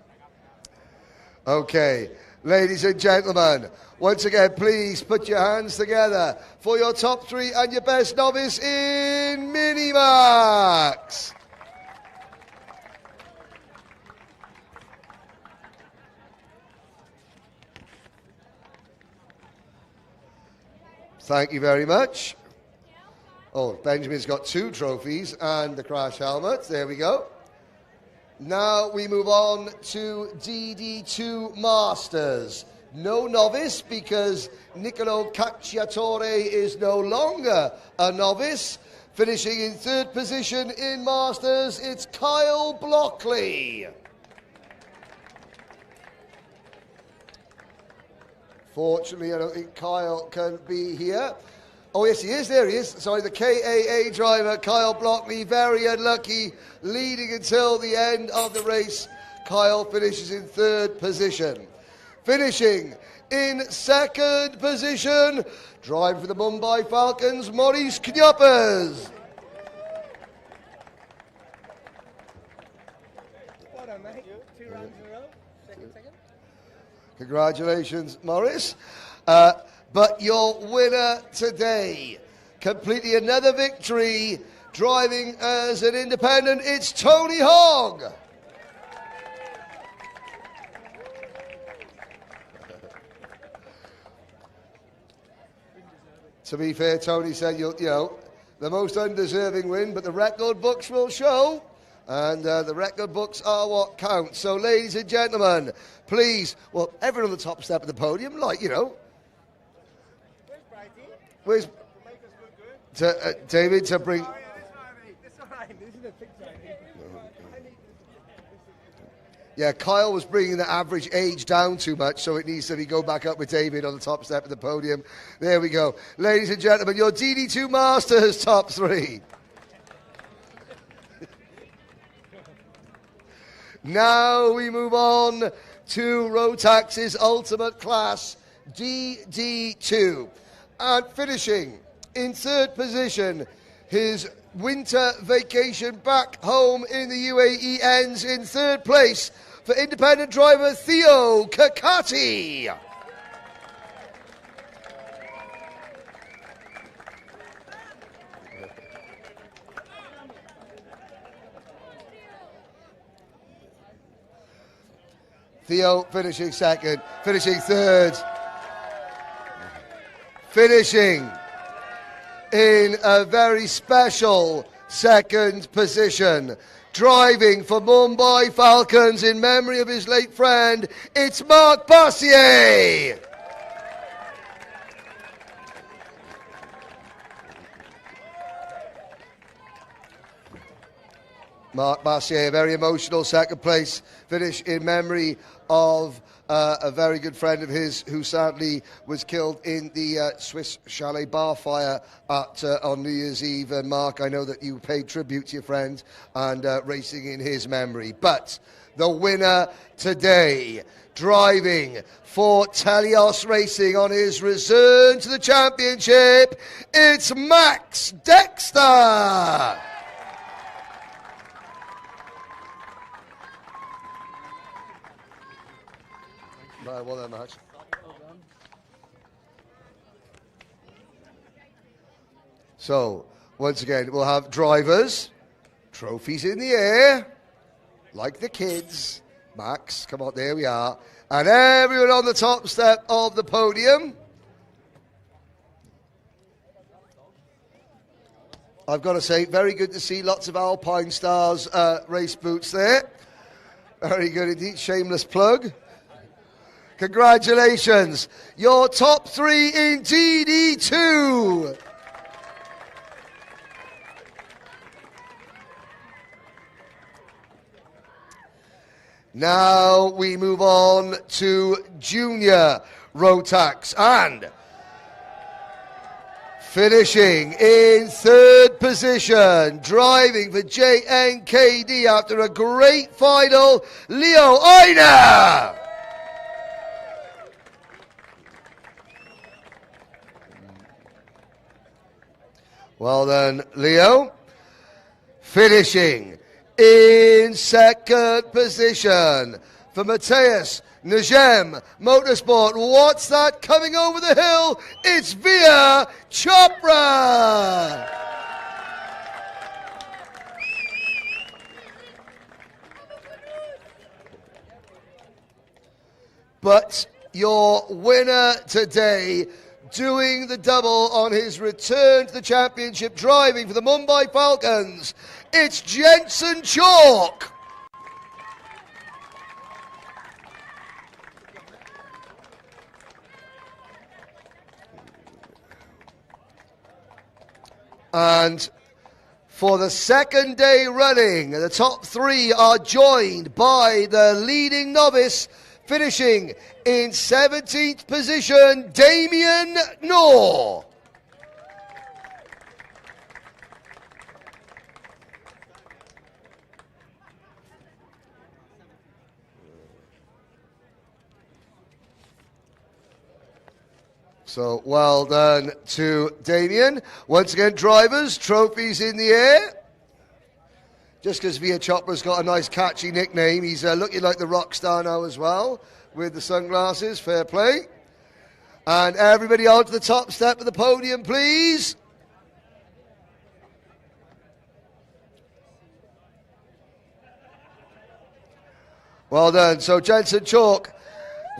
Okay, ladies and gentlemen, once again, please put your hands together for your top three and your best novice in Minimax. Thank you very much. Oh, Benjamin's got 2 trophies and the crash helmet. There we go. Now we move on to DD2 Masters. No novice because Nicolo Cacciatore is no longer a novice. Finishing in 3rd position in Masters, it's Kyle Blockley. Fortunately, I don't think Kyle can be here. Oh, yes, he is. There he is. Sorry, the KAA driver, Kyle Blockley, very unlucky, leading until the end of the race. Kyle finishes in 3rd position. Finishing in 2nd position, driving for the Mumbai Falcons, Maurice Knyapers. Well done, mate. 2 rounds in a row. Second. Congratulations, Maurice. But your winner today, completely another victory, driving as an independent, it's Tony Hogg. To be fair, Tony said, you know, the most undeserving win, but the record books will show. And the record books are what counts. So, ladies and gentlemen, please, well, everyone on the top step of the podium, like, you know. Where's David to bring... Yeah, Kyle was bringing the average age down too much, so it needs to go back up with David on the top step of the podium. There we go. Ladies and gentlemen, your DD2 Masters top 3. Now we move on to Rotax's Ultimate Class DD2. And finishing in 3rd position, his winter vacation back home in the UAE ends in 3rd place for independent driver Theo Kakati. Theo finishing 2nd, finishing 3rd, finishing in a very special 2nd position. Driving for Mumbai Falcons in memory of his late friend, it's Marc Bassier. Marc Bassier, a very emotional 2nd place finish in memory of a very good friend of his who sadly was killed in the Swiss chalet bar fire on New Year's Eve. And Mark, I know that you paid tribute to your friend and racing in his memory. But the winner today, driving for Telios Racing on his return to the championship, it's Max Dexter. Well done, Max. So, once again, we'll have drivers, trophies in the air, like the kids. Max, come on, there we are. And everyone on the top step of the podium. I've got to say, very good to see lots of Alpine Stars race boots there. Very good indeed, shameless plug. Congratulations, your top 3 in DD2. Now we move on to Junior Rotax, and finishing in 3rd position, driving for JNKD after a great final, Leo Einer. Well done, Leo. Finishing in 2nd position for Mateus Najem Motorsport. What's that coming over the hill? It's Via Chopra. But your winner today, doing the double on his return to the championship, driving for the Mumbai Falcons, it's Jensen Chalk. And for the 2nd day running, the top 3 are joined by the leading novice, finishing in 17th position, Damien Knorr. So well done to Damien. Once again, drivers, trophies in the air. Just because Via Chopra's got a nice catchy nickname, he's looking like the rock star now as well, with the sunglasses, fair play. And everybody onto the top step of the podium, please. Well done. So Jensen Chalk,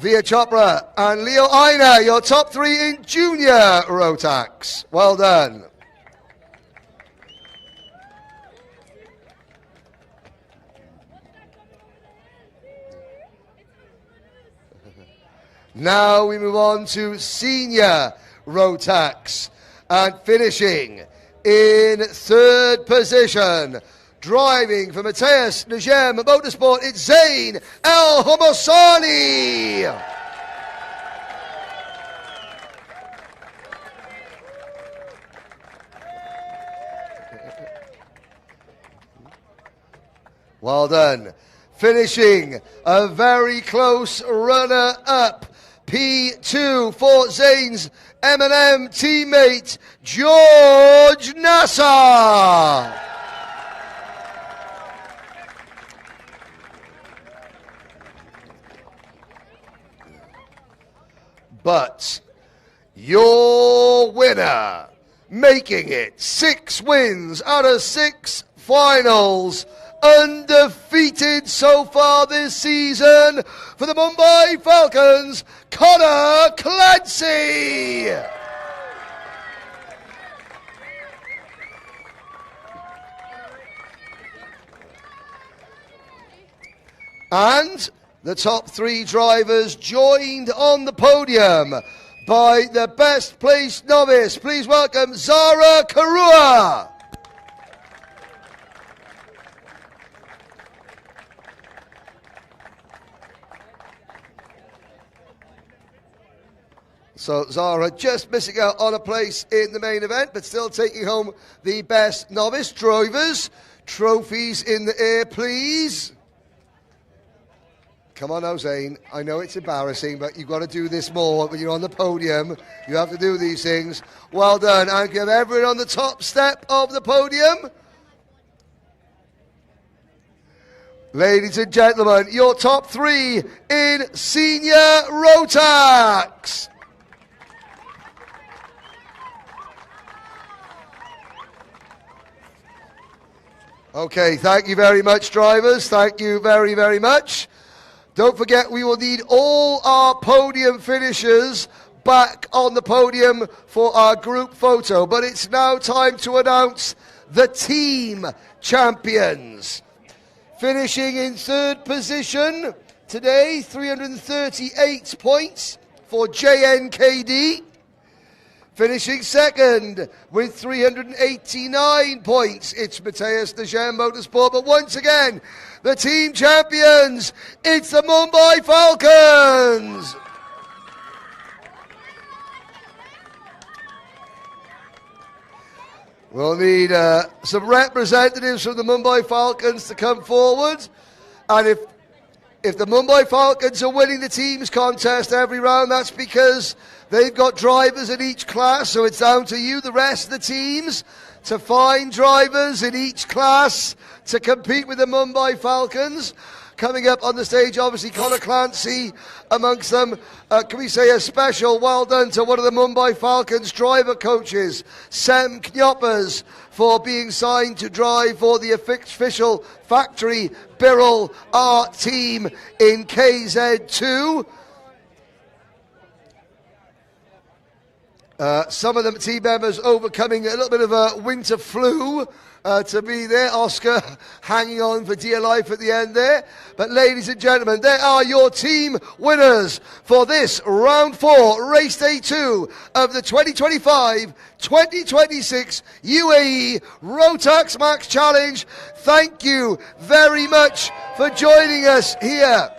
Via Chopra, and Leo Aina, your top 3 in junior Rotax. Well done. Now we move on to senior Rotax, and finishing in 3rd position, driving for Mateus Najem Motorsport, it's Zain El Homosani. Well done. Finishing a very close runner-up, P2 for Zane's M&M teammate, George Nassar. But your winner, making it 6 wins out of 6 finals, undefeated so far this season for the Mumbai Falcons, Connor Clancy. And the top 3 drivers joined on the podium by the best placed novice. Please welcome Zara Karua. So Zara just missing out on a place in the main event, but still taking home the best novice. Drivers, trophies in the air, please. Come on now, Zane. I know it's embarrassing, but you've got to do this more when you're on the podium. You have to do these things. Well done. And give everyone on the top step of the podium. Ladies and gentlemen, your top 3 in senior Rotax. Okay, thank you very much, drivers. Thank you very, very much. Don't forget, we will need all our podium finishers back on the podium for our group photo. But it's now time to announce the team champions. Finishing in 3rd position today, 338 points for JNKD. Finishing 2nd with 389 points, it's Mateus Najem Motorsport. But once again, the team champions, it's the Mumbai Falcons. We'll need some representatives from the Mumbai Falcons to come forward. And if the Mumbai Falcons are winning the teams contest every round, that's because they've got drivers in each class, so it's down to you, the rest of the teams, to find drivers in each class to compete with the Mumbai Falcons. Coming up on the stage, obviously, Connor Clancy amongst them. Can we say a special well done to one of the Mumbai Falcons driver coaches, Sam Knyoppers, for being signed to drive for the official factory Birrell Art team in KZ2. Some of the team members overcoming a little bit of a winter flu to be there. Oscar hanging on for dear life at the end there. But ladies and gentlemen, there are your team winners for this round 4, race day 2 of the 2025-2026 UAE Rotax Max Challenge. Thank you very much for joining us here.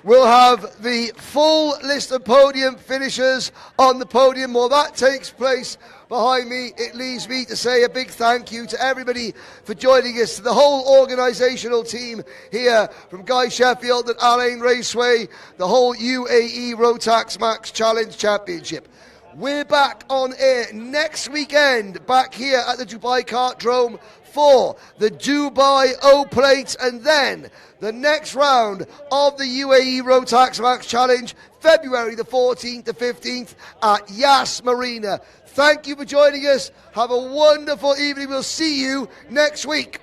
We'll have the full list of podium finishers on the podium. While that takes place behind me, it leaves me to say a big thank you to everybody for joining us, to the whole organisational team here from Guy Sheffield at Al Ain Raceway, the whole UAE Rotax Max Challenge Championship. We're back on air next weekend, back here at the Dubai Kartdrome for the Dubai O-Plate, and then the next round of the UAE Rotax Max Challenge, February the 14th to 15th at Yas Marina. Thank you for joining us. Have a wonderful evening. We'll see you next week.